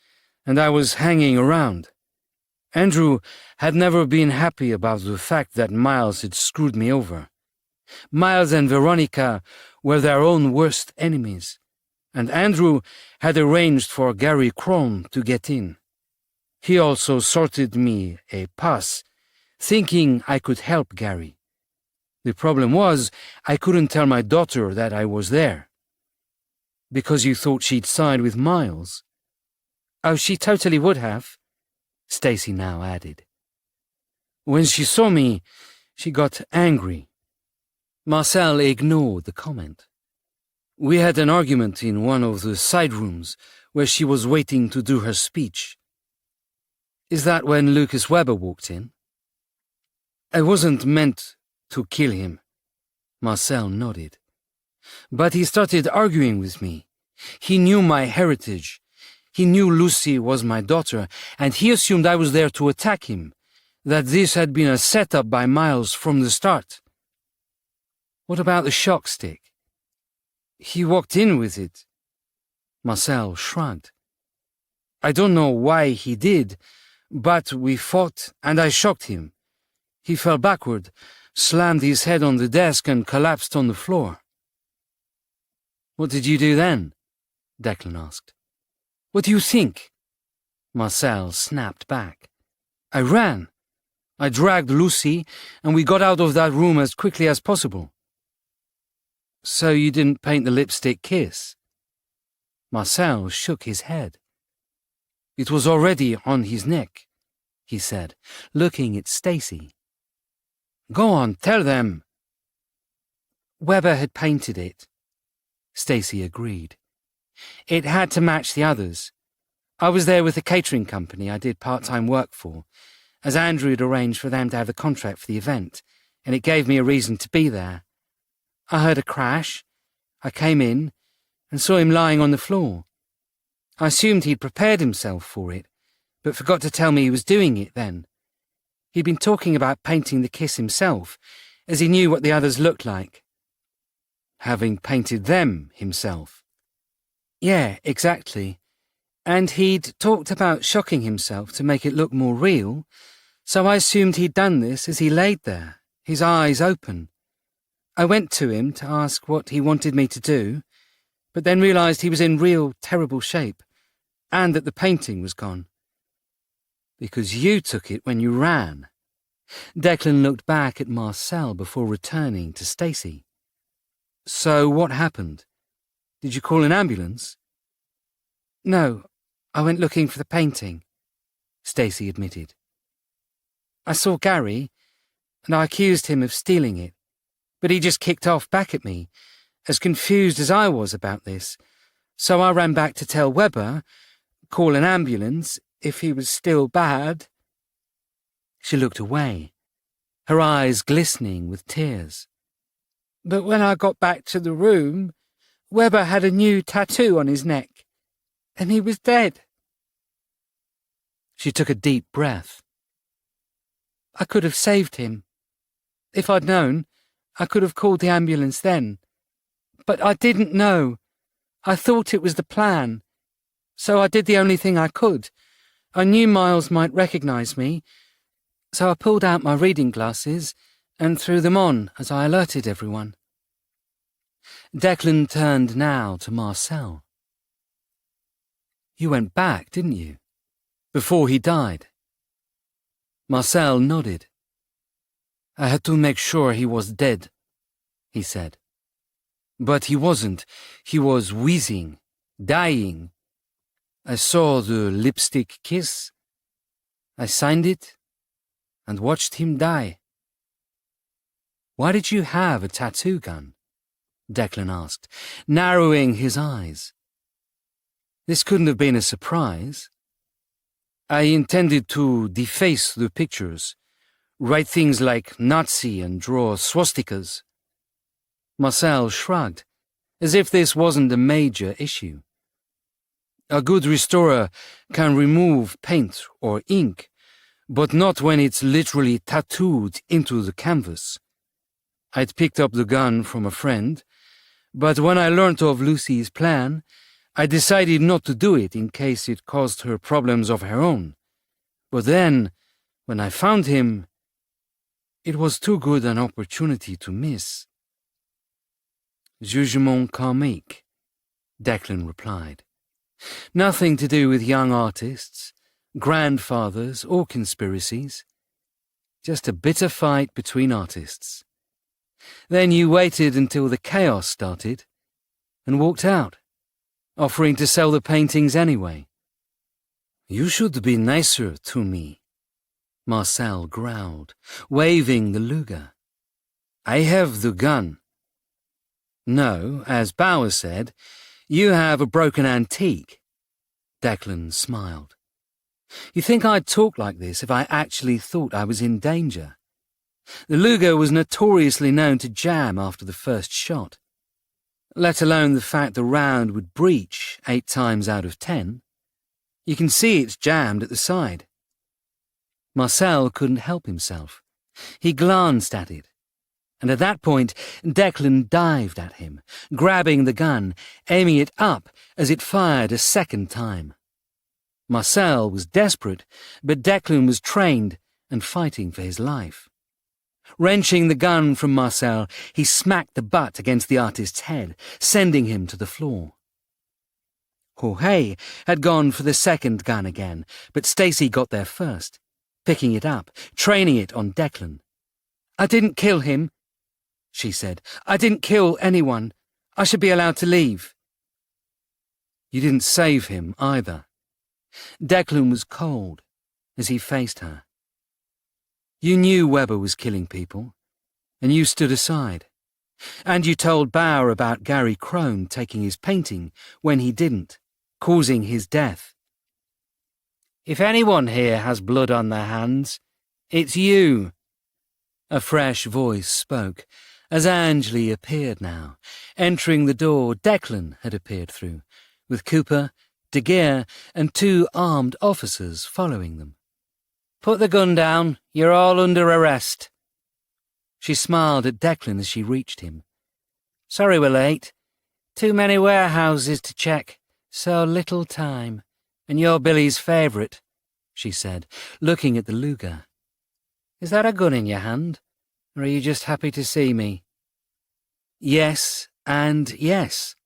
and I was hanging around. Andrew had never been happy about the fact that Miles had screwed me over. Miles and Veronica were their own worst enemies, and Andrew had arranged for Gary Crone to get in. He also sorted me a pass, thinking I could help Gary. The problem was I couldn't tell my daughter that I was there. Because you thought she'd side with Miles? Oh, she totally would have, Stacy now added. When she saw me, She got angry. Marcel ignored the comment. We had an argument in one of the side rooms where she was waiting to do her speech. Is that when Lucas Weber walked in? I wasn't meant to kill him. Marcel nodded. But he started arguing with me. He knew my heritage. He knew Lucy was my daughter, and he assumed I was there to attack him, that this had been a setup by Miles from the start. What about the shock stick? He walked in with it. Marcel shrugged. I don't know why he did, but we fought and I shocked him. He fell backward, slammed his head on the desk and collapsed on the floor. What did you do then? Declan asked. What do you think? Marcel snapped back. I ran. I dragged Lucy and we got out of that room as quickly as possible. So you didn't paint the lipstick kiss? Marcel shook his head. It was already on his neck, he said, looking at Stacy. Go on, tell them. Weber had painted it. Stacy agreed. It had to match the others. I was there with the catering company I did part-time work for, as Andrew had arranged for them to have the contract for the event, and it gave me a reason to be there. I heard a crash. I came in and saw him lying on the floor. I assumed he'd prepared himself for it, but forgot to tell me he was doing it then. He'd been talking about painting the kiss himself, as he knew what the others looked like. Having painted them himself. Yeah, exactly. And he'd talked about shocking himself to make it look more real, so I assumed he'd done this as he laid there, his eyes open. I went to him to ask what he wanted me to do, but then realised he was in real terrible shape, and that the painting was gone. Because you took it when you ran. Declan looked back at Marcel before returning to Stacy. So what happened? Did you call an ambulance? No, I went looking for the painting, Stacy admitted. I saw Gary, and I accused him of stealing it, but he just kicked off back at me, as confused as I was about this, so I ran back to tell Weber, call an ambulance, if he was still bad. She looked away, her eyes glistening with tears. But when I got back to the room, Weber had a new tattoo on his neck, and he was dead. She took a deep breath. I could have saved him. If I'd known, I could have called the ambulance then. But I didn't know. I thought it was the plan. So I did the only thing I could. I knew Miles might recognise me, so I pulled out my reading glasses and threw them on as I alerted everyone. Declan turned now to Marcel. You went back, didn't you? Before he died. Marcel nodded. I had to make sure he was dead, he said. But he wasn't. He was wheezing, dying. I saw the lipstick kiss. I signed it and watched him die. Why did you have a tattoo gun? Declan asked, narrowing his eyes. This couldn't have been a surprise. I intended to deface the pictures, write things like Nazi and draw swastikas. Marcel shrugged, as if this wasn't a major issue. A good restorer can remove paint or ink, but not when it's literally tattooed into the canvas. I'd picked up the gun from a friend, but when I learnt of Lucy's plan, I decided not to do it in case it caused her problems of her own. But then, when I found him, it was too good an opportunity to miss. Jugement karmique, Declan replied. Nothing to do with young artists, grandfathers, or conspiracies. Just a bitter fight between artists. Then you waited until the chaos started and walked out, offering to sell the paintings anyway. You should be nicer to me, Marcel growled, waving the Luger. I have the gun. No, as Bauer said, you have a broken antique. Declan smiled. You think I'd talk like this if I actually thought I was in danger? The Luger was notoriously known to jam after the first shot, let alone the fact the round would breach 8 times out of 10. You can see it's jammed at the side. Marcel couldn't help himself. He glanced at it, and at that point Declan dived at him, grabbing the gun, aiming it up as it fired a second time. Marcel was desperate, but Declan was trained and fighting for his life. Wrenching the gun from Marcel, he smacked the butt against the artist's head, sending him to the floor. Jorge had gone for the second gun again, but Stacy got there first, picking it up, training it on Declan. "I didn't kill him," she said. "I didn't kill anyone. I should be allowed to leave." "You didn't save him either." Declan was cold as he faced her. "You knew Weber was killing people, and you stood aside. And you told Bauer about Gary Crone taking his painting when he didn't, causing his death. If anyone here has blood on their hands, it's you." A fresh voice spoke, as Angley appeared now, entering the door Declan had appeared through, with Cooper, De Geer, and 2 armed officers following them. "Put the gun down. You're all under arrest." She smiled at Declan as she reached him. "Sorry we're late. Too many warehouses to check. So little time. And you're Billy's favourite," she said, looking at the Luger. "Is that a gun in your hand, or are you just happy to see me?" "Yes, and yes,"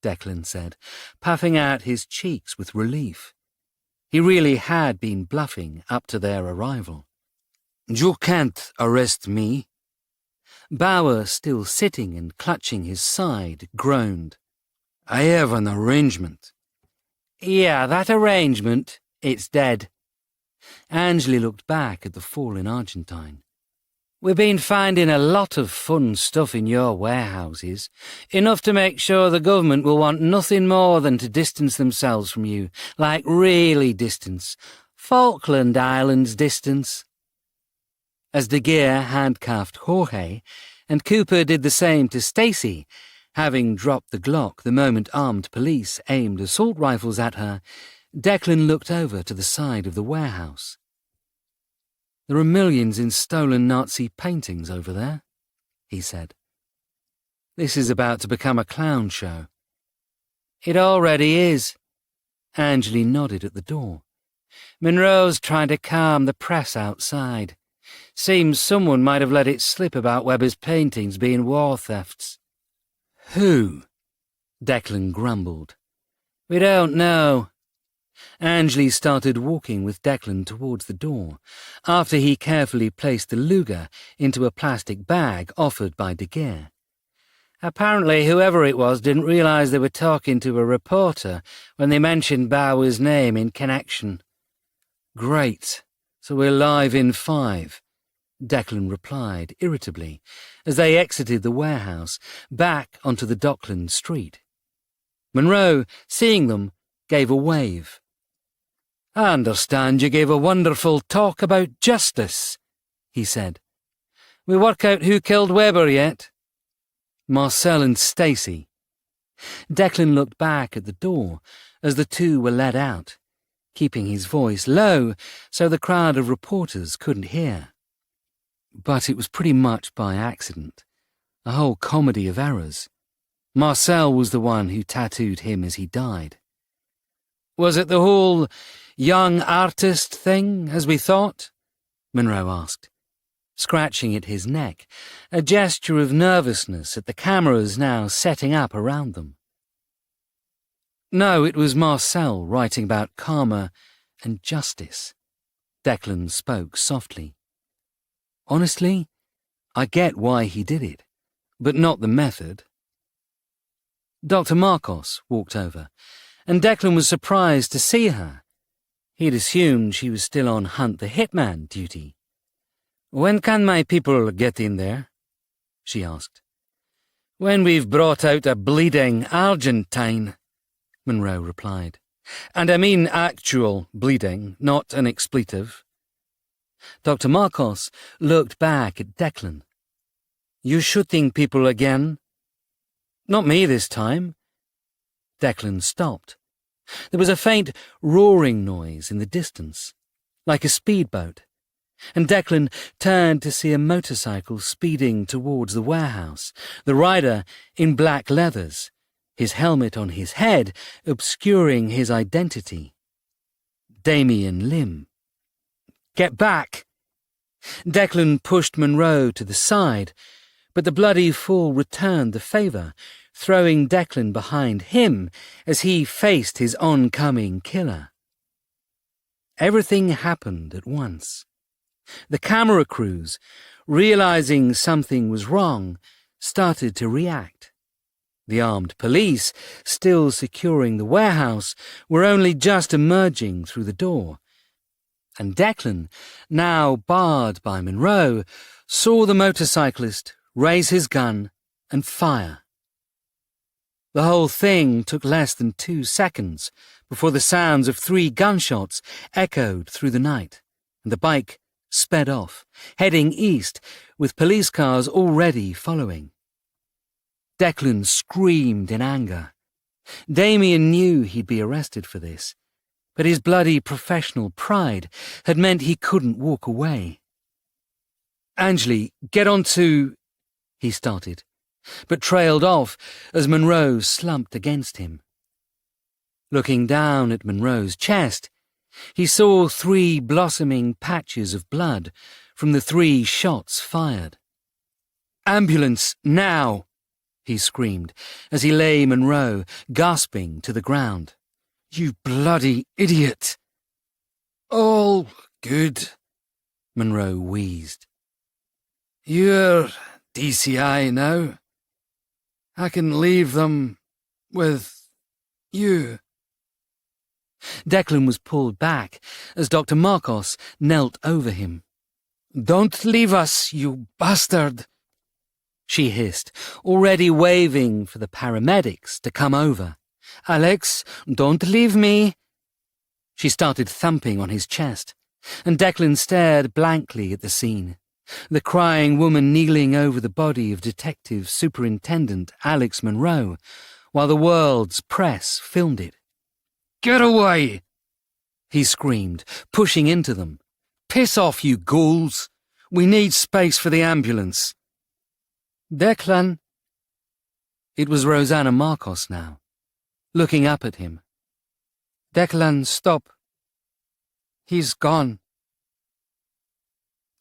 Declan said, puffing out his cheeks with relief. He really had been bluffing up to their arrival. You can't arrest me. Bauer, still sitting and clutching his side, groaned. I have an arrangement. "Yeah, that arrangement, it's dead." Angley looked back at the fallen Argentine. "We've been finding a lot of fun stuff in your warehouses, enough to make sure the government will want nothing more than to distance themselves from you, like really distance, Falkland Islands distance." As De Geer handcuffed Jorge, and Cooper did the same to Stacy, having dropped the Glock the moment armed police aimed assault rifles at her, Declan looked over to the side of the warehouse. "There are millions in stolen Nazi paintings over there," he said. "This is about to become a clown show." "It already is." Angley nodded at the door. "Monroe's trying to calm the press outside. Seems someone might have let it slip about Weber's paintings being war thefts." Who? Declan grumbled. "We don't know." Angley started walking with Declan towards the door, after he carefully placed the Luger into a plastic bag offered by De Geer. "Apparently whoever it was didn't realize they were talking to a reporter when they mentioned Bauer's name in connection." Great. So we're live in 5, Declan replied irritably, as they exited the warehouse, back onto the Dockland street. Monroe, seeing them, gave a wave. "I understand you gave a wonderful talk about justice," he said. "We work out who killed Weber yet?" "Marcel and Stacy." Declan looked back at the door as the 2 were led out, keeping his voice low so the crowd of reporters couldn't hear. But it was pretty much by accident, a whole comedy of errors. Marcel was the one who tattooed him as he died. "Was it the whole young artist thing, as we thought?" Monroe asked, scratching at his neck, a gesture of nervousness at the cameras now setting up around them. "No, it was Marcel writing about karma and justice." Declan spoke softly. "Honestly, I get why he did it, but not the method." Dr. Marcos walked over, and Declan was surprised to see her. He'd assumed she was still on Hunt the Hitman duty. "When can my people get in there?" she asked. "When we've brought out a bleeding Argentine," Monroe replied. "And I mean actual bleeding, not an expletive." Dr. Marcos looked back at Declan. "You shooting people again?" "Not me this time." Declan stopped. There was a faint roaring noise in the distance, like a speedboat, and Declan turned to see a motorcycle speeding towards the warehouse, the rider in black leathers, his helmet on his head obscuring his identity. Damien Lim. "Get back!" Declan pushed Monroe to the side, but the bloody fool returned the favour, throwing Declan behind him as he faced his oncoming killer. Everything happened at once. The camera crews, realising something was wrong, started to react. The armed police, still securing the warehouse, were only just emerging through the door. And Declan, now barred by Monroe, saw the motorcyclist raise his gun and fire. The whole thing took less than 2 seconds before the sounds of 3 gunshots echoed through the night, and the bike sped off, heading east, with police cars already following. Declan screamed in anger. Damien knew he'd be arrested for this, but his bloody professional pride had meant he couldn't walk away. "Angeli, get on to—" he started, but trailed off as Monroe slumped against him. Looking down at Monroe's chest, he saw 3 blossoming patches of blood from the 3 shots fired. "Ambulance, now!" he screamed as he lay Monroe, gasping, to the ground. "You bloody idiot!" All good, Monroe wheezed. you're DCI now. I can leave them with you. Declan was pulled back as Dr. Marcos knelt over him. Don't leave us, you bastard, she hissed, already waving for the paramedics to come over. Alex, don't leave me. She started thumping on his chest, and Declan stared blankly at the scene. The crying woman kneeling over the body of Detective Superintendent Alex Monroe, while the world's press filmed it. Get away, he screamed, pushing into them. Piss off, you ghouls. We need space for the ambulance. Declan. It was Rosanna Marcos now, looking up at him. Declan, stop. He's gone.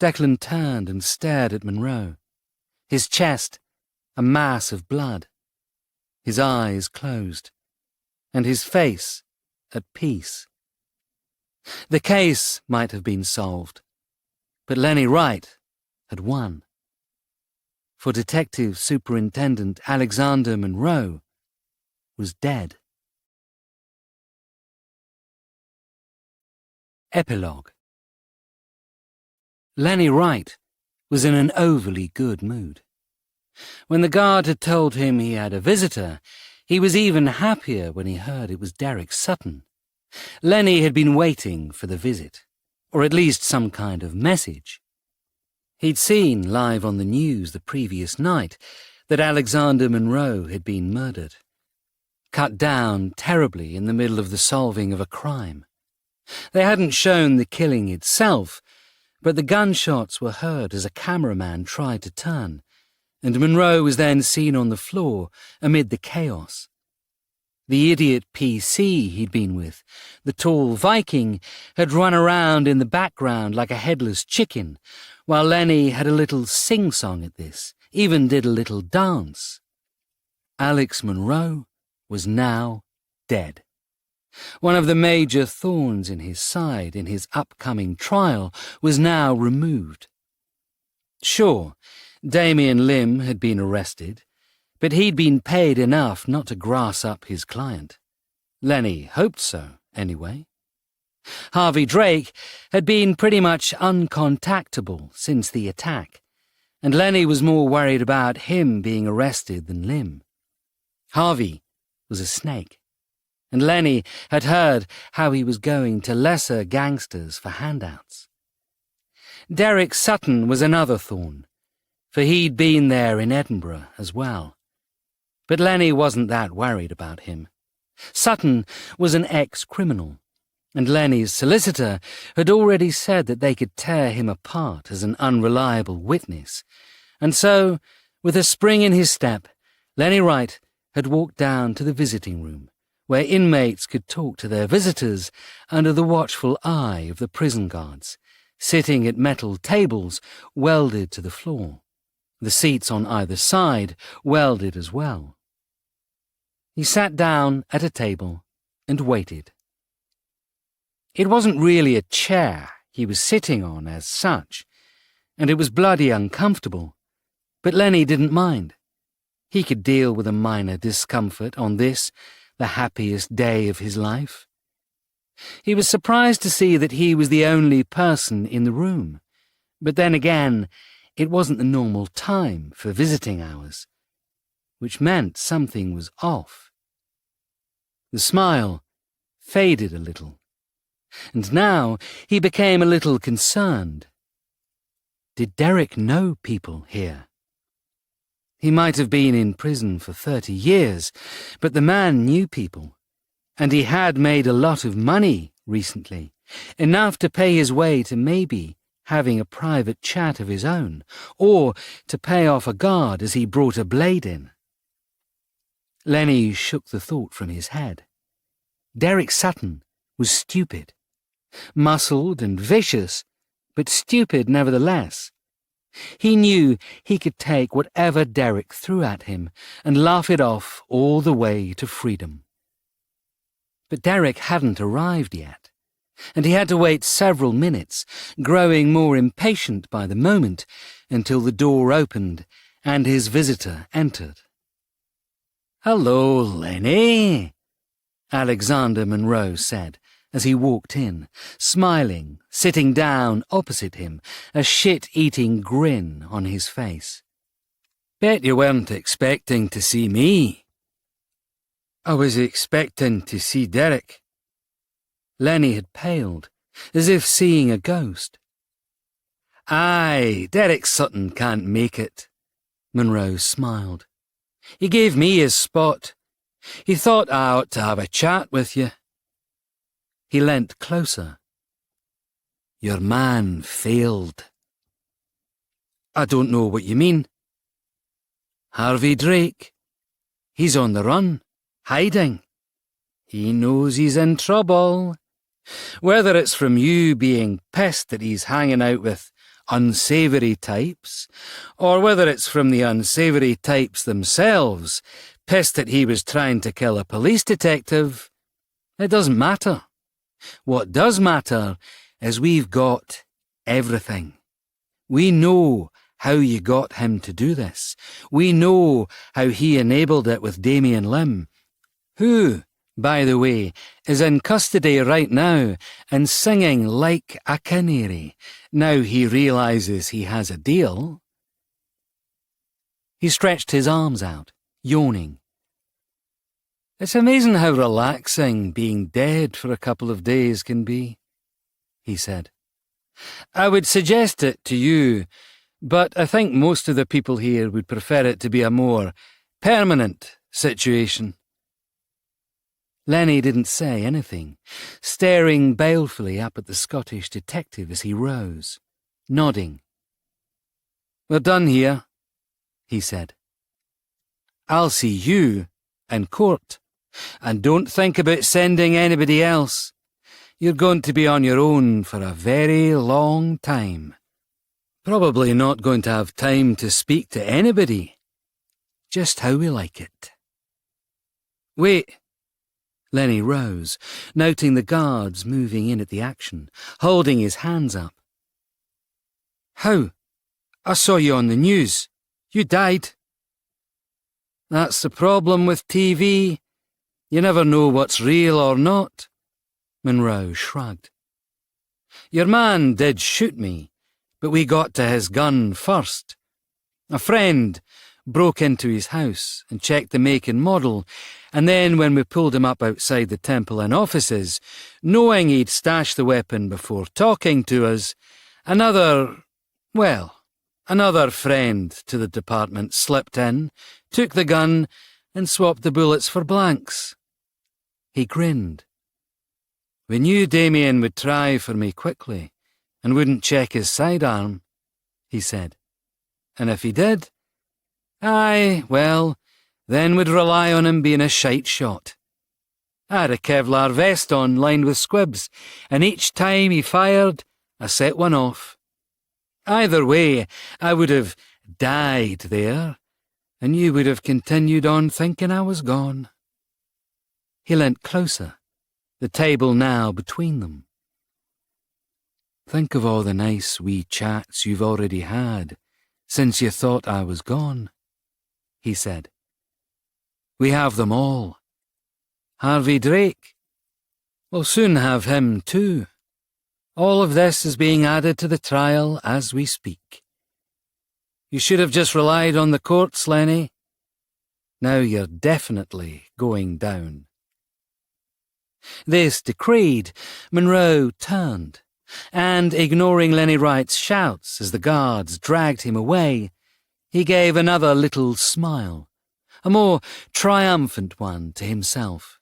Declan turned and stared at Monroe, his chest a mass of blood, his eyes closed, and his face at peace. The case might have been solved, but Lenny Wright had won. For Detective Superintendent Alexander Monroe was dead. Epilogue. Lenny Wright was in an overly good mood. When the guard had told him he had a visitor, he was even happier when he heard it was Derek Sutton. Lenny had been waiting for the visit, or at least some kind of message. He'd seen live on the news the previous night that Alexander Monroe had been murdered, cut down terribly in the middle of the solving of a crime. They hadn't shown the killing itself, but the gunshots were heard as a cameraman tried to turn, and Monroe was then seen on the floor amid the chaos. The idiot PC he'd been with, the tall Viking, had run around in the background like a headless chicken, while Lenny had a little sing-song at this, even did a little dance. Alex Monroe was now dead. One of the major thorns in his side in his upcoming trial was now removed. Sure, Damien Lim had been arrested, but he'd been paid enough not to grass up his client. Lenny hoped so, anyway. Harvey Drake had been pretty much uncontactable since the attack, and Lenny was more worried about him being arrested than Lim. Harvey was a snake, and Lenny had heard how he was going to lesser gangsters for handouts. Derek Sutton was another thorn, for he'd been there in Edinburgh as well. But Lenny wasn't that worried about him. Sutton was an ex-criminal, and Lenny's solicitor had already said that they could tear him apart as an unreliable witness, and so, with a spring in his step, Lenny Wright had walked down to the visiting room, where inmates could talk to their visitors under the watchful eye of the prison guards, sitting at metal tables welded to the floor, the seats on either side welded as well. He sat down at a table and waited. It wasn't really a chair he was sitting on as such, and it was bloody uncomfortable, but Lenny didn't mind. He could deal with a minor discomfort on this, the happiest day of his life. He was surprised to see that he was the only person in the room, but then again, it wasn't the normal time for visiting hours, which meant something was off. The smile faded a little, and now he became a little concerned. Did Derek know people here? He might have been in prison for 30 years, but the man knew people, and he had made a lot of money recently, enough to pay his way to maybe having a private chat of his own, or to pay off a guard as he brought a blade in. Lenny shook the thought from his head. Derek Sutton was stupid, muscled and vicious, but stupid nevertheless. He knew he could take whatever Derek threw at him and laugh it off all the way to freedom. But Derek hadn't arrived yet, and he had to wait several minutes, growing more impatient by the moment, until the door opened and his visitor entered. "Hello, Lenny," Alexander Monroe said, as he walked in, smiling, sitting down opposite him, a shit-eating grin on his face. "Bet you weren't expecting to see me." "I was expecting to see Derek." Lenny had paled, as if seeing a ghost. "Aye, Derek Sutton can't make it," Monroe smiled. "He gave me his spot. He thought I ought to have a chat with you." He leant closer. "Your man failed." "I don't know what you mean." "Harvey Drake. He's on the run, hiding. He knows he's in trouble. Whether it's from you being pissed that he's hanging out with unsavoury types, or whether it's from the unsavoury types themselves, pissed that he was trying to kill a police detective, it doesn't matter. What does matter is we've got everything. We know how you got him to do this. We know how he enabled it with Damien Lim, who, by the way, is in custody right now and singing like a canary. Now he realises he has a deal. He stretched his arms out, yawning. "It's amazing how relaxing being dead for a couple of days can be," he said. "I would suggest it to you, but I think most of the people here would prefer it to be a more permanent situation." Lenny didn't say anything, staring balefully up at the Scottish detective as he rose, nodding. "We're done here," he said. "I'll see you in court. And don't think about sending anybody else. You're going to be on your own for a very long time. Probably not going to have time to speak to anybody. Just how we like it." "Wait." Lenny rose, noting the guards moving in at the action, holding his hands up. "How? I saw you on the news. You died." "That's the problem with TV. You never know what's real or not." Monroe shrugged. Your man did shoot me, but we got to his gun first. A friend broke into his house and checked the make and model, and then when we pulled him up outside the Temple Inn offices, knowing he'd stashed the weapon before talking to us, another friend to the department slipped in, took the gun, and swapped the bullets for blanks. He grinned. We knew Damien would try for me quickly, and wouldn't check his sidearm, he said. And if he did, then we'd rely on him being a shite shot. I had a Kevlar vest on lined with squibs, and each time he fired, I set one off. Either way, I would have died there, and you would have continued on thinking I was gone. He leant closer, the table now between them. Think of all the nice wee chats you've already had since you thought I was gone, he said. We have them all. Harvey Drake. We'll soon have him too. All of this is being added to the trial as we speak. You should have just relied on the courts, Lenny. Now you're definitely going down. This decreed, Monroe turned, and ignoring Lenny Wright's shouts as the guards dragged him away, he gave another little smile, a more triumphant one to himself.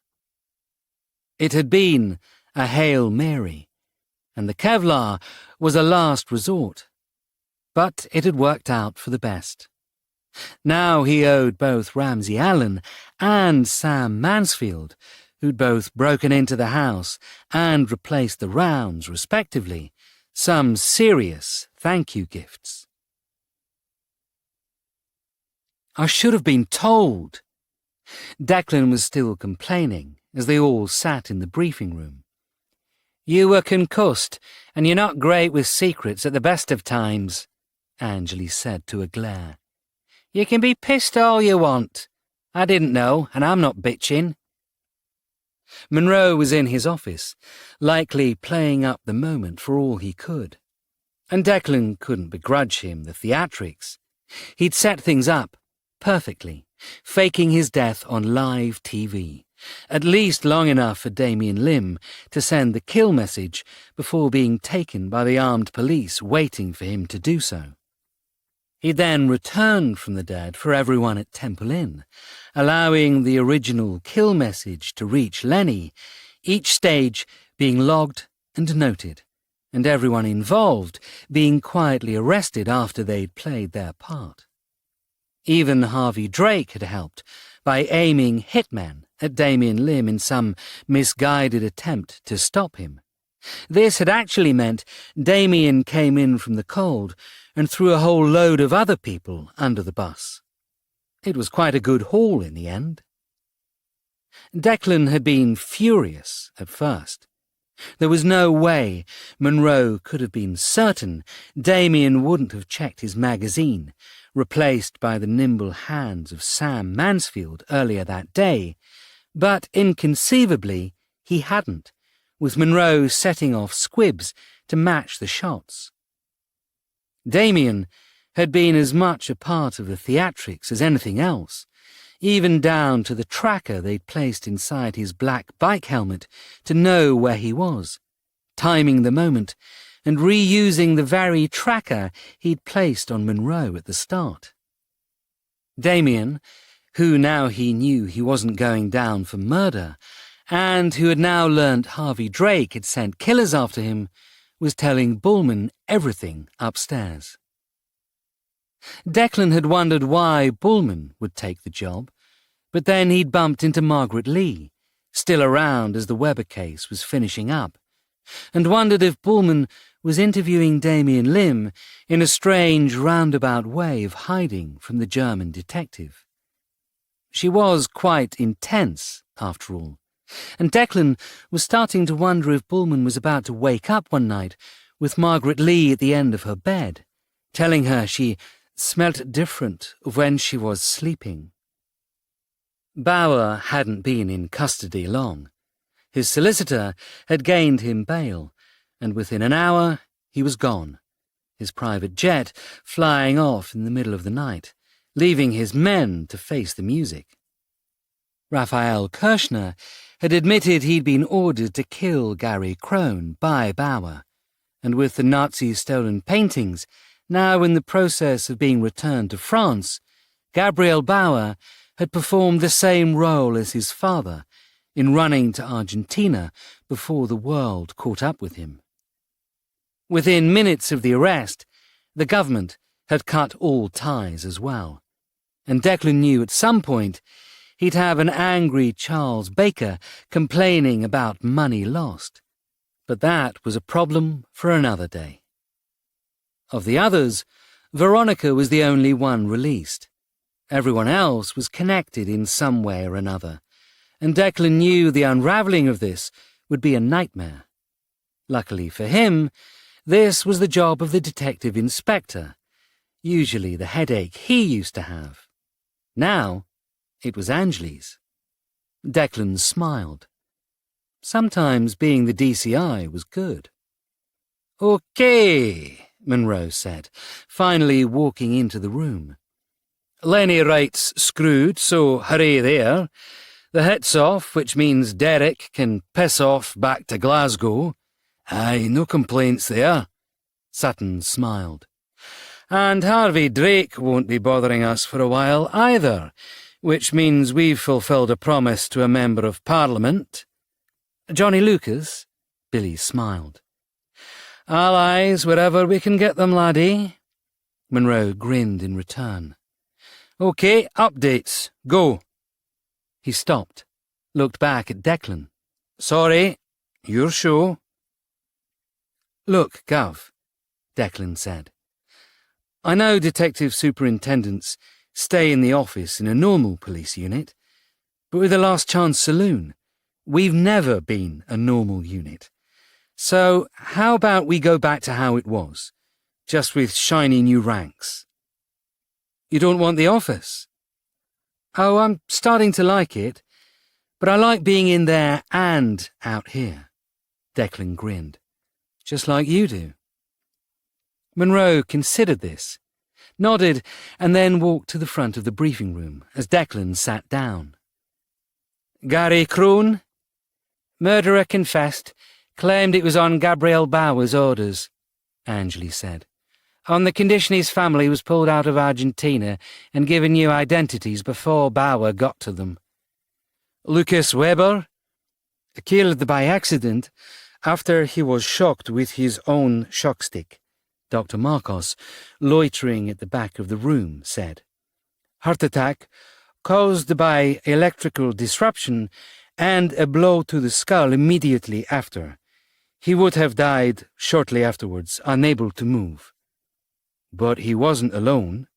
It had been a Hail Mary, and the Kevlar was a last resort, but it had worked out for the best. Now he owed both Ramsay Allen and Sam Mansfield, who'd both broken into the house and replaced the rounds, respectively, some serious thank-you gifts. I should have been told. Declan was still complaining as they all sat in the briefing room. You were concussed, and you're not great with secrets at the best of times, Angeli said to a glare. You can be pissed all you want. I didn't know, and I'm not bitching. Monroe was in his office, likely playing up the moment for all he could. And Declan couldn't begrudge him the theatrics. He'd set things up perfectly, faking his death on live TV, at least long enough for Damien Lim to send the kill message before being taken by the armed police waiting for him to do so. He then returned from the dead for everyone at Temple Inn, allowing the original kill message to reach Lenny, each stage being logged and noted, and everyone involved being quietly arrested after they'd played their part. Even Harvey Drake had helped by aiming hitmen at Damien Lim in some misguided attempt to stop him. This had actually meant Damien came in from the cold and threw a whole load of other people under the bus. It was quite a good haul in the end. Declan had been furious at first. There was no way Monroe could have been certain Damien wouldn't have checked his magazine, replaced by the nimble hands of Sam Mansfield earlier that day, but inconceivably he hadn't, with Monroe setting off squibs to match the shots. Damien had been as much a part of the theatrics as anything else, even down to the tracker they'd placed inside his black bike helmet to know where he was, timing the moment and reusing the very tracker he'd placed on Monroe at the start. Damien, who now he knew he wasn't going down for murder, and who had now learnt Harvey Drake had sent killers after him, was telling Bullman everything upstairs. Declan had wondered why Bullman would take the job, but then he'd bumped into Margaret Lee, still around as the Weber case was finishing up, and wondered if Bullman was interviewing Damien Lim in a strange roundabout way of hiding from the German detective. She was quite intense, after all, and Declan was starting to wonder if Bullman was about to wake up one night with Margaret Lee at the end of her bed, telling her she smelt different when she was sleeping. Bauer hadn't been in custody long. His solicitor had gained him bail, and within an hour he was gone, his private jet flying off in the middle of the night, leaving his men to face the music. Raphael Kirschner had admitted he'd been ordered to kill Gary Crone by Bauer, and with the Nazi stolen paintings now in the process of being returned to France, Gabriel Bauer had performed the same role as his father in running to Argentina before the world caught up with him. Within minutes of the arrest, the government had cut all ties as well, and Declan knew at some point he'd have an angry Charles Baker complaining about money lost. But that was a problem for another day. Of the others, Veronica was the only one released. Everyone else was connected in some way or another, and Declan knew the unravelling of this would be a nightmare. Luckily for him, this was the job of the detective inspector, usually the headache he used to have. Now, it was Angeli's. Declan smiled. Sometimes being the DCI was good. "Okay," Monroe said, finally walking into the room. "Lenny writes screwed, so hooray there. The hit's off, which means Derek can piss off back to Glasgow." "Aye, no complaints there," Sutton smiled. "And Harvey Drake won't be bothering us for a while either, which means we've fulfilled a promise to a Member of Parliament." "Johnny Lucas?" Billy smiled. "Allies wherever we can get them, laddie." Monroe grinned in return. "OK, updates. Go." He stopped, looked back at Declan. "Sorry, your show." "Look, Gov," Declan said. "I know detective superintendents stay in the office in a normal police unit, but with the Last Chance Saloon, we've never been a normal unit. So how about we go back to how it was, just with shiny new ranks?" "You don't want the office?" "Oh, I'm starting to like it, but I like being in there and out here." Declan grinned. "Just like you do." Monroe considered this, nodded, and then walked to the front of the briefing room as Declan sat down. "Gary Crone? Murderer confessed, claimed it was on Gabriel Bauer's orders," Angeli said. "On the condition his family was pulled out of Argentina and given new identities before Bauer got to them." "Lucas Weber? Killed by accident after he was shocked with his own shock stick," Dr. Marcos, loitering at the back of the room, said. "Heart attack caused by electrical disruption and a blow to the skull immediately after. He would have died shortly afterwards, unable to move." "But he wasn't alone,"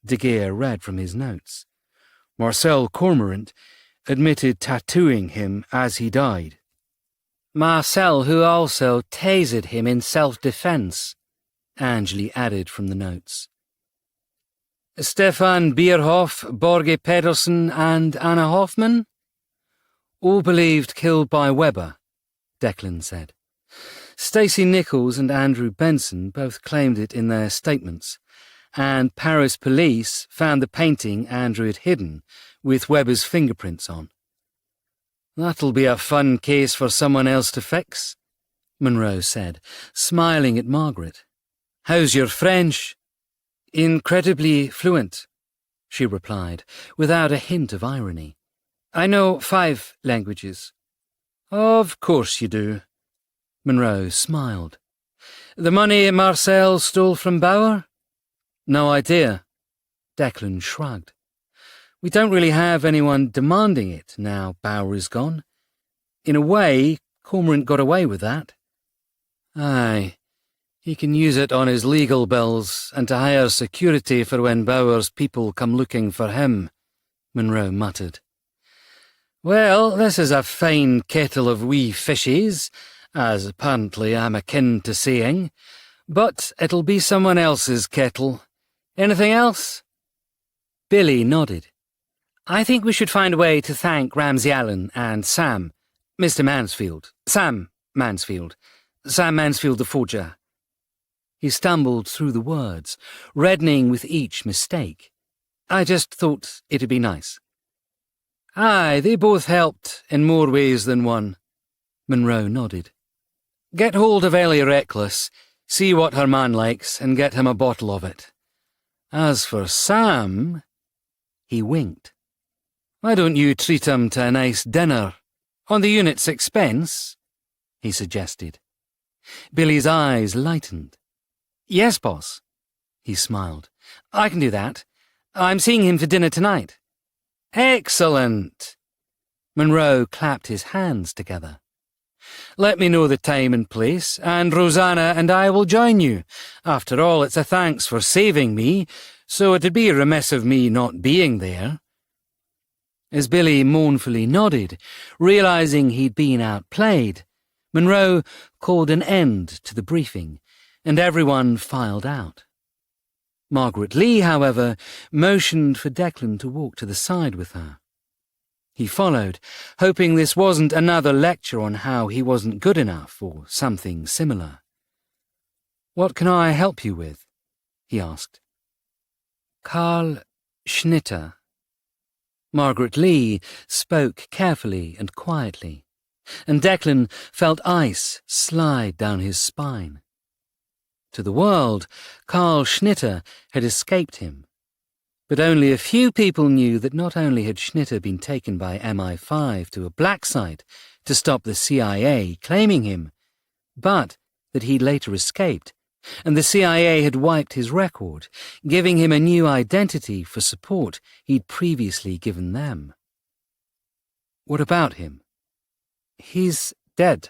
De Geer read from his notes. "Marcel Cormorant admitted tattooing him as he died." "Marcel, who also tasered him in self-defense," Angeli added from the notes. "Stefan Bierhoff, Borge Pedersen, and Anna Hoffman? All believed killed by Weber," Declan said. "Stacey Nichols and Andrew Benson both claimed it in their statements, and Paris police found the painting Andrew had hidden with Weber's fingerprints on." "That'll be a fun case for someone else to fix," Monroe said, smiling at Margaret. "How's your French?" "Incredibly fluent," she replied, without a hint of irony. "I know 5 languages." "Of course you do." Monroe smiled. "The money Marcel stole from Bauer?" "No idea." Declan shrugged. "We don't really have anyone demanding it now Bauer is gone. In a way, Cormorant got away with that." "Aye, he can use it on his legal bills and to hire security for when Bauer's people come looking for him," Monroe muttered. "Well, this is a fine kettle of wee fishes, as apparently I'm akin to saying, but it'll be someone else's kettle. Anything else?" Billy nodded. "I think we should find a way to thank Ramsay Allen and Sam Mansfield, Sam Mansfield the forger. He stumbled through the words, reddening with each mistake. I just thought it'd be nice. Aye, they both helped in more ways than one. Monroe nodded. Get hold of Ellie Reckless, see what her man likes, and get him a bottle of it. As for Sam, he winked. Why don't you treat him to a nice dinner? On the unit's expense, he suggested. Billy's eyes lightened. Yes, boss, he smiled. I can do that. I'm seeing him for dinner tonight. Excellent! Monroe clapped his hands together. Let me know the time and place, and Rosanna and I will join you. After all, it's a thanks for saving me, so it'd be remiss of me not being there. As Billy mournfully nodded, realizing he'd been outplayed, Monroe called an end to the briefing, and everyone filed out. Margaret Lee, however, motioned for Declan to walk to the side with her. He followed, hoping this wasn't another lecture on how he wasn't good enough or something similar. What can I help you with? He asked. Karl Schnitter. Margaret Lee spoke carefully and quietly, and Declan felt ice slide down his spine. To the world, Karl Schnitter had escaped him. But only a few people knew that not only had Schnitter been taken by MI5 to a black site to stop the CIA claiming him, but that he'd later escaped, and the CIA had wiped his record, giving him a new identity for support he'd previously given them. What about him? He's dead,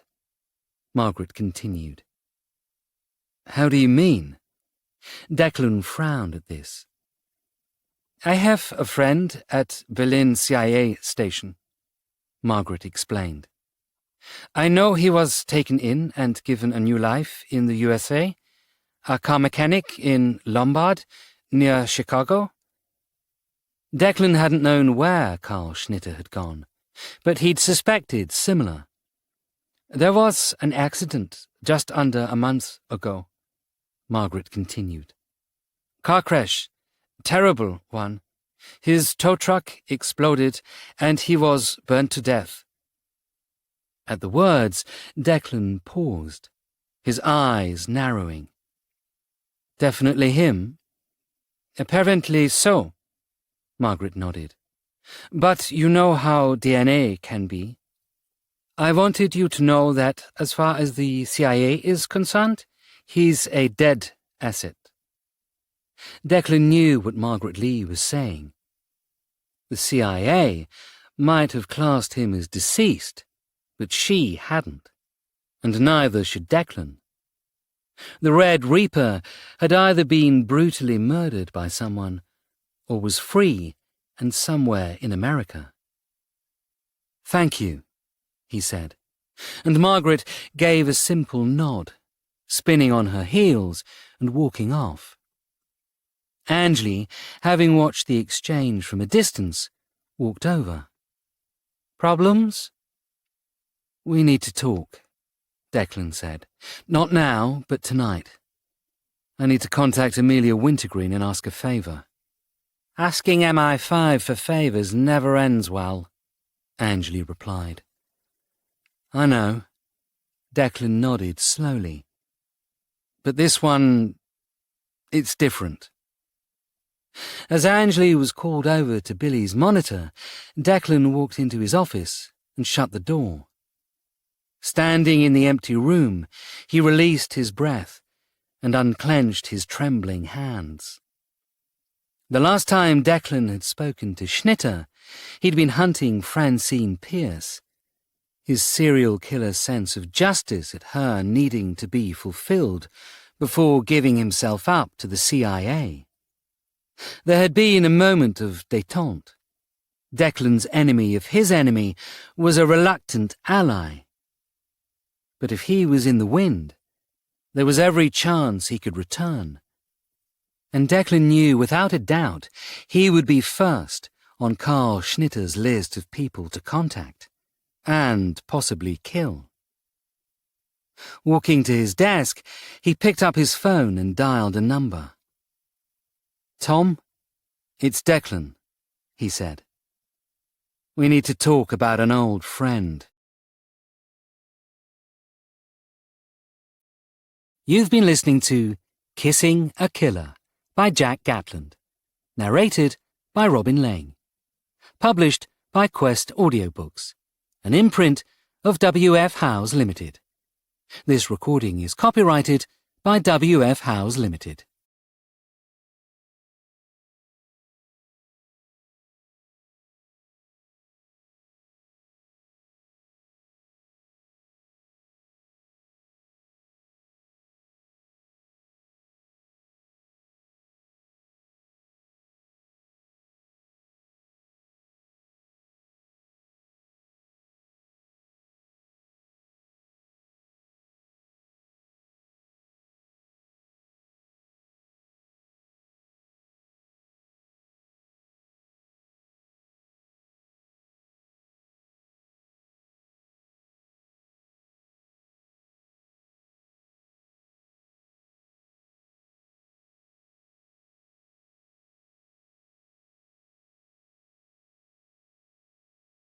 Margaret continued. How do you mean? Declan frowned at this. I have a friend at Berlin CIA station, Margaret explained. I know he was taken in and given a new life in the USA, a car mechanic in Lombard, near Chicago. Declan hadn't known where Karl Schnitter had gone, but he'd suspected similar. There was an accident just under a month ago, Margaret continued. Car crash. Terrible one. His tow truck exploded, and he was burnt to death. At the words, Declan paused, his eyes narrowing. Definitely him? Apparently so, Margaret nodded. But you know how DNA can be. I wanted you to know that as far as the CIA is concerned, he's a dead asset. Declan knew what Margaret Lee was saying. The CIA might have classed him as deceased, but she hadn't, and neither should Declan. The Red Reaper had either been brutally murdered by someone, or was free and somewhere in America. Thank you, he said, and Margaret gave a simple nod, spinning on her heels and walking off. Angley, having watched the exchange from a distance, walked over. Problems? We need to talk, Declan said. Not now, but tonight. I need to contact Amelia Wintergreen and ask a favour. Asking MI5 for favours never ends well, Angley replied. I know. Declan nodded slowly. But this one, it's different. As Angley was called over to Billy's monitor, Declan walked into his office and shut the door. Standing in the empty room, he released his breath and unclenched his trembling hands. The last time Declan had spoken to Schnitter, he'd been hunting Francine Pierce, his serial killer's sense of justice at her needing to be fulfilled before giving himself up to the CIA. There had been a moment of détente. Declan's enemy of his enemy was a reluctant ally. But if he was in the wind, there was every chance he could return. And Declan knew without a doubt he would be first on Karl Schnitter's list of people to contact, and possibly kill. Walking to his desk, he picked up his phone and dialed a number. "Tom, it's Declan," he said. "We need to talk about an old friend." You've been listening to Kissing a Killer by Jack Gatland, narrated by Robin Lane, published by Quest Audiobooks, an imprint of W.F. Howes Limited. This recording is copyrighted by W.F. Howes Limited.